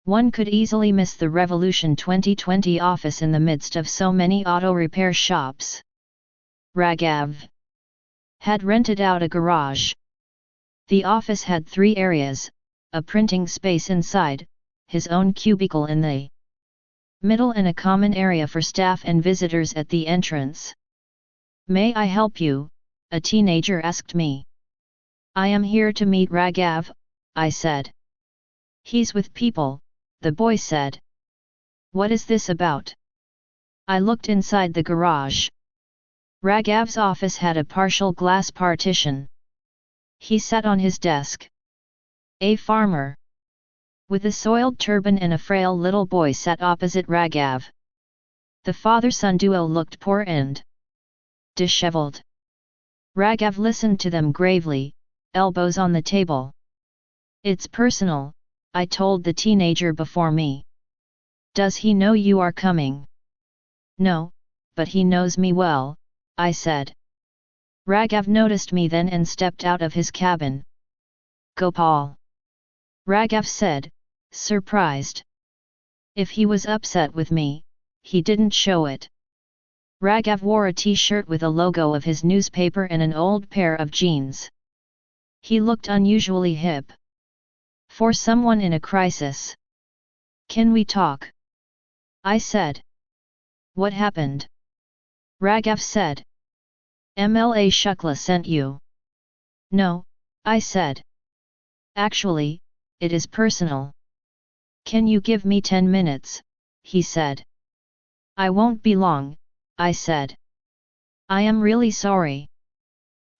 One could easily miss the Revolution 2020 office in the midst of so many auto repair shops. Raghav had rented out a garage. The office had 3 areas, a printing space inside, his own cubicle in the middle and a common area for staff and visitors at the entrance. "May I help you?" a teenager asked me. "I am here to meet Raghav," I said. "He's with people," the boy said. "What is this about?" I looked inside the garage. Raghav's office had a partial glass partition. He sat on his desk. A farmer with a soiled turban and a frail little boy sat opposite Raghav. The father-son duo looked poor and disheveled. Raghav listened to them gravely, elbows on the table. "It's personal," I told the teenager before me. "Does he know you are coming?" "No, but he knows me well," I said. Raghav noticed me then and stepped out of his cabin. "Gopal," Raghav said, surprised. If he was upset with me, he didn't show it. Raghav wore a t-shirt with a logo of his newspaper and an old pair of jeans. He looked unusually hip for someone in a crisis. "Can we talk?" I said. "What happened?" Raghav said. "MLA Shukla sent you." "No," I said. "Actually, it is personal." "Can you give me 10 minutes?" he said. "I won't be long," I said. "I am really sorry.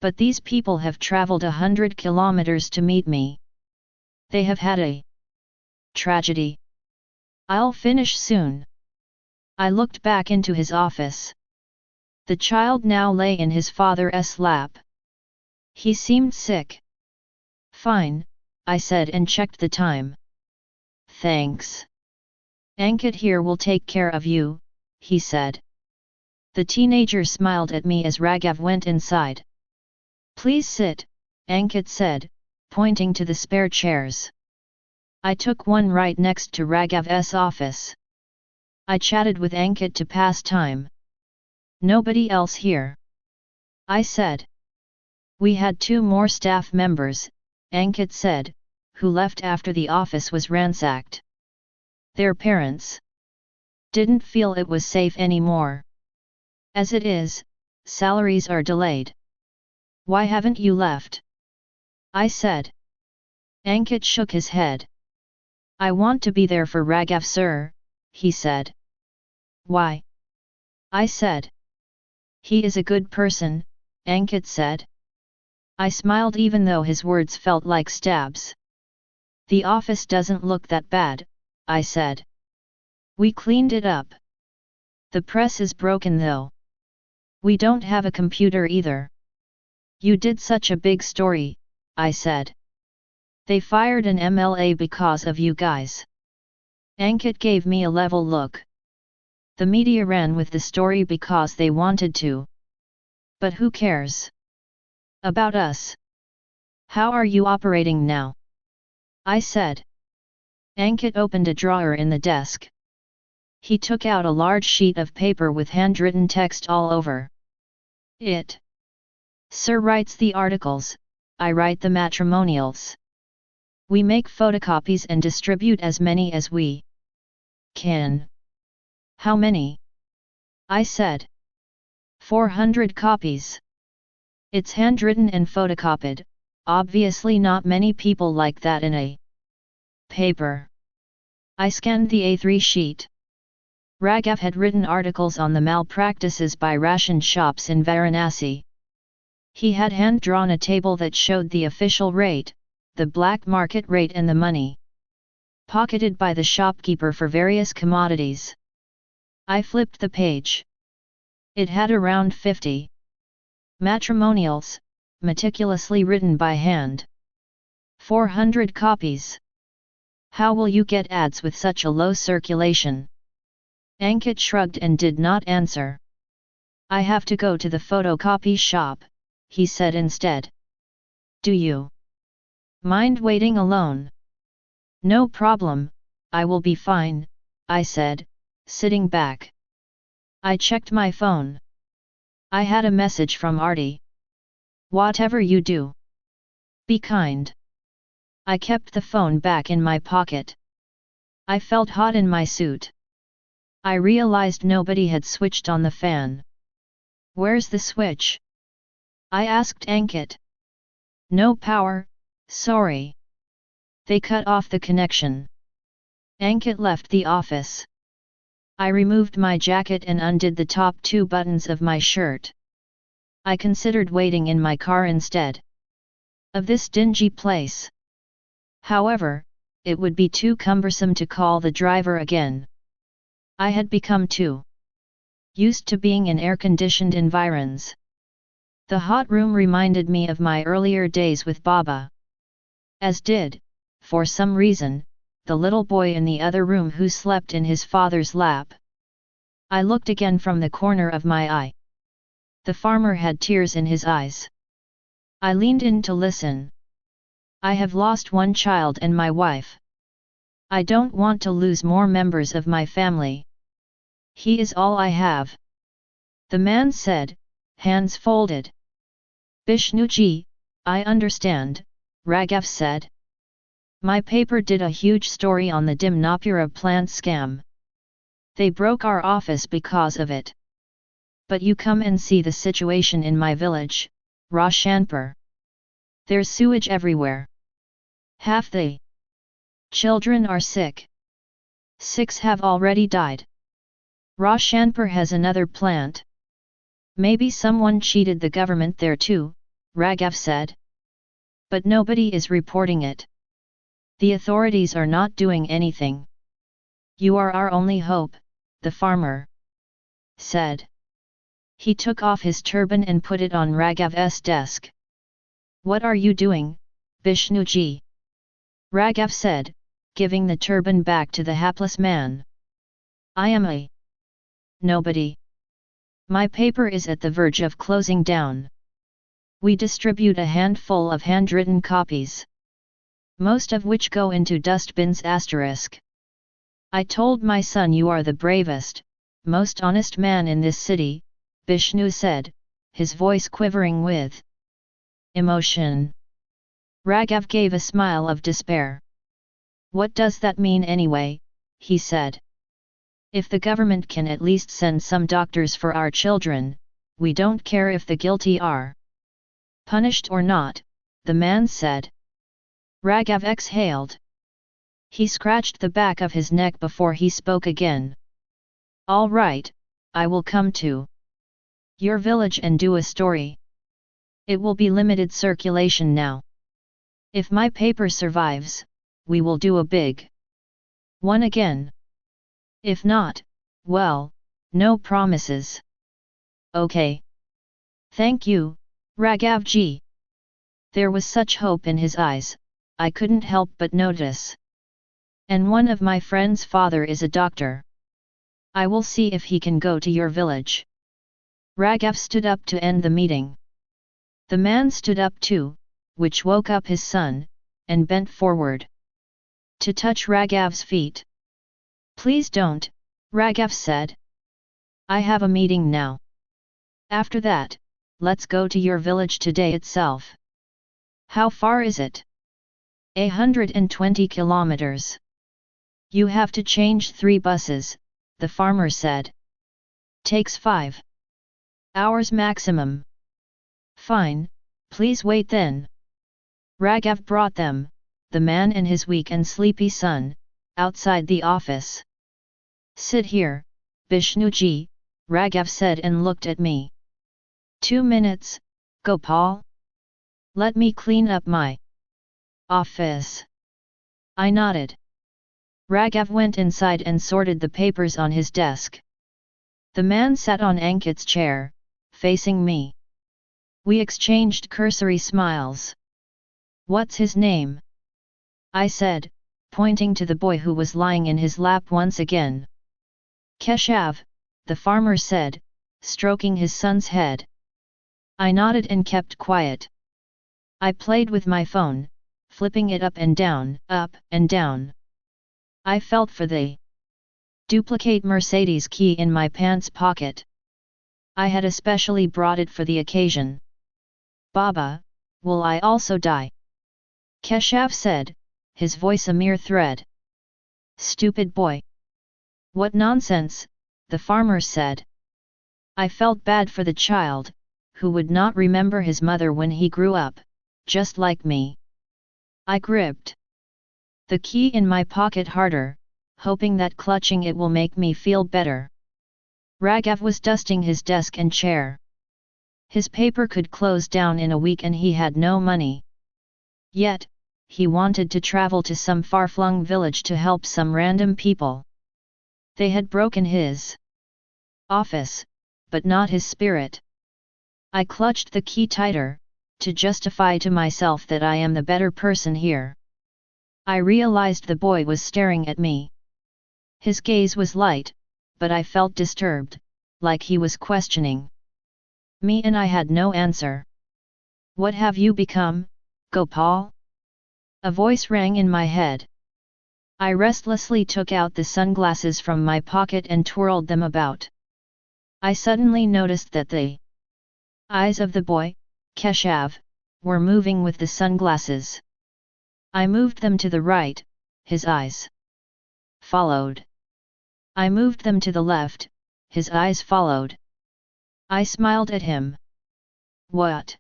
But these people have traveled 100 kilometers to meet me. They have had a tragedy. I'll finish soon." I looked back into his office. The child now lay in his father's lap. He seemed sick. "Fine," I said and checked the time. "Thanks. Ankit here will take care of you," he said. The teenager smiled at me as Raghav went inside. "Please sit," Ankit said, pointing to the spare chairs. I took one right next to Raghav's office. I chatted with Ankit to pass time. "Nobody else here?" I said. "We had 2 more staff members," Ankit said, "who left after the office was ransacked. Their parents didn't feel it was safe anymore. As it is, salaries are delayed. Why haven't you left?" I said. Ankit shook his head. "I want to be there for Raghav sir," he said. "Why?" I said. "He is a good person," Ankit said. I smiled even though his words felt like stabs. "The office doesn't look that bad," I said. "We cleaned it up. The press is broken though. We don't have a computer either." "You did such a big story," I said. "They fired an MLA because of you guys." Ankit gave me a level look. "The media ran with the story because they wanted to. But who cares about us? How are you operating now?" I said. Ankit opened a drawer in the desk. He took out a large sheet of paper with handwritten text all over it. "Sir writes the articles, I write the matrimonials. We make photocopies and distribute as many as we can." "How many?" I said. 400 copies. It's handwritten and photocopied, obviously not many people like that in a paper." I scanned the A3 sheet. Raghav had written articles on the malpractices by ration shops in Varanasi. He had hand-drawn a table that showed the official rate, the black market rate and the money pocketed by the shopkeeper for various commodities. I flipped the page. It had around 50 matrimonials, meticulously written by hand. 400 copies. How will you get ads with such a low circulation? Ankit shrugged and did not answer. I have to go to the photocopy shop, he said instead. Do you mind waiting alone? No problem, I will be fine, I said, sitting back. I checked my phone. I had a message from Artie. Whatever you do, be kind. I kept the phone back in my pocket. I felt hot in my suit. I realized nobody had switched on the fan. Where's the switch? I asked Ankit. No power, sorry. They cut off the connection. Ankit left the office. I removed my jacket and undid the top 2 buttons of my shirt. I considered waiting in my car instead of this dingy place. However, it would be too cumbersome to call the driver again. I had become too used to being in air-conditioned environs. The hot room reminded me of my earlier days with Baba. As did, for some reason, the little boy in the other room who slept in his father's lap. I looked again from the corner of my eye. The farmer had tears in his eyes. I leaned in to listen. I have lost one child and my wife. I don't want to lose more members of my family. He is all I have. The man said, hands folded. Bishnuji, I understand, Raghav said. My paper did a huge story on the Dimnapura plant scam. They broke our office because of it. But you come and see the situation in my village, Roshanpur. There's sewage everywhere. Half the children are sick. 6 have already died. Roshanpur has another plant. Maybe someone cheated the government there too, Raghav said. But nobody is reporting it. The authorities are not doing anything. You are our only hope, the farmer said. He took off his turban and put it on Raghav's desk. What are you doing, Bishnuji? Raghav said, giving the turban back to the hapless man. I am a nobody. My paper is at the verge of closing down. We distribute a handful of handwritten copies, most of which go into dustbins *. I told my son you are the bravest, most honest man in this city, Bishnu said, his voice quivering with emotion. Raghav gave a smile of despair. What does that mean anyway, he said. If the government can at least send some doctors for our children, we don't care if the guilty are punished or not, the man said. Raghav exhaled. He scratched the back of his neck before he spoke again. All right, I will come to your village and do a story. It will be limited circulation now. If my paper survives, we will do a big one again. If not, well, no promises. Okay. Thank you, Raghavji. There was such hope in his eyes, I couldn't help but notice. And one of my friend's father is a doctor. I will see if he can go to your village. Raghav stood up to end the meeting. The man stood up too, which woke up his son, and bent forward to touch Raghav's feet. Please don't, Raghav said. I have a meeting now. After that, let's go to your village today itself. How far is it? 120 kilometers. You have to change 3 buses, the farmer said. Takes 5 hours maximum. Fine, please wait then. Raghav brought them, the man and his weak and sleepy son, outside the office. Sit here, Bishnuji, Raghav said and looked at me. 2 minutes, Gopal. Let me clean up my office. I nodded. Raghav went inside and sorted the papers on his desk. The man sat on Ankit's chair, facing me. We exchanged cursory smiles. What's his name? I said, pointing to the boy who was lying in his lap once again. Keshav, the farmer said, stroking his son's head. I nodded and kept quiet. I played with my phone, flipping it up and down, up and down. I felt for the duplicate Mercedes key in my pants pocket. I had especially brought it for the occasion. Baba, will I also die? Keshav said, his voice a mere thread. Stupid boy. What nonsense, the farmer said. I felt bad for the child, who would not remember his mother when he grew up, just like me. I gripped the key in my pocket harder, hoping that clutching it will make me feel better. Raghav was dusting his desk and chair. His paper could close down in a week and he had no money. Yet, he wanted to travel to some far-flung village to help some random people. They had broken his office, but not his spirit. I clutched the key tighter, to justify to myself that I am the better person here. I realized the boy was staring at me. His gaze was light, but I felt disturbed, like he was questioning me and I had no answer. What have you become, Gopal? A voice rang in my head. I restlessly took out the sunglasses from my pocket and twirled them about. I suddenly noticed that the eyes of the boy, Keshav, were moving with the sunglasses. I moved them to the right, his eyes followed. I moved them to the left, his eyes followed. I smiled at him. What?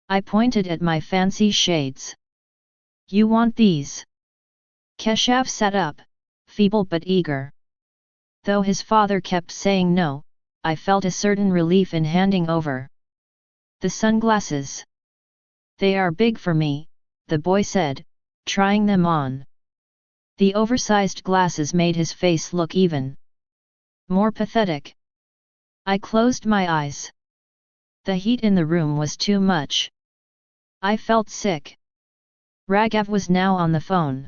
I pointed at my fancy shades. You want these? Keshav sat up, feeble but eager. Though his father kept saying no, I felt a certain relief in handing over the sunglasses. They are big for me, the boy said, trying them on. The oversized glasses made his face look even more pathetic. I closed my eyes. The heat in the room was too much. I felt sick. Raghav was now on the phone.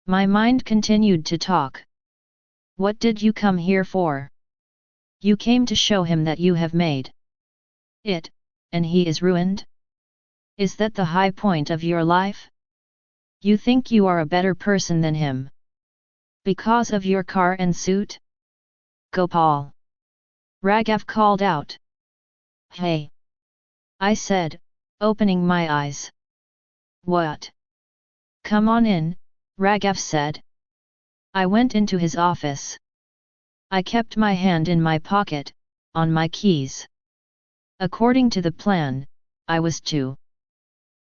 My mind continued to talk. What did you come here for? You came to show him that you have made it, and he is ruined? Is that the high point of your life? You think you are a better person than him? Because of your car and suit? Gopal. Raghav called out. Hey! I said, opening my eyes. What? Come on in, Raghav said. I went into his office. I kept my hand in my pocket, on my keys. According to the plan, I was to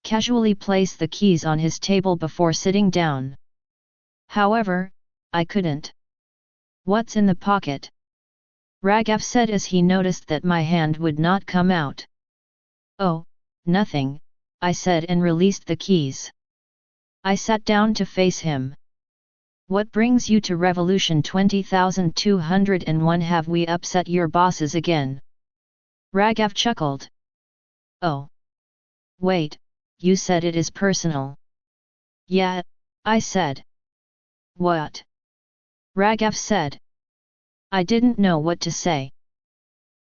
casually place the keys on his table before sitting down. However, I couldn't. What's in the pocket? Raghav said as he noticed that my hand would not come out. Oh, nothing, I said and released the keys. I sat down to face him. What brings you to Revolution 20201? Have we upset your bosses again? Raghav chuckled. Oh. Wait, you said it is personal. Yeah, I said. What? Raghav said. I didn't know what to say.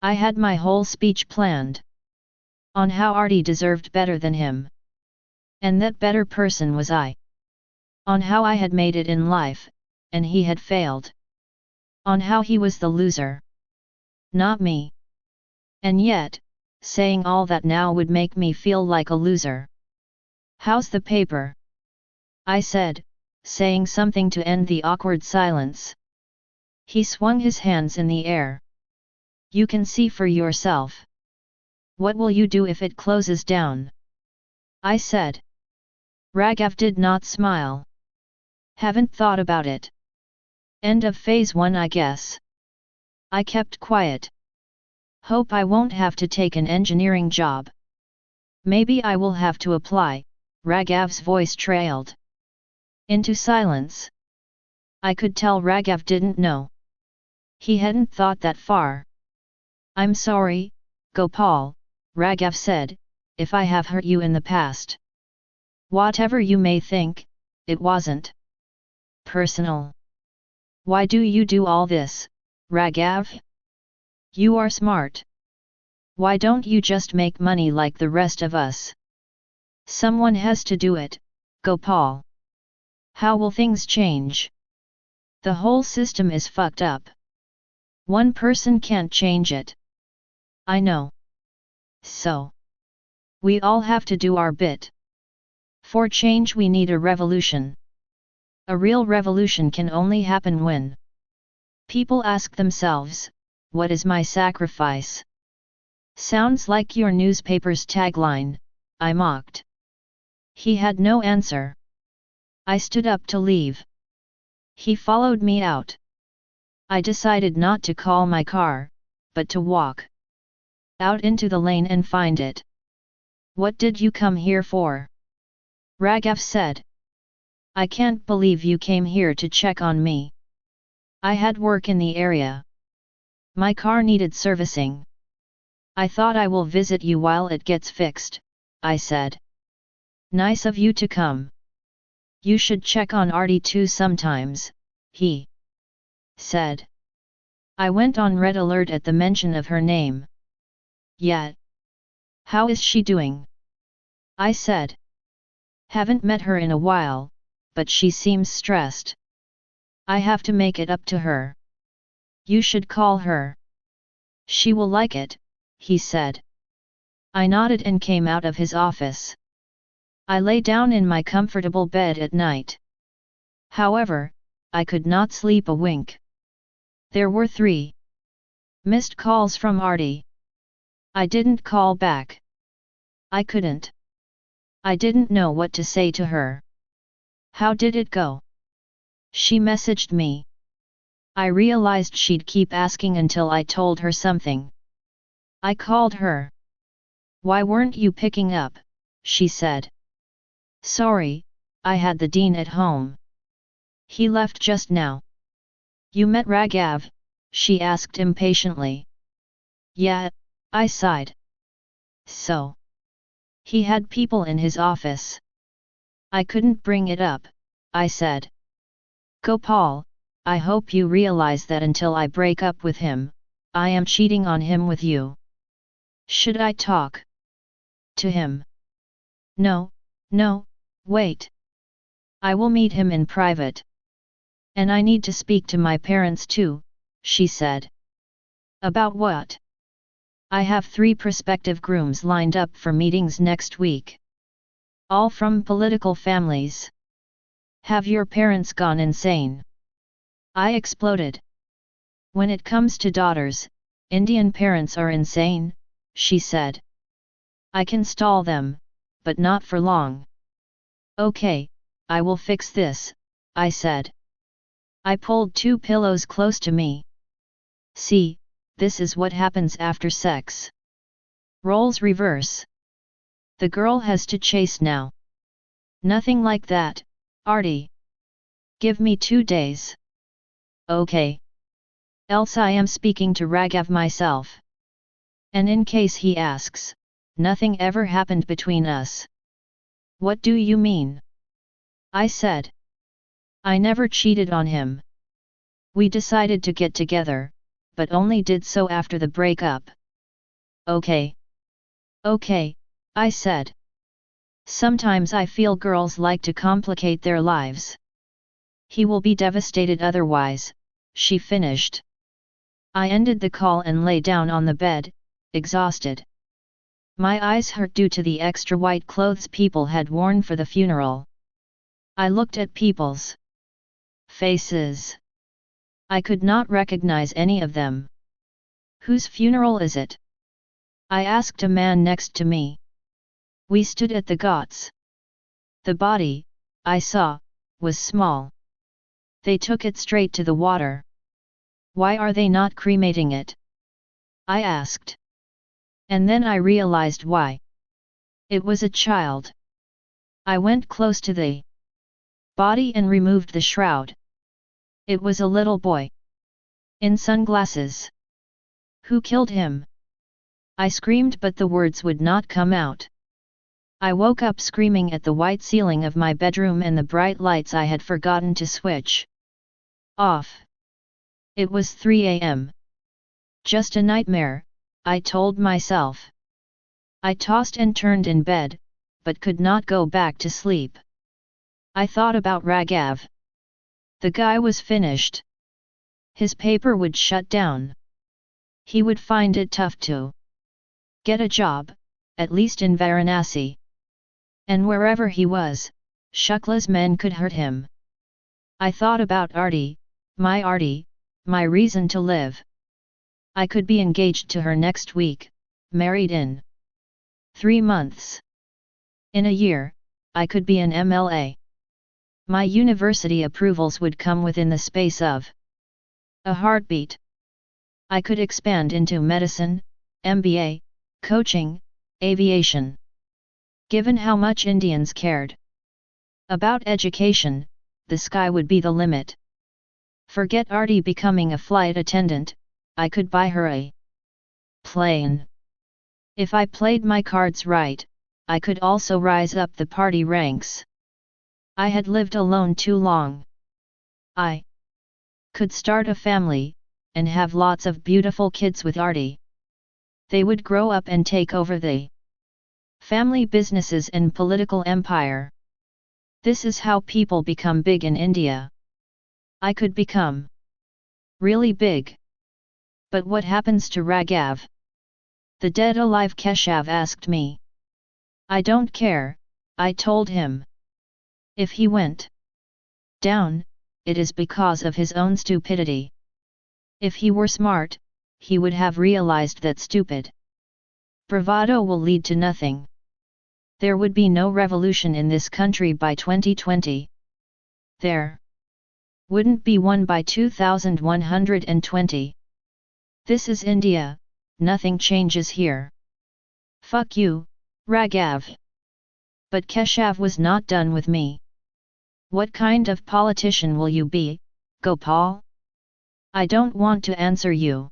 I had my whole speech planned on how Artie deserved better than him. And that better person was I. On how I had made it in life, and he had failed. On how he was the loser. Not me. And yet, saying all that now would make me feel like a loser. How's the paper? I said, saying something to end the awkward silence. He swung his hands in the air. You can see for yourself. What will you do if it closes down? I said. Raghav did not smile. Haven't thought about it. End of phase 1, I guess. I kept quiet. Hope I won't have to take an engineering job. Maybe I will have to apply, Raghav's voice trailed into silence. I could tell Raghav didn't know. He hadn't thought that far. I'm sorry, Gopal, Raghav said, if I have hurt you in the past. Whatever you may think, it wasn't personal. Why do you do all this, Raghav? You are smart. Why don't you just make money like the rest of us? Someone has to do it, Gopal. How will things change? The whole system is fucked up. One person can't change it. I know. So, we all have to do our bit. For change we need a revolution. A real revolution can only happen when people ask themselves, what is my sacrifice? Sounds like your newspaper's tagline, I mocked. He had no answer. I stood up to leave. He followed me out. I decided not to call my car, but to walk out into the lane and find it. What did you come here for? Raghav said. I can't believe you came here to check on me. I had work in the area. My car needed servicing. I thought I will visit you while it gets fixed, I said. Nice of you to come. You should check on Artie too sometimes, he said. I went on red alert at the mention of her name. Yet. How is she doing? I said. Haven't met her in a while, but she seems stressed. I have to make it up to her. You should call her. She will like it, he said. I nodded and came out of his office. I lay down in my comfortable bed at night. However, I could not sleep a wink. There were 3 missed calls from Artie. I didn't call back. I couldn't. I didn't know what to say to her. How did it go? She messaged me. I realized she'd keep asking until I told her something. I called her. Why weren't you picking up? She said. Sorry, I had the dean at home. He left just now. You met Raghav? She asked impatiently. Yeah, I sighed. So. He had people in his office. I couldn't bring it up, I said. Gopal, I hope you realize that until I break up with him, I am cheating on him with you. Should I talk to him? No, wait. I will meet him in private. And I need to speak to my parents too, she said. About what? I have 3 prospective grooms lined up for meetings next week. All from political families. Have your parents gone insane? I exploded. When it comes to daughters, Indian parents are insane, she said. I can stall them, but not for long. Okay, I will fix this, I said. I pulled 2 pillows close to me. See, this is what happens after sex. Roles reverse. The girl has to chase now. Nothing like that, Artie. Give me 2 days. Okay. Else I am speaking to Raghav myself. And in case he asks, nothing ever happened between us. What do you mean? I said. I never cheated on him. We decided to get together, but only did so after the breakup. Okay, I said. Sometimes I feel girls like to complicate their lives. He will be devastated otherwise, she finished. I ended the call and lay down on the bed, exhausted. My eyes hurt due to the extra white clothes people had worn for the funeral. I looked at people's faces. I could not recognize any of them. Whose funeral is it? I asked a man next to me. We stood at the ghats. The body, I saw, was small. They took it straight to the water. Why are they not cremating it? I asked. And then I realized why. It was a child. I went close to the body and removed the shroud. It was a little boy. In sunglasses. Who killed him? I screamed, but the words would not come out. I woke up screaming at the white ceiling of my bedroom and the bright lights I had forgotten to switch off. It was 3 a.m. Just a nightmare, I told myself. I tossed and turned in bed, but could not go back to sleep. I thought about Raghav. The guy was finished. His paper would shut down. He would find it tough to get a job, at least in Varanasi. And wherever he was, Shukla's men could hurt him. I thought about Arti, my reason to live. I could be engaged to her next week, married in 3 months. In a year, I could be an MLA. My university approvals would come within the space of a heartbeat. I could expand into medicine, MBA, coaching, aviation. Given how much Indians cared about education, the sky would be the limit. Forget Arti becoming a flight attendant, I could buy her a plane. If I played my cards right, I could also rise up the party ranks. I had lived alone too long. I could start a family, and have lots of beautiful kids with Arti. They would grow up and take over the family businesses and political empire. This is how people become big in India. I could become really big. But what happens to Raghav? The dead-alive Keshav asked me. I don't care, I told him. If he went down, it is because of his own stupidity. If he were smart, he would have realized that stupid bravado will lead to nothing. There would be no revolution in this country by 2020. There wouldn't be one by 2120. This is India, nothing changes here. Fuck you, Raghav. But Keshav was not done with me. What kind of politician will you be, Gopal? I don't want to answer you.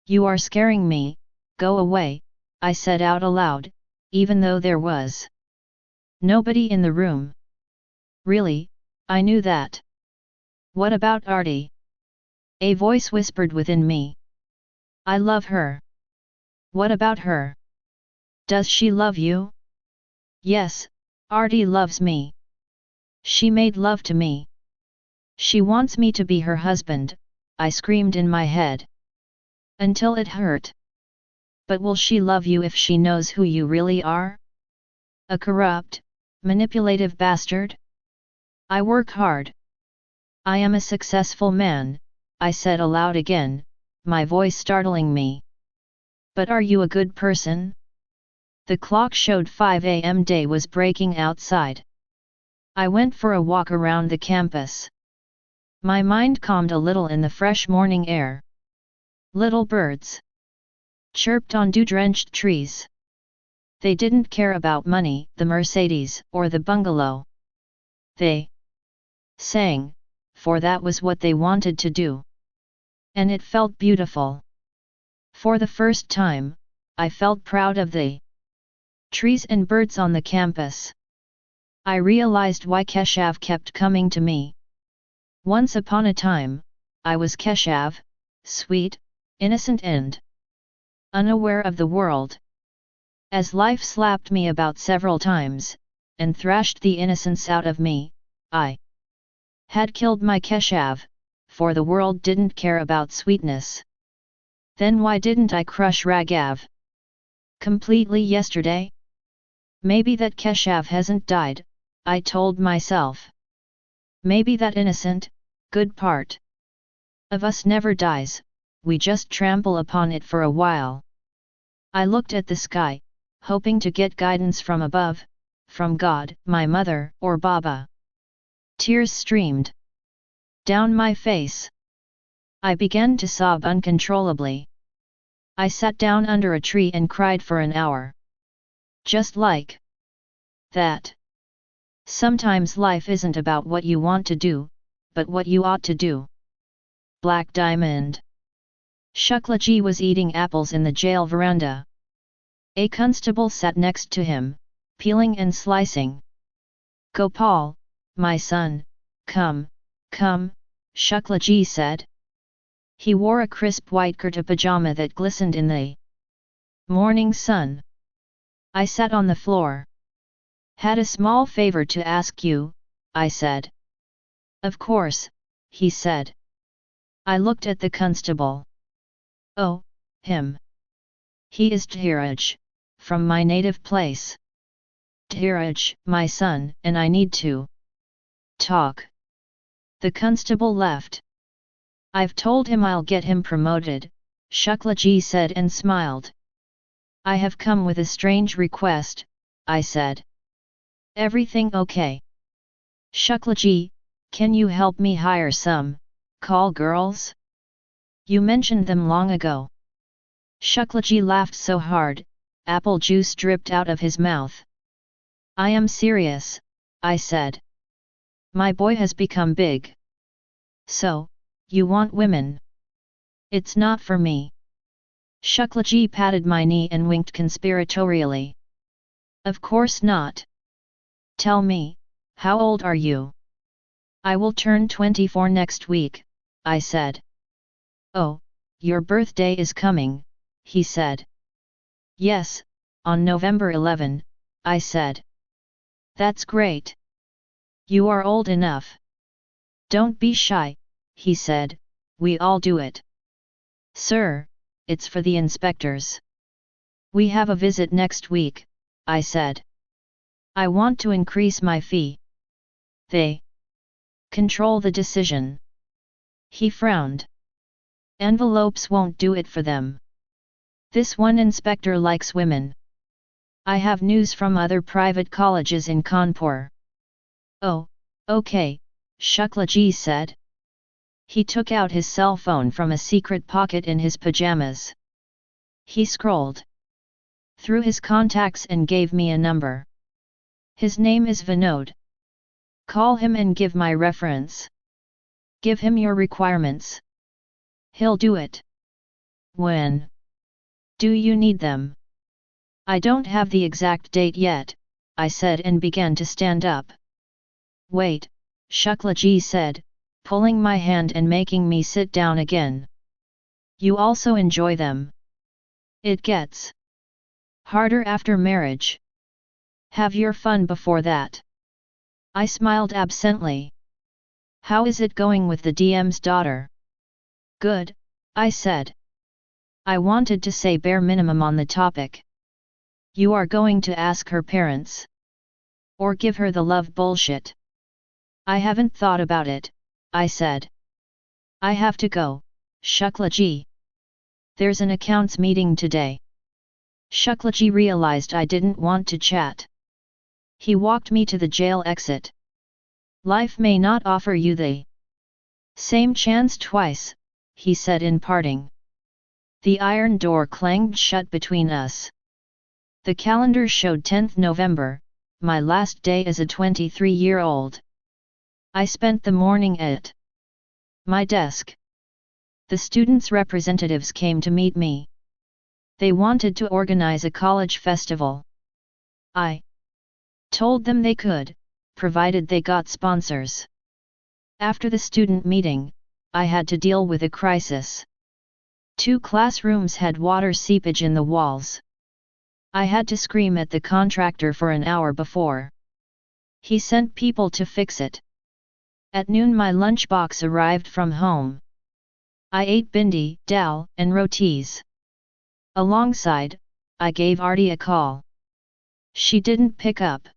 You are scaring me, go away, I said out aloud, even though there was nobody in the room. Really, I knew that. What about Arti? A voice whispered within me. I love her. What about her? Does she love you? Yes, Arti loves me. She made love to me. She wants me to be her husband, I screamed in my head. Until it hurt. But will she love you if she knows who you really are? A corrupt, manipulative bastard? I work hard. I am a successful man, I said aloud again, my voice startling me. But are you a good person? The clock showed 5 a.m. Day was breaking outside. I went for a walk around the campus. My mind calmed a little in the fresh morning air. Little birds chirped on dew-drenched trees. They didn't care about money, the Mercedes, or the bungalow. They sang, for that was what they wanted to do. And it felt beautiful. For the first time, I felt proud of the trees and birds on the campus. I realized why Keshav kept coming to me. Once upon a time, I was Keshav, sweet, innocent and unaware of the world. As life slapped me about several times, and thrashed the innocence out of me, I had killed my Keshav, for the world didn't care about sweetness. Then why didn't I crush Raghav completely yesterday? Maybe that Keshav hasn't died, I told myself. Maybe that innocent, good part of us never dies, we just trample upon it for a while. I looked at the sky, hoping to get guidance from above, from God, my mother, or Baba. Tears streamed down my face. I began to sob uncontrollably. I sat down under a tree and cried for an hour. Just like that. Sometimes life isn't about what you want to do, but what you ought to do. Black Diamond. Shuklaji was eating apples in the jail veranda. A constable sat next to him, peeling and slicing. Gopal, my son, come, Shuklaji said. He wore a crisp white kurta pajama that glistened in the morning sun. I sat on the floor. Had a small favor to ask you, I said. Of course, he said. I looked at the constable. Oh, him. He is Dhiraj, from my native place. Dhiraj, my son, and I need to talk. The constable left. I've told him I'll get him promoted, Shuklaji said and smiled. I have come with a strange request, I said. Everything okay? Shuklaji, can you help me hire some call girls? You mentioned them long ago. Shuklaji laughed so hard, apple juice dripped out of his mouth. I am serious, I said. My boy has become big. So, you want women? It's not for me. Shuklaji patted my knee and winked conspiratorially. Of course not. Tell me, how old are you? I will turn 24 next week, I said. Oh, your birthday is coming, he said. Yes, on November 11, I said. That's great. You are old enough. Don't be shy, he said, we all do it. Sir, it's for the inspectors. We have a visit next week, I said. I want to increase my fee. They control the decision. He frowned. Envelopes won't do it for them. This one inspector likes women. I have news from other private colleges in Kanpur. Oh, okay, Shuklaji said. He took out his cell phone from a secret pocket in his pajamas. He scrolled through his contacts and gave me a number. His name is Vinod. Call him and give my reference. Give him your requirements. He'll do it. When do you need them? I don't have the exact date yet, I said and began to stand up. Wait, Shuklaji said, pulling my hand and making me sit down again. You also enjoy them. It gets harder after marriage. Have your fun before that. I smiled absently. How is it going with the DM's daughter? Good, I said. I wanted to say bare minimum on the topic. You are going to ask her parents? Or give her the love bullshit? I haven't thought about it, I said. I have to go, Shuklaji. There's an accounts meeting today. Shuklaji realized I didn't want to chat. He walked me to the jail exit. Life may not offer you the same chance twice, he said in parting. The iron door clanged shut between us. The calendar showed 10th November, my last day as a 23-year-old. I spent the morning at my desk. The students' representatives came to meet me. They wanted to organize a college festival. I told them they could, provided they got sponsors. After the student meeting, I had to deal with a crisis. 2 classrooms had water seepage in the walls. I had to scream at the contractor for an hour before he sent people to fix it. At noon my lunchbox arrived from home. I ate bindi, dal, and rotis. Alongside, I gave Arti a call. She didn't pick up.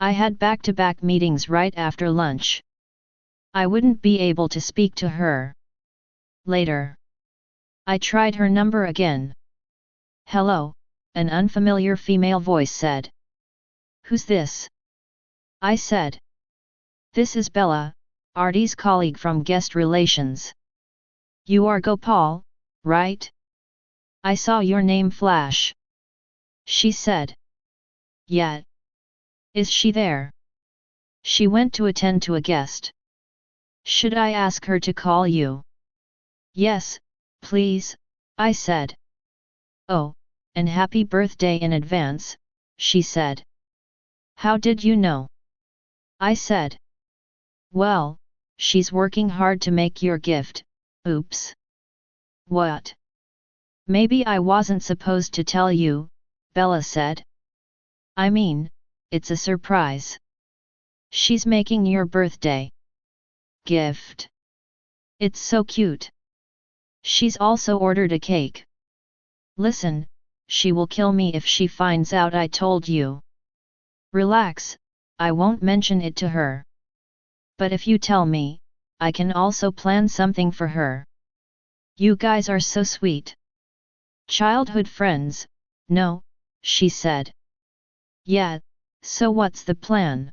I had back-to-back meetings right after lunch. I wouldn't be able to speak to her. Later, I tried her number again. Hello, an unfamiliar female voice said. Who's this? I said. This is Bella, Artie's colleague from Guest Relations. You are Gopal, right? I saw your name flash. She said. Yeah. Is she there? She went to attend to a guest. Should I ask her to call you? Yes, please, I said. Oh, and happy birthday in advance, she said. How did you know? I said. Well, she's working hard to make your gift, oops. What? Maybe I wasn't supposed to tell you, Bella said. I mean, it's a surprise. She's making your birthday gift. It's so cute. She's also ordered a cake. Listen, she will kill me if she finds out I told you. Relax, I won't mention it to her. But if you tell me, I can also plan something for her. You guys are so sweet. Childhood friends, no, she said. Yeah, so what's the plan?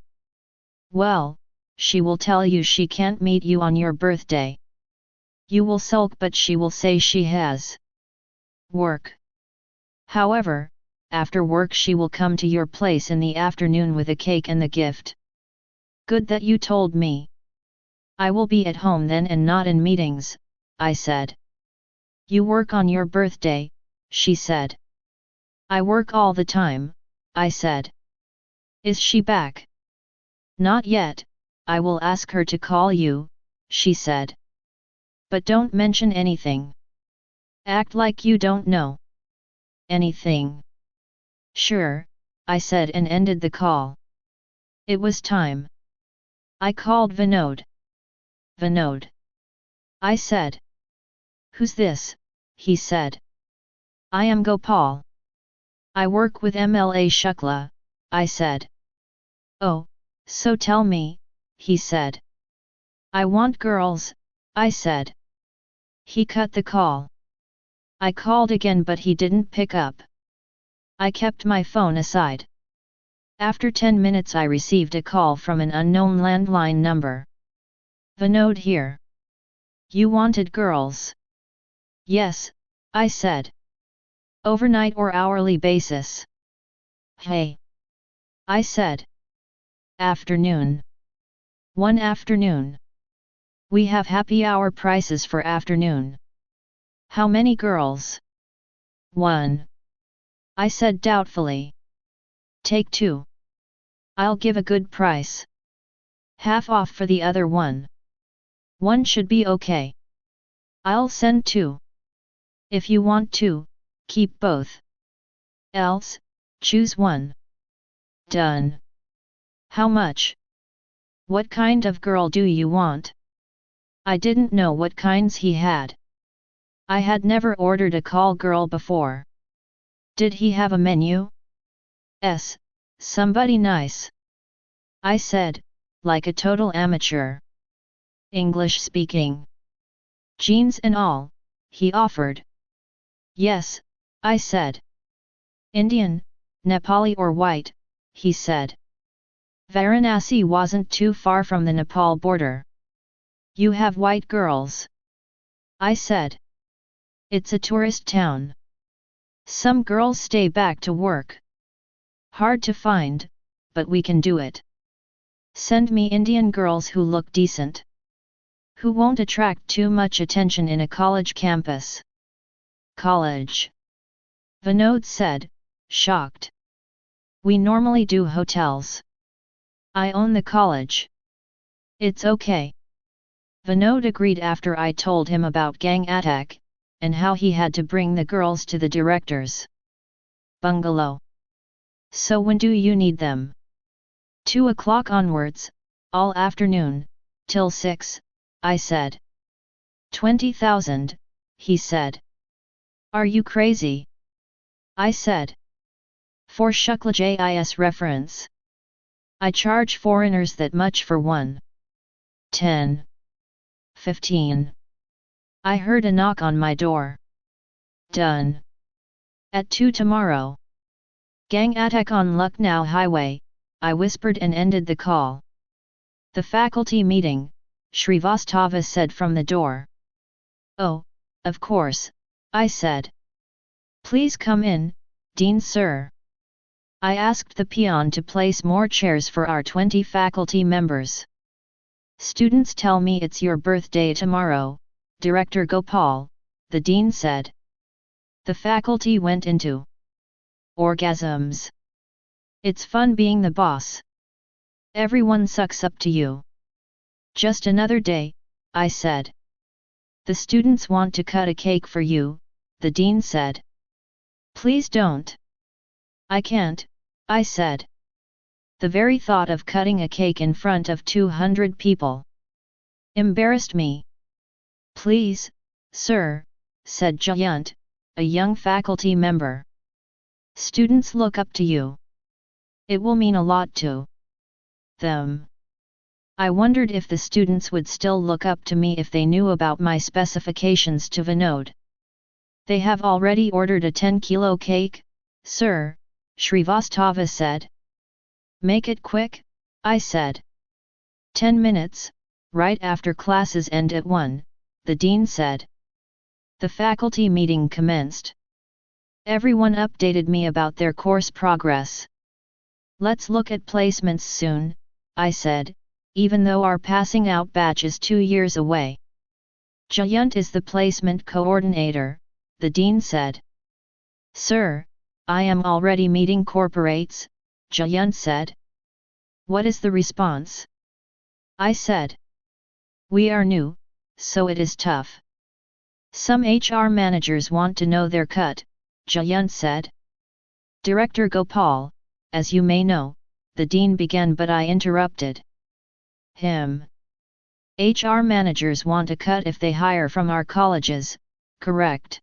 Well, she will tell you she can't meet you on your birthday. You will sulk, but she will say she has work. However, after work she will come to your place in the afternoon with a cake and the gift. Good that you told me. I will be at home then and not in meetings, I said. You work on your birthday, she said. I work all the time, I said. Is she back? Not yet, I will ask her to call you, she said. But don't mention anything. Act like you don't know anything. Sure, I said and ended the call. It was time. I called Vinod. Vinod. I said. Who's this? He said. I am Gopal. I work with MLA Shukla, I said. Oh, so tell me, he said. I want girls, I said. He cut the call. I called again but he didn't pick up. I kept my phone aside. After 10 minutes I received a call from an unknown landline number. Vinod here. You wanted girls? Yes, I said. Overnight or hourly basis? Hey. I said. Afternoon. One afternoon. We have happy hour prices for afternoon. How many girls? One. I said doubtfully. Take two. I'll give a good price. Half off for the other one. One should be okay. I'll send two. If you want two, keep both. Else, choose one. Done. How much? What kind of girl do you want? I didn't know what kinds he had. I had never ordered a call girl before. Did he have a menu? S. Somebody nice. I said, like a total amateur. English speaking. Jeans and all, he offered. Yes, I said. Indian, Nepali or white, he said. Varanasi wasn't too far from the Nepal border. You have white girls? I said. It's a tourist town. Some girls stay back to work. Hard to find, but we can do it. Send me Indian girls who look decent. Who won't attract too much attention in a college campus. College. Vinod said, shocked. We normally do hotels. I own the college. It's okay. Vinod agreed after I told him about gang attack, and how he had to bring the girls to the director's bungalow. So when do you need them? 2 o'clock onwards, all afternoon, till 6, I said. 20,000, he said. Are you crazy? I said. For Shukla JIS reference. I charge foreigners that much for 1. 10. 15. I heard a knock on my door. Done. At 2 tomorrow. Gang attack on Lucknow Highway, I whispered and ended the call. The faculty meeting, Shrivastava said from the door. Oh, of course, I said. Please come in, Dean sir. I asked the peon to place more chairs for our 20 faculty members. Students tell me it's your birthday tomorrow, Director Gopal, the dean said. The faculty went into orgasms. It's fun being the boss. Everyone sucks up to you. Just another day, I said. The students want to cut a cake for you, the dean said. Please don't. I can't, I said. The very thought of cutting a cake in front of 200 people embarrassed me. Please, sir, said Jayant, a young faculty member. Students look up to you. It will mean a lot to them. I wondered if the students would still look up to me if they knew about my specifications to Vinod. They have already ordered a 10-kilo cake, sir, Srivastava said. Make it quick, I said. 10 minutes, right after classes end at 1, the dean said. The faculty meeting commenced. Everyone updated me about their course progress. Let's look at placements soon, I said, even though our passing out batch is 2 years away. Jayant is the placement coordinator, the dean said. Sir, I am already meeting corporates, Jayant said. What is the response? I said. We are new, so it is tough. Some HR managers want to know their cut, Jayant said. Director Gopal, as you may know, the dean began, but I interrupted him. HR managers want a cut if they hire from our colleges, correct?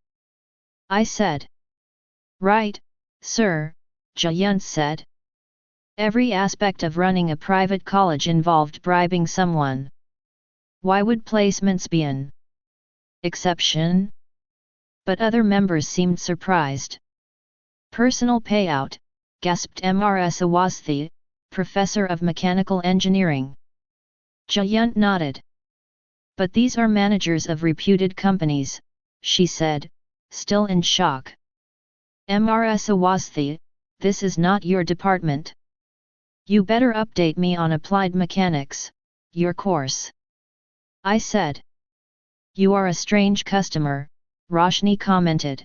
I said. Right, sir, Jayant said. Every aspect of running a private college involved bribing someone. Why would placements be an exception? But other members seemed surprised. Personal payout, gasped Mrs. Awasthi, professor of mechanical engineering. Jayant nodded. But these are managers of reputed companies, she said, still in shock. Mrs. Awasthi, this is not your department. You better update me on applied mechanics, your course. I said. You are a strange customer, Roshni commented.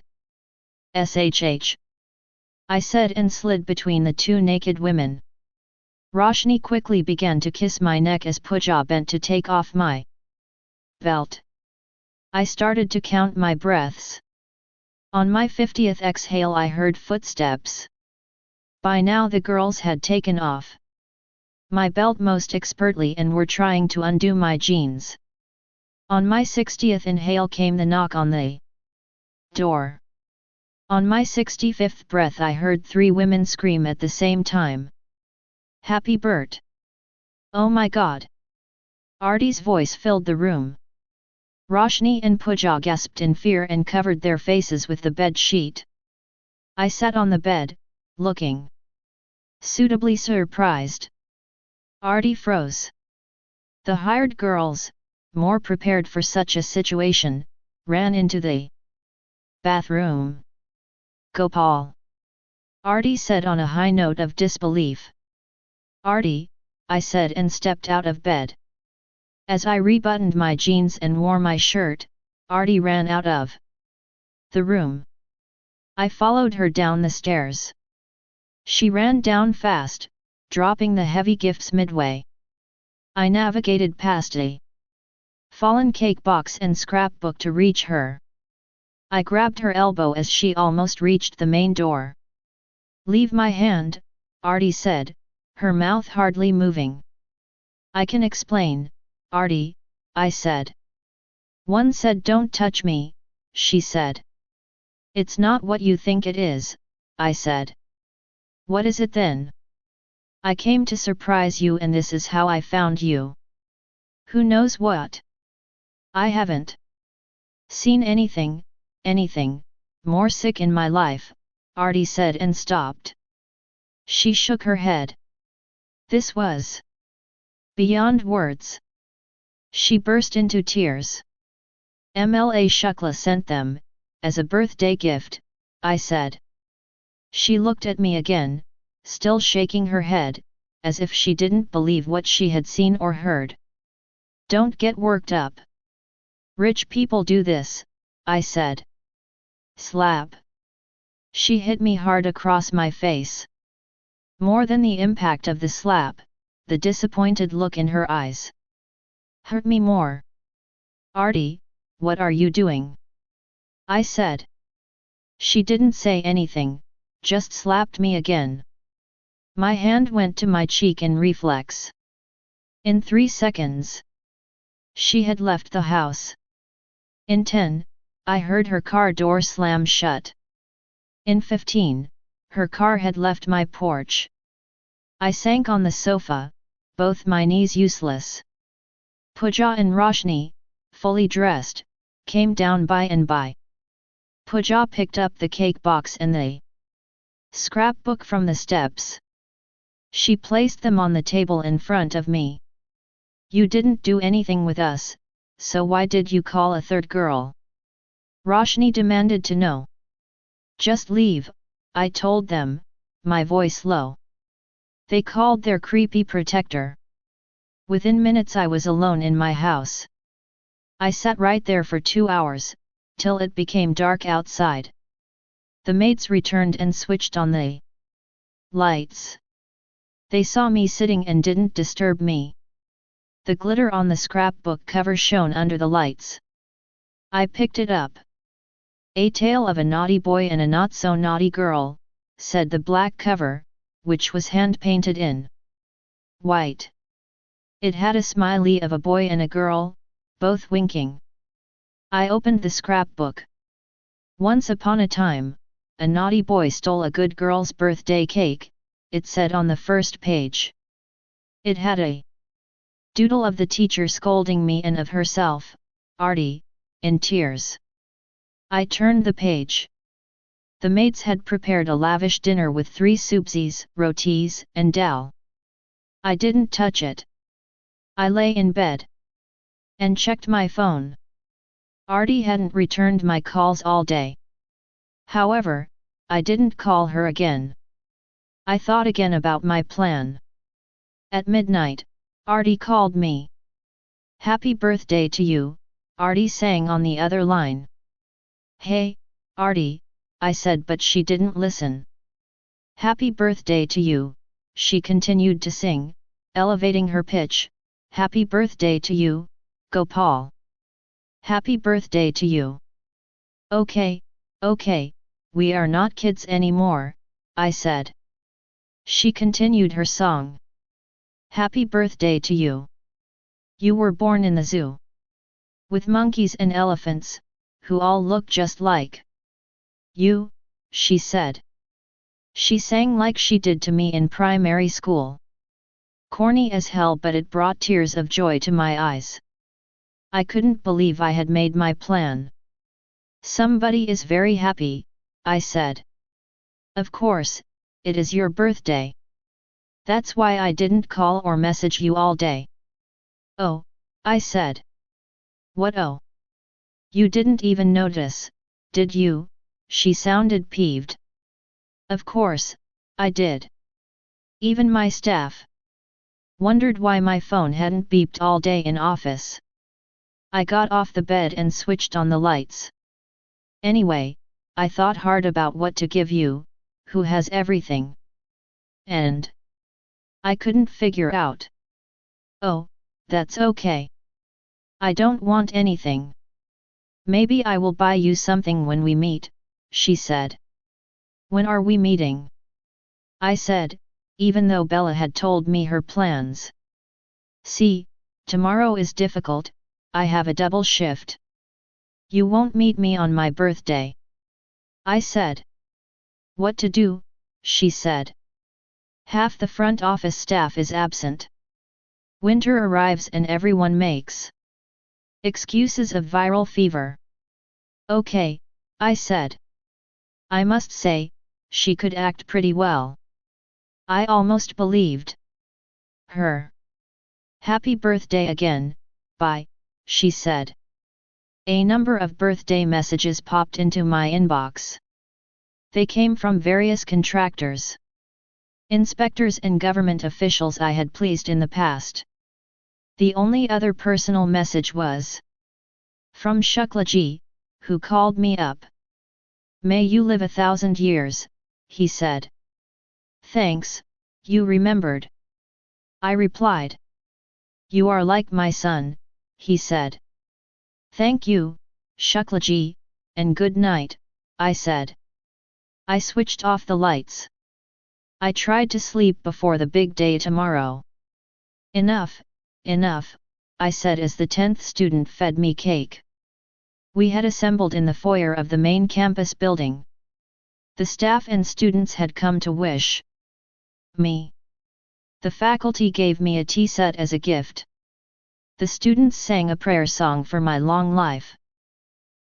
SHH. I said and slid between the two naked women. Roshni quickly began to kiss my neck as Pooja bent to take off my belt. I started to count my breaths. On my 50th exhale I heard footsteps. By now the girls had taken off my belt most expertly and were trying to undo my jeans. On my 60th inhale came the knock on the door. On my 65th breath I heard 3 women scream at the same time. Happy Bert! Oh my God! Artie's voice filled the room. Roshni and Pooja gasped in fear and covered their faces with the bed sheet. I sat on the bed, looking suitably surprised. Artie froze. The hired girls, more prepared for such a situation, ran into the bathroom. Gopal! Artie said on a high note of disbelief. Artie, I said and stepped out of bed. As I rebuttoned my jeans and wore my shirt, Artie ran out of the room. I followed her down the stairs. She ran down fast, dropping the heavy gifts midway. I navigated past a fallen cake box and scrapbook to reach her. I grabbed her elbow as she almost reached the main door. Leave my hand, Artie said, her mouth hardly moving. I can explain, Artie, I said. One said don't touch me, she said. It's not what you think it is, I said. What is it then? I came to surprise you and this is how I found you. Who knows what? I haven't seen anything more sick in my life, Artie said and stopped. She shook her head. This was beyond words. She burst into tears. MLA Shukla sent them, as a birthday gift, I said. She looked at me again, still shaking her head, as if she didn't believe what she had seen or heard. Don't get worked up. Rich people do this, I said. Slap. She hit me hard across my face. More than the impact of the slap, the disappointed look in her eyes hurt me more. Artie, what are you doing? I said. She didn't say anything, just slapped me again. My hand went to my cheek in reflex. In 3 seconds, she had left the house. In 10, I heard her car door slam shut. In 15, her car had left my porch. I sank on the sofa, both my knees useless. Pooja and Roshni, fully dressed, came down by and by. Pooja picked up the cake box and the scrapbook from the steps. She placed them on the table in front of me. You didn't do anything with us, so why did you call a third girl? Roshni demanded to know. Just leave, I told them, my voice low. They called their creepy protector. Within minutes I was alone in my house. I sat right there for 2 hours, till it became dark outside. The maids returned and switched on the lights. They saw me sitting and didn't disturb me. The glitter on the scrapbook cover shone under the lights. I picked it up. A Tale of a Naughty Boy and a Not So Naughty Girl, said the black cover, which was hand-painted in white. It had a smiley of a boy and a girl, both winking. I opened the scrapbook. Once upon a time, a naughty boy stole a good girl's birthday cake, it said on the first page. It had a doodle of the teacher scolding me and of herself, Artie, in tears. I turned the page. The maids had prepared a lavish dinner with 3 subzis, rotis, and dal. I didn't touch it. I lay in bed and checked my phone. Artie hadn't returned my calls all day. However, I didn't call her again. I thought again about my plan. At midnight, Artie called me. Happy birthday to you, Artie sang on the other line. Hey, Artie, I said, but she didn't listen. Happy birthday to you, she continued to sing, elevating her pitch. Happy birthday to you, Gopal. Happy birthday to you. Okay, we are not kids anymore, I said. She continued her song. Happy birthday to you. You were born in the zoo. With monkeys and elephants, who all look just like you, she said. She sang like she did to me in primary school. Corny as hell, but it brought tears of joy to my eyes. I couldn't believe I had made my plan. Somebody is very happy, I said. Of course, it is your birthday. That's why I didn't call or message you all day. Oh, I said. What oh? You didn't even notice, did you? She sounded peeved. Of course, I did. Even my staff wondered why my phone hadn't beeped all day in office. I got off the bed and switched on the lights. Anyway, I thought hard about what to give you, who has everything. And I couldn't figure out. Oh, that's okay. I don't want anything. Maybe I will buy you something when we meet, she said. When are we meeting? I said, even though Bella had told me her plans. See, tomorrow is difficult, I have a double shift. You won't meet me on my birthday. I said. What to do? She said. Half the front office staff is absent. Winter arrives and everyone makes excuses of viral fever. Okay, I said. I must say, she could act pretty well. I almost believed her. Happy birthday again, bye, she said. A number of birthday messages popped into my inbox. They came from various contractors, inspectors and government officials I had pleased in the past. The only other personal message was from Shuklaji, who called me up. May you live 1,000 years, he said. Thanks, you remembered. I replied. You are like my son, he said. Thank you, Shuklaji, and good night, I said. I switched off the lights. I tried to sleep before the big day tomorrow. Enough, enough, I said as the 10th student fed me cake. We had assembled in the foyer of the main campus building. The staff and students had come to wish me. The faculty gave me a tea set as a gift. The students sang a prayer song for my long life.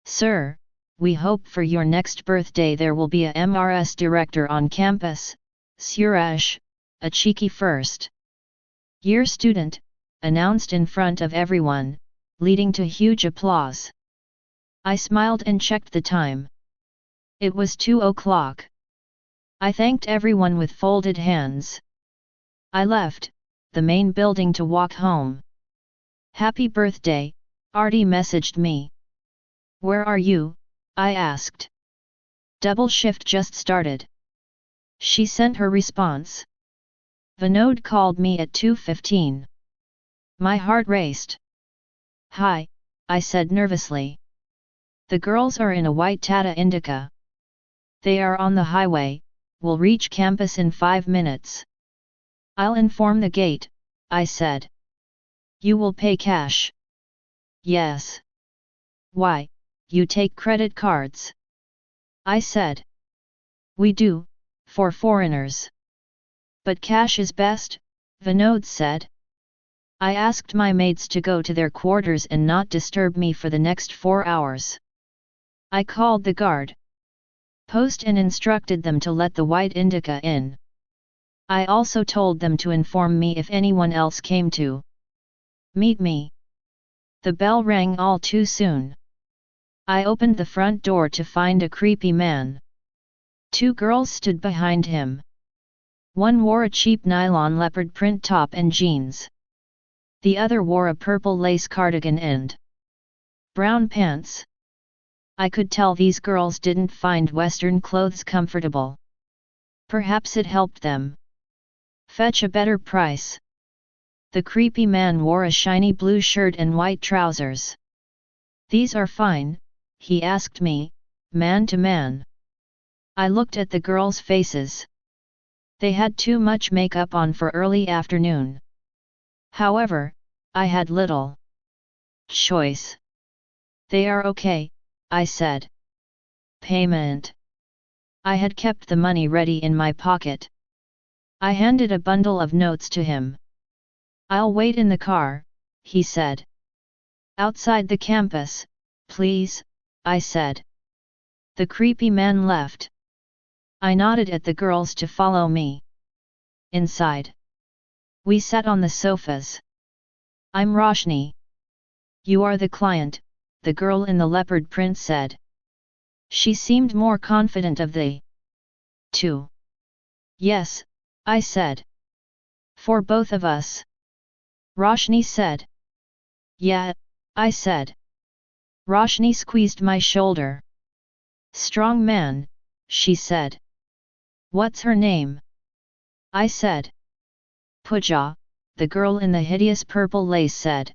Sir, we hope for your next birthday there will be a MRS director on campus, Suraj, a cheeky first-year student, announced in front of everyone, leading to huge applause. I smiled and checked the time. It was 2:00. I thanked everyone with folded hands. I left the main building to walk home. Happy birthday, Artie messaged me. Where are you? I asked. Double shift just started. She sent her response. Vinod called me at 2:15. My heart raced. Hi, I said nervously. The girls are in a white Tata Indica. They are on the highway, will reach campus in 5 minutes. I'll inform the gate, I said. You will pay cash. Yes. Why, you take credit cards? I said. We do, for foreigners. But cash is best, Vinod said. I asked my mates to go to their quarters and not disturb me for the next 4 hours. I called the guard post and instructed them to let the white Indica in. I also told them to inform me if anyone else came to meet me. The bell rang all too soon. I opened the front door to find a creepy man. 2 girls stood behind him. One wore a cheap nylon leopard print top and jeans. The other wore a purple lace cardigan and brown pants. I could tell these girls didn't find Western clothes comfortable. Perhaps it helped them fetch a better price. The creepy man wore a shiny blue shirt and white trousers. These are fine, he asked me, man to man. I looked at the girls' faces. They had too much makeup on for early afternoon. However, I had little choice. They are okay, I said. Payment. I had kept the money ready in my pocket. I handed a bundle of notes to him. I'll wait in the car, he said. Outside the campus, please, I said. The creepy man left. I nodded at the girls to follow me. Inside. We sat on the sofas. I'm Roshni. You are the client, the girl in the leopard print said. She seemed more confident of the two. Yes, I said. For both of us. Roshni said. Yeah, I said. Roshni squeezed my shoulder. Strong man, she said. What's her name? I said. Pooja, the girl in the hideous purple lace said.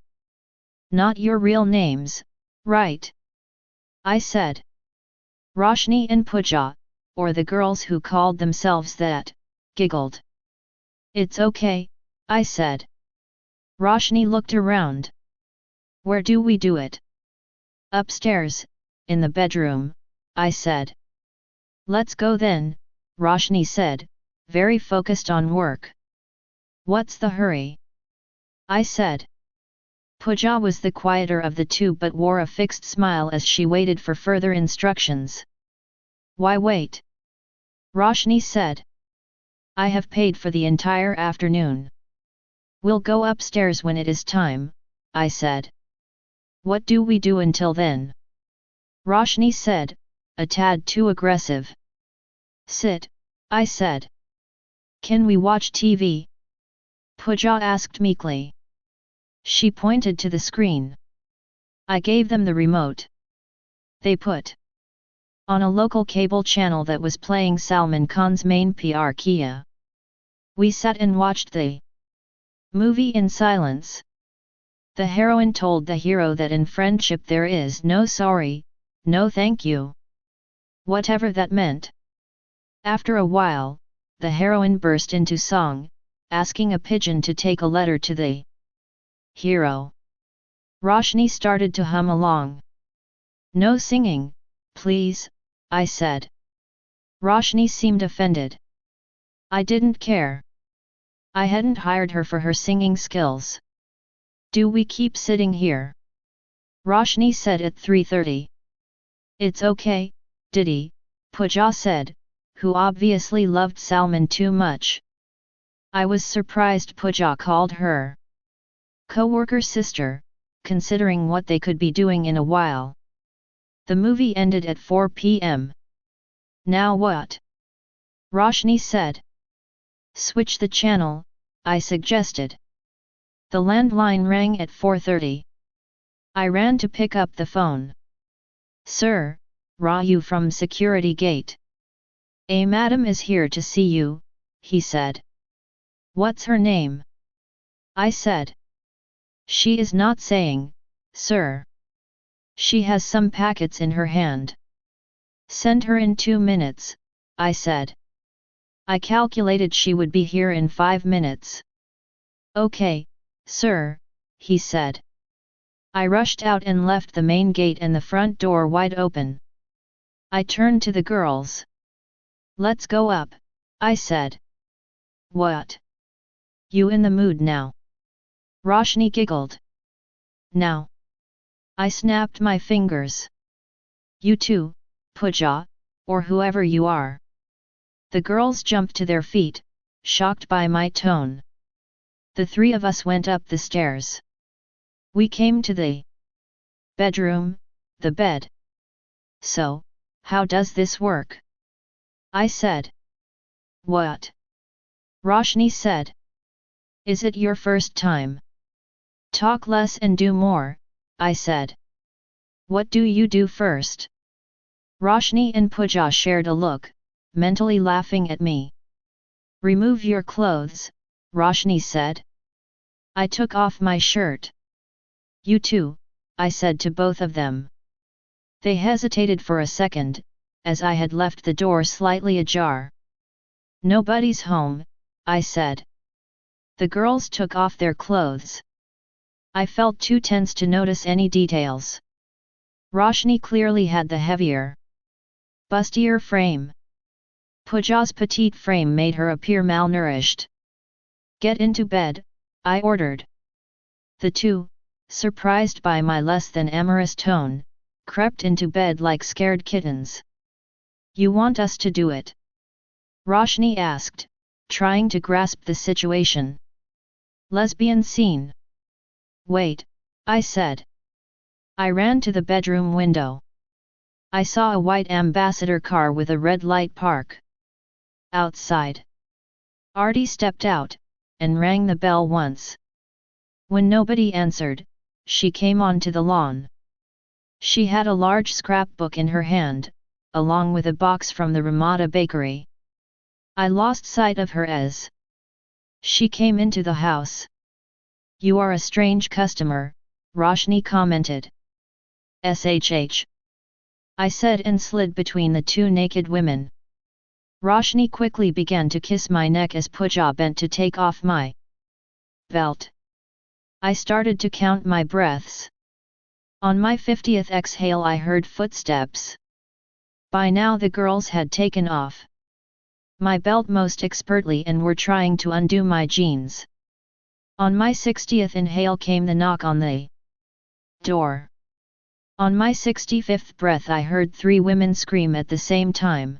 Not your real names, right? I said. Roshni and Pooja, or the girls who called themselves that, giggled. It's okay, I said. Roshni looked around. Where do we do it? Upstairs, in the bedroom, I said. Let's go then, Roshni said, very focused on work. What's the hurry? I said. Pooja was the quieter of the two but wore a fixed smile as she waited for further instructions. Why wait? Roshni said. I have paid for the entire afternoon. We'll go upstairs when it is time, I said. What do we do until then? Roshni said, a tad too aggressive. Sit, I said. Can we watch TV? Pooja asked meekly. She pointed to the screen. I gave them the remote. They put on a local cable channel that was playing Salman Khan's main PR Kia. We sat and watched the movie in silence. The heroine told the hero that in friendship there is no sorry, no thank you. Whatever that meant. After a while, the heroine burst into song, asking a pigeon to take a letter to the hero. Roshni started to hum along. No singing, please, I said. Roshni seemed offended. I didn't care. I hadn't hired her for her singing skills. Do we keep sitting here? Roshni said at 3:30. It's okay, Didi, Pooja said, who obviously loved Salman too much. I was surprised Pooja called her co-worker sister, considering what they could be doing in a while. The movie ended at 4 p.m. Now what? Roshni said. Switch the channel, I suggested. The landline rang at 4:30. I ran to pick up the phone. Sir, Raju from security gate. A madam is here to see you, he said. What's her name? I said. She is not saying, sir. She has some packets in her hand. Send her in 2 minutes, I said. I calculated she would be here in 5 minutes. Okay, sir, he said. I rushed out and left the main gate and the front door wide open. I turned to the girls. Let's go up, I said. What? You in the mood now? Roshni giggled. Now. I snapped my fingers. You too, Pooja, or whoever you are. The girls jumped to their feet, shocked by my tone. The three of us went up the stairs. We came to the bedroom, the bed. So, how does this work? I said. What? Roshni said. Is it your first time? Talk less and do more, I said. What do you do first? Roshni and Pooja shared a look, mentally laughing at me. Remove your clothes, Roshni said. I took off my shirt. You too, I said to both of them. They hesitated for a second, as I had left the door slightly ajar. Nobody's home, I said. The girls took off their clothes. I felt too tense to notice any details. Roshni clearly had the heavier, bustier frame. Pooja's petite frame made her appear malnourished. Get into bed, I ordered. The two, surprised by my less than amorous tone, crept into bed like scared kittens. You want us to do it? Roshni asked, trying to grasp the situation. Lesbian scene. Wait, I said. I ran to the bedroom window. I saw a white ambassador car with a red light park. Outside. Arti stepped out, and rang the bell once. When nobody answered, she came onto the lawn. She had a large scrapbook in her hand, along with a box from the Ramada bakery. I lost sight of her as she came into the house. You are a strange customer, Roshni commented. SHH. I said and slid between the two naked women. Roshni quickly began to kiss my neck as Pooja bent to take off my belt. I started to count my breaths. On my 50th exhale I heard footsteps. By now the girls had taken off my belt most expertly and were trying to undo my jeans. On my 60th inhale came the knock on the door. On my 65th breath I heard 3 women scream at the same time.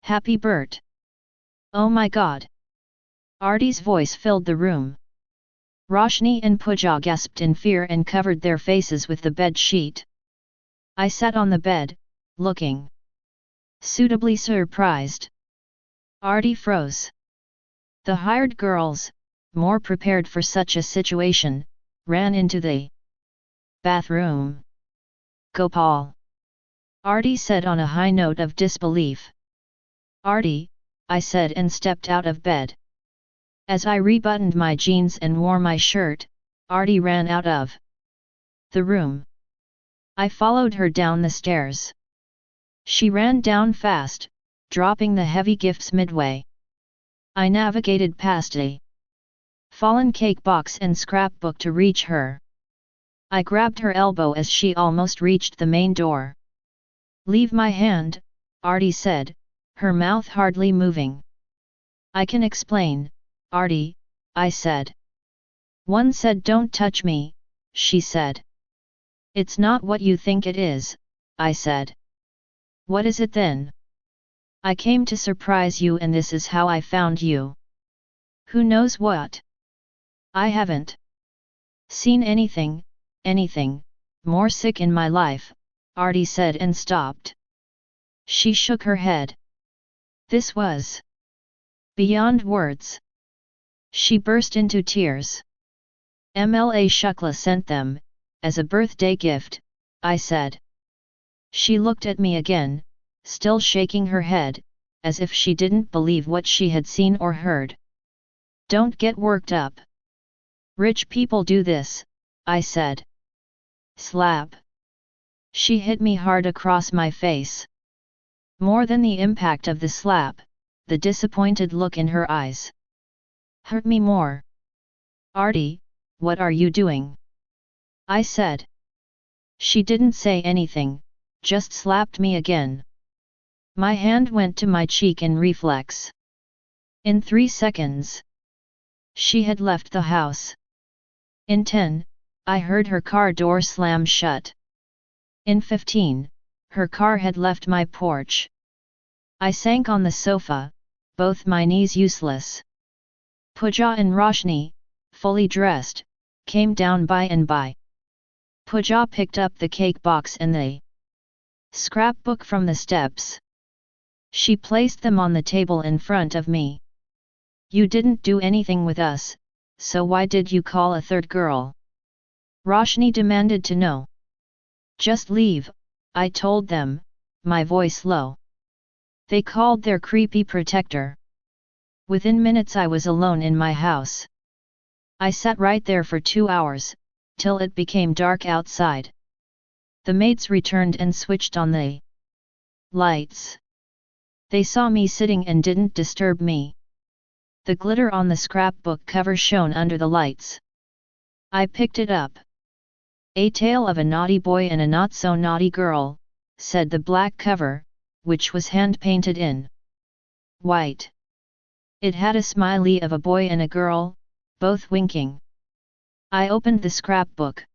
Happy Bert! Oh my God! Arti's voice filled the room. Roshni and Pooja gasped in fear and covered their faces with the bed sheet. I sat on the bed, looking suitably surprised. Arti froze. The hired girls, more prepared for such a situation, ran into the bathroom. Gopal! Arti said on a high note of disbelief. Arti, I said and stepped out of bed. As I rebuttoned my jeans and wore my shirt, Arti ran out of the room. I followed her down the stairs. She ran down fast, dropping the heavy gifts midway. I navigated past a fallen cake box and scrapbook to reach her. I grabbed her elbow as she almost reached the main door. "Leave my hand," Artie said, her mouth hardly moving. "I can explain, Artie," I said. "One said don't touch me," she said. "It's not what you think it is," I said. "What is it then?" "I came to surprise you and this is how I found you." "Who knows what?" "I haven't seen anything more sick in my life," Artie said and stopped. She shook her head. This was beyond words. She burst into tears. "MLA Shukla sent them, as a birthday gift," I said. She looked at me again, still shaking her head, as if she didn't believe what she had seen or heard. "Don't get worked up. Rich people do this," I said. Slap. She hit me hard across my face. More than the impact of the slap, the disappointed look in her eyes hurt me more. "Artie, what are you doing?" I said. She didn't say anything, just slapped me again. My hand went to my cheek in reflex. In 3 seconds, she had left the house. In 10, I heard her car door slam shut. In 15, her car had left my porch. I sank on the sofa, both my knees useless. Pooja and Roshni, fully dressed, came down by and by. Pooja picked up the cake box and the scrapbook from the steps. She placed them on the table in front of me. "You didn't do anything with us, so why did you call a third girl?" Roshni demanded to know. "Just leave," I told them, my voice low. They called their creepy protector. Within minutes I was alone in my house. I sat right there for 2 hours, till it became dark outside. The maids returned and switched on the lights. They saw me sitting and didn't disturb me. The glitter on the scrapbook cover shone under the lights. I picked it up. "A Tale of a Naughty Boy and a Not-So-Naughty Girl," said the black cover, which was hand-painted in white. It had a smiley of a boy and a girl, both winking. I opened the scrapbook.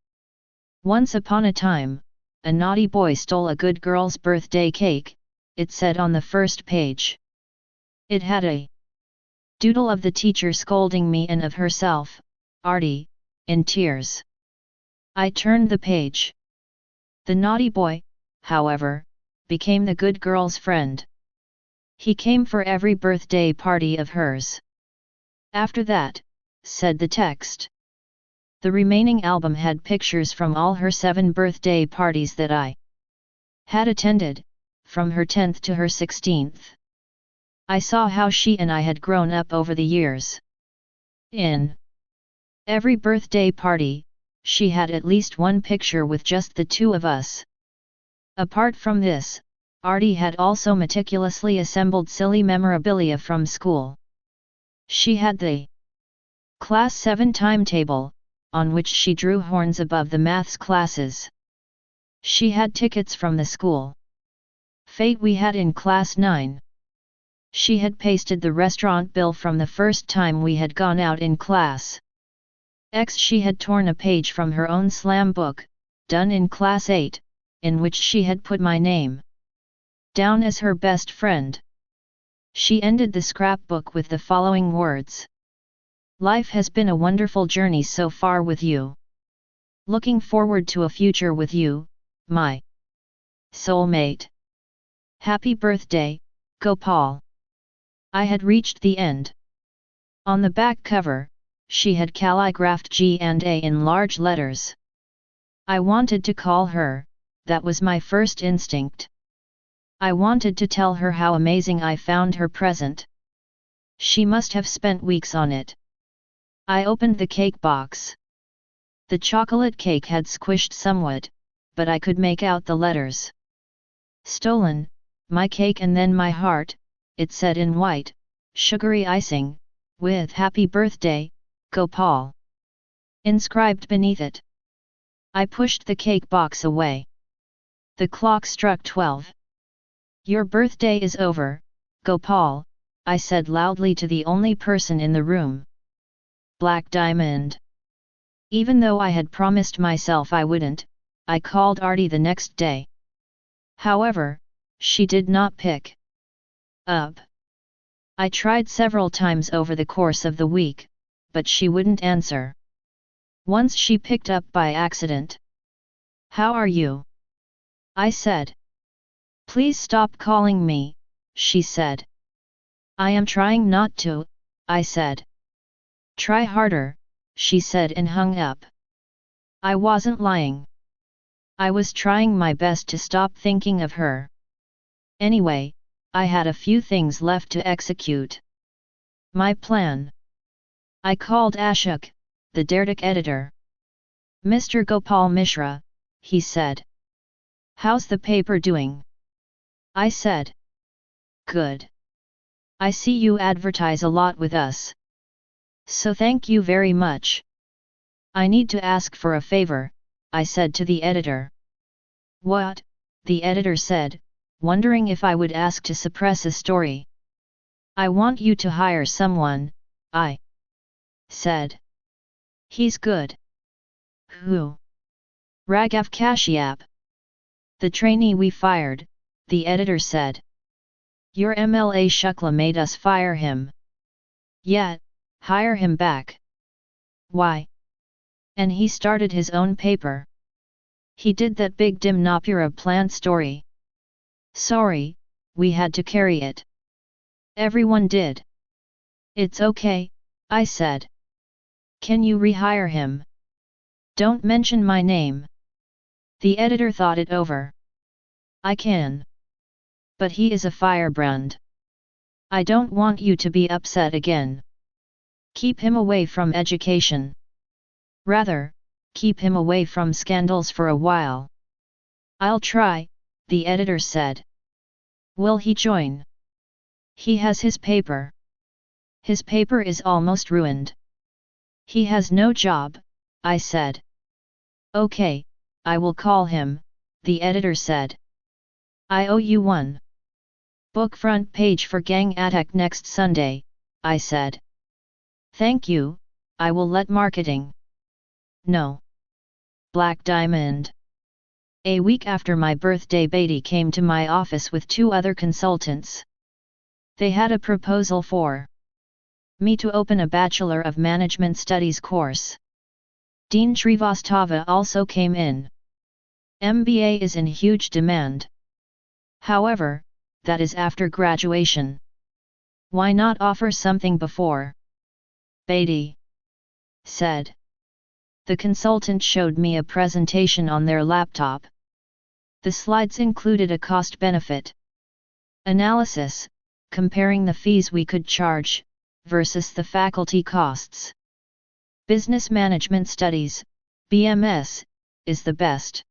"Once upon a time, a naughty boy stole a good girl's birthday cake," it said on the first page. It had a doodle of the teacher scolding me and of herself, Artie, in tears. I turned the page. The naughty boy, however, became the good girl's friend. He came for every birthday party of hers. "After that," said the text, the remaining album had pictures from all her 7 birthday parties that I had attended, from her 10th to her 16th. I saw how she and I had grown up over the years. In every birthday party, she had at least one picture with just the two of us. Apart from this, Artie had also meticulously assembled silly memorabilia from school. She had the Class 7 timetable, on which she drew horns above the maths classes. She had tickets from the school fete we had in Class 9. She had pasted the restaurant bill from the first time we had gone out in class. She had torn a page from her own slam book, done in Class 8, in which she had put my name down as her best friend. She ended the scrapbook with the following words: "Life has been a wonderful journey so far with you. Looking forward to a future with you, my soulmate. Happy birthday, Gopal." I had reached the end. On the back cover, she had calligraphed G and A in large letters. I wanted to call her, that was my first instinct. I wanted to tell her how amazing I found her present. She must have spent weeks on it. I opened the cake box. The chocolate cake had squished somewhat, but I could make out the letters. Stolen, my cake and then my heart, it said in white, sugary icing, with Happy Birthday, Gopal inscribed beneath it. I pushed the cake box away. The clock struck 12. Your birthday is over, Gopal, I said loudly to the only person in the room. Black Diamond. Even though I had promised myself I wouldn't, I called Artie the next day. However, she did not pick up. I tried several times over the course of the week, but she wouldn't answer. Once she picked up by accident. How are you? I said. Please stop calling me, she said. I am trying not to, I said. Try harder, she said and hung up. I wasn't lying. I was trying my best to stop thinking of her. Anyway, I had a few things left to execute. My plan. I called Ashok, the Narrated editor. Mr. Gopal Mishra, he said. How's the paper doing? I said. Good. I see you advertise a lot with us. So thank you very much. I need to ask for a favor, I said to the editor. What? The editor said, wondering if I would ask to suppress a story. I want you to hire someone, I said. He's good. Who? Raghav Kashyap. The trainee we fired, the editor said. Your MLA Shukla made us fire him. Yet, hire him back. Why? And he started his own paper. He did that big Dimnapura plant story. Sorry, we had to carry it. Everyone did. It's okay, I said. Can you rehire him? Don't mention my name. The editor thought it over. I can. But he is a firebrand. I don't want you to be upset again. Keep him away from education. Rather, keep him away from scandals for a while. I'll try, the editor said. Will he join? He has his paper. His paper is almost ruined. He has no job, I said. Okay, I will call him, the editor said. I owe you one. Book front page for Gang Attack next Sunday, I said. Thank you, I will let marketing. No. Black Diamond. A week after my birthday, Beatty came to my office with two other consultants. They had a proposal for me to open a Bachelor of Management Studies course. Dean Srivastava also came in. MBA is in huge demand. However, that is after graduation. Why not offer something before? Beatty said. The consultant showed me a presentation on their laptop. The slides included a cost-benefit analysis, comparing the fees we could charge versus the faculty costs. Business Management Studies, BMS, is the best.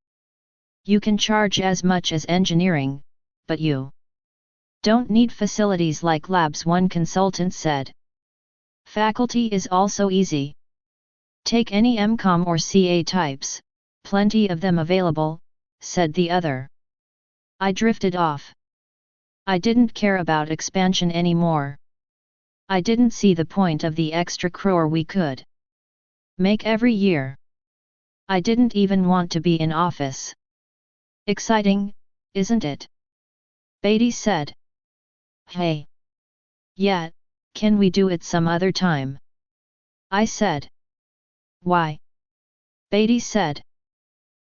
You can charge as much as engineering, but you don't need facilities like labs, one consultant said. Faculty is also easy. Take any MCOM or CA types, plenty of them available, said the other. I drifted off. I didn't care about expansion anymore. I didn't see the point of the extra crore we could make every year. I didn't even want to be in office. Exciting, isn't it? Beatty said. Hey. Yeah, can we do it some other time? I said. Why? Beatty said.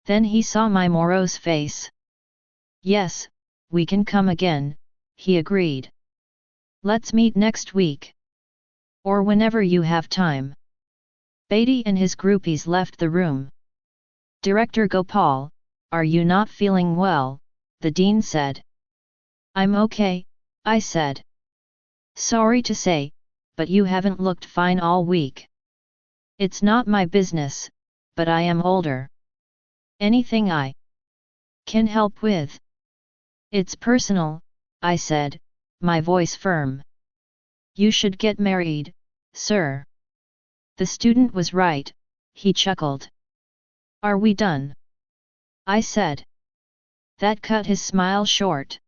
Then he saw my morose face. Yes, we can come again, he agreed. Let's meet next week. Or whenever you have time. Beatty and his groupies left the room. Director Gopal, are you not feeling well? The dean said. I'm okay, I said. Sorry to say, but you haven't looked fine all week. It's not my business, but I am older. Anything I Can help with? It's personal, I said, my voice firm. You should get married, sir. The student was right, he chuckled. Are we done? I said. That cut his smile short.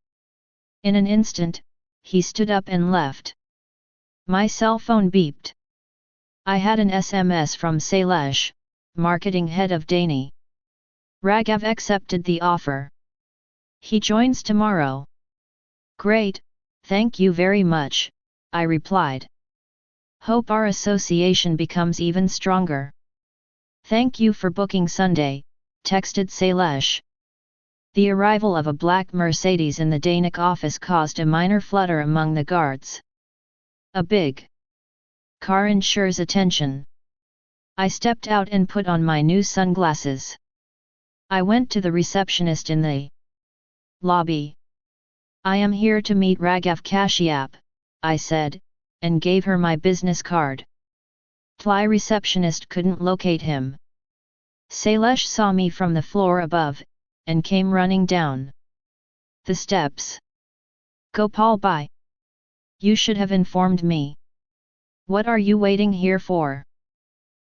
In an instant, he stood up and left. My cell phone beeped. I had an SMS from Sailesh, marketing head of Dani. Raghav accepted the offer. He joins tomorrow. Great, thank you very much, I replied. Hope our association becomes even stronger. Thank you for booking Sunday, texted Sailesh. The arrival of a black Mercedes in the Danic office caused a minor flutter among the guards. A big car ensures attention. I stepped out and put on my new sunglasses. I went to the receptionist in the lobby. I am here to meet Raghav Kashyap, I said, and gave her my business card. The receptionist couldn't locate him. Sailesh saw me from the floor above, and came running down the steps. Gopal bhai. You should have informed me. What are you waiting here for?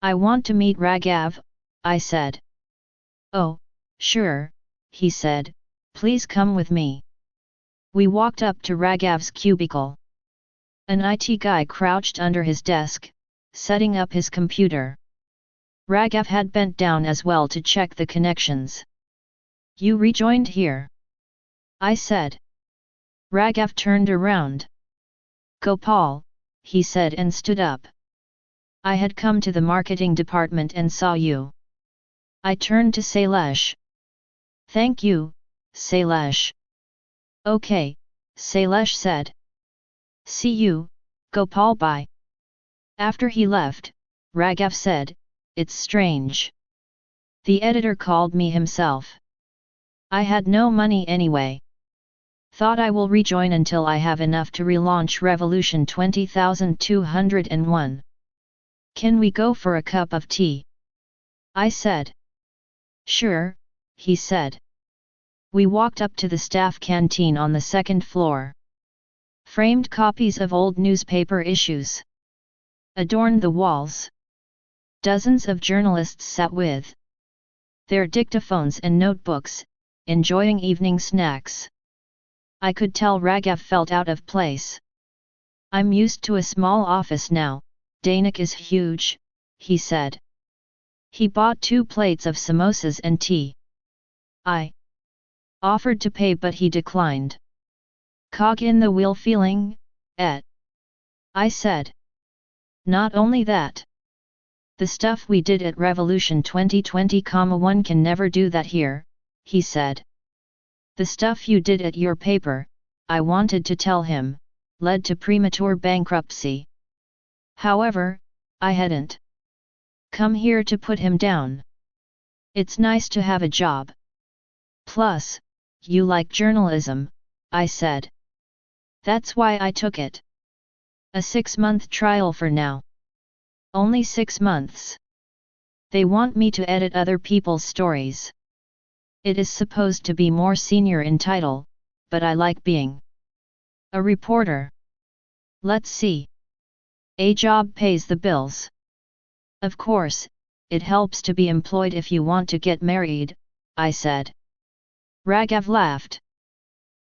I want to meet Raghav, I said. Oh, sure, he said, please come with me. We walked up to Raghav's cubicle. An IT guy crouched under his desk, setting up his computer. Raghav had bent down as well to check the connections. You rejoined here? I said. Raghav turned around. Gopal, he said and stood up. I had come to the marketing department and saw you. I turned to Sailesh. Thank you, Sailesh. Okay, Sailesh said. See you, Gopal bhai. After he left, Raghav said, it's strange. The editor called me himself. I had no money anyway. Thought I will rejoin until I have enough to relaunch Revolution 20201. Can we go for a cup of tea? I said. Sure, he said. We walked up to the staff canteen on the second floor. Framed copies of old newspaper issues adorned the walls. Dozens of journalists sat with their dictaphones and notebooks, enjoying evening snacks. I could tell Raghav felt out of place. I'm used to a small office now, Danic is huge, he said. He bought 2 plates of samosas and tea. I offered to pay but he declined. Cog in the wheel feeling, I said. Not only that. The stuff we did at Revolution 2020,1 can never do that here, he said. The stuff you did at your paper, I wanted to tell him, led to premature bankruptcy. However, I hadn't come here to put him down. It's nice to have a job. Plus, you like journalism, I said. That's why I took it. A 6-month trial for now. Only 6 months. They want me to edit other people's stories. It is supposed to be more senior in title, but I like being a reporter. Let's see. A job pays the bills. Of course, it helps to be employed if you want to get married, I said. Raghav laughed.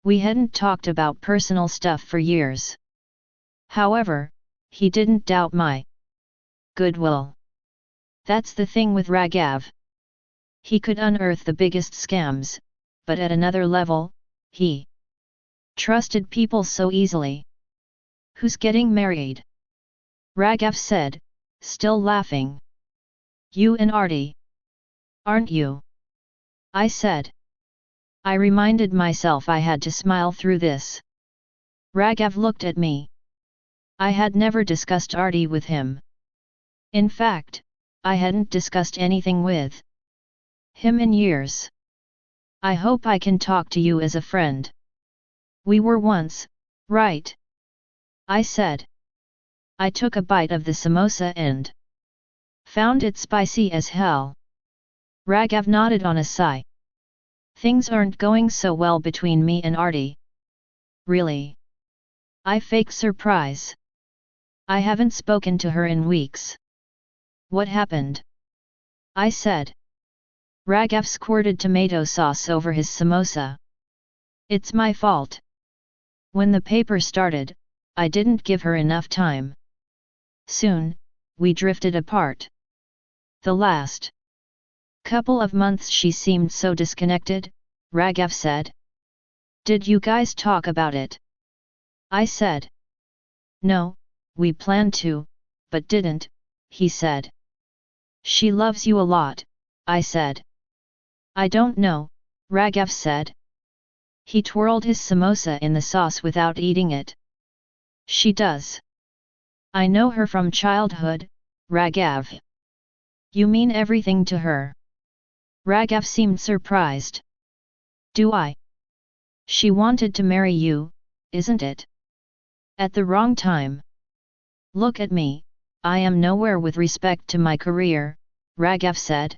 We hadn't talked about personal stuff for years. However, he didn't doubt my goodwill. That's the thing with Raghav. He could unearth the biggest scams, but at another level, he trusted people so easily. Who's getting married? Raghav said, still laughing. You and Artie. Aren't you? I said. I reminded myself I had to smile through this. Raghav looked at me. I had never discussed Artie with him. In fact, I hadn't discussed anything with him in years. I hope I can talk to you as a friend. We were once, right? I said. I took a bite of the samosa and found it spicy as hell. Raghav nodded on a sigh. Things aren't going so well between me and Artie. Really? I fake surprise. I haven't spoken to her in weeks. What happened? I said. Raghav squirted tomato sauce over his samosa. It's my fault. When the paper started, I didn't give her enough time. Soon, we drifted apart. The last couple of months she seemed so disconnected, Raghav said. Did you guys talk about it? I said. No, we planned to, but didn't, he said. She loves you a lot, I said. I don't know, Raghav said. He twirled his samosa in the sauce without eating it. She does. I know her from childhood, Raghav. You mean everything to her? Raghav seemed surprised. Do I? She wanted to marry you, isn't it? At the wrong time. Look at me, I am nowhere with respect to my career, Raghav said.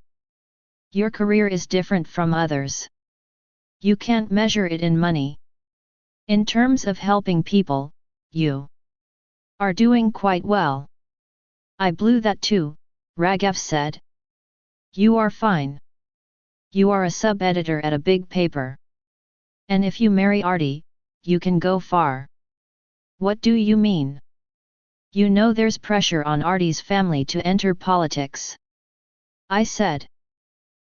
Your career is different from others. You can't measure it in money. In terms of helping people, you are doing quite well. I blew that too, Raghav said. You are fine. You are a sub-editor at a big paper. And if you marry Artie, you can go far. What do you mean? You know there's pressure on Artie's family to enter politics. I said.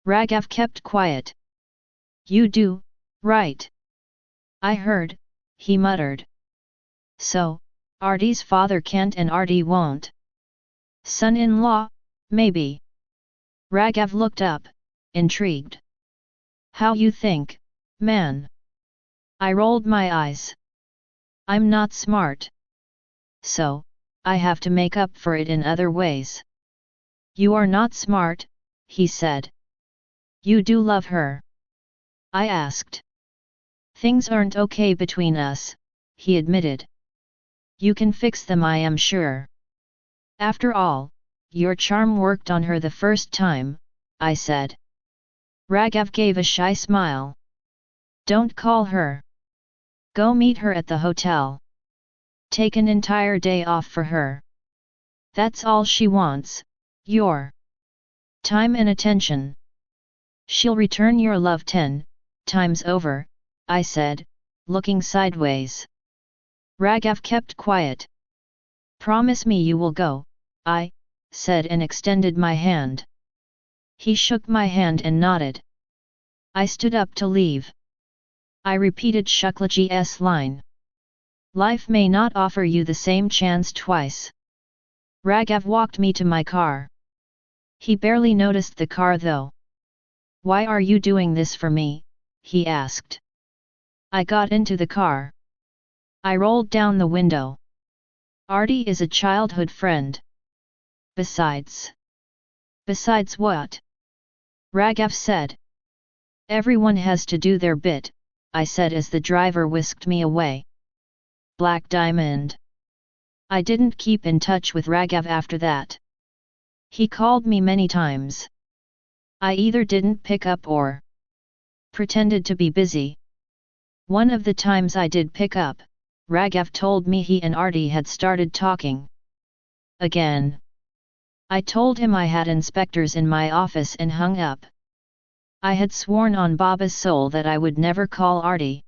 Raghav kept quiet. You do, right? I heard, he muttered. So, Artie's father can't and Artie won't. Son-in-law, maybe. Raghav looked up, intrigued. How you think, man? I rolled my eyes. I'm not smart. So, I have to make up for it in other ways. You are not smart, he said. You do love her? I asked. Things aren't okay between us, he admitted. You can fix them, I am sure. After all, your charm worked on her the first time, I said. Raghav gave a shy smile. Don't call her. Go meet her at the hotel. Take an entire day off for her. That's all she wants, your time and attention. She'll return your love 10 times over, I said, looking sideways. Raghav kept quiet. Promise me you will go, I said and extended my hand. He shook my hand and nodded. I stood up to leave. I repeated Shuklaji's line. Life may not offer you the same chance twice. Raghav walked me to my car. He barely noticed the car though. Why are you doing this for me? He asked. I got into the car. I rolled down the window. Artie is a childhood friend. Besides what? Raghav said. Everyone has to do their bit, I said as the driver whisked me away. Black Diamond. I didn't keep in touch with Raghav after that. He called me many times. I either didn't pick up or pretended to be busy. One of the times I did pick up, Raghav told me he and Artie had started talking. Again. I told him I had inspectors in my office and hung up. I had sworn on Baba's soul that I would never call Artie.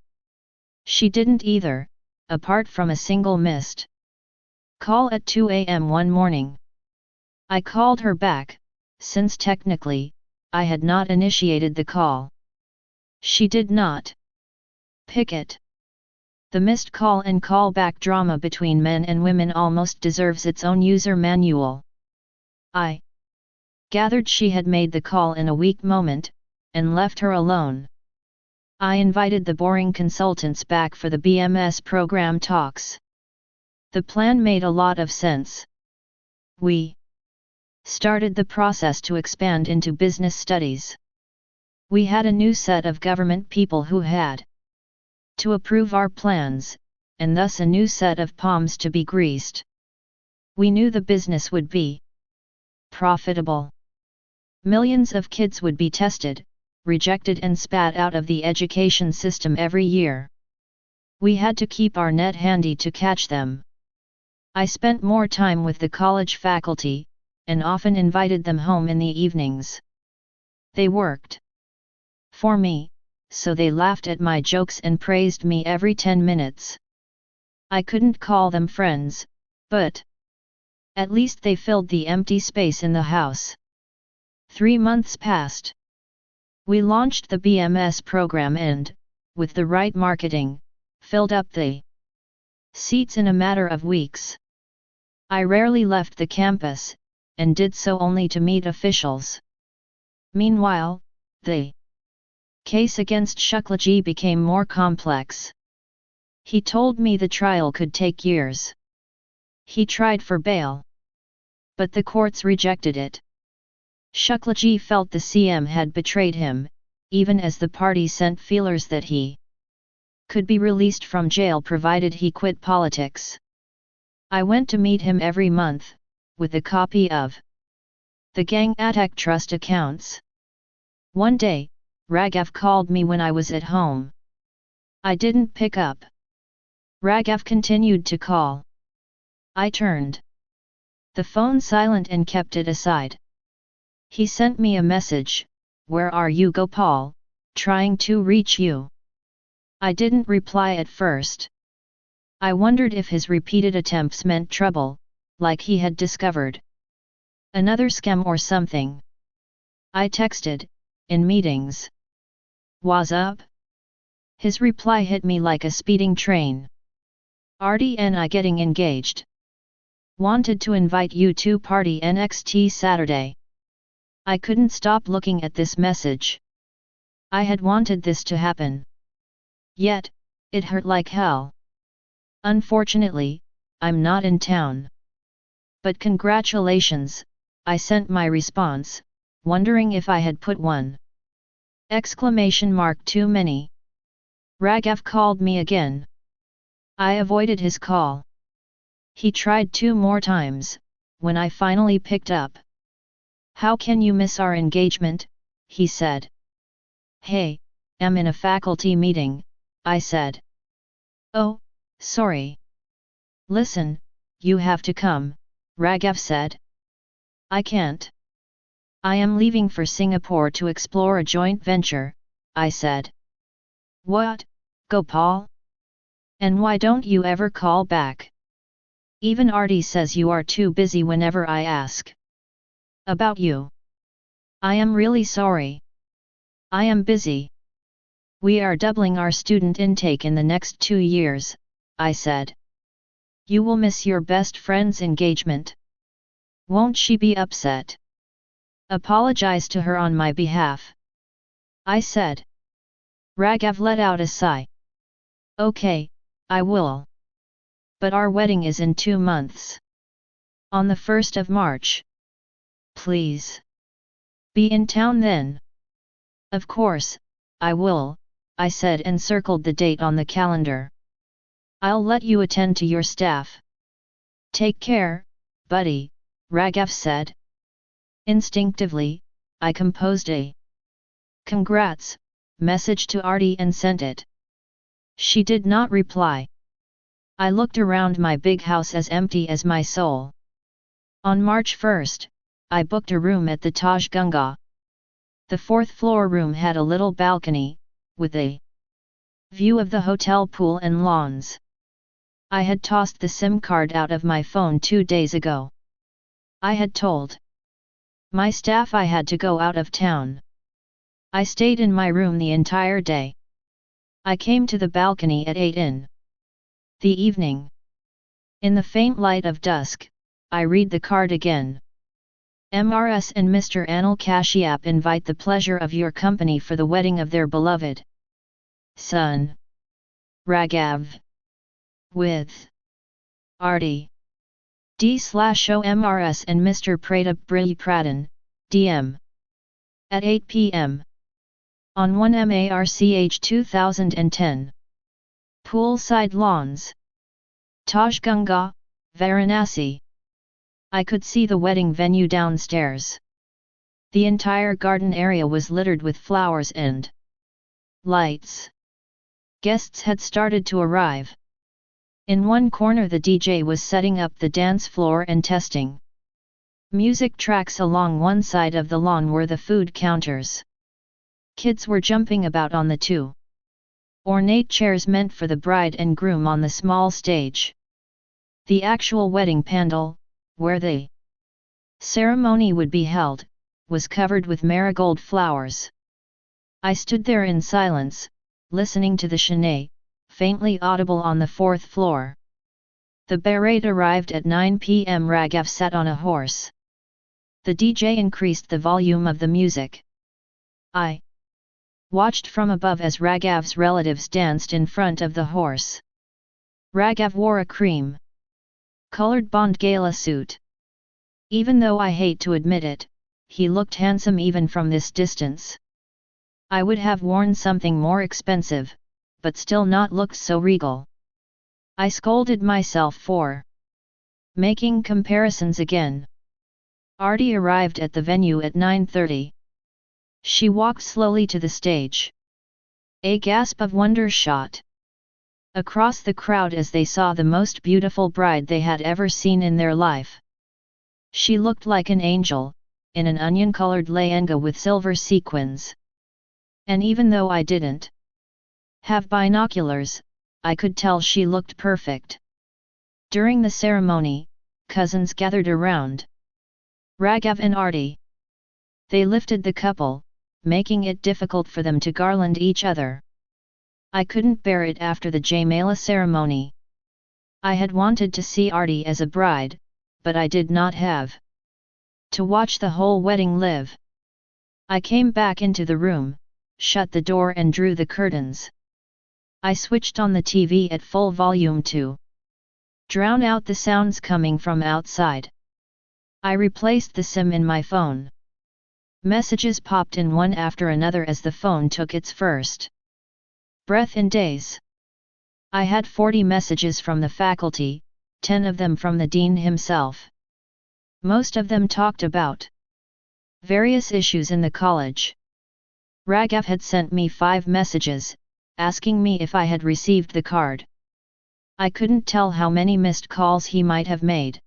She didn't either, apart from a single missed call at 2 a.m. one morning. I called her back, since technically, I had not initiated the call. She did not pick it. The missed call and callback drama between men and women almost deserves its own user manual. I gathered she had made the call in a weak moment, and left her alone. I invited the boring consultants back for the BMS program talks. The plan made a lot of sense. We started the process to expand into business studies. We had a new set of government people who had to approve our plans, and thus a new set of palms to be greased. We knew the business would be profitable. Millions of kids would be tested, rejected and spat out of the education system every year. We had to keep our net handy to catch them. I spent more time with the college faculty, and often invited them home in the evenings. They worked for me, so they laughed at my jokes and praised me every 10 minutes. I couldn't call them friends, but at least they filled the empty space in the house. 3 months passed. We launched the BMS program and, with the right marketing, filled up the seats in a matter of weeks. I rarely left the campus, and did so only to meet officials. Meanwhile, the case against Shuklaji became more complex. He told me the trial could take years. He tried for bail, but the courts rejected it. Shuklaji felt the CM had betrayed him, even as the party sent feelers that he could be released from jail provided he quit politics. I went to meet him every month, with a copy of the Gang Attack Trust accounts. One day, Raghav called me when I was at home. I didn't pick up. Raghav continued to call. I turned the phone silent and kept it aside. He sent me a message, "Where are you, Gopal? Trying to reach you." I didn't reply at first. I wondered if his repeated attempts meant trouble, like he had discovered another scam or something. I texted, "In meetings." "Was up?" His reply hit me like a speeding train. "Artie and I getting engaged. Wanted to invite you to party NXT Saturday." I couldn't stop looking at this message. I had wanted this to happen. Yet, it hurt like hell. "Unfortunately, I'm not in town." "But congratulations," I sent my response, wondering if I had put one exclamation mark too many. Raghav called me again. I avoided his call. He tried 2 more times, when I finally picked up. "How can you miss our engagement?" he said. "Hey, I'm in a faculty meeting," I said. "Oh, sorry." "Listen, you have to come," Raghav said. "I can't. I am leaving for Singapore to explore a joint venture," I said. "What, Gopal? And why don't you ever call back? Even Artie says you are too busy whenever I ask about you." "I am really sorry. I am busy. We are doubling our student intake in the next 2 years," I said. "You will miss your best friend's engagement. Won't she be upset? Apologize to her on my behalf," I said. Raghav let out a sigh. "Okay, I will. But our wedding is in 2 months. On the 1st of March. Please be in town then." "Of course, I will," I said and circled the date on the calendar. "I'll let you attend to your staff." "Take care, buddy," Raghav said. Instinctively, I composed a "Congrats" message to Artie and sent it. She did not reply. I looked around my big house as empty as my soul. On March 1st, I booked a room at the Taj Gunga. The 4th floor room had a little balcony, with a view of the hotel pool and lawns. I had tossed the SIM card out of my phone 2 days ago. I had told my staff I had to go out of town. I stayed in my room the entire day. I came to the balcony at 8 in the evening. In the faint light of dusk, I read the card again. "MRS and Mr. Anil Kashyap invite the pleasure of your company for the wedding of their beloved son, Raghav, with Artie. D/OMRS and Mr. Pratap Bri Pradhan, DM. At 8 p.m. on 1 March 2010. Poolside lawns. Taj Gunga, Varanasi." I could see the wedding venue downstairs. The entire garden area was littered with flowers and lights. Guests had started to arrive. In one corner the DJ was setting up the dance floor and testing music tracks. Along one side of the lawn were the food counters. Kids were jumping about on the two ornate chairs meant for the bride and groom on the small stage. The actual wedding pandal, where the ceremony would be held, was covered with marigold flowers. I stood there in silence, listening to the Shanae, faintly audible on the fourth floor. The baraat arrived at 9 p.m. Raghav sat on a horse. The DJ increased the volume of the music. I watched from above as Raghav's relatives danced in front of the horse. Raghav wore a cream-colored Bond gala suit. Even though I hate to admit it, he looked handsome even from this distance. I would have worn something more expensive, but still not looked so regal. I scolded myself for making comparisons again. Arti arrived at the venue at 9:30. She walked slowly to the stage. A gasp of wonder shot across the crowd as they saw the most beautiful bride they had ever seen in their life. She looked like an angel, in an onion-colored lehenga with silver sequins. And even though I didn't have binoculars, I could tell she looked perfect. During the ceremony, cousins gathered around Raghav and Arti. They lifted the couple, making it difficult for them to garland each other. I couldn't bear it after the Jaimala ceremony. I had wanted to see Arti as a bride, but I did not have to watch the whole wedding live. I came back into the room, shut the door and drew the curtains. I switched on the TV at full volume to drown out the sounds coming from outside. I replaced the SIM in my phone. Messages popped in one after another as the phone took its first breath in days. I had 40 messages from the faculty, 10 of them from the dean himself. Most of them talked about various issues in the college. Raghav had sent me 5 messages, asking me if I had received the card. I couldn't tell how many missed calls he might have made.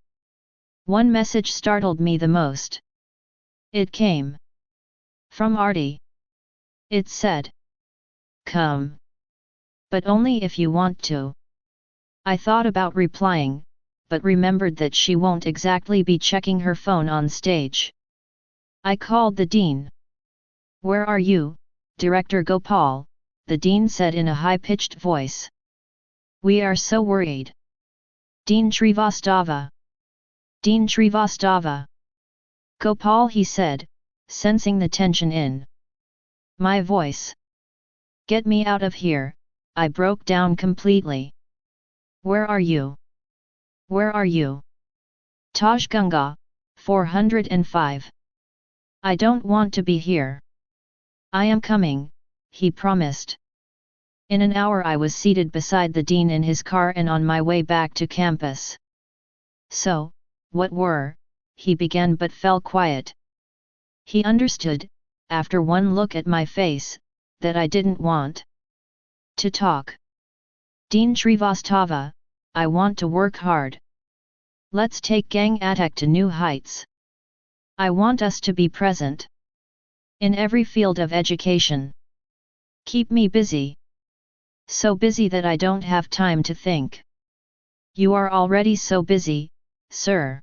One message startled me the most. It came from Arti. It said, "Come. But only if you want to." I thought about replying, but remembered that she won't exactly be checking her phone on stage. I called the dean. "Where are you, Director Gopal?" the dean said in a high-pitched voice. "We are so worried." "Dean Srivastava. Dean Srivastava. Gopal," he said, sensing the tension in my voice. "Get me out of here," I broke down completely. "Where are you? Where are you?" "Taj Ganga, 405. I don't want to be here." "I am coming," he promised. In an hour I was seated beside the dean in his car and on my way back to campus. "So, what were," he began but fell quiet. He understood, after one look at my face, that I didn't want to talk. "Dean Srivastava, I want to work hard. Let's take Gang Attack to new heights. I want us to be present in every field of education. Keep me busy. So busy that I don't have time to think." "You are already so busy, sir."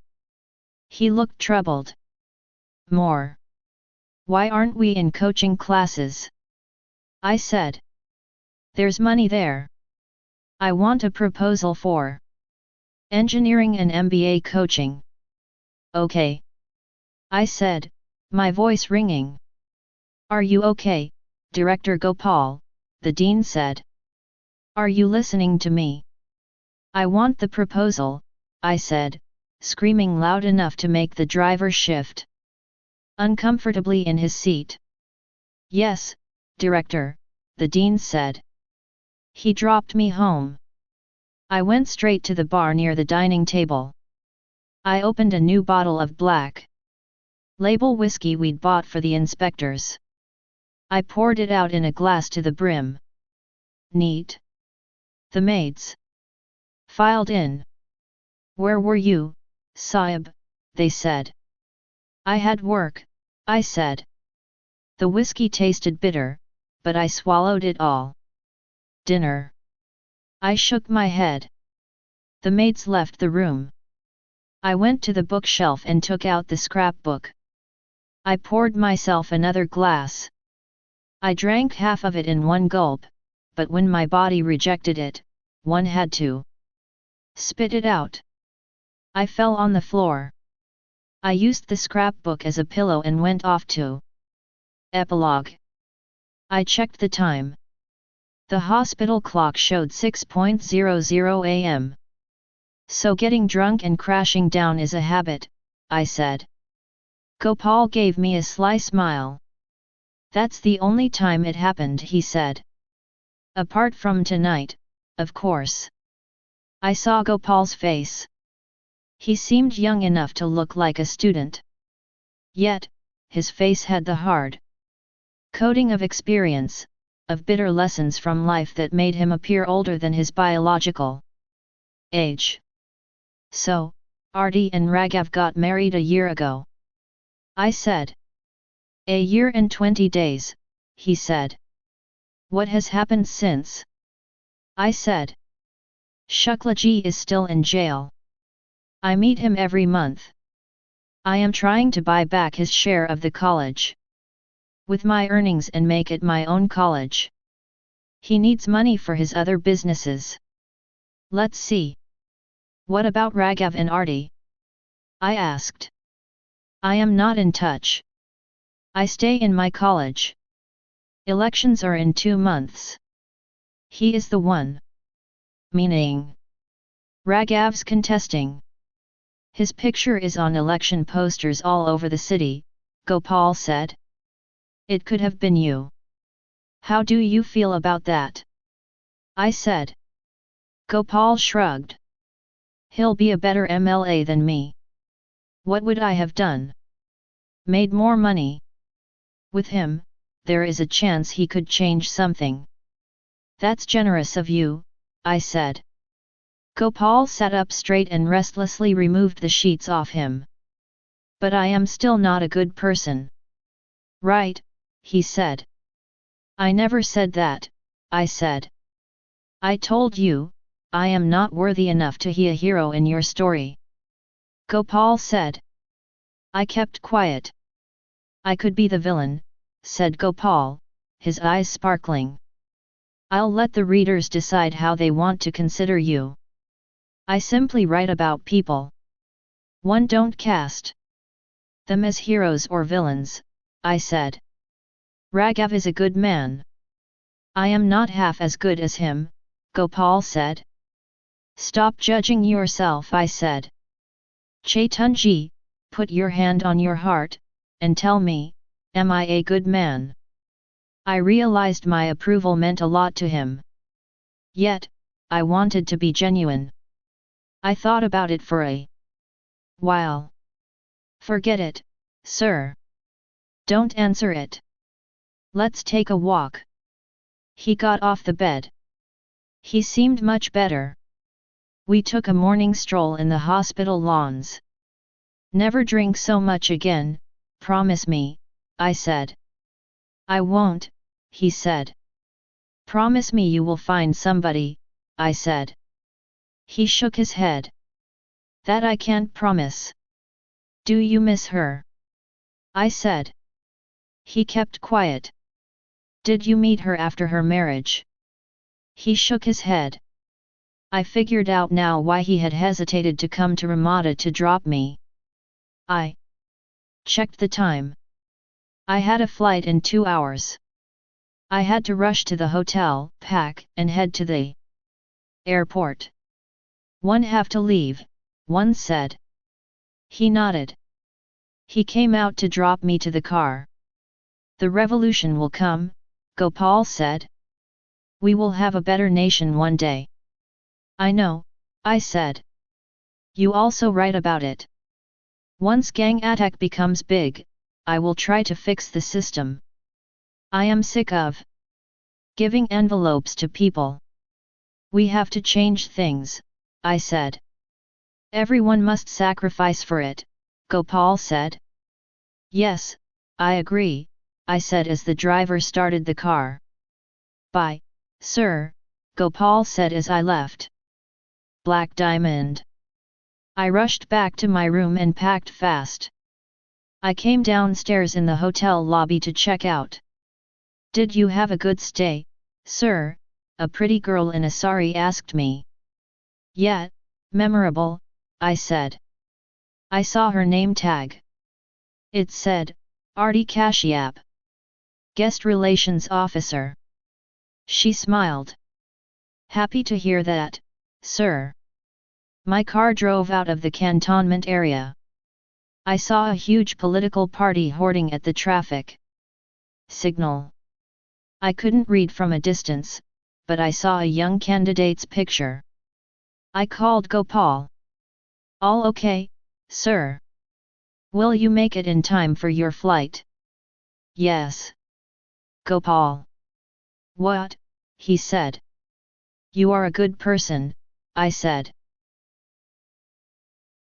He looked troubled. "More. Why aren't we in coaching classes?" I said. "There's money there. I want a proposal for engineering and MBA coaching." "Okay," I said, my voice ringing. "Are you okay, Director Gopal?" the dean said. "Are you listening to me?" "I want the proposal," I said, screaming loud enough to make the driver shift uncomfortably in his seat. "Yes, Director," the dean said. He dropped me home. I went straight to the bar near the dining table. I opened a new bottle of black Label whiskey we'd bought for the inspectors. I poured it out in a glass to the brim. Neat. The maids filed in. Where were you, Sahib? They said. I had work, I said. The whiskey tasted bitter, but I swallowed it all. Dinner. I shook my head. The maids left the room. I went to the bookshelf and took out the scrapbook. I poured myself another glass. I drank half of it in one gulp, but when my body rejected it, one had to spit it out. I fell on the floor. I used the scrapbook as a pillow and went off to Epilogue. I checked the time. The hospital clock showed 6:00 a.m. So getting drunk and crashing down is a habit, I said. Gopal gave me a sly smile. That's the only time it happened, he said. Apart from tonight, of course. I saw Gopal's face. He seemed young enough to look like a student. Yet, his face had the hard coating of experience, of bitter lessons from life that made him appear older than his biological age. So, Arti and Raghav got married a year ago. I said. A year and 20 days, he said. What has happened since? I said. Shuklaji is still in jail. I meet him every month. I am trying to buy back his share of the college with my earnings and make it my own college. He needs money for his other businesses. Let's see. What about Raghav and Arti? I asked. I am not in touch. I stay in my college. Elections are in 2 months. He is the one. Meaning? Raghav's contesting. His picture is on election posters all over the city, Gopal said. It could have been you. How do you feel about that? I said. Gopal shrugged. He'll be a better MLA than me. What would I have done? Made more money. With him, there is a chance he could change something. That's generous of you, I said. Gopal sat up straight and restlessly removed the sheets off him. But I am still not a good person. Right, he said. I never said that, I said. I told you, I am not worthy enough to be a hero in your story. Gopal said. I kept quiet. I could be the villain, said Gopal, his eyes sparkling. I'll let the readers decide how they want to consider you. I simply write about people. One don't cast them as heroes or villains, I said. Raghav is a good man. I am not half as good as him, Gopal said. Stop judging yourself, I said. Chetanji, put your hand on your heart, and tell me, am I a good man? I realized my approval meant a lot to him. Yet, I wanted to be genuine. I thought about it for a while. Forget it, sir. Don't answer it. Let's take a walk. He got off the bed. He seemed much better. We took a morning stroll in the hospital lawns. Never drink so much again, promise me, I said. I won't, he said. Promise me you will find somebody, I said. He shook his head. That I can't promise. Do you miss her? I said. He kept quiet. Did you meet her after her marriage? He shook his head. I figured out now why he had hesitated to come to Ramada to drop me. I checked the time. I had a flight in 2 hours. I had to rush to the hotel, pack, and head to the airport. One have to leave, one said. He nodded. He came out to drop me to the car. The revolution will come, Gopal said. We will have a better nation one day. I know, I said. You also write about it. Once gang attack becomes big, I will try to fix the system. I am sick of giving envelopes to people. We have to change things, I said. Everyone must sacrifice for it, Gopal said. Yes, I agree, I said as the driver started the car. Bye, sir, Gopal said as I left. Black Diamond. I rushed back to my room and packed fast. I came downstairs in the hotel lobby to check out. Did you have a good stay, sir? A pretty girl in a sari asked me. Yeah, memorable, I said. I saw her name tag. It said, Arti Kashyap, Guest Relations Officer. She smiled. Happy to hear that, sir. My car drove out of the cantonment area. I saw a huge political party hoarding at the traffic signal. I couldn't read from a distance, but I saw a young candidate's picture. I called Gopal. All okay, sir? Will you make it in time for your flight? Yes. Gopal. What? He said. You are a good person, I said.